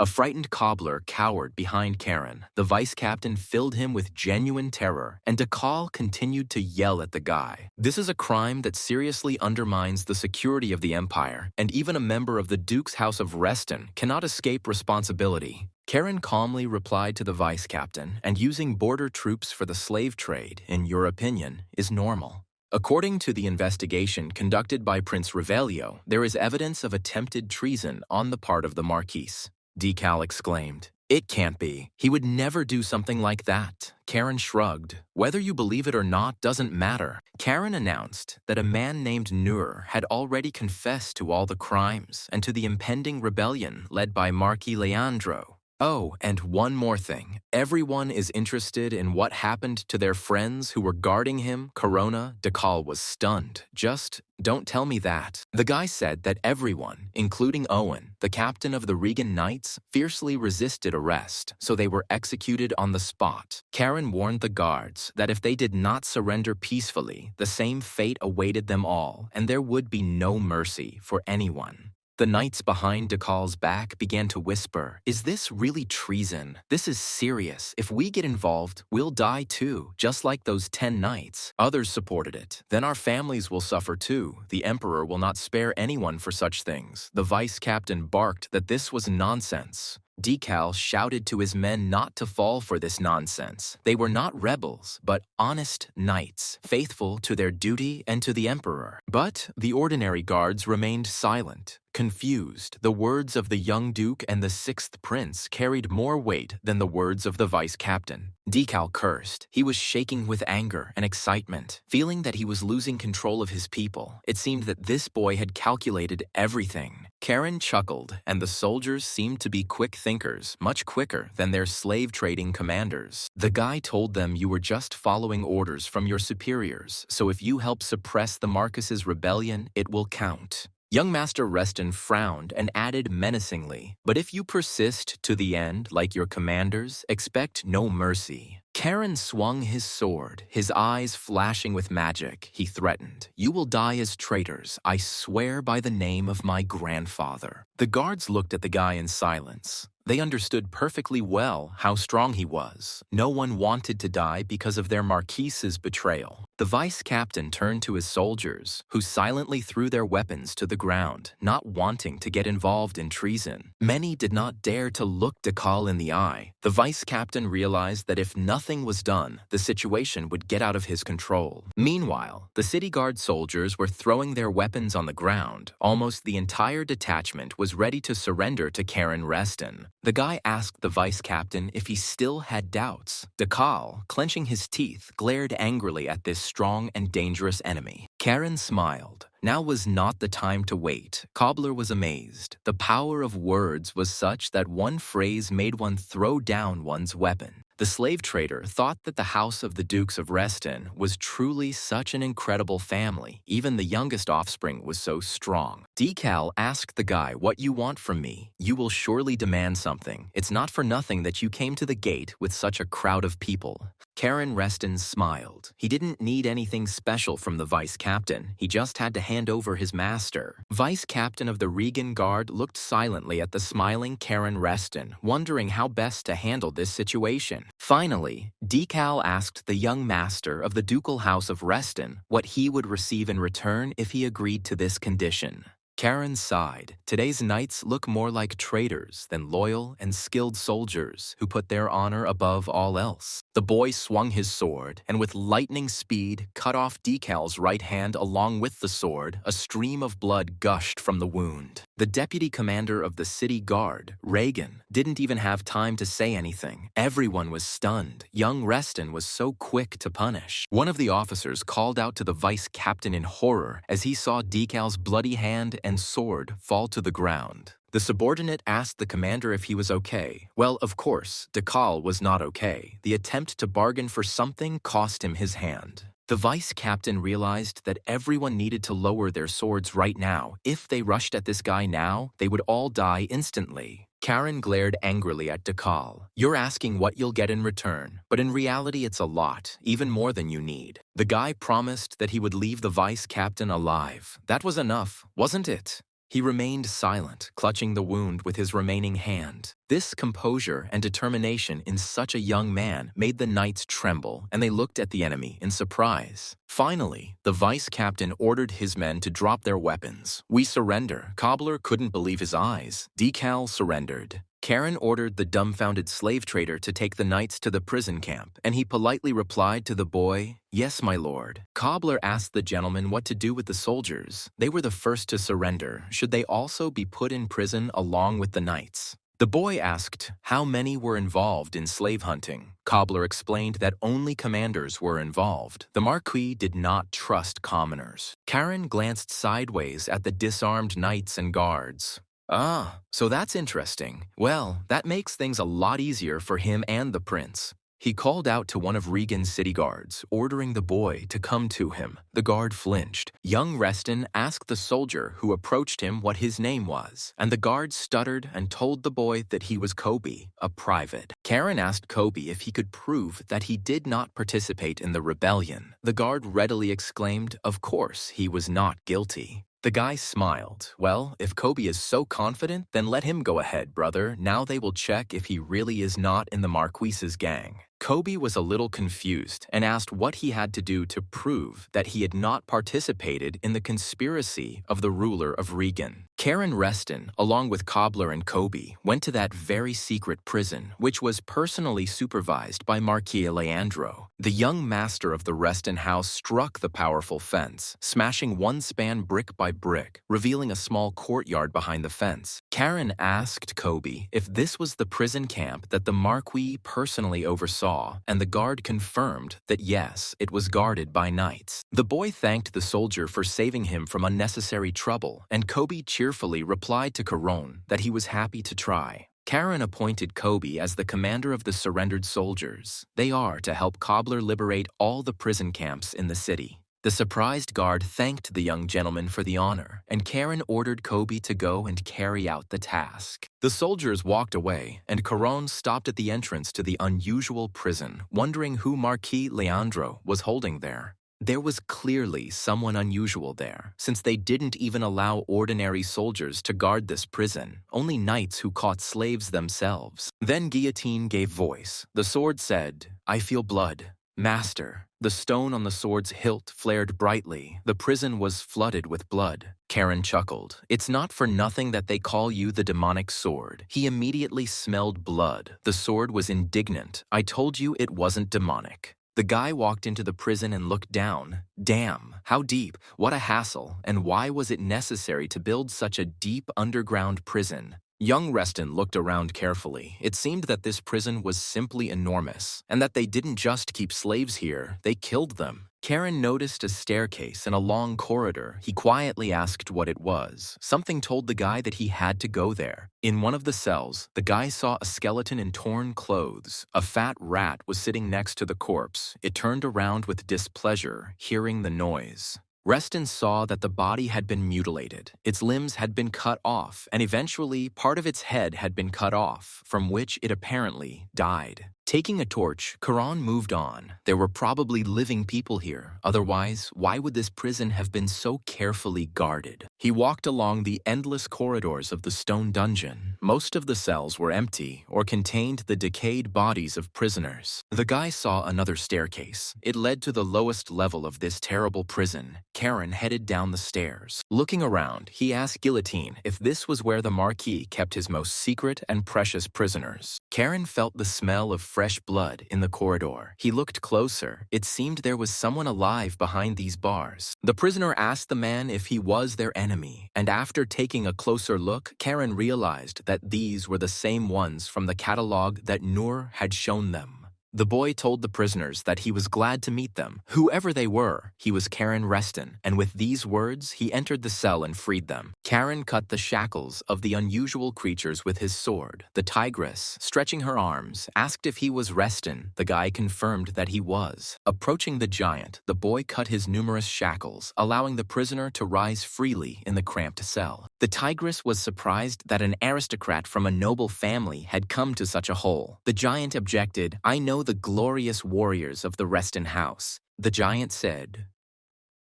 frightened cobbler cowered behind Karen. The vice captain filled him with genuine terror, and Dekal continued to yell at the guy. "This is a crime that seriously undermines the security of the empire, and even a member of the Duke's House of Reston cannot escape responsibility." Karen calmly replied to the vice captain, "And using border troops for the slave trade, in your opinion, is normal." According to the investigation conducted by Prince Revelio, there is evidence of attempted treason on the part of the Marquis. Decal exclaimed, "It can't be. He would never do something like that." Karen shrugged. "Whether you believe it or not doesn't matter." Karen announced that a man named Nur had already confessed to all the crimes and to the impending rebellion led by Marquis Leandro. Oh, and one more thing. Everyone is interested in what happened to their friends who were guarding him. Corona, Dekal was stunned. "Just don't tell me that." The guy said that everyone, including Owen, the captain of the Regan Knights, fiercely resisted arrest, so they were executed on the spot. Karen warned the guards that if they did not surrender peacefully, the same fate awaited them all, and there would be no mercy for anyone. The knights behind Dekal's back began to whisper, "Is this really treason? This is serious. If we get involved, we'll die too, just like those 10 knights." Others supported it. "Then our families will suffer too. The emperor will not spare anyone for such things." The vice captain barked that this was nonsense. Decal shouted to his men not to fall for this nonsense. They were not rebels, but honest knights, faithful to their duty and to the emperor. But the ordinary guards remained silent. Confused, the words of the young duke and the 6th prince carried more weight than the words of the vice captain. Decal cursed. He was shaking with anger and excitement, feeling that he was losing control of his people. It seemed that this boy had calculated everything. Karen chuckled, and the soldiers seemed to be quick thinkers, much quicker than their slave-trading commanders. "The guy told them you were just following orders from your superiors, so if you help suppress the Marcus's rebellion, it will count." Young Master Reston frowned and added menacingly, "But if you persist to the end like your commanders, expect no mercy." Karen swung his sword, his eyes flashing with magic. He threatened, "You will die as traitors. I swear by the name of my grandfather." The guards looked at the guy in silence. They understood perfectly well how strong he was. No one wanted to die because of their Marquis's betrayal. The vice captain turned to his soldiers, who silently threw their weapons to the ground, not wanting to get involved in treason. Many did not dare to look Dekal in the eye. The vice captain realized that if nothing was done, the situation would get out of his control. Meanwhile, the city guard soldiers were throwing their weapons on the ground. Almost the entire detachment was ready to surrender to Karen Reston. The guy asked the vice captain if he still had doubts. Dekal, clenching his teeth, glared angrily at this strong and dangerous enemy. Karen smiled. Now was not the time to wait. Cobbler was amazed. The power of words was such that one phrase made one throw down one's weapon. The slave trader thought that the house of the Dukes of Reston was truly such an incredible family. Even the youngest offspring was so strong. Decal asked the guy, "What you want from me? You will surely demand something. It's not for nothing that you came to the gate with such a crowd of people." Karen Reston smiled. He didn't need anything special from the vice captain. He just had to hand over his master. Vice captain of the Regan Guard looked silently at the smiling Karen Reston, wondering how best to handle this situation. Finally, Decal asked the young master of the ducal house of Reston what he would receive in return if he agreed to this condition. Karen sighed. Today's knights look more like traitors than loyal and skilled soldiers who put their honor above all else. The boy swung his sword and with lightning speed cut off Decal's right hand. Along with the sword, a stream of blood gushed from the wound. The deputy commander of the city guard, Reagan, didn't even have time to say anything. Everyone was stunned. Young Reston was so quick to punish. One of the officers called out to the vice captain in horror as he saw Decal's bloody hand and sword fall to the ground. The subordinate asked the commander if he was okay. Well, of course, Decal was not okay. The attempt to bargain for something cost him his hand. The vice captain realized that everyone needed to lower their swords right now. If they rushed at this guy now, they would all die instantly. Karen glared angrily at Decal. "You're asking what you'll get in return, but in reality it's a lot, even more than you need." The guy promised that he would leave the vice captain alive. That was enough, wasn't it? He remained silent, clutching the wound with his remaining hand. This composure and determination in such a young man made the knights tremble, and they looked at the enemy in surprise. Finally, the vice captain ordered his men to drop their weapons. "We surrender." Cobbler couldn't believe his eyes. Decal surrendered. Karen ordered the dumbfounded slave trader to take the knights to the prison camp, and he politely replied to the boy, "Yes, my lord." Cobbler asked the gentleman what to do with the soldiers. They were the first to surrender. Should they also be put in prison along with the knights? The boy asked how many were involved in slave hunting. Cobbler explained that only commanders were involved. The Marquis did not trust commoners. Karen glanced sideways at the disarmed knights and guards. "Ah, so that's interesting. Well, that makes things a lot easier for him and the prince." He called out to one of Regan's city guards, ordering the boy to come to him. The guard flinched. Young Reston asked the soldier who approached him what his name was, and the guard stuttered and told the boy that he was Kobe, a private. Karen asked Kobe if he could prove that he did not participate in the rebellion. The guard readily exclaimed, of course, he was not guilty. The guy smiled. "Well, if Kobe is so confident, then let him go ahead, brother. Now they will check if he really is not in the Marquis's gang." Kobe was a little confused and asked what he had to do to prove that he had not participated in the conspiracy of the ruler of Regan. Karen Reston, along with Cobbler and Kobe, went to that very secret prison, which was personally supervised by Marquis Leandro. The young master of the Reston house struck the powerful fence, smashing one span brick by brick, revealing a small courtyard behind the fence. Karen asked Kobe if this was the prison camp that the Marquis personally oversaw, and the guard confirmed that yes, it was guarded by knights. The boy thanked the soldier for saving him from unnecessary trouble, and Kobe cheerfully replied to Caron that he was happy to try. Karen appointed Kobe as the commander of the surrendered soldiers. They are to help Cobbler liberate all the prison camps in the city. The surprised guard thanked the young gentleman for the honor, and Karen ordered Kobe to go and carry out the task. The soldiers walked away, and Caron stopped at the entrance to the unusual prison, wondering who Marquis Leandro was holding there. There was clearly someone unusual there, since they didn't even allow ordinary soldiers to guard this prison, only knights who caught slaves themselves. Then Guillotine gave voice. The sword said, "I feel blood. Master." The stone on the sword's hilt flared brightly. The prison was flooded with blood. Karen chuckled. "It's not for nothing that they call you the demonic sword." He immediately smelled blood. The sword was indignant. "I told you it wasn't demonic." The guy walked into the prison and looked down. Damn, how deep, what a hassle, and why was it necessary to build such a deep underground prison? Young Reston looked around carefully. It seemed that this prison was simply enormous, and that they didn't just keep slaves here, they killed them. Karen noticed a staircase and a long corridor. He quietly asked what it was. Something told the guy that he had to go there. In one of the cells, the guy saw a skeleton in torn clothes. A fat rat was sitting next to the corpse. It turned around with displeasure, hearing the noise. Reston saw that the body had been mutilated. Its limbs had been cut off, and eventually part of its head had been cut off, from which it apparently died. Taking a torch, Karan moved on. There were probably living people here. Otherwise, why would this prison have been so carefully guarded? He walked along the endless corridors of the stone dungeon. Most of the cells were empty or contained the decayed bodies of prisoners. The guy saw another staircase. It led to the lowest level of this terrible prison. Karen headed down the stairs. Looking around, he asked Guillotine if this was where the Marquis kept his most secret and precious prisoners. Karen felt the smell of fresh blood in the corridor. He looked closer. It seemed there was someone alive behind these bars. The prisoner asked the man if he was their enemy, and after taking a closer look, Karen realized that these were the same ones from the catalog that Noor had shown them. The boy told the prisoners that he was glad to meet them. Whoever they were, he was Karen Reston, and with these words, he entered the cell and freed them. Karen cut the shackles of the unusual creatures with his sword. The tigress, stretching her arms, asked if he was Reston. The guy confirmed that he was. Approaching the giant, the boy cut his numerous shackles, allowing the prisoner to rise freely in the cramped cell. The tigress was surprised that an aristocrat from a noble family had come to such a hole. The giant objected, "I know the glorious warriors of the Reston house." The giant said,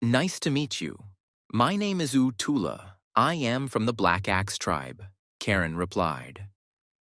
"Nice to meet you. My name is Utula. I am from the Black Axe tribe." Karen replied,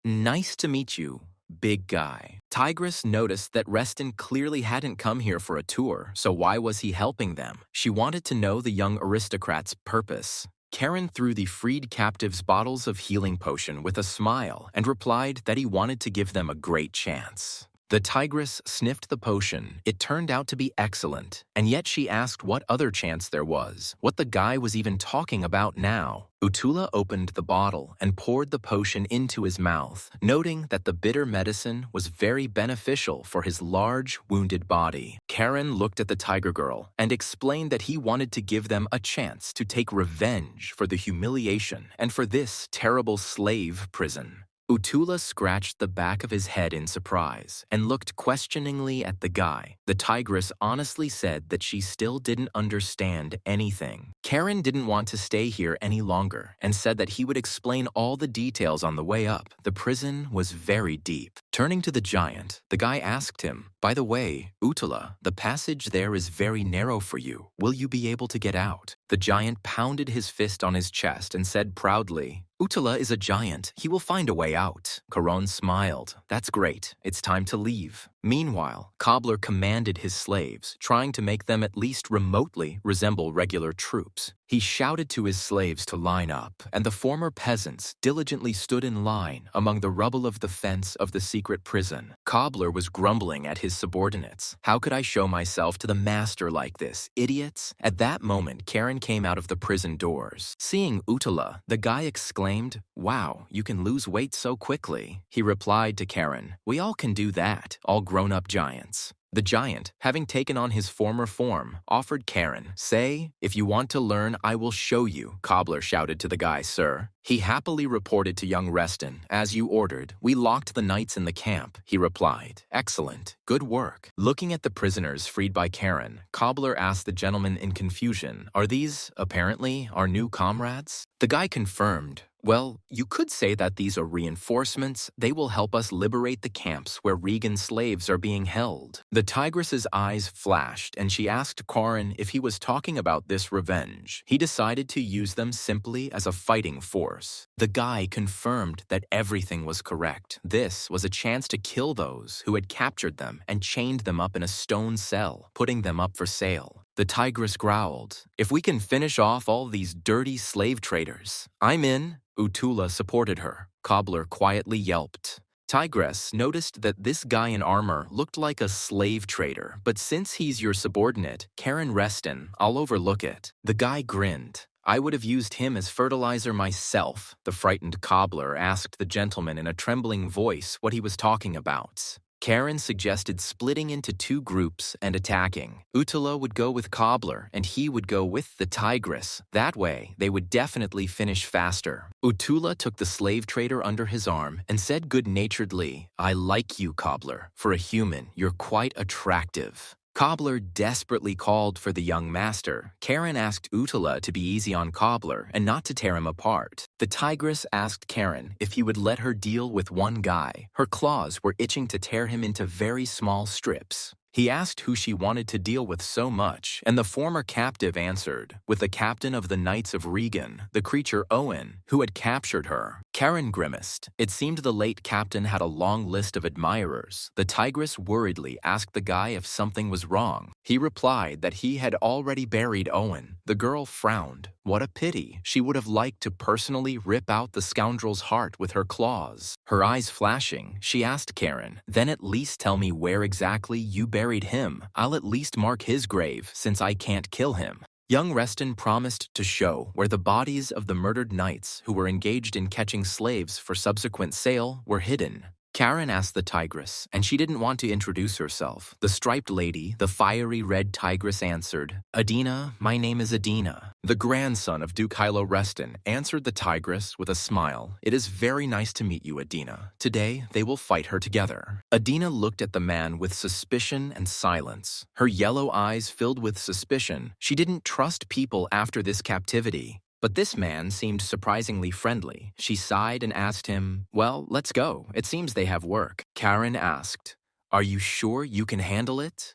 "Nice to meet you, big guy." Tigress noticed that Reston clearly hadn't come here for a tour, so why was he helping them? She wanted to know the young aristocrat's purpose. Karen threw the freed captives bottles of healing potion with a smile and replied that he wanted to give them a great chance. The tigress sniffed the potion. It turned out to be excellent, and yet she asked what other chance there was, what the guy was even talking about now. Utula opened the bottle and poured the potion into his mouth, noting that the bitter medicine was very beneficial for his large, wounded body. Karen looked at the tiger girl and explained that he wanted to give them a chance to take revenge for the humiliation and for this terrible slave prison. Utula scratched the back of his head in surprise and looked questioningly at the guy. The tigress honestly said that she still didn't understand anything. Karen didn't want to stay here any longer and said that he would explain all the details on the way up. The prison was very deep. Turning to the giant, the guy asked him, "By the way, Utula, the passage there is very narrow for you. Will you be able to get out?" The giant pounded his fist on his chest and said proudly, "Utala is a giant. He will find a way out." Karan smiled. "That's great. It's time to leave." Meanwhile, Cobbler commanded his slaves, trying to make them at least remotely resemble regular troops. He shouted to his slaves to line up, and the former peasants diligently stood in line among the rubble of the fence of the secret prison. Cobbler was grumbling at his subordinates. "How could I show myself to the master like this, idiots?" At that moment, Karen came out of the prison doors. Seeing Utala, the guy exclaimed, "Wow, you can lose weight so quickly." He replied to Karen, "We all can do that, all grown-up giants." The giant, having taken on his former form, offered Karen, "Say, if you want to learn, I will show you," Cobbler shouted to the guy, "Sir." He happily reported to young Reston, "As you ordered, we locked the knights in the camp." He replied, "Excellent, good work." Looking at the prisoners freed by Karen, Cobbler asked the gentleman in confusion, "Are these, apparently, our new comrades?" The guy confirmed, "Well, you could say that these are reinforcements. They will help us liberate the camps where Regan slaves are being held." The tigress's eyes flashed, and she asked Karan if he was talking about this revenge. He decided to use them simply as a fighting force. The guy confirmed that everything was correct. This was a chance to kill those who had captured them and chained them up in a stone cell, putting them up for sale. The tigress growled, "If we can finish off all these dirty slave traders, I'm in." Utula supported her. Cobbler quietly yelped. Tigress noticed that this guy in armor looked like a slave trader, but since he's your subordinate, Karen Reston, I'll overlook it. The guy grinned. "I would have used him as fertilizer myself." The frightened cobbler asked the gentleman in a trembling voice what he was talking about. Karen suggested splitting into two groups and attacking. Utala would go with Cobbler and he would go with the Tigress. That way, they would definitely finish faster. Utula took the slave trader under his arm and said good-naturedly, "I like you, Cobbler. For a human, you're quite attractive." Cobbler desperately called for the young master. Karen asked Utala to be easy on Cobbler and not to tear him apart. The Tigress asked Karen if he would let her deal with one guy. Her claws were itching to tear him into very small strips. He asked who she wanted to deal with so much, and the former captive answered, with the captain of the Knights of Regan, the creature Owen, who had captured her. Karen grimaced. It seemed the late captain had a long list of admirers. The Tigress worriedly asked the guy if something was wrong. He replied that he had already buried Owen. The girl frowned. What a pity. She would have liked to personally rip out the scoundrel's heart with her claws. Her eyes flashing, she asked Karen, "Then at least tell me where exactly you buried him. I'll at least mark his grave, since I can't kill him." Young Reston promised to show where the bodies of the murdered knights who were engaged in catching slaves for subsequent sale were hidden. Karen asked the Tigress, and she didn't want to introduce herself. The striped lady, the fiery red Tigress, answered, "Adina, my name is Adina." The grandson of Duke Hilo Reston answered the Tigress with a smile. "It is very nice to meet you, Adina. Today, they will fight her together." Adina looked at the man with suspicion and silence. Her yellow eyes filled with suspicion. She didn't trust people after this captivity. But this man seemed surprisingly friendly. She sighed and asked him, "Well, let's go. It seems they have work." Karen asked, "Are you sure you can handle it?"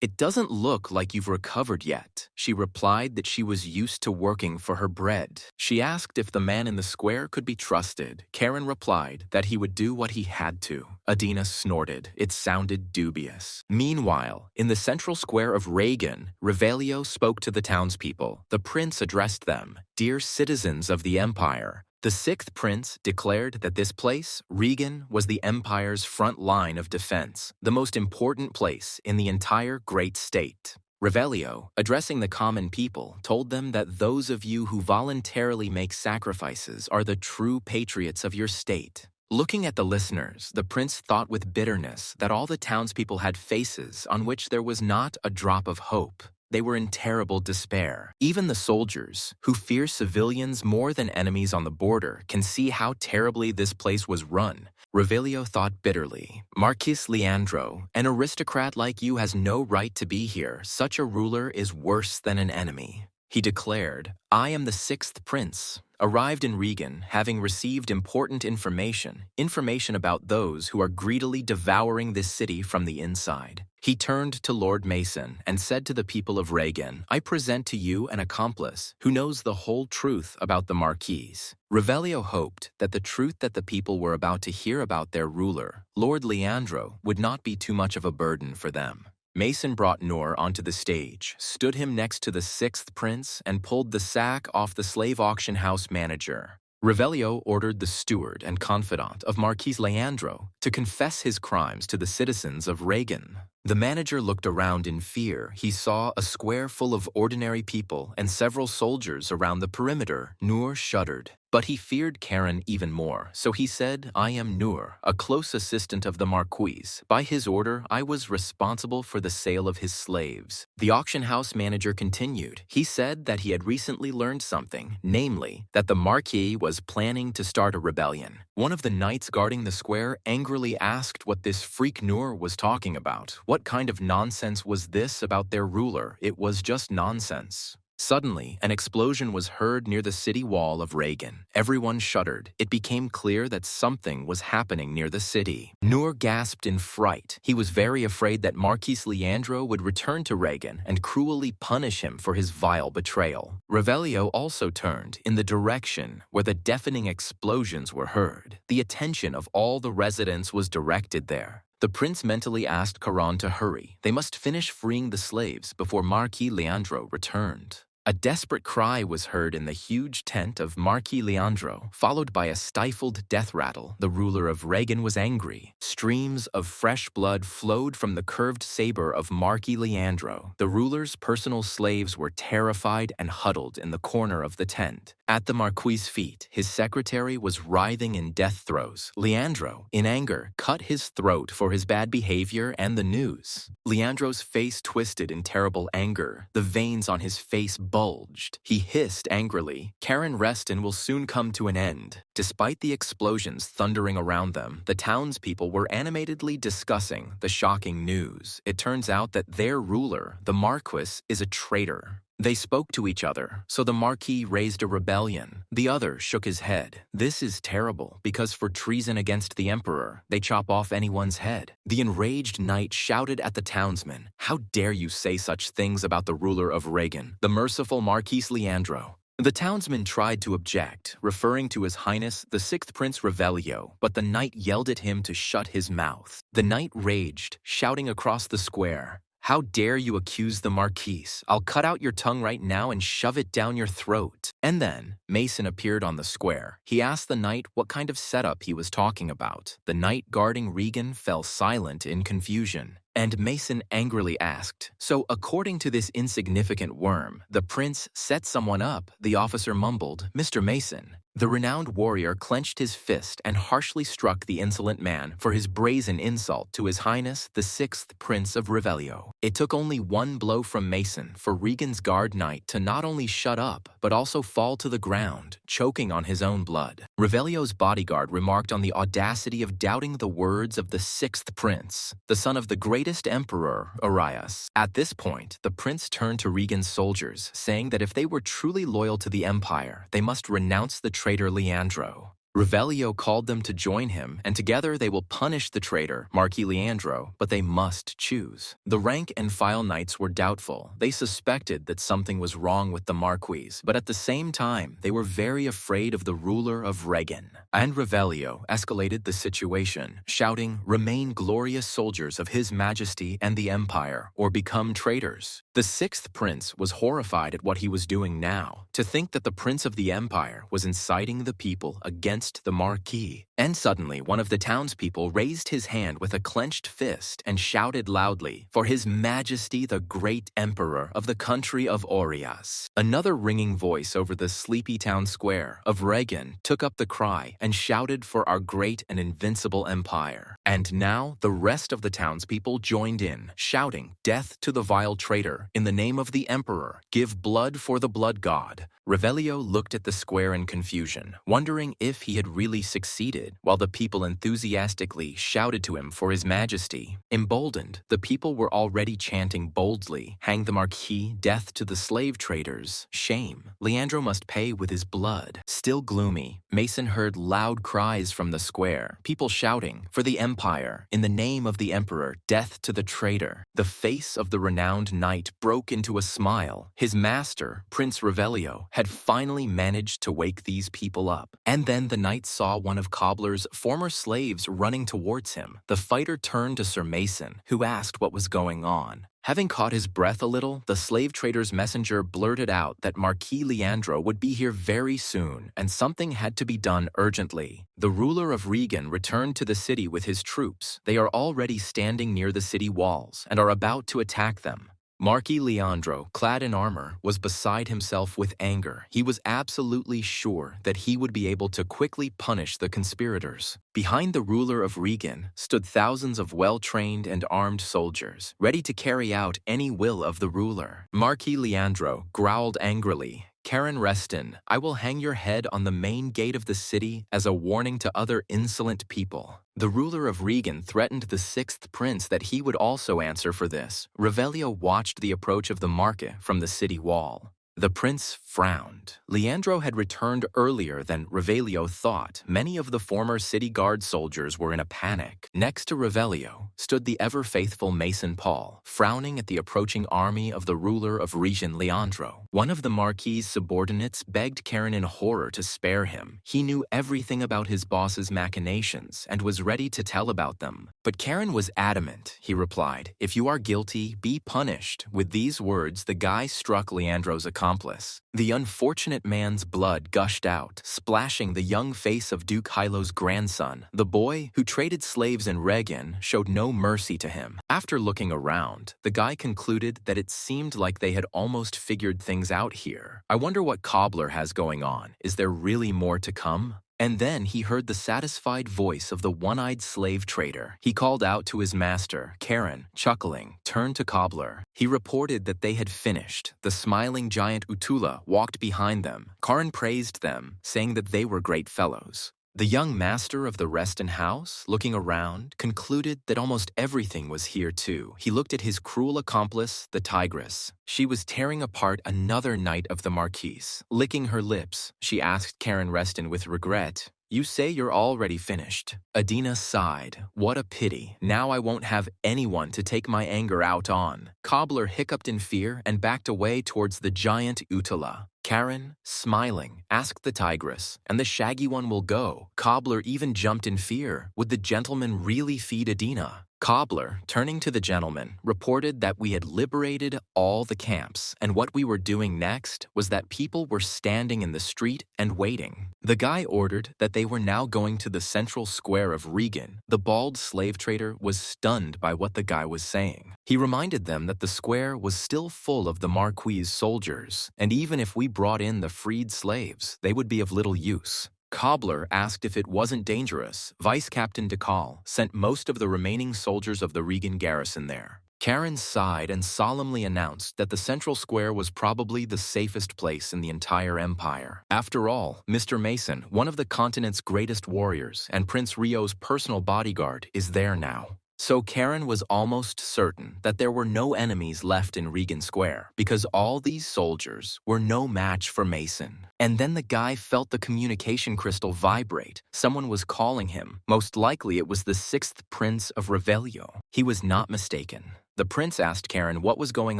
"It doesn't look like you've recovered yet." She replied that she was used to working for her bread. She asked if the man in the square could be trusted. Karen replied that he would do what he had to. Adina snorted. It sounded dubious. Meanwhile, in the central square of Regan, Revelio spoke to the townspeople. The prince addressed them, "Dear citizens of the empire." The sixth prince declared that this place, Regan, was the empire's front line of defense, the most important place in the entire great state. Revelio, addressing the common people, told them that those of you who voluntarily make sacrifices are the true patriots of your state. Looking at the listeners, the prince thought with bitterness that all the townspeople had faces on which there was not a drop of hope. They were in terrible despair. Even the soldiers, who fear civilians more than enemies on the border, can see how terribly this place was run. Revelio thought bitterly, "Marquis Leandro, an aristocrat like you has no right to be here. Such a ruler is worse than an enemy." He declared, "I am the sixth prince, arrived in Regan, having received important information about those who are greedily devouring this city from the inside." He turned to Lord Mason and said to the people of Regan, "I present to you an accomplice who knows the whole truth about the Marquis." Revelio hoped that the truth that the people were about to hear about their ruler, Lord Leandro, would not be too much of a burden for them. Mason brought Noor onto the stage, stood him next to the sixth prince, and pulled the sack off the slave auction house manager. Revelio ordered the steward and confidant of Marquis Leandro to confess his crimes to the citizens of Regan. The manager looked around in fear. He saw a square full of ordinary people and several soldiers around the perimeter. Noor shuddered. But he feared Karen even more, so he said, "I am Noor, a close assistant of the Marquis. By his order, I was responsible for the sale of his slaves." The auction house manager continued. He said that he had recently learned something, namely, that the Marquis was planning to start a rebellion. One of the knights guarding the square angrily asked what this freak Noor was talking about. What kind of nonsense was this about their ruler? It was just nonsense. Suddenly, an explosion was heard near the city wall of Regan. Everyone shuddered. It became clear that something was happening near the city. Noor gasped in fright. He was very afraid that Marquis Leandro would return to Regan and cruelly punish him for his vile betrayal. Revelio also turned in the direction where the deafening explosions were heard. The attention of all the residents was directed there. The prince mentally asked Caron to hurry. They must finish freeing the slaves before Marquis Leandro returned. A desperate cry was heard in the huge tent of Marquis Leandro, followed by a stifled death rattle. The ruler of Reagan was angry. Streams of fresh blood flowed from the curved saber of Marquis Leandro. The ruler's personal slaves were terrified and huddled in the corner of the tent. At the Marquis's feet, his secretary was writhing in death throes. Leandro, in anger, cut his throat for his bad behavior and the news. Leandro's face twisted in terrible anger. The veins on his face bulged. He hissed angrily, "Karen Reston will soon come to an end." Despite the explosions thundering around them, the townspeople were animatedly discussing the shocking news. It turns out that their ruler, the Marquis, is a traitor. They spoke to each other, so the Marquis raised a rebellion. The other shook his head. This is terrible, because for treason against the emperor, they chop off anyone's head. The enraged knight shouted at the townsmen, "How dare you say such things about the ruler of Reagan, the merciful Marquis Leandro?" The townsman tried to object, referring to His Highness the Sixth Prince Revelio, but the knight yelled at him to shut his mouth. The knight raged, shouting across the square, "How dare you accuse the Marquis? I'll cut out your tongue right now and shove it down your throat." And then Mason appeared on the square. He asked the knight what kind of setup he was talking about. The knight guarding Regan fell silent in confusion. And Mason angrily asked, "So according to this insignificant worm, the prince set someone up?" The officer mumbled, "Mr. Mason." The renowned warrior clenched his fist and harshly struck the insolent man for his brazen insult to His Highness the Sixth Prince of Revelio. It took only one blow from Mason for Regan's guard knight to not only shut up, but also fall to the ground, choking on his own blood. Revelio's bodyguard remarked on the audacity of doubting the words of the Sixth Prince, the son of the greatest emperor, Arias. At this point, the prince turned to Regan's soldiers, saying that if they were truly loyal to the empire, they must renounce the traitor Leandro. Revelio called them to join him, and together they will punish the traitor, Marquis Leandro, but they must choose. The rank-and-file knights were doubtful. They suspected that something was wrong with the Marquis, but at the same time, they were very afraid of the ruler of Reagan. And Revelio escalated the situation, shouting, "Remain glorious soldiers of His Majesty and the Empire, or become traitors." The Sixth Prince was horrified at what he was doing now. To think that the Prince of the Empire was inciting the people against the Marquis. And suddenly, one of the townspeople raised his hand with a clenched fist and shouted loudly, "For His Majesty the Great Emperor of the country of Orias." Another ringing voice over the sleepy town square of Reagan took up the cry and shouted for our great and invincible empire. And now the rest of the townspeople joined in, shouting, "Death to the vile traitor! In the name of the emperor, give blood for the blood god." Revelio looked at the square in confusion, wondering if he had really succeeded, while the people enthusiastically shouted to him for His Majesty. Emboldened, the people were already chanting boldly, "Hang the Marquis, death to the slave traders, shame. Leandro must pay with his blood." Still gloomy, Mason heard loud cries from the square, people shouting, "For the empire, in the name of the emperor, death to the traitor." The face of the renowned knight broke into a smile. His master, Prince Revelio, had finally managed to wake these people up. And then the knight saw one of Cobbler's former slaves running towards him. The fighter turned to Sir Mason, who asked what was going on. Having caught his breath a little, the slave trader's messenger blurted out that Marquis Leandro would be here very soon, and something had to be done urgently. The ruler of Regan returned to the city with his troops. They are already standing near the city walls and are about to attack them. Marquis Leandro, clad in armor, was beside himself with anger. He was absolutely sure that he would be able to quickly punish the conspirators. Behind the ruler of Regan stood thousands of well-trained and armed soldiers, ready to carry out any will of the ruler. Marquis Leandro growled angrily, "Karen Reston, I will hang your head on the main gate of the city as a warning to other insolent people." The ruler of Regan threatened the Sixth Prince that he would also answer for this. Revelio watched the approach of the Marquis from the city wall. The prince frowned. Leandro had returned earlier than Revelio thought. Many of the former city guard soldiers were in a panic. Next to Revelio stood the ever-faithful Mason Paul, frowning at the approaching army of the ruler of Regan Leandro. One of the Marquis's subordinates begged Karen in horror to spare him. He knew everything about his boss's machinations and was ready to tell about them. But Karen was adamant. He replied, "If you are guilty, be punished." With these words, the guy struck Leandro's accomplice accomplice. The unfortunate man's blood gushed out, splashing the young face of Duke Hilo's grandson. The boy, who traded slaves in Regan, showed no mercy to him. After looking around, the guy concluded that it seemed like they had almost figured things out here. I wonder what Cobbler has going on. Is there really more to come? And then he heard the satisfied voice of the one-eyed slave trader. He called out to his master. Karen, chuckling, turned to Cobbler. He reported that they had finished. The smiling giant Utula walked behind them. Karen praised them, saying that they were great fellows. The young master of the Reston house, looking around, concluded that almost everything was here too. He looked at his cruel accomplice, the tigress. She was tearing apart another knight of the Marquise. Licking her lips, she asked Karen Reston with regret, "You say you're already finished." Adina sighed. What a pity. Now I won't have anyone to take my anger out on. Cobbler hiccuped in fear and backed away towards the giant Utala. Karen, smiling, asked the tigress, "And the shaggy one will go?" Cobbler even jumped in fear. Would the gentleman really feed Adina? Cobbler, turning to the gentleman, reported that we had liberated all the camps, and what we were doing next was that people were standing in the street and waiting. The guy ordered that they were now going to the central square of Regan. The bald slave trader was stunned by what the guy was saying. He reminded them that the square was still full of the Marquis soldiers, and even if we brought in the freed slaves, they would be of little use. Cobbler asked if it wasn't dangerous. Vice Captain DeCall sent most of the remaining soldiers of the Regan garrison there. Karen sighed and solemnly announced that the central square was probably the safest place in the entire empire. After all, Mr. Mason, one of the continent's greatest warriors and Prince Rio's personal bodyguard, is there now. So Karen was almost certain that there were no enemies left in Regan Square, because all these soldiers were no match for Mason. And then the guy felt the communication crystal vibrate. Someone was calling him. Most likely it was the 6th Prince of Revelio. He was not mistaken. The prince asked Karen what was going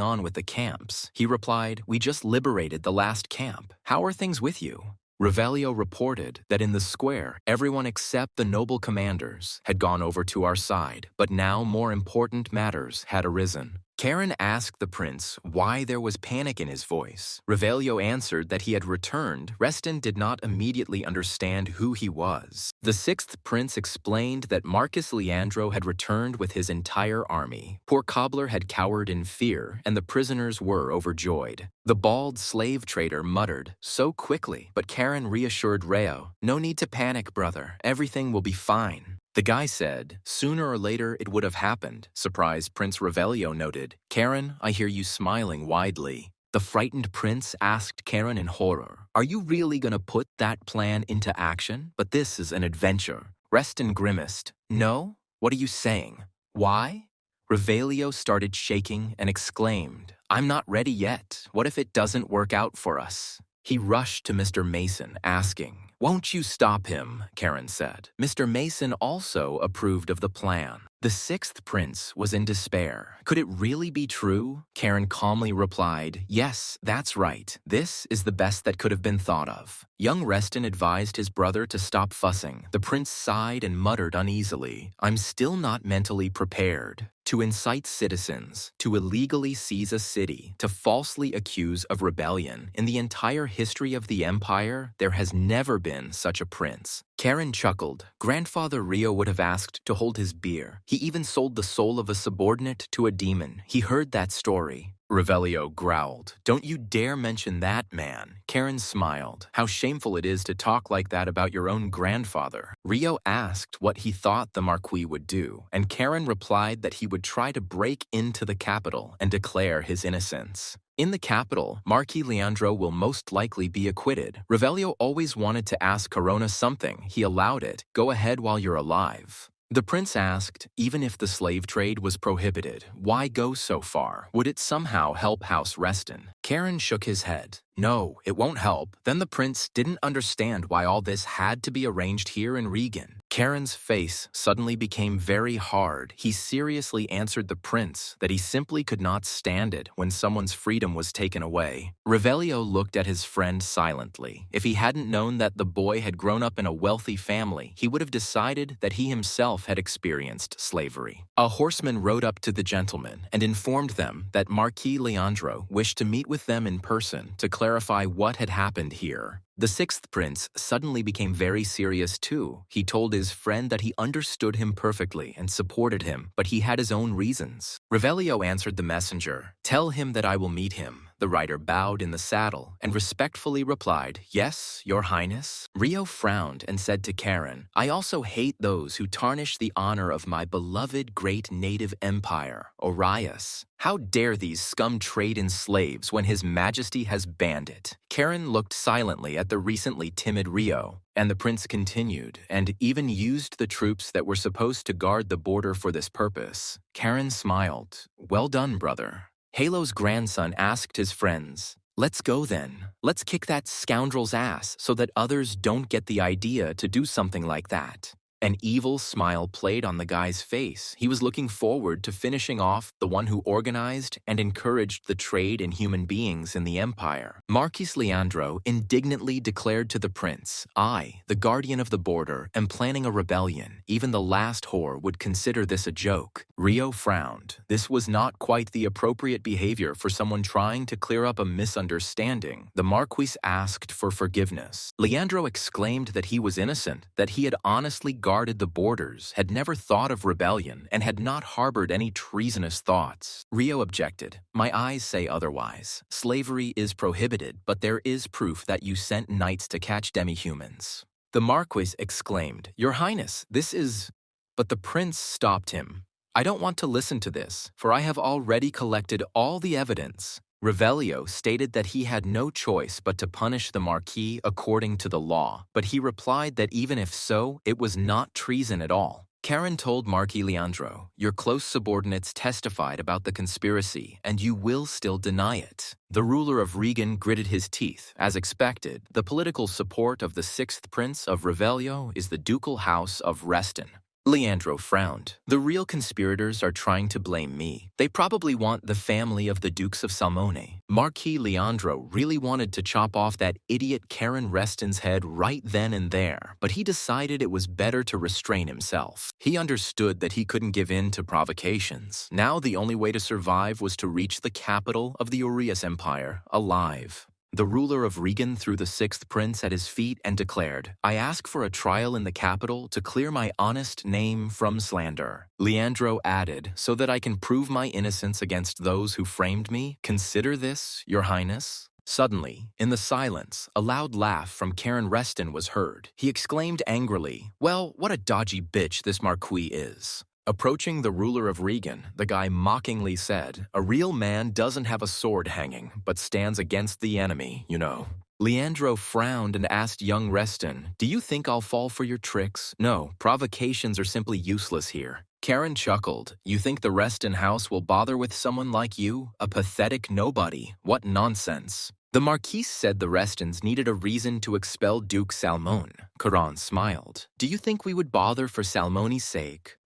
on with the camps. He replied, "We just liberated the last camp. How are things with you?" Revelio reported that in the square, everyone except the noble commanders had gone over to our side, but now more important matters had arisen. Karen asked the prince why there was panic in his voice. Revelio answered that he had returned. Reston did not immediately understand who he was. The 6th prince explained that Marcus Leandro had returned with his entire army. Poor Cobbler had cowered in fear, and the prisoners were overjoyed. The bald slave trader muttered, "So quickly," but Karen reassured Reo, "No need to panic, brother. Everything will be fine." The guy said, "Sooner or later it would have happened." Surprised Prince Revelio noted, "Karen, I hear you smiling widely." The frightened prince asked Karen in horror, "Are you really going to put that plan into action? But this is an adventure." Reston grimaced, "No? What are you saying? Why?" Revelio started shaking and exclaimed, "I'm not ready yet. What if it doesn't work out for us?" He rushed to Mr. Mason, asking, "Won't you stop him?" Karen said. Mr. Mason also approved of the plan. The 6th prince was in despair. Could it really be true? Karen calmly replied, "Yes, that's right. This is the best that could have been thought of." Young Reston advised his brother to stop fussing. The prince sighed and muttered uneasily, "I'm still not mentally prepared." To incite citizens, to illegally seize a city, to falsely accuse of rebellion. In the entire history of the empire, there has never been such a prince. Karen chuckled. Grandfather Rio would have asked to hold his beer. He even sold the soul of a subordinate to a demon. He heard that story. Revelio growled, "Don't you dare mention that man." Karen smiled. "How shameful it is to talk like that about your own grandfather." Rio asked what he thought the Marquis would do, and Karen replied that he would try to break into the capital and declare his innocence. In the capital, Marquis Leandro will most likely be acquitted. Revelio always wanted to ask Corona something. He allowed it. Go ahead while you're alive. The prince asked, even if the slave trade was prohibited, why go so far? Would it somehow help House Reston? Karen shook his head. No, it won't help. Then the prince didn't understand why all this had to be arranged here in Regan. Karen's face suddenly became very hard. He seriously answered the prince that he simply could not stand it when someone's freedom was taken away. Revelio looked at his friend silently. If he hadn't known that the boy had grown up in a wealthy family, he would have decided that he himself had experienced slavery. A horseman rode up to the gentlemen and informed them that Marquis Leandro wished to meet with them in person to clarify what had happened here. The sixth prince suddenly became very serious too. He told his friend that he understood him perfectly and supported him, but he had his own reasons. Revelio answered the messenger, "Tell him that I will meet him." The rider bowed in the saddle and respectfully replied, "Yes, your highness." Rio frowned and said to Karen, "I also hate those who tarnish the honor of my beloved great native empire, Orias. How dare these scum trade in slaves when His Majesty has banned it?" Karen looked silently at the recently timid Rio, and the prince continued, and even used the troops that were supposed to guard the border for this purpose. Karen smiled. "Well done, brother." Halo's grandson asked his friends, "Let's go then. Let's kick that scoundrel's ass so that others don't get the idea to do something like that." An evil smile played on the guy's face. He was looking forward to finishing off the one who organized and encouraged the trade in human beings in the empire. Marquis Leandro indignantly declared to the prince, "I, the guardian of the border, am planning a rebellion. Even the last whore would consider this a joke." Rio frowned. This was not quite the appropriate behavior for someone trying to clear up a misunderstanding. The Marquis asked for forgiveness. Leandro exclaimed that he was innocent, that he had honestly guarded the borders, had never thought of rebellion, and had not harbored any treasonous thoughts. Rio objected. "My eyes say otherwise. Slavery is prohibited, but there is proof that you sent knights to catch demi-humans." The Marquis exclaimed, "Your Highness, this is—" But the prince stopped him. "I don't want to listen to this, for I have already collected all the evidence." Revelio stated that he had no choice but to punish the Marquis according to the law, but he replied that even if so, it was not treason at all. Karen told Marquis Leandro, "Your close subordinates testified about the conspiracy, and you will still deny it." The ruler of Regan gritted his teeth. As expected, the political support of the sixth prince of Revelio is the ducal house of Reston. Leandro frowned. "The real conspirators are trying to blame me. They probably want the family of the Dukes of Salmone." Marquis Leandro really wanted to chop off that idiot Karen Reston's head right then and there, but he decided it was better to restrain himself. He understood that he couldn't give in to provocations. Now the only way to survive was to reach the capital of the Orias Empire alive. The ruler of Regan threw the sixth prince at his feet and declared, "I ask for a trial in the capital to clear my honest name from slander." Leandro added, "So that I can prove my innocence against those who framed me. Consider this, your highness." Suddenly, in the silence, a loud laugh from Karen Reston was heard. He exclaimed angrily, "Well, what a dodgy bitch this Marquis is." Approaching the ruler of Regan, the guy mockingly said, "A real man doesn't have a sword hanging, but stands against the enemy, you know." Leandro frowned and asked young Reston, "Do you think I'll fall for your tricks?" "No, provocations are simply useless here." Karen chuckled. "You think the Reston house will bother with someone like you? A pathetic nobody. What nonsense." The Marquis said the Restons needed a reason to expel Duke Salmone. Caron smiled. "Do you think we would bother for Salmone's sake?"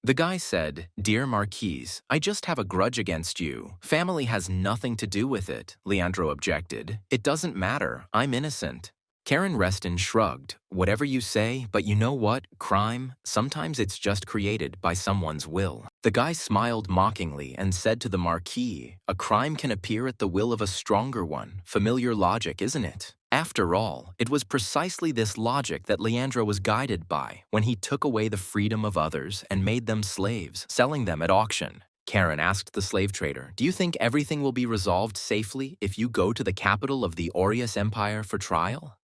The guy said, "Dear Marquis, I just have a grudge against you. Family has nothing to do with it." Leandro objected. "It doesn't matter. I'm innocent." Karen Reston shrugged. "Whatever you say, but you know what? Crime, sometimes it's just created by someone's will." The guy smiled mockingly and said to the Marquis, "A crime can appear at the will of a stronger one. Familiar logic, isn't it?" After all, it was precisely this logic that Leandro was guided by when he took away the freedom of others and made them slaves, selling them at auction. Karen asked the slave trader, "Do you think everything will be resolved safely if you go to the capital of the Orias Empire for trial?"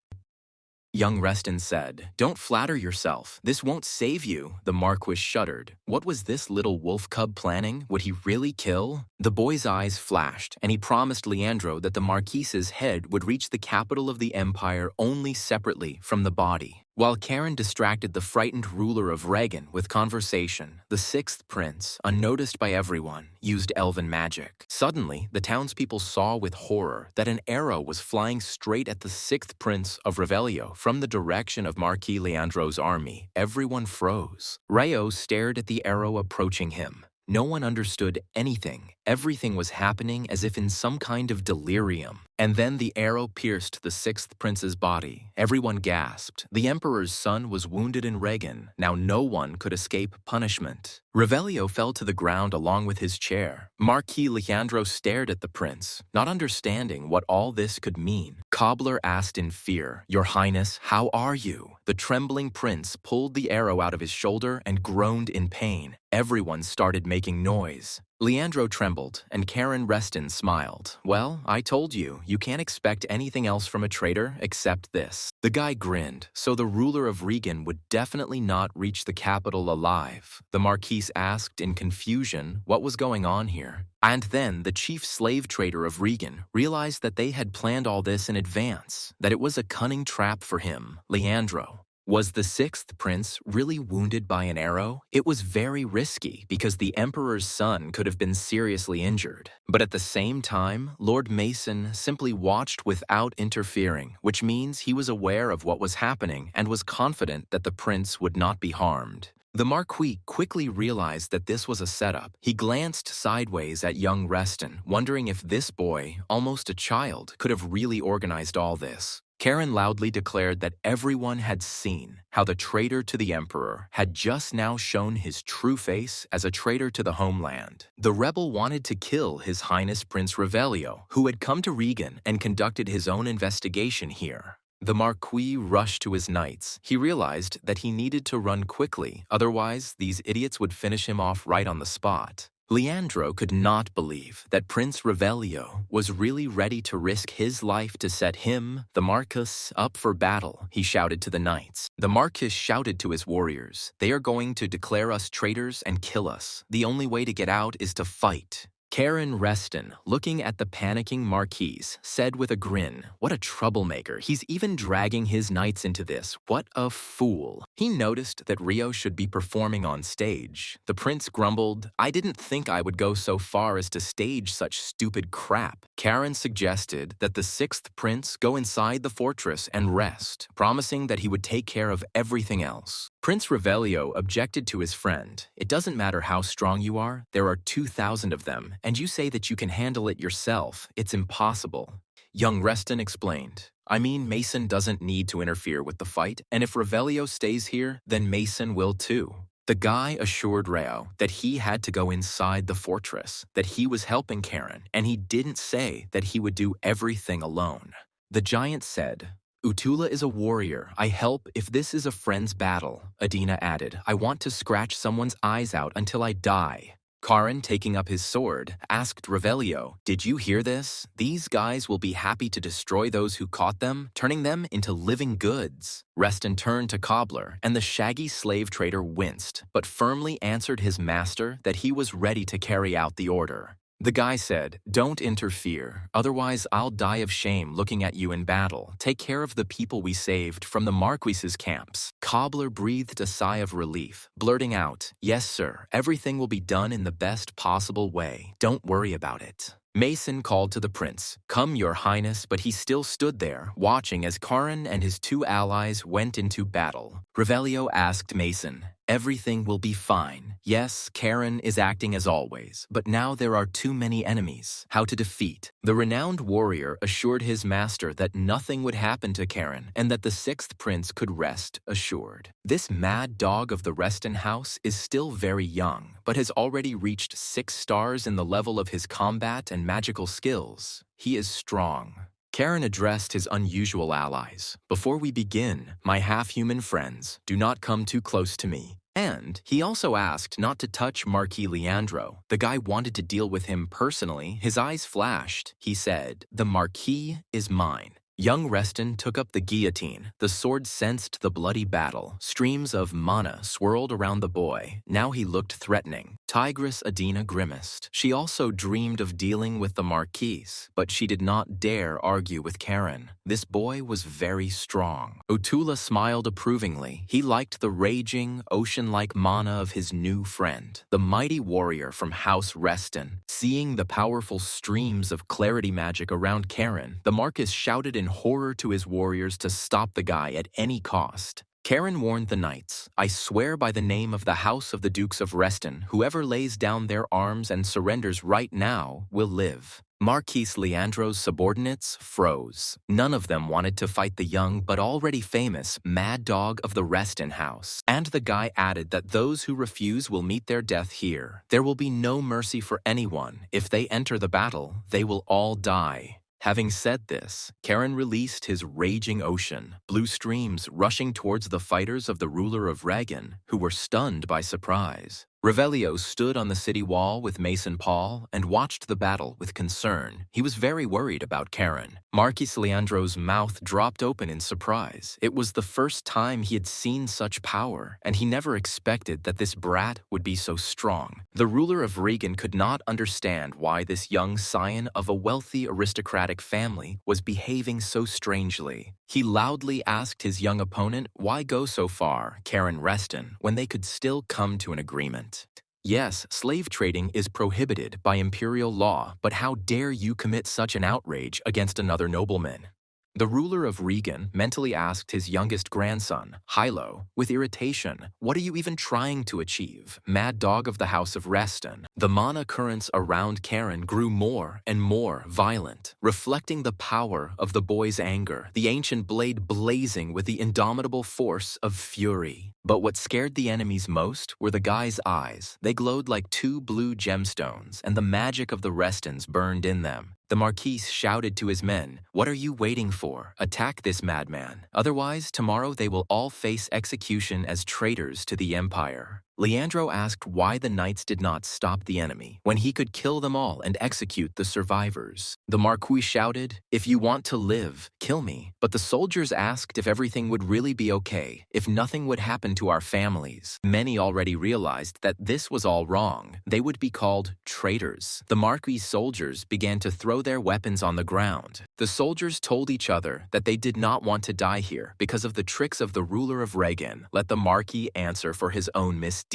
Young Reston said, "Don't flatter yourself. This won't save you." The Marquis shuddered. What was this little wolf cub planning? Would he really kill? The boy's eyes flashed, and he promised Leandro that the Marquis's head would reach the capital of the empire only separately from the body. While Karen distracted the frightened ruler of Regan with conversation, the sixth prince, unnoticed by everyone, used elven magic. Suddenly, the townspeople saw with horror that an arrow was flying straight at the sixth prince of Revelio from the direction of Marquis Leandro's army. Everyone froze. Rayo stared at the arrow approaching him. No one understood anything. Everything was happening as if in some kind of delirium. And then the arrow pierced the sixth prince's body. Everyone gasped. The emperor's son was wounded in Regan. Now no one could escape punishment. Revelio fell to the ground along with his chair. Marquis Leandro stared at the prince, not understanding what all this could mean. Cobbler asked in fear, "Your Highness, how are you?" The trembling prince pulled the arrow out of his shoulder and groaned in pain. Everyone started making noise. Leandro trembled, and Karen Reston smiled. "Well, I told you, you can't expect anything else from a traitor except this." The guy grinned, so the ruler of Regan would definitely not reach the capital alive. The Marquis asked in confusion what was going on here. And then the chief slave trader of Regan realized that they had planned all this in advance, that it was a cunning trap for him, Leandro. Was the sixth prince really wounded by an arrow? It was very risky because the emperor's son could have been seriously injured. But at the same time, Lord Mason simply watched without interfering, which means he was aware of what was happening and was confident that the prince would not be harmed. The Marquis quickly realized that this was a setup. He glanced sideways at young Reston, wondering if this boy, almost a child, could have really organized all this. Karen loudly declared that everyone had seen how the traitor to the emperor had just now shown his true face as a traitor to the homeland. The rebel wanted to kill His Highness Prince Revelio, who had come to Regan and conducted his own investigation here. The Marquis rushed to his knights. He realized that he needed to run quickly, otherwise these idiots would finish him off right on the spot. Leandro could not believe that Prince Revelio was really ready to risk his life to set him, the Marquis, up for battle. He shouted to the knights. The Marquis shouted to his warriors, "They are going to declare us traitors and kill us. The only way to get out is to fight." Karen Reston, looking at the panicking Marquis, said with a grin, "What a troublemaker. He's even dragging his knights into this. What a fool." He noticed that Rio should be performing on stage. The prince grumbled, "I didn't think I would go so far as to stage such stupid crap." Karen suggested that the sixth prince go inside the fortress and rest, promising that he would take care of everything else. Prince Revelio objected to his friend. "It doesn't matter how strong you are, there are 2,000 of them, and you say that you can handle it yourself. It's impossible." Young Reston explained, "I mean, Mason doesn't need to interfere with the fight, and if Revelio stays here, then Mason will too." The guy assured Rao that he had to go inside the fortress, that he was helping Karen, and he didn't say that he would do everything alone. The giant said, "Utula is a warrior. I help if this is a friend's battle." Adina added, "I want to scratch someone's eyes out until I die." Karan, taking up his sword, asked Revelio, "Did you hear this? These guys will be happy to destroy those who caught them, turning them into living goods." Reston turned to Cobbler, and the shaggy slave trader winced, but firmly answered his master that he was ready to carry out the order. The guy said, "Don't interfere, otherwise I'll die of shame looking at you in battle. Take care of the people we saved from the Marquis's camps." Cobbler breathed a sigh of relief, blurting out, "Yes, sir, everything will be done in the best possible way. Don't worry about it." Mason called to the prince, "Come, your highness," but he still stood there, watching as Karan and his two allies went into battle. Revelio asked Mason, "Everything will be fine. Yes, Karen is acting as always, but now there are too many enemies. How to defeat?" The renowned warrior assured his master that nothing would happen to Karen and that the sixth prince could rest assured. This mad dog of the Reston house is still very young, but has already reached 6 stars in the level of his combat and magical skills. He is strong. Karen addressed his unusual allies. "Before we begin, my half-human friends, do not come too close to me." And he also asked not to touch Marquis Leandro. The guy wanted to deal with him personally. His eyes flashed. He said, "The Marquis is mine." Young Reston took up the guillotine. The sword sensed the bloody battle. Streams of mana swirled around the boy. Now he looked threatening. Tigress Adina grimaced. She also dreamed of dealing with the Marquise, but she did not dare argue with Karen. This boy was very strong. Utula smiled approvingly. He liked the raging, ocean-like mana of his new friend, the mighty warrior from House Reston. Seeing the powerful streams of clarity magic around Karen, the Marquis shouted in horror to his warriors to stop the guy at any cost. Karen warned the knights, "I swear by the name of the House of the Dukes of Reston, whoever lays down their arms and surrenders right now will live." Marquis Leandro's subordinates froze. None of them wanted to fight the young but already famous Mad Dog of the Reston House. And the guy added that those who refuse will meet their death here. There will be no mercy for anyone. If they enter the battle, they will all die. Having said this, Karen released his raging ocean, blue streams rushing towards the fighters of the ruler of Regan, who were stunned by surprise. Revelio stood on the city wall with Mason Paul and watched the battle with concern. He was very worried about Karen. Marquis Leandro's mouth dropped open in surprise. It was the first time he had seen such power, and he never expected that this brat would be so strong. The ruler of Regan could not understand why this young scion of a wealthy aristocratic family was behaving so strangely. He loudly asked his young opponent why go so far, Karen Reston, when they could still come to an agreement. Yes, slave trading is prohibited by imperial law, but how dare you commit such an outrage against another nobleman? The ruler of Regan mentally asked his youngest grandson, Hilo, with irritation, "What are you even trying to achieve, Mad Dog of the House of Reston?" The mana currents around Karen grew more and more violent, reflecting the power of the boy's anger, the ancient blade blazing with the indomitable force of fury. But what scared the enemies most were the guy's eyes. They glowed like two blue gemstones, and the magic of the Restons burned in them. The Marquis shouted to his men, "What are you waiting for? Attack this madman. Otherwise, tomorrow they will all face execution as traitors to the Empire." Leandro asked why the knights did not stop the enemy, when he could kill them all and execute the survivors. The Marquis shouted, "If you want to live, kill me." But the soldiers asked if everything would really be okay, if nothing would happen to our families. Many already realized that this was all wrong. They would be called traitors. The Marquis soldiers began to throw their weapons on the ground. The soldiers told each other that they did not want to die here because of the tricks of the ruler of Regan. Let the Marquis answer for his own misdeeds.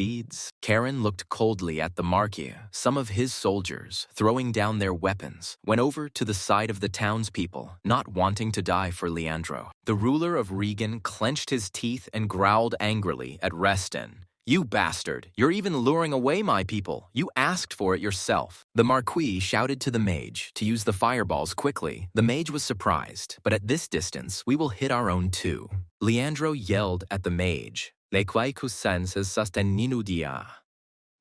Karen looked coldly at the Marquis. Some of his soldiers, throwing down their weapons, went over to the side of the townspeople, not wanting to die for Leandro. The ruler of Regan clenched his teeth and growled angrily at Reston. "You bastard! You're even luring away my people! You asked for it yourself!" The Marquis shouted to the mage to use the fireballs quickly. The mage was surprised, but at this distance, we will hit our own too. Leandro yelled at the mage, "Le quai cusenses sosteninudia."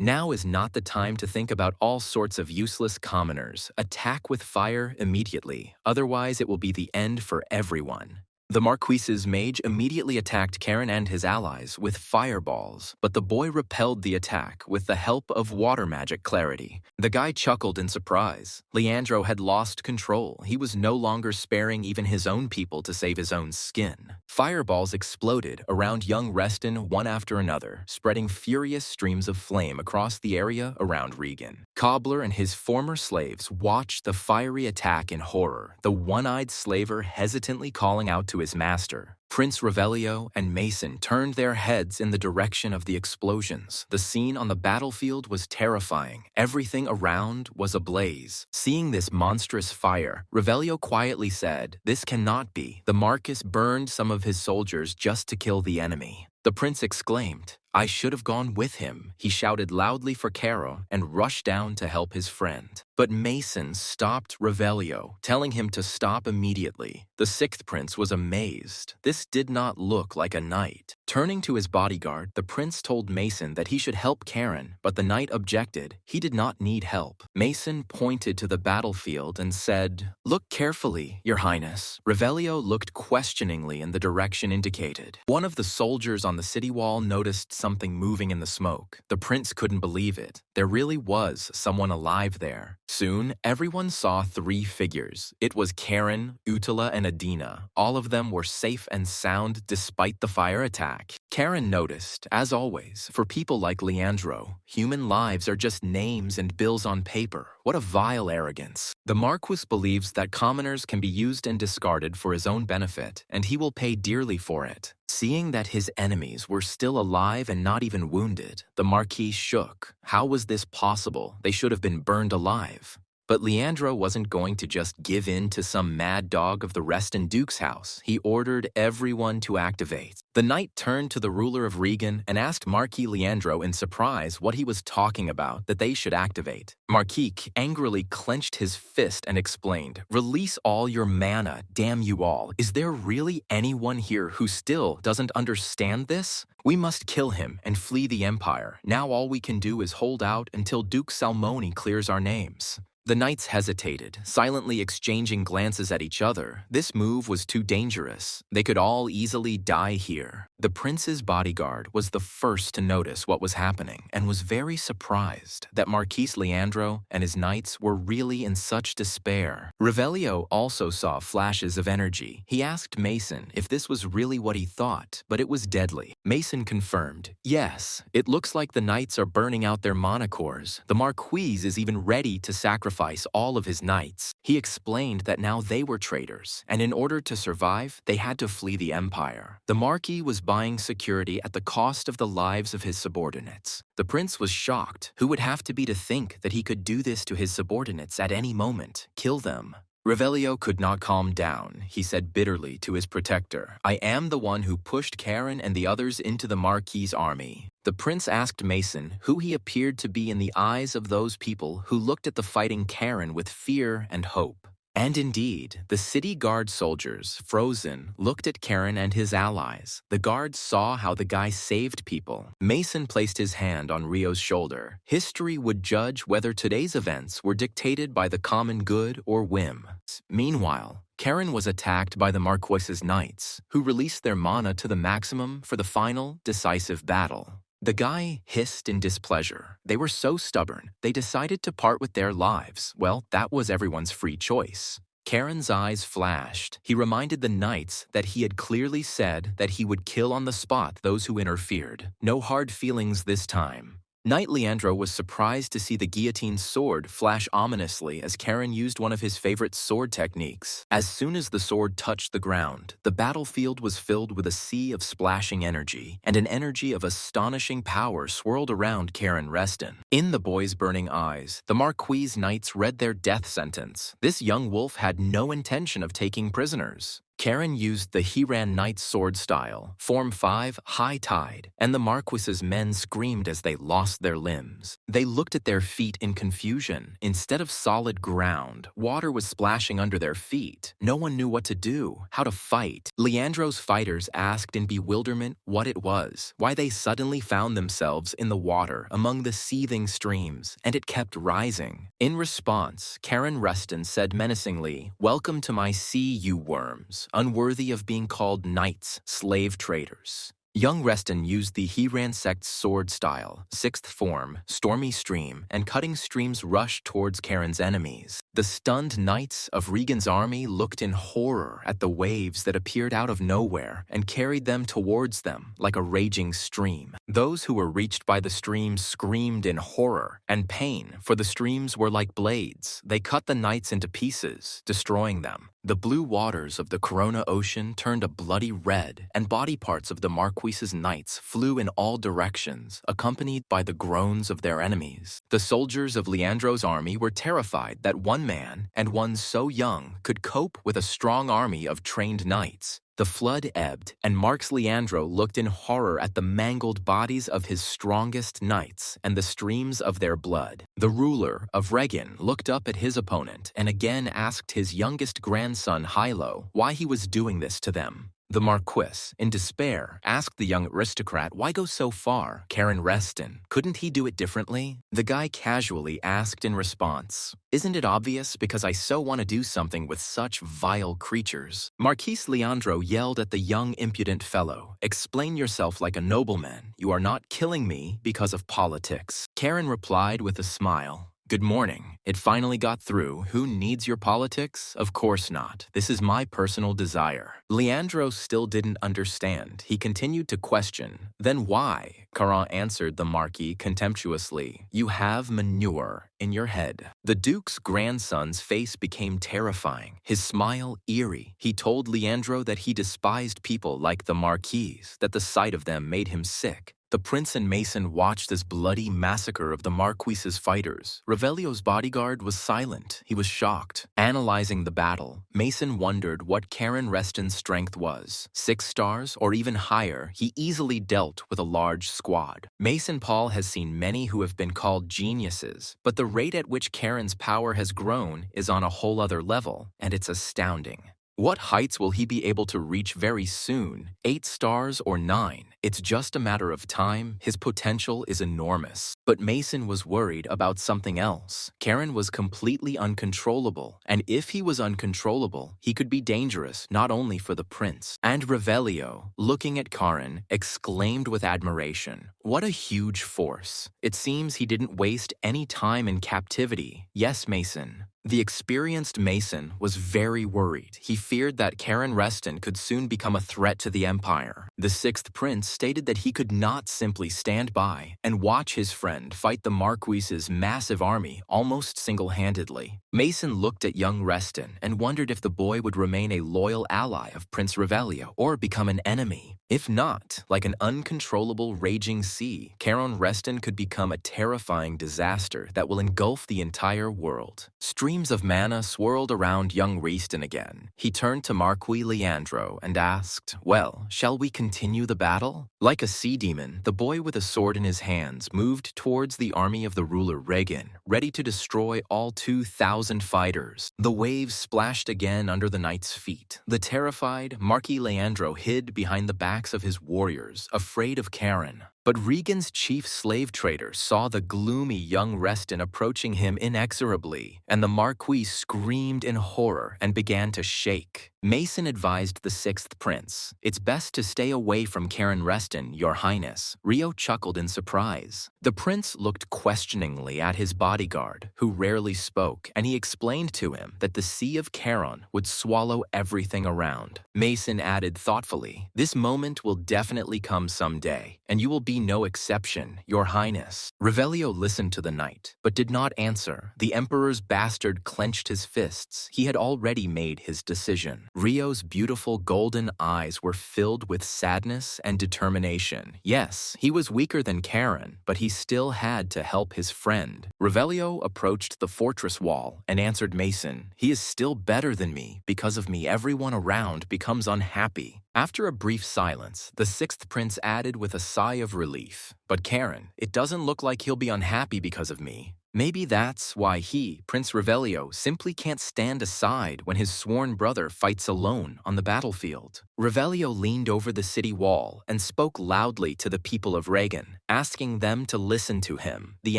Now is not the time to think about all sorts of useless commoners. Attack with fire immediately, otherwise it will be the end for everyone. The Marquis's mage immediately attacked Karen and his allies with fireballs, but the boy repelled the attack with the help of water magic clarity. The guy chuckled in surprise. Leandro had lost control. He was no longer sparing even his own people to save his own skin. Fireballs exploded around young Reston one after another, spreading furious streams of flame across the area around Regan. Cobbler and his former slaves watched the fiery attack in horror, the one-eyed slaver hesitantly calling out to his master. Prince Revelio and Mason turned their heads in the direction of the explosions. The scene on the battlefield was terrifying. Everything around was ablaze. Seeing this monstrous fire, Revelio quietly said, "This cannot be." The Marquis burned some of his soldiers just to kill the enemy. The prince exclaimed, "I should have gone with him." He shouted loudly for Caro and rushed down to help his friend. But Mason stopped Revelio, telling him to stop immediately. The sixth prince was amazed. This did not look like a knight. Turning to his bodyguard, the prince told Mason that he should help Karen, but the knight objected. He did not need help. Mason pointed to the battlefield and said, "Look carefully, Your Highness." Revelio looked questioningly in the direction indicated. One of the soldiers on the city wall noticed something moving in the smoke. The prince couldn't believe it. There really was someone alive there. Soon, everyone saw 3 figures. It was Karen, Utala, and Adina. All of them were safe and sound despite the fire attack. Karen noticed, as always, for people like Leandro, human lives are just names and bills on paper. What a vile arrogance. The Marquis believes that commoners can be used and discarded for his own benefit, and he will pay dearly for it. Seeing that his enemies were still alive and not even wounded, the Marquis shook. How was this possible? They should have been burned alive. But Leandro wasn't going to just give in to some mad dog of the Reston Duke's house. He ordered everyone to activate. The knight turned to the ruler of Regan and asked Marquis Leandro in surprise what he was talking about that they should activate. Marquis angrily clenched his fist and explained, "Release all your mana, damn you all. Is there really anyone here who still doesn't understand this? We must kill him and flee the Empire. Now all we can do is hold out until Duke Salmoni clears our names." The knights hesitated, silently exchanging glances at each other. This move was too dangerous. They could all easily die here. The prince's bodyguard was the first to notice what was happening and was very surprised that Marquis Leandro and his knights were really in such despair. Revelio also saw flashes of energy. He asked Mason if this was really what he thought, but it was deadly. Mason confirmed, "Yes, it looks like the knights are burning out their mana cores. The Marquis is even ready to sacrifice all of his knights." He explained that now they were traitors, and in order to survive, they had to flee the Empire. The Marquis was buying security at the cost of the lives of his subordinates. The prince was shocked. Who would have to be to think that he could do this to his subordinates at any moment, kill them? Revelio could not calm down. He said bitterly to his protector, "I am the one who pushed Karen and the others into the Marquis' army." The prince asked Mason who he appeared to be in the eyes of those people who looked at the fighting Karen with fear and hope. And indeed, the city guard soldiers, frozen, looked at Karen and his allies. The guards saw how the guy saved people. Mason placed his hand on Rio's shoulder. History would judge whether today's events were dictated by the common good or whim. Meanwhile, Karen was attacked by the Marquis's knights, who released their mana to the maximum for the final, decisive battle. The guy hissed in displeasure. They were so stubborn, they decided to part with their lives. Well, that was everyone's free choice. Karen's eyes flashed. He reminded the knights that he had clearly said that he would kill on the spot those who interfered. No hard feelings this time. Knight Leandro was surprised to see the guillotine sword flash ominously as Karen used one of his favorite sword techniques. As soon as the sword touched the ground, the battlefield was filled with a sea of splashing energy, and an energy of astonishing power swirled around Karen Reston. In the boy's burning eyes, the Marquis' knights read their death sentence. This young wolf had no intention of taking prisoners. Karen used the Hiran Knight's sword style, Form 5, High Tide, and the Marquis's men screamed as they lost their limbs. They looked at their feet in confusion. Instead of solid ground, water was splashing under their feet. No one knew what to do, how to fight. Leandro's fighters asked in bewilderment what it was, why they suddenly found themselves in the water among the seething streams, and it kept rising. In response, Karen Reston said menacingly, "Welcome to my sea, you worms, unworthy of being called knights, slave traders." Young Reston used the Hiran sect's sword style, 6th form, stormy stream, and cutting streams rushed towards Karen's enemies. The stunned knights of Regan's army looked in horror at the waves that appeared out of nowhere and carried them towards them like a raging stream. Those who were reached by the streams screamed in horror and pain, for the streams were like blades. They cut the knights into pieces, destroying them. The blue waters of the Corona Ocean turned a bloody red, and body parts of the Marquis's knights flew in all directions, accompanied by the groans of their enemies. The soldiers of Leandro's army were terrified that one man, and one so young, could cope with a strong army of trained knights. The flood ebbed, and Marquis Leandro looked in horror at the mangled bodies of his strongest knights and the streams of their blood. The ruler of Regan looked up at his opponent and again asked his youngest grandson, Hilo, why he was doing this to them. The Marquis, in despair, asked the young aristocrat why go so far. Karen Reston, couldn't he do it differently? The guy casually asked in response, "Isn't it obvious because I so want to do something with such vile creatures?" Marquis Leandro yelled at the young impudent fellow, "Explain yourself like a nobleman. You are not killing me because of politics." Karen replied with a smile, "Good morning. It finally got through. Who needs your politics? Of course not. This is my personal desire." Leandro still didn't understand. He continued to question. "Then why?" Caron answered the Marquis contemptuously. "You have manure in your head." The Duke's grandson's face became terrifying, his smile eerie. He told Leandro that he despised people like the Marquis, that the sight of them made him sick. The prince and Mason watched this bloody massacre of the Marquis's fighters. Revelio's bodyguard was silent. He was shocked. Analyzing the battle, Mason wondered what Karen Reston's strength was. 6 stars or even higher, he easily dealt with a large squad. Mason Paul has seen many who have been called geniuses, but the rate at which Karen's power has grown is on a whole other level, and it's astounding. What heights will he be able to reach very soon? 8 stars or 9? It's just a matter of time. His potential is enormous. But Mason was worried about something else. Karen was completely uncontrollable, and if he was uncontrollable, he could be dangerous not only for the prince. And Revelio, looking at Karen, exclaimed with admiration, "What a huge force. It seems he didn't waste any time in captivity. Yes, Mason." The experienced Mason was very worried. He feared that Karen Reston could soon become a threat to the empire. The 6th prince stated that he could not simply stand by and watch his friend fight the Marquis's massive army almost single-handedly. Mason looked at young Reston and wondered if the boy would remain a loyal ally of Prince Revelio or become an enemy. If not, like an uncontrollable raging sea, Karen Reston could become a terrifying disaster that will engulf the entire world. Streams of mana swirled around young Reston again. He turned to Marquis Leandro and asked, "Well, shall we continue the battle?" Like a sea demon, the boy with a sword in his hands moved towards the army of the ruler Regan, ready to destroy all 2,000 fighters. The waves splashed again under the knight's feet. The terrified Marquis Leandro hid behind the backs of his warriors, afraid of Karen. But Regan's chief slave trader saw the gloomy young Reston approaching him inexorably, and the Marquis screamed in horror and began to shake. Mason advised the 6th prince, "It's best to stay away from Karen Reston, your highness." Rio chuckled in surprise. The prince looked questioningly at his bodyguard, who rarely spoke, and he explained to him that the Sea of Karen would swallow everything around. Mason added thoughtfully, "This moment will definitely come someday, and you will be no exception, your highness." Revelio listened to the knight, but did not answer. The emperor's bastard clenched his fists. He had already made his decision. Rio's beautiful golden eyes were filled with sadness and determination. Yes, he was weaker than Karen, but he still had to help his friend. Revelio approached the fortress wall and answered Mason, "He is still better than me. Because of me, everyone around becomes unhappy." After a brief silence, the 6th prince added with a sigh of relief, "But Karen, it doesn't look like he'll be unhappy because of me. Maybe that's why he, Prince Revelio, simply can't stand aside when his sworn brother fights alone on the battlefield." Revelio leaned over the city wall and spoke loudly to the people of Regan, asking them to listen to him, the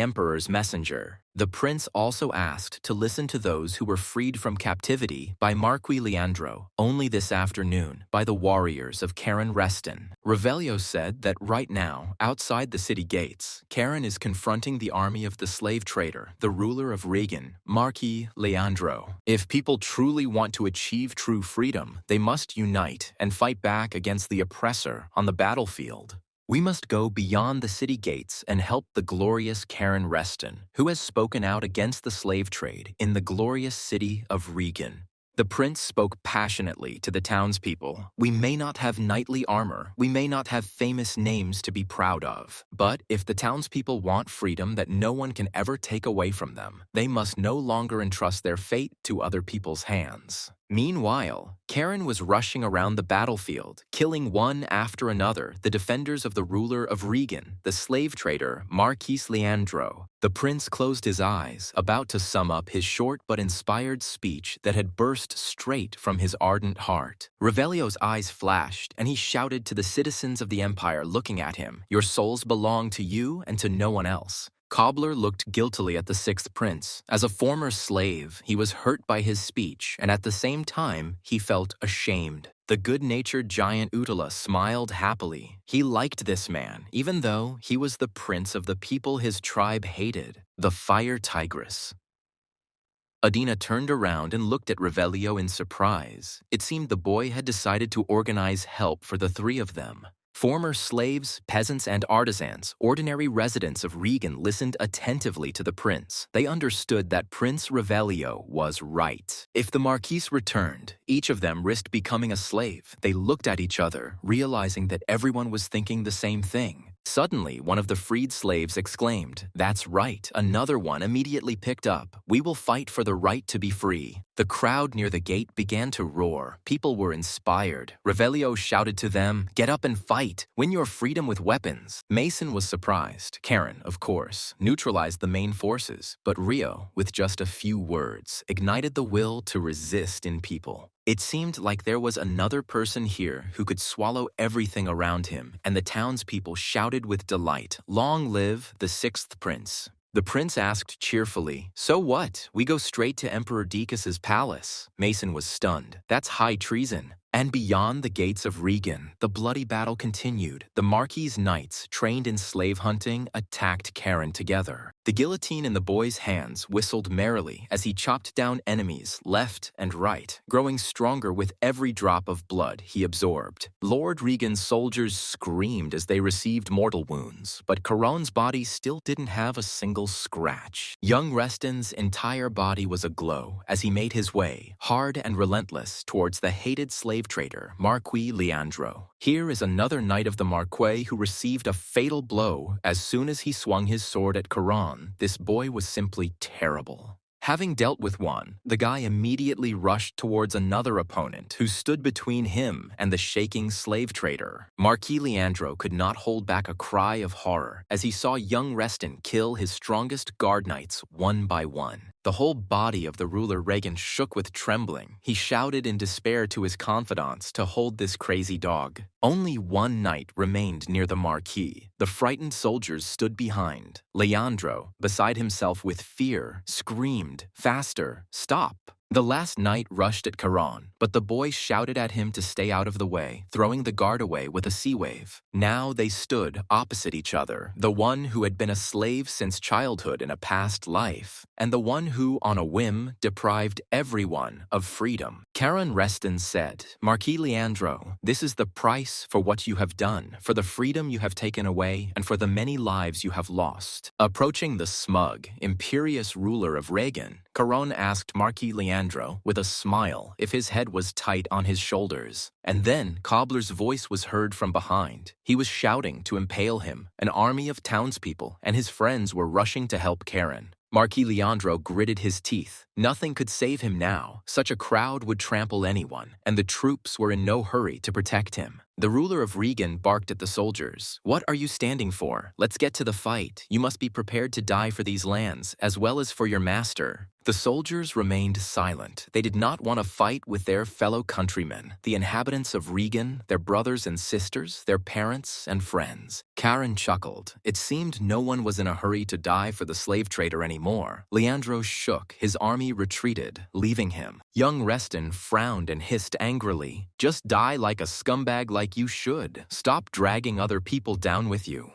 emperor's messenger. The prince also asked to listen to those who were freed from captivity by Marquis Leandro only this afternoon by the warriors of Karen Reston. Revelio said that right now, outside the city gates, Karen is confronting the army of the slave trader, the ruler of Regan, Marquis Leandro. If people truly want to achieve true freedom, they must unite and fight back against the oppressor on the battlefield. We must go beyond the city gates and help the glorious Karen Reston, who has spoken out against the slave trade in the glorious city of Regan. The prince spoke passionately to the townspeople. "We may not have knightly armor, we may not have famous names to be proud of, but if the townspeople want freedom that no one can ever take away from them, they must no longer entrust their fate to other people's hands. Meanwhile, Karen was rushing around the battlefield, killing one after another the defenders of the ruler of Regan, the slave trader Marquis Leandro. The prince closed his eyes, about to sum up his short but inspired speech that had burst straight from his ardent heart. Revelio's eyes flashed, and he shouted to the citizens of the empire looking at him, "Your souls belong to you and to no one else." Cobbler looked guiltily at the sixth prince. As a former slave, he was hurt by his speech, and at the same time, he felt ashamed. The good-natured giant Utala smiled happily. He liked this man, even though he was the prince of the people his tribe hated, the Fire Tigress. Adina turned around and looked at Revelio in surprise. It seemed the boy had decided to organize help for the three of them. Former slaves, peasants, and artisans, ordinary residents of Regan, listened attentively to the prince. They understood that Prince Revelio was right. If the Marquis returned, each of them risked becoming a slave. They looked at each other, realizing that everyone was thinking the same thing. Suddenly, one of the freed slaves exclaimed, "That's right." Another one immediately picked up, "We will fight for the right to be free." The crowd near the gate began to roar. People were inspired. Revelio shouted to them, "Get up and fight. Win your freedom with weapons." Mason was surprised. Karen, of course, neutralized the main forces. But Rio, with just a few words, ignited the will to resist in people. It seemed like there was another person here who could swallow everything around him, and the townspeople shouted with delight, "Long live the sixth prince." The prince asked cheerfully, "So what? We go straight to Emperor Decus's palace." Mason was stunned. "That's high treason." And beyond the gates of Regan, the bloody battle continued. The Marquis' knights, trained in slave hunting, attacked Karen together. The guillotine in the boy's hands whistled merrily as he chopped down enemies left and right, growing stronger with every drop of blood he absorbed. Lord Regan's soldiers screamed as they received mortal wounds, but Caron's body still didn't have a single scratch. Young Reston's entire body was aglow as he made his way, hard and relentless, towards the hated slave trader Marquis Leandro. Here is another knight of the Marquis who received a fatal blow as soon as he swung his sword at Caron. This boy was simply terrible. Having dealt with one, the guy immediately rushed towards another opponent who stood between him and the shaking slave trader. Marquis Leandro could not hold back a cry of horror as he saw young Reston kill his strongest guard knights one by one. The whole body of the ruler Regan shook with trembling. He shouted in despair to his confidants to hold this crazy dog. Only one knight remained near the Marquis. The frightened soldiers stood behind. Leandro, beside himself with fear, screamed, "Faster! Stop!" The last knight rushed at Caron, but the boy shouted at him to stay out of the way, throwing the guard away with a sea wave. Now they stood opposite each other, the one who had been a slave since childhood in a past life, and the one who, on a whim, deprived everyone of freedom. Caron Reston said, "Marquis Leandro, this is the price for what you have done, for the freedom you have taken away, and for the many lives you have lost." Approaching the smug, imperious ruler of Regan, Caron asked Marquis Leandro, with a smile, if his head was tight on his shoulders. And then Cobbler's voice was heard from behind. He was shouting to impale him. An army of townspeople and his friends were rushing to help Karen. Marquis Leandro gritted his teeth. Nothing could save him now. Such a crowd would trample anyone, and the troops were in no hurry to protect him. The ruler of Regan barked at the soldiers. "What are you standing for? Let's get to the fight. You must be prepared to die for these lands, as well as for your master." The soldiers remained silent. They did not want to fight with their fellow countrymen, the inhabitants of Regan, their brothers and sisters, their parents and friends. Karen chuckled. It seemed no one was in a hurry to die for the slave trader anymore. Leandro shook. His army retreated, leaving him. Young Reston frowned and hissed angrily. "Just die like a scumbag like you should. Stop dragging other people down with you."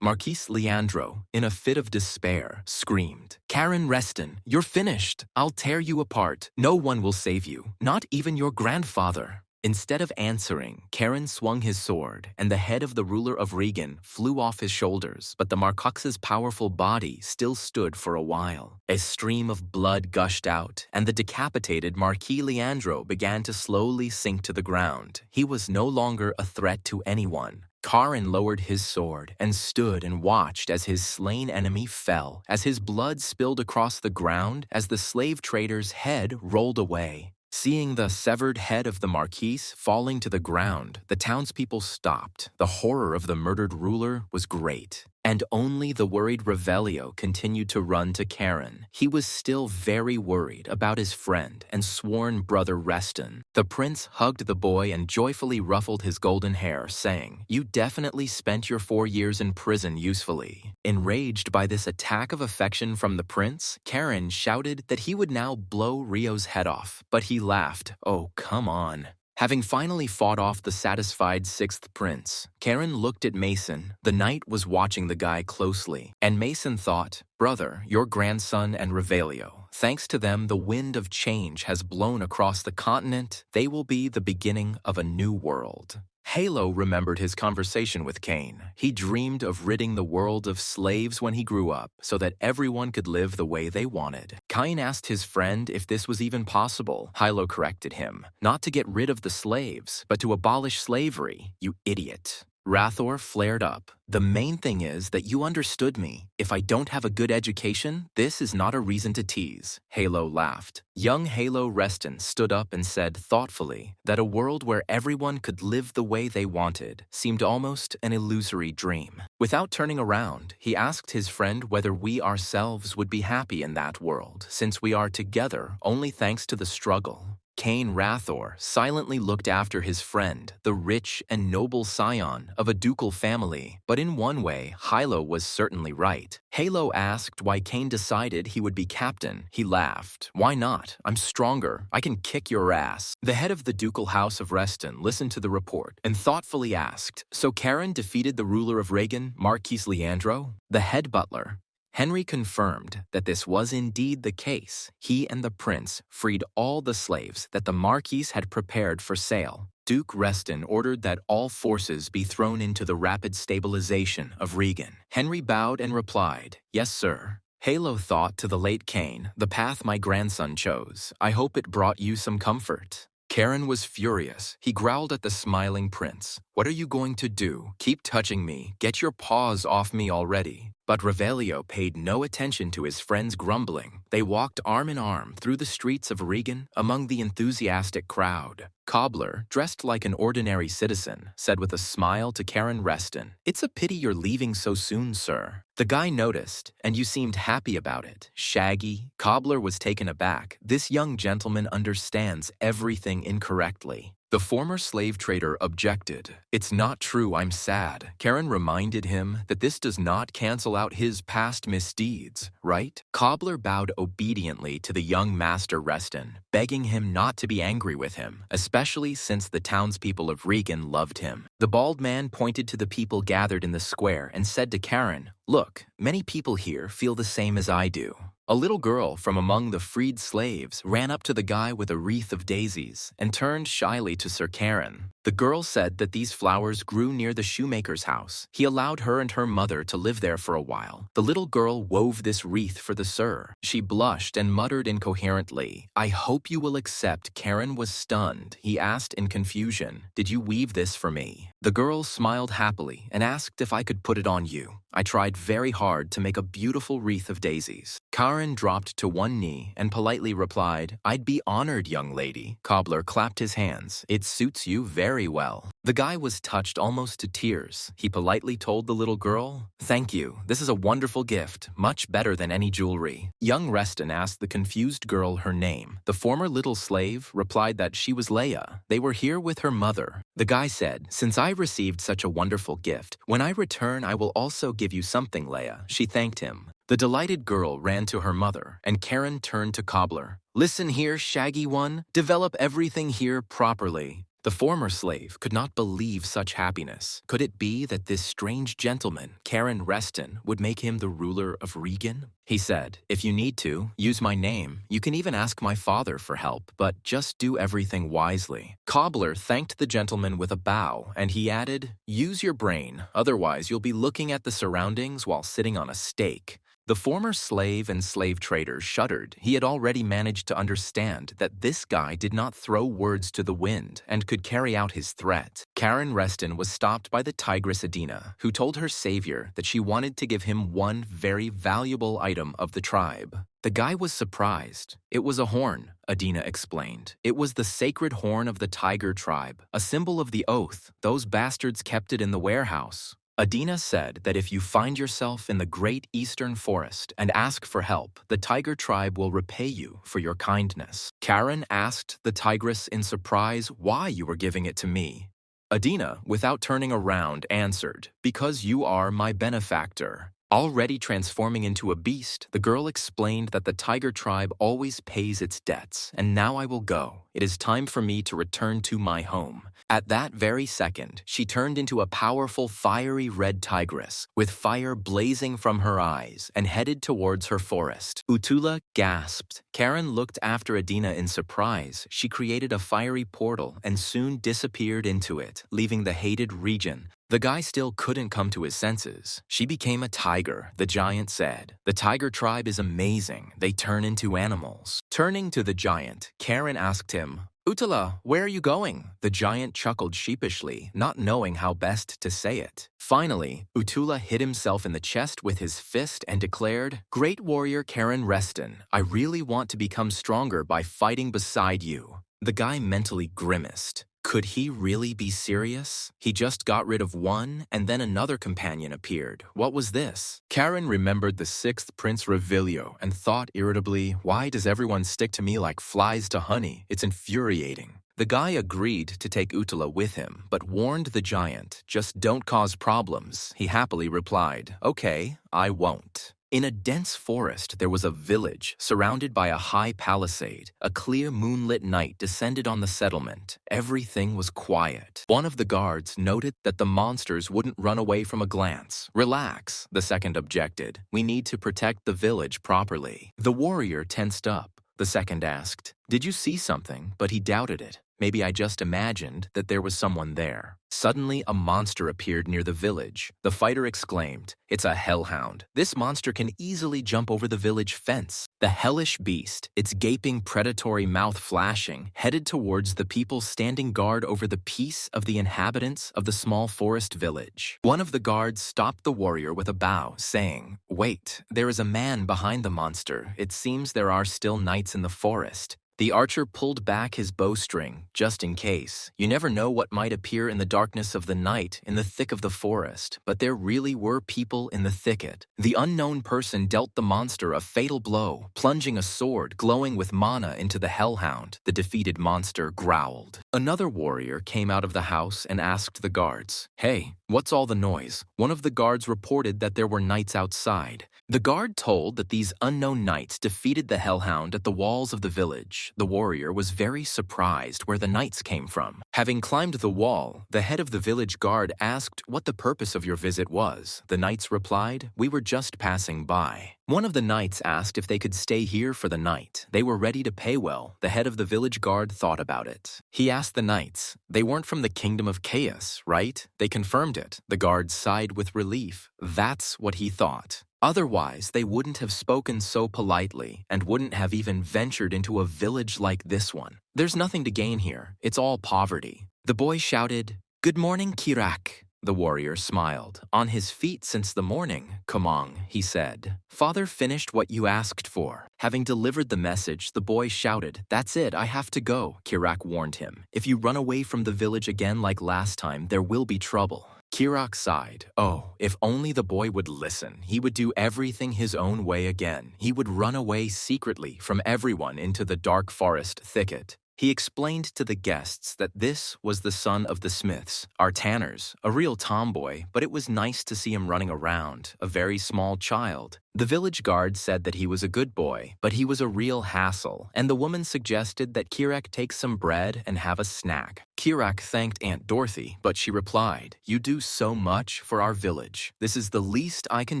Marquis Leandro, in a fit of despair, screamed, "Karen Reston, you're finished. I'll tear you apart. No one will save you, not even your grandfather." Instead of answering, Karen swung his sword, and the head of the ruler of Regan flew off his shoulders, but the Marcox's powerful body still stood for a while. A stream of blood gushed out, and the decapitated Marquis Leandro began to slowly sink to the ground. He was no longer a threat to anyone. Karen lowered his sword and stood and watched as his slain enemy fell, as his blood spilled across the ground, as the slave trader's head rolled away. Seeing the severed head of the Marquis falling to the ground, the townspeople stopped. The horror of the murdered ruler was great. And only the worried Revelio continued to run to Karen. He was still very worried about his friend and sworn brother Reston. The prince hugged the boy and joyfully ruffled his golden hair, saying, "You definitely spent your 4 years in prison usefully." Enraged by this attack of affection from the prince, Karen shouted that he would now blow Rio's head off, but he laughed. "Oh, come on." Having finally fought off the satisfied sixth prince, Karen looked at Mason. The knight was watching the guy closely, and Mason thought, "Brother, your grandson and Revelio. Thanks to them, the wind of change has blown across the continent. They will be the beginning of a new world." Halo remembered his conversation with Cain. He dreamed of ridding the world of slaves when he grew up, so that everyone could live the way they wanted. Cain asked his friend if this was even possible. Hilo corrected him, not to get rid of the slaves, but to abolish slavery. "You idiot." Rathor flared up. "The main thing is that you understood me. If I don't have a good education, this is not a reason to tease." Halo laughed. Young Halo Reston stood up and said thoughtfully that a world where everyone could live the way they wanted seemed almost an illusory dream. Without turning around, he asked his friend whether we ourselves would be happy in that world, since we are together only thanks to the struggle. Cain Rathor silently looked after his friend, the rich and noble scion of a ducal family, but in one way, Hilo was certainly right. Halo asked why Cain decided he would be captain. He laughed. "Why not? I'm stronger. I can kick your ass." The head of the ducal house of Reston listened to the report and thoughtfully asked, "So Karen defeated the ruler of Reagan, Marquis Leandro?" The head butler, Henry, confirmed that this was indeed the case. He and the prince freed all the slaves that the Marquis had prepared for sale. Duke Reston ordered that all forces be thrown into the rapid stabilization of Regan. Henry bowed and replied, "Yes, sir." Halo thought to the late Cain, "The path my grandson chose. I hope it brought you some comfort." Karen was furious. He growled at the smiling prince. "What are you going to do? Keep touching me. Get your paws off me already." But Revelio paid no attention to his friend's grumbling. They walked arm in arm through the streets of Regan among the enthusiastic crowd. Cobbler, dressed like an ordinary citizen, said with a smile to Karen Reston, "It's a pity you're leaving so soon, sir." The guy noticed, and you seemed happy about it. Shaggy. Cobbler was taken aback. This young gentleman understands everything incorrectly. The former slave trader objected. "It's not true, I'm sad." Karen reminded him that this does not cancel out his past misdeeds, right? Cobbler bowed obediently to the young master Reston, begging him not to be angry with him, especially since the townspeople of Regan loved him. The bald man pointed to the people gathered in the square and said to Karen, "Look, many people here feel the same as I do." A little girl from among the freed slaves ran up to the guy with a wreath of daisies and turned shyly to Sir Karen. The girl said that these flowers grew near the shoemaker's house. He allowed her and her mother to live there for a while. The little girl wove this wreath for the sir. She blushed and muttered incoherently. "I hope you will accept." Karen was stunned. He asked in confusion, "Did you weave this for me?" The girl smiled happily and asked if I could put it on you. I tried very hard to make a beautiful wreath of daisies. Karen dropped to one knee and politely replied, "I'd be honored, young lady." Cobbler clapped his hands. "It suits you very well." The guy was touched almost to tears. He politely told the little girl, "Thank you. This is a wonderful gift, much better than any jewelry." Young Reston asked the confused girl her name. The former little slave replied that she was Leia. They were here with her mother. The guy said, "Since I received such a wonderful gift, when I return I will also give you something, Leia." She thanked him. The delighted girl ran to her mother, and Karen turned to Cobbler. "Listen here, Shaggy One. Develop everything here properly." The former slave could not believe such happiness. Could it be that this strange gentleman, Karen Reston, would make him the ruler of Regan? He said, "If you need to, use my name. You can even ask my father for help, but just do everything wisely." Cobbler thanked the gentleman with a bow, and he added, "Use your brain, otherwise you'll be looking at the surroundings while sitting on a stake." The former slave and slave trader shuddered. He had already managed to understand that this guy did not throw words to the wind and could carry out his threat. Karen Reston was stopped by the tigress Adina, who told her savior that she wanted to give him one very valuable item of the tribe. The guy was surprised. It was a horn, Adina explained. It was the sacred horn of the tiger tribe, a symbol of the oath. Those bastards kept it in the warehouse. Adina said that if you find yourself in the great eastern forest and ask for help, the tiger tribe will repay you for your kindness. Karen asked the tigress in surprise why you were giving it to me. Adina, without turning around, answered, "Because you are my benefactor." Already transforming into a beast, the girl explained that the tiger tribe always pays its debts, and now I will go. It is time for me to return to my home. At that very second, she turned into a powerful fiery red tigress, with fire blazing from her eyes, and headed towards her forest. Utula gasped. Karen looked after Adina in surprise. She created a fiery portal and soon disappeared into it, leaving the hated region. The guy still couldn't come to his senses. She became a tiger, the giant said. The tiger tribe is amazing. They turn into animals. Turning to the giant, Karen asked him, "Utala, where are you going?" The giant chuckled sheepishly, not knowing how best to say it. Finally, Utula hit himself in the chest with his fist and declared, "Great warrior Karen Reston, I really want to become stronger by fighting beside you." The guy mentally grimaced. Could he really be serious? He just got rid of one, and then another companion appeared. What was this? Karen remembered the 6th Prince Revilio and thought irritably, why does everyone stick to me like flies to honey? It's infuriating. The guy agreed to take Utala with him, but warned the giant, "Just don't cause problems." He happily replied, "Okay, I won't." In a dense forest, there was a village surrounded by a high palisade. A clear moonlit night descended on the settlement. Everything was quiet. One of the guards noted that the monsters wouldn't run away from a glance. "Relax," the second objected. "We need to protect the village properly." The warrior tensed up. The second asked, "Did you see something?" But he doubted it. Maybe I just imagined that there was someone there. Suddenly, a monster appeared near the village. The fighter exclaimed, "It's a hellhound. This monster can easily jump over the village fence." The hellish beast, its gaping predatory mouth flashing, headed towards the people standing guard over the peace of the inhabitants of the small forest village. One of the guards stopped the warrior with a bow, saying, "Wait, there is a man behind the monster. It seems there are still knights in the forest." The archer pulled back his bowstring, just in case. You never know what might appear in the darkness of the night, in the thick of the forest, but there really were people in the thicket. The unknown person dealt the monster a fatal blow, plunging a sword glowing with mana into the hellhound. The defeated monster growled. Another warrior came out of the house and asked the guards, "Hey, what's all the noise?" One of the guards reported that there were knights outside. The guard told that these unknown knights defeated the hellhound at the walls of the village. The warrior was very surprised where the knights came from. Having climbed the wall, the head of the village guard asked what the purpose of your visit was. The knights replied, "We were just passing by." One of the knights asked if they could stay here for the night. They were ready to pay well. The head of the village guard thought about it. He asked the knights, "They weren't from the kingdom of chaos, right?" They confirmed it. The guards sighed with relief. That's what he thought. Otherwise, they wouldn't have spoken so politely and wouldn't have even ventured into a village like this one. There's nothing to gain here. It's all poverty. The boy shouted, "Good morning, Kirak." The warrior smiled. "On his feet since the morning, Kamong," he said. "Father finished what you asked for." Having delivered the message, the boy shouted, "That's it, I have to go," Kirak warned him. "If you run away from the village again like last time, there will be trouble." Kirak sighed. Oh, if only the boy would listen. He would do everything his own way again. He would run away secretly from everyone into the dark forest thicket. He explained to the guests that this was the son of the Smiths, our tanners, a real tomboy, but it was nice to see him running around, a very small child. The village guard said that he was a good boy, but he was a real hassle, and the woman suggested that Kirak take some bread and have a snack. Kirak thanked Aunt Dorothy, but she replied, "You do so much for our village. This is the least I can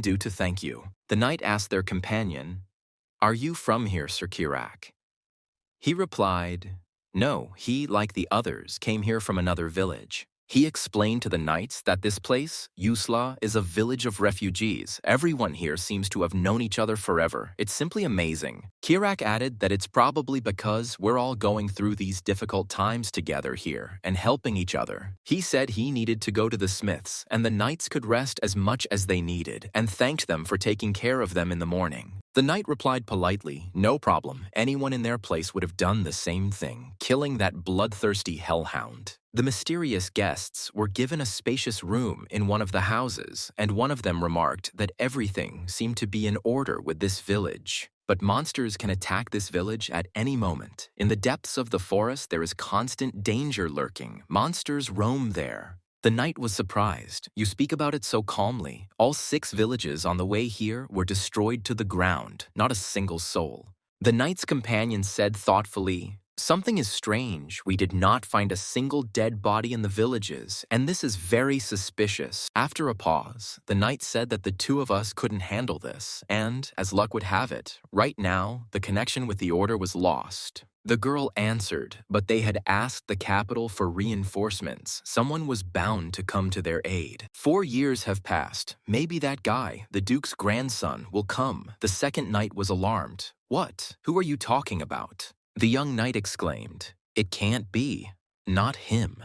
do to thank you." The knight asked their companion, "Are you from here, Sir Kirak?" He replied, "No, he, like the others, came here from another village." He explained to the knights that this place, Yusla, is a village of refugees. Everyone here seems to have known each other forever. It's simply amazing. Kirak added that it's probably because we're all going through these difficult times together here and helping each other. He said he needed to go to the smiths, and the knights could rest as much as they needed, and thanked them for taking care of them in the morning. The knight replied politely, "No problem. Anyone in their place would have done the same thing, killing that bloodthirsty hellhound." The mysterious guests were given a spacious room in one of the houses, and one of them remarked that everything seemed to be in order with this village. But monsters can attack this village at any moment. In the depths of the forest, there is constant danger lurking. Monsters roam there. The knight was surprised. "You speak about it so calmly. All 6 villages on the way here were destroyed to the ground, not a single soul." The knight's companion said thoughtfully, "Something is strange. We did not find a single dead body in the villages, and this is very suspicious." After a pause, the knight said that the 2 of us couldn't handle this, and, as luck would have it, right now, the connection with the order was lost. The girl answered, but they had asked the capital for reinforcements. Someone was bound to come to their aid. 4 years have passed. Maybe that guy, the Duke's grandson, will come. The second knight was alarmed. "What? Who are you talking about?" The young knight exclaimed, "It can't be. Not him."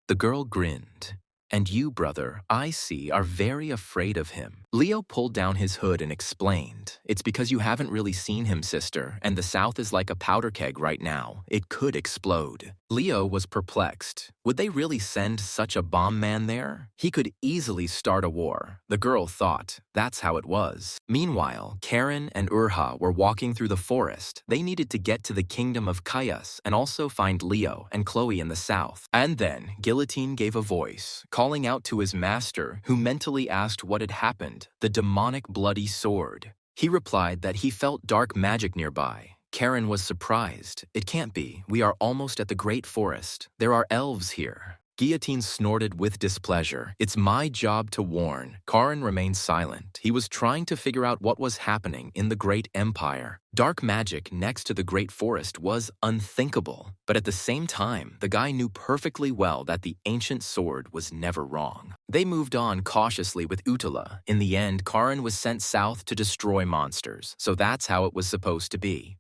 The girl grinned. "And you, brother, I see, are very afraid of him." Leo pulled down his hood and explained, "It's because you haven't really seen him, sister, and the south is like a powder keg right now. It could explode." Leo was perplexed. Would they really send such a bomb man there? He could easily start a war. The girl thought that's how it was. Meanwhile, Karen and Urha were walking through the forest. They needed to get to the kingdom of Kayas and also find Leo and Chloe in the south. And then Guillotine gave a voice, calling out to his master, who mentally asked what had happened, the demonic bloody sword. He replied that he felt dark magic nearby. Karen was surprised. "It can't be. We are almost at the great forest. There are elves here." Guillotine snorted with displeasure. "It's my job to warn." Karen remained silent. He was trying to figure out what was happening in the great empire. Dark magic next to the great forest was unthinkable. But at the same time, the guy knew perfectly well that the ancient sword was never wrong. They moved on cautiously with Utala. In the end, Karen was sent south to destroy monsters. So that's how it was supposed to be.